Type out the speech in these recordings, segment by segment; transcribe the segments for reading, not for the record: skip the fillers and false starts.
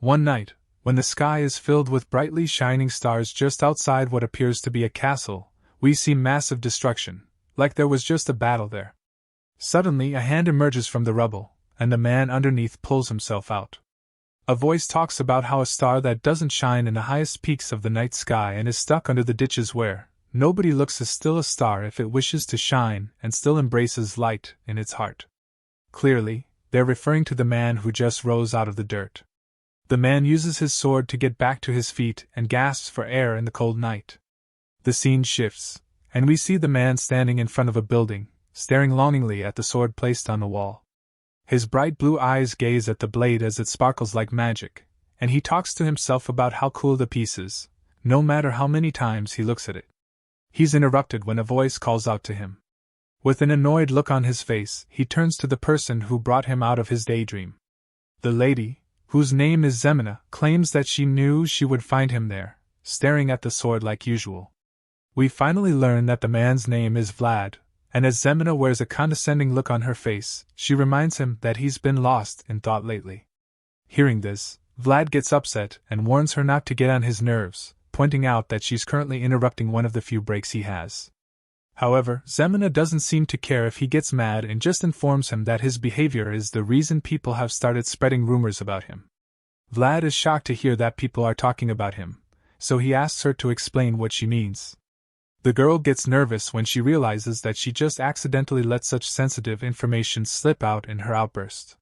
One night, when the sky is filled with brightly shining stars just outside what appears to be a castle, we see massive destruction, like there was just a battle there. Suddenly a hand emerges from the rubble, and the man underneath pulls himself out. A voice talks about how a star that doesn't shine in the highest peaks of the night sky and is stuck under the ditches where nobody looks is still a star if it wishes to shine and still embraces light in its heart. Clearly, they're referring to the man who just rose out of the dirt. The man uses his sword to get back to his feet and gasps for air in the cold night. The scene shifts, and we see the man standing in front of a building, staring longingly at the sword placed on the wall. His bright blue eyes gaze at the blade as it sparkles like magic, and he talks to himself about how cool the piece is, no matter how many times he looks at it. He's interrupted when a voice calls out to him. With an annoyed look on his face, he turns to the person who brought him out of his daydream. The lady, whose name is Zeina, claims that she knew she would find him there, staring at the sword like usual. We finally learn that the man's name is Vlad, and as Zeina wears a condescending look on her face, she reminds him that he's been lost in thought lately. Hearing this, Vlad gets upset and warns her not to get on his nerves, pointing out that she's currently interrupting one of the few breaks he has. However, Zeina doesn't seem to care if he gets mad and just informs him that his behavior is the reason people have started spreading rumors about him. Vlad is shocked to hear that people are talking about him, so he asks her to explain what she means. The girl gets nervous when she realizes that she just accidentally let such sensitive information slip out in her outburst.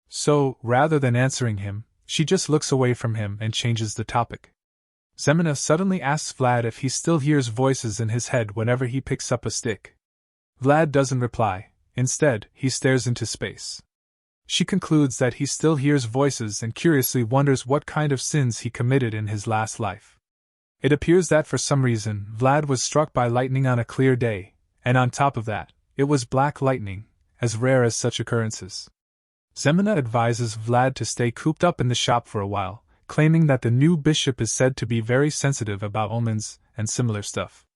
So, rather than answering him, she just looks away from him and changes the topic. Zeina suddenly asks Vlad if he still hears voices in his head whenever he picks up a stick. Vlad doesn't reply, instead, he stares into space. She concludes that he still hears voices and curiously wonders what kind of sins he committed in his last life. It appears that for some reason, Vlad was struck by lightning on a clear day, and on top of that, it was black lightning, as rare as such occurrences. Zeina advises Vlad to stay cooped up in the shop for a while, claiming that the new bishop is said to be very sensitive about omens and similar stuff.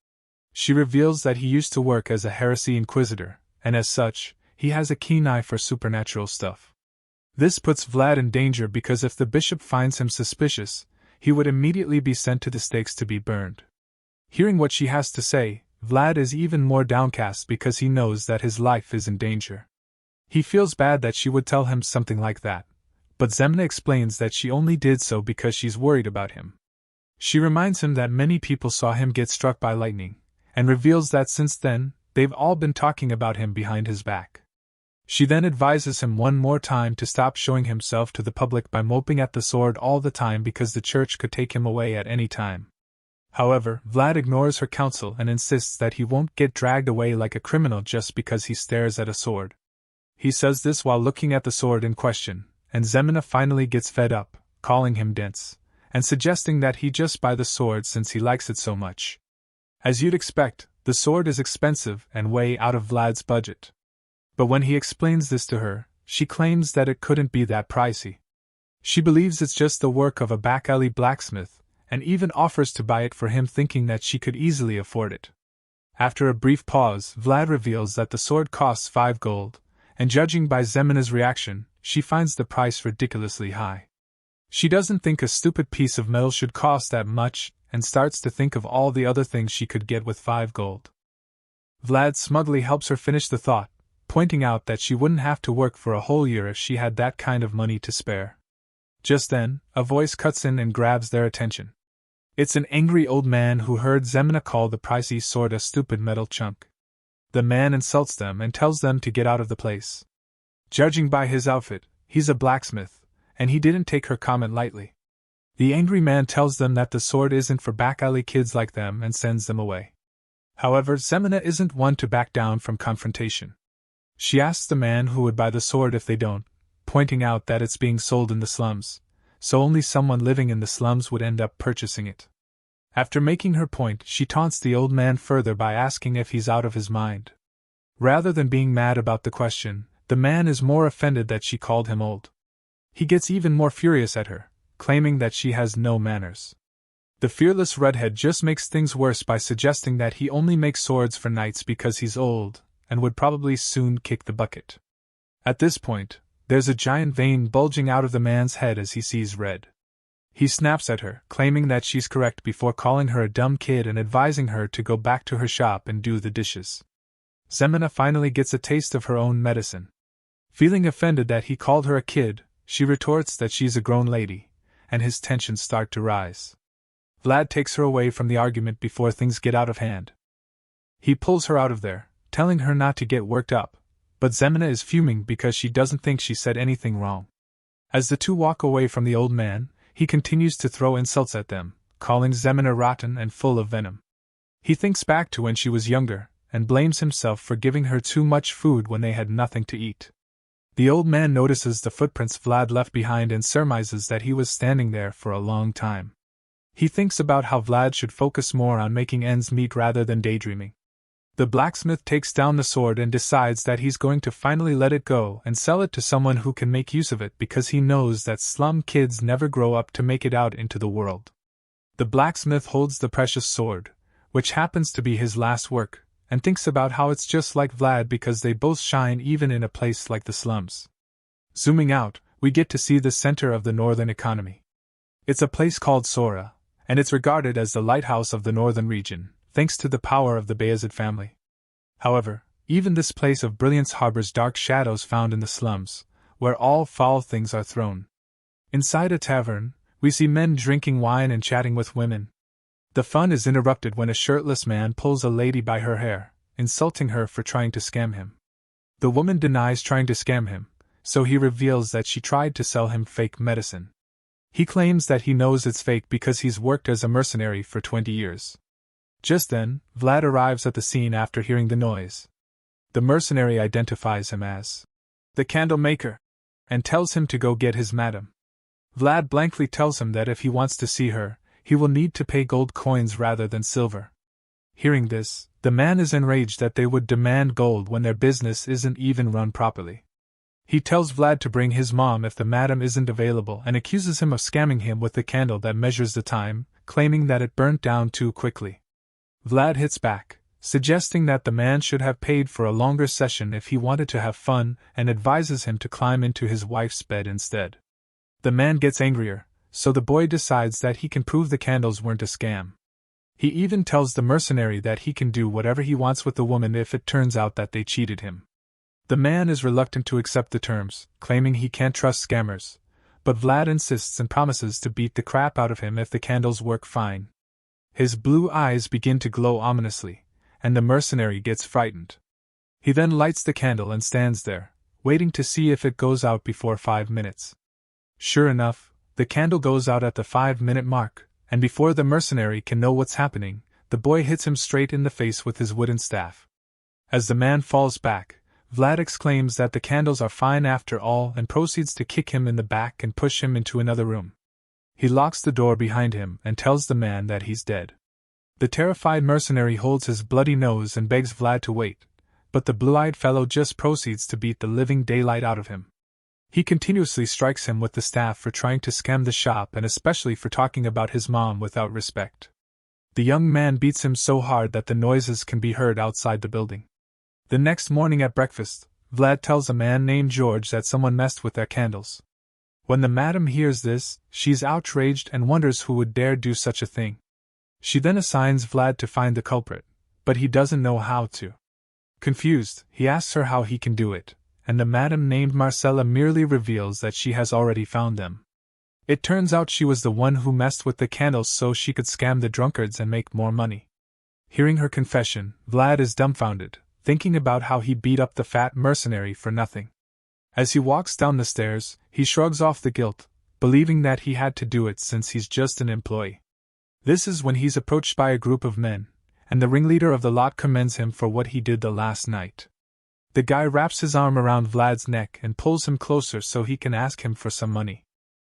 She reveals that he used to work as a heresy inquisitor, and as such, he has a keen eye for supernatural stuff. This puts Vlad in danger because if the bishop finds him suspicious, he would immediately be sent to the stakes to be burned. Hearing what she has to say, Vlad is even more downcast because he knows that his life is in danger. He feels bad that she would tell him something like that, but Zeina explains that she only did so because she's worried about him. She reminds him that many people saw him get struck by lightning, and reveals that since then, they've all been talking about him behind his back. She then advises him one more time to stop showing himself to the public by moping at the sword all the time because the church could take him away at any time. However, Vlad ignores her counsel and insists that he won't get dragged away like a criminal just because he stares at a sword. He says this while looking at the sword in question, and Zeina finally gets fed up, calling him dense, and suggesting that he just buy the sword since he likes it so much. As you'd expect, the sword is expensive and way out of Vlad's budget. But when he explains this to her, she claims that it couldn't be that pricey. She believes it's just the work of a back alley blacksmith, and even offers to buy it for him thinking that she could easily afford it. After a brief pause, Vlad reveals that the sword costs 5 gold, and judging by Zemina's reaction, she finds the price ridiculously high. She doesn't think a stupid piece of metal should cost that much, and starts to think of all the other things she could get with 5 gold. Vlad smugly helps her finish the thought, pointing out that she wouldn't have to work for a whole year if she had that kind of money to spare. Just then, a voice cuts in and grabs their attention. It's an angry old man who heard Zeina call the pricey sword a stupid metal chunk. The man insults them and tells them to get out of the place. Judging by his outfit, he's a blacksmith, and he didn't take her comment lightly. The angry man tells them that the sword isn't for back alley kids like them and sends them away. However, Zeina isn't one to back down from confrontation. She asks the man who would buy the sword if they don't, pointing out that it's being sold in the slums, so only someone living in the slums would end up purchasing it. After making her point, she taunts the old man further by asking if he's out of his mind. Rather than being mad about the question, the man is more offended that she called him old. He gets even more furious at her, claiming that she has no manners. The fearless redhead just makes things worse by suggesting that he only makes swords for knights because he's old, and would probably soon kick the bucket. At this point, there's a giant vein bulging out of the man's head as he sees red. He snaps at her, claiming that she's correct before calling her a dumb kid and advising her to go back to her shop and do the dishes. Zeina finally gets a taste of her own medicine. Feeling offended that he called her a kid, she retorts that she's a grown lady, and his tensions start to rise. Vlad takes her away from the argument before things get out of hand. He pulls her out of there, telling her not to get worked up, but Zeina is fuming because she doesn't think she said anything wrong. As the two walk away from the old man, he continues to throw insults at them, calling Zeina rotten and full of venom. He thinks back to when she was younger, and blames himself for giving her too much food when they had nothing to eat. The old man notices the footprints Vlad left behind and surmises that he was standing there for a long time. He thinks about how Vlad should focus more on making ends meet rather than daydreaming. The blacksmith takes down the sword and decides that he's going to finally let it go and sell it to someone who can make use of it because he knows that slum kids never grow up to make it out into the world. The blacksmith holds the precious sword, which happens to be his last work, and thinks about how it's just like Vlad because they both shine even in a place like the slums. Zooming out, we get to see the center of the northern economy. It's a place called Sora, and it's regarded as the lighthouse of the northern region, thanks to the power of the Bayezid family. However, even this place of brilliance harbors dark shadows found in the slums, where all foul things are thrown. Inside a tavern, we see men drinking wine and chatting with women. The fun is interrupted when a shirtless man pulls a lady by her hair, insulting her for trying to scam him. The woman denies trying to scam him, so he reveals that she tried to sell him fake medicine. He claims that he knows it's fake because he's worked as a mercenary for 20 years. Just then, Vlad arrives at the scene after hearing the noise. The mercenary identifies him as the candle maker, and tells him to go get his madam. Vlad blankly tells him that if he wants to see her, he will need to pay gold coins rather than silver. Hearing this, the man is enraged that they would demand gold when their business isn't even run properly. He tells Vlad to bring his mom if the madam isn't available and accuses him of scamming him with the candle that measures the time, claiming that it burnt down too quickly. Vlad hits back, suggesting that the man should have paid for a longer session if he wanted to have fun, and advises him to climb into his wife's bed instead. The man gets angrier, so the boy decides that he can prove the candles weren't a scam. He even tells the mercenary that he can do whatever he wants with the woman if it turns out that they cheated him. The man is reluctant to accept the terms, claiming he can't trust scammers, but Vlad insists and promises to beat the crap out of him if the candles work fine. His blue eyes begin to glow ominously, and the mercenary gets frightened. He then lights the candle and stands there, waiting to see if it goes out before 5 minutes. Sure enough, the candle goes out at the 5-minute mark, and before the mercenary can know what's happening, the boy hits him straight in the face with his wooden staff. As the man falls back, Vlad exclaims that the candles are fine after all and proceeds to kick him in the back and push him into another room. He locks the door behind him and tells the man that he's dead. The terrified mercenary holds his bloody nose and begs Vlad to wait, but the blue-eyed fellow just proceeds to beat the living daylight out of him. He continuously strikes him with the staff for trying to scam the shop and especially for talking about his mom without respect. The young man beats him so hard that the noises can be heard outside the building. The next morning at breakfast, Vlad tells a man named George that someone messed with their candles. When the madam hears this, she's outraged and wonders who would dare do such a thing. She then assigns Vlad to find the culprit, but he doesn't know how to. Confused, he asks her how he can do it, and the madam named Marcella merely reveals that she has already found them. It turns out she was the one who messed with the candles so she could scam the drunkards and make more money. Hearing her confession, Vlad is dumbfounded, thinking about how he beat up the fat mercenary for nothing. As he walks down the stairs, he shrugs off the guilt, believing that he had to do it since he's just an employee. This is when he's approached by a group of men, and the ringleader of the lot commends him for what he did the last night. The guy wraps his arm around Vlad's neck and pulls him closer so he can ask him for some money.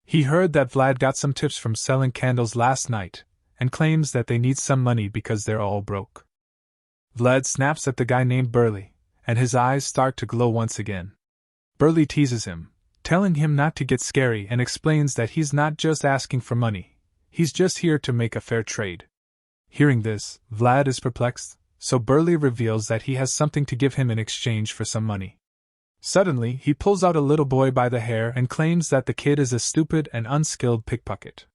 He heard that Vlad got some tips from selling candles last night, and claims that they need some money because they're all broke. Vlad snaps at the guy named Burley, and his eyes start to glow once again. Burley teases him, telling him not to get scary and explains that he's not just asking for money, he's just here to make a fair trade. Hearing this, Vlad is perplexed, so Burley reveals that he has something to give him in exchange for some money. Suddenly, he pulls out a little boy by the hair and claims that the kid is a stupid and unskilled pickpocket.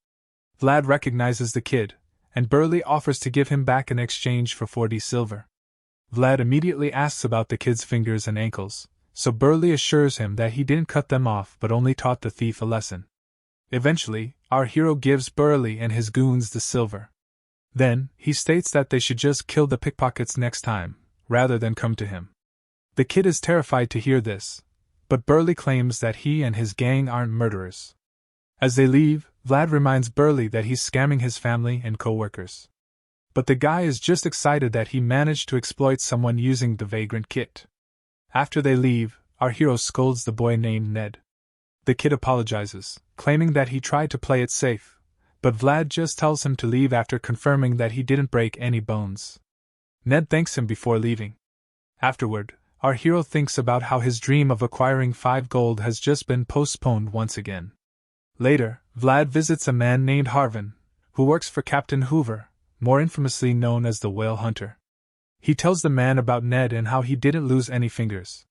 Vlad recognizes the kid, and Burley offers to give him back in exchange for 40 silver. Vlad immediately asks about the kid's fingers and ankles, so Burley assures him that he didn't cut them off but only taught the thief a lesson. Eventually, our hero gives Burley and his goons the silver. Then, he states that they should just kill the pickpockets next time, rather than come to him. The kid is terrified to hear this, but Burley claims that he and his gang aren't murderers. As they leave, Vlad reminds Burley that he's scamming his family and co-workers. But the guy is just excited that he managed to exploit someone using the vagrant kit. After they leave, our hero scolds the boy named Ned. The kid apologizes, claiming that he tried to play it safe, but Vlad just tells him to leave after confirming that he didn't break any bones. Ned thanks him before leaving. Afterward, our hero thinks about how his dream of acquiring 5 gold has just been postponed once again. Later, Vlad visits a man named Harvin, who works for Captain Hoover, more infamously known as the Whale Hunter. He tells the man about Ned and how he didn't lose any fingers.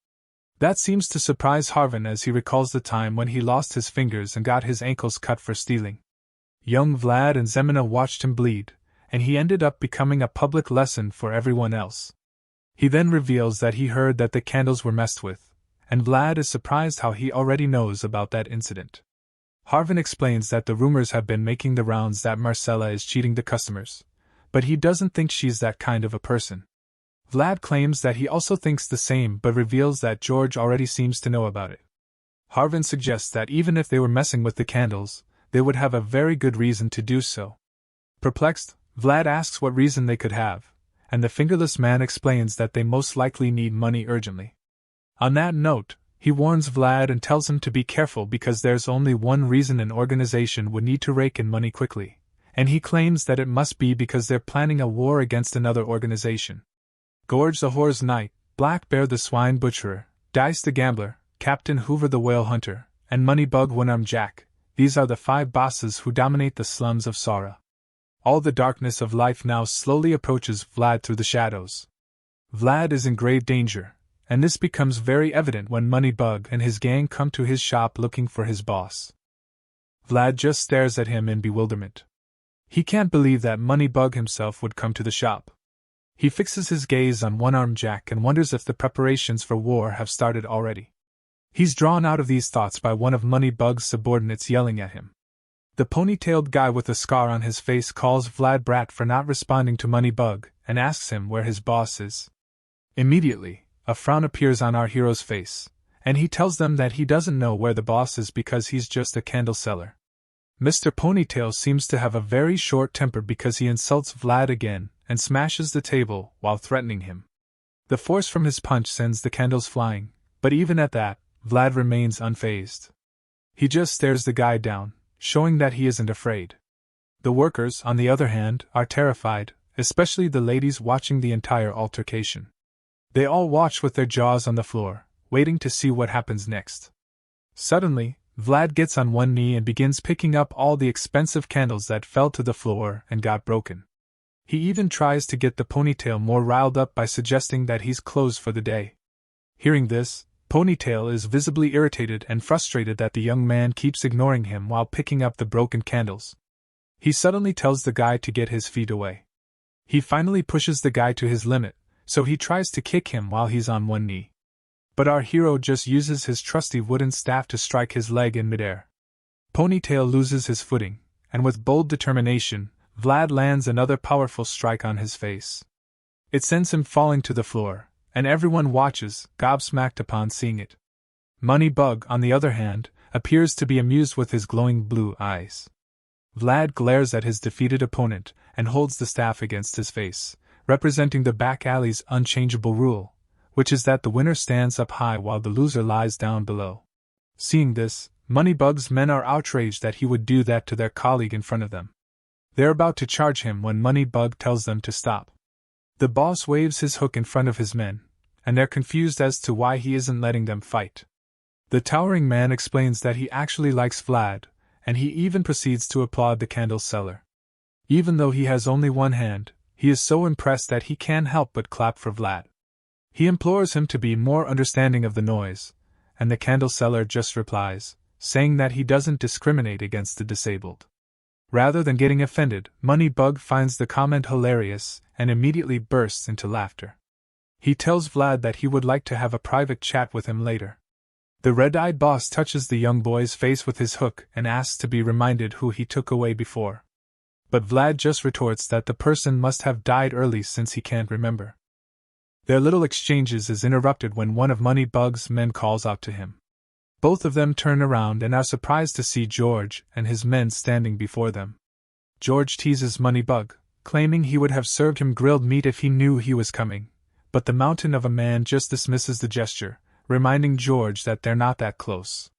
That seems to surprise Harvin as he recalls the time when he lost his fingers and got his ankles cut for stealing. Young Vlad and Zeina watched him bleed, and he ended up becoming a public lesson for everyone else. He then reveals that he heard that the candles were messed with, and Vlad is surprised how he already knows about that incident. Harvin explains that the rumors have been making the rounds that Marcella is cheating the customers, but he doesn't think she's that kind of a person. Vlad claims that he also thinks the same but reveals that George already seems to know about it. Harvin suggests that even if they were messing with the candles, they would have a very good reason to do so. Perplexed, Vlad asks what reason they could have, and the fingerless man explains that they most likely need money urgently. On that note, he warns Vlad and tells him to be careful because there's only one reason an organization would need to rake in money quickly, and he claims that it must be because they're planning a war against another organization. Gorge the Whore's Knight, Black Bear the Swine Butcherer, Dice the Gambler, Captain Hoover the Whale Hunter, and Moneybug One-Armed Jack, these are the 5 bosses who dominate the slums of Sora. All the darkness of life now slowly approaches Vlad through the shadows. Vlad is in grave danger, and this becomes very evident when Moneybug and his gang come to his shop looking for his boss. Vlad just stares at him in bewilderment. He can't believe that Moneybug himself would come to the shop. He fixes his gaze on One-Armed Jack and wonders if the preparations for war have started already. He's drawn out of these thoughts by one of Moneybug's subordinates yelling at him. The ponytailed guy with a scar on his face calls Vlad brat for not responding to Moneybug and asks him where his boss is. Immediately, a frown appears on our hero's face, and he tells them that he doesn't know where the boss is because he's just a candle seller. Mr. Ponytail seems to have a very short temper because he insults Vlad again and smashes the table while threatening him. The force from his punch sends the candles flying, but even at that, Vlad remains unfazed. He just stares the guy down, showing that he isn't afraid. The workers, on the other hand, are terrified, especially the ladies watching the entire altercation. They all watch with their jaws on the floor, waiting to see what happens next. Suddenly, Vlad gets on one knee and begins picking up all the expensive candles that fell to the floor and got broken. He even tries to get the Ponytail more riled up by suggesting that he's closed for the day. Hearing this, Ponytail is visibly irritated and frustrated that the young man keeps ignoring him while picking up the broken candles. He suddenly tells the guy to get his feet away. He finally pushes the guy to his limit, so he tries to kick him while he's on one knee. But our hero just uses his trusty wooden staff to strike his leg in midair. Ponytail loses his footing, and with bold determination, Vlad lands another powerful strike on his face. It sends him falling to the floor, and everyone watches, gobsmacked upon seeing it. Moneybug, on the other hand, appears to be amused with his glowing blue eyes. Vlad glares at his defeated opponent and holds the staff against his face, representing the back alley's unchangeable rule, which is that the winner stands up high while the loser lies down below. Seeing this, Moneybug's men are outraged that he would do that to their colleague in front of them. They're about to charge him when Moneybug tells them to stop. The boss waves his hook in front of his men, and they're confused as to why he isn't letting them fight. The towering man explains that he actually likes Vlad, and he even proceeds to applaud the candle seller. Even though he has only one hand, he is so impressed that he can't help but clap for Vlad. He implores him to be more understanding of the noise, and the candle seller just replies, saying that he doesn't discriminate against the disabled. Rather than getting offended, Moneybug finds the comment hilarious and immediately bursts into laughter. He tells Vlad that he would like to have a private chat with him later. The red-eyed boss touches the young boy's face with his hook and asks to be reminded who he took away before. But Vlad just retorts that the person must have died early since he can't remember. Their little exchanges is interrupted when one of Moneybug's men calls out to him. Both of them turn around and are surprised to see George and his men standing before them. George teases Moneybug, claiming he would have served him grilled meat if he knew he was coming, but the mountain of a man just dismisses the gesture, reminding George that they're not that close.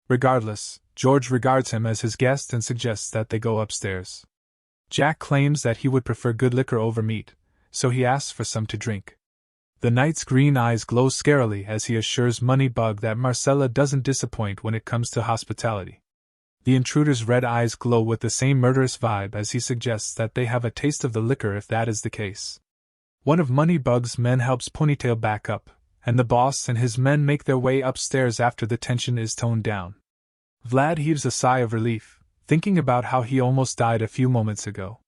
Regardless, George regards him as his guest and suggests that they go upstairs. Jack claims that he would prefer good liquor over meat, so he asks for some to drink. The knight's green eyes glow scarily as he assures Moneybug that Marcella doesn't disappoint when it comes to hospitality. The intruder's red eyes glow with the same murderous vibe as he suggests that they have a taste of the liquor if that is the case. One of Moneybug's men helps Ponytail back up, and the boss and his men make their way upstairs after the tension is toned down. Vlad heaves a sigh of relief, thinking about how he almost died a few moments ago.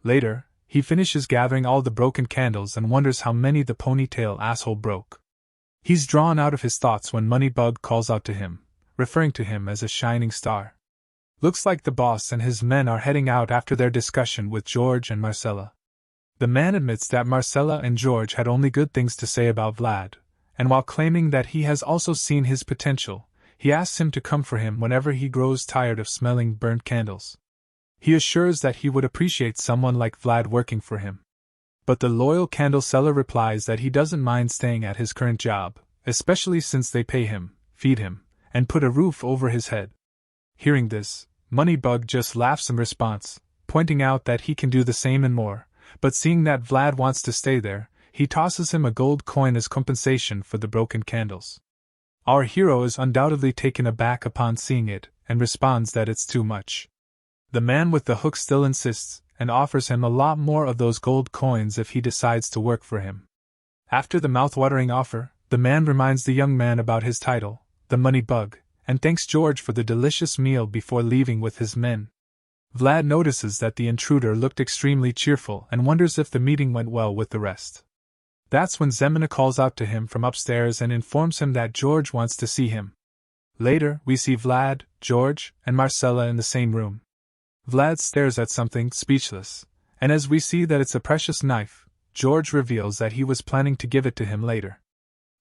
Later, he finishes gathering all the broken candles and wonders how many the Ponytail asshole broke. He's drawn out of his thoughts when Moneybug calls out to him, referring to him as a shining star. Looks like the boss and his men are heading out after their discussion with George and Marcella. The man admits that Marcella and George had only good things to say about Vlad, and while claiming that he has also seen his potential, he asks him to come for him whenever he grows tired of smelling burnt candles. He assures that he would appreciate someone like Vlad working for him. But the loyal candle seller replies that he doesn't mind staying at his current job, especially since they pay him, feed him, and put a roof over his head. Hearing this, Moneybug just laughs in response, pointing out that he can do the same and more, but seeing that Vlad wants to stay there, he tosses him a gold coin as compensation for the broken candles. Our hero is undoubtedly taken aback upon seeing it, and responds that it's too much. The man with the hook still insists, and offers him a lot more of those gold coins if he decides to work for him. After the mouth-watering offer, the man reminds the young man about his title, the Moneybug, and thanks George for the delicious meal before leaving with his men. Vlad notices that the intruder looked extremely cheerful and wonders if the meeting went well with the rest. That's when Zeina calls out to him from upstairs and informs him that George wants to see him. Later, we see Vlad, George, and Marcella in the same room. Vlad stares at something, speechless, and as we see that it's a precious knife, George reveals that he was planning to give it to him later.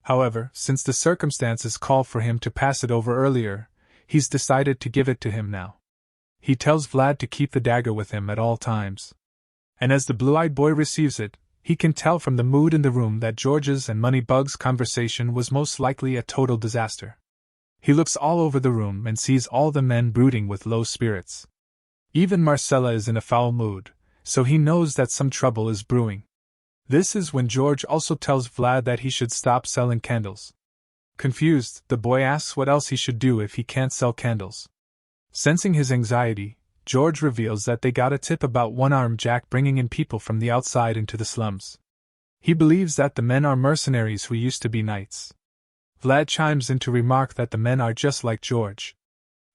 However, since the circumstances call for him to pass it over earlier, he's decided to give it to him now. He tells Vlad to keep the dagger with him at all times. And as the blue-eyed boy receives it, he can tell from the mood in the room that George's and Moneybug's conversation was most likely a total disaster. He looks all over the room and sees all the men brooding with low spirits. Even Marcella is in a foul mood, so he knows that some trouble is brewing. This is when George also tells Vlad that he should stop selling candles. Confused, the boy asks what else he should do if he can't sell candles. Sensing his anxiety, George reveals that they got a tip about one-armed Jack bringing in people from the outside into the slums. He believes that the men are mercenaries who used to be knights. Vlad chimes in to remark that the men are just like George.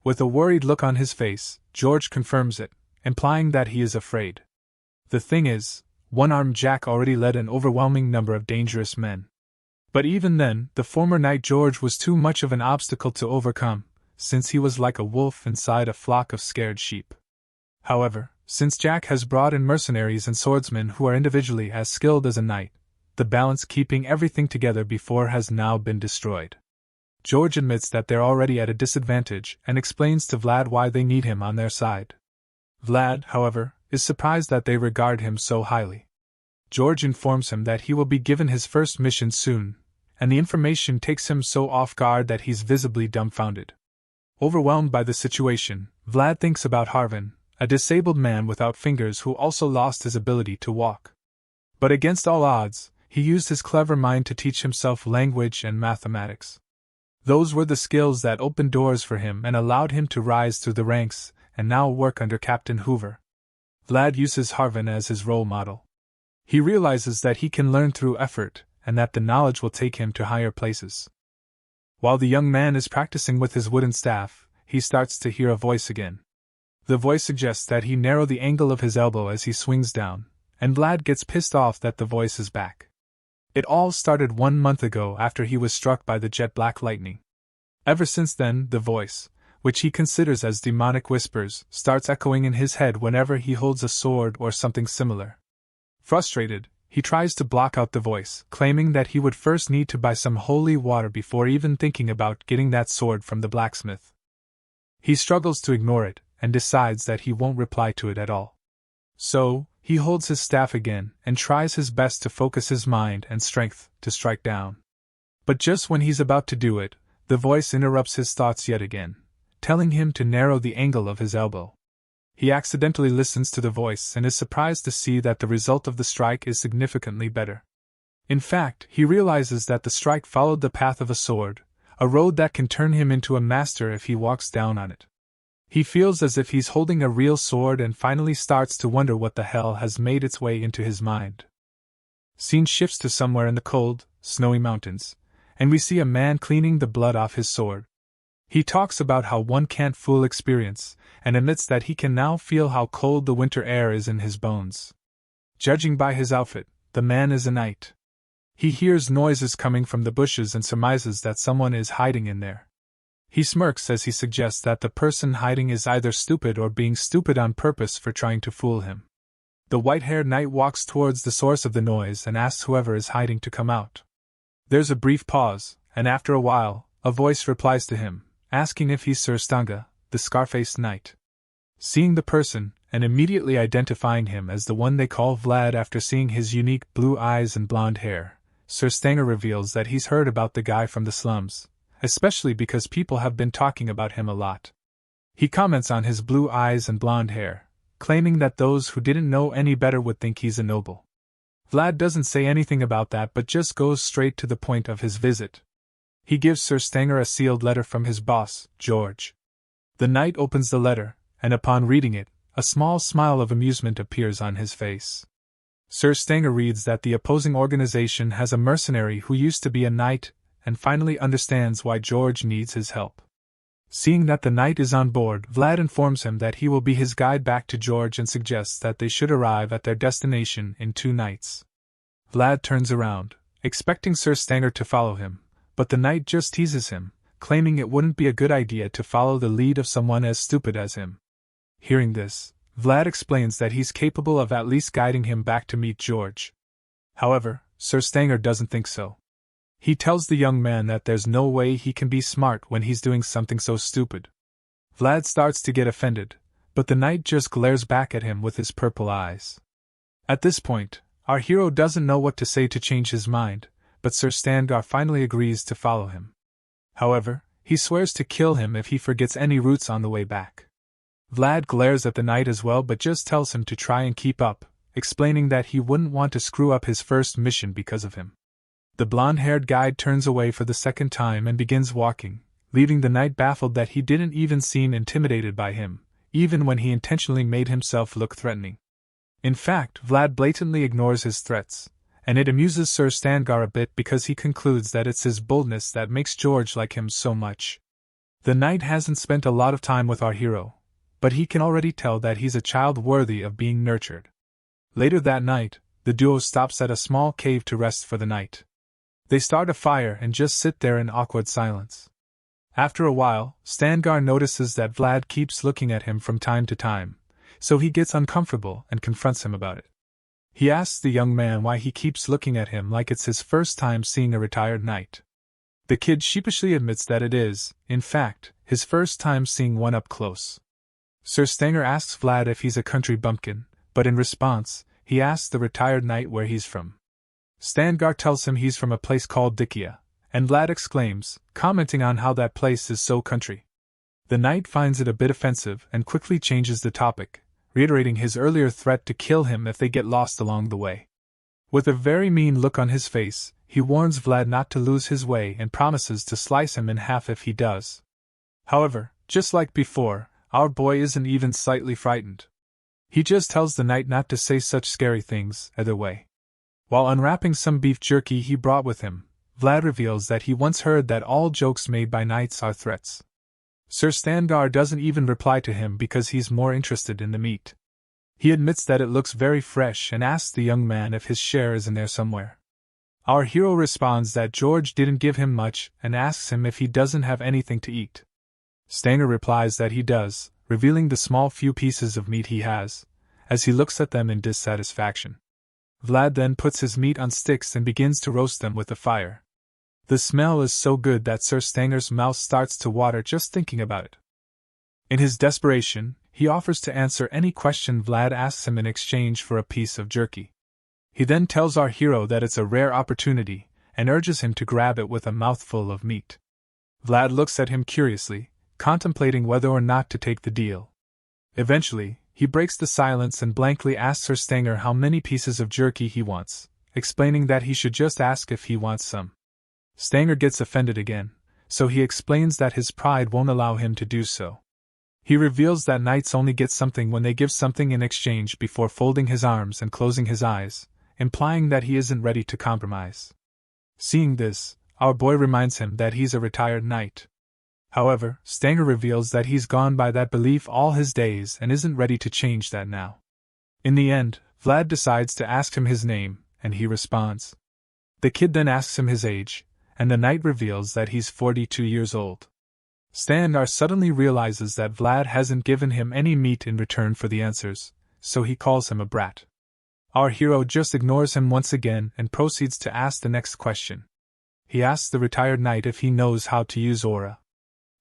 With a worried look on his face, George confirms it, implying that he is afraid. The thing is, one-armed Jack already led an overwhelming number of dangerous men. But even then, the former knight George was too much of an obstacle to overcome, since he was like a wolf inside a flock of scared sheep. However, since Jack has brought in mercenaries and swordsmen who are individually as skilled as a knight, the balance keeping everything together before has now been destroyed. George admits that they're already at a disadvantage and explains to Vlad why they need him on their side. Vlad, however, is surprised that they regard him so highly. George informs him that he will be given his first mission soon, and the information takes him so off guard that he's visibly dumbfounded. Overwhelmed by the situation, Vlad thinks about Harvin, a disabled man without fingers who also lost his ability to walk. But against all odds, he used his clever mind to teach himself language and mathematics. Those were the skills that opened doors for him and allowed him to rise through the ranks and now work under Captain Hoover. Vlad uses Harvin as his role model. He realizes that he can learn through effort and that the knowledge will take him to higher places. While the young man is practicing with his wooden staff, he starts to hear a voice again. The voice suggests that he narrow the angle of his elbow as he swings down, and Vlad gets pissed off that the voice is back. It all started 1 month ago after he was struck by the jet black lightning. Ever since then, the voice, which he considers as demonic whispers, starts echoing in his head whenever he holds a sword or something similar. Frustrated, he tries to block out the voice, claiming that he would first need to buy some holy water before even thinking about getting that sword from the blacksmith. He struggles to ignore it, and decides that he won't reply to it at all. So, he holds his staff again and tries his best to focus his mind and strength to strike down. But just when he's about to do it, the voice interrupts his thoughts yet again, telling him to narrow the angle of his elbow. He accidentally listens to the voice and is surprised to see that the result of the strike is significantly better. In fact, he realizes that the strike followed the path of a sword, a road that can turn him into a master if he walks down on it. He feels as if he's holding a real sword and finally starts to wonder what the hell has made its way into his mind. Scene shifts to somewhere in the cold, snowy mountains, and we see a man cleaning the blood off his sword. He talks about how one can't fool experience, and admits that he can now feel how cold the winter air is in his bones. Judging by his outfit, the man is a knight. He hears noises coming from the bushes and surmises that someone is hiding in there. He smirks as he suggests that the person hiding is either stupid or being stupid on purpose for trying to fool him. The white-haired knight walks towards the source of the noise and asks whoever is hiding to come out. There's a brief pause, and after a while, a voice replies to him, asking if he's Sir Stanga, the scar-faced knight. Seeing the person, and immediately identifying him as the one they call Vlad after seeing his unique blue eyes and blonde hair, Sir Stanga reveals that he's heard about the guy from the slums, especially because people have been talking about him a lot. He comments on his blue eyes and blonde hair, claiming that those who didn't know any better would think he's a noble. Vlad doesn't say anything about that but just goes straight to the point of his visit. He gives Sir Stanger a sealed letter from his boss, George. The knight opens the letter, and upon reading it, a small smile of amusement appears on his face. Sir Stanger reads that the opposing organization has a mercenary who used to be a knight, and finally understands why George needs his help. Seeing that the knight is on board, Vlad informs him that he will be his guide back to George and suggests that they should arrive at their destination in 2 nights. Vlad turns around, expecting Sir Stanger to follow him, but the knight just teases him, claiming it wouldn't be a good idea to follow the lead of someone as stupid as him. Hearing this, Vlad explains that he's capable of at least guiding him back to meet George. However, Sir Stanger doesn't think so. He tells the young man that there's no way he can be smart when he's doing something so stupid. Vlad starts to get offended, but the knight just glares back at him with his purple eyes. At this point, our hero doesn't know what to say to change his mind, but Sir Stanger finally agrees to follow him. However, he swears to kill him if he forgets any routes on the way back. Vlad glares at the knight as well but just tells him to try and keep up, explaining that he wouldn't want to screw up his first mission because of him. The blonde-haired guide turns away for the second time and begins walking, leaving the knight baffled that he didn't even seem intimidated by him, even when he intentionally made himself look threatening. In fact, Vlad blatantly ignores his threats, and it amuses Sir Stanger a bit because he concludes that it's his boldness that makes George like him so much. The knight hasn't spent a lot of time with our hero, but he can already tell that he's a child worthy of being nurtured. Later that night, the duo stops at a small cave to rest for the night. They start a fire and just sit there in awkward silence. After a while, Stanger notices that Vlad keeps looking at him from time to time, so he gets uncomfortable and confronts him about it. He asks the young man why he keeps looking at him like it's his first time seeing a retired knight. The kid sheepishly admits that it is, in fact, his first time seeing one up close. Sir Stanger asks Vlad if he's a country bumpkin, but in response, he asks the retired knight where he's from. Stanger tells him he's from a place called Dikia, and Vlad exclaims, commenting on how that place is so country. The knight finds it a bit offensive and quickly changes the topic, reiterating his earlier threat to kill him if they get lost along the way. With a very mean look on his face, he warns Vlad not to lose his way and promises to slice him in half if he does. However, just like before, our boy isn't even slightly frightened. He just tells the knight not to say such scary things either way. While unwrapping some beef jerky he brought with him, Vlad reveals that he once heard that all jokes made by knights are threats. Sir Standar doesn't even reply to him because he's more interested in the meat. He admits that it looks very fresh and asks the young man if his share is in there somewhere. Our hero responds that George didn't give him much and asks him if he doesn't have anything to eat. Stanger replies that he does, revealing the small few pieces of meat he has, as he looks at them in dissatisfaction. Vlad then puts his meat on sticks and begins to roast them with the fire. The smell is so good that Sir Stanger's mouth starts to water just thinking about it. In his desperation, he offers to answer any question Vlad asks him in exchange for a piece of jerky. He then tells our hero that it's a rare opportunity, and urges him to grab it with a mouthful of meat. Vlad looks at him curiously, contemplating whether or not to take the deal. Eventually, he breaks the silence and blankly asks Sir Stanger how many pieces of jerky he wants, explaining that he should just ask if he wants some. Stanger gets offended again, so he explains that his pride won't allow him to do so. He reveals that knights only get something when they give something in exchange before folding his arms and closing his eyes, implying that he isn't ready to compromise. Seeing this, our boy reminds him that he's a retired knight. However, Stanger reveals that he's gone by that belief all his days and isn't ready to change that now. In the end, Vlad decides to ask him his name, and he responds. The kid then asks him his age, and the knight reveals that he's 42 years old. Stanger suddenly realizes that Vlad hasn't given him any meat in return for the answers, so he calls him a brat. Our hero just ignores him once again and proceeds to ask the next question. He asks the retired knight if he knows how to use aura.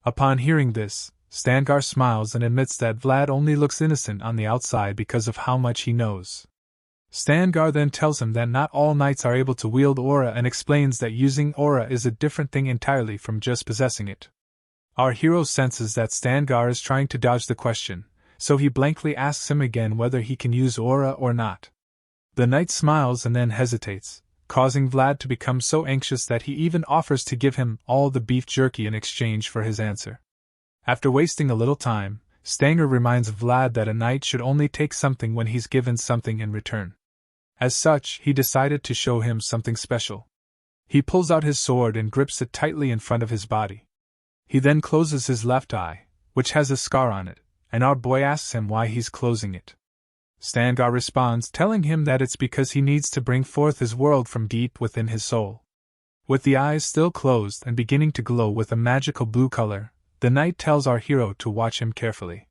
Upon hearing this, Stanger smiles and admits that Vlad only looks innocent on the outside because of how much he knows. Stanger then tells him that not all knights are able to wield aura and explains that using aura is a different thing entirely from just possessing it. Our hero senses that Stanger is trying to dodge the question, so he blankly asks him again whether he can use aura or not. The knight smiles and then hesitates, causing Vlad to become so anxious that he even offers to give him all the beef jerky in exchange for his answer. After wasting a little time, Stanger reminds Vlad that a knight should only take something when he's given something in return. As such, he decided to show him something special. He pulls out his sword and grips it tightly in front of his body. He then closes his left eye, which has a scar on it, and our boy asks him why he's closing it. Stanger responds, telling him that it's because he needs to bring forth his world from deep within his soul. With the eyes still closed and beginning to glow with a magical blue color, the knight tells our hero to watch him carefully.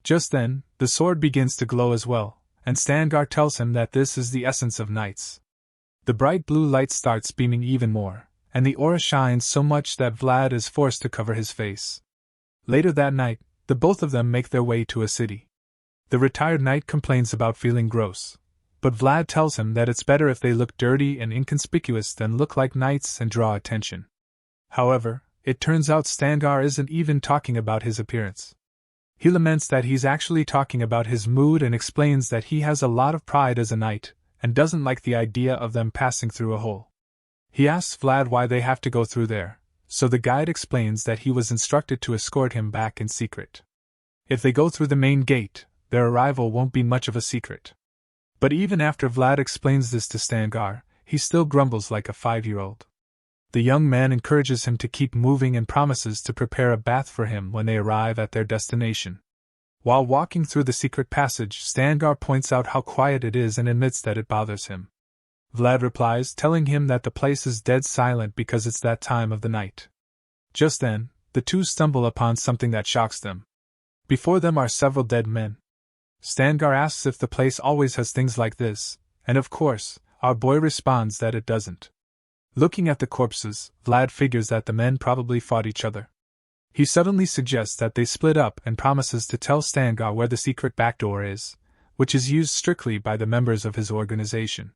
Just then, the sword begins to glow as well, and Stanger tells him that this is the essence of knights. The bright blue light starts beaming even more, and the aura shines so much that Vlad is forced to cover his face. Later that night, the both of them make their way to a city. The retired knight complains about feeling gross, but Vlad tells him that it's better if they look dirty and inconspicuous than look like knights and draw attention. However, it turns out Stanger isn't even talking about his appearance. He laments that he's actually talking about his mood and explains that he has a lot of pride as a knight, and doesn't like the idea of them passing through a hole. He asks Vlad why they have to go through there, so the guide explains that he was instructed to escort him back in secret. If they go through the main gate, their arrival won't be much of a secret. But even after Vlad explains this to Stanger, he still grumbles like a 5-year-old. The young man encourages him to keep moving and promises to prepare a bath for him when they arrive at their destination. While walking through the secret passage, Stanger points out how quiet it is and admits that it bothers him. Vlad replies, telling him that the place is dead silent because it's that time of the night. Just then, the two stumble upon something that shocks them. Before them are several dead men. Stanger asks if the place always has things like this, and of course, our boy responds that it doesn't. Looking at the corpses, Vlad figures that the men probably fought each other. He suddenly suggests that they split up and promises to tell Stanger where the secret back door is, which is used strictly by the members of his organization.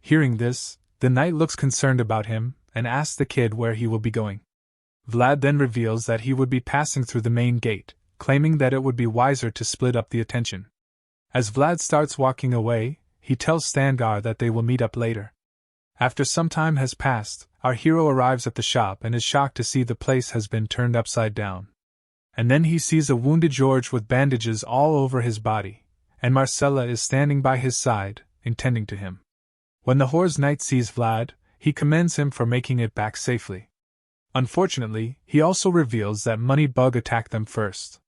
Hearing this, the knight looks concerned about him and asks the kid where he will be going. Vlad then reveals that he would be passing through the main gate, claiming that it would be wiser to split up the attention. As Vlad starts walking away, he tells Stanger that they will meet up later. After some time has passed, our hero arrives at the shop and is shocked to see the place has been turned upside down. And then he sees a wounded George with bandages all over his body, and Marcella is standing by his side, intending to him. When the Whore's knight sees Vlad, he commends him for making it back safely. Unfortunately, he also reveals that Moneybug attacked them first.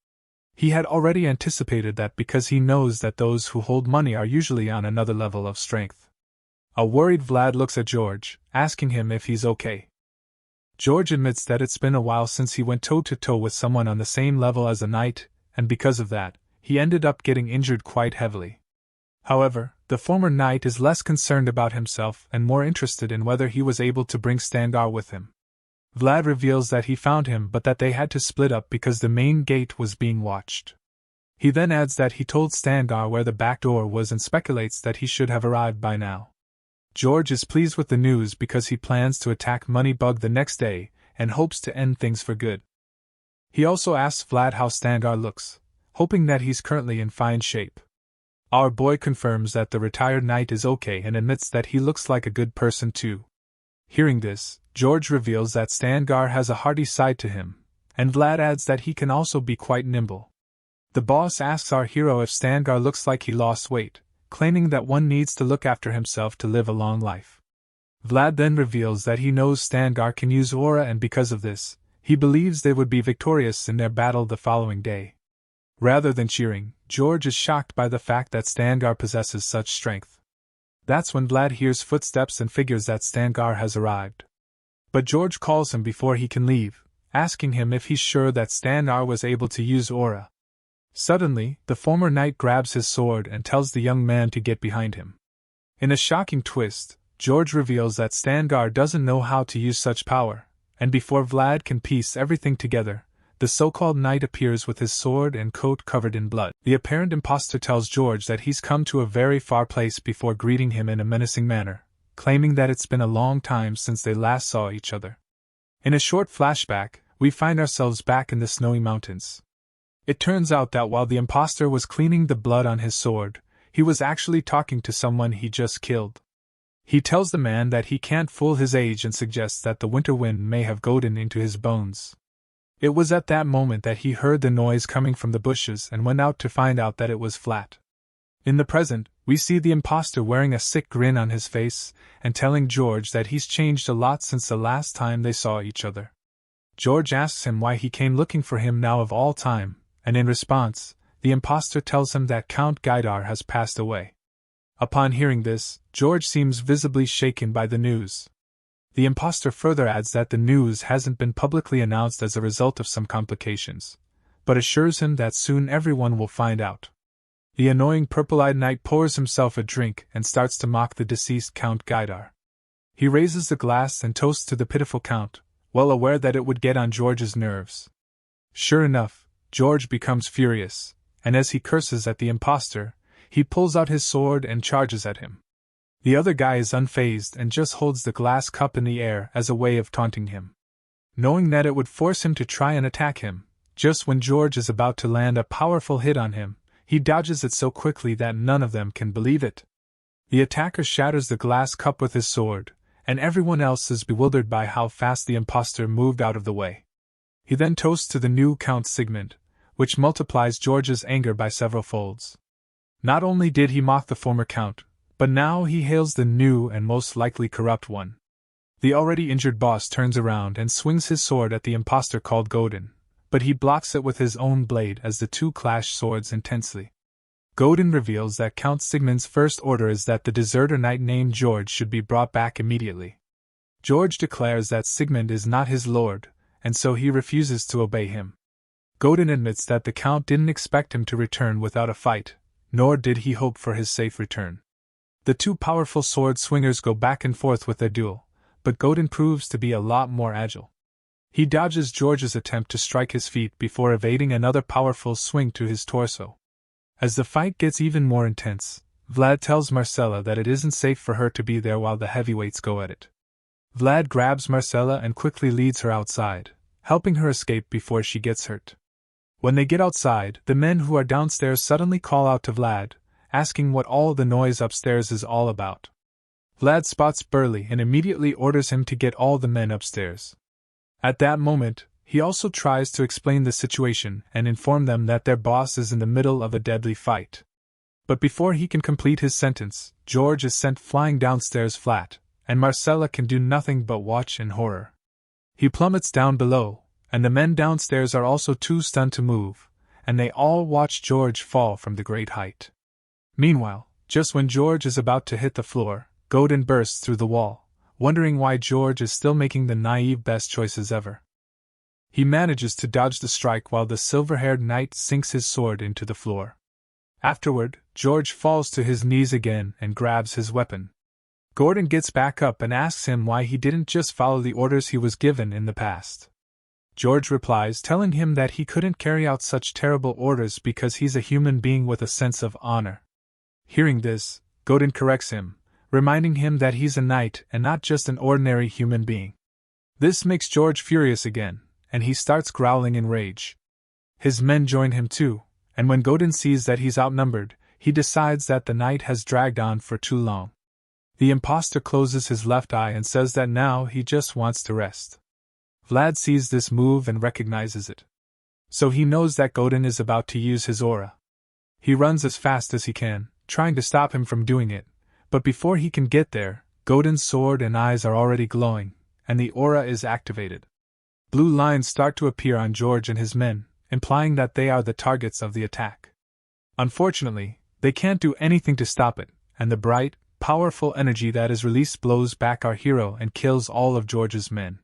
He had already anticipated that because he knows that those who hold money are usually on another level of strength. A worried Vlad looks at George, asking him if he's okay. George admits that it's been a while since he went toe-to-toe with someone on the same level as a knight, and because of that, he ended up getting injured quite heavily. However, the former knight is less concerned about himself and more interested in whether he was able to bring Stangar with him. Vlad reveals that he found him but that they had to split up because the main gate was being watched. He then adds that he told Stangar where the back door was and speculates that he should have arrived by now. George is pleased with the news because he plans to attack Moneybug the next day and hopes to end things for good. He also asks Vlad how Stangar looks, hoping that he's currently in fine shape. Our boy confirms that the retired knight is okay and admits that he looks like a good person too. Hearing this, George reveals that Stangar has a hearty side to him, and Vlad adds that he can also be quite nimble. The boss asks our hero if Stangar looks like he lost weight, claiming that one needs to look after himself to live a long life. Vlad then reveals that he knows Stangar can use aura, and because of this, he believes they would be victorious in their battle the following day. Rather than cheering, George is shocked by the fact that Stangar possesses such strength. That's when Vlad hears footsteps and figures that Stangar has arrived. But George calls him before he can leave, asking him if he's sure that Stangar was able to use aura. Suddenly, the former knight grabs his sword and tells the young man to get behind him. In a shocking twist, George reveals that Stangar doesn't know how to use such power, and before Vlad can piece everything together, the so-called knight appears with his sword and coat covered in blood. The apparent impostor tells George that he's come to a very far place before greeting him in a menacing manner, claiming that it's been a long time since they last saw each other. In a short flashback, we find ourselves back in the snowy mountains. It turns out that while the impostor was cleaning the blood on his sword, he was actually talking to someone he just killed. He tells the man that he can't fool his age and suggests that the winter wind may have gotten into his bones. It was at that moment that he heard the noise coming from the bushes and went out to find out that it was Flat. In the present, we see the impostor wearing a sick grin on his face and telling George that he's changed a lot since the last time they saw each other. George asks him why he came looking for him now of all time, and in response, the impostor tells him that Count Gaidar has passed away. Upon hearing this, George seems visibly shaken by the news. The impostor further adds that the news hasn't been publicly announced as a result of some complications, but assures him that soon everyone will find out. The annoying purple-eyed knight pours himself a drink and starts to mock the deceased Count Gaidar. He raises the glass and toasts to the pitiful Count, well aware that it would get on George's nerves. Sure enough, George becomes furious, and as he curses at the impostor, he pulls out his sword and charges at him. The other guy is unfazed and just holds the glass cup in the air as a way of taunting him. Knowing that it would force him to try and attack him, just when George is about to land a powerful hit on him, he dodges it so quickly that none of them can believe it. The attacker shatters the glass cup with his sword, and everyone else is bewildered by how fast the impostor moved out of the way. He then toasts to the new Count Sigmund, which multiplies George's anger by several folds. Not only did he mock the former Count, but now he hails the new and most likely corrupt one. The already injured boss turns around and swings his sword at the impostor called Godin, but he blocks it with his own blade as the two clash swords intensely. Godin reveals that Count Sigmund's first order is that the deserter knight named George should be brought back immediately. George declares that Sigmund is not his lord, and so he refuses to obey him. Godin admits that the Count didn't expect him to return without a fight, nor did he hope for his safe return. The two powerful sword swingers go back and forth with their duel, but Godin proves to be a lot more agile. He dodges George's attempt to strike his feet before evading another powerful swing to his torso. As the fight gets even more intense, Vlad tells Marcella that it isn't safe for her to be there while the heavyweights go at it. Vlad grabs Marcella and quickly leads her outside, helping her escape before she gets hurt. When they get outside, the men who are downstairs suddenly call out to Vlad, asking what all the noise upstairs is all about. Vlad spots Burley and immediately orders him to get all the men upstairs. At that moment, he also tries to explain the situation and inform them that their boss is in the middle of a deadly fight. But before he can complete his sentence, George is sent flying downstairs flat, and Marcella can do nothing but watch in horror. He plummets down below, and the men downstairs are also too stunned to move, and they all watch George fall from the great height. Meanwhile, just when George is about to hit the floor, Godin bursts through the wall, wondering why George is still making the naive best choices ever. He manages to dodge the strike while the silver-haired knight sinks his sword into the floor. Afterward, George falls to his knees again and grabs his weapon. Gordon gets back up and asks him why he didn't just follow the orders he was given in the past. George replies, telling him that he couldn't carry out such terrible orders because he's a human being with a sense of honor. Hearing this, Godin corrects him, reminding him that he's a knight and not just an ordinary human being. This makes George furious again, and he starts growling in rage. His men join him too, and when Godin sees that he's outnumbered, he decides that the night has dragged on for too long. The impostor closes his left eye and says that now he just wants to rest. Vlad sees this move and recognizes it. So he knows that Godin is about to use his aura. He runs as fast as he can, trying to stop him from doing it, but before he can get there, Godin's sword and eyes are already glowing, and the aura is activated. Blue lines start to appear on George and his men, implying that they are the targets of the attack. Unfortunately, they can't do anything to stop it, and the bright, powerful energy that is released blows back our hero and kills all of George's men.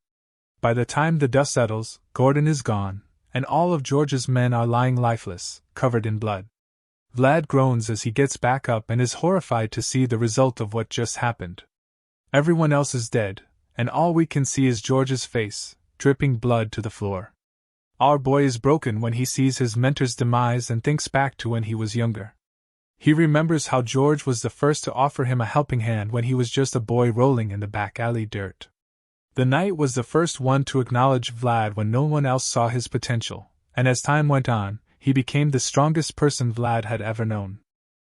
By the time the dust settles, Gordon is gone, and all of George's men are lying lifeless, covered in blood. Vlad groans as he gets back up and is horrified to see the result of what just happened. Everyone else is dead, and all we can see is George's face, dripping blood to the floor. Our boy is broken when he sees his mentor's demise and thinks back to when he was younger. He remembers how George was the first to offer him a helping hand when he was just a boy rolling in the back alley dirt. The knight was the first one to acknowledge Vlad when no one else saw his potential, and as time went on, he became the strongest person Vlad had ever known.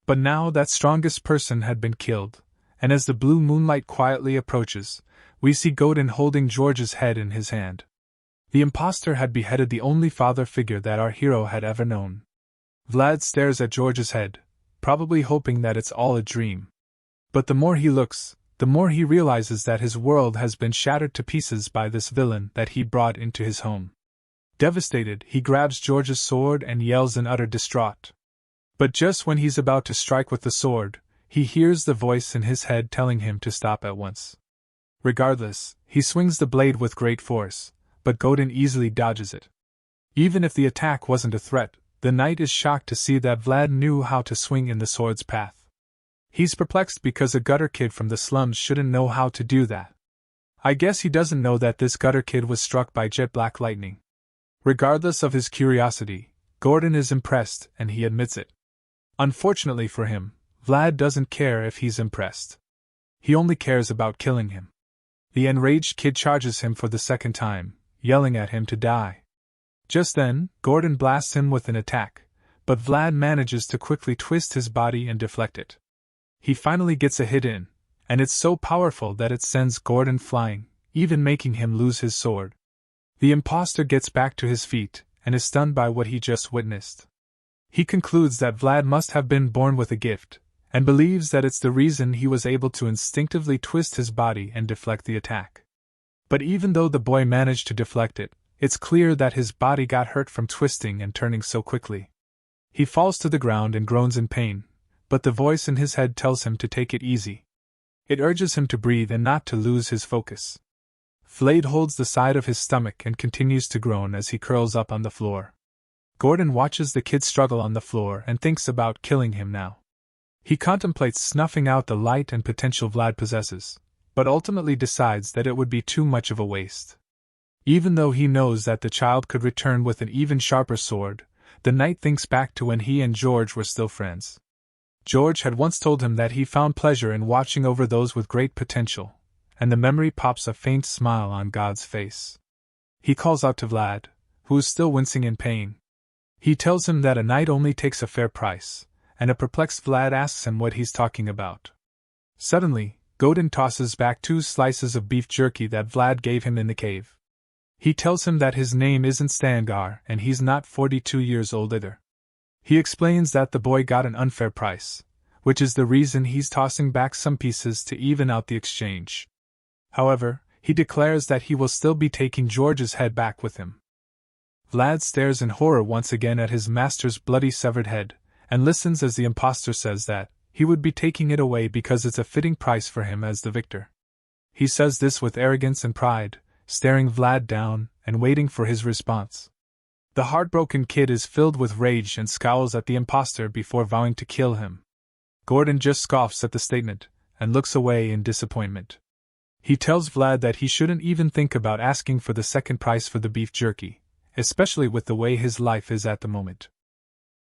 But now that strongest person had been killed, and as the blue moonlight quietly approaches, we see Godin holding George's head in his hand. The impostor had beheaded the only father figure that our hero had ever known. Vlad stares at George's head, probably hoping that it's all a dream. But the more he looks, the more he realizes that his world has been shattered to pieces by this villain that he brought into his home. Devastated, he grabs George's sword and yells in utter distraught. But just when he's about to strike with the sword, he hears the voice in his head telling him to stop at once. Regardless, he swings the blade with great force, but Godin easily dodges it. Even if the attack wasn't a threat, the knight is shocked to see that Vlad knew how to swing in the sword's path. He's perplexed because a gutter kid from the slums shouldn't know how to do that. I guess he doesn't know that this gutter kid was struck by jet black lightning. Regardless of his curiosity, Gordon is impressed and he admits it. Unfortunately for him, Vlad doesn't care if he's impressed. He only cares about killing him. The enraged kid charges him for the second time, yelling at him to die. Just then, Gordon blasts him with an attack, but Vlad manages to quickly twist his body and deflect it. He finally gets a hit in, and it's so powerful that it sends Gordon flying, even making him lose his sword. The impostor gets back to his feet, and is stunned by what he just witnessed. He concludes that Vlad must have been born with a gift, and believes that it's the reason he was able to instinctively twist his body and deflect the attack. But even though the boy managed to deflect it, it's clear that his body got hurt from twisting and turning so quickly. He falls to the ground and groans in pain, but the voice in his head tells him to take it easy. It urges him to breathe and not to lose his focus. Vlad holds the side of his stomach and continues to groan as he curls up on the floor. Gordon watches the kid struggle on the floor and thinks about killing him now. He contemplates snuffing out the light and potential Vlad possesses, but ultimately decides that it would be too much of a waste. Even though he knows that the child could return with an even sharper sword, the knight thinks back to when he and George were still friends. George had once told him that he found pleasure in watching over those with great potential, and the memory pops a faint smile on God's face. He calls out to Vlad, who is still wincing in pain. He tells him that a knight only takes a fair price, and a perplexed Vlad asks him what he's talking about. Suddenly, Godin tosses back 2 slices of beef jerky that Vlad gave him in the cave. He tells him that his name isn't Stangar and he's not 42 years old either. He explains that the boy got an unfair price, which is the reason he's tossing back some pieces to even out the exchange. However, He declares that he will still be taking George's head back with him. Vlad stares in horror once again at his master's bloody severed head, and listens as the impostor says that he would be taking it away because it's a fitting price for him as the victor. He says this with arrogance and pride, staring Vlad down and waiting for his response. The heartbroken kid is filled with rage and scowls at the impostor before vowing to kill him. Gordon just scoffs at the statement and looks away in disappointment. He tells Vlad that he shouldn't even think about asking for the second price for the beef jerky, especially with the way his life is at the moment.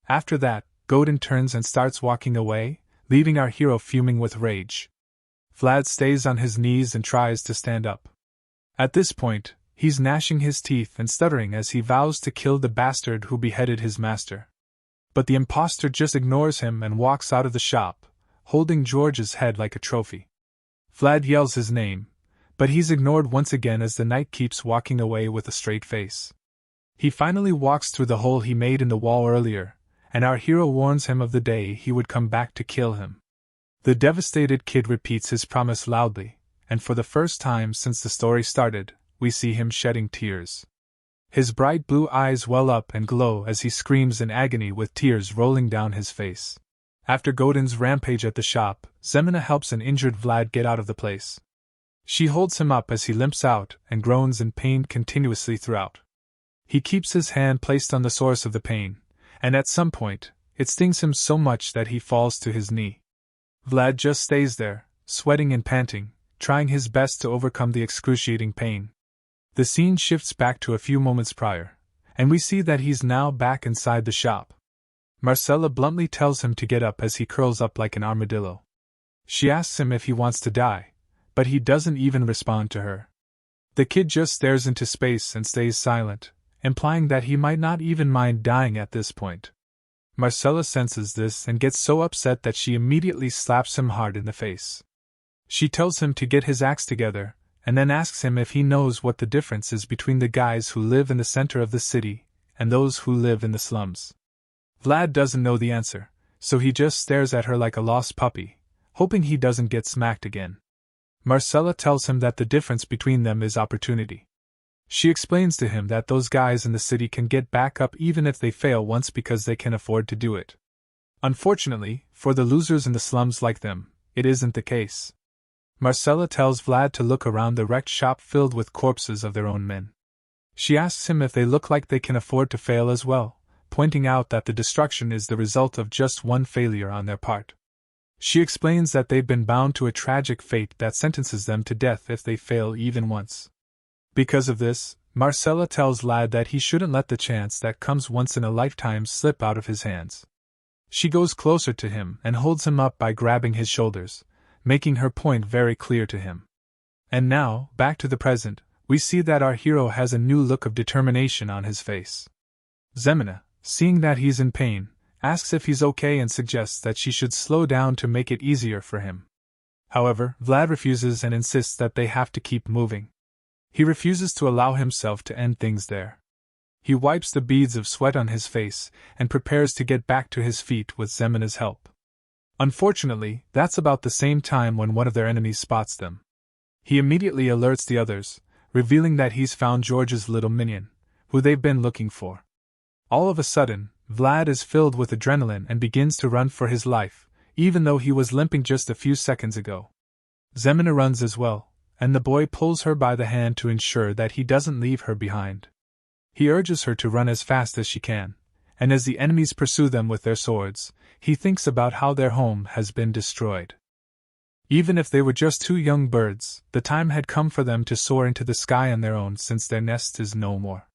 After that, Gordon turns and starts walking away, leaving our hero fuming with rage. Vlad stays on his knees and tries to stand up. At this point, he's gnashing his teeth and stuttering as he vows to kill the bastard who beheaded his master. But the impostor just ignores him and walks out of the shop, holding George's head like a trophy. Vlad yells his name, but he's ignored once again as the knight keeps walking away with a straight face. He finally walks through the hole he made in the wall earlier, and our hero warns him of the day he would come back to kill him. The devastated kid repeats his promise loudly, and for the first time since the story started, we see him shedding tears. His bright blue eyes well up and glow as he screams in agony with tears rolling down his face. After Godin's rampage at the shop, Zeina helps an injured Vlad get out of the place. She holds him up as he limps out and groans in pain continuously throughout. He keeps his hand placed on the source of the pain, and at some point, it stings him so much that he falls to his knee. Vlad just stays there, sweating and panting, trying his best to overcome the excruciating pain. The scene shifts back to a few moments prior, and we see that he's now back inside the shop. Marcella bluntly tells him to get up as he curls up like an armadillo. She asks him if he wants to die, but he doesn't even respond to her. The kid just stares into space and stays silent, implying that he might not even mind dying at this point. Marcella senses this and gets so upset that she immediately slaps him hard in the face. She tells him to get his axe together, and then asks him if he knows what the difference is between the guys who live in the center of the city and those who live in the slums. Vlad doesn't know the answer, so he just stares at her like a lost puppy, hoping he doesn't get smacked again. Marcella tells him that the difference between them is opportunity. She explains to him that those guys in the city can get back up even if they fail once because they can afford to do it. Unfortunately, for the losers in the slums like them, it isn't the case. Marcella tells Vlad to look around the wrecked shop filled with corpses of their own men. She asks him if they look like they can afford to fail as well, pointing out that the destruction is the result of just one failure on their part. She explains that they've been bound to a tragic fate that sentences them to death if they fail even once. Because of this, Marcella tells Vlad that he shouldn't let the chance that comes once in a lifetime slip out of his hands. She goes closer to him and holds him up by grabbing his shoulders, making her point very clear to him. And now, back to the present, we see that our hero has a new look of determination on his face. Zeina, seeing that he's in pain, asks if he's okay and suggests that she should slow down to make it easier for him. However, Vlad refuses and insists that they have to keep moving. He refuses to allow himself to end things there. He wipes the beads of sweat on his face and prepares to get back to his feet with Zemina's help. Unfortunately, that's about the same time when one of their enemies spots them. He immediately alerts the others, revealing that he's found George's little minion, who they've been looking for. All of a sudden, Vlad is filled with adrenaline and begins to run for his life, even though he was limping just a few seconds ago. Zeina runs as well, and the boy pulls her by the hand to ensure that he doesn't leave her behind. He urges her to run as fast as she can, and as the enemies pursue them with their swords, he thinks about how their home has been destroyed. Even if they were just two young birds, the time had come for them to soar into the sky on their own since their nest is no more.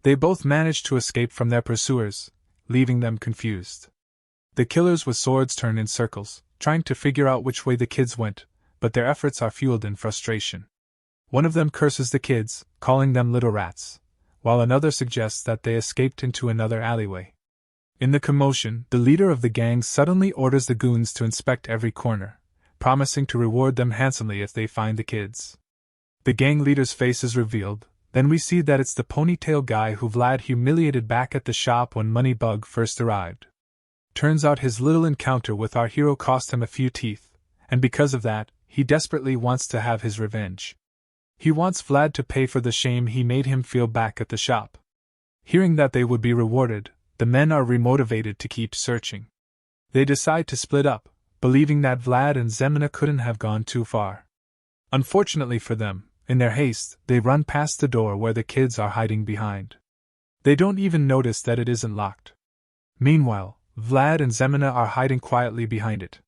They both managed to escape from their pursuers, leaving them confused. The killers with swords turn in circles, trying to figure out which way the kids went, but their efforts are fueled in frustration. One of them curses the kids, calling them little rats, while another suggests that they escaped into another alleyway. In the commotion, the leader of the gang suddenly orders the goons to inspect every corner, promising to reward them handsomely if they find the kids. The gang leader's face is revealed, then we see that it's the ponytail guy who Vlad humiliated back at the shop when Moneybug first arrived. Turns out his little encounter with our hero cost him a few teeth, and because of that, he desperately wants to have his revenge. He wants Vlad to pay for the shame he made him feel back at the shop. Hearing that they would be rewarded, the men are remotivated to keep searching. They decide to split up, believing that Vlad and Zeina couldn't have gone too far. Unfortunately for them, in their haste, they run past the door where the kids are hiding behind. They don't even notice that it isn't locked. Meanwhile, Vlad and Zeina are hiding quietly behind it.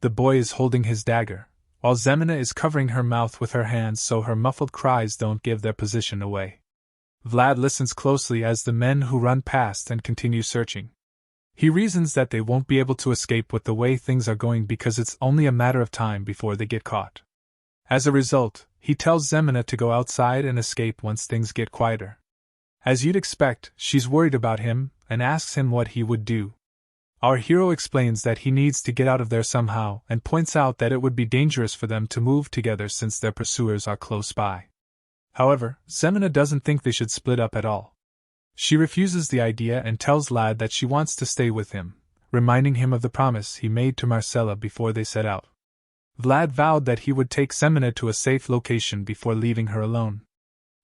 The boy is holding his dagger, while Zeina is covering her mouth with her hands so her muffled cries don't give their position away. Vlad listens closely as the men who run past and continue searching. He reasons that they won't be able to escape with the way things are going because it's only a matter of time before they get caught. As a result, he tells Zeina to go outside and escape once things get quieter. As you'd expect, she's worried about him and asks him what he would do. Our hero explains that he needs to get out of there somehow and points out that it would be dangerous for them to move together since their pursuers are close by. However, Zeina doesn't think they should split up at all. She refuses the idea and tells Vlad that she wants to stay with him, reminding him of the promise he made to Marcella before they set out. Vlad vowed that he would take Zeina to a safe location before leaving her alone.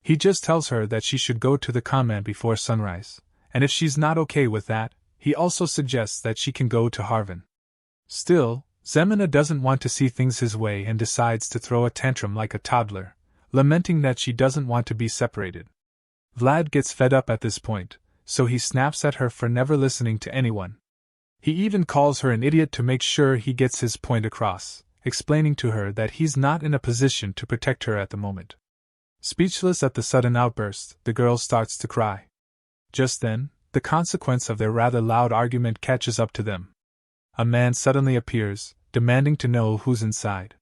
He just tells her that she should go to the convent before sunrise, and if she's not okay with that, he also suggests that she can go to Harvan. Still, Zeina doesn't want to see things his way and decides to throw a tantrum like a toddler, lamenting that she doesn't want to be separated. Vlad gets fed up at this point, so he snaps at her for never listening to anyone. He even calls her an idiot to make sure he gets his point across, explaining to her that he's not in a position to protect her at the moment. Speechless at the sudden outburst, the girl starts to cry. Just then, the consequence of their rather loud argument catches up to them. A man suddenly appears, demanding to know who's inside.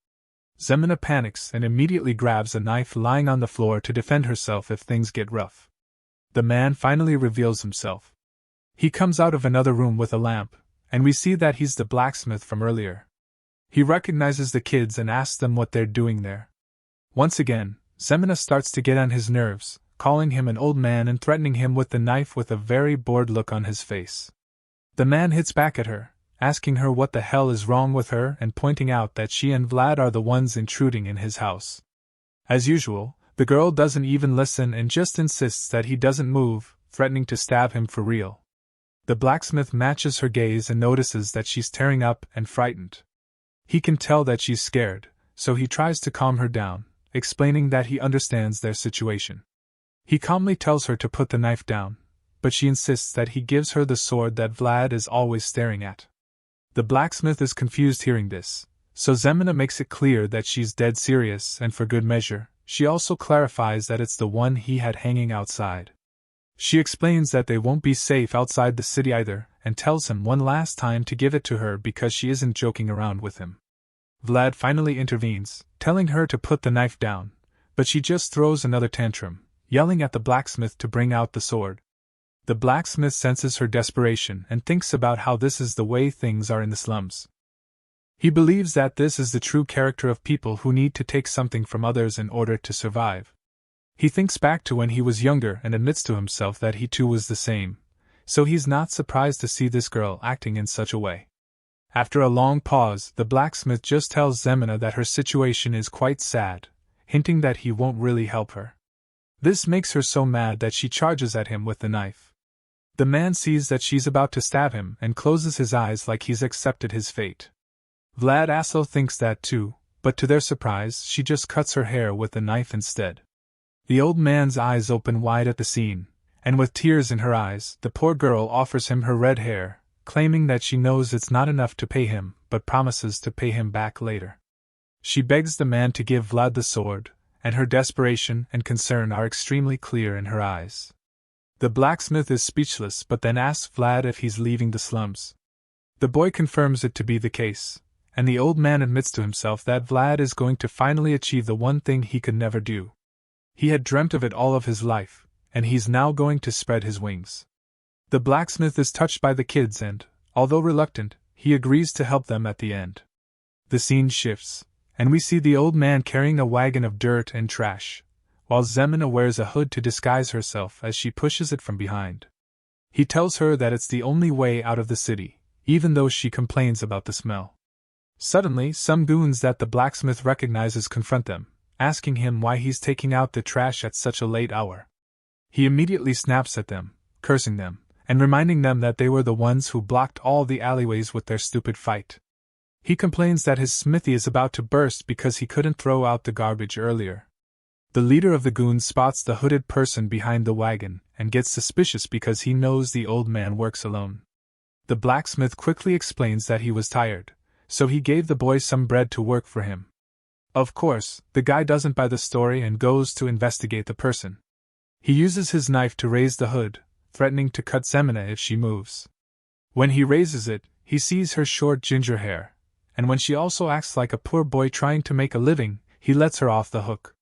Zeina panics and immediately grabs a knife lying on the floor to defend herself if things get rough. The man finally reveals himself. He comes out of another room with a lamp, and we see that he's the blacksmith from earlier. He recognizes the kids and asks them what they're doing there. Once again, Zeina starts to get on his nerves, calling him an old man and threatening him with the knife with a very bored look on his face. The man hits back at her, asking her what the hell is wrong with her and pointing out that she and Vlad are the ones intruding in his house. As usual, the girl doesn't even listen and just insists that he doesn't move, threatening to stab him for real. The blacksmith matches her gaze and notices that she's tearing up and frightened. He can tell that she's scared, so he tries to calm her down, explaining that he understands their situation. He calmly tells her to put the knife down, but she insists that he gives her the sword that Vlad is always staring at. The blacksmith is confused hearing this, so Zeina makes it clear that she's dead serious and for good measure. She also clarifies that it's the one he had hanging outside. She explains that they won't be safe outside the city either, and tells him one last time to give it to her because she isn't joking around with him. Vlad finally intervenes, telling her to put the knife down, but she just throws another tantrum, yelling at the blacksmith to bring out the sword. The blacksmith senses her desperation and thinks about how this is the way things are in the slums. He believes that this is the true character of people who need to take something from others in order to survive. He thinks back to when he was younger and admits to himself that he too was the same, so he's not surprised to see this girl acting in such a way. After a long pause, the blacksmith just tells Zeina that her situation is quite sad, hinting that he won't really help her. This makes her so mad that she charges at him with the knife. The man sees that she's about to stab him and closes his eyes like he's accepted his fate. Vlad also thinks that too, but to their surprise, she just cuts her hair with the knife instead. The old man's eyes open wide at the scene, and with tears in her eyes, the poor girl offers him her red hair, claiming that she knows it's not enough to pay him, but promises to pay him back later. She begs the man to give Vlad the sword, and her desperation and concern are extremely clear in her eyes. The blacksmith is speechless but then asks Vlad if he's leaving the slums. The boy confirms it to be the case, and the old man admits to himself that Vlad is going to finally achieve the one thing he could never do. He had dreamt of it all of his life, and he's now going to spread his wings. The blacksmith is touched by the kids and, although reluctant, he agrees to help them at the end. The scene shifts, and we see the old man carrying a wagon of dirt and trash, while Zeina wears a hood to disguise herself as she pushes it from behind. He tells her that it's the only way out of the city, even though she complains about the smell. Suddenly, some goons that the blacksmith recognizes confront them, asking him why he's taking out the trash at such a late hour. He immediately snaps at them, cursing them, and reminding them that they were the ones who blocked all the alleyways with their stupid fight. He complains that his smithy is about to burst because he couldn't throw out the garbage earlier. The leader of the goons spots the hooded person behind the wagon and gets suspicious because he knows the old man works alone. The blacksmith quickly explains that he was tired, so he gave the boy some bread to work for him. Of course, the guy doesn't buy the story and goes to investigate the person. He uses his knife to raise the hood, threatening to cut Zeina if she moves. When he raises it, he sees her short ginger hair, and when she also acts like a poor boy trying to make a living, he lets her off the hook.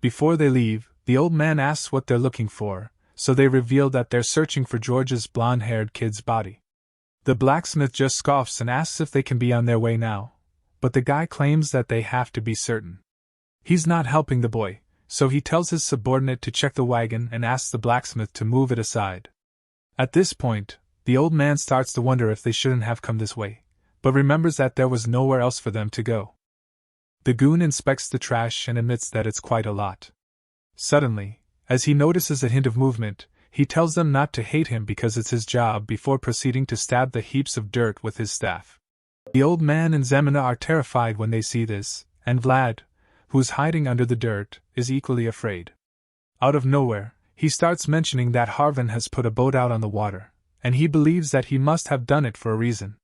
Before they leave, the old man asks what they're looking for, so they reveal that they're searching for George's blonde-haired kid's body. The blacksmith just scoffs and asks if they can be on their way now, but the guy claims that they have to be certain. He's not helping the boy, so he tells his subordinate to check the wagon and asks the blacksmith to move it aside. At this point, the old man starts to wonder if they shouldn't have come this way, but remembers that there was nowhere else for them to go. The goon inspects the trash and admits that it's quite a lot. Suddenly, as he notices a hint of movement, he tells them not to hate him because it's his job before proceeding to stab the heaps of dirt with his staff. The old man and Zeina are terrified when they see this, and Vlad, who's hiding under the dirt, is equally afraid. Out of nowhere, he starts mentioning that Harvin has put a boat out on the water, and he believes that he must have done it for a reason.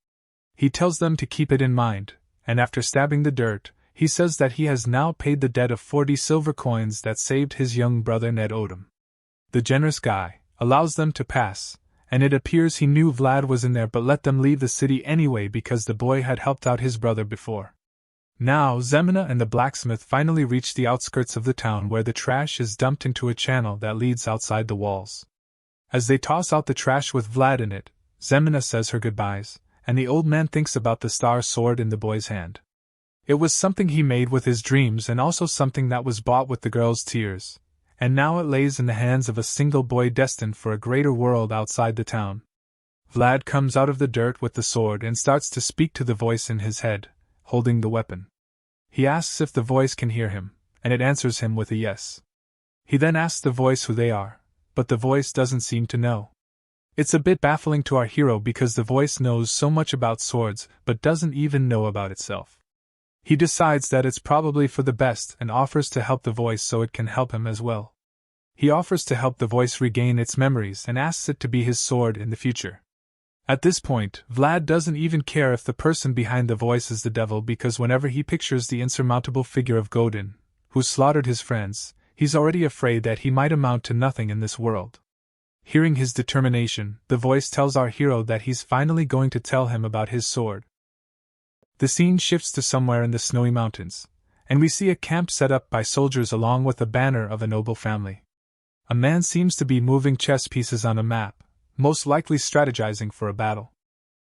He tells them to keep it in mind, and after stabbing the dirt, he says that he has now paid the debt of 40 silver coins that saved his young brother Ned owed him. The generous guy allows them to pass, and it appears he knew Vlad was in there but let them leave the city anyway because the boy had helped out his brother before. Now Zeina and the blacksmith finally reach the outskirts of the town where the trash is dumped into a channel that leads outside the walls. As they toss out the trash with Vlad in it, Zeina says her goodbyes, and the old man thinks about the star sword in the boy's hand. It was something he made with his dreams and also something that was bought with the girl's tears, and now it lays in the hands of a single boy destined for a greater world outside the town. Vlad comes out of the dirt with the sword and starts to speak to the voice in his head, holding the weapon. He asks if the voice can hear him, and it answers him with a yes. He then asks the voice who they are, but the voice doesn't seem to know. It's a bit baffling to our hero because the voice knows so much about swords but doesn't even know about itself. He decides that it's probably for the best and offers to help the voice so it can help him as well. He offers to help the voice regain its memories and asks it to be his sword in the future. At this point, Vlad doesn't even care if the person behind the voice is the devil because whenever he pictures the insurmountable figure of Godin, who slaughtered his friends, he's already afraid that he might amount to nothing in this world. Hearing his determination, the voice tells our hero that he's finally going to tell him about his sword. The scene shifts to somewhere in the snowy mountains, and we see a camp set up by soldiers along with a banner of a noble family. A man seems to be moving chess pieces on a map, most likely strategizing for a battle.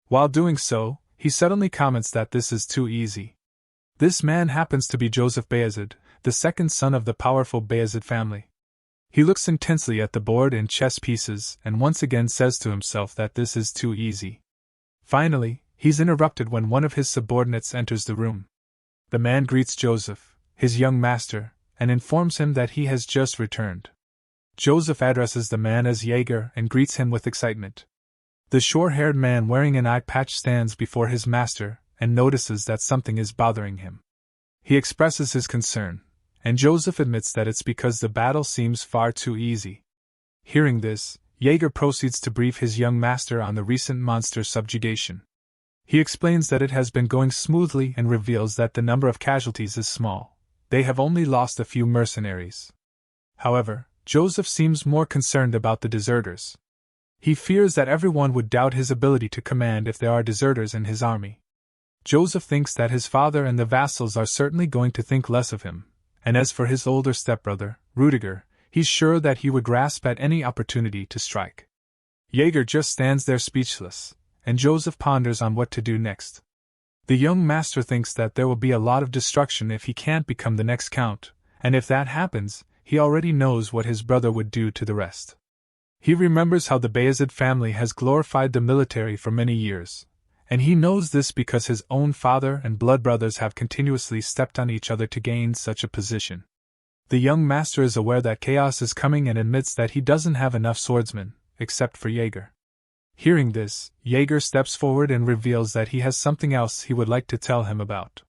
While doing so, he suddenly comments that this is too easy. This man happens to be Joseph Bayezid, the second son of the powerful Bayezid family. He looks intensely at the board and chess pieces and once again says to himself that this is too easy. Finally, he's interrupted when one of his subordinates enters the room. The man greets Joseph, his young master, and informs him that he has just returned. Joseph addresses the man as Jaeger and greets him with excitement. The short-haired man wearing an eye patch stands before his master and notices that something is bothering him. He expresses his concern, and Joseph admits that it's because the battle seems far too easy. Hearing this, Jaeger proceeds to brief his young master on the recent monster subjugation. He explains that it has been going smoothly and reveals that the number of casualties is small. They have only lost a few mercenaries. However, Joseph seems more concerned about the deserters. He fears that everyone would doubt his ability to command if there are deserters in his army. Joseph thinks that his father and the vassals are certainly going to think less of him, and as for his older stepbrother, Rudiger, he's sure that he would grasp at any opportunity to strike. Jaeger just stands there speechless, and Joseph ponders on what to do next. The young master thinks that there will be a lot of destruction if he can't become the next count, and if that happens, he already knows what his brother would do to the rest. He remembers how the Bayezid family has glorified the military for many years, and he knows this because his own father and blood brothers have continuously stepped on each other to gain such a position. The young master is aware that chaos is coming and admits that he doesn't have enough swordsmen, except for Jaeger. Hearing this, Jaeger steps forward and reveals that he has something else he would like to tell him about.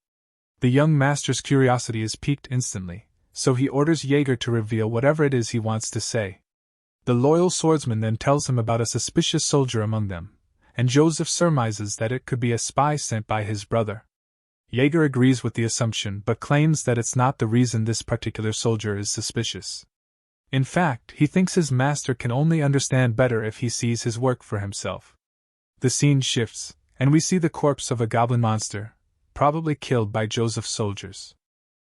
The young master's curiosity is piqued instantly, so he orders Jaeger to reveal whatever it is he wants to say. The loyal swordsman then tells him about a suspicious soldier among them, and Joseph surmises that it could be a spy sent by his brother. Jaeger agrees with the assumption but claims that it's not the reason this particular soldier is suspicious. In fact, he thinks his master can only understand better if he sees his work for himself. The scene shifts, and we see the corpse of a goblin monster, probably killed by Joseph's soldiers.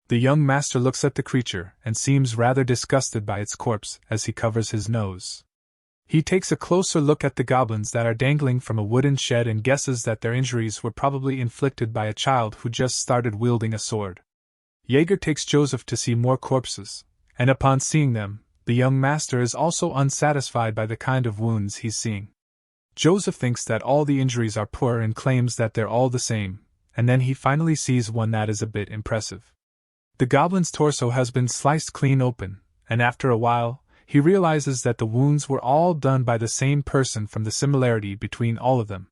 The young master looks at the creature and seems rather disgusted by its corpse as he covers his nose. He takes a closer look at the goblins that are dangling from a wooden shed and guesses that their injuries were probably inflicted by a child who just started wielding a sword. Jaeger takes Joseph to see more corpses, and upon seeing them, the young master is also unsatisfied by the kind of wounds he's seeing. Joseph thinks that all the injuries are poor and claims that they're all the same, and then he finally sees one that is a bit impressive. The goblin's torso has been sliced clean open, and after a while, he realizes that the wounds were all done by the same person from the similarity between all of them.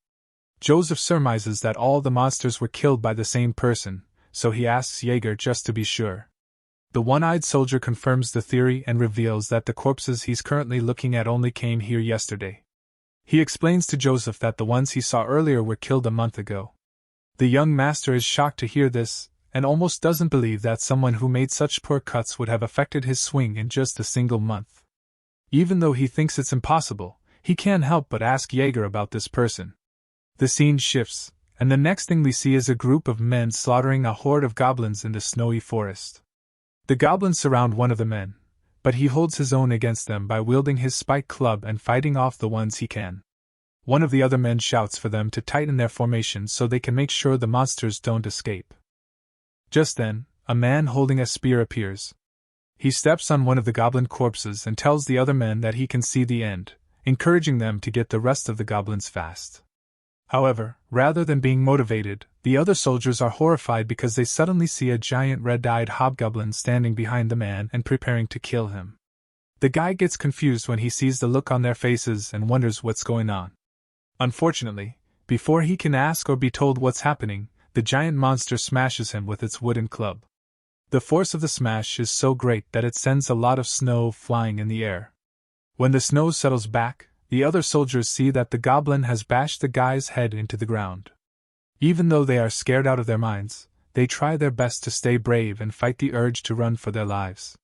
Joseph surmises that all the monsters were killed by the same person, so he asks Jaeger just to be sure. The one-eyed soldier confirms the theory and reveals that the corpses he's currently looking at only came here yesterday. He explains to Joseph that the ones he saw earlier were killed a month ago. The young master is shocked to hear this, and almost doesn't believe that someone who made such poor cuts would have affected his swing in just a single month. Even though he thinks it's impossible, he can't help but ask Jaeger about this person. The scene shifts, and the next thing we see is a group of men slaughtering a horde of goblins in the snowy forest. The goblins surround one of the men, but he holds his own against them by wielding his spike club and fighting off the ones he can. One of the other men shouts for them to tighten their formation so they can make sure the monsters don't escape. Just then, a man holding a spear appears. He steps on one of the goblin corpses and tells the other men that he can see the end, encouraging them to get the rest of the goblins fast. However, rather than being motivated, the other soldiers are horrified because they suddenly see a giant red-eyed hobgoblin standing behind the man and preparing to kill him. The guy gets confused when he sees the look on their faces and wonders what's going on. Unfortunately, before he can ask or be told what's happening, the giant monster smashes him with its wooden club. The force of the smash is so great that it sends a lot of snow flying in the air. When the snow settles back, the other soldiers see that the goblin has bashed the guy's head into the ground. Even though they are scared out of their minds, they try their best to stay brave and fight the urge to run for their lives.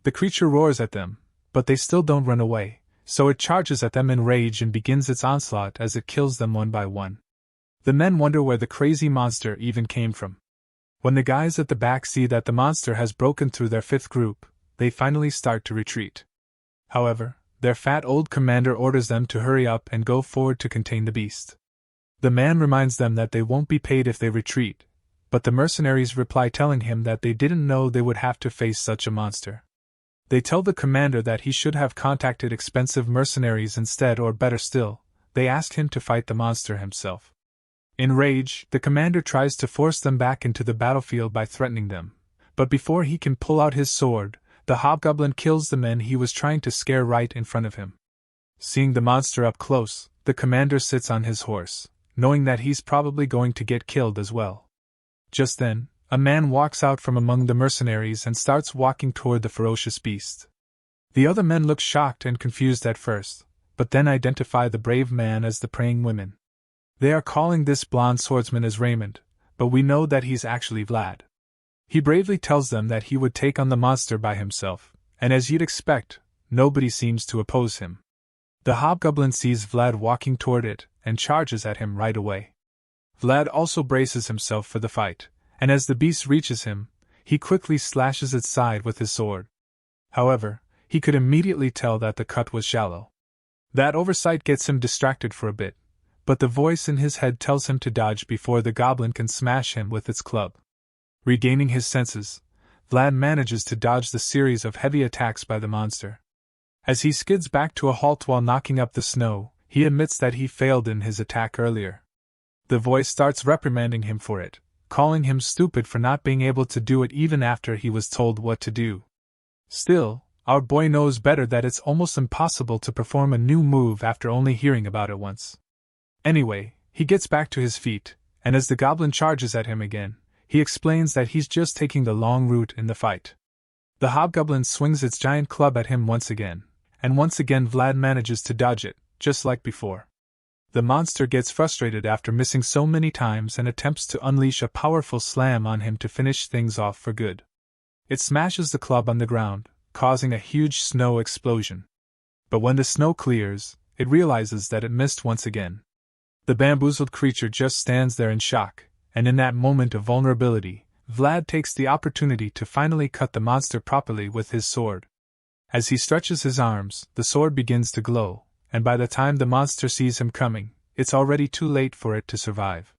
The creature roars at them, but they still don't run away, so it charges at them in rage and begins its onslaught as it kills them one by one. The men wonder where the crazy monster even came from. When the guys at the back see that the monster has broken through their fifth group, they finally start to retreat. However, their fat old commander orders them to hurry up and go forward to contain the beast. The man reminds them that they won't be paid if they retreat, but the mercenaries reply telling him that they didn't know they would have to face such a monster. They tell the commander that he should have contacted expensive mercenaries instead, or better still, they ask him to fight the monster himself. In rage, the commander tries to force them back into the battlefield by threatening them, but before he can pull out his sword, the hobgoblin kills the men he was trying to scare right in front of him. Seeing the monster up close, the commander sits on his horse, knowing that he's probably going to get killed as well. Just then, a man walks out from among the mercenaries and starts walking toward the ferocious beast. The other men look shocked and confused at first, but then identify the brave man as the praying women. They are calling this blonde swordsman as Raymond, but we know that he's actually Vlad. He bravely tells them that he would take on the monster by himself, and as you'd expect, nobody seems to oppose him. The hobgoblin sees Vlad walking toward it and charges at him right away. Vlad also braces himself for the fight, and as the beast reaches him, he quickly slashes its side with his sword. However, he could immediately tell that the cut was shallow. That oversight gets him distracted for a bit, but the voice in his head tells him to dodge before the goblin can smash him with its club. Regaining his senses, Vlad manages to dodge the series of heavy attacks by the monster. As he skids back to a halt while knocking up the snow, he admits that he failed in his attack earlier. The voice starts reprimanding him for it, calling him stupid for not being able to do it even after he was told what to do. Still, our boy knows better that it's almost impossible to perform a new move after only hearing about it once. Anyway, he gets back to his feet, and as the goblin charges at him again, he explains that he's just taking the long route in the fight. The hobgoblin swings its giant club at him once again, and once again Vlad manages to dodge it, just like before. The monster gets frustrated after missing so many times and attempts to unleash a powerful slam on him to finish things off for good. It smashes the club on the ground, causing a huge snow explosion. But when the snow clears, it realizes that it missed once again. The bamboozled creature just stands there in shock, and in that moment of vulnerability, Vlad takes the opportunity to finally cut the monster properly with his sword. As he stretches his arms, the sword begins to glow, and by the time the monster sees him coming, it's already too late for it to survive.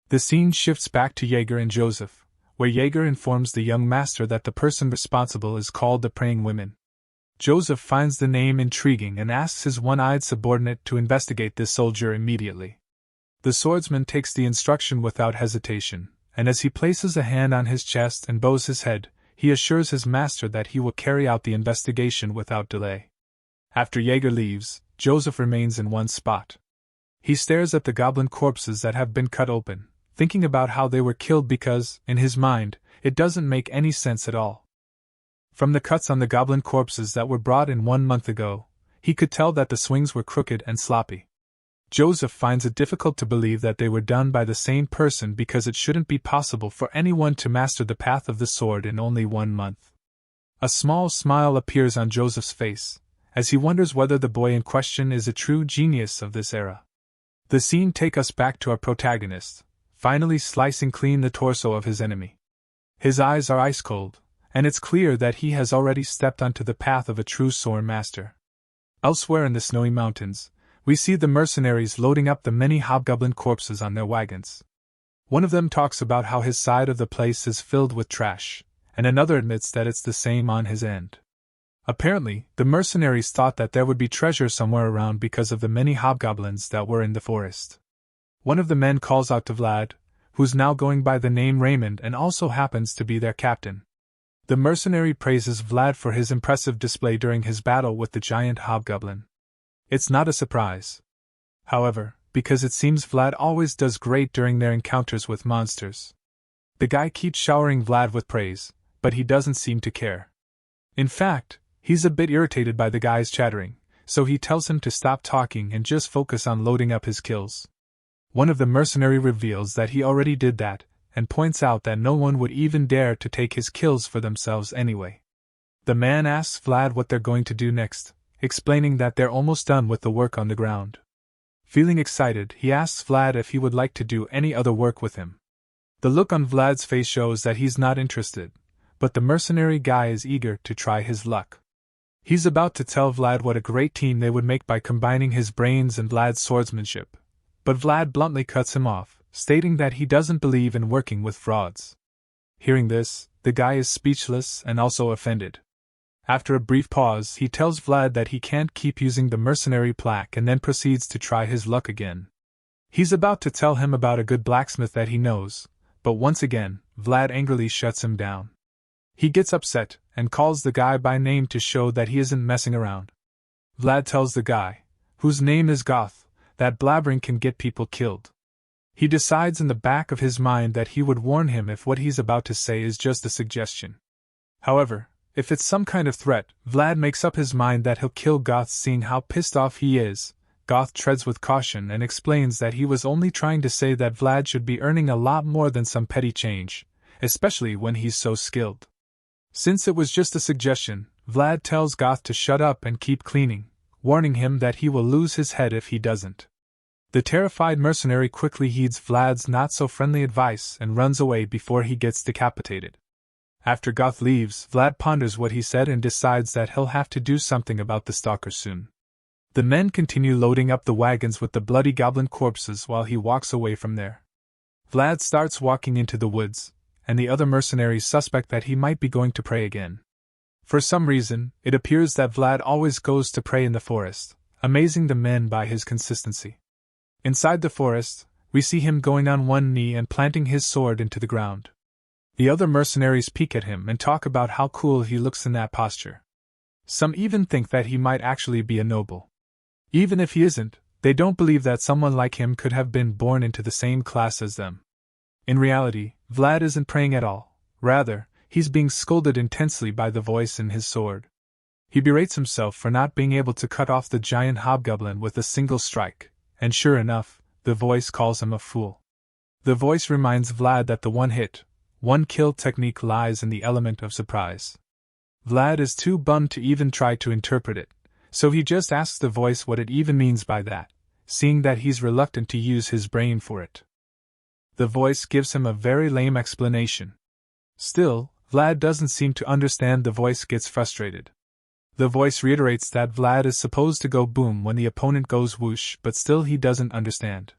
The scene shifts back to Jaeger and Joseph, where Jaeger informs the young master that the person responsible is called the Praying Women. Joseph finds the name intriguing and asks his one-eyed subordinate to investigate this soldier immediately. The swordsman takes the instruction without hesitation, and as he places a hand on his chest and bows his head, he assures his master that he will carry out the investigation without delay. After Jaeger leaves, Joseph remains in one spot. He stares at the goblin corpses that have been cut open, thinking about how they were killed because, in his mind, it doesn't make any sense at all. From the cuts on the goblin corpses that were brought in 1 month ago, he could tell that the swings were crooked and sloppy. Joseph finds it difficult to believe that they were done by the same person because it shouldn't be possible for anyone to master the path of the sword in only 1 month. A small smile appears on Joseph's face, as he wonders whether the boy in question is a true genius of this era. The scene takes us back to our protagonist, finally slicing clean the torso of his enemy. His eyes are ice cold, and it's clear that he has already stepped onto the path of a true swordmaster. Elsewhere in the snowy mountains, we see the mercenaries loading up the many hobgoblin corpses on their wagons. One of them talks about how his side of the place is filled with trash, and another admits that it's the same on his end. Apparently, the mercenaries thought that there would be treasure somewhere around because of the many hobgoblins that were in the forest. One of the men calls out to Vlad, who's now going by the name Raymond and also happens to be their captain. The mercenary praises Vlad for his impressive display during his battle with the giant hobgoblin. It's not a surprise, however, because it seems Vlad always does great during their encounters with monsters. The guy keeps showering Vlad with praise, but he doesn't seem to care. In fact, he's a bit irritated by the guy's chattering, so he tells him to stop talking and just focus on loading up his kills. One of the mercenary reveals that he already did that, and points out that no one would even dare to take his kills for themselves anyway. The man asks Vlad what they're going to do next, explaining that they're almost done with the work on the ground. Feeling excited, he asks Vlad if he would like to do any other work with him. The look on Vlad's face shows that he's not interested, but the mercenary guy is eager to try his luck. He's about to tell Vlad what a great team they would make by combining his brains and Vlad's swordsmanship, but Vlad bluntly cuts him off, stating that he doesn't believe in working with frauds. Hearing this, the guy is speechless and also offended. After a brief pause, he tells Vlad that he can't keep using the mercenary plaque and then proceeds to try his luck again. He's about to tell him about a good blacksmith that he knows, but once again, Vlad angrily shuts him down. He gets upset and calls the guy by name to show that he isn't messing around. Vlad tells the guy, whose name is Goth, that blabbering can get people killed. He decides in the back of his mind that he would warn him if what he's about to say is just a suggestion. However, if it's some kind of threat, Vlad makes up his mind that he'll kill Goth. Seeing how pissed off he is, Goth treads with caution and explains that he was only trying to say that Vlad should be earning a lot more than some petty change, especially when he's so skilled. Since it was just a suggestion, Vlad tells Goth to shut up and keep cleaning, warning him that he will lose his head if he doesn't. The terrified mercenary quickly heeds Vlad's not-so-friendly advice and runs away before he gets decapitated. After Goth leaves, Vlad ponders what he said and decides that he'll have to do something about the stalker soon. The men continue loading up the wagons with the bloody goblin corpses while he walks away from there. Vlad starts walking into the woods, and the other mercenaries suspect that he might be going to pray again. For some reason, it appears that Vlad always goes to pray in the forest, amazing the men by his consistency. Inside the forest, we see him going on one knee and planting his sword into the ground. The other mercenaries peek at him and talk about how cool he looks in that posture. Some even think that he might actually be a noble. Even if he isn't, they don't believe that someone like him could have been born into the same class as them. In reality, Vlad isn't praying at all. Rather, he's being scolded intensely by the voice in his sword. He berates himself for not being able to cut off the giant hobgoblin with a single strike, and sure enough, the voice calls him a fool. The voice reminds Vlad that the one-hit, one-kill technique lies in the element of surprise. Vlad is too bummed to even try to interpret it, so he just asks the voice what it even means by that, seeing that he's reluctant to use his brain for it. The voice gives him a very lame explanation. Still, Vlad doesn't seem to understand. The voice gets frustrated. The voice reiterates that Vlad is supposed to go boom when the opponent goes whoosh, but still he doesn't understand.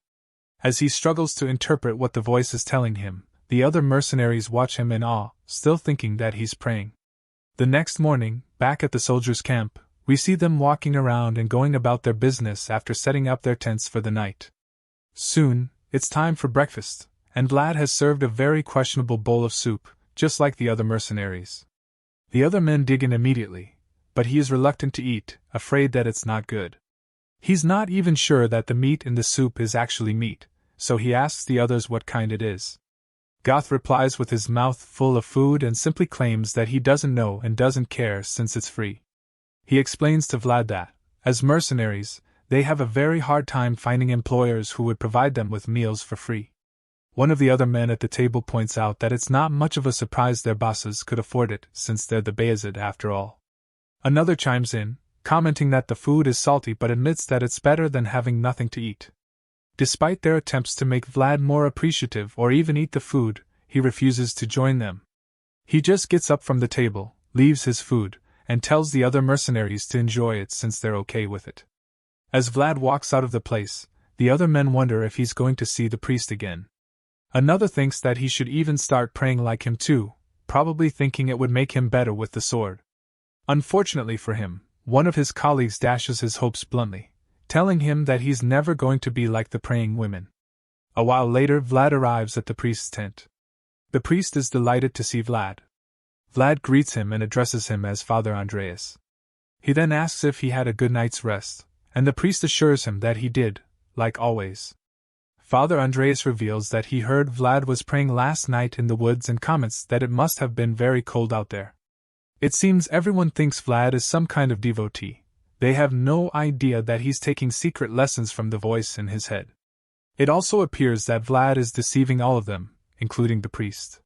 As he struggles to interpret what the voice is telling him, the other mercenaries watch him in awe, still thinking that he's praying. The next morning, back at the soldiers' camp, we see them walking around and going about their business after setting up their tents for the night. Soon, it's time for breakfast, and Vlad has served a very questionable bowl of soup, just like the other mercenaries. The other men dig in immediately, but he is reluctant to eat, afraid that it's not good. He's not even sure that the meat in the soup is actually meat, so he asks the others what kind it is. Goth replies with his mouth full of food and simply claims that he doesn't know and doesn't care since it's free. He explains to Vlad that, as mercenaries, they have a very hard time finding employers who would provide them with meals for free. One of the other men at the table points out that it's not much of a surprise their bosses could afford it, since they're the Bayezid after all. Another chimes in, commenting that the food is salty but admits that it's better than having nothing to eat. Despite their attempts to make Vlad more appreciative or even eat the food, he refuses to join them. He just gets up from the table, leaves his food, and tells the other mercenaries to enjoy it since they're okay with it. As Vlad walks out of the place, the other men wonder if he's going to see the priest again. Another thinks that he should even start praying like him too, probably thinking it would make him better with the sword. Unfortunately for him, one of his colleagues dashes his hopes bluntly, telling him that he's never going to be like the praying women. A while later, Vlad arrives at the priest's tent. The priest is delighted to see Vlad. Vlad greets him and addresses him as Father Andreas. He then asks if he had a good night's rest, and the priest assures him that he did, like always. Father Andreas reveals that he heard Vlad was praying last night in the woods and comments that it must have been very cold out there. It seems everyone thinks Vlad is some kind of devotee. They have no idea that he's taking secret lessons from the voice in his head. It also appears that Vlad is deceiving all of them, including the priest.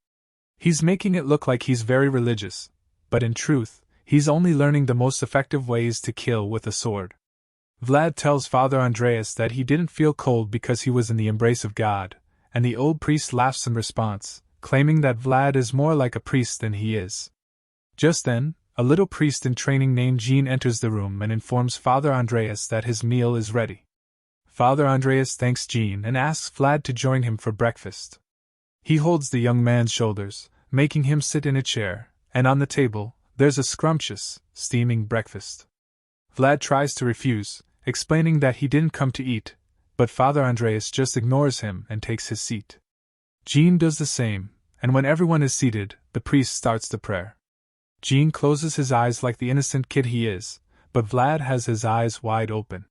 He's making it look like he's very religious, but in truth, he's only learning the most effective ways to kill with a sword. Vlad tells Father Andreas that he didn't feel cold because he was in the embrace of God, and the old priest laughs in response, claiming that Vlad is more like a priest than he is. Just then, a little priest in training named Jean enters the room and informs Father Andreas that his meal is ready. Father Andreas thanks Jean and asks Vlad to join him for breakfast. He holds the young man's shoulders, making him sit in a chair, and on the table, there's a scrumptious, steaming breakfast. Vlad tries to refuse, explaining that he didn't come to eat, but Father Andreas just ignores him and takes his seat. Jean does the same, and when everyone is seated, the priest starts the prayer. Jean closes his eyes like the innocent kid he is, but Vlad has his eyes wide open.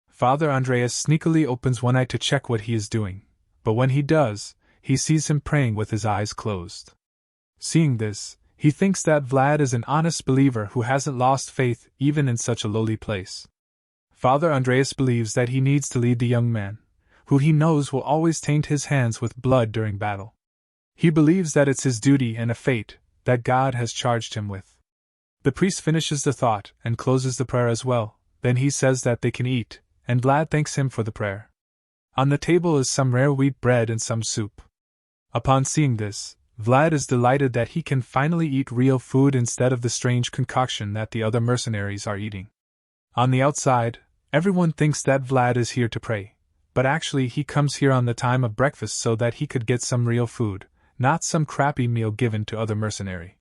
Father Andreas sneakily opens one eye to check what he is doing, but when he does, he sees him praying with his eyes closed. Seeing this, he thinks that Vlad is an honest believer who hasn't lost faith even in such a lowly place. Father Andreas believes that he needs to lead the young man, who he knows will always taint his hands with blood during battle. He believes that it's his duty and a fate that God has charged him with. The priest finishes the thought and closes the prayer as well, then he says that they can eat, and Vlad thanks him for the prayer. On the table is some rare wheat bread and some soup. Upon seeing this, Vlad is delighted that he can finally eat real food instead of the strange concoction that the other mercenaries are eating. On the outside, everyone thinks that Vlad is here to pray, but actually he comes here on the time of breakfast so that he could get some real food, not some crappy meal given to other mercenary.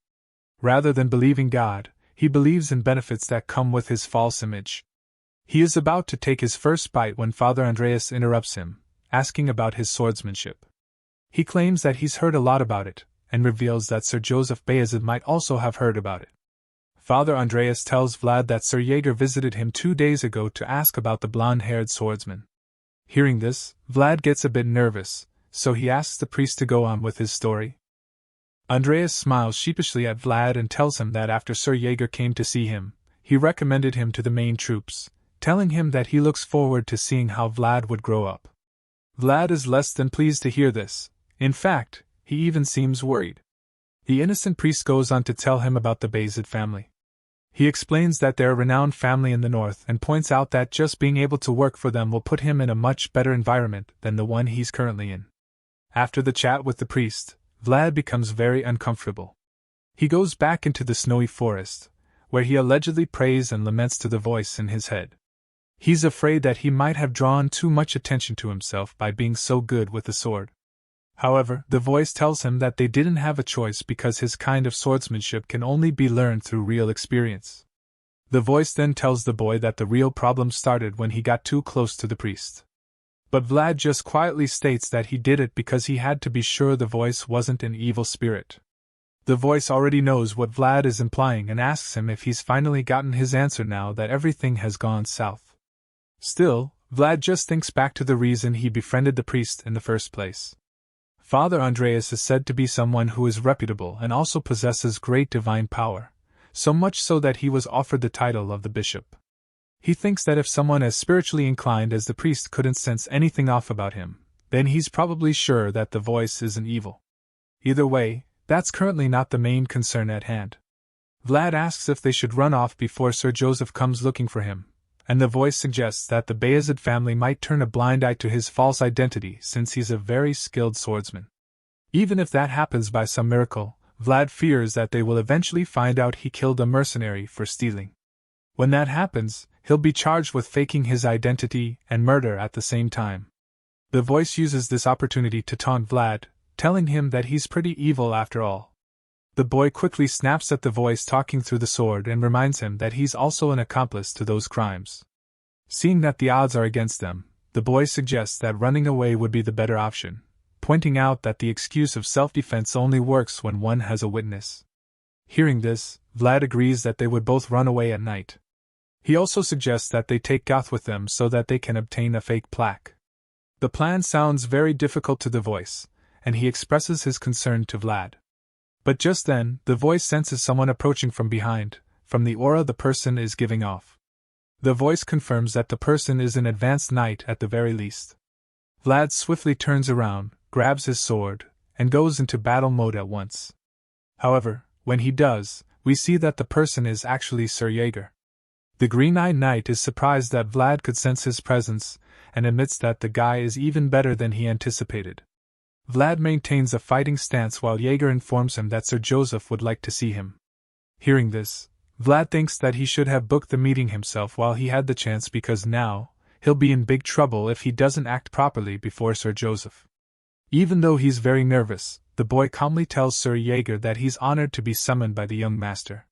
Rather than believing God, he believes in benefits that come with his false image. He is about to take his first bite when Father Andreas interrupts him, asking about his swordsmanship. He claims that he's heard a lot about it, and reveals that Sir Joseph Bayezid might also have heard about it. Father Andreas tells Vlad that Sir Jaeger visited him 2 days ago to ask about the blonde-haired swordsman. Hearing this, Vlad gets a bit nervous, so he asks the priest to go on with his story. Andreas smiles sheepishly at Vlad and tells him that after Sir Jaeger came to see him, he recommended him to the main troops, telling him that he looks forward to seeing how Vlad would grow up. Vlad is less than pleased to hear this. In fact, he even seems worried. The innocent priest goes on to tell him about the Bayezid family. He explains that they're a renowned family in the north and points out that just being able to work for them will put him in a much better environment than the one he's currently in. After the chat with the priest, Vlad becomes very uncomfortable. He goes back into the snowy forest, where he allegedly prays and laments to the voice in his head. He's afraid that he might have drawn too much attention to himself by being so good with the sword. However, the voice tells him that they didn't have a choice because his kind of swordsmanship can only be learned through real experience. The voice then tells the boy that the real problem started when he got too close to the priest. But Vlad just quietly states that he did it because he had to be sure the voice wasn't an evil spirit. The voice already knows what Vlad is implying and asks him if he's finally gotten his answer now that everything has gone south. Still, Vlad just thinks back to the reason he befriended the priest in the first place. Father Andreas is said to be someone who is reputable and also possesses great divine power, so much so that he was offered the title of the bishop. He thinks that if someone as spiritually inclined as the priest couldn't sense anything off about him, then he's probably sure that the voice isn't evil. Either way, that's currently not the main concern at hand. Vlad asks if they should run off before Sir Joseph comes looking for him, and the voice suggests that the Bayezid family might turn a blind eye to his false identity since he's a very skilled swordsman. Even if that happens by some miracle, Vlad fears that they will eventually find out he killed a mercenary for stealing. When that happens, he'll be charged with faking his identity and murder at the same time. The voice uses this opportunity to taunt Vlad, telling him that he's pretty evil after all. The boy quickly snaps at the voice talking through the sword and reminds him that he's also an accomplice to those crimes. Seeing that the odds are against them, the boy suggests that running away would be the better option, pointing out that the excuse of self-defense only works when one has a witness. Hearing this, Vlad agrees that they would both run away at night. He also suggests that they take Goth with them so that they can obtain a fake plaque. The plan sounds very difficult to the voice, and he expresses his concern to Vlad. But just then, the voice senses someone approaching from behind, from the aura the person is giving off. The voice confirms that the person is an advanced knight at the very least. Vlad swiftly turns around, grabs his sword, and goes into battle mode at once. However, when he does, we see that the person is actually Sir Jaeger. The green-eyed knight is surprised that Vlad could sense his presence, and admits that the guy is even better than he anticipated. Vlad maintains a fighting stance while Jaeger informs him that Sir Joseph would like to see him. Hearing this, Vlad thinks that he should have booked the meeting himself while he had the chance because now, he'll be in big trouble if he doesn't act properly before Sir Joseph. Even though he's very nervous, the boy calmly tells Sir Jaeger that he's honored to be summoned by the young master.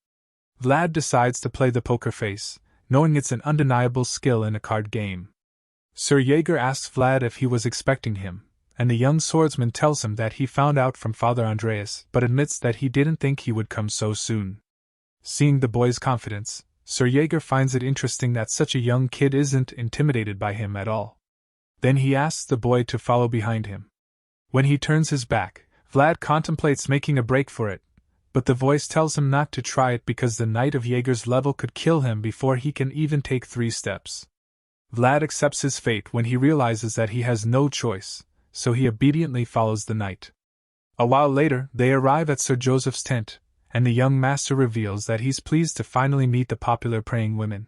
Vlad decides to play the poker face, knowing it's an undeniable skill in a card game. Sir Jaeger asks Vlad if he was expecting him, and the young swordsman tells him that he found out from Father Andreas but admits that he didn't think he would come so soon. Seeing the boy's confidence, Sir Jaeger finds it interesting that such a young kid isn't intimidated by him at all. Then he asks the boy to follow behind him. When he turns his back, Vlad contemplates making a break for it, but the voice tells him not to try it because the knight of Jaeger's level could kill him before he can even take 3 steps. Vlad accepts his fate when he realizes that he has no choice, so he obediently follows the knight. A while later, they arrive at Sir Joseph's tent, and the young master reveals that he's pleased to finally meet the popular praying women.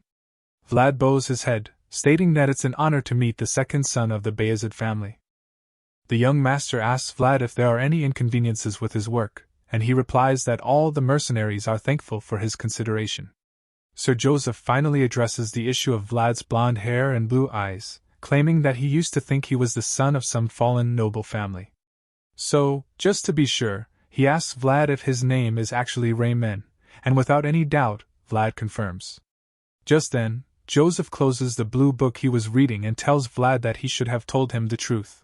Vlad bows his head, stating that it's an honor to meet the second son of the Bayezid family. The young master asks Vlad if there are any inconveniences with his work, and he replies that all the mercenaries are thankful for his consideration. Sir Joseph finally addresses the issue of Vlad's blonde hair and blue eyes, claiming that he used to think he was the son of some fallen noble family. So, just to be sure, he asks Vlad if his name is actually Raymen, and without any doubt, Vlad confirms. Just then, Joseph closes the blue book he was reading and tells Vlad that he should have told him the truth.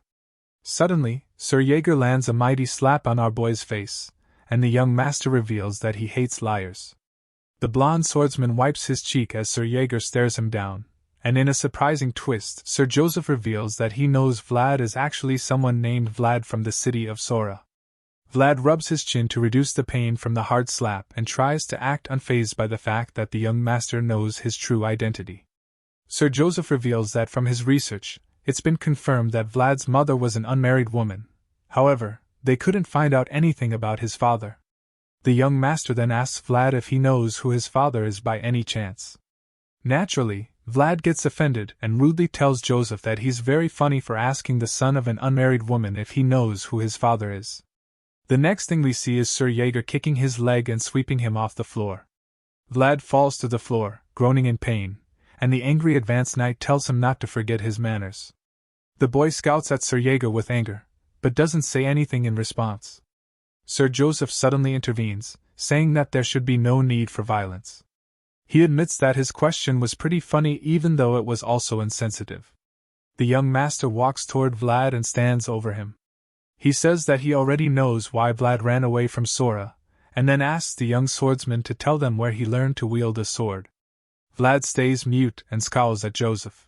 Suddenly, Sir Jaeger lands a mighty slap on our boy's face, and the young master reveals that he hates liars. The blonde swordsman wipes his cheek as Sir Jaeger stares him down, and in a surprising twist, Sir Joseph reveals that he knows Vlad is actually someone named Vlad from the city of Sora. Vlad rubs his chin to reduce the pain from the hard slap and tries to act unfazed by the fact that the young master knows his true identity. Sir Joseph reveals that from his research, it's been confirmed that Vlad's mother was an unmarried woman. However, they couldn't find out anything about his father. The young master then asks Vlad if he knows who his father is by any chance. Naturally, Vlad gets offended and rudely tells Joseph that he's very funny for asking the son of an unmarried woman if he knows who his father is. The next thing we see is Sir Jaeger kicking his leg and sweeping him off the floor. Vlad falls to the floor, groaning in pain, and the angry advanced knight tells him not to forget his manners. The boy scouts at Sir Jaeger with anger, but doesn't say anything in response. Sir Joseph suddenly intervenes, saying that there should be no need for violence. He admits that his question was pretty funny even though it was also insensitive. The young master walks toward Vlad and stands over him. He says that he already knows why Vlad ran away from Sora, and then asks the young swordsman to tell them where he learned to wield a sword. Vlad stays mute and scowls at Joseph.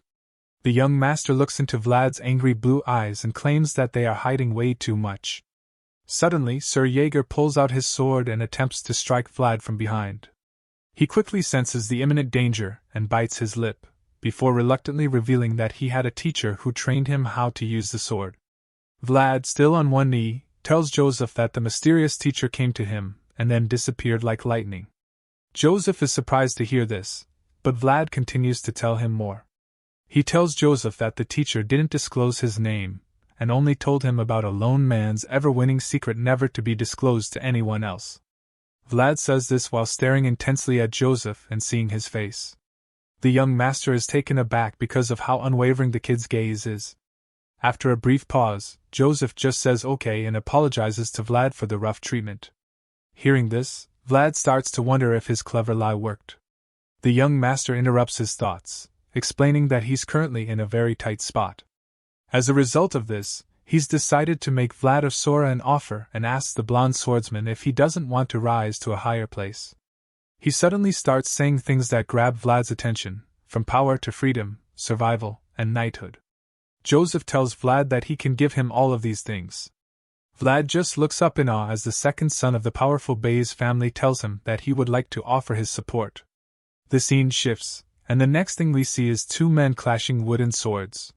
The young master looks into Vlad's angry blue eyes and claims that they are hiding way too much. Suddenly, Sir Jaeger pulls out his sword and attempts to strike Vlad from behind. He quickly senses the imminent danger and bites his lip, before reluctantly revealing that he had a teacher who trained him how to use the sword. Vlad, still on one knee, tells Joseph that the mysterious teacher came to him and then disappeared like lightning. Joseph is surprised to hear this, but Vlad continues to tell him more. He tells Joseph that the teacher didn't disclose his name, and only told him about a lone man's ever-winning secret never to be disclosed to anyone else. Vlad says this while staring intensely at Joseph and seeing his face. The young master is taken aback because of how unwavering the kid's gaze is. After a brief pause, Joseph just says okay and apologizes to Vlad for the rough treatment. Hearing this, Vlad starts to wonder if his clever lie worked. The young master interrupts his thoughts, explaining that he's currently in a very tight spot. As a result of this, he's decided to make Vlad of Sora an offer and asks the blonde swordsman if he doesn't want to rise to a higher place. He suddenly starts saying things that grab Vlad's attention, from power to freedom, survival, and knighthood. Joseph tells Vlad that he can give him all of these things. Vlad just looks up in awe as the second son of the powerful Bays family tells him that he would like to offer his support. The scene shifts, and the next thing we see is two men clashing wooden swords.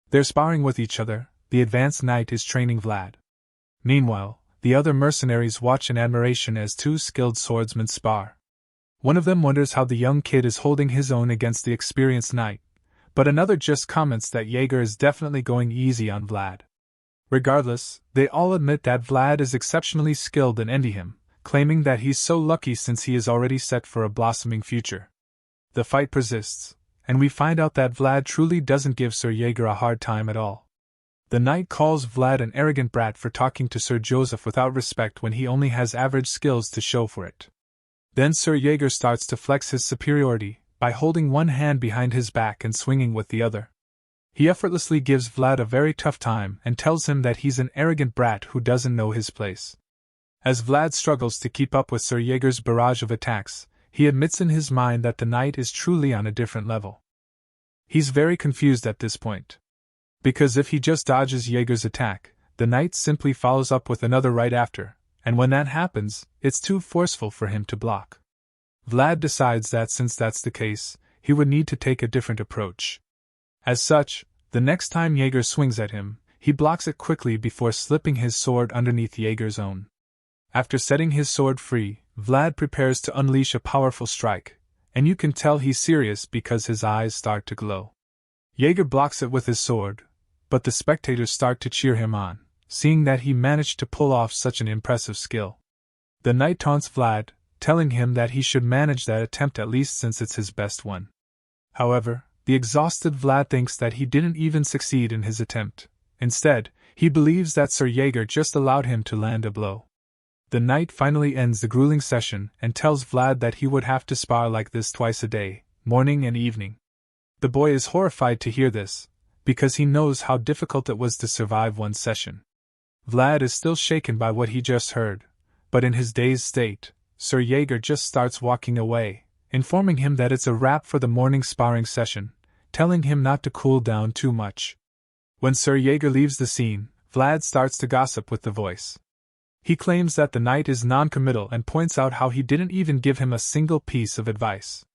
They're sparring with each other. The advanced knight is training Vlad. Meanwhile, the other mercenaries watch in admiration as two skilled swordsmen spar. One of them wonders how the young kid is holding his own against the experienced knight, but another just comments that Jaeger is definitely going easy on Vlad. Regardless, they all admit that Vlad is exceptionally skilled and envy him, claiming that he's so lucky since he is already set for a blossoming future. The fight persists, and we find out that Vlad truly doesn't give Sir Jaeger a hard time at all. The knight calls Vlad an arrogant brat for talking to Sir Joseph without respect when he only has average skills to show for it. Then Sir Jaeger starts to flex his superiority by holding one hand behind his back and swinging with the other. He effortlessly gives Vlad a very tough time and tells him that he's an arrogant brat who doesn't know his place. As Vlad struggles to keep up with Sir Jaeger's barrage of attacks, he admits in his mind that the knight is truly on a different level. He's very confused at this point. Because if he just dodges Jaeger's attack, the knight simply follows up with another right after, and when that happens, it's too forceful for him to block. Vlad decides that since that's the case, he would need to take a different approach. As such, the next time Jaeger swings at him, he blocks it quickly before slipping his sword underneath Jaeger's own. After setting his sword free, Vlad prepares to unleash a powerful strike, and you can tell he's serious because his eyes start to glow. Jaeger blocks it with his sword, but the spectators start to cheer him on, seeing that he managed to pull off such an impressive skill. The knight taunts Vlad, telling him that he should manage that attempt at least since it's his best one. However, the exhausted Vlad thinks that he didn't even succeed in his attempt. Instead, he believes that Sir Jaeger just allowed him to land a blow. The knight finally ends the grueling session and tells Vlad that he would have to spar like this twice a day, morning and evening. The boy is horrified to hear this, because he knows how difficult it was to survive one session. Vlad is still shaken by what he just heard, but in his dazed state, Sir Jaeger just starts walking away, informing him that it's a wrap for the morning sparring session, telling him not to cool down too much. When Sir Jaeger leaves the scene, Vlad starts to gossip with the voice. He claims that the knight is non-committal and points out how he didn't even give him a single piece of advice.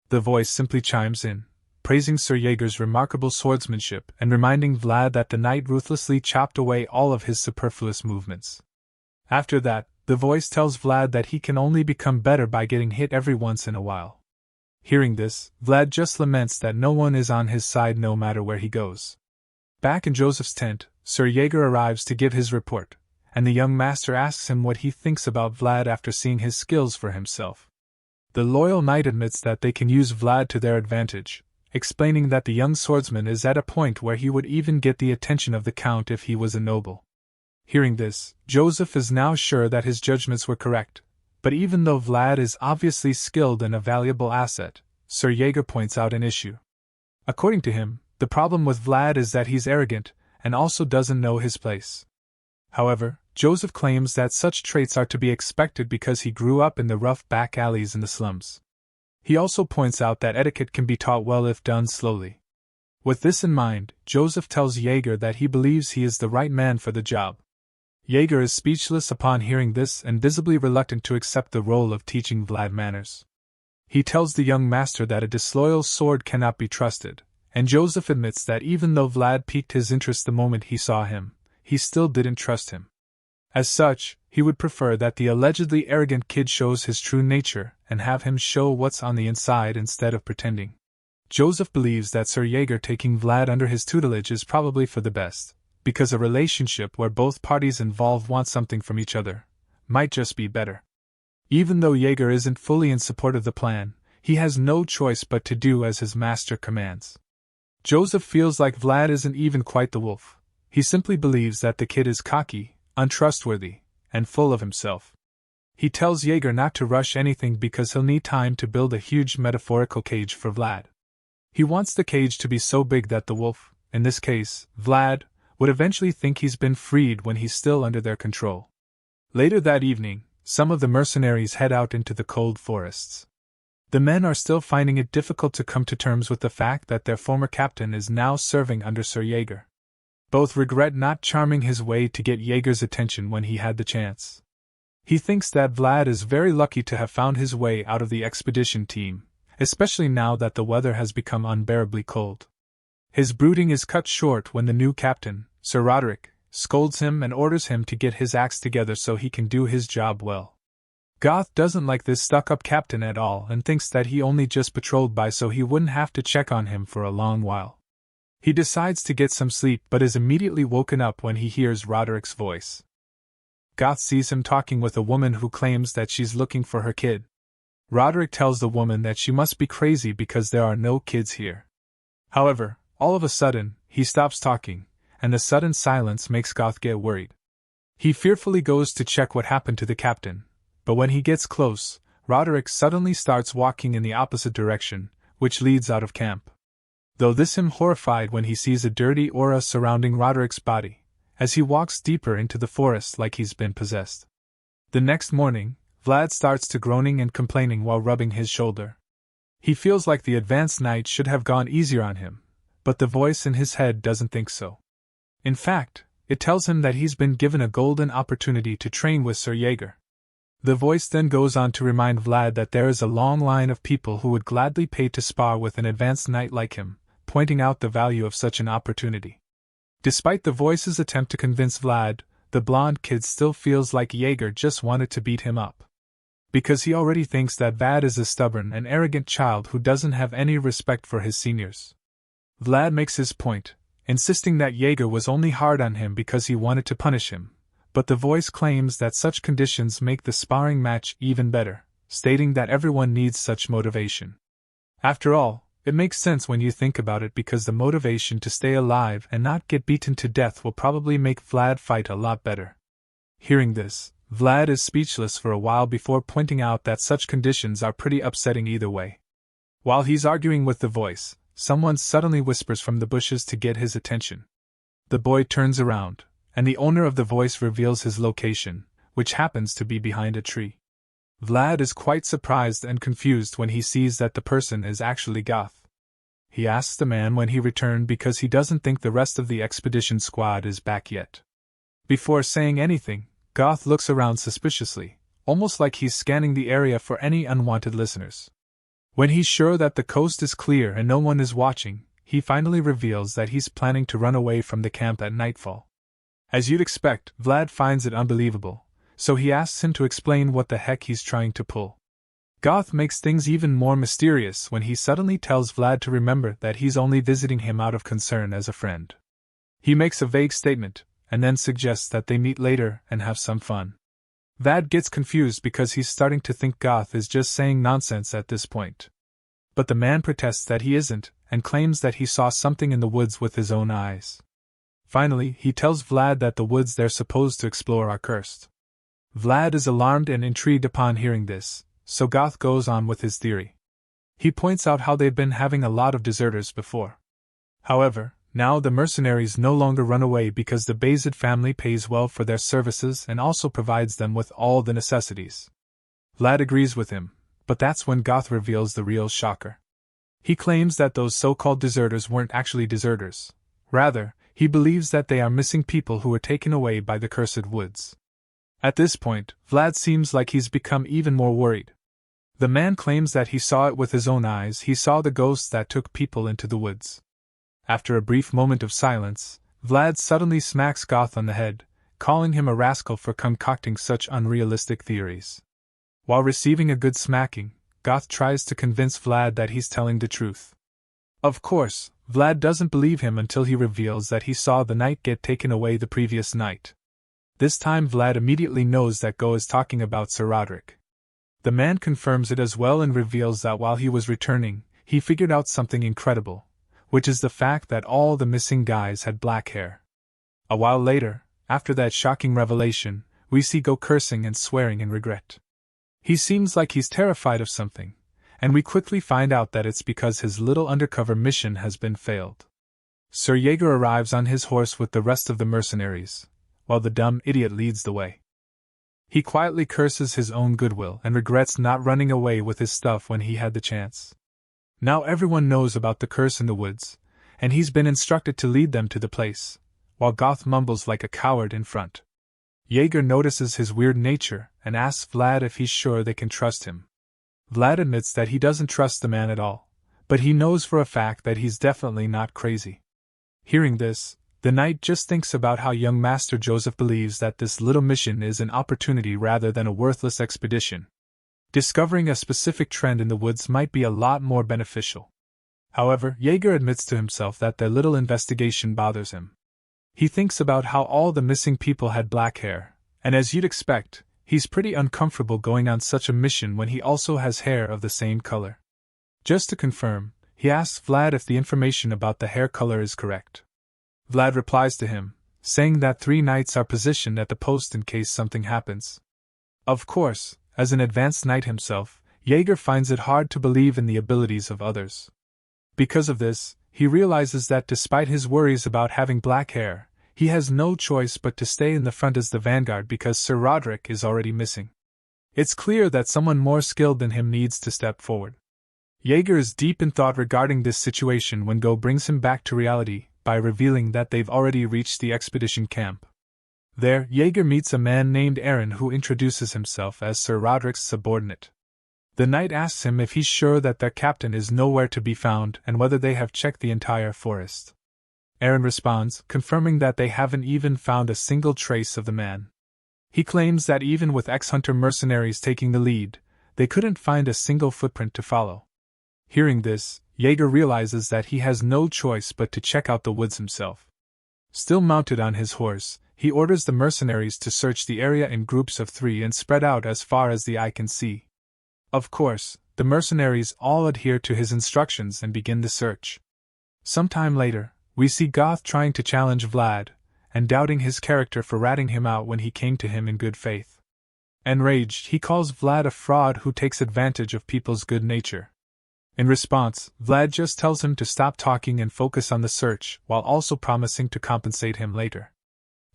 The voice simply chimes in, praising Sir Jaeger's remarkable swordsmanship and reminding Vlad that the knight ruthlessly chopped away all of his superfluous movements. After that, the voice tells Vlad that he can only become better by getting hit every once in a while. Hearing this, Vlad just laments that no one is on his side no matter where he goes. Back in Joseph's tent, Sir Jaeger arrives to give his report, and the young master asks him what he thinks about Vlad after seeing his skills for himself. The loyal knight admits that they can use Vlad to their advantage, explaining that the young swordsman is at a point where he would even get the attention of the count if he was a noble. Hearing this, Joseph is now sure that his judgments were correct, but even though Vlad is obviously skilled and a valuable asset, Sir Jaeger points out an issue. According to him, the problem with Vlad is that he's arrogant and also doesn't know his place. However, Joseph claims that such traits are to be expected because he grew up in the rough back alleys in the slums. He also points out that etiquette can be taught well if done slowly. With this in mind, Joseph tells Jaeger that he believes he is the right man for the job. Jaeger is speechless upon hearing this and visibly reluctant to accept the role of teaching Vlad manners. He tells the young master that a disloyal sword cannot be trusted, and Joseph admits that even though Vlad piqued his interest the moment he saw him, he still didn't trust him. As such, he would prefer that the allegedly arrogant kid shows his true nature and have him show what's on the inside instead of pretending. Joseph believes that Sir Jaeger taking Vlad under his tutelage is probably for the best, because a relationship where both parties involved want something from each other might just be better. Even though Jaeger isn't fully in support of the plan, he has no choice but to do as his master commands. Joseph feels like Vlad isn't even quite the wolf. He simply believes that the kid is cocky, untrustworthy, and full of himself. He tells Jaeger not to rush anything because he'll need time to build a huge metaphorical cage for Vlad. He wants the cage to be so big that the wolf, in this case, Vlad, would eventually think he's been freed when he's still under their control. Later that evening, some of the mercenaries head out into the cold forests. The men are still finding it difficult to come to terms with the fact that their former captain is now serving under Sir Jaeger. Both regret not charming his way to get Jaeger's attention when he had the chance. He thinks that Vlad is very lucky to have found his way out of the expedition team, especially now that the weather has become unbearably cold. His brooding is cut short when the new captain, Sir Roderick, scolds him and orders him to get his axe together so he can do his job well. Goth doesn't like this stuck-up captain at all and thinks that he only just patrolled by so he wouldn't have to check on him for a long while. He decides to get some sleep but is immediately woken up when he hears Roderick's voice. Goth sees him talking with a woman who claims that she's looking for her kid. Roderick tells the woman that she must be crazy because there are no kids here. However, all of a sudden, he stops talking, and the sudden silence makes Goth get worried. He fearfully goes to check what happened to the captain, but when he gets close, Roderick suddenly starts walking in the opposite direction, which leads out of camp. Though this him horrified when he sees a dirty aura surrounding Roderick's body, as he walks deeper into the forest like he's been possessed. The next morning, Vlad starts to groaning and complaining while rubbing his shoulder. He feels like the advanced knight should have gone easier on him, but the voice in his head doesn't think so. In fact, it tells him that he's been given a golden opportunity to train with Sir Jaeger. The voice then goes on to remind Vlad that there is a long line of people who would gladly pay to spar with an advanced knight like him, pointing out the value of such an opportunity. Despite the voice's attempt to convince Vlad, the blonde kid still feels like Jaeger just wanted to beat him up. Because he already thinks that Vlad is a stubborn and arrogant child who doesn't have any respect for his seniors. Vlad makes his point, insisting that Jaeger was only hard on him because he wanted to punish him, but the voice claims that such conditions make the sparring match even better, stating that everyone needs such motivation. After all, it makes sense when you think about it because the motivation to stay alive and not get beaten to death will probably make Vlad fight a lot better. Hearing this, Vlad is speechless for a while before pointing out that such conditions are pretty upsetting either way. While he's arguing with the voice, someone suddenly whispers from the bushes to get his attention. The boy turns around, and the owner of the voice reveals his location, which happens to be behind a tree. Vlad is quite surprised and confused when he sees that the person is actually Goth. He asks the man when he returned because he doesn't think the rest of the expedition squad is back yet. Before saying anything, Goth looks around suspiciously, almost like he's scanning the area for any unwanted listeners. When he's sure that the coast is clear and no one is watching, he finally reveals that he's planning to run away from the camp at nightfall. As you'd expect, Vlad finds it unbelievable, so he asks him to explain what the heck he's trying to pull. Goth makes things even more mysterious when he suddenly tells Vlad to remember that he's only visiting him out of concern as a friend. He makes a vague statement, and then suggests that they meet later and have some fun. Vlad gets confused because he's starting to think Goth is just saying nonsense at this point. But the man protests that he isn't, and claims that he saw something in the woods with his own eyes. Finally, he tells Vlad that the woods they're supposed to explore are cursed. Vlad is alarmed and intrigued upon hearing this, so Goth goes on with his theory. He points out how they've been having a lot of deserters before. However, now the mercenaries no longer run away because the Bayezid family pays well for their services and also provides them with all the necessities. Vlad agrees with him, but that's when Goth reveals the real shocker. He claims that those so-called deserters weren't actually deserters. Rather, he believes that they are missing people who were taken away by the cursed woods. At this point, Vlad seems like he's become even more worried. The man claims that he saw it with his own eyes. He saw the ghosts that took people into the woods. After a brief moment of silence, Vlad suddenly smacks Goth on the head, calling him a rascal for concocting such unrealistic theories. While receiving a good smacking, Goth tries to convince Vlad that he's telling the truth. Of course, Vlad doesn't believe him until he reveals that he saw the knight get taken away the previous night. This time Vlad immediately knows that Go is talking about Sir Roderick. The man confirms it as well and reveals that while he was returning, he figured out something incredible, which is the fact that all the missing guys had black hair. A while later, after that shocking revelation, we see Go cursing and swearing in regret. He seems like he's terrified of something, and we quickly find out that it's because his little undercover mission has been failed. Sir Jaeger arrives on his horse with the rest of the mercenaries, while the dumb idiot leads the way. He quietly curses his own goodwill and regrets not running away with his stuff when he had the chance. Now everyone knows about the curse in the woods, and he's been instructed to lead them to the place, while Goth mumbles like a coward in front. Jaeger notices his weird nature and asks Vlad if he's sure they can trust him. Vlad admits that he doesn't trust the man at all, but he knows for a fact that he's definitely not crazy. Hearing this, the knight just thinks about how young Master Joseph believes that this little mission is an opportunity rather than a worthless expedition. Discovering a specific trend in the woods might be a lot more beneficial. However, Jaeger admits to himself that their little investigation bothers him. He thinks about how all the missing people had black hair, and as you'd expect, he's pretty uncomfortable going on such a mission when he also has hair of the same color. Just to confirm, he asks Vlad if the information about the hair color is correct. Vlad replies to him, saying that 3 knights are positioned at the post in case something happens. Of course, as an advanced knight himself, Jaeger finds it hard to believe in the abilities of others. Because of this, he realizes that despite his worries about having black hair, he has no choice but to stay in the front as the vanguard because Sir Roderick is already missing. It's clear that someone more skilled than him needs to step forward. Jaeger is deep in thought regarding this situation when Go brings him back to reality by revealing that they've already reached the expedition camp. There, Jaeger meets a man named Aaron who introduces himself as Sir Roderick's subordinate. The knight asks him if he's sure that their captain is nowhere to be found and whether they have checked the entire forest. Aaron responds, confirming that they haven't even found a single trace of the man. He claims that even with ex-hunter mercenaries taking the lead, they couldn't find a single footprint to follow. Hearing this, Jaeger realizes that he has no choice but to check out the woods himself. Still mounted on his horse, he orders the mercenaries to search the area in groups of 3 and spread out as far as the eye can see. Of course, the mercenaries all adhere to his instructions and begin the search. Sometime later, we see Goth trying to challenge Vlad, and doubting his character for ratting him out when he came to him in good faith. Enraged, he calls Vlad a fraud who takes advantage of people's good nature. In response, Vlad just tells him to stop talking and focus on the search, while also promising to compensate him later.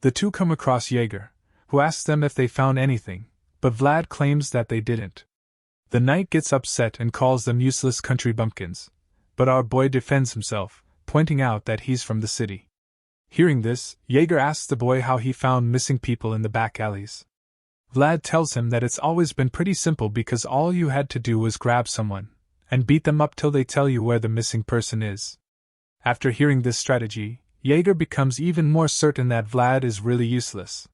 The two come across Jaeger, who asks them if they found anything, but Vlad claims that they didn't. The knight gets upset and calls them useless country bumpkins, but our boy defends himself, pointing out that he's from the city. Hearing this, Jaeger asks the boy how he found missing people in the back alleys. Vlad tells him that it's always been pretty simple because all you had to do was grab someone, and beat them up till they tell you where the missing person is. After hearing this strategy, Jaeger becomes even more certain that Vlad is really useless.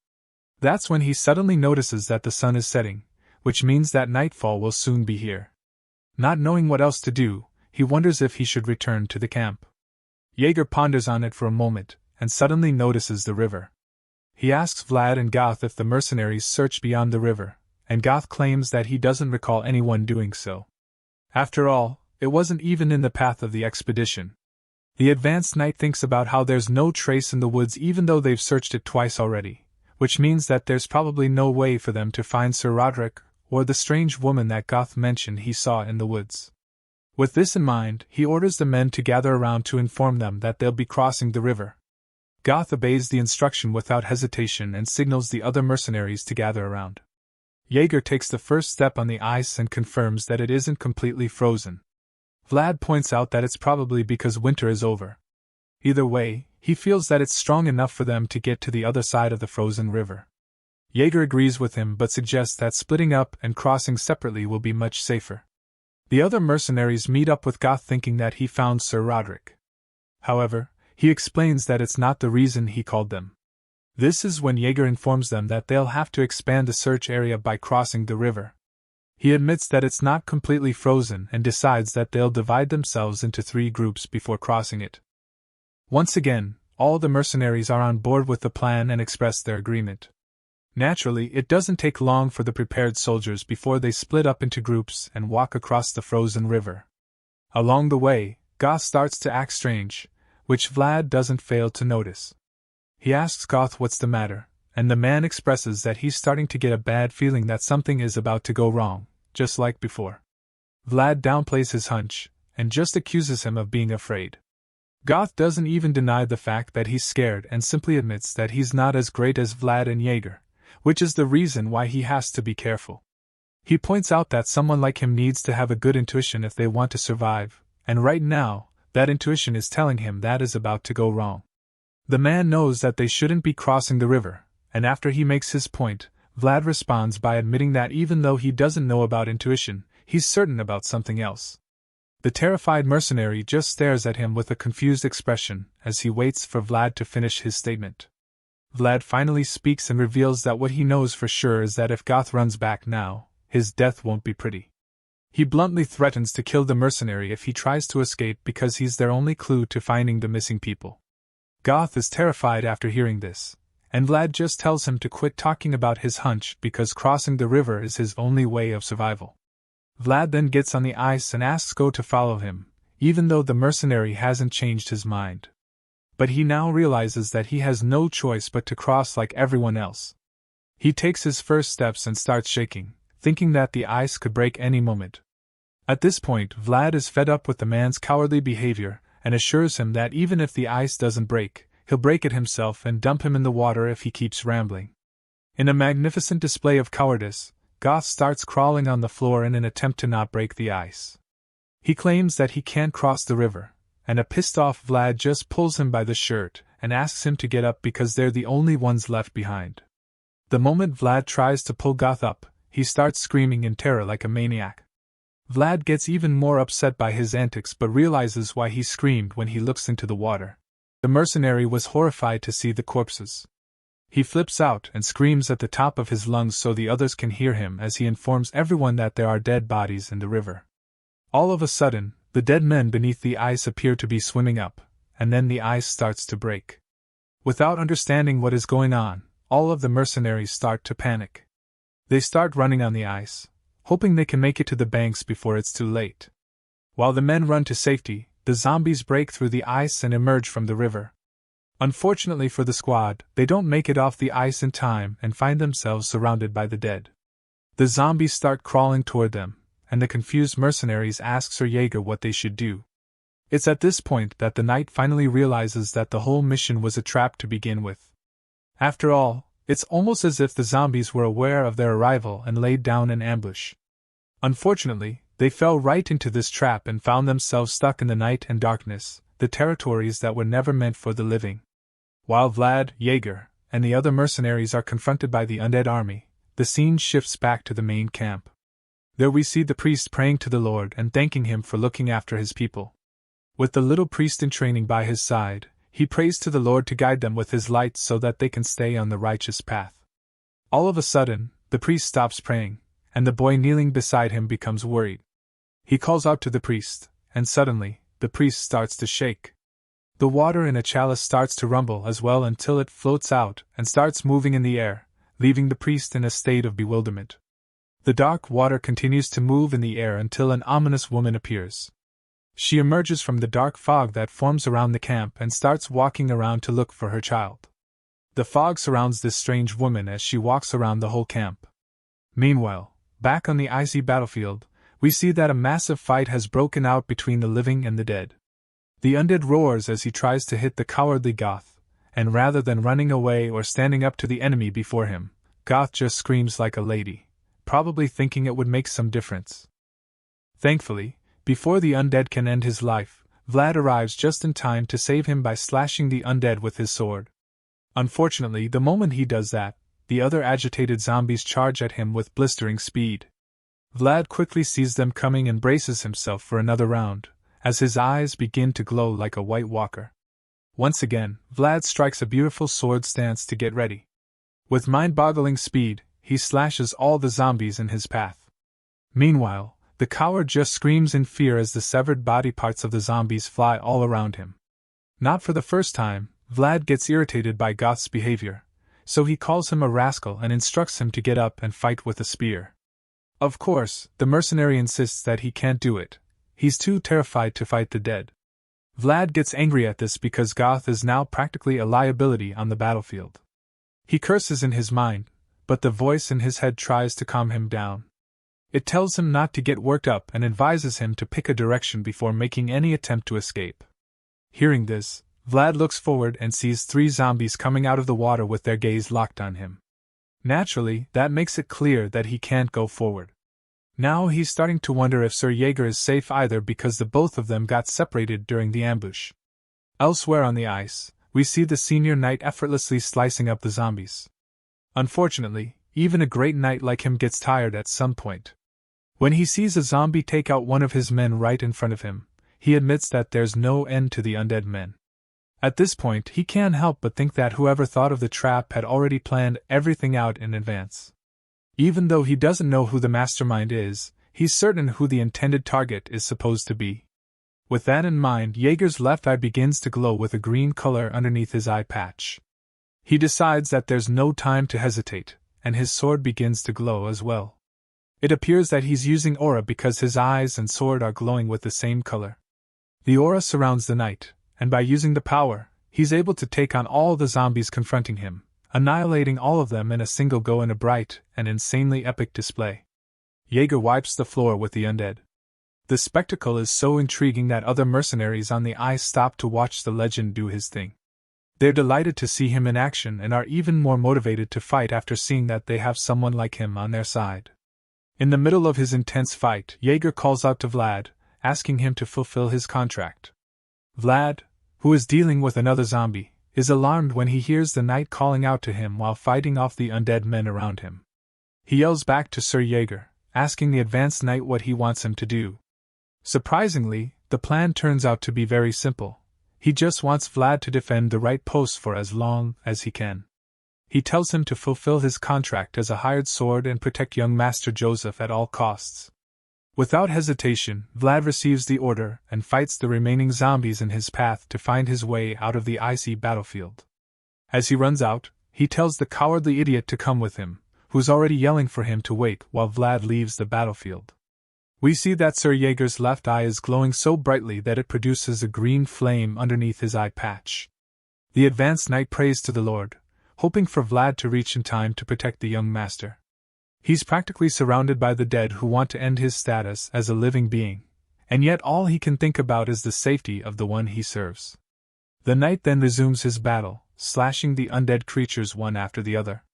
That's when he suddenly notices that the sun is setting, which means that nightfall will soon be here. Not knowing what else to do, he wonders if he should return to the camp. Jaeger ponders on it for a moment, and suddenly notices the river. He asks Vlad and Goth if the mercenaries searched beyond the river, and Goth claims that he doesn't recall anyone doing so. After all, it wasn't even in the path of the expedition. The advanced knight thinks about how there's no trace in the woods even though they've searched it twice already, which means that there's probably no way for them to find Sir Roderick or the strange woman that Goth mentioned he saw in the woods. With this in mind, he orders the men to gather around to inform them that they'll be crossing the river. Goth obeys the instruction without hesitation and signals the other mercenaries to gather around. Jaeger takes the first step on the ice and confirms that it isn't completely frozen. Vlad points out that it's probably because winter is over. Either way, he feels that it's strong enough for them to get to the other side of the frozen river. Jaeger agrees with him but suggests that splitting up and crossing separately will be much safer. The other mercenaries meet up with Goth thinking that he found Sir Roderick. However, he explains that it's not the reason he called them. This is when Jaeger informs them that they'll have to expand the search area by crossing the river. He admits that it's not completely frozen and decides that they'll divide themselves into 3 groups before crossing it. Once again, all the mercenaries are on board with the plan and express their agreement. Naturally, it doesn't take long for the prepared soldiers before they split up into groups and walk across the frozen river. Along the way, Goth starts to act strange, which Vlad doesn't fail to notice. He asks Goth what's the matter, and the man expresses that he's starting to get a bad feeling that something is about to go wrong, just like before. Vlad downplays his hunch, and just accuses him of being afraid. Goth doesn't even deny the fact that he's scared and simply admits that he's not as great as Vlad and Jaeger, which is the reason why he has to be careful. He points out that someone like him needs to have a good intuition if they want to survive, and right now, that intuition is telling him that is about to go wrong. The man knows that they shouldn't be crossing the river, and after he makes his point, Vlad responds by admitting that even though he doesn't know about intuition, he's certain about something else. The terrified mercenary just stares at him with a confused expression as he waits for Vlad to finish his statement. Vlad finally speaks and reveals that what he knows for sure is that if Goth runs back now, his death won't be pretty. He bluntly threatens to kill the mercenary if he tries to escape because he's their only clue to finding the missing people. Goth is terrified after hearing this, and Vlad just tells him to quit talking about his hunch because crossing the river is his only way of survival. Vlad then gets on the ice and asks Go to follow him, even though the mercenary hasn't changed his mind. But he now realizes that he has no choice but to cross like everyone else. He takes his first steps and starts shaking, thinking that the ice could break any moment. At this point, Vlad is fed up with the man's cowardly behavior and assures him that even if the ice doesn't break, he'll break it himself and dump him in the water if he keeps rambling. In a magnificent display of cowardice, Goth starts crawling on the floor in an attempt to not break the ice. He claims that he can't cross the river, and a pissed-off Vlad just pulls him by the shirt and asks him to get up because they're the only ones left behind. The moment Vlad tries to pull Goth up, he starts screaming in terror like a maniac. Vlad gets even more upset by his antics but realizes why he screamed when he looks into the water. The mercenary was horrified to see the corpses. He flips out and screams at the top of his lungs so the others can hear him as he informs everyone that there are dead bodies in the river. All of a sudden, the dead men beneath the ice appear to be swimming up, and then the ice starts to break. Without understanding what is going on, all of the mercenaries start to panic. They start running on the ice, hoping they can make it to the banks before it's too late. While the men run to safety, the zombies break through the ice and emerge from the river. Unfortunately for the squad, they don't make it off the ice in time and find themselves surrounded by the dead. The zombies start crawling toward them, and the confused mercenaries ask Sir Jaeger what they should do. It's at this point that the knight finally realizes that the whole mission was a trap to begin with. After all, It's almost as if the zombies were aware of their arrival and laid down an ambush. Unfortunately, they fell right into this trap and found themselves stuck in the night and darkness, the territories that were never meant for the living. While Vlad, Jaeger, and the other mercenaries are confronted by the undead army, the scene shifts back to the main camp. There we see the priest praying to the Lord and thanking him for looking after his people. With the little priest in training by his side, he prays to the Lord to guide them with his light so that they can stay on the righteous path. All of a sudden, the priest stops praying, and the boy kneeling beside him becomes worried. He calls out to the priest, and suddenly, the priest starts to shake. The water in a chalice starts to rumble as well until it floats out and starts moving in the air, leaving the priest in a state of bewilderment. The dark water continues to move in the air until an ominous woman appears. She emerges from the dark fog that forms around the camp and starts walking around to look for her child. The fog surrounds this strange woman as she walks around the whole camp. Meanwhile, back on the icy battlefield, we see that a massive fight has broken out between the living and the dead. The undead roars as he tries to hit the cowardly Goth, and rather than running away or standing up to the enemy before him, Goth just screams like a lady, probably thinking it would make some difference. Thankfully, before the undead can end his life, Vlad arrives just in time to save him by slashing the undead with his sword. Unfortunately, the moment he does that, the other agitated zombies charge at him with blistering speed. Vlad quickly sees them coming and braces himself for another round, as his eyes begin to glow like a white walker. Once again, Vlad strikes a beautiful sword stance to get ready. With mind-boggling speed, he slashes all the zombies in his path. Meanwhile, the coward just screams in fear as the severed body parts of the zombies fly all around him. Not for the first time, Vlad gets irritated by Goth's behavior, so he calls him a rascal and instructs him to get up and fight with a spear. Of course, the mercenary insists that he can't do it. He's too terrified to fight the dead. Vlad gets angry at this because Goth is now practically a liability on the battlefield. He curses in his mind, but the voice in his head tries to calm him down. It tells him not to get worked up and advises him to pick a direction before making any attempt to escape. Hearing this, Vlad looks forward and sees 3 zombies coming out of the water with their gaze locked on him. Naturally, that makes it clear that he can't go forward. Now he's starting to wonder if Sir Jaeger is safe either because the both of them got separated during the ambush. Elsewhere on the ice, we see the senior knight effortlessly slicing up the zombies. Unfortunately, even a great knight like him gets tired at some point. When he sees a zombie take out one of his men right in front of him, he admits that there's no end to the undead men. At this point, he can't help but think that whoever thought of the trap had already planned everything out in advance. Even though he doesn't know who the mastermind is, he's certain who the intended target is supposed to be. With that in mind, Jaeger's left eye begins to glow with a green color underneath his eye patch. He decides that there's no time to hesitate, and his sword begins to glow as well. It appears that he's using aura because his eyes and sword are glowing with the same color. The aura surrounds the knight, and by using the power, he's able to take on all the zombies confronting him, annihilating all of them in a single go in a bright and insanely epic display. Jaeger wipes the floor with the undead. The spectacle is so intriguing that other mercenaries on the ice stop to watch the legend do his thing. They're delighted to see him in action and are even more motivated to fight after seeing that they have someone like him on their side. In the middle of his intense fight, Jaeger calls out to Vlad, asking him to fulfill his contract. Vlad, who is dealing with another zombie, is alarmed when he hears the knight calling out to him while fighting off the undead men around him. He yells back to Sir Jaeger, asking the advanced knight what he wants him to do. Surprisingly, the plan turns out to be very simple. He just wants Vlad to defend the right post for as long as he can. He tells him to fulfill his contract as a hired sword and protect young Master Joseph at all costs. Without hesitation, Vlad receives the order and fights the remaining zombies in his path to find his way out of the icy battlefield. As he runs out, he tells the cowardly idiot to come with him, who's already yelling for him to wait while Vlad leaves the battlefield. We see that Sir Jaeger's left eye is glowing so brightly that it produces a green flame underneath his eye patch. The advanced knight prays to the Lord, hoping for Vlad to reach in time to protect the young master. He's practically surrounded by the dead who want to end his status as a living being, and yet all he can think about is the safety of the one he serves. The knight then resumes his battle, slashing the undead creatures one after the other.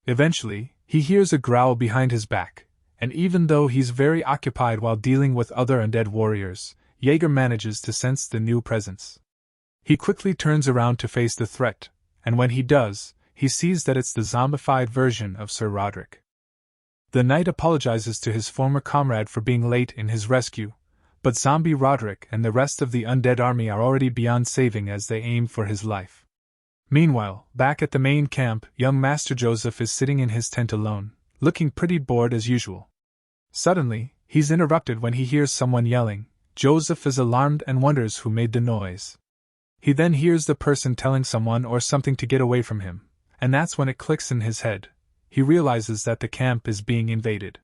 Eventually, he hears a growl behind his back, and even though he's very occupied while dealing with other undead warriors, Jaeger manages to sense the new presence. He quickly turns around to face the threat, and when he does, he sees that it's the zombified version of Sir Roderick. The knight apologizes to his former comrade for being late in his rescue, but zombie Roderick and the rest of the undead army are already beyond saving as they aim for his life. Meanwhile, back at the main camp, young Master Joseph is sitting in his tent alone, looking pretty bored as usual. Suddenly, he's interrupted when he hears someone yelling. Joseph is alarmed and wonders who made the noise. He then hears the person telling someone or something to get away from him, and that's when it clicks in his head. He realizes that the camp is being invaded.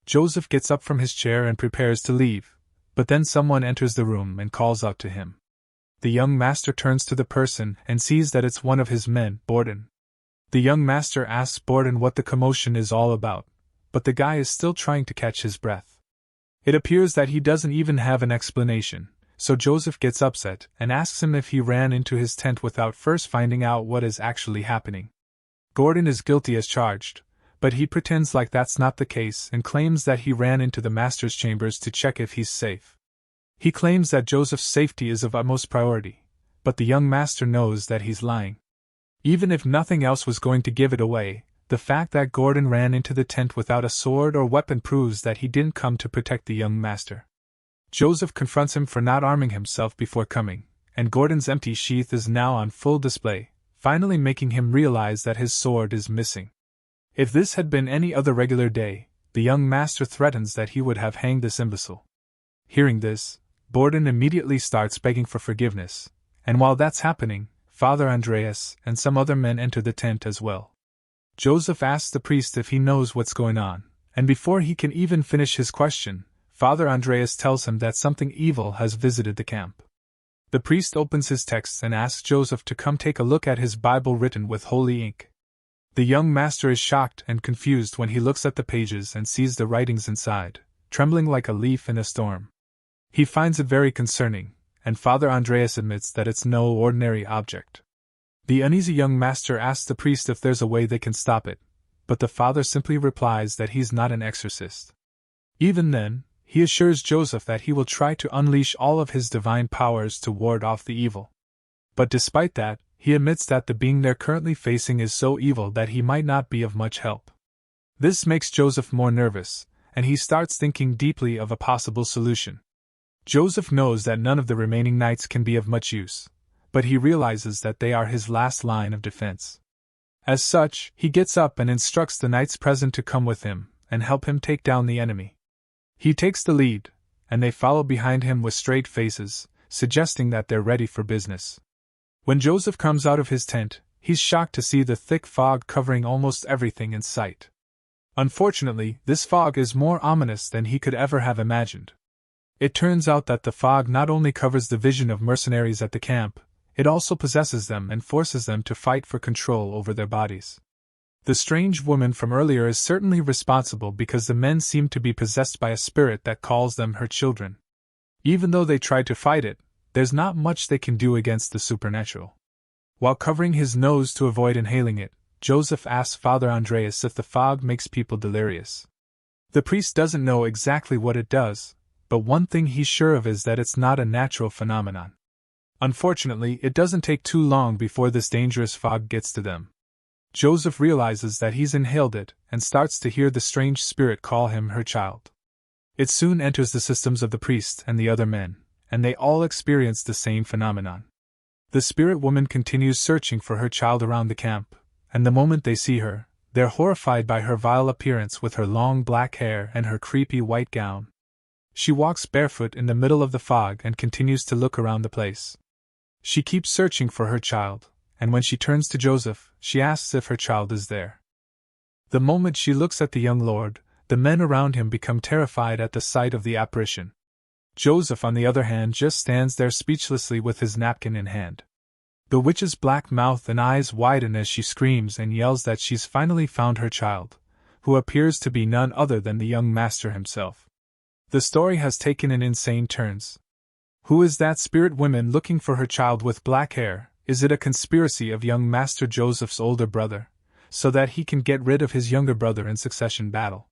Joseph gets up from his chair and prepares to leave, but then someone enters the room and calls out to him. The young master turns to the person and sees that it's one of his men, Borden. The young master asks Borden what the commotion is all about, but the guy is still trying to catch his breath. It appears that he doesn't even have an explanation, so Joseph gets upset and asks him if he ran into his tent without first finding out what is actually happening. Gordon is guilty as charged, but he pretends like that's not the case and claims that he ran into the master's chambers to check if he's safe. He claims that Joseph's safety is of utmost priority, but the young master knows that he's lying. Even if nothing else was going to give it away, the fact that Gordon ran into the tent without a sword or weapon proves that he didn't come to protect the young master. Joseph confronts him for not arming himself before coming, and Gordon's empty sheath is now on full display, finally making him realize that his sword is missing. If this had been any other regular day, the young master threatens that he would have hanged this imbecile. Hearing this, Borden immediately starts begging for forgiveness, and while that's happening, Father Andreas and some other men enter the tent as well. Joseph asks the priest if he knows what's going on, and before he can even finish his question, Father Andreas tells him that something evil has visited the camp. The priest opens his texts and asks Joseph to come take a look at his Bible written with holy ink. The young master is shocked and confused when he looks at the pages and sees the writings inside, trembling like a leaf in a storm. He finds it very concerning, and Father Andreas admits that it's no ordinary object. The uneasy young master asks the priest if there's a way they can stop it, but the father simply replies that he's not an exorcist. Even then, he assures Joseph that he will try to unleash all of his divine powers to ward off the evil. But despite that, he admits that the being they're currently facing is so evil that he might not be of much help. This makes Joseph more nervous, and he starts thinking deeply of a possible solution. Joseph knows that none of the remaining knights can be of much use, but he realizes that they are his last line of defense. As such, he gets up and instructs the knights present to come with him and help him take down the enemy. He takes the lead, and they follow behind him with straight faces, suggesting that they're ready for business. When Joseph comes out of his tent, he's shocked to see the thick fog covering almost everything in sight. Unfortunately, this fog is more ominous than he could ever have imagined. It turns out that the fog not only covers the vision of mercenaries at the camp, it also possesses them and forces them to fight for control over their bodies. The strange woman from earlier is certainly responsible because the men seem to be possessed by a spirit that calls them her children. Even though they try to fight it, there's not much they can do against the supernatural. While covering his nose to avoid inhaling it, Joseph asks Father Andreas if the fog makes people delirious. The priest doesn't know exactly what it does, but one thing he's sure of is that it's not a natural phenomenon. Unfortunately, it doesn't take too long before this dangerous fog gets to them. Joseph realizes that he's inhaled it and starts to hear the strange spirit call him her child. It soon enters the systems of the priest and the other men, and they all experience the same phenomenon. The spirit woman continues searching for her child around the camp, and the moment they see her, they're horrified by her vile appearance with her long black hair and her creepy white gown. She walks barefoot in the middle of the fog and continues to look around the place. She keeps searching for her child, and when she turns to Joseph, she asks if her child is there. The moment she looks at the young lord, the men around him become terrified at the sight of the apparition. Joseph, on the other hand, just stands there speechlessly with his napkin in hand. The witch's black mouth and eyes widen as she screams and yells that she's finally found her child, who appears to be none other than the young master himself. The story has taken an insane turns. Who is that spirit woman looking for her child with black hair? Is it a conspiracy of young Master Joseph's older brother, so that he can get rid of his younger brother in succession battle?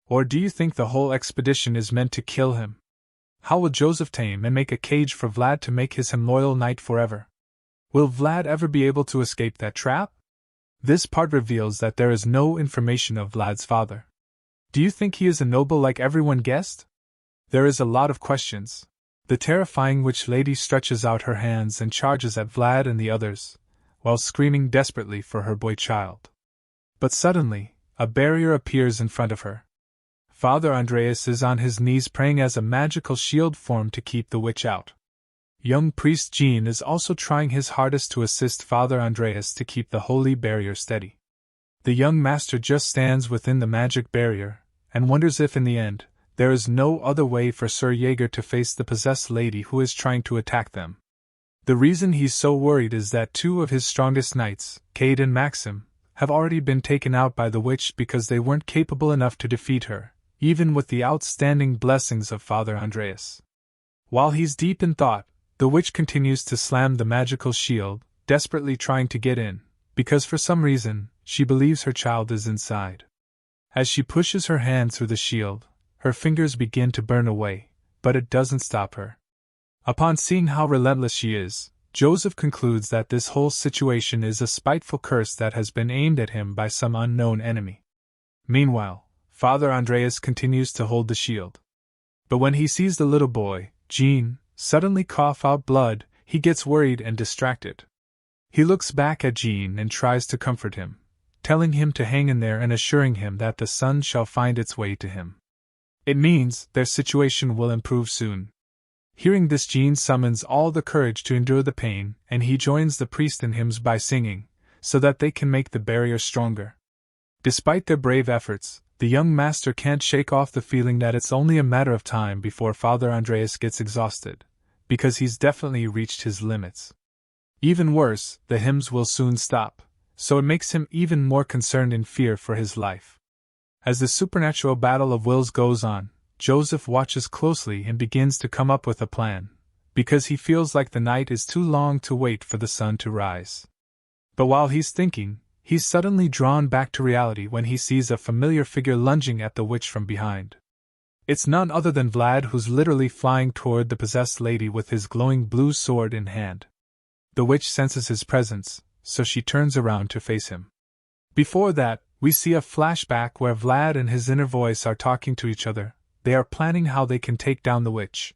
Or do you think the whole expedition is meant to kill him? How will Joseph tame and make a cage for Vlad to make him loyal knight forever? Will Vlad ever be able to escape that trap? This part reveals that there is no information of Vlad's father. Do you think he is a noble like everyone guessed? There is a lot of questions. The terrifying witch lady stretches out her hands and charges at Vlad and the others, while screaming desperately for her boy child. But suddenly, a barrier appears in front of her. Father Andreas is on his knees praying as a magical shield formed to keep the witch out. Young priest Jean is also trying his hardest to assist Father Andreas to keep the holy barrier steady. The young master just stands within the magic barrier, and wonders if in the end, there is no other way for Sir Jaeger to face the possessed lady who is trying to attack them. The reason he's so worried is that two of his strongest knights, Cade and Maxim, have already been taken out by the witch because they weren't capable enough to defeat her, even with the outstanding blessings of Father Andreas. While he's deep in thought, the witch continues to slam the magical shield, desperately trying to get in, because for some reason, she believes her child is inside. As she pushes her hand through the shield, her fingers begin to burn away, but it doesn't stop her. Upon seeing how relentless she is, Joseph concludes that this whole situation is a spiteful curse that has been aimed at him by some unknown enemy. Meanwhile, Father Andreas continues to hold the shield. But when he sees the little boy, Jean, suddenly cough out blood, he gets worried and distracted. He looks back at Jean and tries to comfort him, telling him to hang in there and assuring him that the sun shall find its way to him. It means their situation will improve soon. Hearing this, Jean summons all the courage to endure the pain, and he joins the priest in hymns by singing, so that they can make the barrier stronger. Despite their brave efforts, the young master can't shake off the feeling that it's only a matter of time before Father Andreas gets exhausted, because he's definitely reached his limits. Even worse, the hymns will soon stop, so it makes him even more concerned and fear for his life. As the supernatural battle of wills goes on, Joseph watches closely and begins to come up with a plan, because he feels like the night is too long to wait for the sun to rise. But while he's thinking, he's suddenly drawn back to reality when he sees a familiar figure lunging at the witch from behind. It's none other than Vlad, who's literally flying toward the possessed lady with his glowing blue sword in hand. The witch senses his presence, so she turns around to face him. Before that, we see a flashback where Vlad and his inner voice are talking to each other. They are planning how they can take down the witch.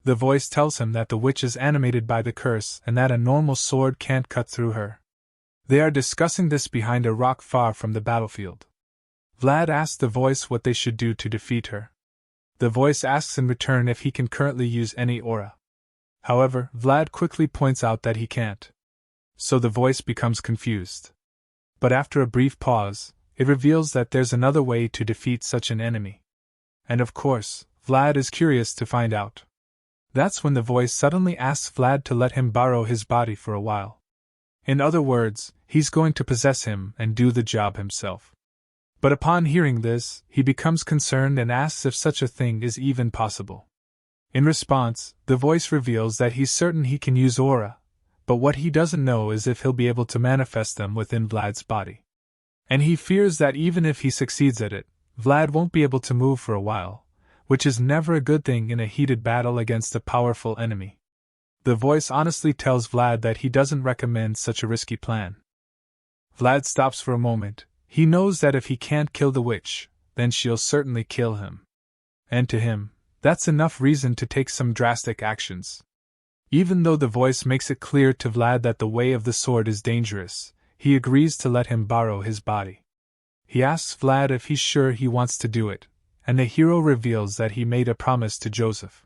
The voice tells him that the witch is animated by the curse and that a normal sword can't cut through her. They are discussing this behind a rock far from the battlefield. Vlad asks the voice what they should do to defeat her. The voice asks in return if he can currently use any aura. However, Vlad quickly points out that he can't. So the voice becomes confused. But after a brief pause, it reveals that there's another way to defeat such an enemy. And of course, Vlad is curious to find out. That's when the voice suddenly asks Vlad to let him borrow his body for a while. In other words, he's going to possess him and do the job himself. But upon hearing this, he becomes concerned and asks if such a thing is even possible. In response, the voice reveals that he's certain he can use aura, but what he doesn't know is if he'll be able to manifest them within Vlad's body. And he fears that even if he succeeds at it, Vlad won't be able to move for a while, which is never a good thing in a heated battle against a powerful enemy. The voice honestly tells Vlad that he doesn't recommend such a risky plan. Vlad stops for a moment. He knows that if he can't kill the witch, then she'll certainly kill him. And to him, that's enough reason to take some drastic actions. Even though the voice makes it clear to Vlad that the way of the sword is dangerous, he agrees to let him borrow his body. He asks Vlad if he's sure he wants to do it, and the hero reveals that he made a promise to Joseph.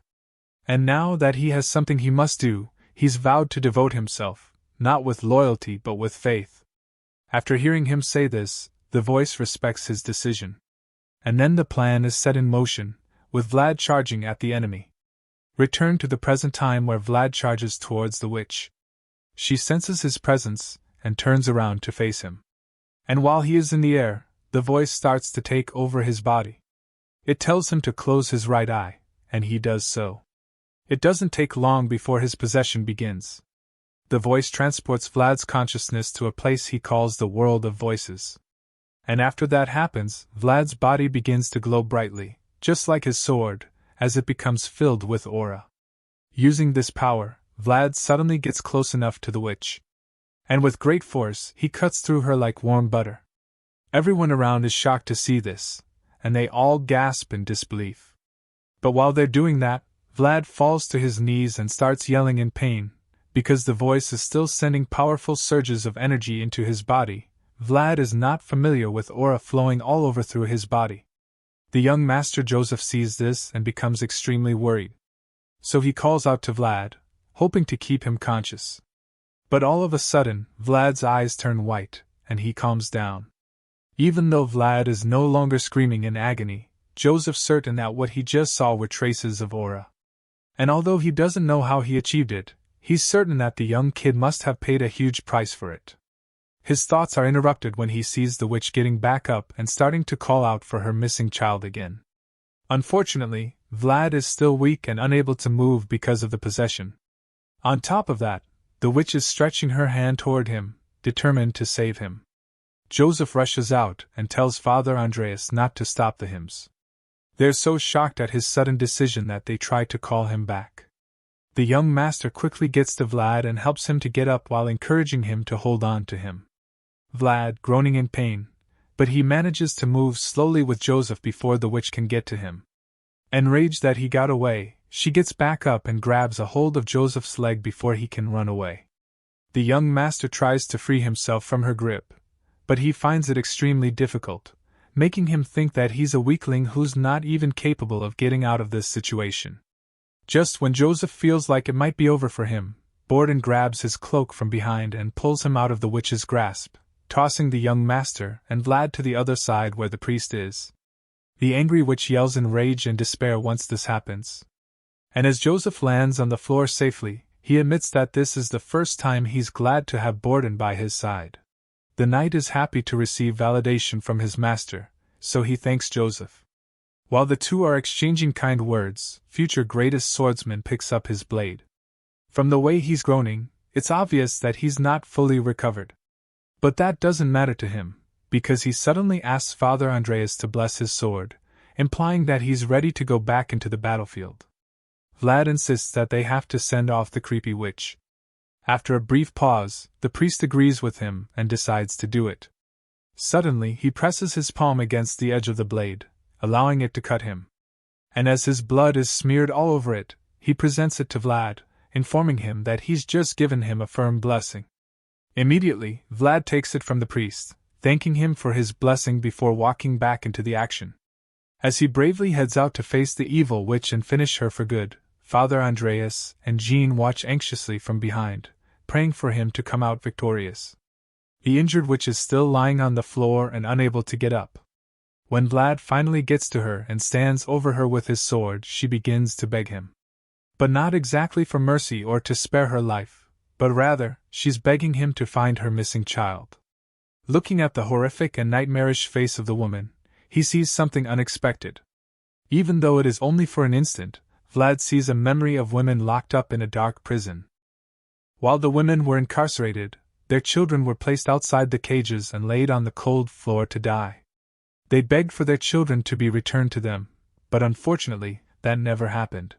And now that he has something he must do, he's vowed to devote himself, not with loyalty but with faith. After hearing him say this, the voice respects his decision. And then the plan is set in motion, with Vlad charging at the enemy. Return to the present time where Vlad charges towards the witch. She senses his presence, and turns around to face him. And while he is in the air, the voice starts to take over his body. It tells him to close his right eye, and he does so. It doesn't take long before his possession begins. The voice transports Vlad's consciousness to a place he calls the world of voices. And after that happens, Vlad's body begins to glow brightly, just like his sword, as it becomes filled with aura. Using this power, Vlad suddenly gets close enough to the witch. And with great force, he cuts through her like warm butter. Everyone around is shocked to see this, and they all gasp in disbelief. But while they're doing that, Vlad falls to his knees and starts yelling in pain, because the voice is still sending powerful surges of energy into his body. Vlad is not familiar with aura flowing all over through his body. The young master Joseph sees this and becomes extremely worried. So he calls out to Vlad, hoping to keep him conscious. But all of a sudden, Vlad's eyes turn white, and he calms down. Even though Vlad is no longer screaming in agony, Joseph's certain that what he just saw were traces of aura. And although he doesn't know how he achieved it, he's certain that the young kid must have paid a huge price for it. His thoughts are interrupted when he sees the witch getting back up and starting to call out for her missing child again. Unfortunately, Vlad is still weak and unable to move because of the possession. On top of that, the witch is stretching her hand toward him, determined to save him. Joseph rushes out and tells Father Andreas not to stop the hymns. They're so shocked at his sudden decision that they try to call him back. The young master quickly gets to Vlad and helps him to get up while encouraging him to hold on to him. Vlad, groaning in pain, but he manages to move slowly with Joseph before the witch can get to him. Enraged that he got away, she gets back up and grabs a hold of Joseph's leg before he can run away. The young master tries to free himself from her grip, but he finds it extremely difficult, making him think that he's a weakling who's not even capable of getting out of this situation. Just when Joseph feels like it might be over for him, Borden grabs his cloak from behind and pulls him out of the witch's grasp, tossing the young master and Vlad to the other side where the priest is. The angry witch yells in rage and despair once this happens. And as Joseph lands on the floor safely, he admits that this is the first time he's glad to have Borden by his side. The knight is happy to receive validation from his master, so he thanks Joseph. While the two are exchanging kind words, future greatest swordsman picks up his blade. From the way he's groaning, it's obvious that he's not fully recovered. But that doesn't matter to him, because he suddenly asks Father Andreas to bless his sword, implying that he's ready to go back into the battlefield. Vlad insists that they have to send off the creepy witch. After a brief pause, the priest agrees with him and decides to do it. Suddenly, he presses his palm against the edge of the blade, allowing it to cut him. And as his blood is smeared all over it, he presents it to Vlad, informing him that he's just given him a firm blessing. Immediately, Vlad takes it from the priest, thanking him for his blessing before walking back into the action. As he bravely heads out to face the evil witch and finish her for good, Father Andreas and Jean watch anxiously from behind, praying for him to come out victorious. The injured witch is still lying on the floor and unable to get up. When Vlad finally gets to her and stands over her with his sword, she begins to beg him. But not exactly for mercy or to spare her life, but rather, she's begging him to find her missing child. Looking at the horrific and nightmarish face of the woman, he sees something unexpected. Even though it is only for an instant, Vlad sees a memory of women locked up in a dark prison. While the women were incarcerated, their children were placed outside the cages and laid on the cold floor to die. They begged for their children to be returned to them, but unfortunately, that never happened.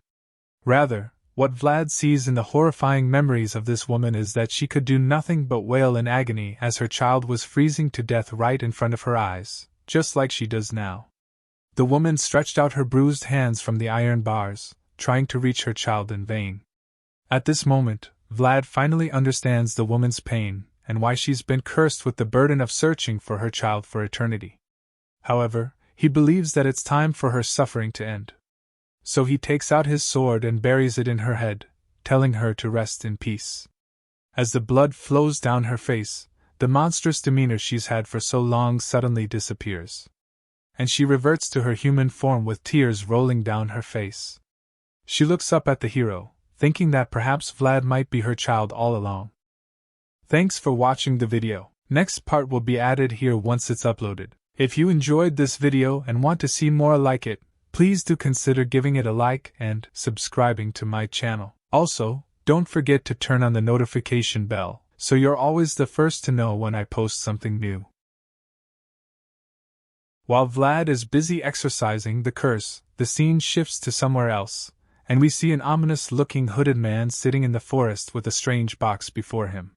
Rather, what Vlad sees in the horrifying memories of this woman is that she could do nothing but wail in agony as her child was freezing to death right in front of her eyes, just like she does now. The woman stretched out her bruised hands from the iron bars, trying to reach her child in vain. At this moment, Vlad finally understands the woman's pain and why she's been cursed with the burden of searching for her child for eternity. However, he believes that it's time for her suffering to end. So he takes out his sword and buries it in her head, telling her to rest in peace. As the blood flows down her face, the monstrous demeanor she's had for so long suddenly disappears. And she reverts to her human form with tears rolling down her face. She looks up at the hero, thinking that perhaps Vlad might be her child all along. Thanks for watching the video. Next part will be added here once it's uploaded. If you enjoyed this video and want to see more like it, please do consider giving it a like and subscribing to my channel. Also, Don't forget to turn on the notification bell, so you're always the first to know when I post something new. While Vlad is busy exorcising the curse, the scene shifts to somewhere else, and we see an ominous-looking hooded man sitting in the forest with a strange box before him.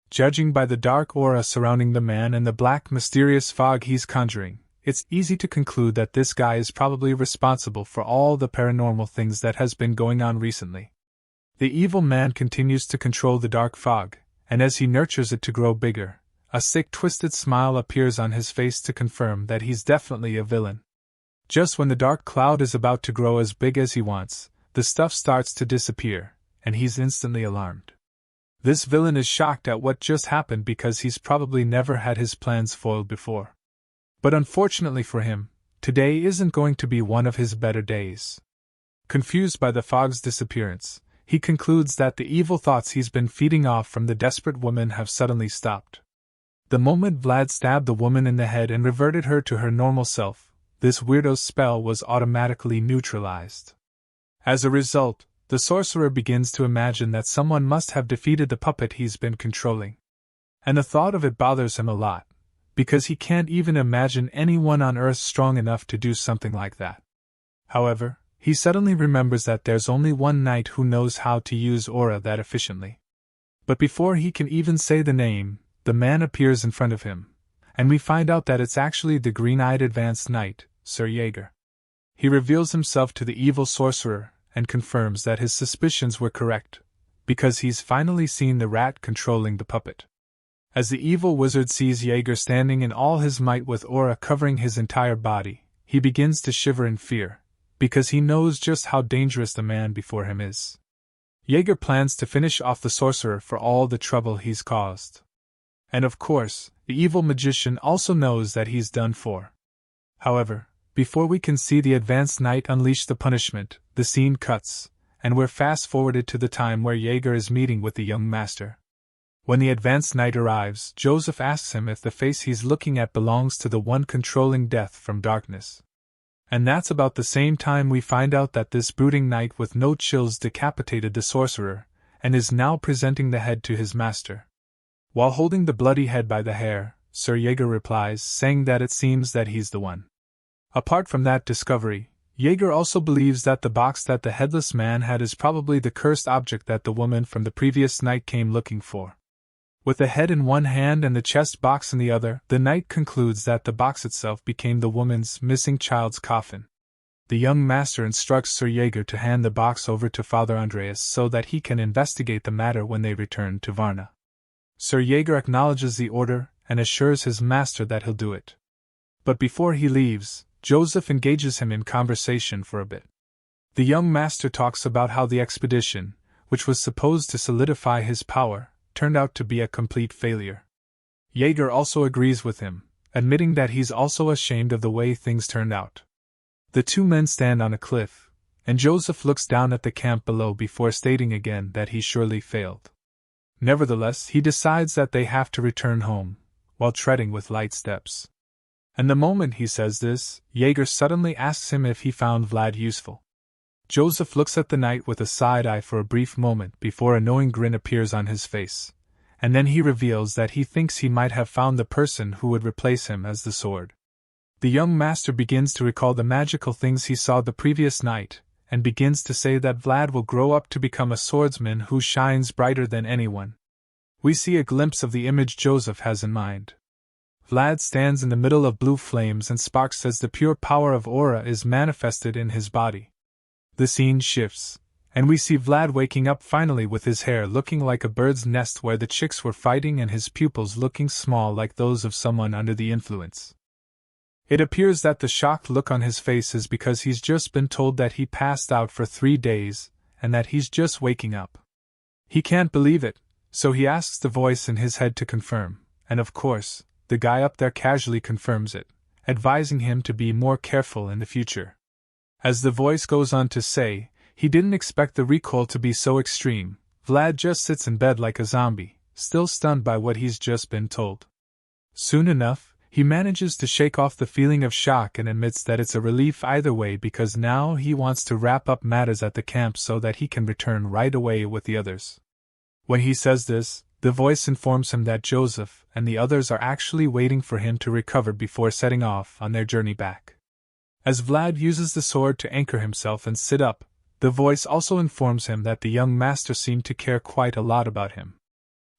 Judging by the dark aura surrounding the man and the black, mysterious fog he's conjuring, it's easy to conclude that this guy is probably responsible for all the paranormal things that has been going on recently. The evil man continues to control the dark fog, and as he nurtures it to grow bigger, a sick, twisted smile appears on his face to confirm that he's definitely a villain. Just when the dark cloud is about to grow as big as he wants, the stuff starts to disappear, and he's instantly alarmed. This villain is shocked at what just happened because he's probably never had his plans foiled before. But unfortunately for him, today isn't going to be one of his better days. Confused by the fog's disappearance, he concludes that the evil thoughts he's been feeding off from the desperate woman have suddenly stopped. The moment Vlad stabbed the woman in the head and reverted her to her normal self, this weirdo's spell was automatically neutralized. As a result, the sorcerer begins to imagine that someone must have defeated the puppet he's been controlling. And the thought of it bothers him a lot, because he can't even imagine anyone on Earth strong enough to do something like that. However, he suddenly remembers that there's only one knight who knows how to use aura that efficiently. But before he can even say the name, the man appears in front of him, and we find out that it's actually the green-eyed advanced knight, Sir Jaeger. He reveals himself to the evil sorcerer, and confirms that his suspicions were correct, because he's finally seen the rat controlling the puppet. As the evil wizard sees Jaeger standing in all his might with aura covering his entire body, he begins to shiver in fear, because he knows just how dangerous the man before him is. Jaeger plans to finish off the sorcerer for all the trouble he's caused. And of course, the evil magician also knows that he's done for. However, before we can see the advanced knight unleash the punishment, the scene cuts, and we're fast-forwarded to the time where Jaeger is meeting with the young master. When the advanced knight arrives, Joseph asks him if the face he's looking at belongs to the one controlling death from darkness. And that's about the same time we find out that this brooding knight with no chills decapitated the sorcerer, and is now presenting the head to his master. While holding the bloody head by the hair, Sir Jaeger replies, saying that it seems that he's the one. Apart from that discovery, Jaeger also believes that the box that the headless man had is probably the cursed object that the woman from the previous night came looking for. With the head in one hand and the chest box in the other, the knight concludes that the box itself became the woman's missing child's coffin. The young master instructs Sir Jaeger to hand the box over to Father Andreas so that he can investigate the matter when they return to Varna. Sir Jaeger acknowledges the order and assures his master that he'll do it. But before he leaves, Joseph engages him in conversation for a bit. The young master talks about how the expedition, which was supposed to solidify his power, turned out to be a complete failure. Jaeger also agrees with him, admitting that he's also ashamed of the way things turned out. The two men stand on a cliff, and Joseph looks down at the camp below before stating again that he surely failed. Nevertheless, he decides that they have to return home, while treading with light steps. And the moment he says this, Jaeger suddenly asks him if he found Vlad useful. Joseph looks at the knight with a side eye for a brief moment before a knowing grin appears on his face, and then he reveals that he thinks he might have found the person who would replace him as the sword. The young master begins to recall the magical things he saw the previous night, and begins to say that Vlad will grow up to become a swordsman who shines brighter than anyone. We see a glimpse of the image Joseph has in mind. Vlad stands in the middle of blue flames and sparks as the pure power of aura is manifested in his body. The scene shifts, and we see Vlad waking up finally with his hair looking like a bird's nest where the chicks were fighting and his pupils looking small like those of someone under the influence. It appears that the shocked look on his face is because he's just been told that he passed out for 3 days, and that he's just waking up. He can't believe it, so he asks the voice in his head to confirm, and of course, the guy up there casually confirms it, advising him to be more careful in the future. As the voice goes on to say, he didn't expect the recoil to be so extreme. Vlad just sits in bed like a zombie, still stunned by what he's just been told. Soon enough, he manages to shake off the feeling of shock and admits that it's a relief either way because now he wants to wrap up matters at the camp so that he can return right away with the others. When he says this, the voice informs him that Joseph and the others are actually waiting for him to recover before setting off on their journey back. As Vlad uses the sword to anchor himself and sit up, the voice also informs him that the young master seemed to care quite a lot about him.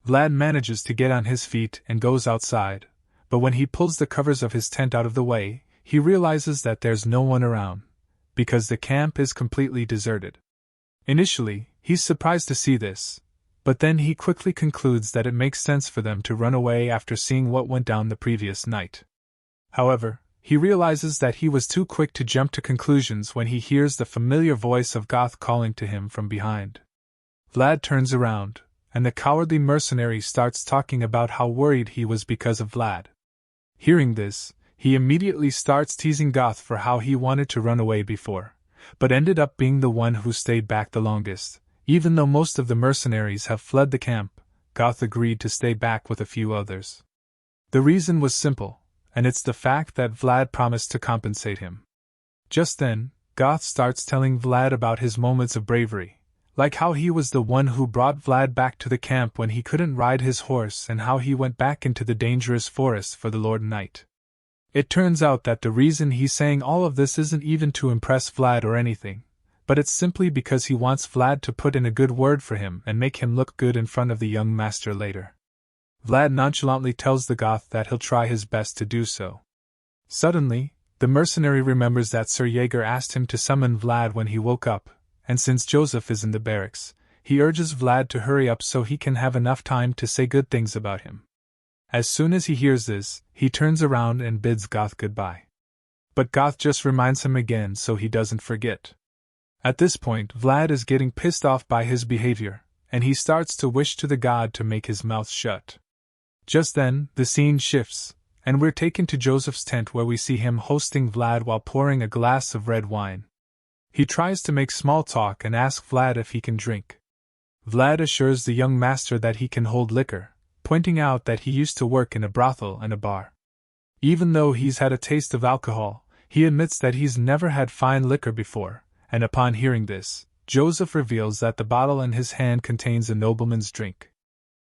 Vlad manages to get on his feet and goes outside, but when he pulls the covers of his tent out of the way, he realizes that there's no one around, because the camp is completely deserted. Initially, he's surprised to see this, but then he quickly concludes that it makes sense for them to run away after seeing what went down the previous night. However, he realizes that he was too quick to jump to conclusions when he hears the familiar voice of Goth calling to him from behind. Vlad turns around, and the cowardly mercenary starts talking about how worried he was because of Vlad. Hearing this, he immediately starts teasing Goth for how he wanted to run away before, but ended up being the one who stayed back the longest. Even though most of the mercenaries have fled the camp, Goth agreed to stay back with a few others. The reason was simple, and it's the fact that Vlad promised to compensate him. Just then, Goth starts telling Vlad about his moments of bravery, like how he was the one who brought Vlad back to the camp when he couldn't ride his horse and how he went back into the dangerous forest for the Lord Knight. It turns out that the reason he's saying all of this isn't even to impress Vlad or anything, but it's simply because he wants Vlad to put in a good word for him and make him look good in front of the young master later. Vlad nonchalantly tells the Goth that he'll try his best to do so. Suddenly, the mercenary remembers that Sir Jaeger asked him to summon Vlad when he woke up, and since Joseph is in the barracks, he urges Vlad to hurry up so he can have enough time to say good things about him. As soon as he hears this, he turns around and bids Goth goodbye. But Goth just reminds him again so he doesn't forget. At this point, Vlad is getting pissed off by his behavior, and he starts to wish to the god to make his mouth shut. Just then, the scene shifts, and we're taken to Joseph's tent where we see him hosting Vlad while pouring a glass of red wine. He tries to make small talk and asks Vlad if he can drink. Vlad assures the young master that he can hold liquor, pointing out that he used to work in a brothel and a bar. Even though he's had a taste of alcohol, he admits that he's never had fine liquor before, and upon hearing this, Joseph reveals that the bottle in his hand contains a nobleman's drink.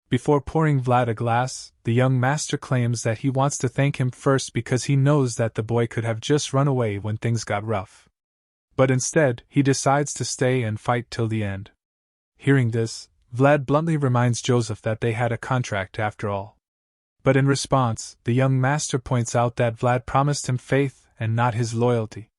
Before pouring Vlad a glass, the young master claims that he wants to thank him first because he knows that the boy could have just run away when things got rough. But instead, he decides to stay and fight till the end. Hearing this, Vlad bluntly reminds Joseph that they had a contract after all. But in response, the young master points out that Vlad promised him faith and not his loyalty.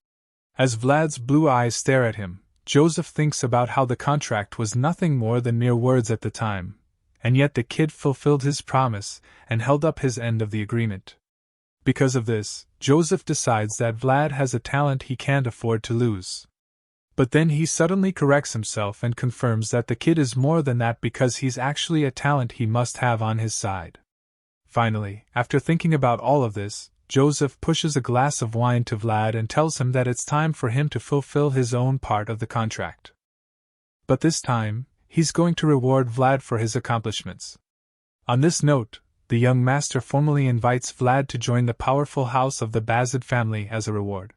As Vlad's blue eyes stare at him, Joseph thinks about how the contract was nothing more than mere words at the time, and yet the kid fulfilled his promise and held up his end of the agreement. Because of this, Joseph decides that Vlad has a talent he can't afford to lose. But then he suddenly corrects himself and confirms that the kid is more than that because he's actually a talent he must have on his side. Finally, after thinking about all of this, Joseph pushes a glass of wine to Vlad and tells him that it's time for him to fulfill his own part of the contract. But this time, he's going to reward Vlad for his accomplishments. On this note, the young master formally invites Vlad to join the powerful house of the Bazid family as a reward.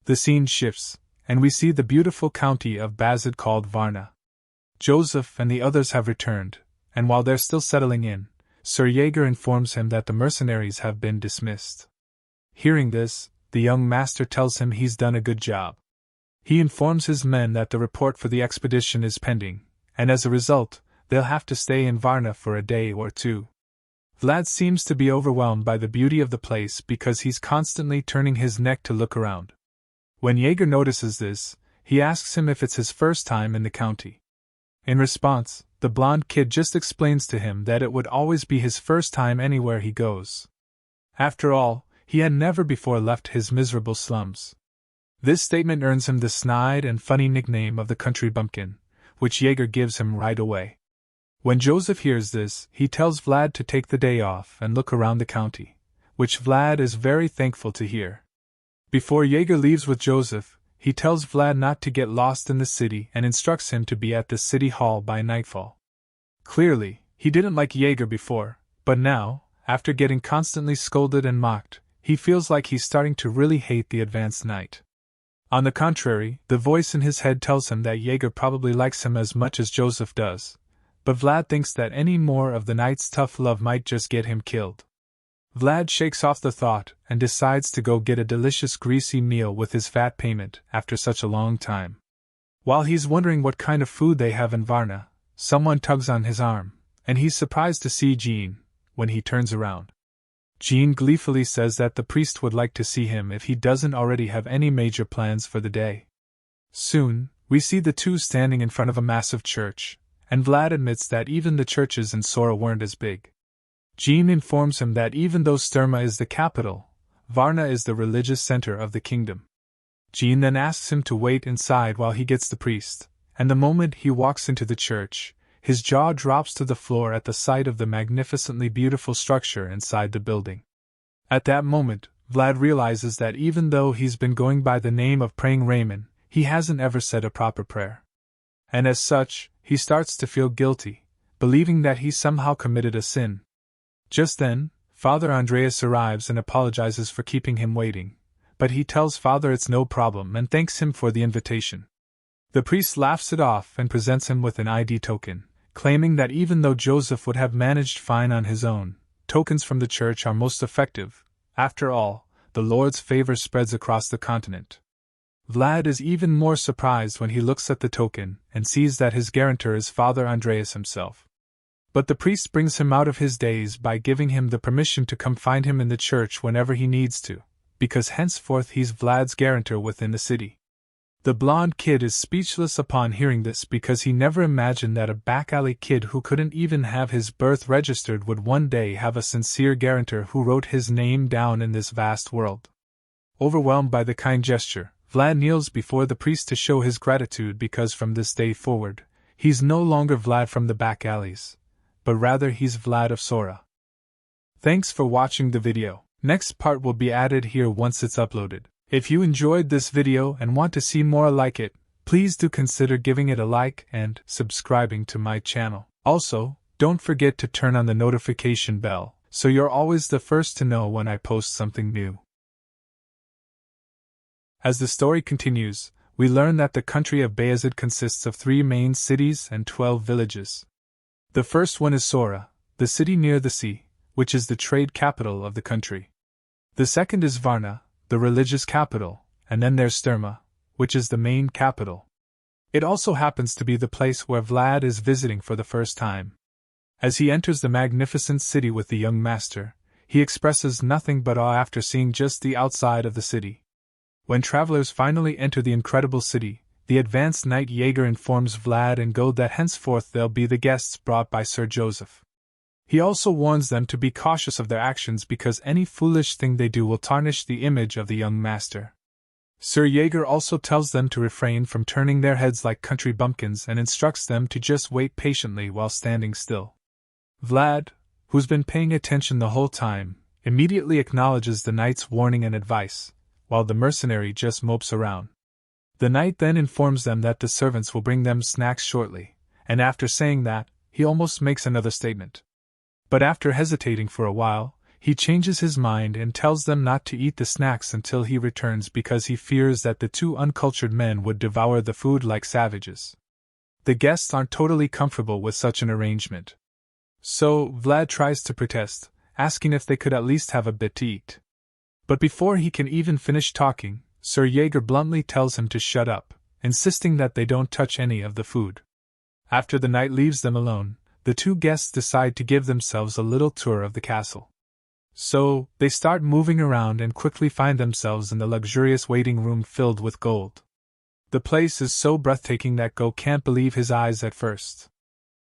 The scene shifts, and we see the beautiful county of Bazid called Varna. Joseph and the others have returned, and while they're still settling in, Sir Jaeger informs him that the mercenaries have been dismissed. Hearing this, the young master tells him he's done a good job. He informs his men that the report for the expedition is pending, and as a result, they'll have to stay in Varna for a day or two. Vlad seems to be overwhelmed by the beauty of the place because he's constantly turning his neck to look around. When Jaeger notices this, he asks him if it's his first time in the county. In response, the blonde kid just explains to him that it would always be his first time anywhere he goes. After all, he had never before left his miserable slums. This statement earns him the snide and funny nickname of the country bumpkin, which Jaeger gives him right away. When Joseph hears this, he tells Vlad to take the day off and look around the county, which Vlad is very thankful to hear. Before Jaeger leaves with Joseph, he tells Vlad not to get lost in the city and instructs him to be at the city hall by nightfall. Clearly, he didn't like Jaeger before, but now, after getting constantly scolded and mocked, he feels like he's starting to really hate the advanced knight. On the contrary, the voice in his head tells him that Jaeger probably likes him as much as Joseph does, but Vlad thinks that any more of the knight's tough love might just get him killed. Vlad shakes off the thought and decides to go get a delicious greasy meal with his fat payment after such a long time. While he's wondering what kind of food they have in Varna, someone tugs on his arm, and he's surprised to see Jean. When he turns around, Jean gleefully says that the priest would like to see him if he doesn't already have any major plans for the day. Soon, we see the two standing in front of a massive church, and Vlad admits that even the churches in Sora weren't as big. Jean informs him that even though Sturma is the capital, Varna is the religious center of the kingdom. Jean then asks him to wait inside while he gets the priest, and the moment he walks into the church, his jaw drops to the floor at the sight of the magnificently beautiful structure inside the building. At that moment, Vlad realizes that even though he's been going by the name of Praying Raymond, he hasn't ever said a proper prayer. And as such, he starts to feel guilty, believing that he somehow committed a sin. Just then, Father Andreas arrives and apologizes for keeping him waiting, but he tells Father it's no problem and thanks him for the invitation. The priest laughs it off and presents him with an ID token, claiming that even though Joseph would have managed fine on his own, tokens from the church are most effective. After all, the Lord's favor spreads across the continent. Vlad is even more surprised when he looks at the token and sees that his guarantor is Father Andreas himself. But the priest brings him out of his daze by giving him the permission to come find him in the church whenever he needs to, because henceforth he's Vlad's guarantor within the city. The blonde kid is speechless upon hearing this because he never imagined that a back-alley kid who couldn't even have his birth registered would one day have a sincere guarantor who wrote his name down in this vast world. Overwhelmed by the kind gesture, Vlad kneels before the priest to show his gratitude because from this day forward, he's no longer Vlad from the back alleys, but rather he's Vlad of Sora. Thanks for watching the video. Next part will be added here once it's uploaded. If you enjoyed this video and want to see more like it, please do consider giving it a like and subscribing to my channel. Also, don't forget to turn on the notification bell so you're always the first to know when I post something new. As the story continues, we learn that the country of Bayezid consists of 3 main cities and 12 villages. The first one is Sora, the city near the sea, which is the trade capital of the country. The second is Varna, the religious capital, and then there's Sturma, which is the main capital. It also happens to be the place where Vlad is visiting for the first time. As he enters the magnificent city with the young master, he expresses nothing but awe after seeing just the outside of the city. When travelers finally enter the incredible city, the advanced knight Jaeger informs Vlad and Gold that henceforth they'll be the guests brought by Sir Joseph. He also warns them to be cautious of their actions because any foolish thing they do will tarnish the image of the young master. Sir Jaeger also tells them to refrain from turning their heads like country bumpkins and instructs them to just wait patiently while standing still. Vlad, who's been paying attention the whole time, immediately acknowledges the knight's warning and advice, while the mercenary just mopes around. The knight then informs them that the servants will bring them snacks shortly, and after saying that, he almost makes another statement. But after hesitating for a while, he changes his mind and tells them not to eat the snacks until he returns because he fears that the 2 uncultured men would devour the food like savages. The guests aren't totally comfortable with such an arrangement. So, Vlad tries to protest, asking if they could at least have a bit to eat. But before he can even finish talking, Sir Jaeger bluntly tells him to shut up, insisting that they don't touch any of the food. After the knight leaves them alone, the 2 guests decide to give themselves a little tour of the castle. So, they start moving around and quickly find themselves in the luxurious waiting room filled with gold. The place is so breathtaking that Go can't believe his eyes at first.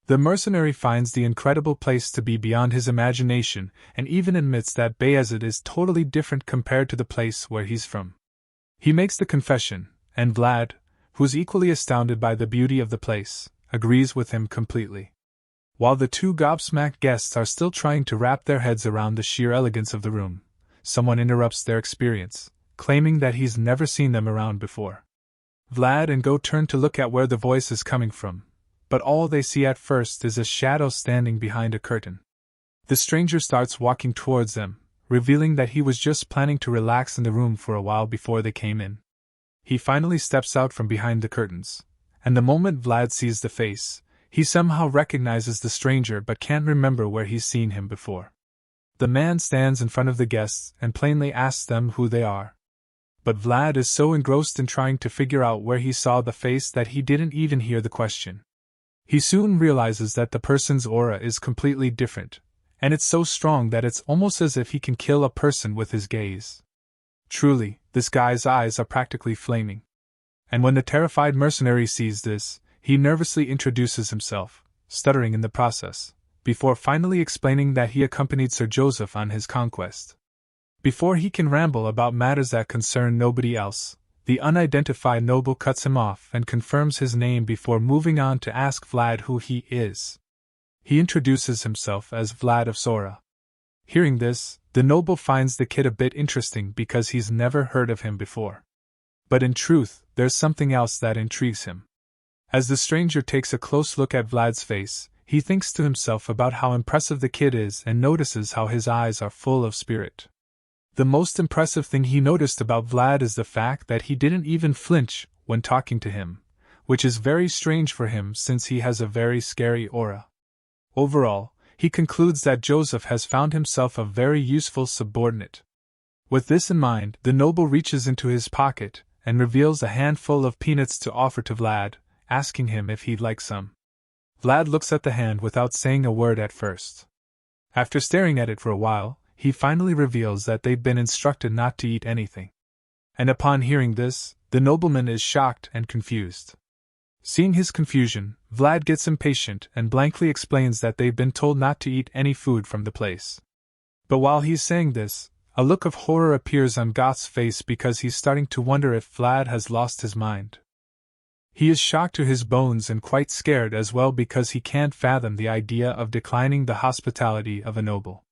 The mercenary finds the incredible place to be beyond his imagination and even admits that Bayezid is totally different compared to the place where he's from. He makes the confession, and Vlad, who's equally astounded by the beauty of the place, agrees with him completely. While the 2 gobsmacked guests are still trying to wrap their heads around the sheer elegance of the room, someone interrupts their experience, claiming that he's never seen them around before. Vlad and Go turn to look at where the voice is coming from, but all they see at first is a shadow standing behind a curtain. The stranger starts walking towards them, revealing that he was just planning to relax in the room for a while before they came in. He finally steps out from behind the curtains, and the moment Vlad sees the face, he somehow recognizes the stranger but can't remember where he's seen him before. The man stands in front of the guests and plainly asks them who they are. But Vlad is so engrossed in trying to figure out where he saw the face that he didn't even hear the question. He soon realizes that the person's aura is completely different, and it's so strong that it's almost as if he can kill a person with his gaze. Truly, this guy's eyes are practically flaming. And when the terrified mercenary sees this, he nervously introduces himself, stuttering in the process, before finally explaining that he accompanied Sir Joseph on his conquest. Before he can ramble about matters that concern nobody else, the unidentified noble cuts him off and confirms his name before moving on to ask Vlad who he is. He introduces himself as Vlad of Sora. Hearing this, the noble finds the kid a bit interesting because he's never heard of him before. But in truth, there's something else that intrigues him. As the stranger takes a close look at Vlad's face, he thinks to himself about how impressive the kid is and notices how his eyes are full of spirit. The most impressive thing he noticed about Vlad is the fact that he didn't even flinch when talking to him, which is very strange for him since he has a very scary aura. Overall, he concludes that Joseph has found himself a very useful subordinate. With this in mind, the noble reaches into his pocket and reveals a handful of peanuts to offer to Vlad, asking him if he'd like some. Vlad looks at the hand without saying a word at first. After staring at it for a while, he finally reveals that they've been instructed not to eat anything. And upon hearing this, the nobleman is shocked and confused. Seeing his confusion, Vlad gets impatient and blankly explains that they've been told not to eat any food from the place. But while he's saying this, a look of horror appears on Goth's face because he's starting to wonder if Vlad has lost his mind. He is shocked to his bones and quite scared as well because he can't fathom the idea of declining the hospitality of a noble.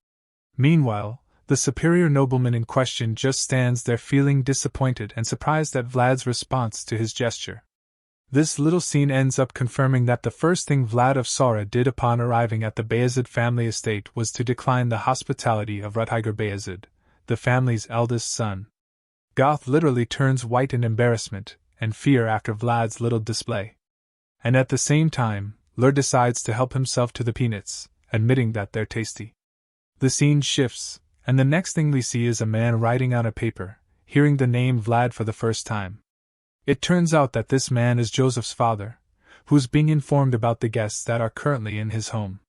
Meanwhile, the superior nobleman in question just stands there feeling disappointed and surprised at Vlad's response to his gesture. This little scene ends up confirming that the first thing Vlad of Sora did upon arriving at the Bayezid family estate was to decline the hospitality of Ruttiger Bayezid, the family's eldest son. Goth literally turns white in embarrassment and fear after Vlad's little display. And at the same time, Lur decides to help himself to the peanuts, admitting that they're tasty. The scene shifts, and the next thing we see is a man writing on a paper, hearing the name Vlad for the first time. It turns out that this man is Joseph's father, who's being informed about the guests that are currently in his home.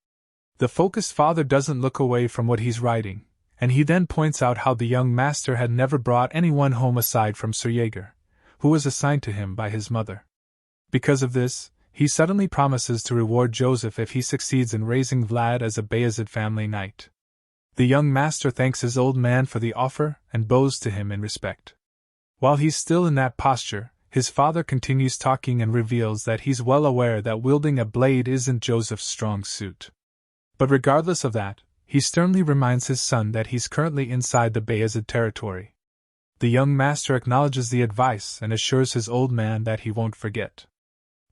The focused father doesn't look away from what he's writing, and he then points out how the young master had never brought anyone home aside from Sir Jaeger, who was assigned to him by his mother. Because of this, he suddenly promises to reward Joseph if he succeeds in raising Vlad as a Bayezid family knight. The young master thanks his old man for the offer and bows to him in respect. While he's still in that posture, his father continues talking and reveals that he's well aware that wielding a blade isn't Joseph's strong suit. But regardless of that, he sternly reminds his son that he's currently inside the Bayezid territory. The young master acknowledges the advice and assures his old man that he won't forget.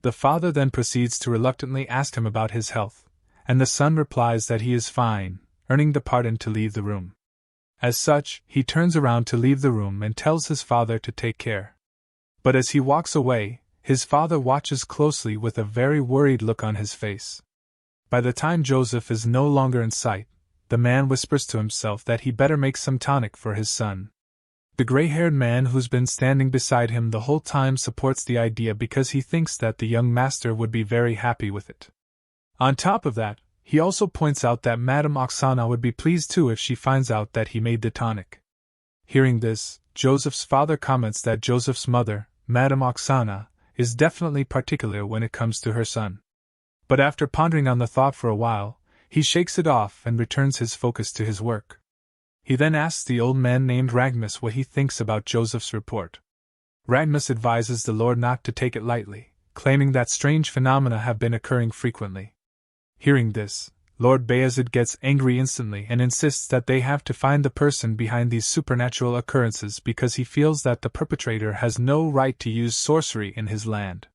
The father then proceeds to reluctantly ask him about his health, and the son replies that he is fine, earning the pardon to leave the room. As such, he turns around to leave the room and tells his father to take care. But as he walks away, his father watches closely with a very worried look on his face. By the time Joseph is no longer in sight, the man whispers to himself that he better make some tonic for his son. The gray-haired man who's been standing beside him the whole time supports the idea because he thinks that the young master would be very happy with it. On top of that, he also points out that Madame Oksana would be pleased too if she finds out that he made the tonic. Hearing this, Joseph's father comments that Joseph's mother, Madame Oksana, is definitely particular when it comes to her son. But after pondering on the thought for a while, he shakes it off and returns his focus to his work. He then asks the old man named Ragmus what he thinks about Joseph's report. Ragmus advises the Lord not to take it lightly, claiming that strange phenomena have been occurring frequently. Hearing this, Lord Bayezid gets angry instantly and insists that they have to find the person behind these supernatural occurrences because he feels that the perpetrator has no right to use sorcery in his land.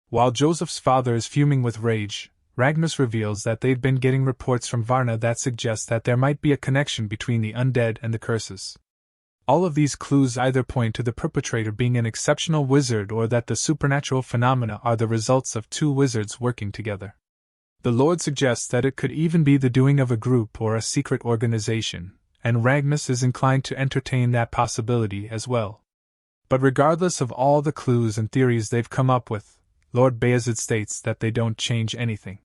While Joseph's father is fuming with rage, Ragmus reveals that they've been getting reports from Varna that suggest that there might be a connection between the undead and the curses. All of these clues either point to the perpetrator being an exceptional wizard or that the supernatural phenomena are the results of two wizards working together. The Lord suggests that it could even be the doing of a group or a secret organization, and Ragmus is inclined to entertain that possibility as well. But regardless of all the clues and theories they've come up with, Lord Bayezid states that they don't change anything.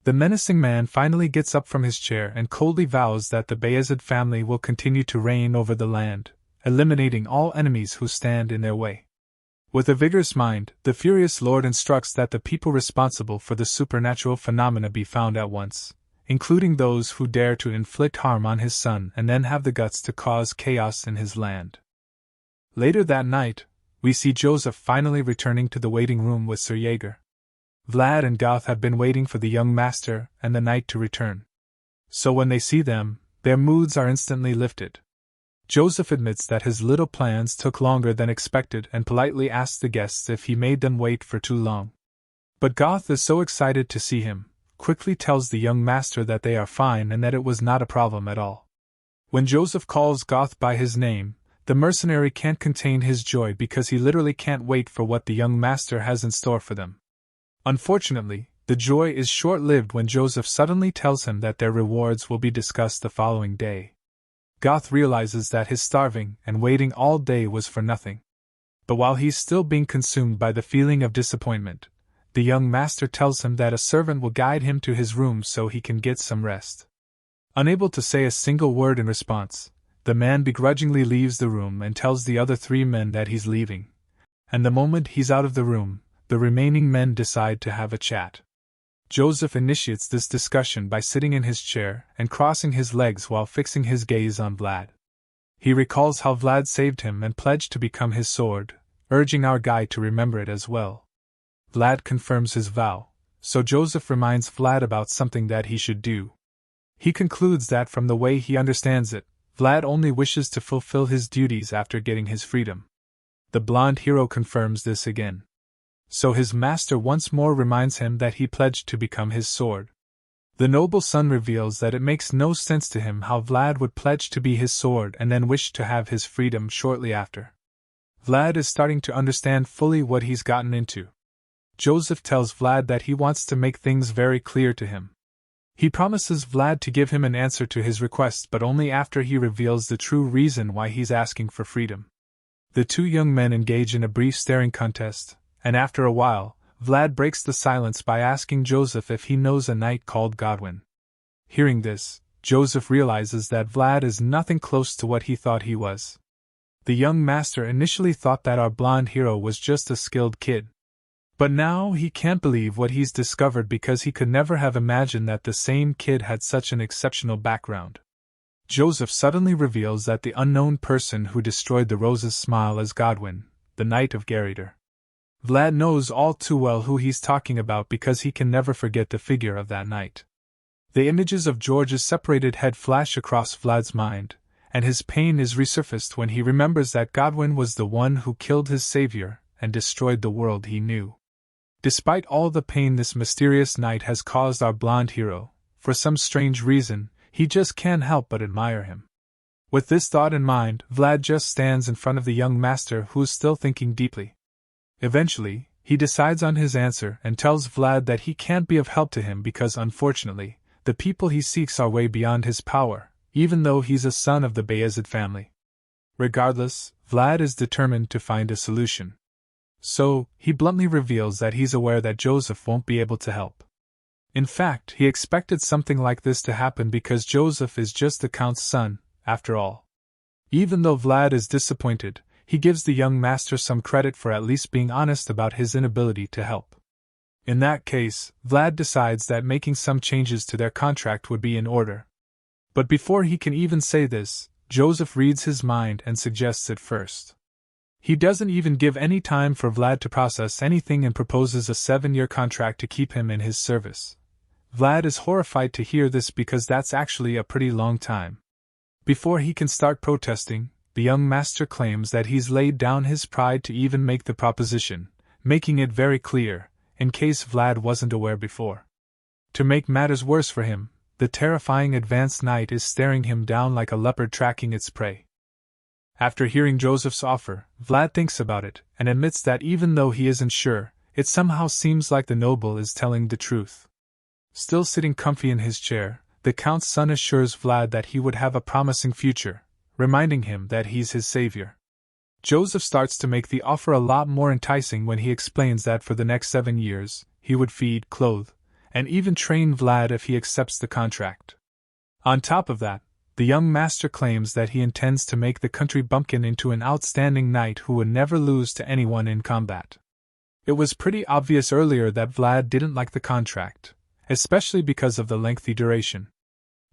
The menacing man finally gets up from his chair and coldly vows that the Bayezid family will continue to reign over the land, eliminating all enemies who stand in their way. With a vigorous mind, the furious lord instructs that the people responsible for the supernatural phenomena be found at once, including those who dare to inflict harm on his son and then have the guts to cause chaos in his land. Later that night, we see Joseph finally returning to the waiting room with Sir Jaeger. Vlad and Goth have been waiting for the young master and the knight to return. So when they see them, their moods are instantly lifted. Joseph admits that his little plans took longer than expected and politely asks the guests if he made them wait for too long. But Goth is so excited to see him, quickly tells the young master that they are fine and that it was not a problem at all. When Joseph calls Goth by his name, the mercenary can't contain his joy because he literally can't wait for what the young master has in store for them. Unfortunately, the joy is short-lived when Joseph suddenly tells him that their rewards will be discussed the following day. Goth realizes that his starving and waiting all day was for nothing. But while he's still being consumed by the feeling of disappointment, the young master tells him that a servant will guide him to his room so he can get some rest. Unable to say a single word in response, the man begrudgingly leaves the room and tells the other three men that he's leaving. And the moment he's out of the room, the remaining men decide to have a chat. Joseph initiates this discussion by sitting in his chair and crossing his legs while fixing his gaze on Vlad. He recalls how Vlad saved him and pledged to become his sword, urging our guide to remember it as well. Vlad confirms his vow, so Joseph reminds Vlad about something that he should do. He concludes that from the way he understands it, Vlad only wishes to fulfill his duties after getting his freedom. The blonde hero confirms this again. So his master once more reminds him that he pledged to become his sword. The noble son reveals that it makes no sense to him how Vlad would pledge to be his sword and then wish to have his freedom shortly after. Vlad is starting to understand fully what he's gotten into. Joseph tells Vlad that he wants to make things very clear to him. He promises Vlad to give him an answer to his request, but only after he reveals the true reason why he's asking for freedom. The two young men engage in a brief staring contest, and after a while, Vlad breaks the silence by asking Joseph if he knows a knight called Godwin. Hearing this, Joseph realizes that Vlad is nothing close to what he thought he was. The young master initially thought that our blonde hero was just a skilled kid. But now he can't believe what he's discovered because he could never have imagined that the same kid had such an exceptional background. Joseph suddenly reveals that the unknown person who destroyed the Rose's smile is Godwin, the Knight of Geryder. Vlad knows all too well who he's talking about because he can never forget the figure of that knight. The images of George's separated head flash across Vlad's mind, and his pain is resurfaced when he remembers that Godwin was the one who killed his savior and destroyed the world he knew. Despite all the pain this mysterious knight has caused our blonde hero, for some strange reason, he just can't help but admire him. With this thought in mind, Vlad just stands in front of the young master who's still thinking deeply. Eventually, he decides on his answer and tells Vlad that he can't be of help to him because, unfortunately, the people he seeks are way beyond his power, even though he's a son of the Bayezid family. Regardless, Vlad is determined to find a solution. So, he bluntly reveals that he's aware that Joseph won't be able to help. In fact, he expected something like this to happen because Joseph is just the Count's son, after all. Even though Vlad is disappointed, he gives the young master some credit for at least being honest about his inability to help. In that case, Vlad decides that making some changes to their contract would be in order. But before he can even say this, Joseph reads his mind and suggests it first. He doesn't even give any time for Vlad to process anything and proposes a 7-year contract to keep him in his service. Vlad is horrified to hear this because that's actually a pretty long time. Before he can start protesting, the young master claims that he's laid down his pride to even make the proposition, making it very clear, in case Vlad wasn't aware before. To make matters worse for him, the terrifying advanced knight is staring him down like a leopard tracking its prey. After hearing Joseph's offer, Vlad thinks about it and admits that even though he isn't sure, it somehow seems like the noble is telling the truth. Still sitting comfy in his chair, the Count's son assures Vlad that he would have a promising future, reminding him that he's his savior. Joseph starts to make the offer a lot more enticing when he explains that for the next 7 years, he would feed, clothe, and even train Vlad if he accepts the contract. On top of that, the young master claims that he intends to make the country bumpkin into an outstanding knight who would never lose to anyone in combat. It was pretty obvious earlier that Vlad didn't like the contract, especially because of the lengthy duration.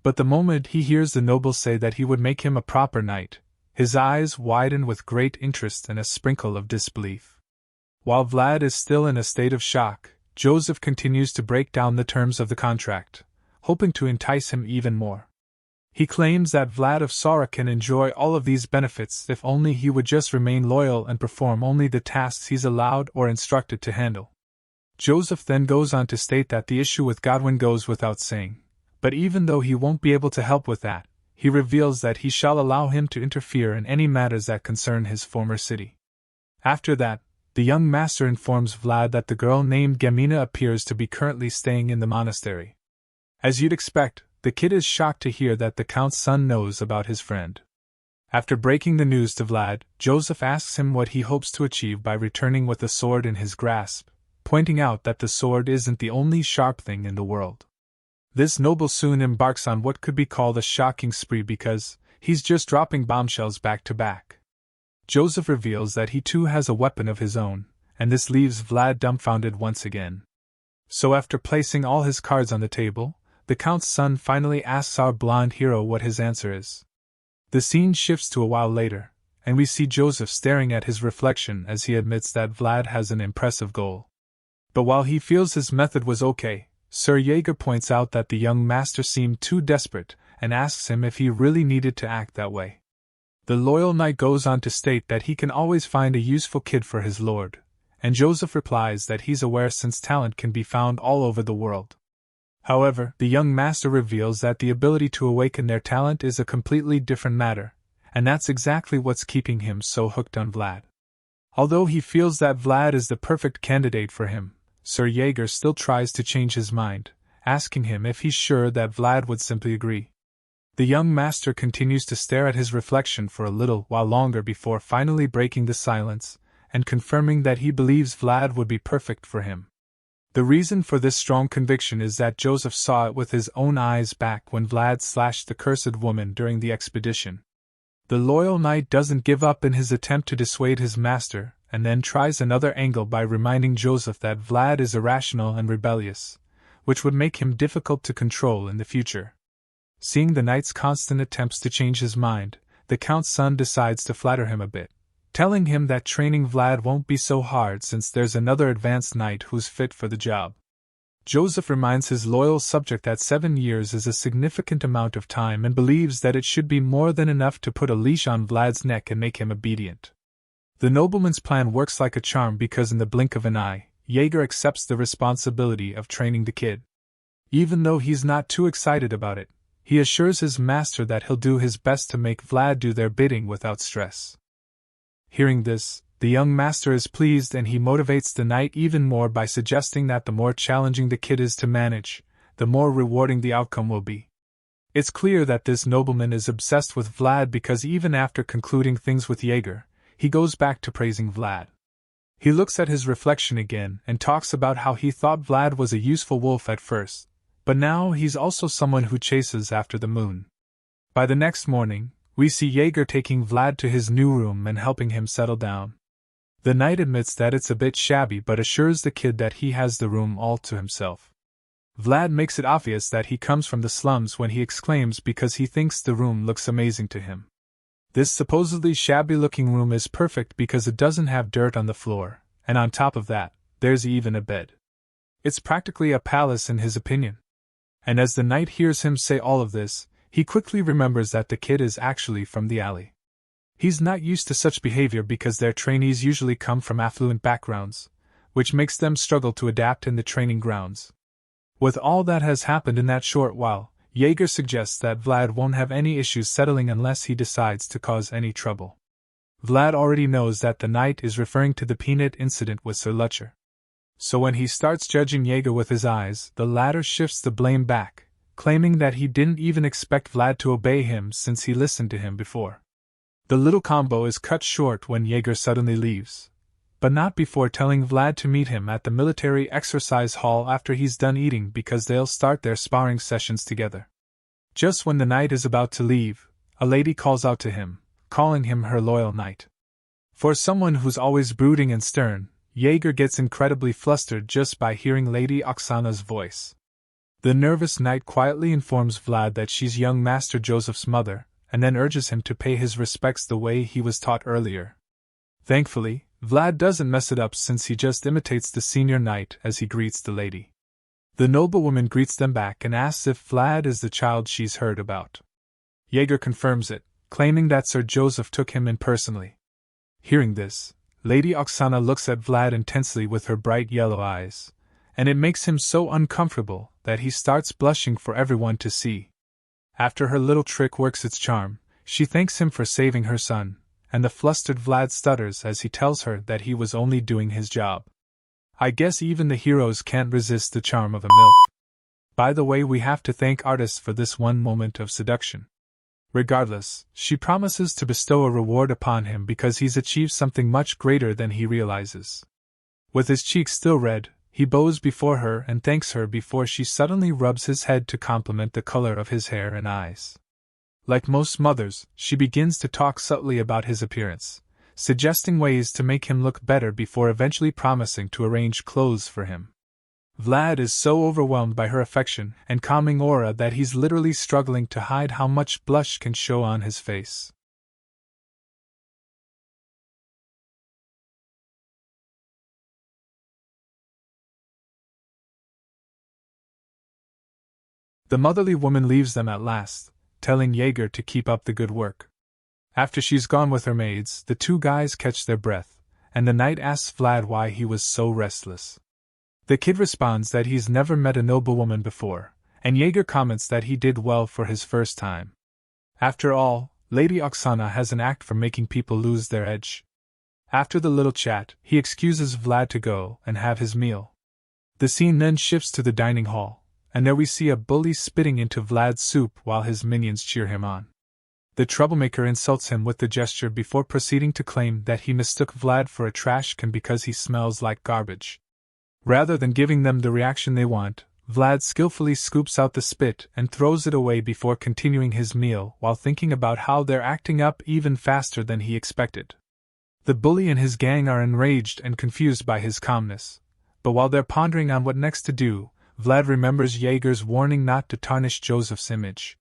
But the moment he hears the noble say that he would make him a proper knight, his eyes widen with great interest and a sprinkle of disbelief. While Vlad is still in a state of shock, Joseph continues to break down the terms of the contract, hoping to entice him even more. He claims that Vlad of Sora can enjoy all of these benefits if only he would just remain loyal and perform only the tasks he's allowed or instructed to handle. Joseph then goes on to state that the issue with Godwin goes without saying, but even though he won't be able to help with that, he reveals that he shall allow him to interfere in any matters that concern his former city. After that, the young master informs Vlad that the girl named Gamina appears to be currently staying in the monastery. As you'd expect, the kid is shocked to hear that the Count's son knows about his friend. After breaking the news to Vlad, Joseph asks him what he hopes to achieve by returning with the sword in his grasp, pointing out that the sword isn't the only sharp thing in the world. This noble soon embarks on what could be called a shocking spree because he's just dropping bombshells back to back. Joseph reveals that he too has a weapon of his own, and this leaves Vlad dumbfounded once again. So after placing all his cards on the table, the Count's son finally asks our blonde hero what his answer is. The scene shifts to a while later, and we see Joseph staring at his reflection as he admits that Vlad has an impressive goal. But while he feels his method was okay, Sir Jaeger points out that the young master seemed too desperate and asks him if he really needed to act that way. The loyal knight goes on to state that he can always find a useful kid for his lord, and Joseph replies that he's aware since talent can be found all over the world. However, the young master reveals that the ability to awaken their talent is a completely different matter, and that's exactly what's keeping him so hooked on Vlad. Although he feels that Vlad is the perfect candidate for him, Sir Jaeger still tries to change his mind, asking him if he's sure that Vlad would simply agree. The young master continues to stare at his reflection for a little while longer before finally breaking the silence and confirming that he believes Vlad would be perfect for him. The reason for this strong conviction is that Joseph saw it with his own eyes back when Vlad slashed the cursed woman during the expedition. The loyal knight doesn't give up in his attempt to dissuade his master, and then tries another angle by reminding Joseph that Vlad is irrational and rebellious, which would make him difficult to control in the future. Seeing the knight's constant attempts to change his mind, the Count's son decides to flatter him a bit, telling him that training Vlad won't be so hard since there's another advanced knight who's fit for the job. Joseph reminds his loyal subject that 7 years is a significant amount of time and believes that it should be more than enough to put a leash on Vlad's neck and make him obedient. The nobleman's plan works like a charm because in the blink of an eye, Jaeger accepts the responsibility of training the kid. Even though he's not too excited about it, he assures his master that he'll do his best to make Vlad do their bidding without stress. Hearing this, the young master is pleased and he motivates the knight even more by suggesting that the more challenging the kid is to manage, the more rewarding the outcome will be. It's clear that this nobleman is obsessed with Vlad because even after concluding things with Jaeger, he goes back to praising Vlad. He looks at his reflection again and talks about how he thought Vlad was a useful wolf at first, but now he's also someone who chases after the moon. By the next morning, we see Jaeger taking Vlad to his new room and helping him settle down. The knight admits that it's a bit shabby but assures the kid that he has the room all to himself. Vlad makes it obvious that he comes from the slums when he exclaims because he thinks the room looks amazing to him. This supposedly shabby-looking room is perfect because it doesn't have dirt on the floor, and on top of that, there's even a bed. It's practically a palace in his opinion. And as the knight hears him say all of this, he quickly remembers that the kid is actually from the alley. He's not used to such behavior because their trainees usually come from affluent backgrounds, which makes them struggle to adapt in the training grounds. With all that has happened in that short while, Jaeger suggests that Vlad won't have any issues settling unless he decides to cause any trouble. Vlad already knows that the knight is referring to the peanut incident with Sir Lutcher. So when he starts judging Jaeger with his eyes, the latter shifts the blame back, claiming that he didn't even expect Vlad to obey him since he listened to him before. The little combo is cut short when Jaeger suddenly leaves, but not before telling Vlad to meet him at the military exercise hall after he's done eating because they'll start their sparring sessions together. Just when the knight is about to leave, a lady calls out to him, calling him her loyal knight. For someone who's always brooding and stern, Jaeger gets incredibly flustered just by hearing Lady Oksana's voice. The nervous knight quietly informs Vlad that she's young Master Joseph's mother, and then urges him to pay his respects the way he was taught earlier. Thankfully, Vlad doesn't mess it up since he just imitates the senior knight as he greets the lady. The noblewoman greets them back and asks if Vlad is the child she's heard about. Jaeger confirms it, claiming that Sir Joseph took him in personally. Hearing this, Lady Oksana looks at Vlad intensely with her bright yellow eyes, and it makes him so uncomfortable that he starts blushing for everyone to see. After her little trick works its charm, she thanks him for saving her son, and the flustered Vlad stutters as he tells her that he was only doing his job. I guess even the heroes can't resist the charm of a MILF. By the way, we have to thank artists for this one moment of seduction. Regardless, she promises to bestow a reward upon him because he's achieved something much greater than he realizes. With his cheeks still red, he bows before her and thanks her before she suddenly rubs his head to compliment the color of his hair and eyes. Like most mothers, she begins to talk subtly about his appearance, suggesting ways to make him look better before eventually promising to arrange clothes for him. Vlad is so overwhelmed by her affection and calming aura that he's literally struggling to hide how much blush can show on his face. The motherly woman leaves them at last, telling Jaeger to keep up the good work. After she's gone with her maids, the two guys catch their breath, and the knight asks Vlad why he was so restless. The kid responds that he's never met a noblewoman before, and Jaeger comments that he did well for his first time. After all, Lady Oksana has an act for making people lose their edge. After the little chat, he excuses Vlad to go and have his meal. The scene then shifts to the dining hall, and there we see a bully spitting into Vlad's soup while his minions cheer him on. The troublemaker insults him with the gesture before proceeding to claim that he mistook Vlad for a trash can because he smells like garbage. Rather than giving them the reaction they want, Vlad skillfully scoops out the spit and throws it away before continuing his meal while thinking about how they're acting up even faster than he expected. The bully and his gang are enraged and confused by his calmness, but while they're pondering on what next to do, Vlad remembers Jaeger's warning not to tarnish Joseph's image.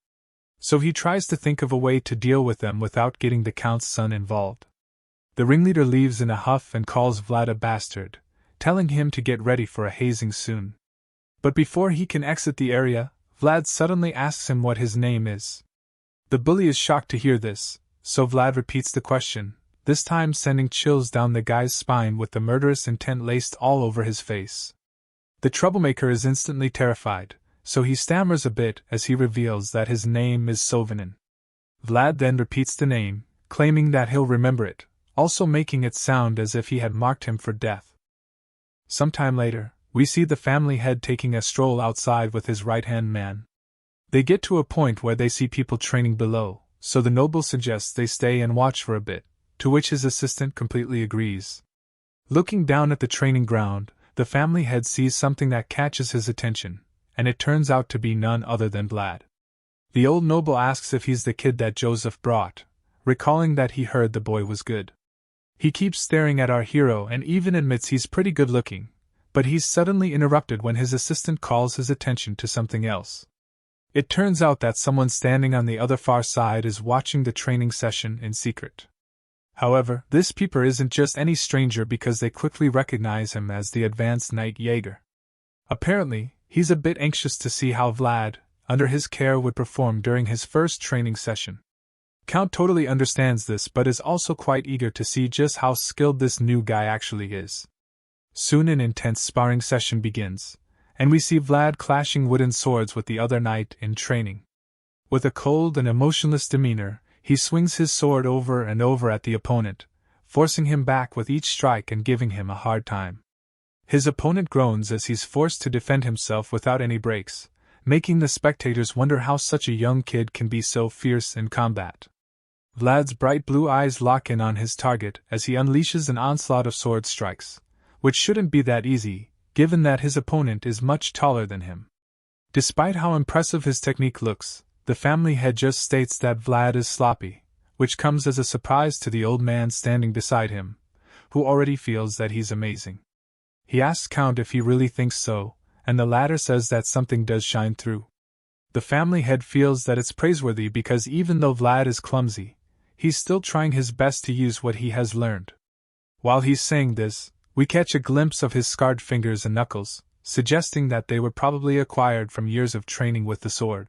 So he tries to think of a way to deal with them without getting the Count's son involved. The ringleader leaves in a huff and calls Vlad a bastard, telling him to get ready for a hazing soon. But before he can exit the area, Vlad suddenly asks him what his name is. The bully is shocked to hear this, so Vlad repeats the question, this time sending chills down the guy's spine with the murderous intent laced all over his face. The troublemaker is instantly terrified, so he stammers a bit as he reveals that his name is Sovanin. Vlad then repeats the name, claiming that he'll remember it, also making it sound as if he had marked him for death. Sometime later, we see the family head taking a stroll outside with his right-hand man. They get to a point where they see people training below, so the noble suggests they stay and watch for a bit, to which his assistant completely agrees. Looking down at the training ground, the family head sees something that catches his attention, and it turns out to be none other than Vlad. The old noble asks if he's the kid that Joseph brought, recalling that he heard the boy was good. He keeps staring at our hero and even admits he's pretty good looking, but he's suddenly interrupted when his assistant calls his attention to something else. It turns out that someone standing on the other far side is watching the training session in secret. However, this peeper isn't just any stranger because they quickly recognize him as the advanced knight Jaeger. Apparently, he's a bit anxious to see how Vlad, under his care, would perform during his first training session. Count totally understands this but is also quite eager to see just how skilled this new guy actually is. Soon an intense sparring session begins, and we see Vlad clashing wooden swords with the other knight in training. With a cold and emotionless demeanor, he swings his sword over and over at the opponent, forcing him back with each strike and giving him a hard time. His opponent groans as he's forced to defend himself without any breaks, making the spectators wonder how such a young kid can be so fierce in combat. Vlad's bright blue eyes lock in on his target as he unleashes an onslaught of sword strikes, which shouldn't be that easy, given that his opponent is much taller than him. Despite how impressive his technique looks, the family head just states that Vlad is sloppy, which comes as a surprise to the old man standing beside him, who already feels that he's amazing. He asks Count if he really thinks so, and the latter says that something does shine through. The family head feels that it's praiseworthy because even though Vlad is clumsy, he's still trying his best to use what he has learned. While he's saying this, we catch a glimpse of his scarred fingers and knuckles, suggesting that they were probably acquired from years of training with the sword.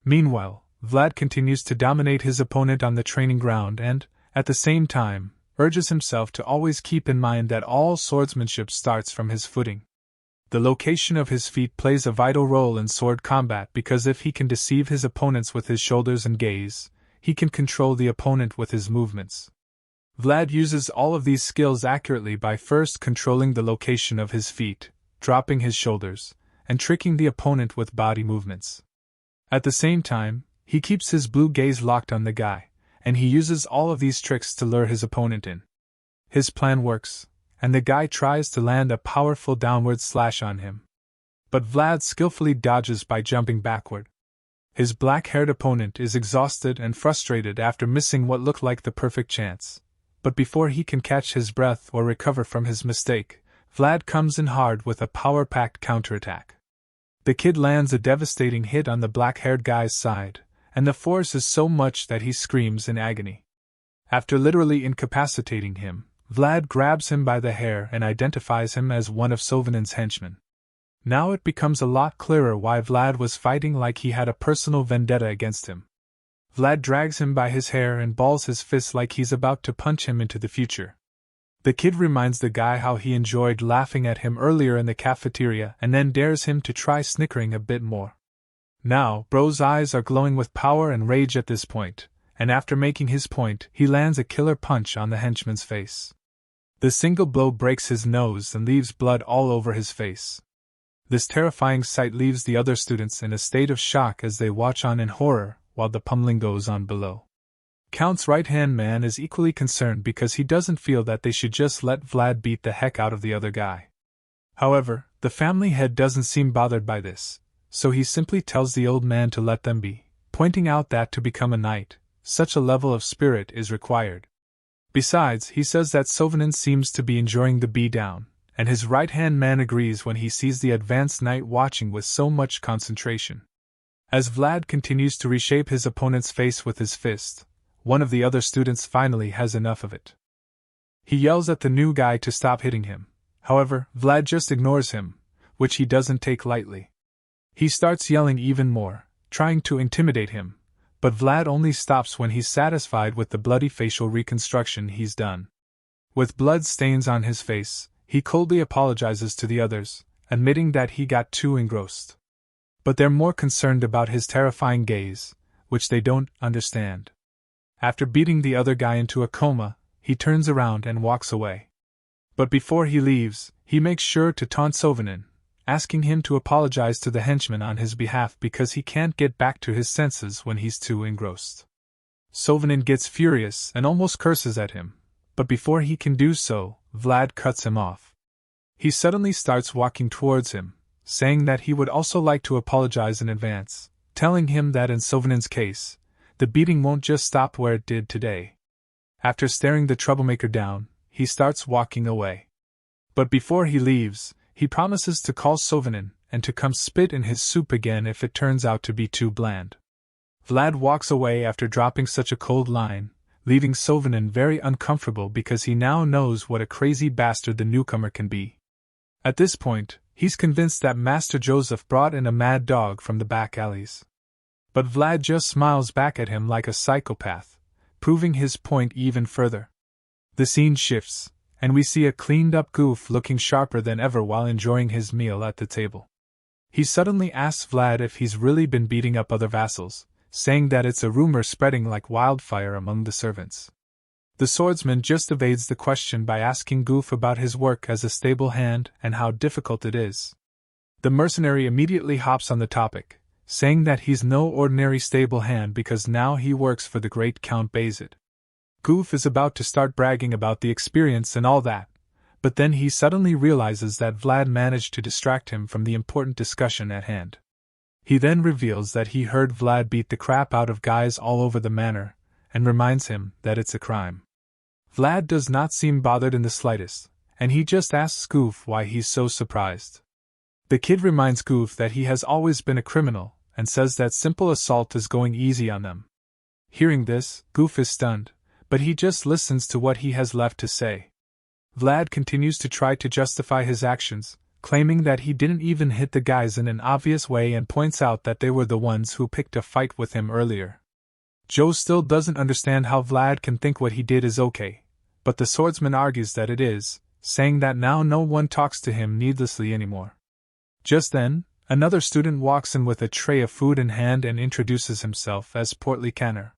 Meanwhile, Vlad continues to dominate his opponent on the training ground and, at the same time, urges himself to always keep in mind that all swordsmanship starts from his footing. The location of his feet plays a vital role in sword combat because if he can deceive his opponents with his shoulders and gaze, he can control the opponent with his movements. Vlad uses all of these skills accurately by first controlling the location of his feet, dropping his shoulders, and tricking the opponent with body movements. At the same time, he keeps his blue gaze locked on the guy, and he uses all of these tricks to lure his opponent in. His plan works, and the guy tries to land a powerful downward slash on him. But Vlad skillfully dodges by jumping backward. His black-haired opponent is exhausted and frustrated after missing what looked like the perfect chance. But before he can catch his breath or recover from his mistake, Vlad comes in hard with a power-packed counterattack. The kid lands a devastating hit on the black-haired guy's side, and the force is so much that he screams in agony. After literally incapacitating him, Vlad grabs him by the hair and identifies him as one of Sovanin's henchmen. Now it becomes a lot clearer why Vlad was fighting like he had a personal vendetta against him. Vlad drags him by his hair and balls his fist like he's about to punch him into the future. The kid reminds the guy how he enjoyed laughing at him earlier in the cafeteria and then dares him to try snickering a bit more. Now, Bro's eyes are glowing with power and rage at this point, and after making his point, he lands a killer punch on the henchman's face. The single blow breaks his nose and leaves blood all over his face. This terrifying sight leaves the other students in a state of shock as they watch on in horror while the pummeling goes on below. Count's right-hand man is equally concerned because he doesn't feel that they should just let Vlad beat the heck out of the other guy. However, the family head doesn't seem bothered by this, so he simply tells the old man to let them be, pointing out that to become a knight, such a level of spirit is required. Besides, he says that Sovanin seems to be enjoying the beatdown, and his right-hand man agrees when he sees the advanced knight watching with so much concentration. As Vlad continues to reshape his opponent's face with his fist, one of the other students finally has enough of it. He yells at the new guy to stop hitting him. However, Vlad just ignores him, which he doesn't take lightly. He starts yelling even more, trying to intimidate him, but Vlad only stops when he's satisfied with the bloody facial reconstruction he's done. With blood stains on his face, he coldly apologizes to the others, admitting that he got too engrossed. But they're more concerned about his terrifying gaze, which they don't understand. After beating the other guy into a coma, he turns around and walks away. But before he leaves, he makes sure to taunt Sovanin, asking him to apologize to the henchman on his behalf because he can't get back to his senses when he's too engrossed. Sovanin gets furious and almost curses at him, but before he can do so, Vlad cuts him off. He suddenly starts walking towards him, saying that he would also like to apologize in advance, telling him that in Sovanin's case, the beating won't just stop where it did today. After staring the troublemaker down, he starts walking away. But before he leaves, he promises to call Sovanin and to come spit in his soup again if it turns out to be too bland. Vlad walks away after dropping such a cold line, leaving Sovanin very uncomfortable because he now knows what a crazy bastard the newcomer can be. At this point, he's convinced that Master Joseph brought in a mad dog from the back alleys. But Vlad just smiles back at him like a psychopath, proving his point even further. The scene shifts, and we see a cleaned-up Goof looking sharper than ever while enjoying his meal at the table. He suddenly asks Vlad if he's really been beating up other vassals, saying that it's a rumor spreading like wildfire among the servants. The swordsman just evades the question by asking Goof about his work as a stable hand and how difficult it is. The mercenary immediately hops on the topic, saying that he's no ordinary stable hand because now he works for the great Count Bazid. Goof is about to start bragging about the experience and all that, but then he suddenly realizes that Vlad managed to distract him from the important discussion at hand. He then reveals that he heard Vlad beat the crap out of guys all over the manor, and reminds him that it's a crime. Vlad does not seem bothered in the slightest, and he just asks Goof why he's so surprised. The kid reminds Goof that he has always been a criminal, and says that simple assault is going easy on them. Hearing this, Goof is stunned, but he just listens to what he has left to say. Vlad continues to try to justify his actions, claiming that he didn't even hit the guys in an obvious way and points out that they were the ones who picked a fight with him earlier. Joe still doesn't understand how Vlad can think what he did is okay, but the swordsman argues that it is, saying that now no one talks to him needlessly anymore. Just then, another student walks in with a tray of food in hand and introduces himself as Portly Canner.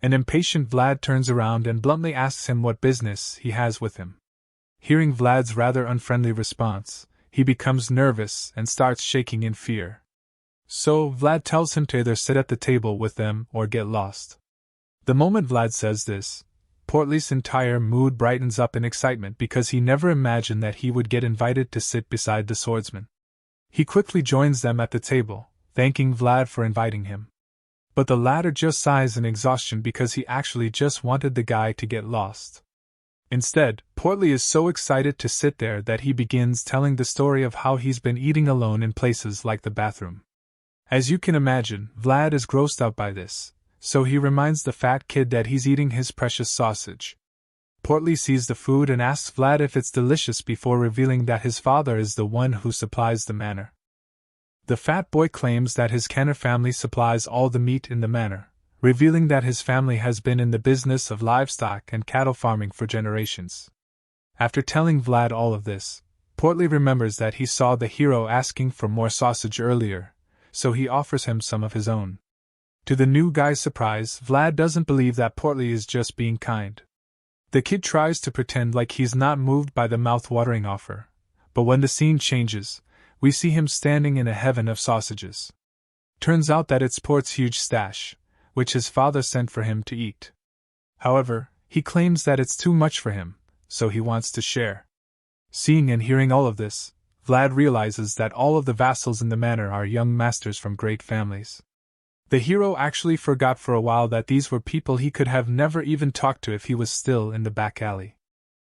An impatient Vlad turns around and bluntly asks him what business he has with him. Hearing Vlad's rather unfriendly response, he becomes nervous and starts shaking in fear. So Vlad tells him to either sit at the table with them or get lost. The moment Vlad says this, Portly's entire mood brightens up in excitement because he never imagined that he would get invited to sit beside the swordsman. He quickly joins them at the table, thanking Vlad for inviting him. But the latter just sighs in exhaustion because he actually just wanted the guy to get lost. Instead, Portly is so excited to sit there that he begins telling the story of how he's been eating alone in places like the bathroom. As you can imagine, Vlad is grossed out by this, so he reminds the fat kid that he's eating his precious sausage. Portly sees the food and asks Vlad if it's delicious before revealing that his father is the one who supplies the manor. The fat boy claims that his Canner family supplies all the meat in the manor, revealing that his family has been in the business of livestock and cattle farming for generations. After telling Vlad all of this, Portly remembers that he saw the hero asking for more sausage earlier, so he offers him some of his own. To the new guy's surprise, Vlad doesn't believe that Portly is just being kind. The kid tries to pretend like he's not moved by the mouth-watering offer, but when the scene changes, we see him standing in a heaven of sausages. Turns out that it's Port's huge stash, which his father sent for him to eat. However, he claims that it's too much for him, so he wants to share. Seeing and hearing all of this, Vlad realizes that all of the vassals in the manor are young masters from great families. The hero actually forgot for a while that these were people he could have never even talked to if he was still in the back alley.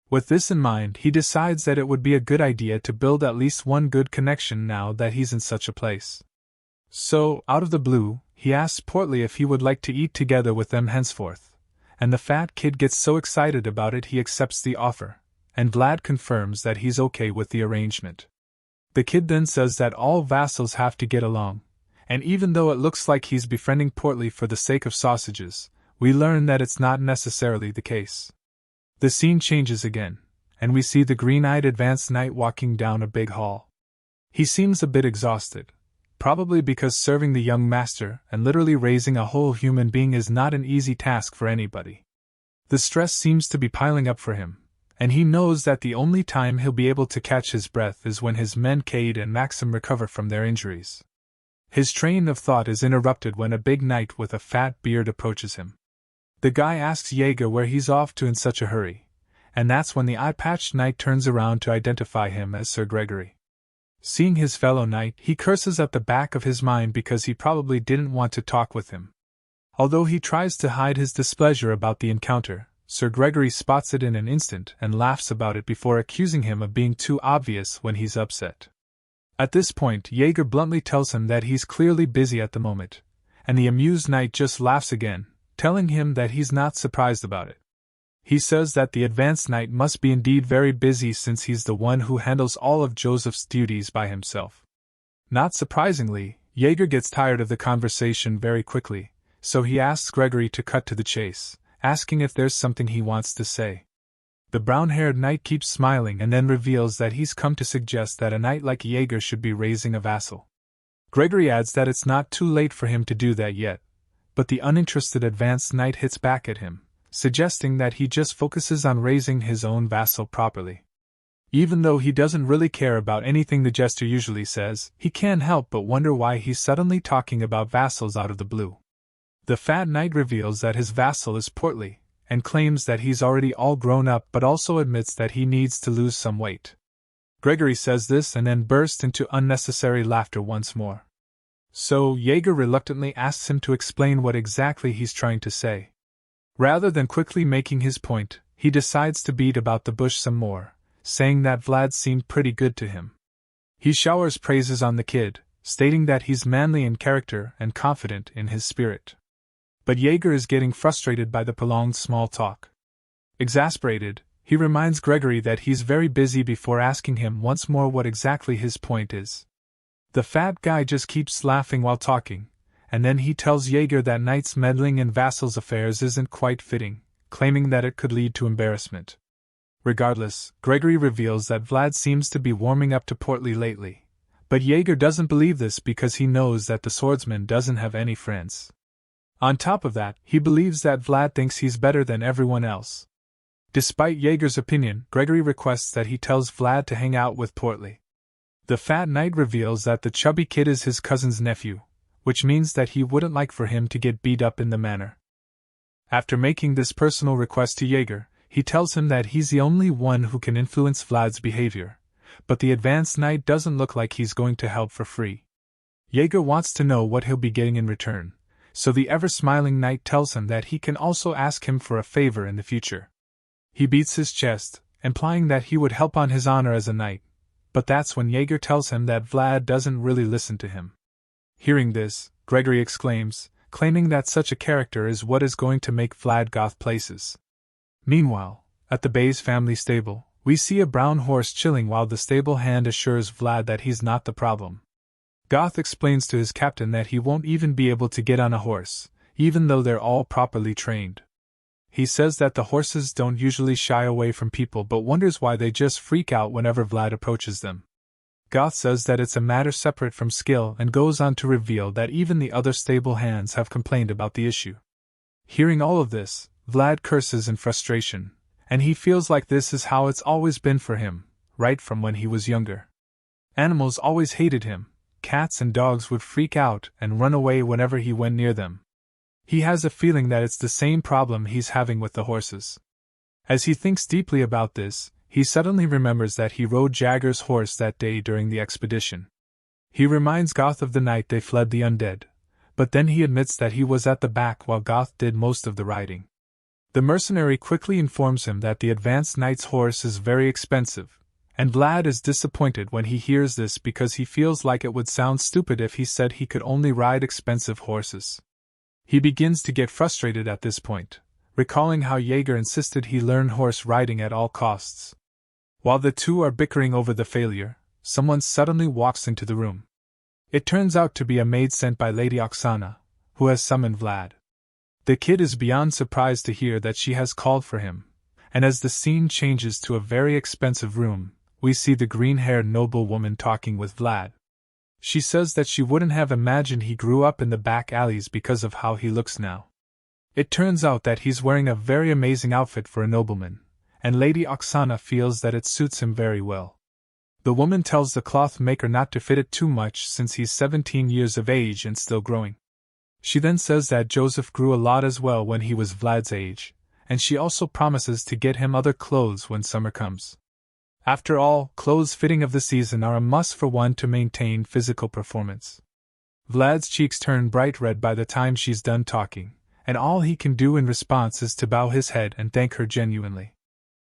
With this in mind, he decides that it would be a good idea to build at least one good connection now that he's in such a place. So, out of the blue, he asks Portly if he would like to eat together with them henceforth, and the fat kid gets so excited about it he accepts the offer, and Vlad confirms that he's okay with the arrangement. The kid then says that all vassals have to get along, and even though it looks like he's befriending Portly for the sake of sausages, we learn that it's not necessarily the case. The scene changes again, and we see the green-eyed advanced knight walking down a big hall. He seems a bit exhausted, probably because serving the young master and literally raising a whole human being is not an easy task for anybody. The stress seems to be piling up for him, and he knows that the only time he'll be able to catch his breath is when his men Cade and Maxim recover from their injuries. His train of thought is interrupted when a big knight with a fat beard approaches him. The guy asks Jaeger where he's off to in such a hurry, and that's when the eye-patched knight turns around to identify him as Sir Gregory. Seeing his fellow knight, he curses at the back of his mind because he probably didn't want to talk with him. Although he tries to hide his displeasure about the encounter, Sir Gregory spots it in an instant and laughs about it before accusing him of being too obvious when he's upset. At this point, Jaeger bluntly tells him that he's clearly busy at the moment, and the amused knight just laughs again, telling him that he's not surprised about it. He says that the advanced knight must be indeed very busy since he's the one who handles all of Joseph's duties by himself. Not surprisingly, Jaeger gets tired of the conversation very quickly, so he asks Gregory to cut to the chase, asking if there's something he wants to say. The brown-haired knight keeps smiling and then reveals that he's come to suggest that a knight like Jaeger should be raising a vassal. Gregory adds that it's not too late for him to do that yet, but the uninterested advanced knight hits back at him, suggesting that he just focuses on raising his own vassal properly. Even though he doesn't really care about anything the jester usually says, he can't help but wonder why he's suddenly talking about vassals out of the blue. The fat knight reveals that his vassal is portly, and claims that he's already all grown up but also admits that he needs to lose some weight. Gregory says this and then bursts into unnecessary laughter once more. So Jaeger reluctantly asks him to explain what exactly he's trying to say. Rather than quickly making his point, he decides to beat about the bush some more, saying that Vlad seemed pretty good to him. He showers praises on the kid, stating that he's manly in character and confident in his spirit. But Jaeger is getting frustrated by the prolonged small talk. Exasperated, he reminds Gregory that he's very busy before asking him once more what exactly his point is. The fat guy just keeps laughing while talking, and then he tells Jaeger that knights meddling in vassals' affairs isn't quite fitting, claiming that it could lead to embarrassment. Regardless, Gregory reveals that Vlad seems to be warming up to portly lately, but Jaeger doesn't believe this because he knows that the swordsman doesn't have any friends. On top of that, he believes that Vlad thinks he's better than everyone else. Despite Jaeger's opinion, Gregory requests that he tells Vlad to hang out with Portly. The fat knight reveals that the chubby kid is his cousin's nephew, which means that he wouldn't like for him to get beat up in the manor. After making this personal request to Jaeger, he tells him that he's the only one who can influence Vlad's behavior, but the advanced knight doesn't look like he's going to help for free. Jaeger wants to know what he'll be getting in return, so the ever-smiling knight tells him that he can also ask him for a favor in the future. He beats his chest, implying that he would help on his honor as a knight, but that's when Jaeger tells him that Vlad doesn't really listen to him. Hearing this, Gregory exclaims, claiming that such a character is what is going to make Vlad Goth places. Meanwhile, at the Bayes family stable, we see a brown horse chilling while the stable hand assures Vlad that he's not the problem. Goth explains to his captain that he won't even be able to get on a horse, even though they're all properly trained. He says that the horses don't usually shy away from people but wonders why they just freak out whenever Vlad approaches them. Goth says that it's a matter separate from skill and goes on to reveal that even the other stable hands have complained about the issue. Hearing all of this, Vlad curses in frustration, and he feels like this is how it's always been for him, right from when he was younger. Animals always hated him. Cats and dogs would freak out and run away whenever he went near them. He has a feeling that it's the same problem he's having with the horses. As he thinks deeply about this, he suddenly remembers that he rode Jagger's horse that day during the expedition. He reminds Goth of the night they fled the undead, but then he admits that he was at the back while Goth did most of the riding. The mercenary quickly informs him that the advanced knight's horse is very expensive, and Vlad is disappointed when he hears this because he feels like it would sound stupid if he said he could only ride expensive horses. He begins to get frustrated at this point, recalling how Jaeger insisted he learn horse riding at all costs. While the two are bickering over the failure, someone suddenly walks into the room. It turns out to be a maid sent by Lady Oksana, who has summoned Vlad. The kid is beyond surprised to hear that she has called for him, and as the scene changes to a very expensive room, we see the green-haired noblewoman talking with Vlad. She says that she wouldn't have imagined he grew up in the back alleys because of how he looks now. It turns out that he's wearing a very amazing outfit for a nobleman, and Lady Oksana feels that it suits him very well. The woman tells the cloth maker not to fit it too much since he's 17 years of age and still growing. She then says that Joseph grew a lot as well when he was Vlad's age, and she also promises to get him other clothes when summer comes. After all, clothes fitting of the season are a must for one to maintain physical performance. Vlad's cheeks turn bright red by the time she's done talking, and all he can do in response is to bow his head and thank her genuinely.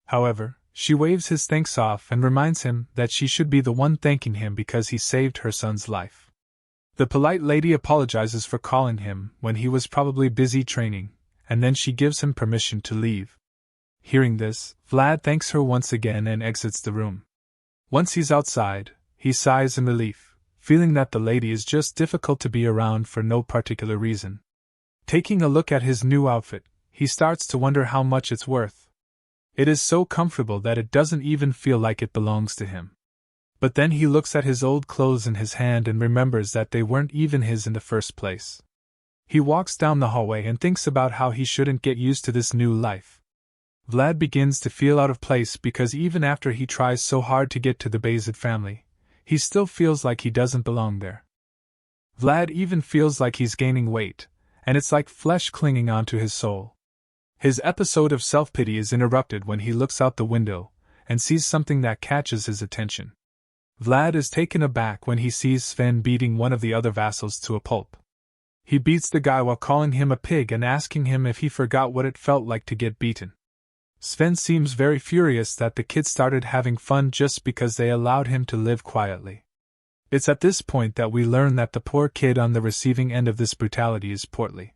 However, she waves his thanks off and reminds him that she should be the one thanking him because he saved her son's life. The polite lady apologizes for calling him when he was probably busy training, and then she gives him permission to leave. Hearing this, Vlad thanks her once again and exits the room. Once he's outside, he sighs in relief, feeling that the lady is just difficult to be around for no particular reason. Taking a look at his new outfit, he starts to wonder how much it's worth. It is so comfortable that it doesn't even feel like it belongs to him. But then he looks at his old clothes in his hand and remembers that they weren't even his in the first place. He walks down the hallway and thinks about how he shouldn't get used to this new life. Vlad begins to feel out of place because even after he tries so hard to get to the Bayezid family, he still feels like he doesn't belong there. Vlad even feels like he's gaining weight, and it's like flesh clinging onto his soul. His episode of self-pity is interrupted when he looks out the window and sees something that catches his attention. Vlad is taken aback when he sees Sven beating one of the other vassals to a pulp. He beats the guy while calling him a pig and asking him if he forgot what it felt like to get beaten. Sven seems very furious that the kid started having fun just because they allowed him to live quietly. It's at this point that we learn that the poor kid on the receiving end of this brutality is Portly.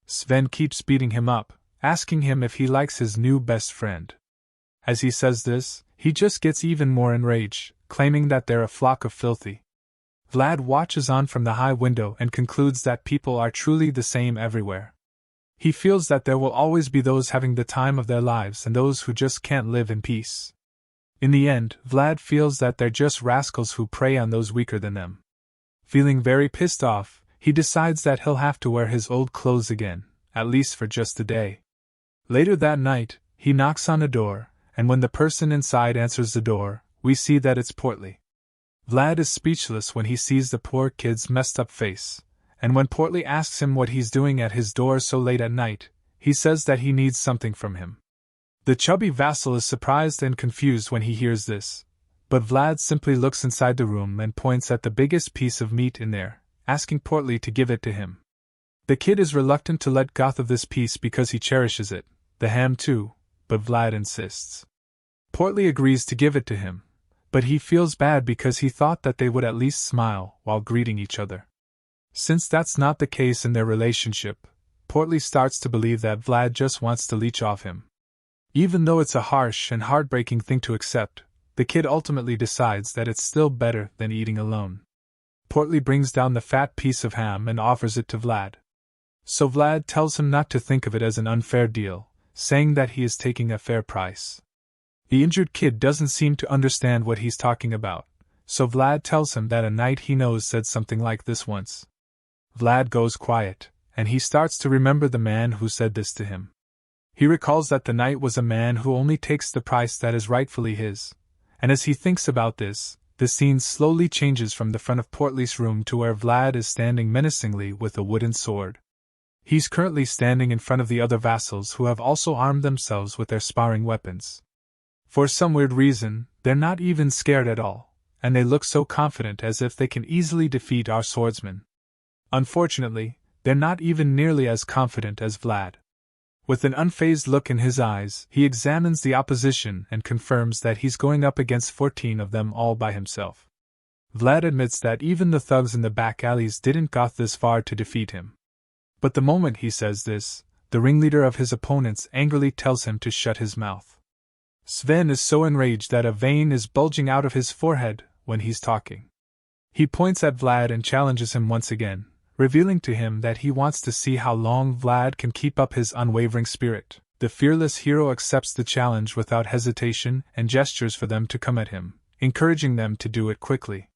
Sven keeps beating him up, asking him if he likes his new best friend. As he says this, he just gets even more enraged, claiming that they're a flock of filthy. Vlad watches on from the high window and concludes that people are truly the same everywhere. He feels that there will always be those having the time of their lives and those who just can't live in peace. In the end, Vlad feels that they're just rascals who prey on those weaker than them. Feeling very pissed off, he decides that he'll have to wear his old clothes again, at least for just a day. Later that night, he knocks on a door, and when the person inside answers the door, we see that it's Portly. Vlad is speechless when he sees the poor kid's messed up face, and when Portly asks him what he's doing at his door so late at night, he says that he needs something from him. The chubby vassal is surprised and confused when he hears this, but Vlad simply looks inside the room and points at the biggest piece of meat in there, asking Portly to give it to him. The kid is reluctant to let go of this piece because he cherishes it, the ham too, but Vlad insists. Portly agrees to give it to him, but he feels bad because he thought that they would at least smile while greeting each other. Since that's not the case in their relationship, Portly starts to believe that Vlad just wants to leech off him. Even though it's a harsh and heartbreaking thing to accept, the kid ultimately decides that it's still better than eating alone. Portly brings down the fat piece of ham and offers it to Vlad. So Vlad tells him not to think of it as an unfair deal, saying that he is taking a fair price. The injured kid doesn't seem to understand what he's talking about, so Vlad tells him that a knight he knows said something like this once. Vlad goes quiet, and he starts to remember the man who said this to him. He recalls that the knight was a man who only takes the price that is rightfully his, and as he thinks about this, the scene slowly changes from the front of Portly's room to where Vlad is standing menacingly with a wooden sword. He's currently standing in front of the other vassals who have also armed themselves with their sparring weapons. For some weird reason, they're not even scared at all, and they look so confident as if they can easily defeat our swordsman. Unfortunately, they're not even nearly as confident as Vlad. With an unfazed look in his eyes, he examines the opposition and confirms that he's going up against 14 of them all by himself. Vlad admits that even the thugs in the back alleys didn't go this far to defeat him. But the moment he says this, the ringleader of his opponents angrily tells him to shut his mouth. Sven is so enraged that a vein is bulging out of his forehead when he's talking. He points at Vlad and challenges him once again, revealing to him that he wants to see how long Vlad can keep up his unwavering spirit. The fearless hero accepts the challenge without hesitation and gestures for them to come at him, encouraging them to do it quickly.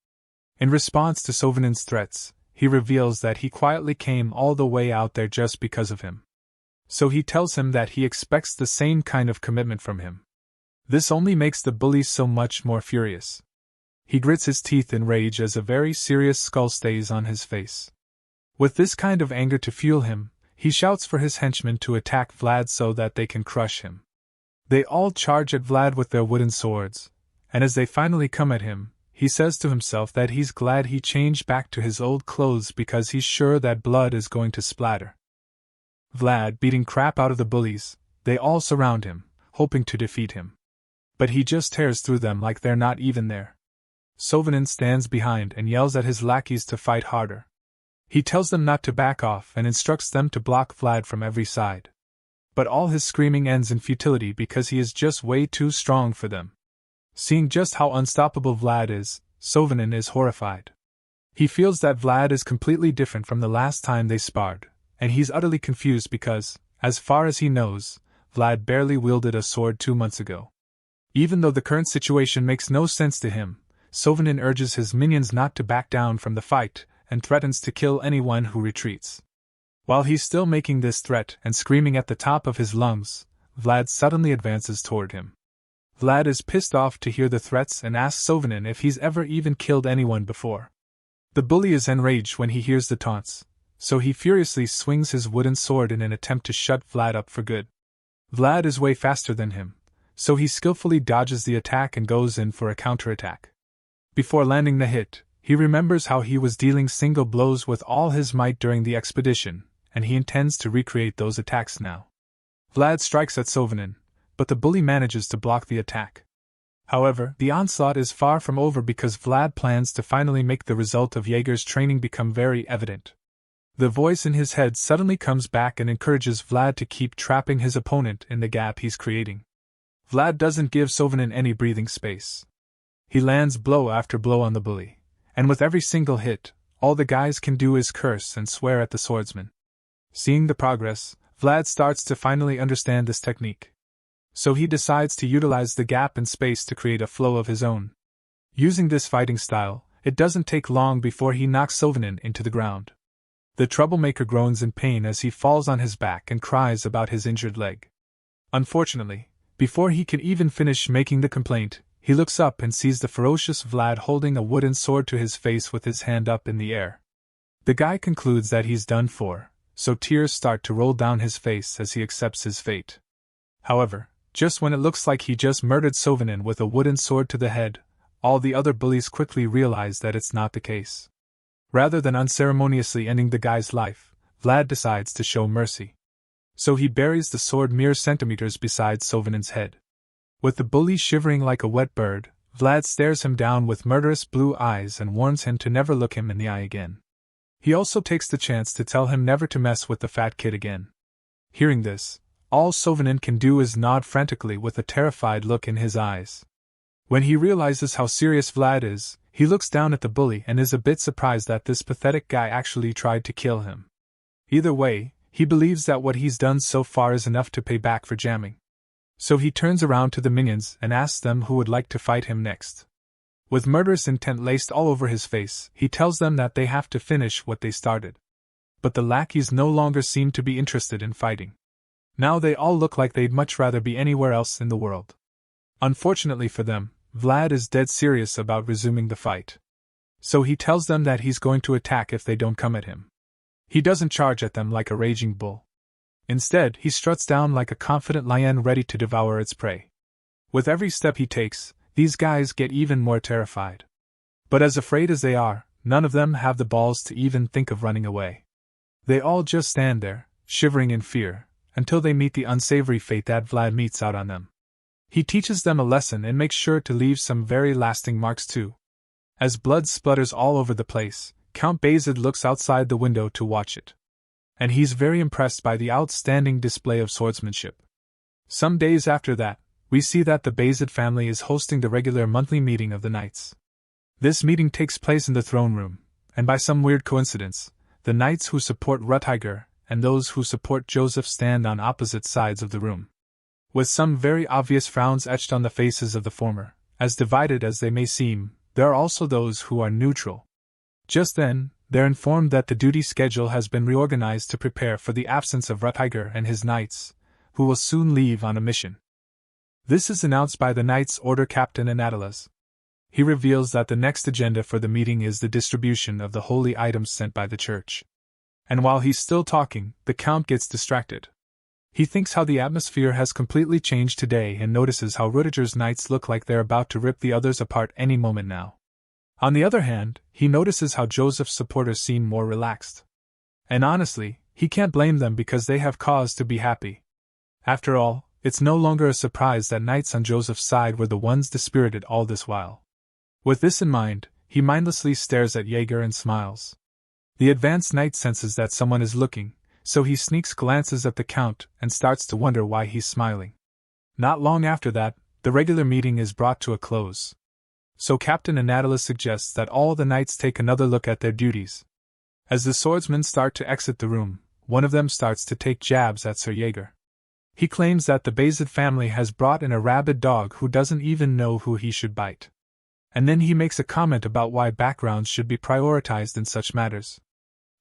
In response to Sovanin's threats, he reveals that he quietly came all the way out there just because of him. So he tells him that he expects the same kind of commitment from him. This only makes the bully so much more furious. He grits his teeth in rage as a very serious skull stays on his face. With this kind of anger to fuel him, he shouts for his henchmen to attack Vlad so that they can crush him. They all charge at Vlad with their wooden swords, and as they finally come at him, he says to himself that he's glad he changed back to his old clothes because he's sure that blood is going to splatter. Vlad beating crap out of the bullies, they all surround him, hoping to defeat him. But he just tears through them like they're not even there. Sovanin stands behind and yells at his lackeys to fight harder. He tells them not to back off and instructs them to block Vlad from every side. But all his screaming ends in futility because he is just way too strong for them. Seeing just how unstoppable Vlad is, Sovanin is horrified. He feels that Vlad is completely different from the last time they sparred, and he's utterly confused because, as far as he knows, Vlad barely wielded a sword 2 months ago. Even though the current situation makes no sense to him, Sovanin urges his minions not to back down from the fight and threatens to kill anyone who retreats. While he's still making this threat and screaming at the top of his lungs, Vlad suddenly advances toward him. Vlad is pissed off to hear the threats and asks Sovanin if he's ever even killed anyone before. The bully is enraged when he hears the taunts, so he furiously swings his wooden sword in an attempt to shut Vlad up for good. Vlad is way faster than him, so he skillfully dodges the attack and goes in for a counterattack. Before landing the hit, he remembers how he was dealing single blows with all his might during the expedition, and he intends to recreate those attacks now. Vlad strikes at Sovanin, but the bully manages to block the attack. However, the onslaught is far from over because Vlad plans to finally make the result of Jaeger's training become very evident. The voice in his head suddenly comes back and encourages Vlad to keep trapping his opponent in the gap he's creating. Vlad doesn't give Sovanin any breathing space. He lands blow after blow on the bully, and with every single hit, all the guys can do is curse and swear at the swordsman. Seeing the progress, Vlad starts to finally understand this technique. So he decides to utilize the gap in space to create a flow of his own. Using this fighting style, it doesn't take long before he knocks Sovanin into the ground. The troublemaker groans in pain as he falls on his back and cries about his injured leg. Unfortunately, before he can even finish making the complaint, he looks up and sees the ferocious Vlad holding a wooden sword to his face with his hand up in the air. The guy concludes that he's done for, so tears start to roll down his face as he accepts his fate. However, just when it looks like he just murdered Sovanin with a wooden sword to the head, all the other bullies quickly realize that it's not the case. Rather than unceremoniously ending the guy's life, Vlad decides to show mercy. So he buries the sword mere centimeters beside Sovanin's head. With the bully shivering like a wet bird, Vlad stares him down with murderous blue eyes and warns him to never look him in the eye again. He also takes the chance to tell him never to mess with the fat kid again. Hearing this, all Sovanin can do is nod frantically with a terrified look in his eyes. When he realizes how serious Vlad is, he looks down at the bully and is a bit surprised that this pathetic guy actually tried to kill him. Either way, he believes that what he's done so far is enough to pay back for jamming. So he turns around to the minions and asks them who would like to fight him next. With murderous intent laced all over his face, he tells them that they have to finish what they started. But the lackeys no longer seem to be interested in fighting. Now they all look like they'd much rather be anywhere else in the world. Unfortunately for them, Vlad is dead serious about resuming the fight. So he tells them that he's going to attack if they don't come at him. He doesn't charge at them like a raging bull. Instead, he struts down like a confident lion ready to devour its prey. With every step he takes, these guys get even more terrified. But as afraid as they are, none of them have the balls to even think of running away. They all just stand there, shivering in fear, until they meet the unsavory fate that Vlad metes out on them. He teaches them a lesson and makes sure to leave some very lasting marks too. As blood splutters all over the place, Count Bazid looks outside the window to watch it. And he's very impressed by the outstanding display of swordsmanship. Some days after that, we see that the Bazid family is hosting the regular monthly meeting of the knights. This meeting takes place in the throne room, and by some weird coincidence, the knights who support Ruttiger and those who support Joseph stand on opposite sides of the room. With some very obvious frowns etched on the faces of the former, as divided as they may seem, there are also those who are neutral. Just then, they're informed that the duty schedule has been reorganized to prepare for the absence of Ruttiger and his knights, who will soon leave on a mission. This is announced by the Knights Order Captain Anatolas. He reveals that the next agenda for the meeting is the distribution of the holy items sent by the church. And while he's still talking, the Count gets distracted. He thinks how the atmosphere has completely changed today and notices how Ruttiger's knights look like they're about to rip the others apart any moment now. On the other hand, he notices how Joseph's supporters seem more relaxed. And honestly, he can't blame them because they have cause to be happy. After all, it's no longer a surprise that knights on Joseph's side were the ones dispirited all this while. With this in mind, he mindlessly stares at Jaeger and smiles. The advanced knight senses that someone is looking, so he sneaks glances at the Count and starts to wonder why he's smiling. Not long after that, the regular meeting is brought to a close. So Captain Anatolas suggests that all the knights take another look at their duties. As the swordsmen start to exit the room, one of them starts to take jabs at Sir Jaeger. He claims that the Bazid family has brought in a rabid dog who doesn't even know who he should bite. And then he makes a comment about why backgrounds should be prioritized in such matters.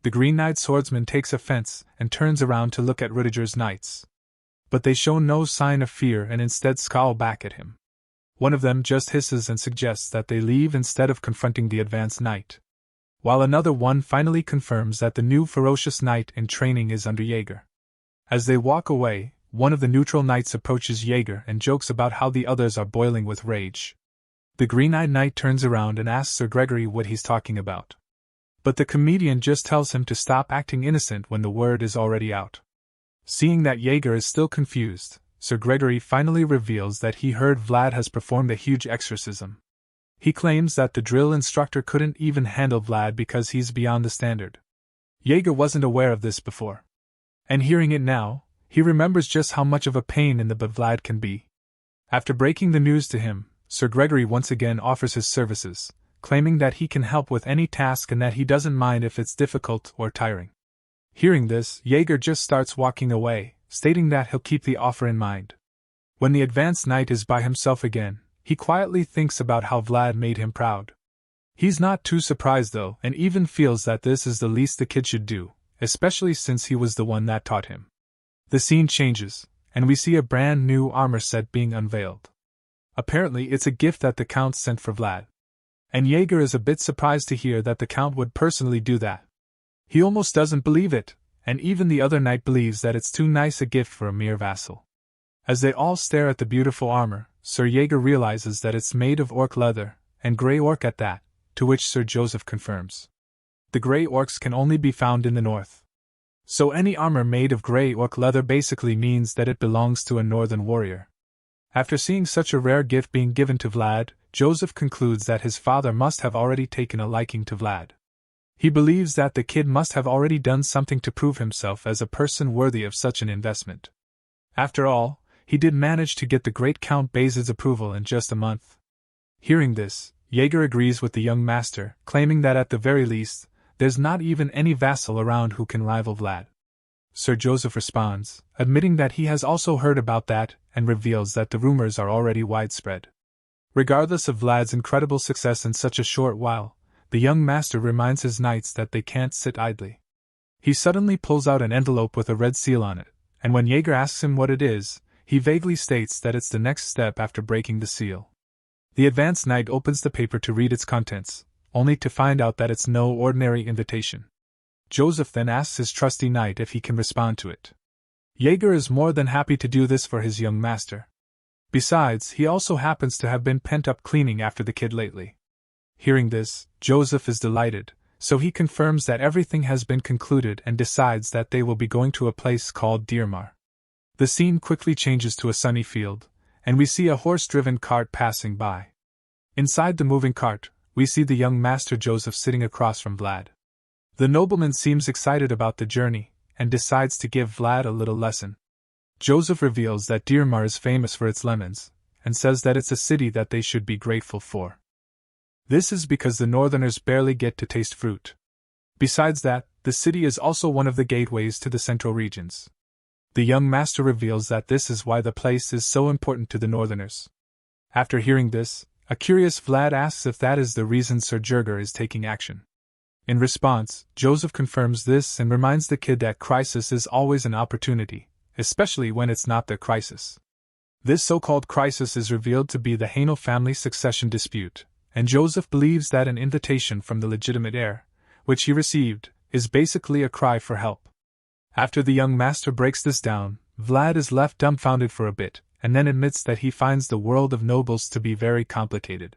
The green-eyed swordsman takes offense and turns around to look at Rudiger's knights. But they show no sign of fear and instead scowl back at him. One of them just hisses and suggests that they leave instead of confronting the advanced knight, while another one finally confirms that the new ferocious knight in training is under Jaeger. As they walk away, one of the neutral knights approaches Jaeger and jokes about how the others are boiling with rage. The green-eyed knight turns around and asks Sir Gregory what he's talking about. But the comedian just tells him to stop acting innocent when the word is already out. Seeing that Jaeger is still confused, Sir Gregory finally reveals that he heard Vlad has performed a huge exorcism. He claims that the drill instructor couldn't even handle Vlad because he's beyond the standard. Jaeger wasn't aware of this before. And hearing it now, he remembers just how much of a pain in the butt Vlad can be. After breaking the news to him, Sir Gregory once again offers his services, claiming that he can help with any task and that he doesn't mind if it's difficult or tiring. Hearing this, Jaeger just starts walking away, stating that he'll keep the offer in mind. When the advanced knight is by himself again, he quietly thinks about how Vlad made him proud. He's not too surprised though, and even feels that this is the least the kid should do, especially since he was the one that taught him. The scene changes, and we see a brand new armor set being unveiled. Apparently it's a gift that the Count sent for Vlad. And Jaeger is a bit surprised to hear that the Count would personally do that. He almost doesn't believe it, and even the other knight believes that it's too nice a gift for a mere vassal. As they all stare at the beautiful armor, Sir Jaeger realizes that it's made of orc leather, and grey orc at that, to which Sir Joseph confirms. The grey orcs can only be found in the north. So any armor made of grey orc leather basically means that it belongs to a northern warrior. After seeing such a rare gift being given to Vlad, Joseph concludes that his father must have already taken a liking to Vlad. He believes that the kid must have already done something to prove himself as a person worthy of such an investment. After all, he did manage to get the great Count Bazid's approval in just a month. Hearing this, Jaeger agrees with the young master, claiming that at the very least, there's not even any vassal around who can rival Vlad. Sir Joseph responds, admitting that he has also heard about that, and reveals that the rumors are already widespread. Regardless of Vlad's incredible success in such a short while, the young master reminds his knights that they can't sit idly. He suddenly pulls out an envelope with a red seal on it, and when Jaeger asks him what it is, he vaguely states that it's the next step after breaking the seal. The advanced knight opens the paper to read its contents, only to find out that it's no ordinary invitation. Joseph then asks his trusty knight if he can respond to it. Jaeger is more than happy to do this for his young master. Besides, he also happens to have been pent up cleaning after the kid lately. Hearing this, Joseph is delighted, so he confirms that everything has been concluded and decides that they will be going to a place called Dearmer. The scene quickly changes to a sunny field, and we see a horse-driven cart passing by. Inside the moving cart, we see the young master Joseph sitting across from Vlad. The nobleman seems excited about the journey, and decides to give Vlad a little lesson. Joseph reveals that Dearmer is famous for its lemons, and says that it's a city that they should be grateful for. This is because the northerners barely get to taste fruit. Besides that, the city is also one of the gateways to the central regions. The young master reveals that this is why the place is so important to the northerners. After hearing this, a curious Vlad asks if that is the reason Sir Jurger is taking action. In response, Joseph confirms this and reminds the kid that crisis is always an opportunity, especially when it's not the crisis. This so-called crisis is revealed to be the Hainel family succession dispute, and Joseph believes that an invitation from the legitimate heir, which he received, is basically a cry for help. After the young master breaks this down, Vlad is left dumbfounded for a bit, and then admits that he finds the world of nobles to be very complicated.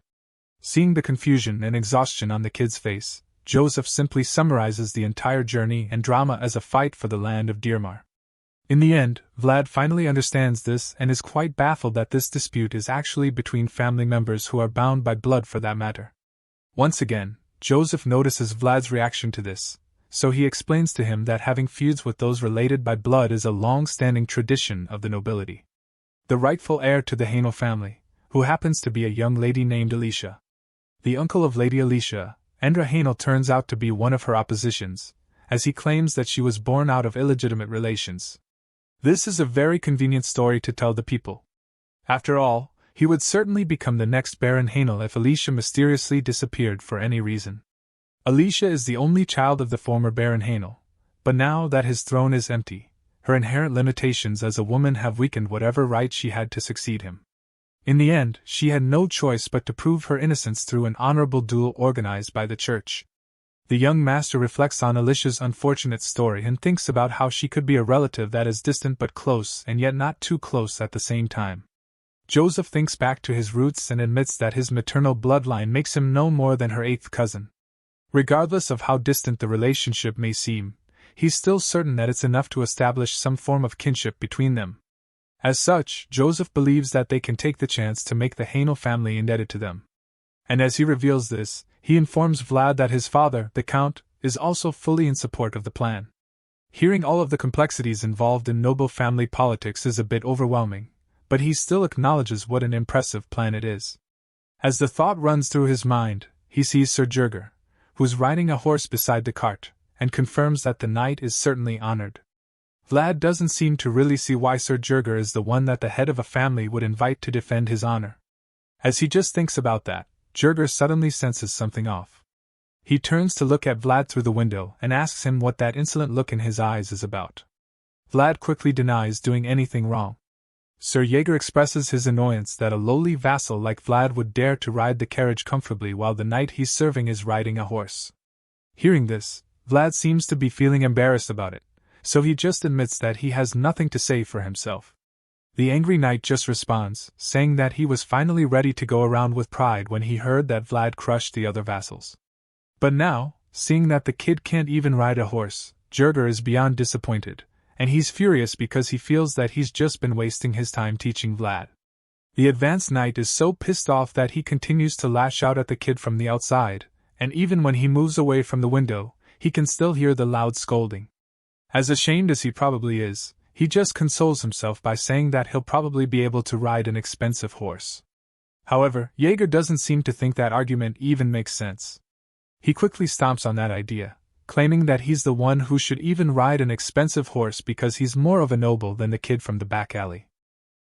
Seeing the confusion and exhaustion on the kid's face, Joseph simply summarizes the entire journey and drama as a fight for the land of Dearmer. In the end, Vlad finally understands this and is quite baffled that this dispute is actually between family members who are bound by blood for that matter. Once again, Joseph notices Vlad's reaction to this, so he explains to him that having feuds with those related by blood is a long-standing tradition of the nobility. The rightful heir to the Hainel family, who happens to be a young lady named Alicia. The uncle of Lady Alicia, Endra Hainel, turns out to be one of her oppositions, as he claims that she was born out of illegitimate relations. This is a very convenient story to tell the people. After all, He would certainly become the next Baron Hainel if Alicia mysteriously disappeared for any reason. Alicia is the only child of the former Baron Hainel, but now that his throne is empty, her inherent limitations as a woman have weakened whatever right she had to succeed him. In the end, she had no choice but to prove her innocence through an honorable duel organized by the church. The young master reflects on Alicia's unfortunate story and thinks about how she could be a relative that is distant but close and yet not too close at the same time. Joseph thinks back to his roots and admits that his maternal bloodline makes him no more than her eighth cousin. Regardless of how distant the relationship may seem, he's still certain that it's enough to establish some form of kinship between them. As such, Joseph believes that they can take the chance to make the Hainel family indebted to them. And as he reveals this, he informs Vlad that his father, the Count, is also fully in support of the plan. Hearing all of the complexities involved in noble family politics is a bit overwhelming, but he still acknowledges what an impressive plan it is. As the thought runs through his mind, he sees Sir Jurger, who's riding a horse beside the cart, and confirms that the knight is certainly honored. Vlad doesn't seem to really see why Sir Jurger is the one that the head of a family would invite to defend his honor. As he just thinks about that, Jurger suddenly senses something off. He turns to look at Vlad through the window and asks him what that insolent look in his eyes is about. Vlad quickly denies doing anything wrong. Sir Jaeger expresses his annoyance that a lowly vassal like Vlad would dare to ride the carriage comfortably while the knight he's serving is riding a horse. Hearing this, Vlad seems to be feeling embarrassed about it, so he just admits that he has nothing to say for himself. The angry knight just responds, saying that he was finally ready to go around with pride when he heard that Vlad crushed the other vassals. But now, seeing that the kid can't even ride a horse, Jurger is beyond disappointed, and he's furious because he feels that he's just been wasting his time teaching Vlad. The advanced knight is so pissed off that he continues to lash out at the kid from the outside, and even when he moves away from the window, he can still hear the loud scolding. As ashamed as he probably is, he just consoles himself by saying that he'll probably be able to ride an expensive horse. However, Jaeger doesn't seem to think that argument even makes sense. He quickly stomps on that idea, claiming that he's the one who should even ride an expensive horse because he's more of a noble than the kid from the back alley.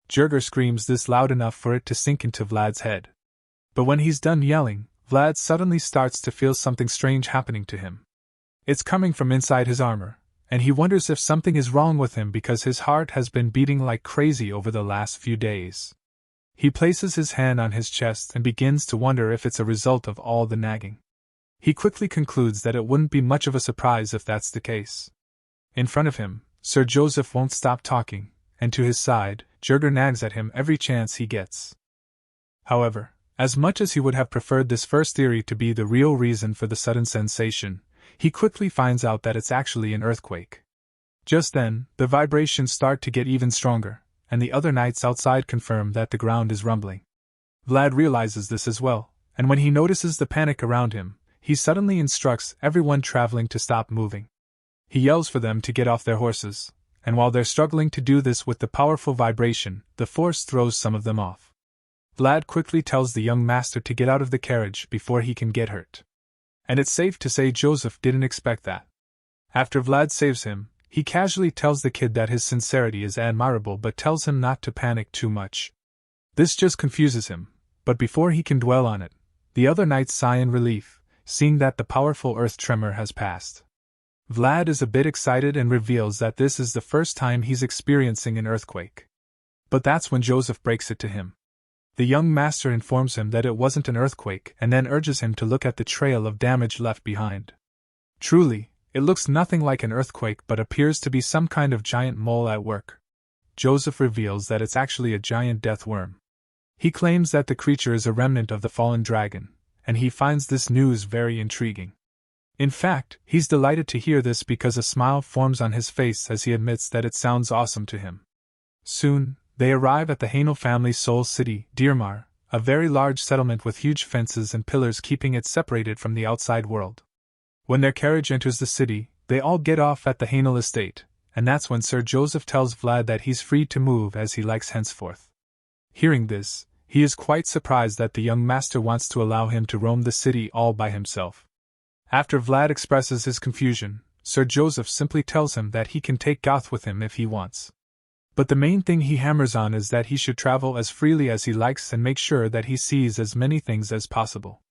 Jurger screams this loud enough for it to sink into Vlad's head. But when he's done yelling, Vlad suddenly starts to feel something strange happening to him. It's coming from inside his armor, and he wonders if something is wrong with him because his heart has been beating like crazy over the last few days. He places his hand on his chest and begins to wonder if it's a result of all the nagging. He quickly concludes that it wouldn't be much of a surprise if that's the case. In front of him, Sir Joseph won't stop talking, and to his side, Jurger nags at him every chance he gets. However, as much as he would have preferred this first theory to be the real reason for the sudden sensation, he quickly finds out that it's actually an earthquake. Just then, the vibrations start to get even stronger, and the other knights outside confirm that the ground is rumbling. Vlad realizes this as well, and when he notices the panic around him, he suddenly instructs everyone traveling to stop moving. He yells for them to get off their horses, and while they're struggling to do this with the powerful vibration, the force throws some of them off. Vlad quickly tells the young master to get out of the carriage before he can get hurt. And it's safe to say Joseph didn't expect that. After Vlad saves him, he casually tells the kid that his sincerity is admirable but tells him not to panic too much. This just confuses him, but before he can dwell on it, the other knights sigh in relief, seeing that the powerful earth tremor has passed. Vlad is a bit excited and reveals that this is the first time he's experiencing an earthquake. But that's when Joseph breaks it to him. The young master informs him that it wasn't an earthquake and then urges him to look at the trail of damage left behind. Truly, it looks nothing like an earthquake but appears to be some kind of giant mole at work. Joseph reveals that it's actually a giant death worm. He claims that the creature is a remnant of the fallen dragon, and he finds this news very intriguing. In fact, he's delighted to hear this because a smile forms on his face as he admits that it sounds awesome to him. Soon, they arrive at the Hainel family's sole city, Dearmer, a very large settlement with huge fences and pillars keeping it separated from the outside world. When their carriage enters the city, they all get off at the Hainel estate, and that's when Sir Joseph tells Vlad that he's free to move as he likes henceforth. Hearing this, he is quite surprised that the young master wants to allow him to roam the city all by himself. After Vlad expresses his confusion, Sir Joseph simply tells him that he can take Goth with him if he wants. But the main thing he hammers on is that he should travel as freely as he likes and make sure that he sees as many things as possible.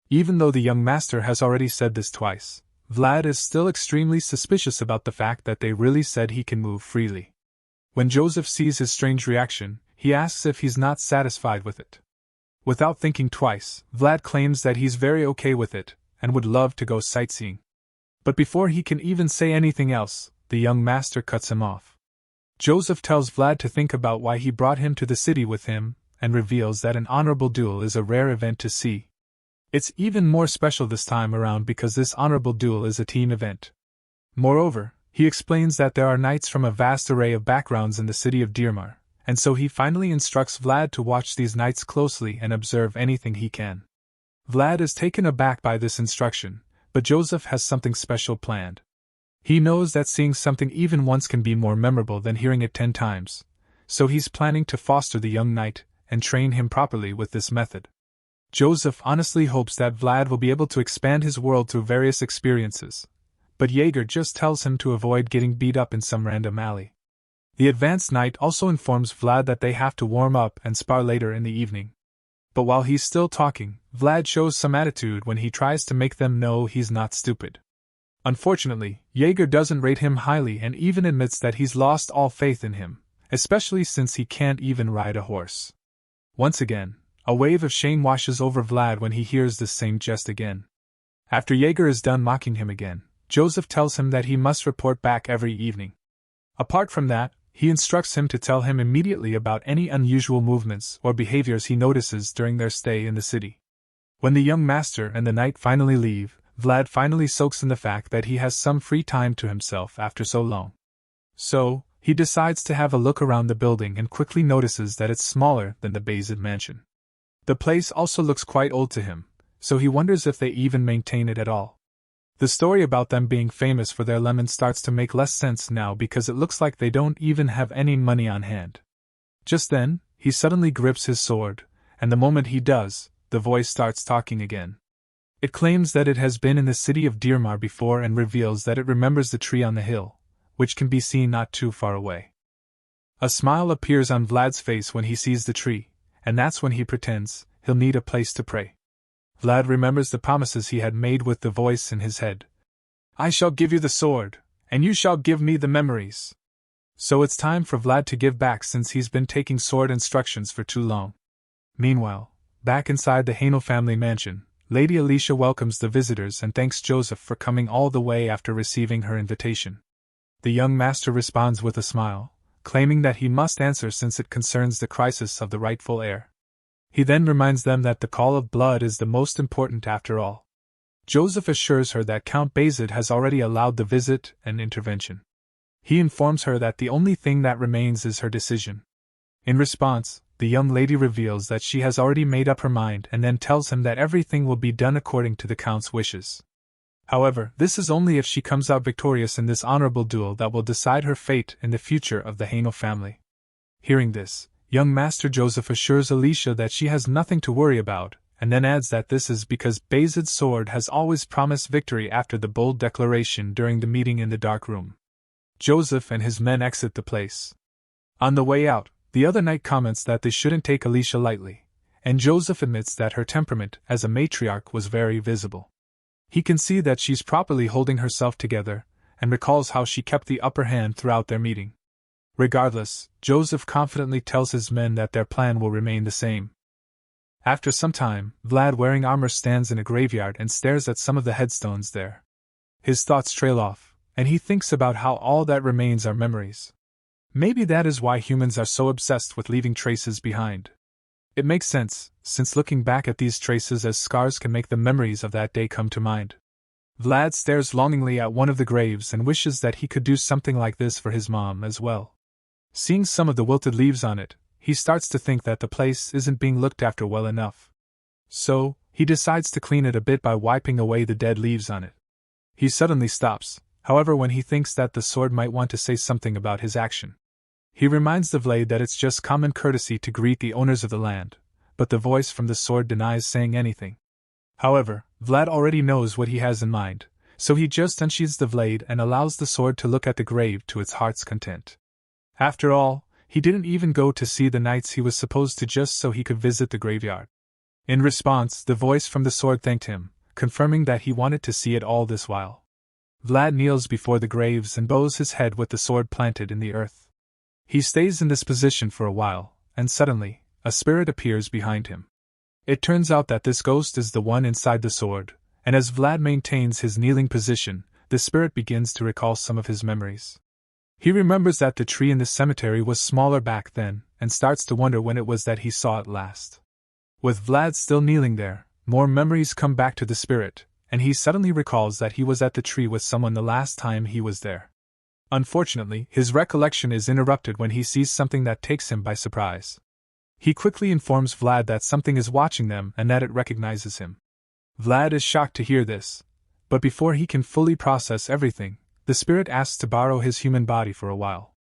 Even though the young master has already said this twice, Vlad is still extremely suspicious about the fact that they really said he can move freely. When Joseph sees his strange reaction, he asks if he's not satisfied with it. Without thinking twice, Vlad claims that he's very okay with it, and would love to go sightseeing. But before he can even say anything else, the young master cuts him off. Joseph tells Vlad to think about why he brought him to the city with him, and reveals that an honorable duel is a rare event to see. It's even more special this time around because this honorable duel is a team event. Moreover, he explains that there are knights from a vast array of backgrounds in the city of Dearmer, and so he finally instructs Vlad to watch these knights closely and observe anything he can. Vlad is taken aback by this instruction, but Joseph has something special planned. He knows that seeing something even once can be more memorable than hearing it 10 times, so he's planning to foster the young knight and train him properly with this method. Joseph honestly hopes that Vlad will be able to expand his world through various experiences, but Jaeger just tells him to avoid getting beat up in some random alley. The advanced knight also informs Vlad that they have to warm up and spar later in the evening. But while he's still talking, Vlad shows some attitude when he tries to make them know he's not stupid. Unfortunately, Jaeger doesn't rate him highly and even admits that he's lost all faith in him, especially since he can't even ride a horse. Once again, a wave of shame washes over Vlad when he hears this same jest again. After Jaeger is done mocking him again, Joseph tells him that he must report back every evening. Apart from that, he instructs him to tell him immediately about any unusual movements or behaviors he notices during their stay in the city. When the young master and the knight finally leave, Vlad finally soaks in the fact that he has some free time to himself after so long. So, he decides to have a look around the building and quickly notices that it's smaller than the Bayezid mansion. The place also looks quite old to him, so he wonders if they even maintain it at all. The story about them being famous for their lemons starts to make less sense now because it looks like they don't even have any money on hand. Just then, he suddenly grips his sword, and the moment he does, the voice starts talking again. It claims that it has been in the city of Dearmer before and reveals that it remembers the tree on the hill, which can be seen not too far away. A smile appears on Vlad's face when he sees the tree, and that's when he pretends he'll need a place to pray. Vlad remembers the promises he had made with the voice in his head. I shall give you the sword, and you shall give me the memories. So it's time for Vlad to give back since he's been taking sword instructions for too long. Meanwhile, back inside the Hainel family mansion, Lady Alicia welcomes the visitors and thanks Joseph for coming all the way after receiving her invitation. The young master responds with a smile, claiming that he must answer since it concerns the crisis of the rightful heir. He then reminds them that the call of blood is the most important after all. Joseph assures her that Count Bayezid has already allowed the visit and intervention. He informs her that the only thing that remains is her decision. In response, the young lady reveals that she has already made up her mind and then tells him that everything will be done according to the Count's wishes. However, this is only if she comes out victorious in this honorable duel that will decide her fate in the future of the Hainel family. Hearing this, young Master Joseph assures Alicia that she has nothing to worry about, and then adds that this is because Bayezid's sword has always promised victory after the bold declaration during the meeting in the dark room. Joseph and his men exit the place. On the way out, the other knight comments that they shouldn't take Alicia lightly, and Joseph admits that her temperament as a matriarch was very visible. He can see that she's properly holding herself together, and recalls how she kept the upper hand throughout their meeting. Regardless, Joseph confidently tells his men that their plan will remain the same. After some time, Vlad wearing armor stands in a graveyard and stares at some of the headstones there. His thoughts trail off, and he thinks about how all that remains are memories. Maybe that is why humans are so obsessed with leaving traces behind. It makes sense, since looking back at these traces as scars can make the memories of that day come to mind. Vlad stares longingly at one of the graves and wishes that he could do something like this for his mom as well. Seeing some of the wilted leaves on it, he starts to think that the place isn't being looked after well enough. So, he decides to clean it a bit by wiping away the dead leaves on it. He suddenly stops, however, when he thinks that the sword might want to say something about his action. He reminds the Vlad that it's just common courtesy to greet the owners of the land, but the voice from the sword denies saying anything. However, Vlad already knows what he has in mind, so he just unsheathes the Vlad and allows the sword to look at the grave to its heart's content. After all, he didn't even go to see the knights he was supposed to just so he could visit the graveyard. In response, the voice from the sword thanked him, confirming that he wanted to see it all this while. Vlad kneels before the graves and bows his head with the sword planted in the earth. He stays in this position for a while, and suddenly, a spirit appears behind him. It turns out that this ghost is the one inside the sword, and as Vlad maintains his kneeling position, the spirit begins to recall some of his memories. He remembers that the tree in the cemetery was smaller back then, and starts to wonder when it was that he saw it last. With Vlad still kneeling there, more memories come back to the spirit, and he suddenly recalls that he was at the tree with someone the last time he was there. Unfortunately, his recollection is interrupted when he sees something that takes him by surprise. He quickly informs Vlad that something is watching them and that it recognizes him. Vlad is shocked to hear this, but before he can fully process everything, the spirit asks to borrow his human body for a while.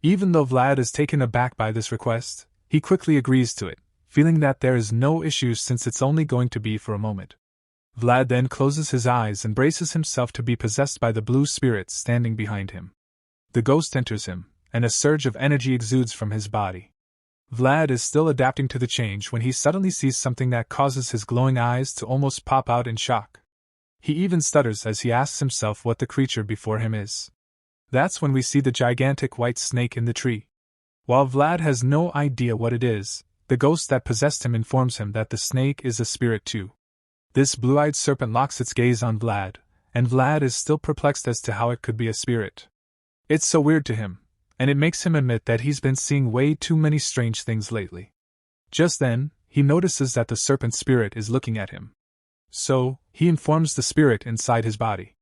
Even though Vlad is taken aback by this request, he quickly agrees to it, feeling that there is no issue since it's only going to be for a moment. Vlad then closes his eyes and braces himself to be possessed by the blue spirit standing behind him. The ghost enters him, and a surge of energy exudes from his body. Vlad is still adapting to the change when he suddenly sees something that causes his glowing eyes to almost pop out in shock. He even stutters as he asks himself what the creature before him is. That's when we see the gigantic white snake in the tree. While Vlad has no idea what it is, the ghost that possessed him informs him that the snake is a spirit too. This blue-eyed serpent locks its gaze on Vlad, and Vlad is still perplexed as to how it could be a spirit. It's so weird to him, and it makes him admit that he's been seeing way too many strange things lately. Just then, he notices that the serpent spirit is looking at him. So, he informs the spirit inside his body.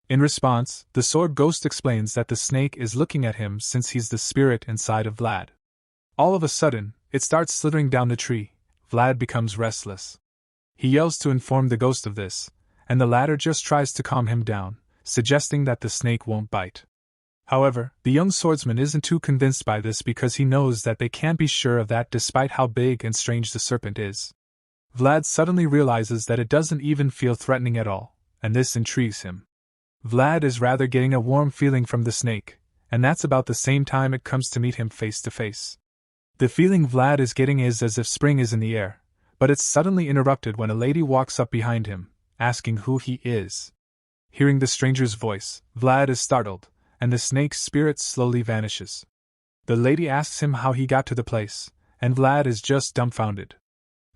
In response, the sword ghost explains that the snake is looking at him since he's the spirit inside of Vlad. All of a sudden, it starts slithering down the tree. Vlad becomes restless. He yells to inform the ghost of this, and the latter just tries to calm him down, suggesting that the snake won't bite. However, the young swordsman isn't too convinced by this because he knows that they can't be sure of that despite how big and strange the serpent is. Vlad suddenly realizes that it doesn't even feel threatening at all, and this intrigues him. Vlad is rather getting a warm feeling from the snake, and that's about the same time it comes to meet him face to face. The feeling Vlad is getting is as if spring is in the air, but it's suddenly interrupted when a lady walks up behind him, asking who he is. Hearing the stranger's voice, Vlad is startled, and the snake's spirit slowly vanishes. The lady asks him how he got to the place, and Vlad is just dumbfounded.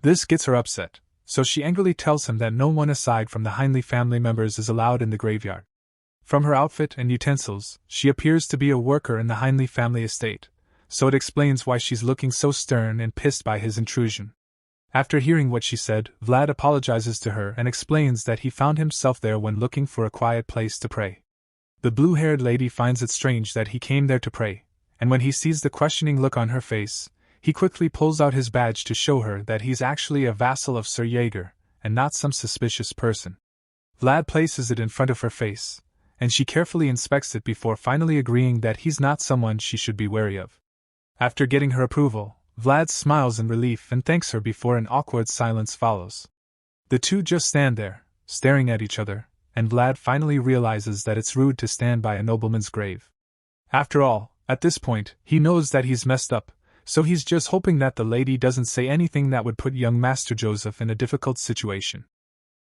This gets her upset, so she angrily tells him that no one aside from the Hindley family members is allowed in the graveyard. From her outfit and utensils, she appears to be a worker in the Hindley family estate, so it explains why she's looking so stern and pissed by his intrusion. After hearing what she said, Vlad apologizes to her and explains that he found himself there when looking for a quiet place to pray. The blue-haired lady finds it strange that he came there to pray, and when he sees the questioning look on her face, he quickly pulls out his badge to show her that he's actually a vassal of Sir Jaeger, and not some suspicious person. Vlad places it in front of her face, and she carefully inspects it before finally agreeing that he's not someone she should be wary of. After getting her approval, Vlad smiles in relief and thanks her before an awkward silence follows. The two just stand there, staring at each other, and Vlad finally realizes that it's rude to stand by a nobleman's grave. After all, at this point, he knows that he's messed up, so he's just hoping that the lady doesn't say anything that would put young Master Joseph in a difficult situation.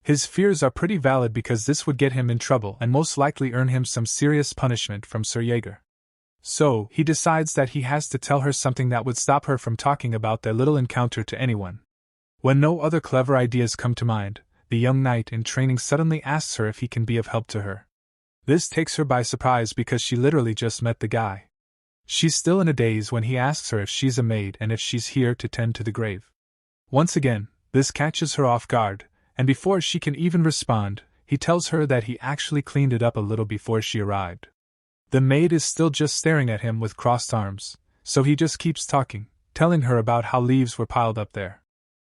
His fears are pretty valid because this would get him in trouble and most likely earn him some serious punishment from Sir Jaeger. So, he decides that he has to tell her something that would stop her from talking about their little encounter to anyone. When no other clever ideas come to mind, the young knight in training suddenly asks her if he can be of help to her. This takes her by surprise because she literally just met the guy. She's still in a daze when he asks her if she's a maid and if she's here to tend to the grave. Once again, this catches her off guard, and before she can even respond, he tells her that he actually cleaned it up a little before she arrived. The maid is still just staring at him with crossed arms, so he just keeps talking, telling her about how leaves were piled up there.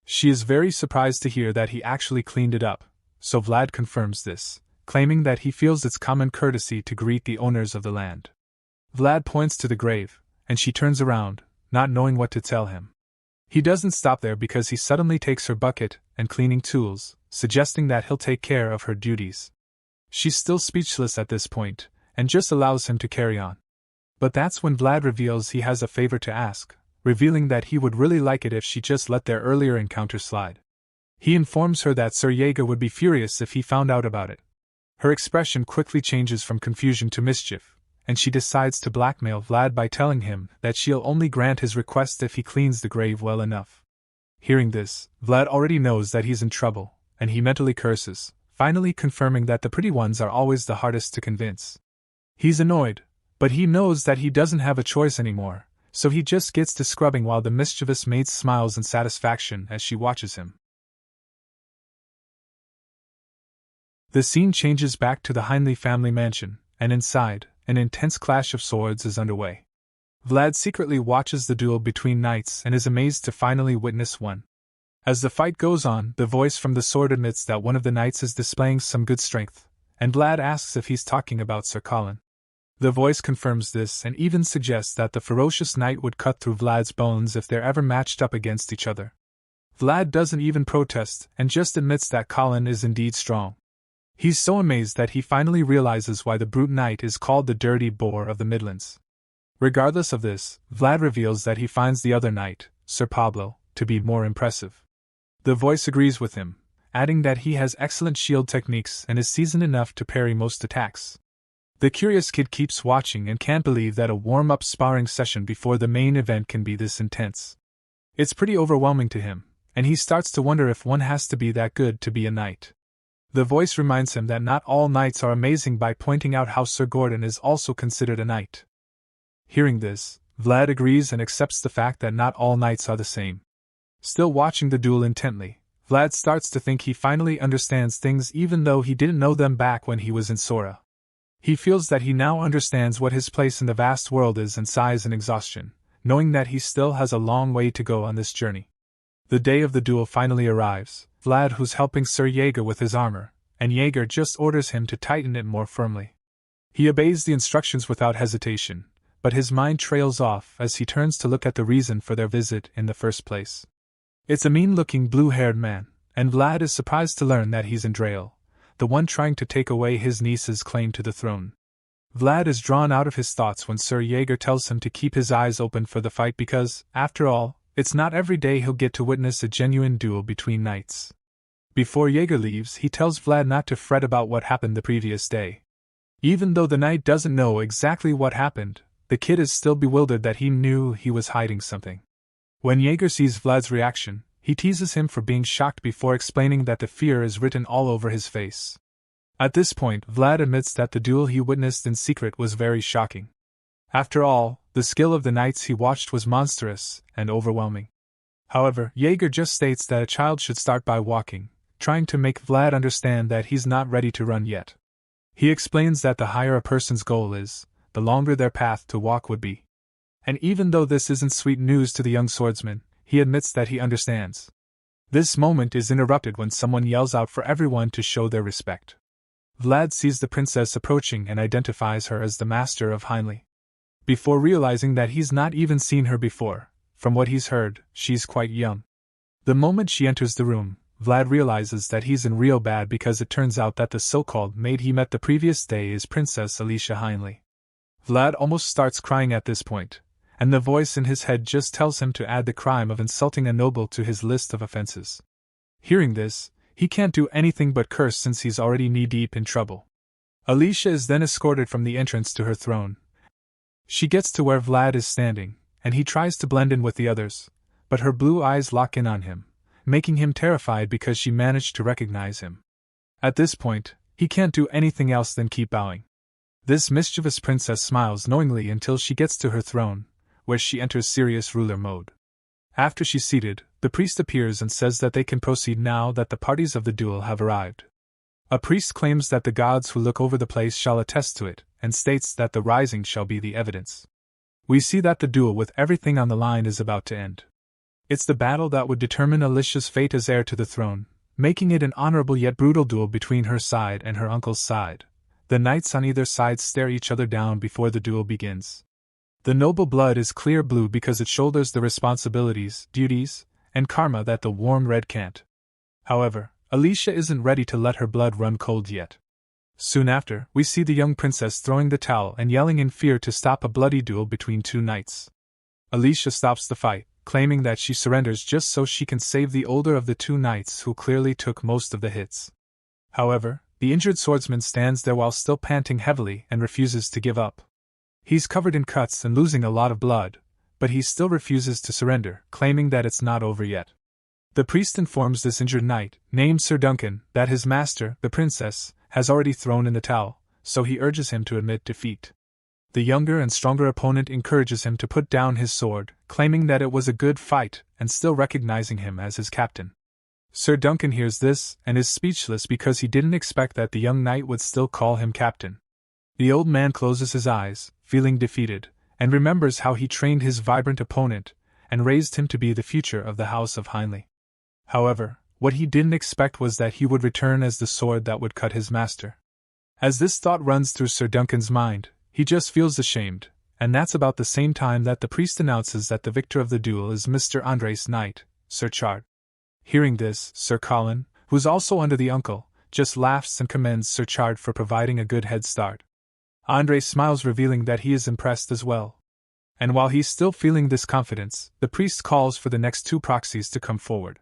She is very surprised to hear that he actually cleaned it up, so Vlad confirms this, claiming that he feels it's common courtesy to greet the owners of the land. Vlad points to the grave, and she turns around, not knowing what to tell him. He doesn't stop there because he suddenly takes her bucket and cleaning tools, suggesting that he'll take care of her duties. She's still speechless at this point, and just allows him to carry on. But that's when Vlad reveals he has a favor to ask, revealing that he would really like it if she just let their earlier encounter slide. He informs her that Sir Jaeger would be furious if he found out about it. Her expression quickly changes from confusion to mischief, and she decides to blackmail Vlad by telling him that she'll only grant his request if he cleans the grave well enough. Hearing this, Vlad already knows that he's in trouble, and he mentally curses, finally confirming that the pretty ones are always the hardest to convince. He's annoyed, but he knows that he doesn't have a choice anymore, so he just gets to scrubbing while the mischievous maid smiles in satisfaction as she watches him. The scene changes back to the Heinley family mansion, and inside, an intense clash of swords is underway. Vlad secretly watches the duel between knights and is amazed to finally witness one. As the fight goes on, the voice from the sword admits that one of the knights is displaying some good strength, and Vlad asks if he's talking about Sir Colin. The voice confirms this and even suggests that the ferocious knight would cut through Vlad's bones if they're ever matched up against each other. Vlad doesn't even protest and just admits that Colin is indeed strong. He's so amazed that he finally realizes why the brute knight is called the Dirty Boar of the Midlands. Regardless of this, Vlad reveals that he finds the other knight, Sir Pablo, to be more impressive. The voice agrees with him, adding that he has excellent shield techniques and is seasoned enough to parry most attacks. The curious kid keeps watching and can't believe that a warm-up sparring session before the main event can be this intense. It's pretty overwhelming to him, and he starts to wonder if one has to be that good to be a knight. The voice reminds him that not all knights are amazing by pointing out how Sir Gordon is also considered a knight. Hearing this, Vlad agrees and accepts the fact that not all knights are the same. Still watching the duel intently, Vlad starts to think he finally understands things even though he didn't know them back when he was in Sora. He feels that he now understands what his place in the vast world is and sighs in exhaustion, knowing that he still has a long way to go on this journey. The day of the duel finally arrives, Vlad who's helping Sir Jaeger with his armor, and Jaeger just orders him to tighten it more firmly. He obeys the instructions without hesitation, but his mind trails off as he turns to look at the reason for their visit in the first place. It's a mean-looking blue-haired man, and Vlad is surprised to learn that he's Andrael, the one trying to take away his niece's claim to the throne. Vlad is drawn out of his thoughts when Sir Jaeger tells him to keep his eyes open for the fight because, after all, it's not every day he'll get to witness a genuine duel between knights. Before Jaeger leaves, he tells Vlad not to fret about what happened the previous day. Even though the knight doesn't know exactly what happened, the kid is still bewildered that he knew he was hiding something. When Jaeger sees Vlad's reaction, he teases him for being shocked before explaining that the fear is written all over his face. At this point, Vlad admits that the duel he witnessed in secret was very shocking. After all, the skill of the knights he watched was monstrous and overwhelming. However, Jaeger just states that a child should start by walking, trying to make Vlad understand that he's not ready to run yet. He explains that the higher a person's goal is, the longer their path to walk would be. And even though this isn't sweet news to the young swordsman, he admits that he understands. This moment is interrupted when someone yells out for everyone to show their respect. Vlad sees the princess approaching and identifies her as the master of Heinley. Before realizing that he's not even seen her before, from what he's heard, she's quite young. The moment she enters the room, Vlad realizes that he's in real bad because it turns out that the so-called maid he met the previous day is Princess Alicia Heinley. Vlad almost starts crying at this point, and the voice in his head just tells him to add the crime of insulting a noble to his list of offenses. Hearing this, he can't do anything but curse since he's already knee-deep in trouble. Alicia is then escorted from the entrance to her throne. She gets to where Vlad is standing, and he tries to blend in with the others, but her blue eyes lock in on him, making him terrified because she managed to recognize him. At this point, he can't do anything else than keep bowing. This mischievous princess smiles knowingly until she gets to her throne, where she enters serious ruler mode. After she's seated, the priest appears and says that they can proceed now that the parties of the duel have arrived. A priest claims that the gods who look over the place shall attest to it, and states that the rising shall be the evidence. We see that the duel with everything on the line is about to end. It's the battle that would determine Alicia's fate as heir to the throne, making it an honorable yet brutal duel between her side and her uncle's side. The knights on either side stare each other down before the duel begins. The noble blood is clear blue because it shoulders the responsibilities, duties, and karma that the warm red can't. However, Alicia isn't ready to let her blood run cold yet. Soon after, we see the young princess throwing the towel and yelling in fear to stop a bloody duel between two knights. Alicia stops the fight, claiming that she surrenders just so she can save the older of the two knights who clearly took most of the hits. However, the injured swordsman stands there while still panting heavily and refuses to give up. He's covered in cuts and losing a lot of blood, but he still refuses to surrender, claiming that it's not over yet. The priest informs this injured knight, named Sir Duncan, that his master, the princess, has already thrown in the towel, so he urges him to admit defeat. The younger and stronger opponent encourages him to put down his sword, claiming that it was a good fight and still recognizing him as his captain. Sir Duncan hears this and is speechless because he didn't expect that the young knight would still call him captain. The old man closes his eyes, feeling defeated, and remembers how he trained his vibrant opponent and raised him to be the future of the House of Heinleigh. However, what he didn't expect was that he would return as the sword that would cut his master. As this thought runs through Sir Duncan's mind, he just feels ashamed, and that's about the same time that the priest announces that the victor of the duel is Mr. Andre's knight, Sir Chard. Hearing this, Sir Colin, who's also under the uncle, just laughs and commends Sir Chard for providing a good head start. Andre smiles, revealing that he is impressed as well. And while he's still feeling this confidence, the priest calls for the next two proxies to come forward.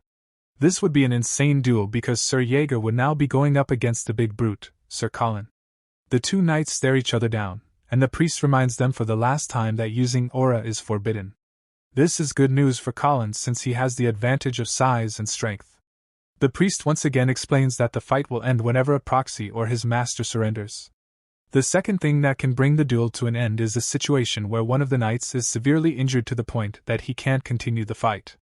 This would be an insane duel because Sir Jaeger would now be going up against the big brute, Sir Colin. The two knights stare each other down, and the priest reminds them for the last time that using aura is forbidden. This is good news for Colin since he has the advantage of size and strength. The priest once again explains that the fight will end whenever a proxy or his master surrenders. The second thing that can bring the duel to an end is a situation where one of the knights is severely injured to the point that he can't continue the fight.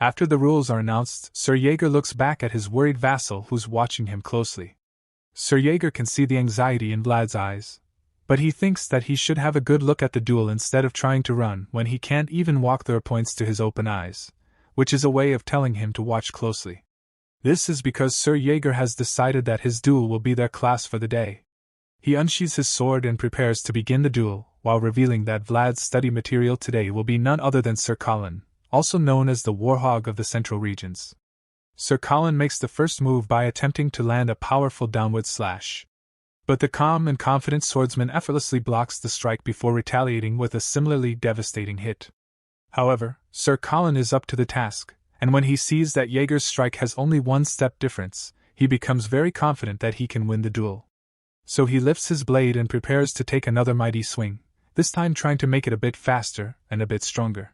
After the rules are announced, Sir Jaeger looks back at his worried vassal who's watching him closely. Sir Jaeger can see the anxiety in Vlad's eyes, but he thinks that he should have a good look at the duel instead of trying to run when he can't even walk. There points to his open eyes, which is a way of telling him to watch closely. This is because Sir Jaeger has decided that his duel will be their class for the day. He unsheathes his sword and prepares to begin the duel, while revealing that Vlad's study material today will be none other than Sir Colin, also known as the Warhog of the Central Regions. Sir Colin makes the first move by attempting to land a powerful downward slash. But the calm and confident swordsman effortlessly blocks the strike before retaliating with a similarly devastating hit. However, Sir Colin is up to the task, and when he sees that Jaeger's strike has only one step difference, he becomes very confident that he can win the duel. So he lifts his blade and prepares to take another mighty swing, this time trying to make it a bit faster and a bit stronger.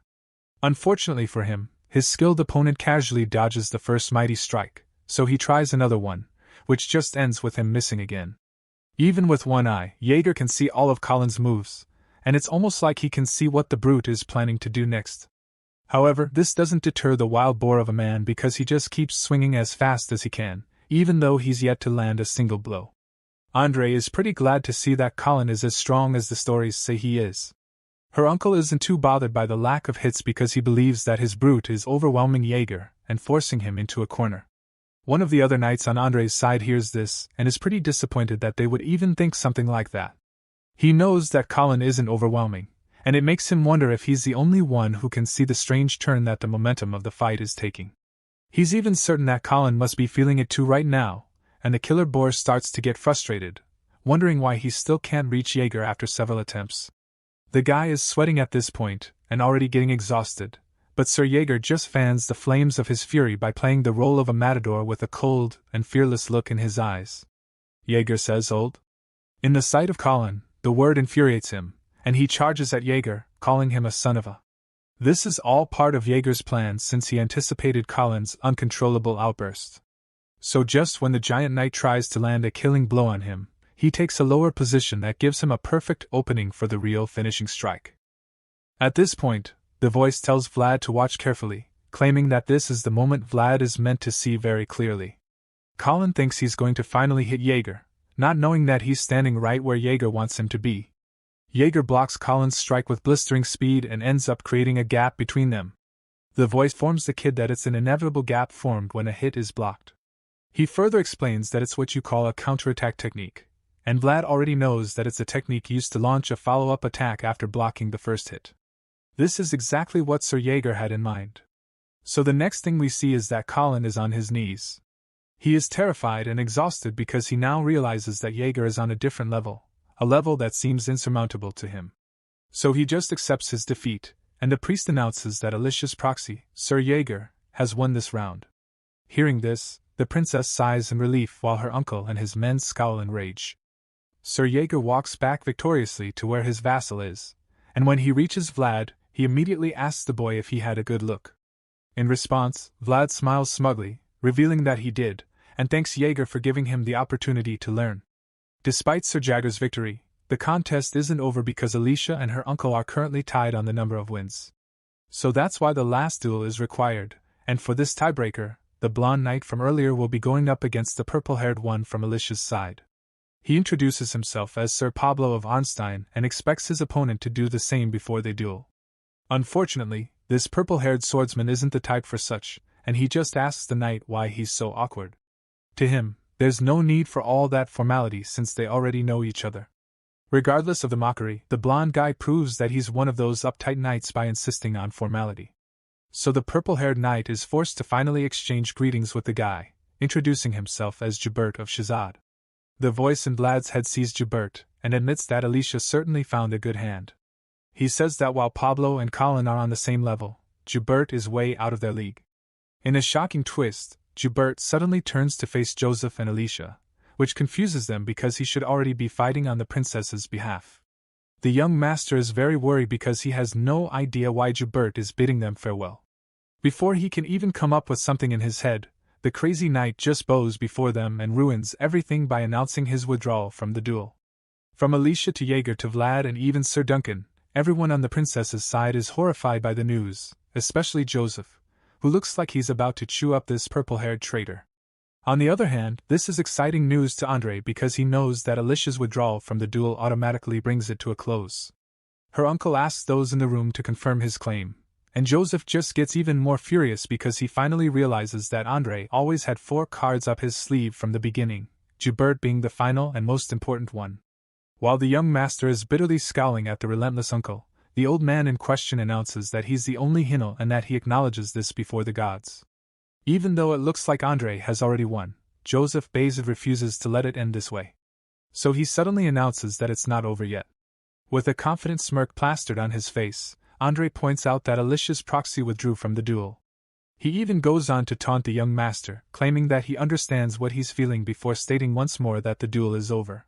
Unfortunately for him, his skilled opponent casually dodges the first mighty strike, so he tries another one, which just ends with him missing again. Even with one eye, Jaeger can see all of Colin's moves, and it's almost like he can see what the brute is planning to do next. However, this doesn't deter the wild boar of a man because he just keeps swinging as fast as he can, even though he's yet to land a single blow. Andre is pretty glad to see that Colin is as strong as the stories say he is. Her uncle isn't too bothered by the lack of hits because he believes that his brute is overwhelming Jaeger and forcing him into a corner. One of the other knights on Andre's side hears this and is pretty disappointed that they would even think something like that. He knows that Colin isn't overwhelming, and it makes him wonder if he's the only one who can see the strange turn that the momentum of the fight is taking. He's even certain that Colin must be feeling it too right now, and the killer boar starts to get frustrated, wondering why he still can't reach Jaeger after several attempts. The guy is sweating at this point, and already getting exhausted, but Sir Jaeger just fans the flames of his fury by playing the role of a matador with a cold and fearless look in his eyes. Jaeger says old. In the sight of Colin, the word infuriates him, and he charges at Jaeger, calling him a son of a. This is all part of Jaeger's plan since he anticipated Colin's uncontrollable outburst. So just when the giant knight tries to land a killing blow on him, he takes a lower position that gives him a perfect opening for the real finishing strike. At this point, the voice tells Vlad to watch carefully, claiming that this is the moment Vlad is meant to see very clearly. Colin thinks he's going to finally hit Jaeger, not knowing that he's standing right where Jaeger wants him to be. Jaeger blocks Colin's strike with blistering speed and ends up creating a gap between them. The voice informs the kid that it's an inevitable gap formed when a hit is blocked. He further explains that it's what you call a counterattack technique, and Vlad already knows that it's a technique used to launch a follow-up attack after blocking the first hit. This is exactly what Sir Jaeger had in mind. So the next thing we see is that Colin is on his knees. He is terrified and exhausted because he now realizes that Jaeger is on a different level, a level that seems insurmountable to him. So he just accepts his defeat, and the priest announces that Alicia's proxy, Sir Jaeger, has won this round. Hearing this, the princess sighs in relief while her uncle and his men scowl in rage. Sir Jaeger walks back victoriously to where his vassal is, and when he reaches Vlad, he immediately asks the boy if he had a good look. In response, Vlad smiles smugly, revealing that he did, and thanks Jaeger for giving him the opportunity to learn. Despite Sir Jaeger's victory, the contest isn't over because Alicia and her uncle are currently tied on the number of wins. So that's why the last duel is required, and for this tiebreaker, the blonde knight from earlier will be going up against the purple-haired one from Alicia's side. He introduces himself as Sir Pablo of Arnstein and expects his opponent to do the same before they duel. Unfortunately, this purple-haired swordsman isn't the type for such, and he just asks the knight why he's so awkward. To him, there's no need for all that formality since they already know each other. Regardless of the mockery, the blonde guy proves that he's one of those uptight knights by insisting on formality. So the purple-haired knight is forced to finally exchange greetings with the guy, introducing himself as Joubert of Shazad. The voice in Vlad's head sees Joubert, and admits that Alicia certainly found a good hand. He says that while Pablo and Colin are on the same level, Joubert is way out of their league. In a shocking twist, Joubert suddenly turns to face Joseph and Alicia, which confuses them because he should already be fighting on the princess's behalf. The young master is very worried because he has no idea why Joubert is bidding them farewell. Before he can even come up with something in his head, the crazy knight just bows before them and ruins everything by announcing his withdrawal from the duel. From Alicia to Jaeger to Vlad and even Sir Duncan, everyone on the princess's side is horrified by the news, especially Joseph, who looks like he's about to chew up this purple-haired traitor. On the other hand, this is exciting news to Andre because he knows that Alicia's withdrawal from the duel automatically brings it to a close. Her uncle asks those in the room to confirm his claim, and Joseph just gets even more furious because he finally realizes that Andre always had 4 cards up his sleeve from the beginning, Joubert being the final and most important one. While the young master is bitterly scowling at the relentless uncle, the old man in question announces that he's the only Hinel and that he acknowledges this before the gods. Even though it looks like Andre has already won, Joseph Bazid refuses to let it end this way. So he suddenly announces that it's not over yet. With a confident smirk plastered on his face, Andre points out that Alicia's proxy withdrew from the duel. He even goes on to taunt the young master, claiming that he understands what he's feeling before stating once more that the duel is over.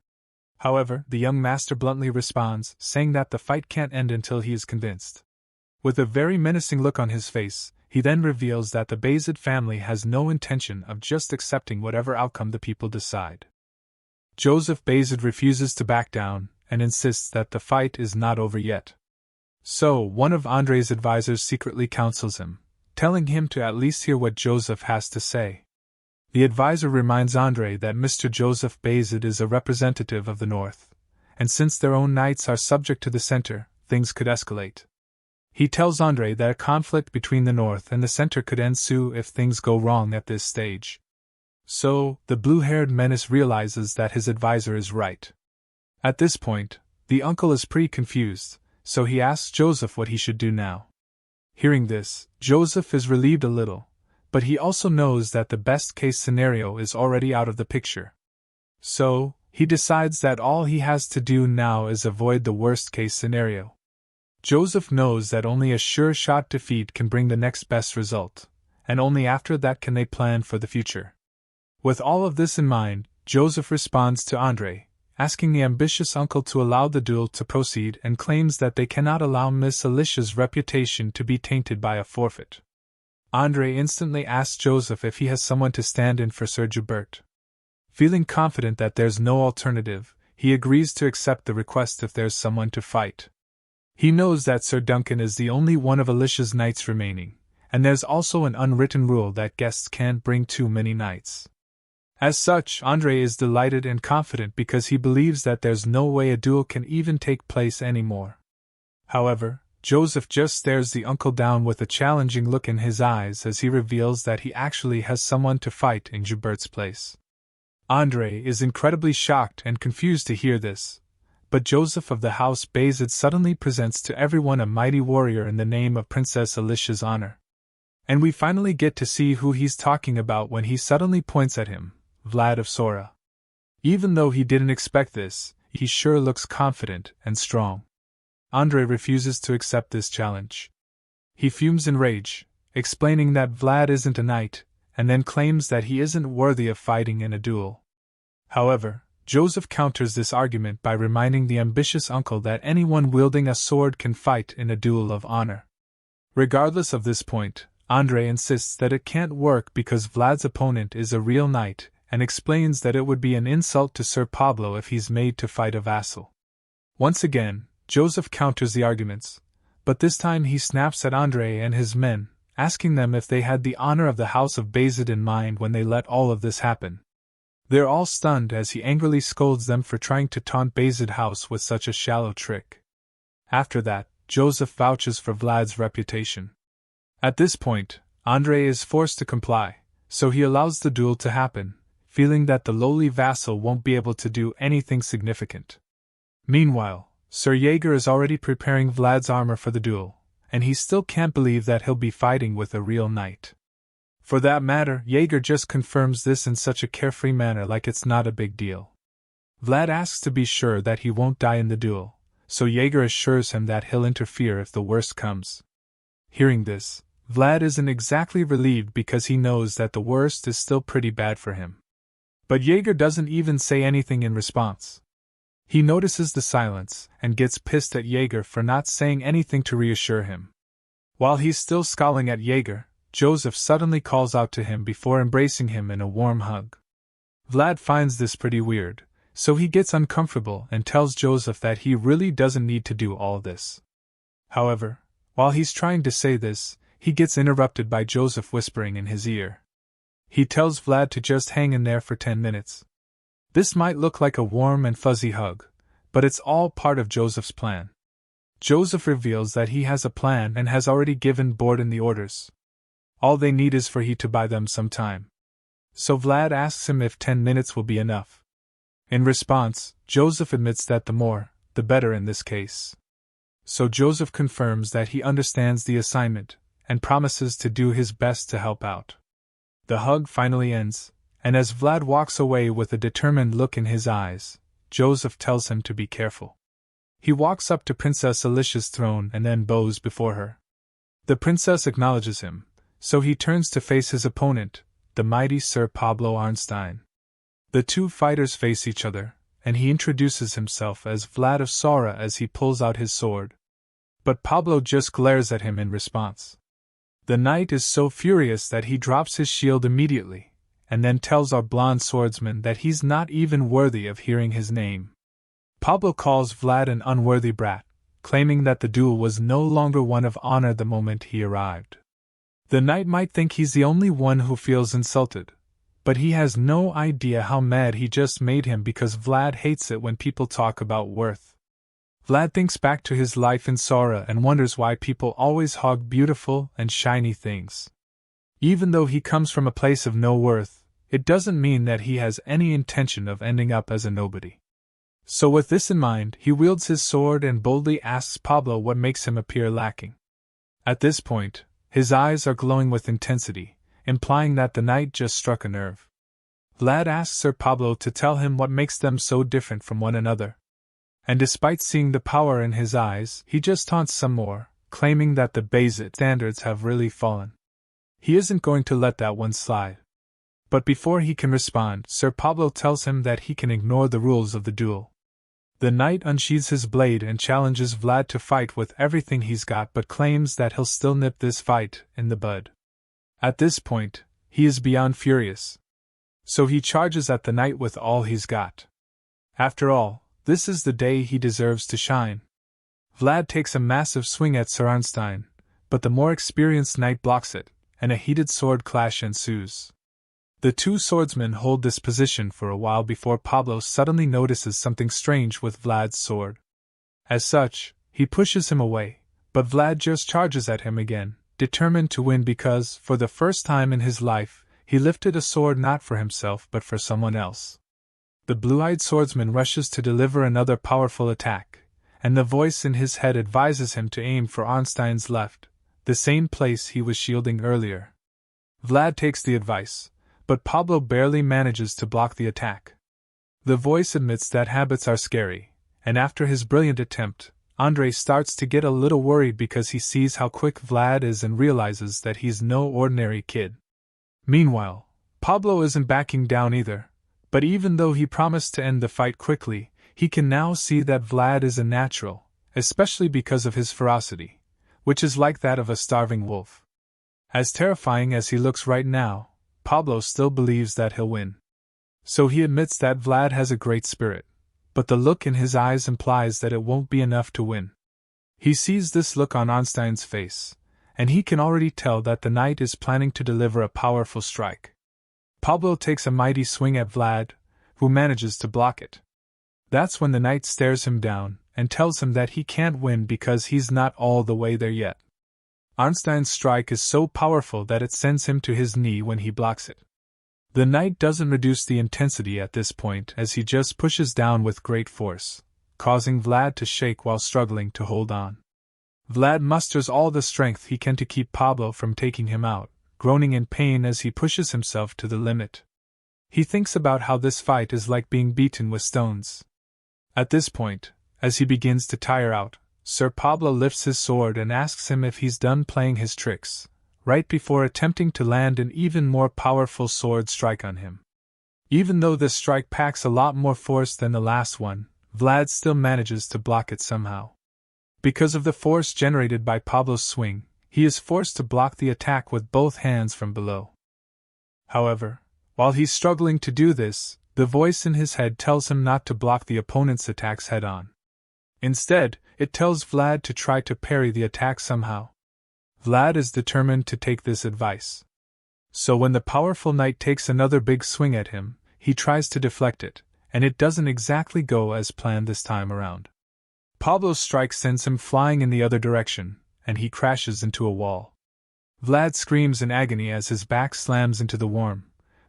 However, the young master bluntly responds, saying that the fight can't end until he is convinced. With a very menacing look on his face, he then reveals that the Bazid family has no intention of just accepting whatever outcome the people decide. Joseph Bazid refuses to back down, and insists that the fight is not over yet. So, one of Andre's advisors secretly counsels him, telling him to at least hear what Joseph has to say. The advisor reminds Andre that Mr. Joseph Bazid is a representative of the North, and since their own knights are subject to the center, things could escalate. He tells Andre that a conflict between the North and the center could ensue if things go wrong at this stage. So, the blue-haired menace realizes that his advisor is right. At this point, the uncle is pretty confused, so he asks Joseph what he should do now. Hearing this, Joseph is relieved a little, but he also knows that the best-case scenario is already out of the picture. So, he decides that all he has to do now is avoid the worst-case scenario. Joseph knows that only a sure-shot defeat can bring the next best result, and only after that can they plan for the future. With all of this in mind, Joseph responds to Andre, asking the ambitious uncle to allow the duel to proceed and claims that they cannot allow Miss Alicia's reputation to be tainted by a forfeit. Andre instantly asks Joseph if he has someone to stand in for Sir Joubert. Feeling confident that there's no alternative, he agrees to accept the request if there's someone to fight. He knows that Sir Duncan is the only one of Alicia's knights remaining, and there's also an unwritten rule that guests can't bring too many knights. As such, Andre is delighted and confident because he believes that there's no way a duel can even take place anymore. However, Joseph just stares the uncle down with a challenging look in his eyes as he reveals that he actually has someone to fight in Joubert's place. Andre is incredibly shocked and confused to hear this, but Joseph of the House Bazid suddenly presents to everyone a mighty warrior in the name of Princess Alicia's honor. And we finally get to see who he's talking about when he suddenly points at him, Vlad of Sora. Even though he didn't expect this, he sure looks confident and strong. Andre refuses to accept this challenge. He fumes in rage, explaining that Vlad isn't a knight, and then claims that he isn't worthy of fighting in a duel. However, Joseph counters this argument by reminding the ambitious uncle that anyone wielding a sword can fight in a duel of honor. Regardless of this point, Andre insists that it can't work because Vlad's opponent is a real knight, and explains that it would be an insult to Sir Pablo if he's made to fight a vassal. Once again, Joseph counters the arguments, but this time he snaps at Andre and his men, asking them if they had the honor of the House of Bayezid in mind when they let all of this happen. They're all stunned as he angrily scolds them for trying to taunt Bayezid House with such a shallow trick. After that, Joseph vouches for Vlad's reputation. At this point, Andre is forced to comply, so he allows the duel to happen, feeling that the lowly vassal won't be able to do anything significant. Meanwhile, Sir Jaeger is already preparing Vlad's armor for the duel, and he still can't believe that he'll be fighting with a real knight. For that matter, Jaeger just confirms this in such a carefree manner like it's not a big deal. Vlad asks to be sure that he won't die in the duel, so Jaeger assures him that he'll interfere if the worst comes. Hearing this, Vlad isn't exactly relieved because he knows that the worst is still pretty bad for him. But Jaeger doesn't even say anything in response. He notices the silence and gets pissed at Jaeger for not saying anything to reassure him. While he's still scowling at Jaeger, Joseph suddenly calls out to him before embracing him in a warm hug. Vlad finds this pretty weird, so he gets uncomfortable and tells Joseph that he really doesn't need to do all this. However, while he's trying to say this, he gets interrupted by Joseph whispering in his ear. He tells Vlad to just hang in there for 10 minutes. This might look like a warm and fuzzy hug, but it's all part of Joseph's plan. Joseph reveals that he has a plan and has already given Borden the orders. All they need is for he to buy them some time. So Vlad asks him if 10 minutes will be enough. In response, Joseph admits that the more, the better in this case. So Joseph confirms that he understands the assignment, and promises to do his best to help out. The hug finally ends, and as Vlad walks away with a determined look in his eyes, Joseph tells him to be careful. He walks up to Princess Alicia's throne and then bows before her. The princess acknowledges him, so he turns to face his opponent, the mighty Sir Pablo Arnstein. The two fighters face each other, and he introduces himself as Vlad of Sora as he pulls out his sword. But Pablo just glares at him in response. The knight is so furious that he drops his shield immediately, and then tells our blonde swordsman that he's not even worthy of hearing his name. Pablo calls Vlad an unworthy brat, claiming that the duel was no longer one of honor the moment he arrived. The knight might think he's the only one who feels insulted, but he has no idea how mad he just made him because Vlad hates it when people talk about worth. Vlad thinks back to his life in Sora and wonders why people always hog beautiful and shiny things. Even though he comes from a place of no worth, it doesn't mean that he has any intention of ending up as a nobody. So with this in mind, he wields his sword and boldly asks Pablo what makes him appear lacking. At this point, his eyes are glowing with intensity, implying that the knight just struck a nerve. Vlad asks Sir Pablo to tell him what makes them so different from one another. And despite seeing the power in his eyes, he just taunts some more, claiming that the Bayezid standards have really fallen. He isn't going to let that one slide. But before he can respond, Sir Pablo tells him that he can ignore the rules of the duel. The knight unsheathes his blade and challenges Vlad to fight with everything he's got but claims that he'll still nip this fight in the bud. At this point, he is beyond furious. So he charges at the knight with all he's got. After all, this is the day he deserves to shine. Vlad takes a massive swing at Sir Arnstein, but the more experienced knight blocks it, and a heated sword clash ensues. The two swordsmen hold this position for a while before Pablo suddenly notices something strange with Vlad's sword. As such, he pushes him away, but Vlad just charges at him again, determined to win because, for the first time in his life, he lifted a sword not for himself but for someone else. The blue-eyed swordsman rushes to deliver another powerful attack, and the voice in his head advises him to aim for Arnstein's left, the same place he was shielding earlier. Vlad takes the advice, but Pablo barely manages to block the attack. The voice admits that habits are scary, and after his brilliant attempt, Andre starts to get a little worried because he sees how quick Vlad is and realizes that he's no ordinary kid. Meanwhile, Pablo isn't backing down either, but even though he promised to end the fight quickly, he can now see that Vlad is a natural, especially because of his ferocity, which is like that of a starving wolf. As terrifying as he looks right now, Pablo still believes that he'll win. So he admits that Vlad has a great spirit, but the look in his eyes implies that it won't be enough to win. He sees this look on Ornstein's face, and he can already tell that the knight is planning to deliver a powerful strike. Pablo takes a mighty swing at Vlad, who manages to block it. That's when the knight stares him down and tells him that he can't win because he's not all the way there yet. Ornstein's strike is so powerful that it sends him to his knee when he blocks it. The knight doesn't reduce the intensity at this point as he just pushes down with great force, causing Vlad to shake while struggling to hold on. Vlad musters all the strength he can to keep Pablo from taking him out, groaning in pain as he pushes himself to the limit. He thinks about how this fight is like being beaten with stones. At this point, as he begins to tire out, Sir Pablo lifts his sword and asks him if he's done playing his tricks, right before attempting to land an even more powerful sword strike on him. Even though this strike packs a lot more force than the last one, Vlad still manages to block it somehow. Because of the force generated by Pablo's swing, he is forced to block the attack with both hands from below. However, while he's struggling to do this, the voice in his head tells him not to block the opponent's attacks head-on. Instead, it tells Vlad to try to parry the attack somehow. Vlad is determined to take this advice. So when the powerful knight takes another big swing at him, he tries to deflect it, and it doesn't exactly go as planned this time around. Pablo's strike sends him flying in the other direction, and he crashes into a wall. Vlad screams in agony as his back slams into the worm,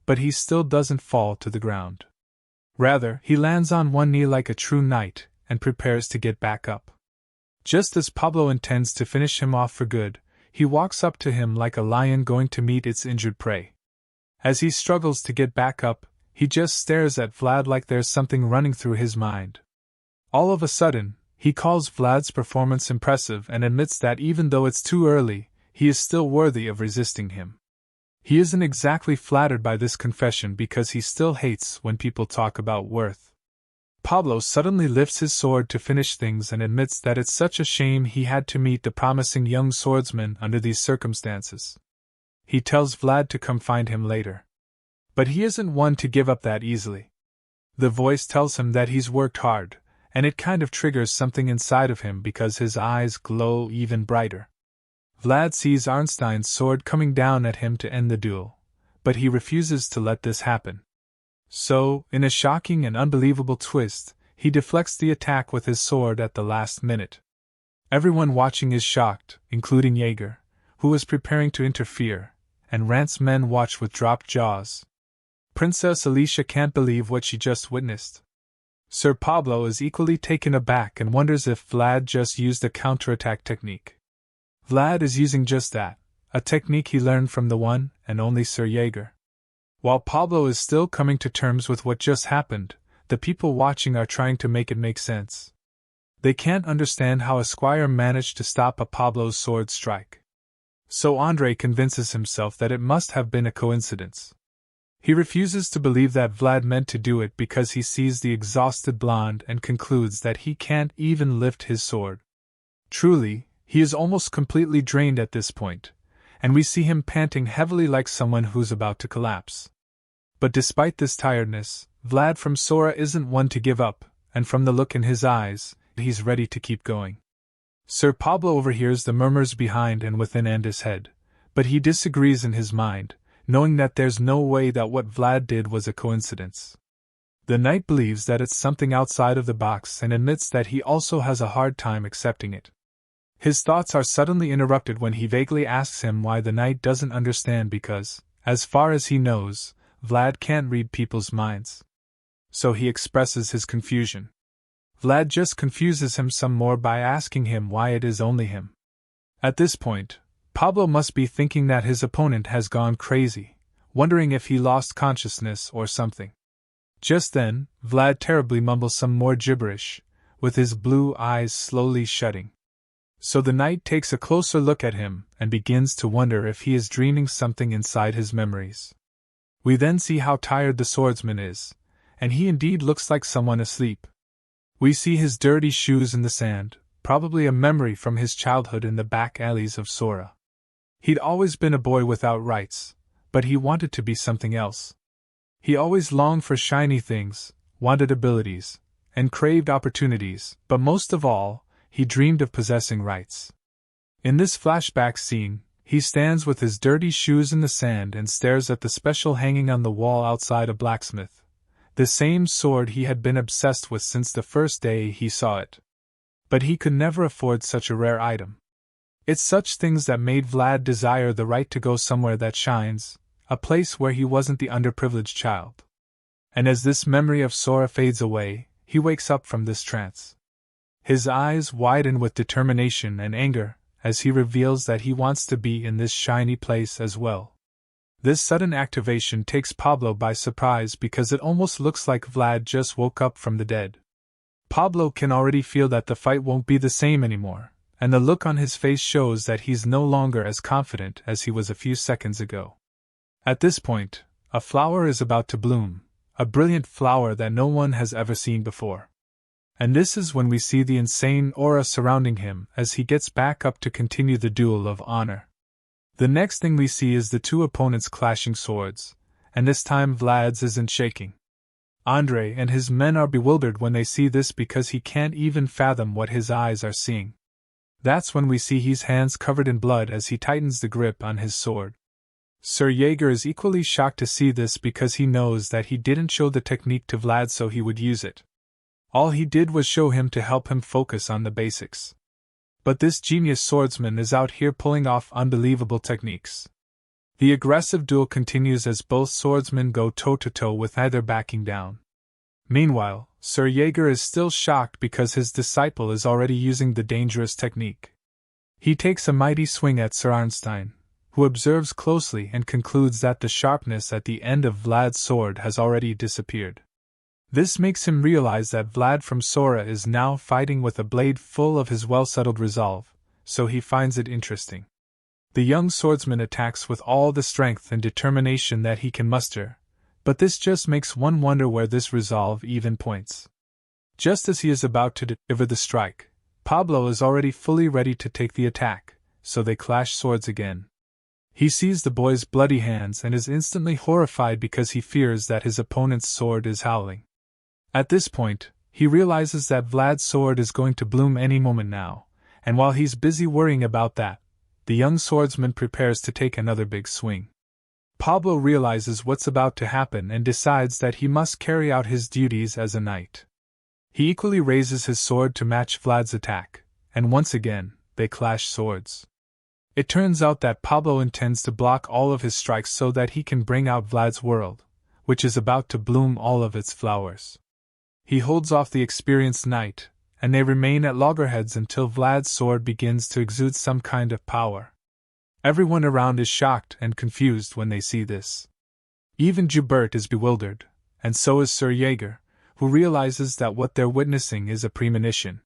but he still doesn't fall to the ground. Rather, he lands on one knee like a true knight and prepares to get back up. Just as Pablo intends to finish him off for good, he walks up to him like a lion going to meet its injured prey. As he struggles to get back up, he just stares at Vlad like there's something running through his mind. All of a sudden, he calls Vlad's performance impressive and admits that even though it's too early, he is still worthy of resisting him. He isn't exactly flattered by this confession because he still hates when people talk about worth. Pablo suddenly lifts his sword to finish things and admits that it's such a shame he had to meet the promising young swordsman under these circumstances. He tells Vlad to come find him later. But he isn't one to give up that easily. The voice tells him that he's worked hard, and it kind of triggers something inside of him because his eyes glow even brighter. Vlad sees Ornstein's sword coming down at him to end the duel, but he refuses to let this happen. So, in a shocking and unbelievable twist, he deflects the attack with his sword at the last minute. Everyone watching is shocked, including Jaeger, who is preparing to interfere, and Rant's men watch with dropped jaws. Princess Alicia can't believe what she just witnessed. Sir Pablo is equally taken aback and wonders if Vlad just used a counterattack technique. Vlad is using just that, a technique he learned from the one and only Sir Jaeger. While Pablo is still coming to terms with what just happened, the people watching are trying to make it make sense. They can't understand how a squire managed to stop a Pablo's sword strike. So Andre convinces himself that it must have been a coincidence. He refuses to believe that Vlad meant to do it because he sees the exhausted blonde and concludes that he can't even lift his sword. Truly, he is almost completely drained at this point, and we see him panting heavily like someone who's about to collapse. But despite this tiredness, Vlad from Sora isn't one to give up, and from the look in his eyes, he's ready to keep going. Sir Pablo overhears the murmurs behind and within Anda's head, but he disagrees in his mind, knowing that there's no way that what Vlad did was a coincidence. The knight believes that it's something outside of the box and admits that he also has a hard time accepting it. His thoughts are suddenly interrupted when he vaguely asks him why the knight doesn't understand because, as far as he knows, Vlad can't read people's minds. So he expresses his confusion. Vlad just confuses him some more by asking him why it is only him. At this point, Pablo must be thinking that his opponent has gone crazy, wondering if he lost consciousness or something. Just then, Vlad terribly mumbles some more gibberish, with his blue eyes slowly shutting. So the knight takes a closer look at him and begins to wonder if he is dreaming something inside his memories. We then see how tired the swordsman is, and he indeed looks like someone asleep. We see his dirty shoes in the sand, probably a memory from his childhood in the back alleys of Sora. He'd always been a boy without rights, but he wanted to be something else. He always longed for shiny things, wanted abilities, and craved opportunities, but most of all, he dreamed of possessing rights. In this flashback scene, he stands with his dirty shoes in the sand and stares at the special hanging on the wall outside a blacksmith, the same sword he had been obsessed with since the first day he saw it. But he could never afford such a rare item. It's such things that made Vlad desire the right to go somewhere that shines, a place where he wasn't the underprivileged child. And as this memory of Sora fades away, he wakes up from this trance. His eyes widen with determination and anger as he reveals that he wants to be in this shiny place as well. This sudden activation takes Pablo by surprise because it almost looks like Vlad just woke up from the dead. Pablo can already feel that the fight won't be the same anymore, and the look on his face shows that he's no longer as confident as he was a few seconds ago. At this point, a flower is about to bloom, a brilliant flower that no one has ever seen before. And this is when we see the insane aura surrounding him as he gets back up to continue the duel of honor. The next thing we see is the two opponents clashing swords, and this time Vlad's isn't shaking. Andre and his men are bewildered when they see this because he can't even fathom what his eyes are seeing. That's when we see his hands covered in blood as he tightens the grip on his sword. Sir Jaeger is equally shocked to see this because he knows that he didn't show the technique to Vlad so he would use it. All he did was show him to help him focus on the basics. But this genius swordsman is out here pulling off unbelievable techniques. The aggressive duel continues as both swordsmen go toe-to-toe with neither backing down. Meanwhile, Sir Jaeger is still shocked because his disciple is already using the dangerous technique. He takes a mighty swing at Sir Arnstein, who observes closely and concludes that the sharpness at the end of Vlad's sword has already disappeared. This makes him realize that Vlad from Sora is now fighting with a blade full of his well-settled resolve, so he finds it interesting. The young swordsman attacks with all the strength and determination that he can muster, but this just makes one wonder where this resolve even points. Just as he is about to deliver the strike, Pablo is already fully ready to take the attack, so they clash swords again. He sees the boy's bloody hands and is instantly horrified because he fears that his opponent's sword is howling. At this point, he realizes that Vlad's sword is going to bloom any moment now, and while he's busy worrying about that, the young swordsman prepares to take another big swing. Pablo realizes what's about to happen and decides that he must carry out his duties as a knight. He equally raises his sword to match Vlad's attack, and once again, they clash swords. It turns out that Pablo intends to block all of his strikes so that he can bring out Vlad's world, which is about to bloom all of its flowers. He holds off the experienced knight, and they remain at loggerheads until Vlad's sword begins to exude some kind of power. Everyone around is shocked and confused when they see this. Even Joubert is bewildered, and so is Sir Jaeger, who realizes that what they're witnessing is a premonition.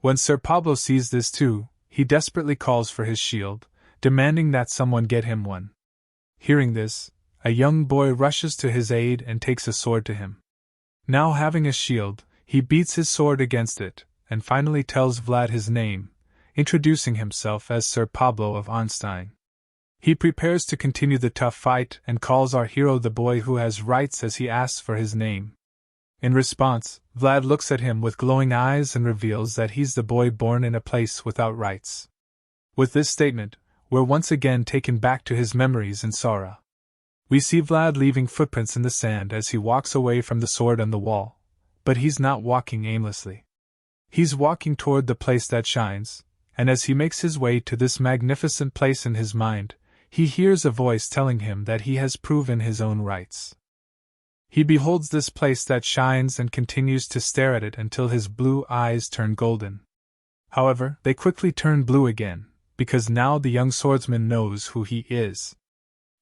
When Sir Pablo sees this too, he desperately calls for his shield, demanding that someone get him one. Hearing this, a young boy rushes to his aid and takes a sword to him. Now having a shield, he beats his sword against it, and finally tells Vlad his name, introducing himself as Sir Pablo of Arnstein. He prepares to continue the tough fight and calls our hero the boy who has rights as he asks for his name. In response, Vlad looks at him with glowing eyes and reveals that he's the boy born in a place without rights. With this statement, we're once again taken back to his memories in Sora. We see Vlad leaving footprints in the sand as he walks away from the sword on the wall, but he's not walking aimlessly. He's walking toward the place that shines, and as he makes his way to this magnificent place in his mind, he hears a voice telling him that he has proven his own rights. He beholds this place that shines and continues to stare at it until his blue eyes turn golden. However, they quickly turn blue again, because now the young swordsman knows who he is.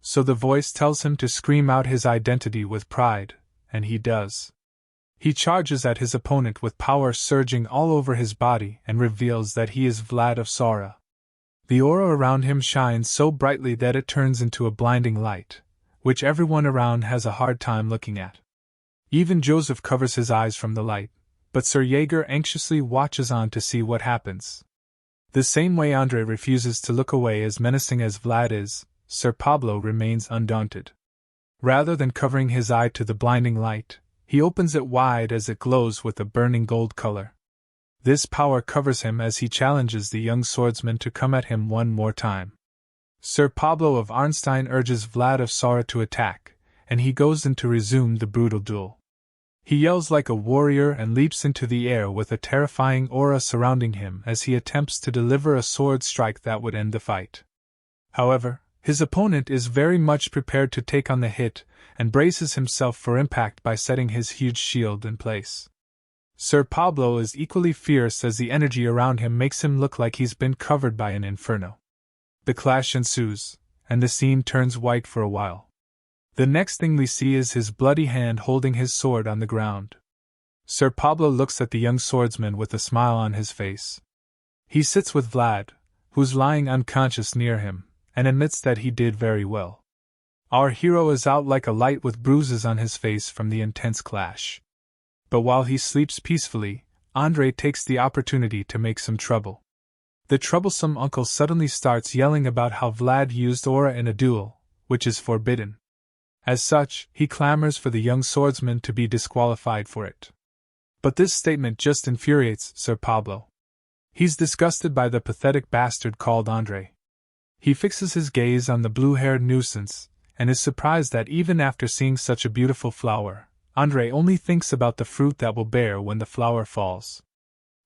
So the voice tells him to scream out his identity with pride, and he does. He charges at his opponent with power surging all over his body and reveals that he is Vlad of Sora. The aura around him shines so brightly that it turns into a blinding light, which everyone around has a hard time looking at. Even Joseph covers his eyes from the light, but Sir Jaeger anxiously watches on to see what happens. The same way Andre refuses to look away as menacing as Vlad is, Sir Pablo remains undaunted. Rather than covering his eye to the blinding light, he opens it wide as it glows with a burning gold color. This power covers him as he challenges the young swordsman to come at him one more time. Sir Pablo of Arnstein urges Vlad of Sora to attack, and he goes in to resume the brutal duel. He yells like a warrior and leaps into the air with a terrifying aura surrounding him as he attempts to deliver a sword strike that would end the fight. However, his opponent is very much prepared to take on the hit and braces himself for impact by setting his huge shield in place. Sir Pablo is equally fierce as the energy around him makes him look like he's been covered by an inferno. The clash ensues, and the scene turns white for a while. The next thing we see is his bloody hand holding his sword on the ground. Sir Pablo looks at the young swordsman with a smile on his face. He sits with Vlad, who's lying unconscious near him, and admits that he did very well. Our hero is out like a light with bruises on his face from the intense clash. But while he sleeps peacefully, Andre takes the opportunity to make some trouble. The troublesome uncle suddenly starts yelling about how Vlad used aura in a duel, which is forbidden. As such, he clamors for the young swordsman to be disqualified for it. But this statement just infuriates Sir Pablo. He's disgusted by the pathetic bastard called Andre. He fixes his gaze on the blue-haired nuisance, and is surprised that even after seeing such a beautiful flower, Andre only thinks about the fruit that will bear when the flower falls.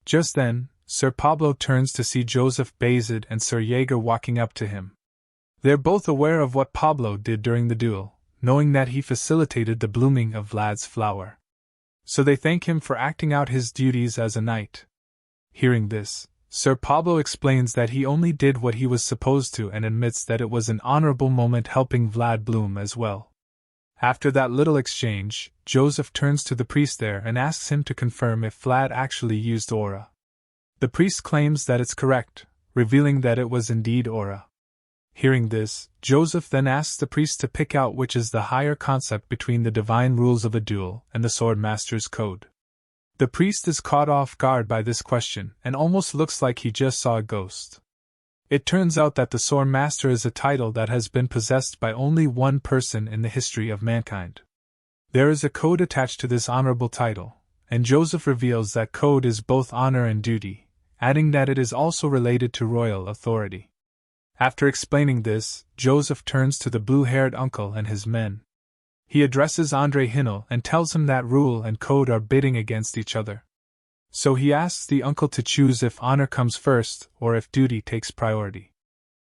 Just then, Sir Pablo turns to see Joseph Bazid and Sir Jaeger walking up to him. They're both aware of what Pablo did during the duel, knowing that he facilitated the blooming of Vlad's flower. So they thank him for acting out his duties as a knight. Hearing this, Sir Pablo explains that he only did what he was supposed to and admits that it was an honorable moment helping Vlad bloom as well. After that little exchange, Joseph turns to the priest there and asks him to confirm if Vlad actually used aura. The priest claims that it's correct, revealing that it was indeed aura. Hearing this, Joseph then asks the priest to pick out which is the higher concept between the divine rules of a duel and the swordmaster's code. The priest is caught off guard by this question and almost looks like he just saw a ghost. It turns out that the swordmaster is a title that has been possessed by only one person in the history of mankind. There is a code attached to this honorable title, and Joseph reveals that code is both honor and duty, adding that it is also related to royal authority. After explaining this, Joseph turns to the blue-haired uncle and his men. He addresses Andre Hinnell and tells him that rule and code are bidding against each other. So he asks the uncle to choose if honor comes first or if duty takes priority.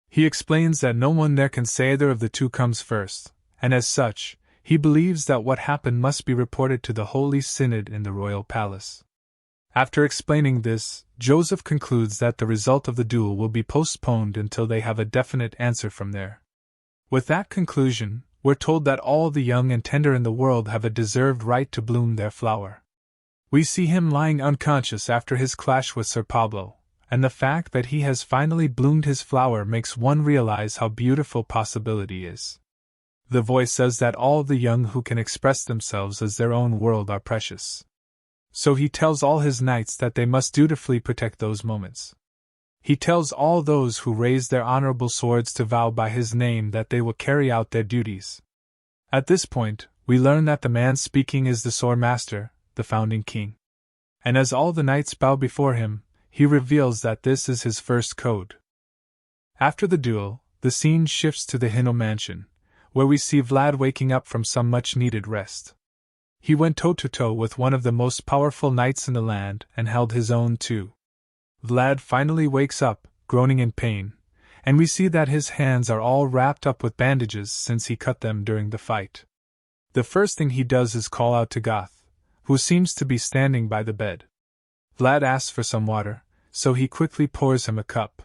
He explains that no one there can say either of the two comes first, and as such, he believes that what happened must be reported to the Holy Synod in the royal palace. After explaining this, Joseph concludes that the result of the duel will be postponed until they have a definite answer from there. With that conclusion, we're told that all the young and tender in the world have a deserved right to bloom their flower. We see him lying unconscious after his clash with Sir Pablo, and the fact that he has finally bloomed his flower makes one realize how beautiful possibility is. The voice says that all the young who can express themselves as their own world are precious. So he tells all his knights that they must dutifully protect those moments. He tells all those who raise their honorable swords to vow by his name that they will carry out their duties. At this point, we learn that the man speaking is the swordmaster, the founding king. And as all the knights bow before him, he reveals that this is his first code. After the duel, the scene shifts to the Hinnell mansion, where we see Vlad waking up from some much-needed rest. He went toe-to-toe with one of the most powerful knights in the land and held his own too. Vlad finally wakes up, groaning in pain, and we see that his hands are all wrapped up with bandages since he cut them during the fight. The first thing he does is call out to Goth, who seems to be standing by the bed. Vlad asks for some water, so he quickly pours him a cup.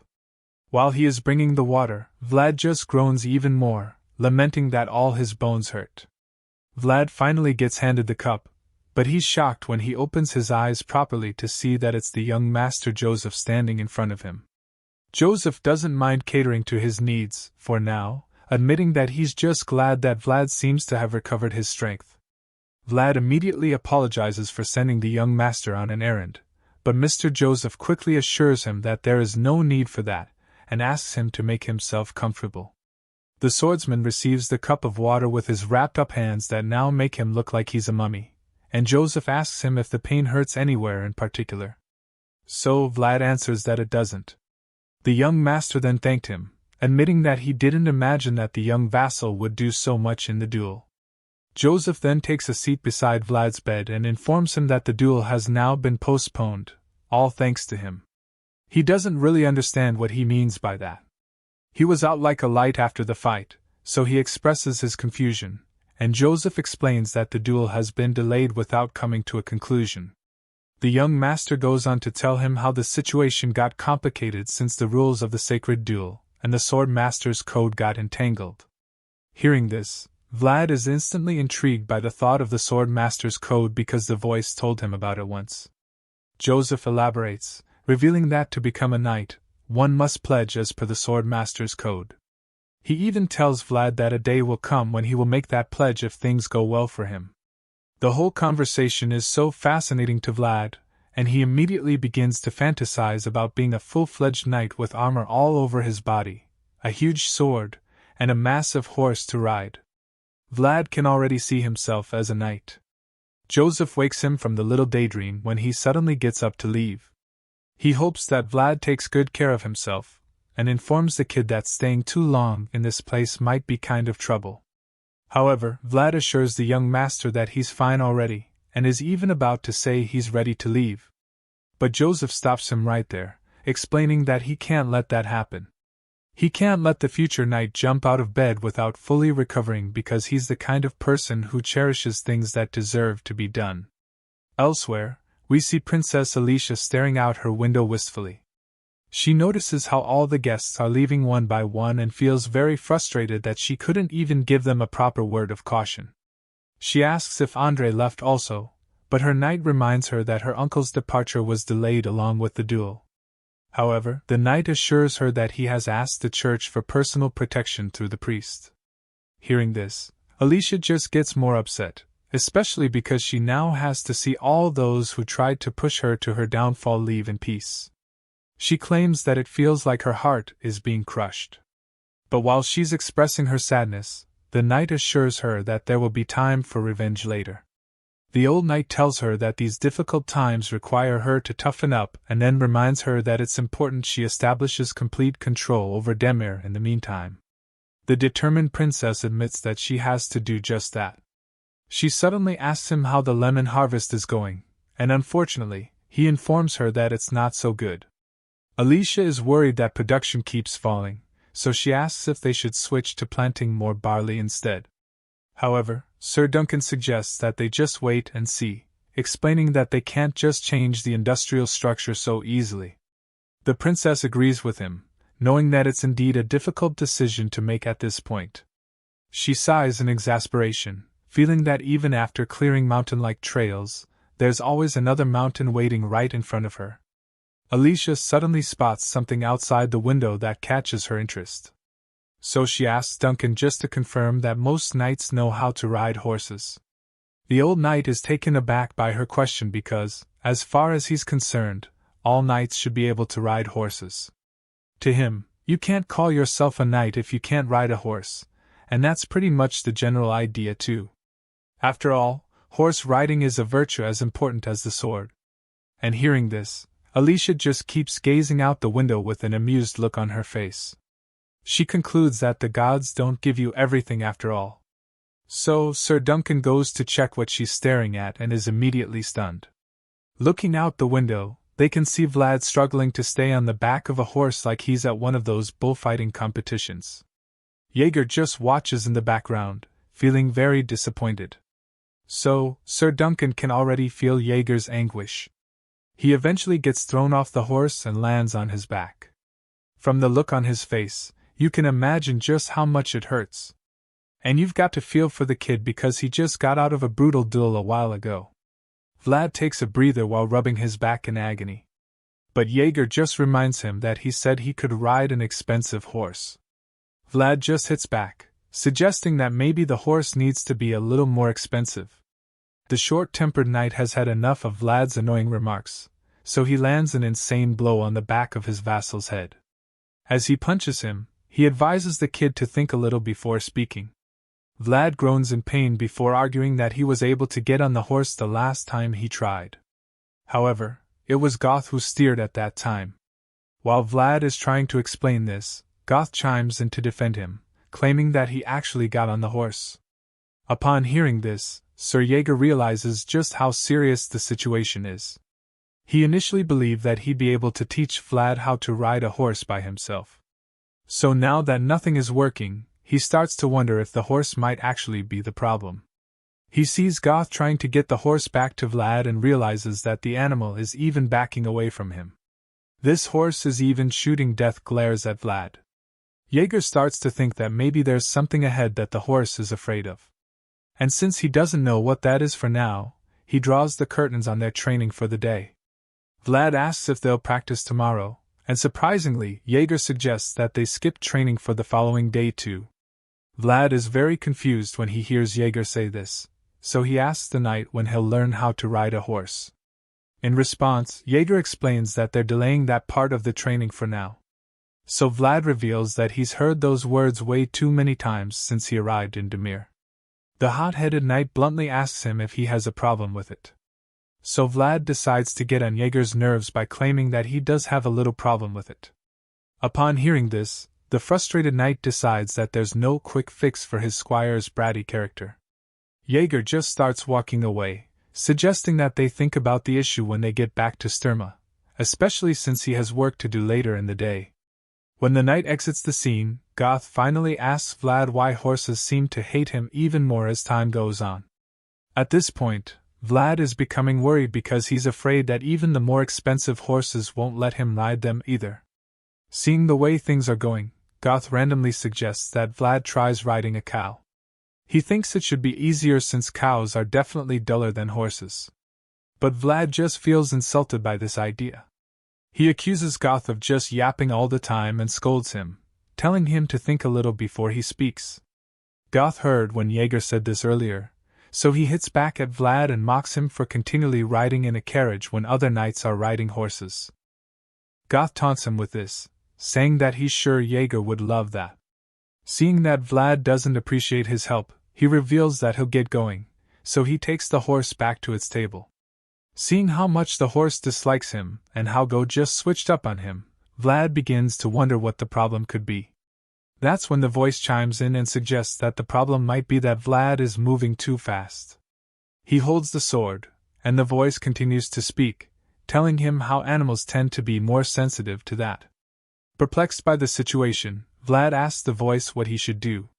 While he is bringing the water, Vlad just groans even more, lamenting that all his bones hurt. Vlad finally gets handed the cup, but he's shocked when he opens his eyes properly to see that it's the young master Joseph standing in front of him. Joseph doesn't mind catering to his needs, for now, admitting that he's just glad that Vlad seems to have recovered his strength. Vlad immediately apologizes for sending the young master on an errand, but Mr. Joseph quickly assures him that there is no need for that, and asks him to make himself comfortable. The swordsman receives the cup of water with his wrapped-up hands that now make him look like he's a mummy, and Joseph asks him if the pain hurts anywhere in particular. So Vlad answers that it doesn't. The young master then thanked him, admitting that he didn't imagine that the young vassal would do so much in the duel. Joseph then takes a seat beside Vlad's bed and informs him that the duel has now been postponed, all thanks to him. He doesn't really understand what he means by that. He was out like a light after the fight, so he expresses his confusion, and Joseph explains that the duel has been delayed without coming to a conclusion. The young master goes on to tell him how the situation got complicated since the rules of the sacred duel and the swordmaster's code got entangled. Hearing this, Vlad is instantly intrigued by the thought of the swordmaster's code because the voice told him about it once. Joseph elaborates, revealing that to become a knight, one must pledge as per the swordmaster's code. He even tells Vlad that a day will come when he will make that pledge if things go well for him. The whole conversation is so fascinating to Vlad, and he immediately begins to fantasize about being a full-fledged knight with armor all over his body, a huge sword, and a massive horse to ride. Vlad can already see himself as a knight. Joseph wakes him from the little daydream when he suddenly gets up to leave. He hopes that Vlad takes good care of himself, and informs the kid that staying too long in this place might be kind of trouble. However, Vlad assures the young master that he's fine already, and is even about to say he's ready to leave. But Joseph stops him right there, explaining that he can't let that happen. He can't let the future knight jump out of bed without fully recovering because he's the kind of person who cherishes things that deserve to be done. Elsewhere, we see Princess Alicia staring out her window wistfully. She notices how all the guests are leaving one by one and feels very frustrated that she couldn't even give them a proper word of caution. She asks if Andre left also, but her knight reminds her that her uncle's departure was delayed along with the duel. However, the knight assures her that he has asked the church for personal protection through the priest. Hearing this, Alicia just gets more upset, especially because she now has to see all those who tried to push her to her downfall leave in peace. She claims that it feels like her heart is being crushed. But while she's expressing her sadness, the knight assures her that there will be time for revenge later. The old knight tells her that these difficult times require her to toughen up and then reminds her that it's important she establishes complete control over Dearmer in the meantime. The determined princess admits that she has to do just that. She suddenly asks him how the lemon harvest is going, and unfortunately, he informs her that it's not so good. Alicia is worried that production keeps falling, so she asks if they should switch to planting more barley instead. However, Sir Duncan suggests that they just wait and see, explaining that they can't just change the industrial structure so easily. The princess agrees with him, knowing that it's indeed a difficult decision to make at this point. She sighs in exasperation, feeling that even after clearing mountain-like trails, there's always another mountain waiting right in front of her. Alicia suddenly spots something outside the window that catches her interest. So she asks Duncan just to confirm that most knights know how to ride horses. The old knight is taken aback by her question because, as far as he's concerned, all knights should be able to ride horses. To him, you can't call yourself a knight if you can't ride a horse, and that's pretty much the general idea too. After all, horse riding is a virtue as important as the sword. And hearing this, Alicia just keeps gazing out the window with an amused look on her face. She concludes that the gods don't give you everything after all. So Sir Duncan goes to check what she's staring at and is immediately stunned. Looking out the window, they can see Vlad struggling to stay on the back of a horse like he's at one of those bullfighting competitions. Jaeger just watches in the background, feeling very disappointed. So, Sir Duncan can already feel Jaeger's anguish. He eventually gets thrown off the horse and lands on his back. From the look on his face, you can imagine just how much it hurts. And you've got to feel for the kid because he just got out of a brutal duel a while ago. Vlad takes a breather while rubbing his back in agony. But Jaeger just reminds him that he said he could ride an expensive horse. Vlad just hits back, suggesting that maybe the horse needs to be a little more expensive. The short-tempered knight has had enough of Vlad's annoying remarks, so he lands an insane blow on the back of his vassal's head. As he punches him, he advises the kid to think a little before speaking. Vlad groans in pain before arguing that he was able to get on the horse the last time he tried. However, it was Goth who steered at that time. While Vlad is trying to explain this, Goth chimes in to defend him, claiming that he actually got on the horse. Upon hearing this, Sir Jaeger realizes just how serious the situation is. He initially believed that he'd be able to teach Vlad how to ride a horse by himself. So now that nothing is working, he starts to wonder if the horse might actually be the problem. He sees Goth trying to get the horse back to Vlad and realizes that the animal is even backing away from him. This horse is even shooting death glares at Vlad. Jaeger starts to think that maybe there's something ahead that the horse is afraid of. And since he doesn't know what that is for now, he draws the curtains on their training for the day. Vlad asks if they'll practice tomorrow, and surprisingly, Jaeger suggests that they skip training for the following day too. Vlad is very confused when he hears Jaeger say this, so he asks the knight when he'll learn how to ride a horse. In response, Jaeger explains that they're delaying that part of the training for now. So Vlad reveals that he's heard those words way too many times since he arrived in Dearmer. The hot-headed knight bluntly asks him if he has a problem with it. So Vlad decides to get on Jaeger's nerves by claiming that he does have a little problem with it. Upon hearing this, the frustrated knight decides that there's no quick fix for his squire's bratty character. Jaeger just starts walking away, suggesting that they think about the issue when they get back to Sturma, especially since he has work to do later in the day. When the knight exits the scene, Goth finally asks Vlad why horses seem to hate him even more as time goes on. At this point, Vlad is becoming worried because he's afraid that even the more expensive horses won't let him ride them either. Seeing the way things are going, Goth randomly suggests that Vlad tries riding a cow. He thinks it should be easier since cows are definitely duller than horses. But Vlad just feels insulted by this idea. He accuses Goth of just yapping all the time and scolds him, telling him to think a little before he speaks. Goth heard when Jaeger said this earlier, so he hits back at Vlad and mocks him for continually riding in a carriage when other knights are riding horses. Goth taunts him with this, saying that he's sure Jaeger would love that. Seeing that Vlad doesn't appreciate his help, he reveals that he'll get going, so he takes the horse back to its stable. Seeing how much the horse dislikes him and how Go just switched up on him, Vlad begins to wonder what the problem could be. That's when the voice chimes in and suggests that the problem might be that Vlad is moving too fast. He holds the sword, and the voice continues to speak, telling him how animals tend to be more sensitive to that. Perplexed by the situation, Vlad asks the voice what he should do.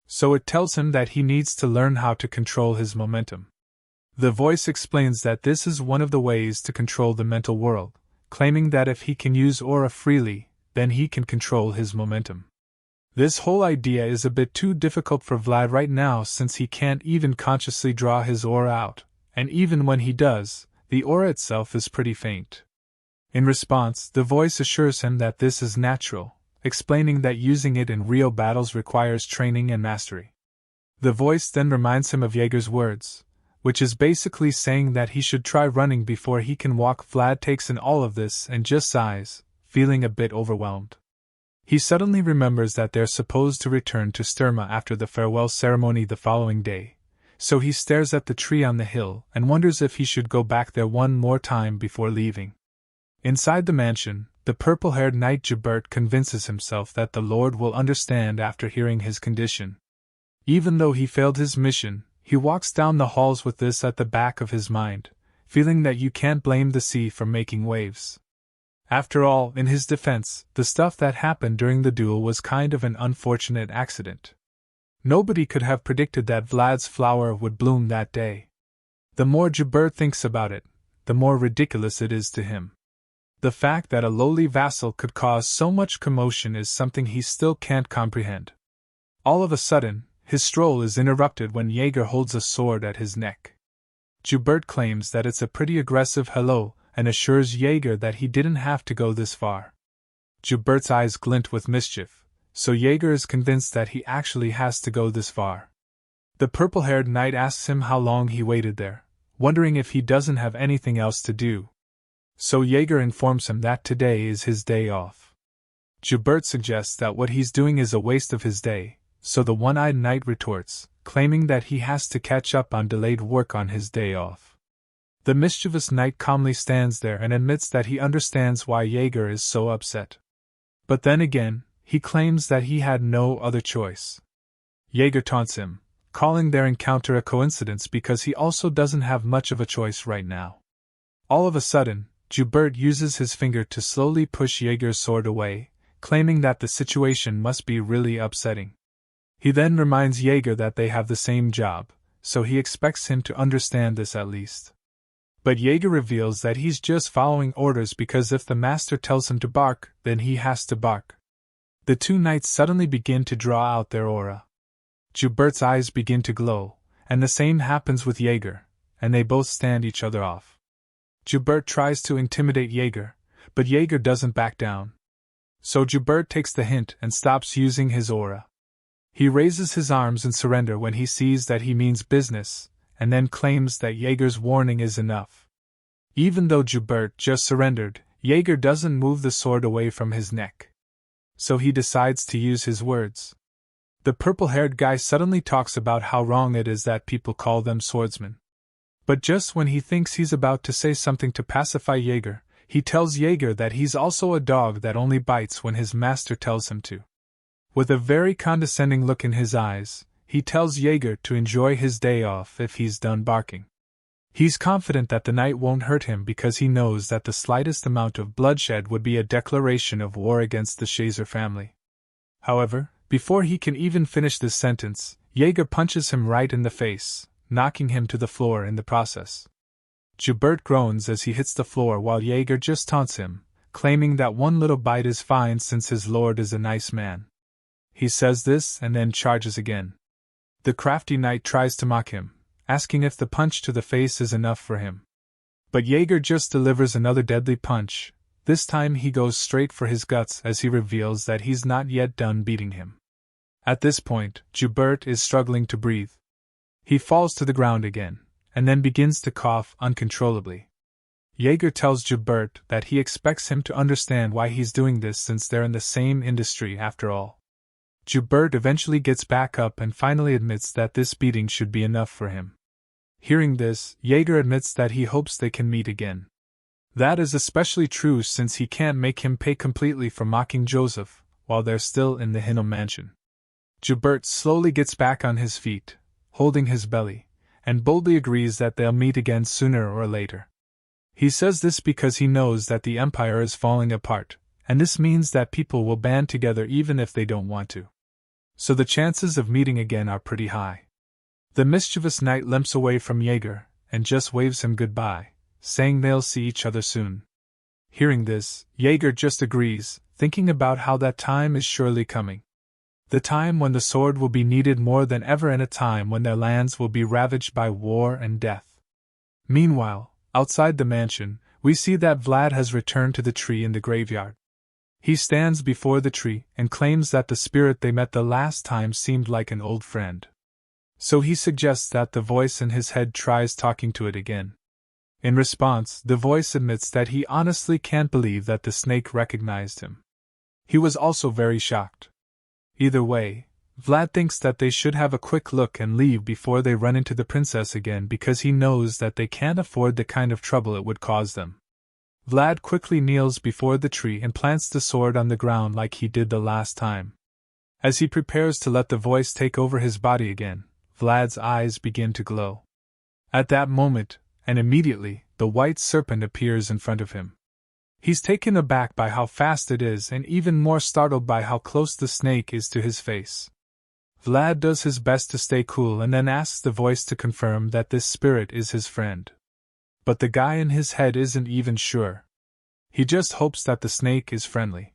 So it tells him that he needs to learn how to control his momentum. The voice explains that this is one of the ways to control the mental world, claiming that if he can use aura freely, then he can control his momentum. This whole idea is a bit too difficult for Vlad right now since he can't even consciously draw his aura out, and even when he does, the aura itself is pretty faint. In response, the voice assures him that this is natural, explaining that using it in real battles requires training and mastery. The voice then reminds him of Jaeger's words, which is basically saying that he should try running before he can walk. Vlad takes in all of this and just sighs, feeling a bit overwhelmed. He suddenly remembers that they're supposed to return to Sturma after the farewell ceremony the following day, so he stares at the tree on the hill and wonders if he should go back there one more time before leaving. Inside the mansion, the purple-haired knight Jabert convinces himself that the Lord will understand after hearing his condition. Even though he failed his mission, he walks down the halls with this at the back of his mind, feeling that you can't blame the sea for making waves. After all, in his defense, the stuff that happened during the duel was kind of an unfortunate accident. Nobody could have predicted that Vlad's flower would bloom that day. The more Jabert thinks about it, the more ridiculous it is to him. The fact that a lowly vassal could cause so much commotion is something he still can't comprehend. All of a sudden, his stroll is interrupted when Jaeger holds a sword at his neck. Joubert claims that it's a pretty aggressive hello and assures Jaeger that he didn't have to go this far. Joubert's eyes glint with mischief, so Jaeger is convinced that he actually has to go this far. The purple-haired knight asks him how long he waited there, wondering if he doesn't have anything else to do. So Jaeger informs him that today is his day off. Joubert suggests that what he's doing is a waste of his day, so the one-eyed knight retorts, claiming that he has to catch up on delayed work on his day off. The mischievous knight calmly stands there and admits that he understands why Jaeger is so upset. But then again, he claims that he had no other choice. Jaeger taunts him, calling their encounter a coincidence because he also doesn't have much of a choice right now. All of a sudden, Joubert uses his finger to slowly push Jaeger's sword away, claiming that the situation must be really upsetting. He then reminds Jaeger that they have the same job, so he expects him to understand this at least. But Jaeger reveals that he's just following orders because if the master tells him to bark, then he has to bark. The two knights suddenly begin to draw out their aura. Joubert's eyes begin to glow, and the same happens with Jaeger, and they both stand each other off. Joubert tries to intimidate Jaeger, but Jaeger doesn't back down. So Joubert takes the hint and stops using his aura. He raises his arms in surrender when he sees that he means business, and then claims that Jaeger's warning is enough. Even though Joubert just surrendered, Jaeger doesn't move the sword away from his neck. So he decides to use his words. The purple-haired guy suddenly talks about how wrong it is that people call them swordsmen. But just when he thinks he's about to say something to pacify Jaeger, he tells Jaeger that he's also a dog that only bites when his master tells him to. With a very condescending look in his eyes, he tells Jaeger to enjoy his day off if he's done barking. He's confident that the knight won't hurt him because he knows that the slightest amount of bloodshed would be a declaration of war against the Shazer family. However, before he can even finish this sentence, Jaeger punches him right in the face, knocking him to the floor in the process. Joubert groans as he hits the floor while Jaeger just taunts him, claiming that one little bite is fine since his lord is a nice man. He says this and then charges again. The crafty knight tries to mock him, asking if the punch to the face is enough for him. But Jaeger just delivers another deadly punch. This time he goes straight for his guts as he reveals that he's not yet done beating him. At this point, Joubert is struggling to breathe. He falls to the ground again, and then begins to cough uncontrollably. Jaeger tells Joubert that he expects him to understand why he's doing this since they're in the same industry after all. Joubert eventually gets back up and finally admits that this beating should be enough for him. Hearing this, Jaeger admits that he hopes they can meet again. That is especially true since he can't make him pay completely for mocking Joseph while they're still in the Hinnom mansion. Joubert slowly gets back on his feet, holding his belly, and boldly agrees that they'll meet again sooner or later. He says this because he knows that the Empire is falling apart, and this means that people will band together even if they don't want to. So the chances of meeting again are pretty high. The mischievous knight limps away from Jaeger, and just waves him goodbye, saying they'll see each other soon. Hearing this, Jaeger just agrees, thinking about how that time is surely coming. The time when the sword will be needed more than ever and a time when their lands will be ravaged by war and death. Meanwhile, outside the mansion, we see that Vlad has returned to the tree in the graveyard. He stands before the tree and claims that the spirit they met the last time seemed like an old friend. So he suggests that the voice in his head tries talking to it again. In response, the voice admits that he honestly can't believe that the snake recognized him. He was also very shocked. Either way, Vlad thinks that they should have a quick look and leave before they run into the princess again because he knows that they can't afford the kind of trouble it would cause them. Vlad quickly kneels before the tree and plants the sword on the ground like he did the last time. As he prepares to let the voice take over his body again, Vlad's eyes begin to glow. At that moment, and immediately, the white serpent appears in front of him. He's taken aback by how fast it is and even more startled by how close the snake is to his face. Vlad does his best to stay cool and then asks the voice to confirm that this spirit is his friend. But the guy in his head isn't even sure. He just hopes that the snake is friendly.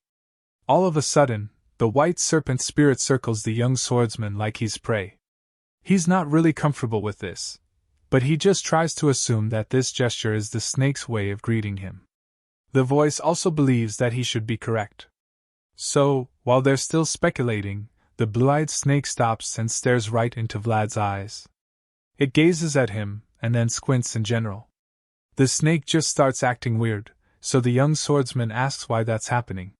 All of a sudden, the white serpent spirit circles the young swordsman like he's prey. He's not really comfortable with this, but he just tries to assume that this gesture is the snake's way of greeting him. The voice also believes that he should be correct. So, while they're still speculating, the blue-eyed snake stops and stares right into Vlad's eyes. It gazes at him, and then squints in general. The snake just starts acting weird, so the young swordsman asks why that's happening.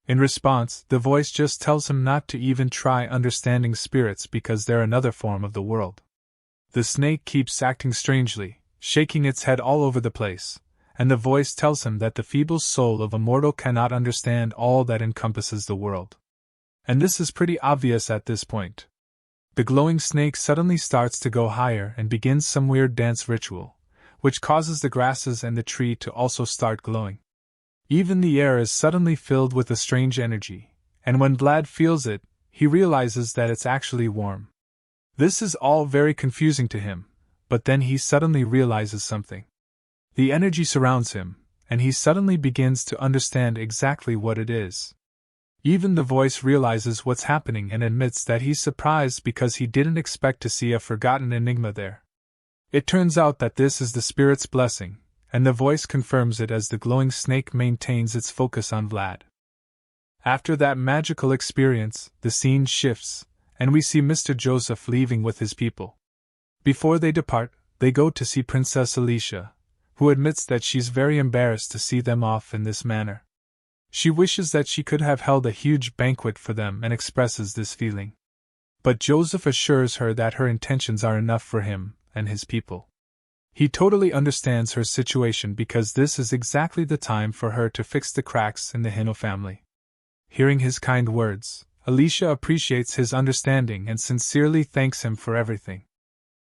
In response, the voice just tells him not to even try understanding spirits because they're another form of the world. The snake keeps acting strangely, shaking its head all over the place, and the voice tells him that the feeble soul of a mortal cannot understand all that encompasses the world. And this is pretty obvious at this point. The glowing snake suddenly starts to go higher and begins some weird dance ritual, which causes the grasses and the tree to also start glowing. Even the air is suddenly filled with a strange energy, and when Vlad feels it, he realizes that it's actually warm. This is all very confusing to him, but then he suddenly realizes something. The energy surrounds him, and he suddenly begins to understand exactly what it is. Even the voice realizes what's happening and admits that he's surprised because he didn't expect to see a forgotten enigma there. It turns out that this is the spirit's blessing, and the voice confirms it as the glowing snake maintains its focus on Vlad. After that magical experience, the scene shifts, and we see Mr. Joseph leaving with his people. Before they depart, they go to see Princess Alicia, who admits that she's very embarrassed to see them off in this manner. She wishes that she could have held a huge banquet for them and expresses this feeling. But Joseph assures her that her intentions are enough for him and his people. He totally understands her situation because this is exactly the time for her to fix the cracks in the Hino family. Hearing his kind words, Alicia appreciates his understanding and sincerely thanks him for everything.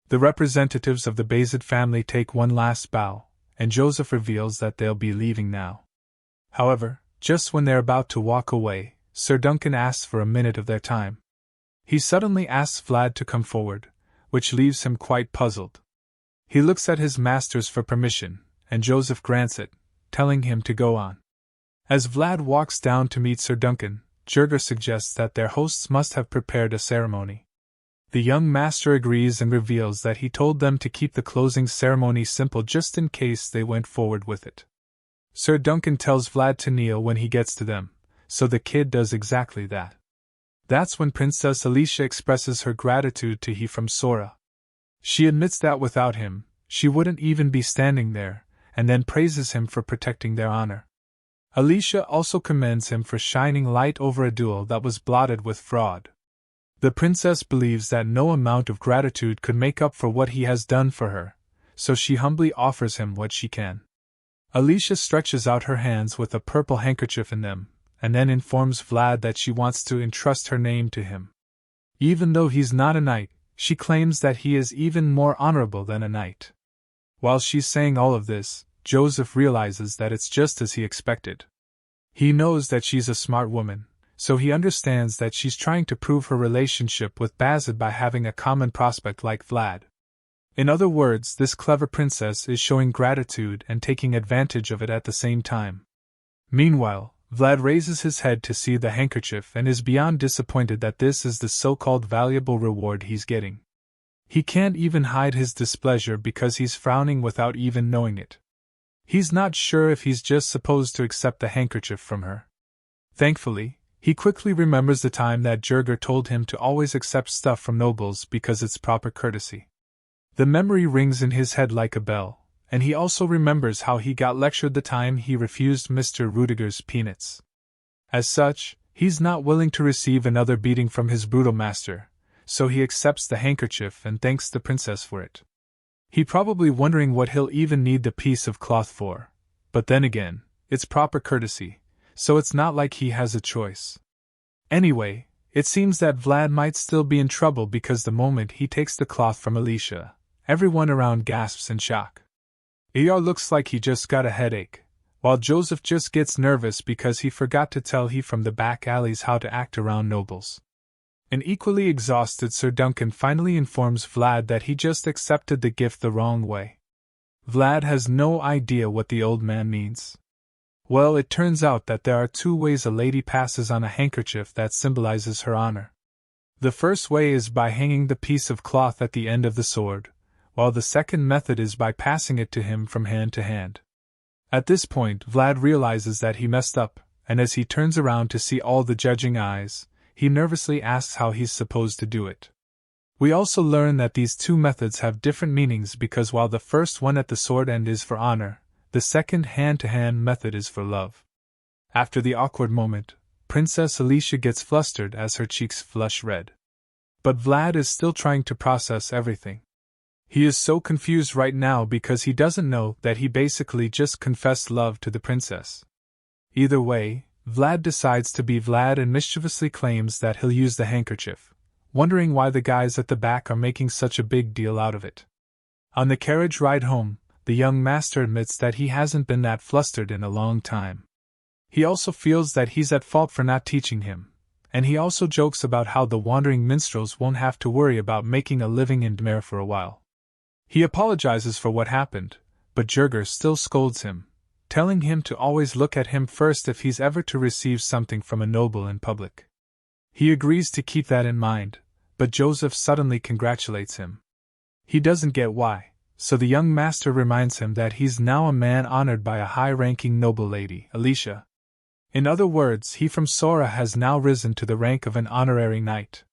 The representatives of the Bayezid family take one last bow, and Joseph reveals that they'll be leaving now. However, just when they're about to walk away, Sir Duncan asks for a minute of their time. He suddenly asks Vlad to come forward, which leaves him quite puzzled. He looks at his masters for permission, and Joseph grants it, telling him to go on. As Vlad walks down to meet Sir Duncan, Jurger suggests that their hosts must have prepared a ceremony. The young master agrees and reveals that he told them to keep the closing ceremony simple just in case they went forward with it. Sir Duncan tells Vlad to kneel when he gets to them, so the kid does exactly that. That's when Princess Alicia expresses her gratitude to he from Sora. She admits that without him, she wouldn't even be standing there, and then praises him for protecting their honor. Alicia also commends him for shining light over a duel that was blotted with fraud. The princess believes that no amount of gratitude could make up for what he has done for her, so she humbly offers him what she can. Alicia stretches out her hands with a purple handkerchief in them, and then informs Vlad that she wants to entrust her name to him. Even though he's not a knight, she claims that he is even more honorable than a knight. While she's saying all of this, Joseph realizes that it's just as he expected. He knows that she's a smart woman, so he understands that she's trying to prove her relationship with Bayezid by having a common prospect like Vlad. In other words, this clever princess is showing gratitude and taking advantage of it at the same time. Meanwhile, Vlad raises his head to see the handkerchief and is beyond disappointed that this is the so-called valuable reward he's getting. He can't even hide his displeasure because he's frowning without even knowing it. He's not sure if he's just supposed to accept the handkerchief from her. Thankfully, he quickly remembers the time that Jurger told him to always accept stuff from nobles because it's proper courtesy. The memory rings in his head like a bell, and he also remembers how he got lectured the time he refused Mr. Rudiger's peanuts. As such, he's not willing to receive another beating from his brutal master, so he accepts the handkerchief and thanks the princess for it. He's probably wondering what he'll even need the piece of cloth for, but then again, it's proper courtesy, so it's not like he has a choice. Anyway, it seems that Vlad might still be in trouble because the moment he takes the cloth from Alicia, everyone around gasps in shock. ER looks like he just got a headache, while Joseph just gets nervous because he forgot to tell he from the back alleys how to act around nobles. An equally exhausted Sir Duncan finally informs Vlad that he just accepted the gift the wrong way. Vlad has no idea what the old man means. Well, it turns out that there are two ways a lady passes on a handkerchief that symbolizes her honor. The first way is by hanging the piece of cloth at the end of the sword, while the second method is by passing it to him from hand to hand. At this point, Vlad realizes that he messed up, and as he turns around to see all the judging eyes, he nervously asks how he's supposed to do it. We also learn that these two methods have different meanings because while the first one at the sword end is for honor, the second hand-to-hand method is for love. After the awkward moment, Princess Alicia gets flustered as her cheeks flush red. But Vlad is still trying to process everything. He is so confused right now because he doesn't know that he basically just confessed love to the princess. Either way, Vlad decides to be Vlad and mischievously claims that he'll use the handkerchief, wondering why the guys at the back are making such a big deal out of it. On the carriage ride home, the young master admits that he hasn't been that flustered in a long time. He also feels that he's at fault for not teaching him, and he also jokes about how the wandering minstrels won't have to worry about making a living in Dearmer for a while. He apologizes for what happened, but Jurger still scolds him, telling him to always look at him first if he's ever to receive something from a noble in public. He agrees to keep that in mind, but Joseph suddenly congratulates him. He doesn't get why, so the young master reminds him that he's now a man honored by a high-ranking noble lady, Alicia. In other words, he from Sora has now risen to the rank of an honorary knight.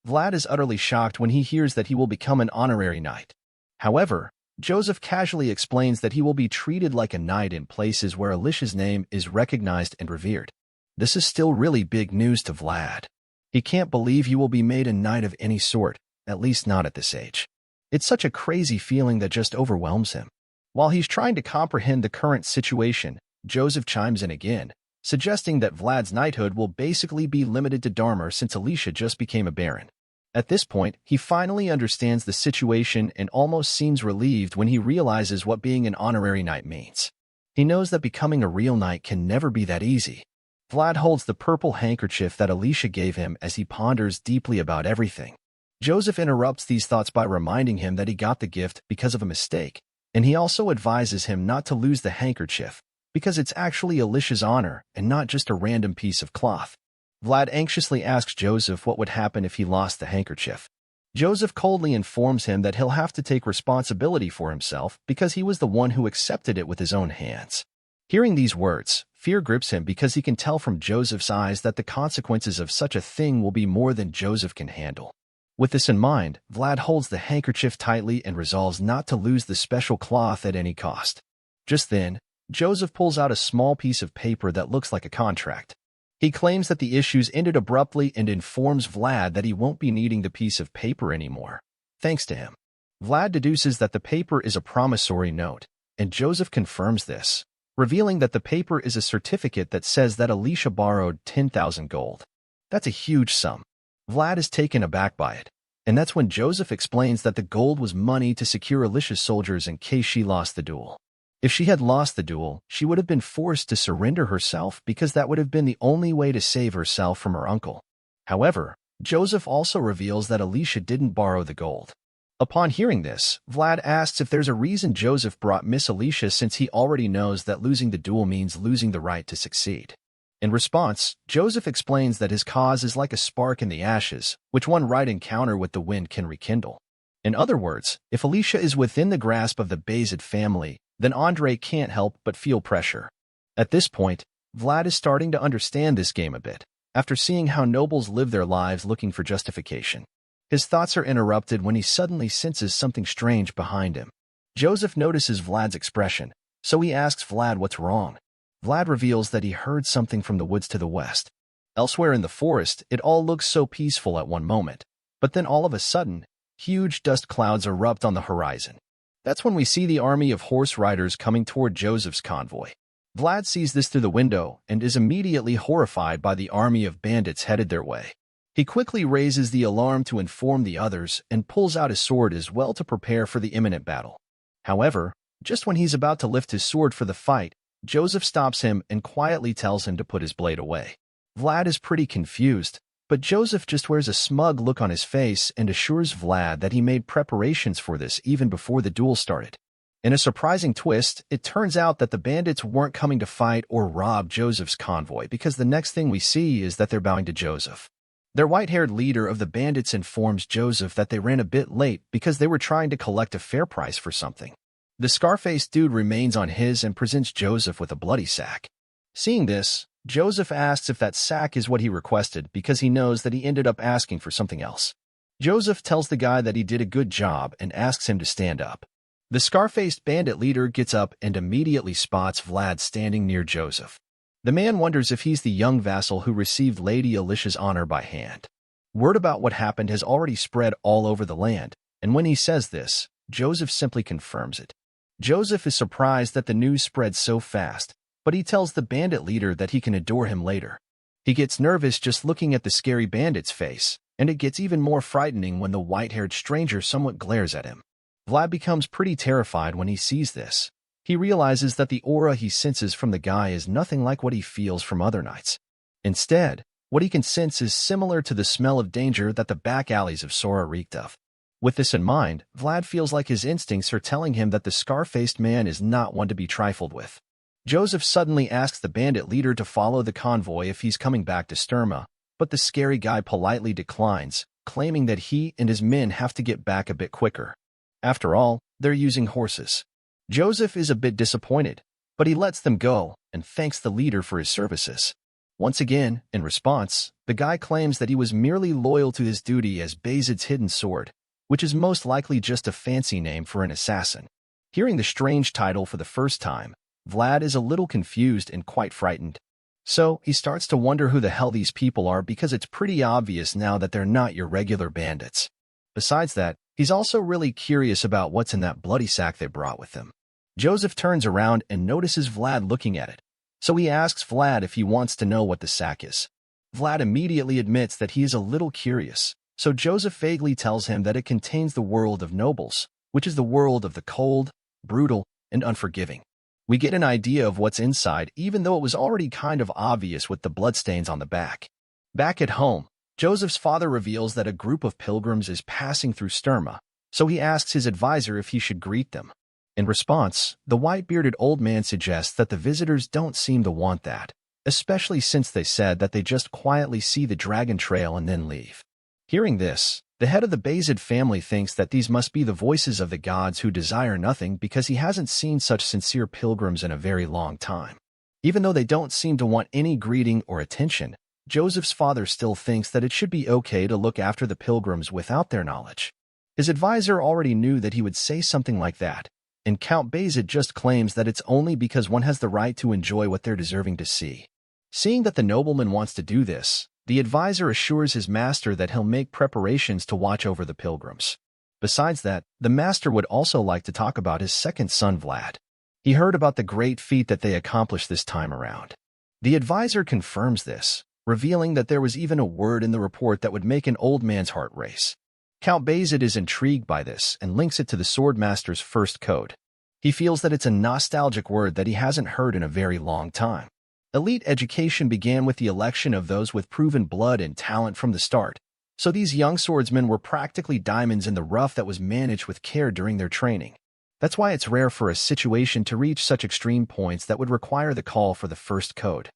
Vlad is utterly shocked when he hears that he will become an honorary knight. However, Joseph casually explains that he will be treated like a knight in places where Alicia's name is recognized and revered. This is still really big news to Vlad. He can't believe he will be made a knight of any sort, at least not at this age. It's such a crazy feeling that just overwhelms him. While he's trying to comprehend the current situation, Joseph chimes in again, suggesting that Vlad's knighthood will basically be limited to Dearmer since Alicia just became a baron. At this point, he finally understands the situation and almost seems relieved when he realizes what being an honorary knight means. He knows that becoming a real knight can never be that easy. Vlad holds the purple handkerchief that Alicia gave him as he ponders deeply about everything. Joseph interrupts these thoughts by reminding him that he got the gift because of a mistake, and he also advises him not to lose the handkerchief, because it's actually Alicia's honor and not just a random piece of cloth. Vlad anxiously asks Joseph what would happen if he lost the handkerchief. Joseph coldly informs him that he'll have to take responsibility for himself because he was the one who accepted it with his own hands. Hearing these words, fear grips him because he can tell from Joseph's eyes that the consequences of such a thing will be more than Joseph can handle. With this in mind, Vlad holds the handkerchief tightly and resolves not to lose the special cloth at any cost. Just then, Joseph pulls out a small piece of paper that looks like a contract. He claims that the issues ended abruptly and informs Vlad that he won't be needing the piece of paper anymore, thanks to him. Vlad deduces that the paper is a promissory note, and Joseph confirms this, revealing that the paper is a certificate that says that Alicia borrowed 10,000 gold. That's a huge sum. Vlad is taken aback by it, and that's when Joseph explains that the gold was money to secure Alicia's soldiers in case she lost the duel. If she had lost the duel, she would have been forced to surrender herself because that would have been the only way to save herself from her uncle. However, Joseph also reveals that Alicia didn't borrow the gold. Upon hearing this, Vlad asks if there's a reason Joseph brought Miss Alicia since he already knows that losing the duel means losing the right to succeed. In response, Joseph explains that his cause is like a spark in the ashes, which one right encounter with the wind can rekindle. In other words, if Alicia is within the grasp of the Bayezid family, then Andre can't help but feel pressure. At this point, Vlad is starting to understand this game a bit, after seeing how nobles live their lives looking for justification. His thoughts are interrupted when he suddenly senses something strange behind him. Joseph notices Vlad's expression, so he asks Vlad what's wrong. Vlad reveals that he heard something from the woods to the west. Elsewhere in the forest, it all looks so peaceful at one moment, but then all of a sudden, huge dust clouds erupt on the horizon. That's when we see the army of horse riders coming toward Joseph's convoy. Vlad sees this through the window and is immediately horrified by the army of bandits headed their way. He quickly raises the alarm to inform the others and pulls out his sword as well to prepare for the imminent battle. However, just when he's about to lift his sword for the fight, Joseph stops him and quietly tells him to put his blade away. Vlad is pretty confused, but Joseph just wears a smug look on his face and assures Vlad that he made preparations for this even before the duel started. In a surprising twist, it turns out that the bandits weren't coming to fight or rob Joseph's convoy because the next thing we see is that they're bowing to Joseph. Their white-haired leader of the bandits informs Joseph that they ran a bit late because they were trying to collect a fair price for something. The scar-faced dude remains on his and presents Joseph with a bloody sack. Seeing this, Joseph asks if that sack is what he requested because he knows that he ended up asking for something else. Joseph tells the guy that he did a good job and asks him to stand up. The scar-faced bandit leader gets up and immediately spots Vlad standing near Joseph. The man wonders if he's the young vassal who received Lady Alicia's honor by hand. Word about what happened has already spread all over the land, and when he says this, Joseph simply confirms it. Joseph is surprised that the news spread so fast, but he tells the bandit leader that he can adore him later. He gets nervous just looking at the scary bandit's face, and it gets even more frightening when the white-haired stranger somewhat glares at him. Vlad becomes pretty terrified when he sees this. He realizes that the aura he senses from the guy is nothing like what he feels from other knights. Instead, what he can sense is similar to the smell of danger that the back alleys of Sora reeked of. With this in mind, Vlad feels like his instincts are telling him that the scar-faced man is not one to be trifled with. Joseph suddenly asks the bandit leader to follow the convoy if he's coming back to Sturma, but the scary guy politely declines, claiming that he and his men have to get back a bit quicker. After all, they're using horses. Joseph is a bit disappointed, but he lets them go and thanks the leader for his services. Once again, in response, the guy claims that he was merely loyal to his duty as Bayezid's hidden sword, which is most likely just a fancy name for an assassin. Hearing the strange title for the first time, Vlad is a little confused and quite frightened. So, he starts to wonder who the hell these people are because it's pretty obvious now that they're not your regular bandits. Besides that, he's also really curious about what's in that bloody sack they brought with them. Joseph turns around and notices Vlad looking at it, so he asks Vlad if he wants to know what the sack is. Vlad immediately admits that he is a little curious, so Joseph vaguely tells him that it contains the world of nobles, which is the world of the cold, brutal, and unforgiving. We get an idea of what's inside even though it was already kind of obvious with the bloodstains on the back. Back at home, Joseph's father reveals that a group of pilgrims is passing through Sturma, so he asks his advisor if he should greet them. In response, the white-bearded old man suggests that the visitors don't seem to want that, especially since they said that they just quietly see the dragon trail and then leave. Hearing this, the head of the Bayezid family thinks that these must be the voices of the gods who desire nothing because he hasn't seen such sincere pilgrims in a very long time. Even though they don't seem to want any greeting or attention, Joseph's father still thinks that it should be okay to look after the pilgrims without their knowledge. His advisor already knew that he would say something like that, and Count Bayezid just claims that it's only because one has the right to enjoy what they're deserving to see. Seeing that the nobleman wants to do this, the advisor assures his master that he'll make preparations to watch over the pilgrims. Besides that, the master would also like to talk about his second son Vlad. He heard about the great feat that they accomplished this time around. The advisor confirms this, revealing that there was even a word in the report that would make an old man's heart race. Count Bayezid is intrigued by this and links it to the swordmaster's first code. He feels that it's a nostalgic word that he hasn't heard in a very long time. Elite education began with the election of those with proven blood and talent from the start, so these young swordsmen were practically diamonds in the rough that was managed with care during their training. That's why it's rare for a situation to reach such extreme points that would require the call for the first code.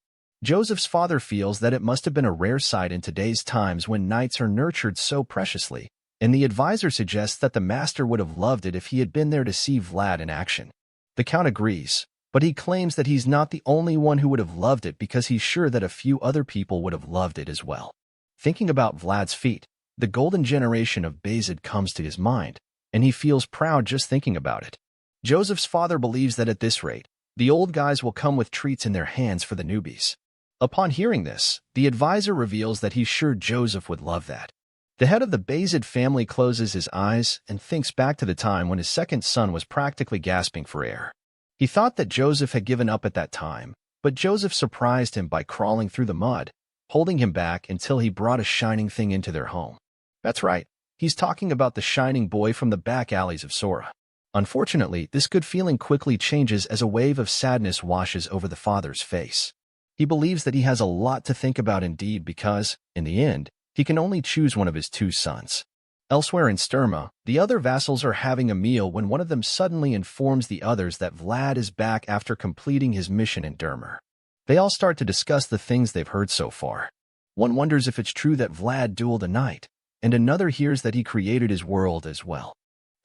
Joseph's father feels that it must have been a rare sight in today's times when knights are nurtured so preciously, and the advisor suggests that the master would have loved it if he had been there to see Vlad in action. The count agrees, but he claims that he's not the only one who would have loved it because he's sure that a few other people would have loved it as well. Thinking about Vlad's feat, the golden generation of Bayezid comes to his mind, and he feels proud just thinking about it. Joseph's father believes that at this rate, the old guys will come with treats in their hands for the newbies. Upon hearing this, the advisor reveals that he's sure Joseph would love that. The head of the Bayezid family closes his eyes and thinks back to the time when his second son was practically gasping for air. He thought that Joseph had given up at that time, but Joseph surprised him by crawling through the mud, holding him back until he brought a shining thing into their home. That's right, he's talking about the shining boy from the back alleys of Sora. Unfortunately, this good feeling quickly changes as a wave of sadness washes over the father's face. He believes that he has a lot to think about indeed because, in the end, he can only choose one of his two sons. Elsewhere in Sturma, the other vassals are having a meal when one of them suddenly informs the others that Vlad is back after completing his mission in Dearmer. They all start to discuss the things they've heard so far. One wonders if it's true that Vlad dueled a knight, and another hears that he created his world as well.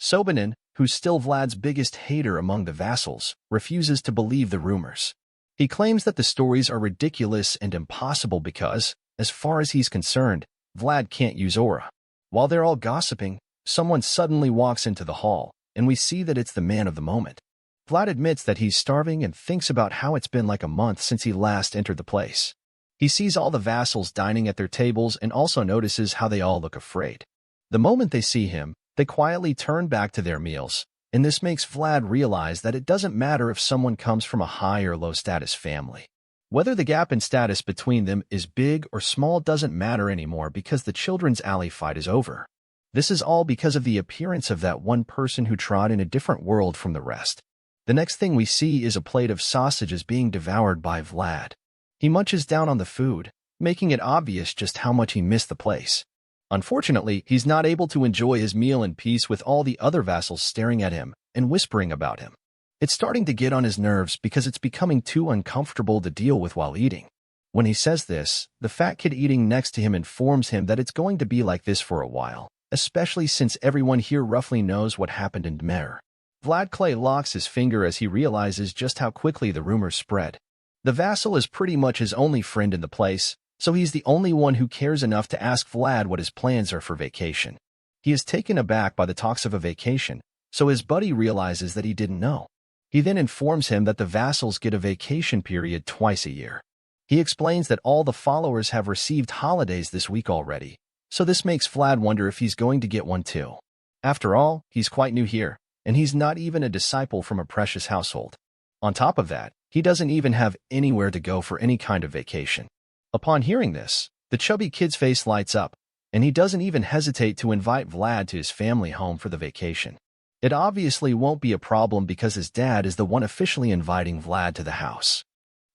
Sobanin, who's still Vlad's biggest hater among the vassals, refuses to believe the rumors. He claims that the stories are ridiculous and impossible because, as far as he's concerned, Vlad can't use aura. While they're all gossiping, someone suddenly walks into the hall, and we see that it's the man of the moment. Vlad admits that he's starving and thinks about how it's been like a month since he last entered the place. He sees all the vassals dining at their tables and also notices how they all look afraid. The moment they see him, they quietly turn back to their meals, and this makes Vlad realize that it doesn't matter if someone comes from a high or low status family. Whether the gap in status between them is big or small doesn't matter anymore because the children's alley fight is over. This is all because of the appearance of that one person who trod in a different world from the rest. The next thing we see is a plate of sausages being devoured by Vlad. He munches down on the food, making it obvious just how much he missed the place. Unfortunately, he's not able to enjoy his meal in peace with all the other vassals staring at him and whispering about him. It's starting to get on his nerves because it's becoming too uncomfortable to deal with while eating. When he says this, the fat kid eating next to him informs him that it's going to be like this for a while, especially since everyone here roughly knows what happened in Dearmer. Vlad Clay locks his finger as he realizes just how quickly the rumors spread. The vassal is pretty much his only friend in the place, so he's the only one who cares enough to ask Vlad what his plans are for vacation. He is taken aback by the talks of a vacation, so his buddy realizes that he didn't know. He then informs him that the vassals get a vacation period twice a year. He explains that all the followers have received holidays this week already, so this makes Vlad wonder if he's going to get one too. After all, he's quite new here, and he's not even a disciple from a precious household. On top of that, he doesn't even have anywhere to go for any kind of vacation. Upon hearing this, the chubby kid's face lights up, and he doesn't even hesitate to invite Vlad to his family home for the vacation. It obviously won't be a problem because his dad is the one officially inviting Vlad to the house.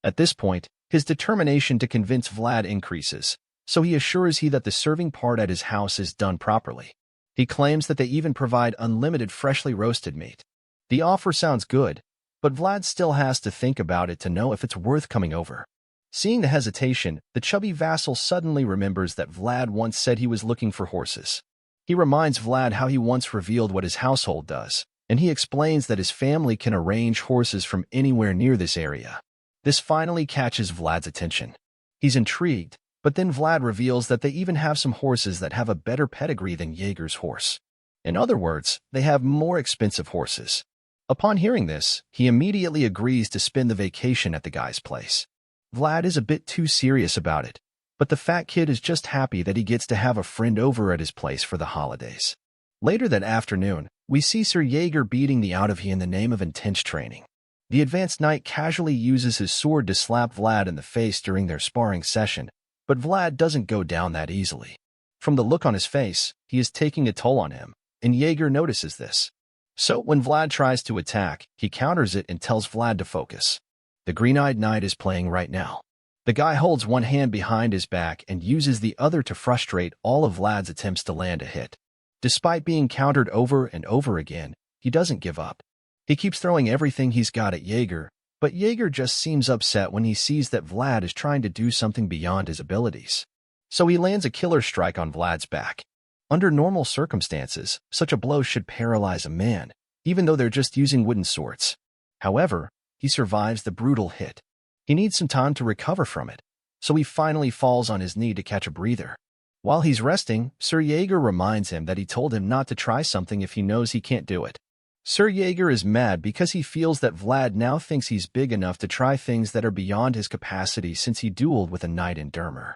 At this point, his determination to convince Vlad increases, so he assures he that the serving part at his house is done properly. He claims that they even provide unlimited freshly roasted meat. The offer sounds good, but Vlad still has to think about it to know if it's worth coming over. Seeing the hesitation, the chubby vassal suddenly remembers that Vlad once said he was looking for horses. He reminds Vlad how he once revealed what his household does, and he explains that his family can arrange horses from anywhere near this area. This finally catches Vlad's attention. He's intrigued, but then Vlad reveals that they even have some horses that have a better pedigree than Jaeger's horse. In other words, they have more expensive horses. Upon hearing this, he immediately agrees to spend the vacation at the guy's place. Vlad is a bit too serious about it, but the fat kid is just happy that he gets to have a friend over at his place for the holidays. Later that afternoon, we see Sir Jaeger beating the out of he in the name of intense training. The advanced knight casually uses his sword to slap Vlad in the face during their sparring session, but Vlad doesn't go down that easily. From the look on his face, he is taking a toll on him, and Jaeger notices this. So when Vlad tries to attack, he counters it and tells Vlad to focus. The green-eyed knight is playing right now. The guy holds one hand behind his back and uses the other to frustrate all of Vlad's attempts to land a hit. Despite being countered over and over again, he doesn't give up. He keeps throwing everything he's got at Jaeger, but Jaeger just seems upset when he sees that Vlad is trying to do something beyond his abilities. So he lands a killer strike on Vlad's back. Under normal circumstances, such a blow should paralyze a man, even though they're just using wooden swords. However, he survives the brutal hit. He needs some time to recover from it, so he finally falls on his knee to catch a breather. While he's resting, Sir Jaeger reminds him that he told him not to try something if he knows he can't do it. Sir Jaeger is mad because he feels that Vlad now thinks he's big enough to try things that are beyond his capacity since he dueled with a knight in Dearmer.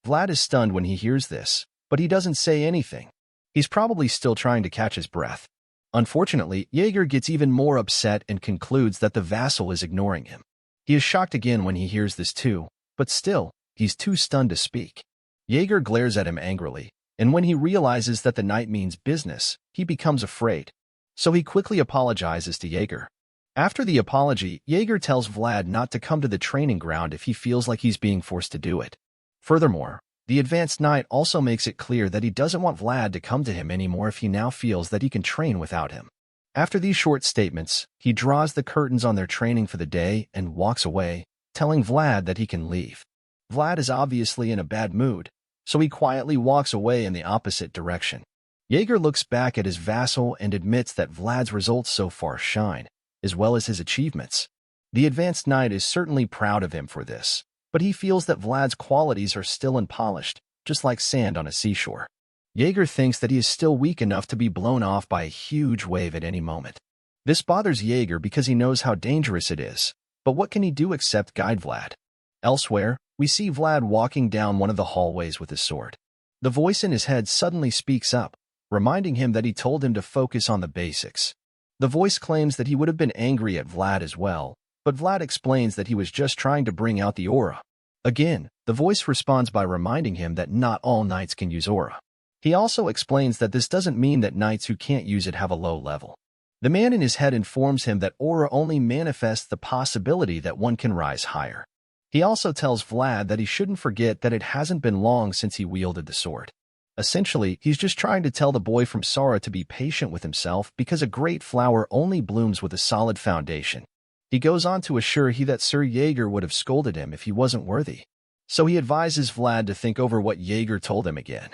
Vlad is stunned when he hears this, but he doesn't say anything. He's probably still trying to catch his breath. Unfortunately, Jaeger gets even more upset and concludes that the vassal is ignoring him. He is shocked again when he hears this too, but still, he's too stunned to speak. Jaeger glares at him angrily, and when he realizes that the knight means business, he becomes afraid. So he quickly apologizes to Jaeger. After the apology, Jaeger tells Vlad not to come to the training ground if he feels like he's being forced to do it. Furthermore, The advanced knight also makes it clear that he doesn't want Vlad to come to him anymore if he now feels that he can train without him. After these short statements, he draws the curtains on their training for the day and walks away, telling Vlad that he can leave. Vlad is obviously in a bad mood, so he quietly walks away in the opposite direction. Jaeger looks back at his vassal and admits that Vlad's results so far shine, as well as his achievements. The advanced knight is certainly proud of him for this, but he feels that Vlad's qualities are still unpolished, just like sand on a seashore. Jaeger thinks that he is still weak enough to be blown off by a huge wave at any moment. This bothers Jaeger because he knows how dangerous it is, but what can he do except guide Vlad? Elsewhere, we see Vlad walking down one of the hallways with his sword. The voice in his head suddenly speaks up, reminding him that he told him to focus on the basics. The voice claims that he would have been angry at Vlad as well, but Vlad explains that he was just trying to bring out the aura. Again, the voice responds by reminding him that not all knights can use aura. He also explains that this doesn't mean that knights who can't use it have a low level. The man in his head informs him that aura only manifests the possibility that one can rise higher. He also tells Vlad that he shouldn't forget that it hasn't been long since he wielded the sword. Essentially, he's just trying to tell the boy from Sora to be patient with himself because a great flower only blooms with a solid foundation. He goes on to assure him that Sir Jaeger would have scolded him if he wasn't worthy. So he advises Vlad to think over what Jaeger told him again.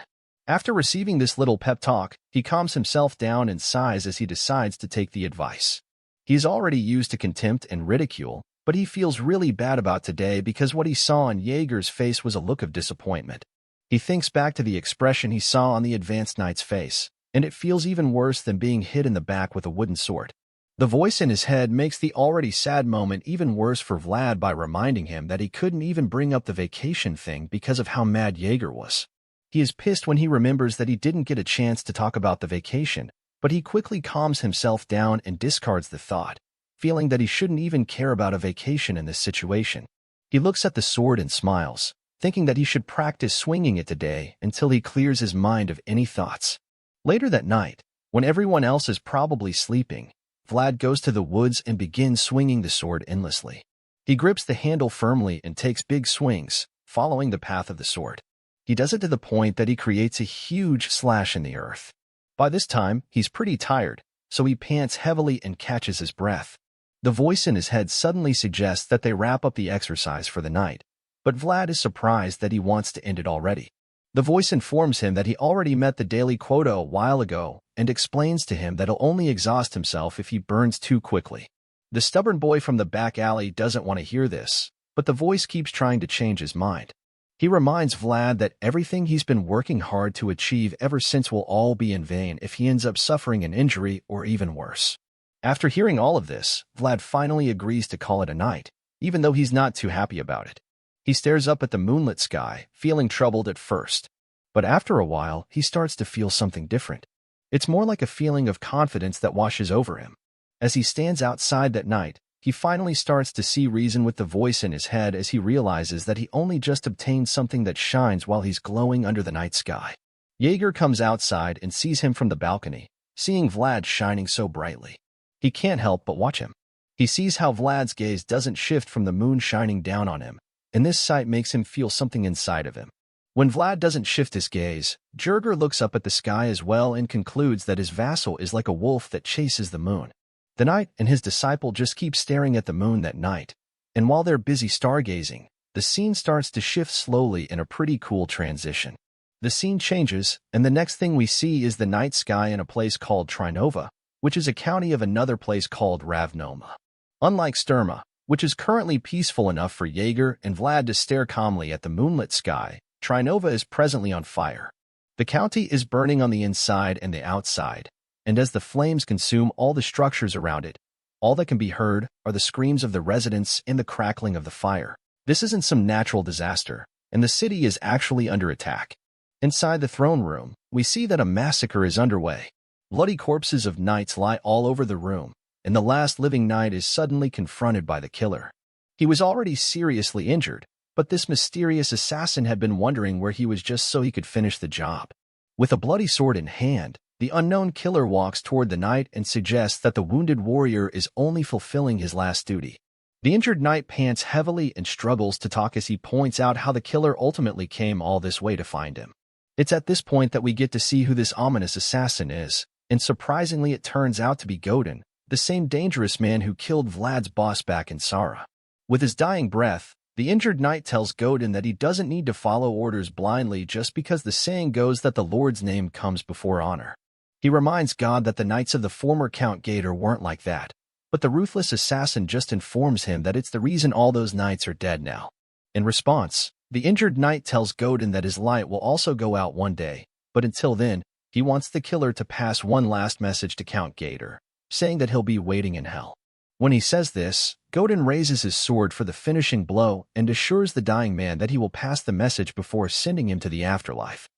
After receiving this little pep talk, he calms himself down and sighs as he decides to take the advice. He is already used to contempt and ridicule, but he feels really bad about today because what he saw on Jaeger's face was a look of disappointment. He thinks back to the expression he saw on the advanced knight's face, and it feels even worse than being hit in the back with a wooden sword. The voice in his head makes the already sad moment even worse for Vlad by reminding him that he couldn't even bring up the vacation thing because of how mad Jaeger was. He is pissed when he remembers that he didn't get a chance to talk about the vacation, but he quickly calms himself down and discards the thought, feeling that he shouldn't even care about a vacation in this situation. He looks at the sword and smiles, thinking that he should practice swinging it today until he clears his mind of any thoughts. Later that night, when everyone else is probably sleeping, Vlad goes to the woods and begins swinging the sword endlessly. He grips the handle firmly and takes big swings, following the path of the sword. He does it to the point that he creates a huge slash in the earth. By this time, he's pretty tired, so he pants heavily and catches his breath. The voice in his head suddenly suggests that they wrap up the exercise for the night, but Vlad is surprised that he wants to end it already. The voice informs him that he already met the daily quota a while ago and explains to him that he'll only exhaust himself if he burns too quickly. The stubborn boy from the back alley doesn't want to hear this, but the voice keeps trying to change his mind. He reminds Vlad that everything he's been working hard to achieve ever since will all be in vain if he ends up suffering an injury or even worse. After hearing all of this, Vlad finally agrees to call it a night, even though he's not too happy about it. He stares up at the moonlit sky, feeling troubled at first. But after a while, he starts to feel something different. It's more like a feeling of confidence that washes over him. As he stands outside that night, he finally starts to see reason with the voice in his head as he realizes that he only just obtained something that shines while he's glowing under the night sky. Jaeger comes outside and sees him from the balcony, seeing Vlad shining so brightly. He can't help but watch him. He sees how Vlad's gaze doesn't shift from the moon shining down on him, and this sight makes him feel something inside of him. When Vlad doesn't shift his gaze, Jaeger looks up at the sky as well and concludes that his vassal is like a wolf that chases the moon. The knight and his disciple just keep staring at the moon that night, and while they're busy stargazing, the scene starts to shift slowly in a pretty cool transition. The scene changes, and the next thing we see is the night sky in a place called Trinova, which is a county of another place called Ravnoma. Unlike Sturma, which is currently peaceful enough for Jaeger and Vlad to stare calmly at the moonlit sky, Trinova is presently on fire. The county is burning on the inside and the outside, and as the flames consume all the structures around it, all that can be heard are the screams of the residents and the crackling of the fire. This isn't some natural disaster, and the city is actually under attack. Inside the throne room, we see that a massacre is underway. Bloody corpses of knights lie all over the room, and the last living knight is suddenly confronted by the killer. He was already seriously injured, but this mysterious assassin had been wondering where he was just so he could finish the job. With a bloody sword in hand, the unknown killer walks toward the knight and suggests that the wounded warrior is only fulfilling his last duty. The injured knight pants heavily and struggles to talk as he points out how the killer ultimately came all this way to find him. It's at this point that we get to see who this ominous assassin is, and surprisingly it turns out to be Godin, the same dangerous man who killed Vlad's boss back in Sora. With his dying breath, the injured knight tells Godin that he doesn't need to follow orders blindly just because the saying goes that the Lord's name comes before honor. He reminds God that the knights of the former Count Gator weren't like that, but the ruthless assassin just informs him that it's the reason all those knights are dead now. In response, the injured knight tells Godin that his light will also go out one day, but until then, he wants the killer to pass one last message to Count Gator, saying that he'll be waiting in hell. When he says this, Godin raises his sword for the finishing blow and assures the dying man that he will pass the message before sending him to the afterlife.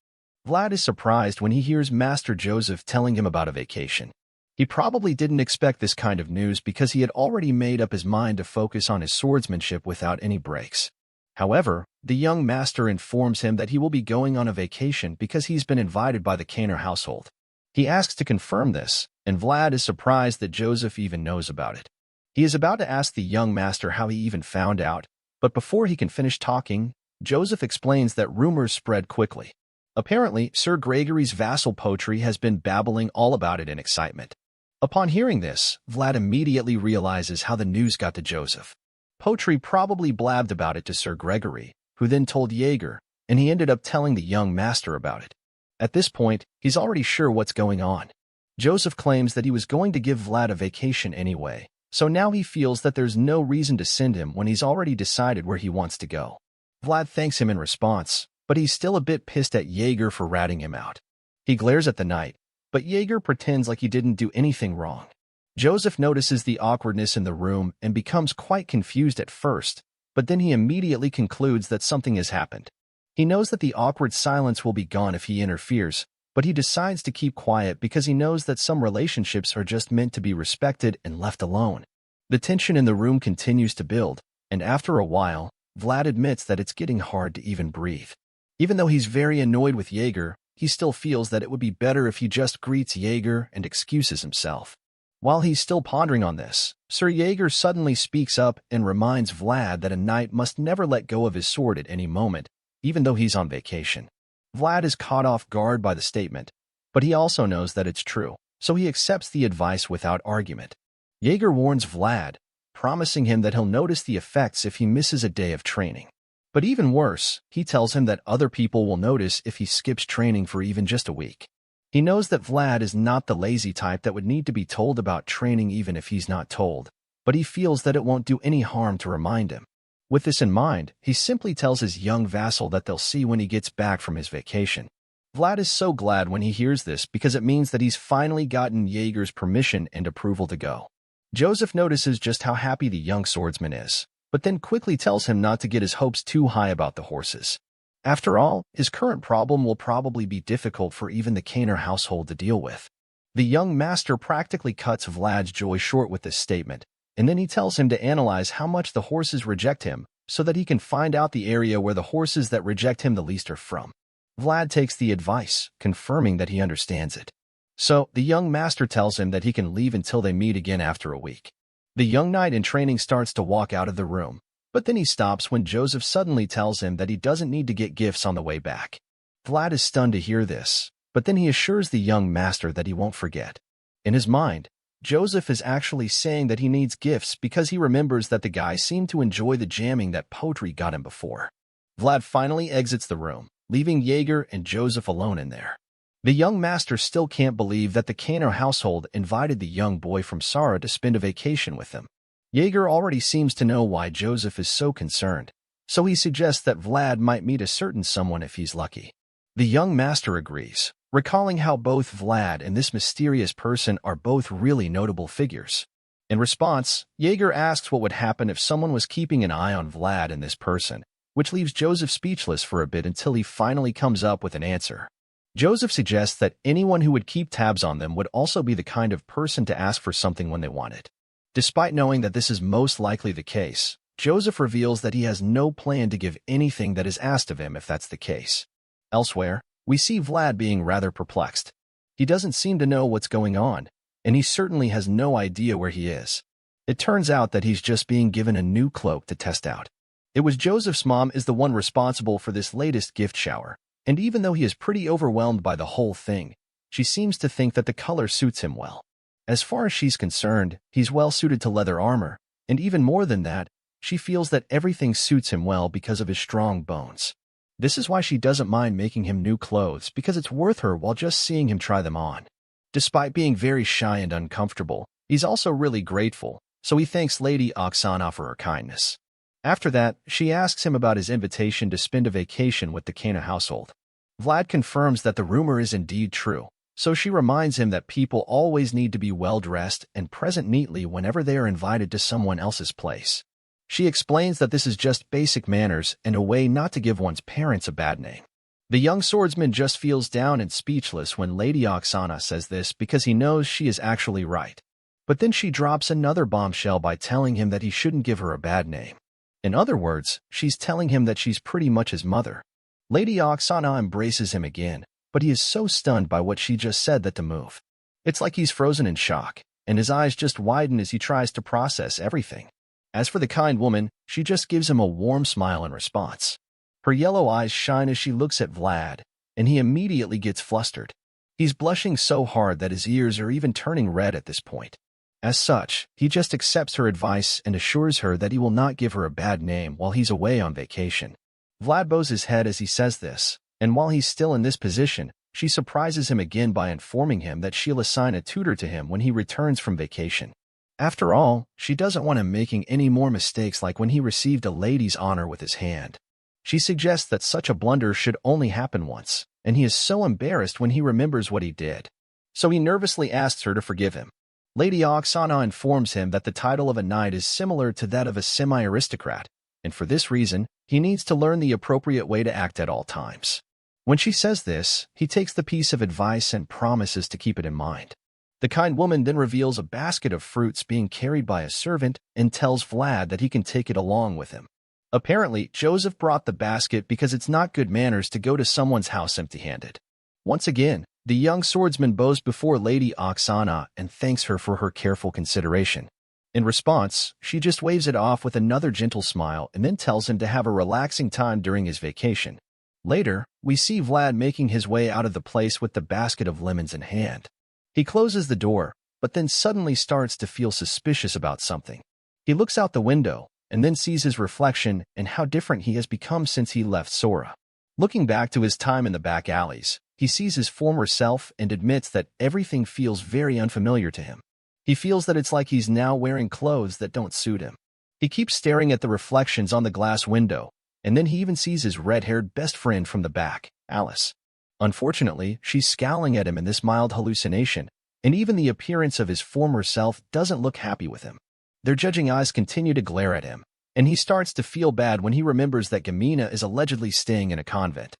Vlad is surprised when he hears Master Joseph telling him about a vacation. He probably didn't expect this kind of news because he had already made up his mind to focus on his swordsmanship without any breaks. However, the young master informs him that he will be going on a vacation because he's been invited by the Kaner household. He asks to confirm this, and Vlad is surprised that Joseph even knows about it. He is about to ask the young master how he even found out, but before he can finish talking, Joseph explains that rumors spread quickly. Apparently, Sir Gregory's vassal Potri has been babbling all about it in excitement. Upon hearing this, Vlad immediately realizes how the news got to Joseph. Potri probably blabbed about it to Sir Gregory, who then told Jaeger, and he ended up telling the young master about it. At this point, he's already sure what's going on. Joseph claims that he was going to give Vlad a vacation anyway, so now he feels that there's no reason to send him when he's already decided where he wants to go. Vlad thanks him in response, but he's still a bit pissed at Jaeger for ratting him out. He glares at the knight, but Jaeger pretends like he didn't do anything wrong. Joseph notices the awkwardness in the room and becomes quite confused at first, but then he immediately concludes that something has happened. He knows that the awkward silence will be gone if he interferes, but he decides to keep quiet because he knows that some relationships are just meant to be respected and left alone. The tension in the room continues to build, and after a while, Vlad admits that it's getting hard to even breathe. Even though he's very annoyed with Jaeger, he still feels that it would be better if he just greets Jaeger and excuses himself. While he's still pondering on this, Sir Jaeger suddenly speaks up and reminds Vlad that a knight must never let go of his sword at any moment, even though he's on vacation. Vlad is caught off guard by the statement, but he also knows that it's true, so he accepts the advice without argument. Jaeger warns Vlad, promising him that he'll notice the effects if he misses a day of training. But even worse, he tells him that other people will notice if he skips training for even just a week. He knows that Vlad is not the lazy type that would need to be told about training even if he's not told, but he feels that it won't do any harm to remind him. With this in mind, he simply tells his young vassal that they'll see when he gets back from his vacation. Vlad is so glad when he hears this because it means that he's finally gotten Jaeger's permission and approval to go. Joseph notices just how happy the young swordsman is, but then quickly tells him not to get his hopes too high about the horses. After all, his current problem will probably be difficult for even the Kaner household to deal with. The young master practically cuts Vlad's joy short with this statement, and then he tells him to analyze how much the horses reject him so that he can find out the area where the horses that reject him the least are from. Vlad takes the advice, confirming that he understands it. So, the young master tells him that he can leave until they meet again after a week. The young knight in training starts to walk out of the room, but then he stops when Joseph suddenly tells him that he doesn't need to get gifts on the way back. Vlad is stunned to hear this, but then he assures the young master that he won't forget. In his mind, Joseph is actually saying that he needs gifts because he remembers that the guy seemed to enjoy the jamming that Potri got him before. Vlad finally exits the room, leaving Jaeger and Joseph alone in there. The young master still can't believe that the Kaner household invited the young boy from Sora to spend a vacation with them. Jaeger already seems to know why Joseph is so concerned, so he suggests that Vlad might meet a certain someone if he's lucky. The young master agrees, recalling how both Vlad and this mysterious person are both really notable figures. In response, Jaeger asks what would happen if someone was keeping an eye on Vlad and this person, which leaves Joseph speechless for a bit until he finally comes up with an answer. Joseph suggests that anyone who would keep tabs on them would also be the kind of person to ask for something when they want it. Despite knowing that this is most likely the case, Joseph reveals that he has no plan to give anything that is asked of him if that's the case. Elsewhere, we see Vlad being rather perplexed. He doesn't seem to know what's going on, and he certainly has no idea where he is. It turns out that he's just being given a new cloak to test out. It was Joseph's mom is the one responsible for this latest gift shower, and even though he is pretty overwhelmed by the whole thing, she seems to think that the color suits him well. As far as she's concerned, he's well suited to leather armor, and even more than that, she feels that everything suits him well because of his strong bones. This is why she doesn't mind making him new clothes, because it's worth her while just seeing him try them on. Despite being very shy and uncomfortable, he's also really grateful, so he thanks Lady Oksana for her kindness. After that, she asks him about his invitation to spend a vacation with the Kana household. Vlad confirms that the rumor is indeed true, so she reminds him that people always need to be well-dressed and present neatly whenever they are invited to someone else's place. She explains that this is just basic manners and a way not to give one's parents a bad name. The young swordsman just feels down and speechless when Lady Oksana says this because he knows she is actually right. But then she drops another bombshell by telling him that he shouldn't give her a bad name. In other words, she's telling him that she's pretty much his mother. Lady Oksana embraces him again, but he is so stunned by what she just said that to move. It's like he's frozen in shock, and his eyes just widen as he tries to process everything. As for the kind woman, she just gives him a warm smile in response. Her yellow eyes shine as she looks at Vlad, and he immediately gets flustered. He's blushing so hard that his ears are even turning red at this point. As such, he just accepts her advice and assures her that he will not give her a bad name while he's away on vacation. Vlad bows his head as he says this, and while he's still in this position, she surprises him again by informing him that she'll assign a tutor to him when he returns from vacation. After all, she doesn't want him making any more mistakes like when he received a lady's honor with his hand. She suggests that such a blunder should only happen once, and he is so embarrassed when he remembers what he did. So he nervously asks her to forgive him. Lady Oksana informs him that the title of a knight is similar to that of a semi-aristocrat, and for this reason, he needs to learn the appropriate way to act at all times. When she says this, he takes the piece of advice and promises to keep it in mind. The kind woman then reveals a basket of fruits being carried by a servant and tells Vlad that he can take it along with him. Apparently, Joseph brought the basket because it's not good manners to go to someone's house empty-handed. Once again, the young swordsman bows before Lady Oksana and thanks her for her careful consideration. In response, she just waves it off with another gentle smile and then tells him to have a relaxing time during his vacation. Later, we see Vlad making his way out of the place with the basket of lemons in hand. He closes the door, but then suddenly starts to feel suspicious about something. He looks out the window and then sees his reflection and how different he has become since he left Sora. Looking back to his time in the back alleys, he sees his former self and admits that everything feels very unfamiliar to him. He feels that it's like he's now wearing clothes that don't suit him. He keeps staring at the reflections on the glass window, and then he even sees his red-haired best friend from the back, Alice. Unfortunately, she's scowling at him in this mild hallucination, and even the appearance of his former self doesn't look happy with him. Their judging eyes continue to glare at him, and he starts to feel bad when he remembers that Gamina is allegedly staying in a convent.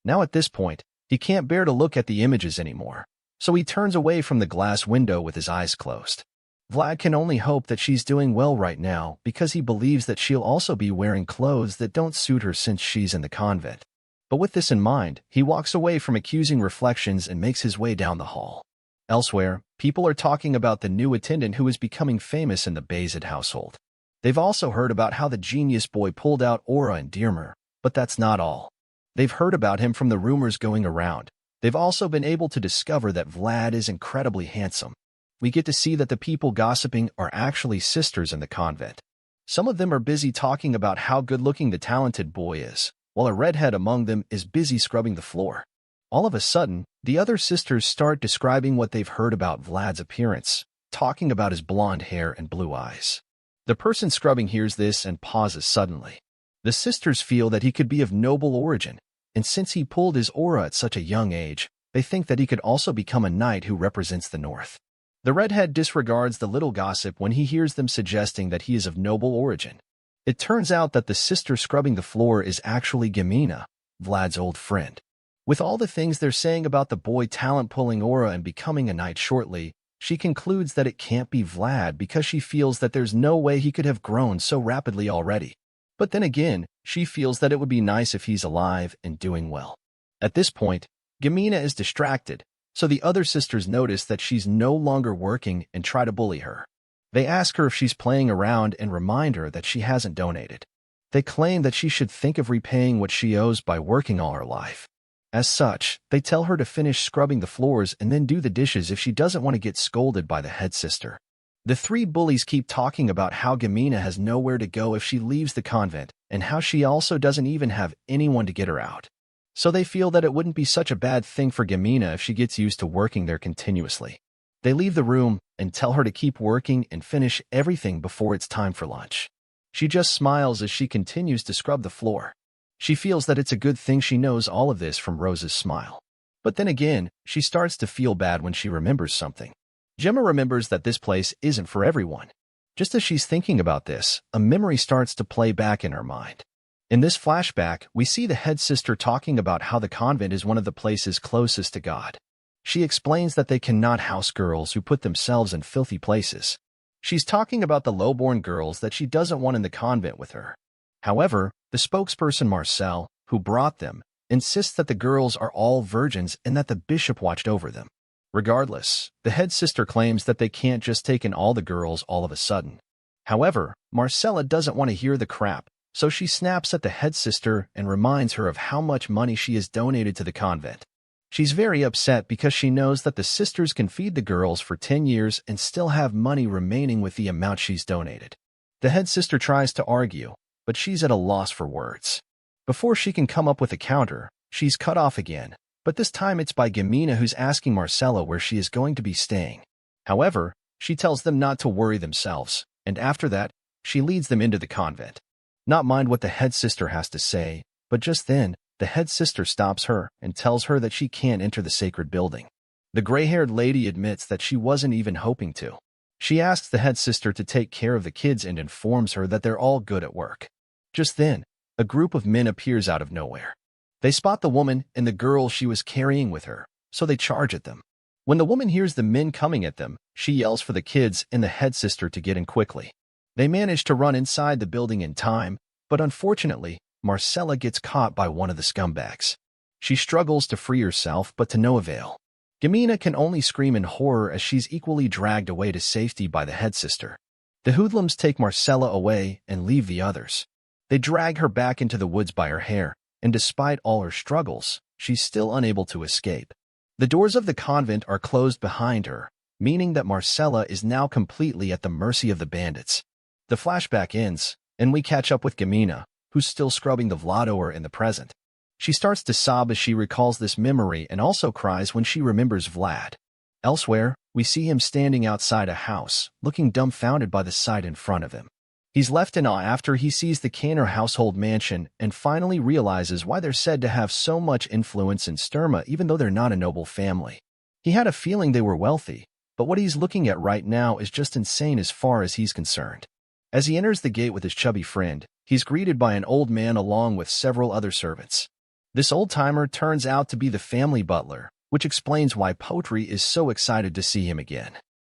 Now at this point, he can't bear to look at the images anymore, so he turns away from the glass window with his eyes closed. Vlad can only hope that she's doing well right now because he believes that she'll also be wearing clothes that don't suit her since she's in the convent. But with this in mind, he walks away from accusing reflections and makes his way down the hall. Elsewhere, people are talking about the new attendant who is becoming famous in the Bayzid household. They've also heard about how the genius boy pulled out Aura and Dearmer, but that's not all. They've heard about him from the rumors going around. They've also been able to discover that Vlad is incredibly handsome. We get to see that the people gossiping are actually sisters in the convent. Some of them are busy talking about how good-looking the talented boy is, while a redhead among them is busy scrubbing the floor. All of a sudden, the other sisters start describing what they've heard about Vlad's appearance, talking about his blonde hair and blue eyes. The person scrubbing hears this and pauses suddenly. The sisters feel that he could be of noble origin, and since he pulled his aura at such a young age, they think that he could also become a knight who represents the North. The redhead disregards the little gossip when he hears them suggesting that he is of noble origin. It turns out that the sister scrubbing the floor is actually Gamina, Vlad's old friend. With all the things they're saying about the boy talent-pulling aura and becoming a knight shortly, she concludes that it can't be Vlad because she feels that there's no way he could have grown so rapidly already. But then again, she feels that it would be nice if he's alive and doing well. At this point, Gamina is distracted, so the other sisters notice that she's no longer working and try to bully her. They ask her if she's playing around and remind her that she hasn't donated. They claim that she should think of repaying what she owes by working all her life. As such, they tell her to finish scrubbing the floors and then do the dishes if she doesn't want to get scolded by the head sister. The three bullies keep talking about how Gamina has nowhere to go if she leaves the convent, and how she also doesn't even have anyone to get her out. So they feel that it wouldn't be such a bad thing for Gamina if she gets used to working there continuously. They leave the room and tell her to keep working and finish everything before it's time for lunch. She just smiles as she continues to scrub the floor. She feels that it's a good thing she knows all of this from Rose's smile. But then again, she starts to feel bad when she remembers something. Gemma remembers that this place isn't for everyone. Just as she's thinking about this, a memory starts to play back in her mind. In this flashback, we see the head sister talking about how the convent is one of the places closest to God. She explains that they cannot house girls who put themselves in filthy places. She's talking about the lowborn girls that she doesn't want in the convent with her. However, the spokesperson Marcel, who brought them, insists that the girls are all virgins and that the bishop watched over them. Regardless, the head sister claims that they can't just take in all the girls all of a sudden. However, Marcella doesn't want to hear the crap, so she snaps at the head sister and reminds her of how much money she has donated to the convent. She's very upset because she knows that the sisters can feed the girls for 10 years and still have money remaining with the amount she's donated. The head sister tries to argue, but she's at a loss for words. Before she can come up with a counter, she's cut off again, but this time it's by Gamina, who's asking Marcella where she is going to be staying. However, she tells them not to worry themselves, and after that, she leads them into the convent. Not mind what the head sister has to say, but just then, the head sister stops her and tells her that she can't enter the sacred building. The gray-haired lady admits that she wasn't even hoping to. She asks the head sister to take care of the kids and informs her that they're all good at work. Just then, a group of men appears out of nowhere. They spot the woman and the girl she was carrying with her, so they charge at them. When the woman hears the men coming at them, she yells for the kids and the head sister to get in quickly. They manage to run inside the building in time, but unfortunately, Marcella gets caught by one of the scumbags. She struggles to free herself, but to no avail. Gamina can only scream in horror as she's equally dragged away to safety by the head sister. The hoodlums take Marcella away and leave the others. They drag her back into the woods by her hair, and despite all her struggles, she's still unable to escape. The doors of the convent are closed behind her, meaning that Marcella is now completely at the mercy of the bandits. The flashback ends, and we catch up with Gamina, who's still scrubbing the Vladower in the present. She starts to sob as she recalls this memory and also cries when she remembers Vlad. Elsewhere, we see him standing outside a house, looking dumbfounded by the sight in front of him. He's left in awe after he sees the Canner household mansion and finally realizes why they're said to have so much influence in Sturma even though they're not a noble family. He had a feeling they were wealthy, but what he's looking at right now is just insane as far as he's concerned. As he enters the gate with his chubby friend, he's greeted by an old man along with several other servants. This old-timer turns out to be the family butler, which explains why Potri is so excited to see him again.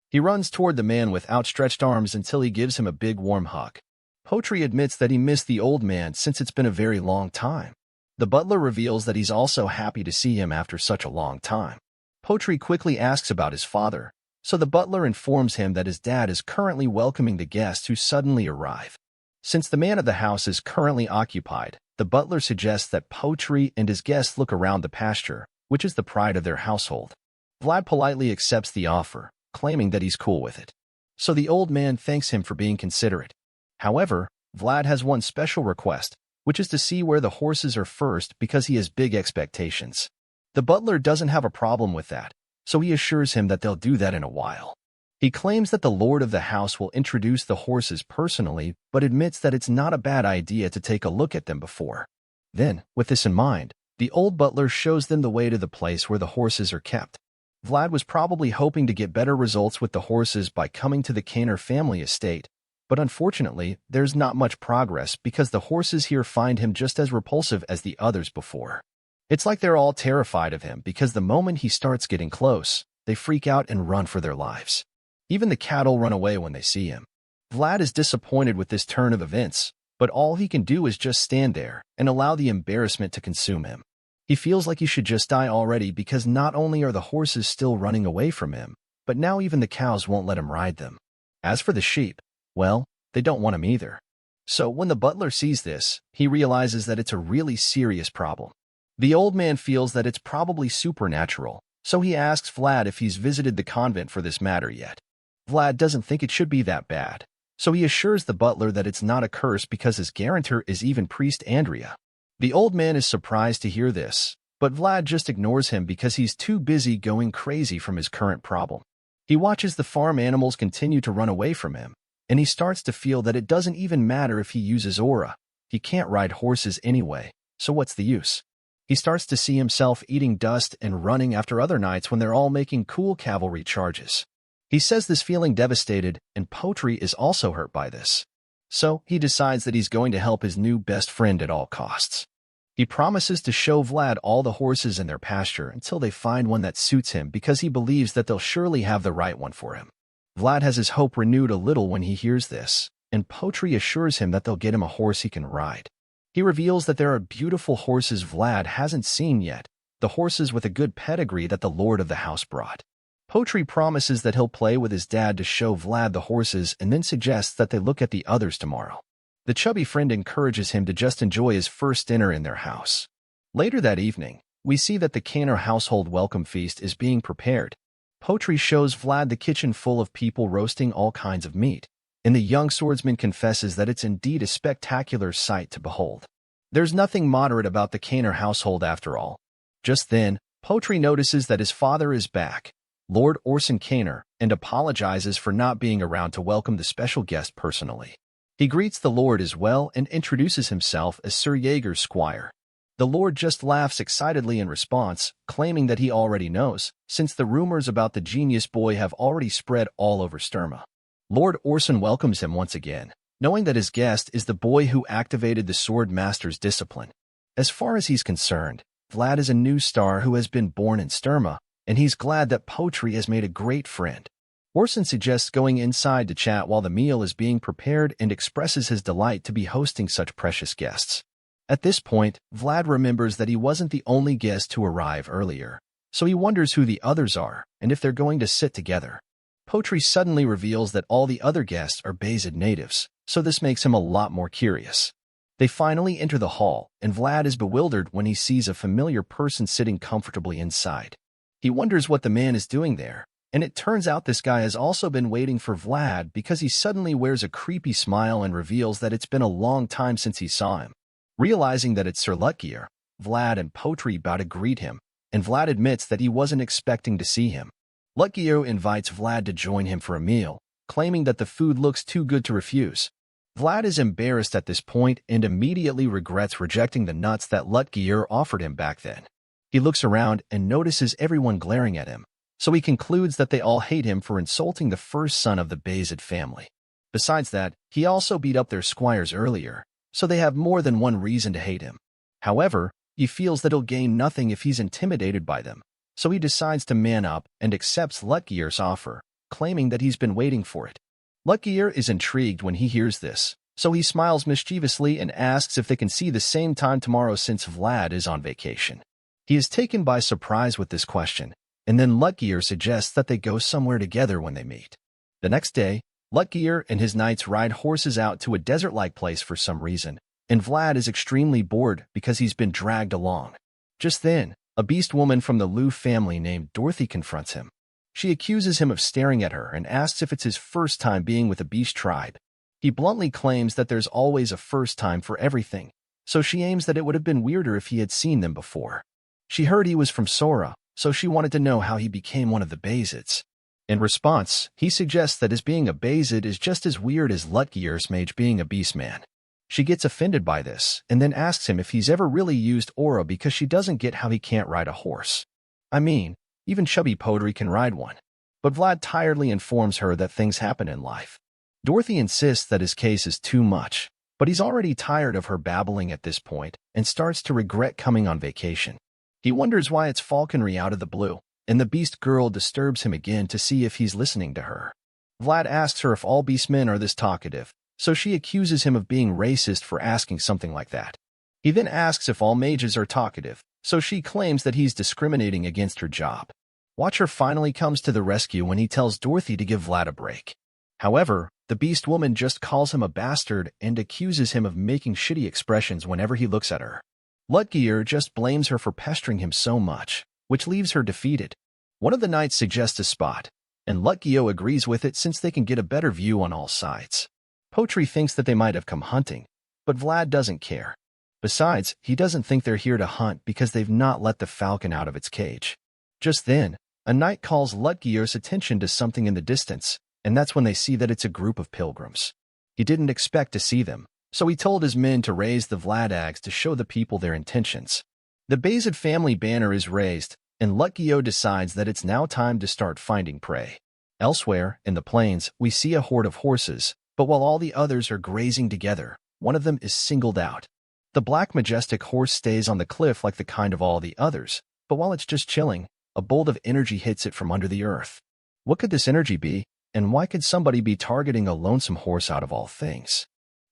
He runs toward the man with outstretched arms until he gives him a big warm hug. Potri admits that he missed the old man since it's been a very long time. The butler reveals that he's also happy to see him after such a long time. Potri quickly asks about his father, so the butler informs him that his dad is currently welcoming the guests who suddenly arrive. Since the man of the house is currently occupied, the butler suggests that Potri and his guests look around the pasture, which is the pride of their household. Vlad politely accepts the offer, claiming that he's cool with it. So the old man thanks him for being considerate. However, Vlad has one special request, which is to see where the horses are first because he has big expectations. The butler doesn't have a problem with that, so he assures him that they'll do that in a while. He claims that the lord of the house will introduce the horses personally, but admits that it's not a bad idea to take a look at them before. Then, with this in mind, the old butler shows them the way to the place where the horses are kept. Vlad was probably hoping to get better results with the horses by coming to the Canner family estate, but unfortunately, there's not much progress because the horses here find him just as repulsive as the others before. It's like they're all terrified of him because the moment he starts getting close, they freak out and run for their lives. Even the cattle run away when they see him. Vlad is disappointed with this turn of events, but all he can do is just stand there and allow the embarrassment to consume him. He feels like he should just die already because not only are the horses still running away from him, but now even the cows won't let him ride them. As for the sheep, well, they don't want him either. So when the butler sees this, he realizes that it's a really serious problem. The old man feels that it's probably supernatural, so he asks Vlad if he's visited the convent for this matter yet. Vlad doesn't think it should be that bad, so he assures the butler that it's not a curse because his guarantor is even priest Andrea. The old man is surprised to hear this, but Vlad just ignores him because he's too busy going crazy from his current problem. He watches the farm animals continue to run away from him, and he starts to feel that it doesn't even matter if he uses aura. He can't ride horses anyway, so what's the use? He starts to see himself eating dust and running after other knights when they're all making cool cavalry charges. He says this feeling devastated, and Potri is also hurt by this. So he decides that he's going to help his new best friend at all costs. He promises to show Vlad all the horses in their pasture until they find one that suits him because he believes that they'll surely have the right one for him. Vlad has his hope renewed a little when he hears this, and Potri assures him that they'll get him a horse he can ride. He reveals that there are beautiful horses Vlad hasn't seen yet, the horses with a good pedigree that the lord of the house brought. Potri promises that he'll play with his dad to show Vlad the horses and then suggests that they look at the others tomorrow. The chubby friend encourages him to just enjoy his first dinner in their house. Later that evening, we see that the Canner household welcome feast is being prepared. Potri shows Vlad the kitchen full of people roasting all kinds of meat, and the young swordsman confesses that it's indeed a spectacular sight to behold. There's nothing moderate about the Canner household after all. Just then, Potri notices that his father is back, Lord Orson Canner, and apologizes for not being around to welcome the special guest personally. He greets the Lord as well and introduces himself as Sir Jaeger's squire. The Lord just laughs excitedly in response, claiming that he already knows, since the rumors about the genius boy have already spread all over Sturma. Lord Orson welcomes him once again, knowing that his guest is the boy who activated the swordmaster's discipline. As far as he's concerned, Vlad is a new star who has been born in Sturma, and he's glad that Potri has made a great friend. Orson suggests going inside to chat while the meal is being prepared and expresses his delight to be hosting such precious guests. At this point, Vlad remembers that he wasn't the only guest to arrive earlier, so he wonders who the others are and if they're going to sit together. Potri suddenly reveals that all the other guests are Bayzid natives, so this makes him a lot more curious. They finally enter the hall, and Vlad is bewildered when he sees a familiar person sitting comfortably inside. He wonders what the man is doing there, and it turns out this guy has also been waiting for Vlad because he suddenly wears a creepy smile and reveals that it's been a long time since he saw him. Realizing that it's Sir Lutgear, Vlad and Potri bow to greet him, and Vlad admits that he wasn't expecting to see him. Lutgear invites Vlad to join him for a meal, claiming that the food looks too good to refuse. Vlad is embarrassed at this point and immediately regrets rejecting the nuts that Lutgear offered him back then. He looks around and notices everyone glaring at him, so he concludes that they all hate him for insulting the first son of the Bayzid family. Besides that, he also beat up their squires earlier, so they have more than one reason to hate him. However, he feels that he'll gain nothing if he's intimidated by them, so he decides to man up and accepts Lutgear's offer, claiming that he's been waiting for it. Lutgear is intrigued when he hears this, so he smiles mischievously and asks if they can see the same time tomorrow since Vlad is on vacation. He is taken by surprise with this question, and then Lutgear suggests that they go somewhere together when they meet. The next day, Lutgear and his knights ride horses out to a desert-like place for some reason, and Vlad is extremely bored because he's been dragged along. Just then, a beast woman from the Liu family named Dorothy confronts him. She accuses him of staring at her and asks if it's his first time being with a beast tribe. He bluntly claims that there's always a first time for everything, so she aims that it would have been weirder if he had seen them before. She heard he was from Sora, so she wanted to know how he became one of the Bayzids. In response, he suggests that his being a Bayzid is just as weird as Lutgear's mage being a beastman. She gets offended by this, and then asks him if he's ever really used aura because she doesn't get how he can't ride a horse. I mean, even chubby Potri can ride one. But Vlad tiredly informs her that things happen in life. Dorothy insists that his case is too much, but he's already tired of her babbling at this point and starts to regret coming on vacation. He wonders why it's falconry out of the blue, and the beast girl disturbs him again to see if he's listening to her. Vlad asks her if all beastmen are this talkative, so she accuses him of being racist for asking something like that. He then asks if all mages are talkative, so she claims that he's discriminating against her job. Watcher finally comes to the rescue when he tells Dorothy to give Vlad a break. However, the beast woman just calls him a bastard and accuses him of making shitty expressions whenever he looks at her. Lutgeir just blames her for pestering him so much, which leaves her defeated. One of the knights suggests a spot, and Lutgeir agrees with it since they can get a better view on all sides. Potri thinks that they might have come hunting, but Vlad doesn't care. Besides, he doesn't think they're here to hunt because they've not let the falcon out of its cage. Just then, a knight calls Lutgeir's attention to something in the distance, and that's when they see that it's a group of pilgrims. He didn't expect to see them, so he told his men to raise the Vlad axe to show the people their intentions. The Bayezid family banner is raised, and Lutgeir decides that it's now time to start finding prey. Elsewhere, in the plains, we see a horde of horses, but while all the others are grazing together, one of them is singled out. The black majestic horse stays on the cliff like the kind of all the others, but while it's just chilling, a bolt of energy hits it from under the earth. What could this energy be, and why could somebody be targeting a lonesome horse out of all things?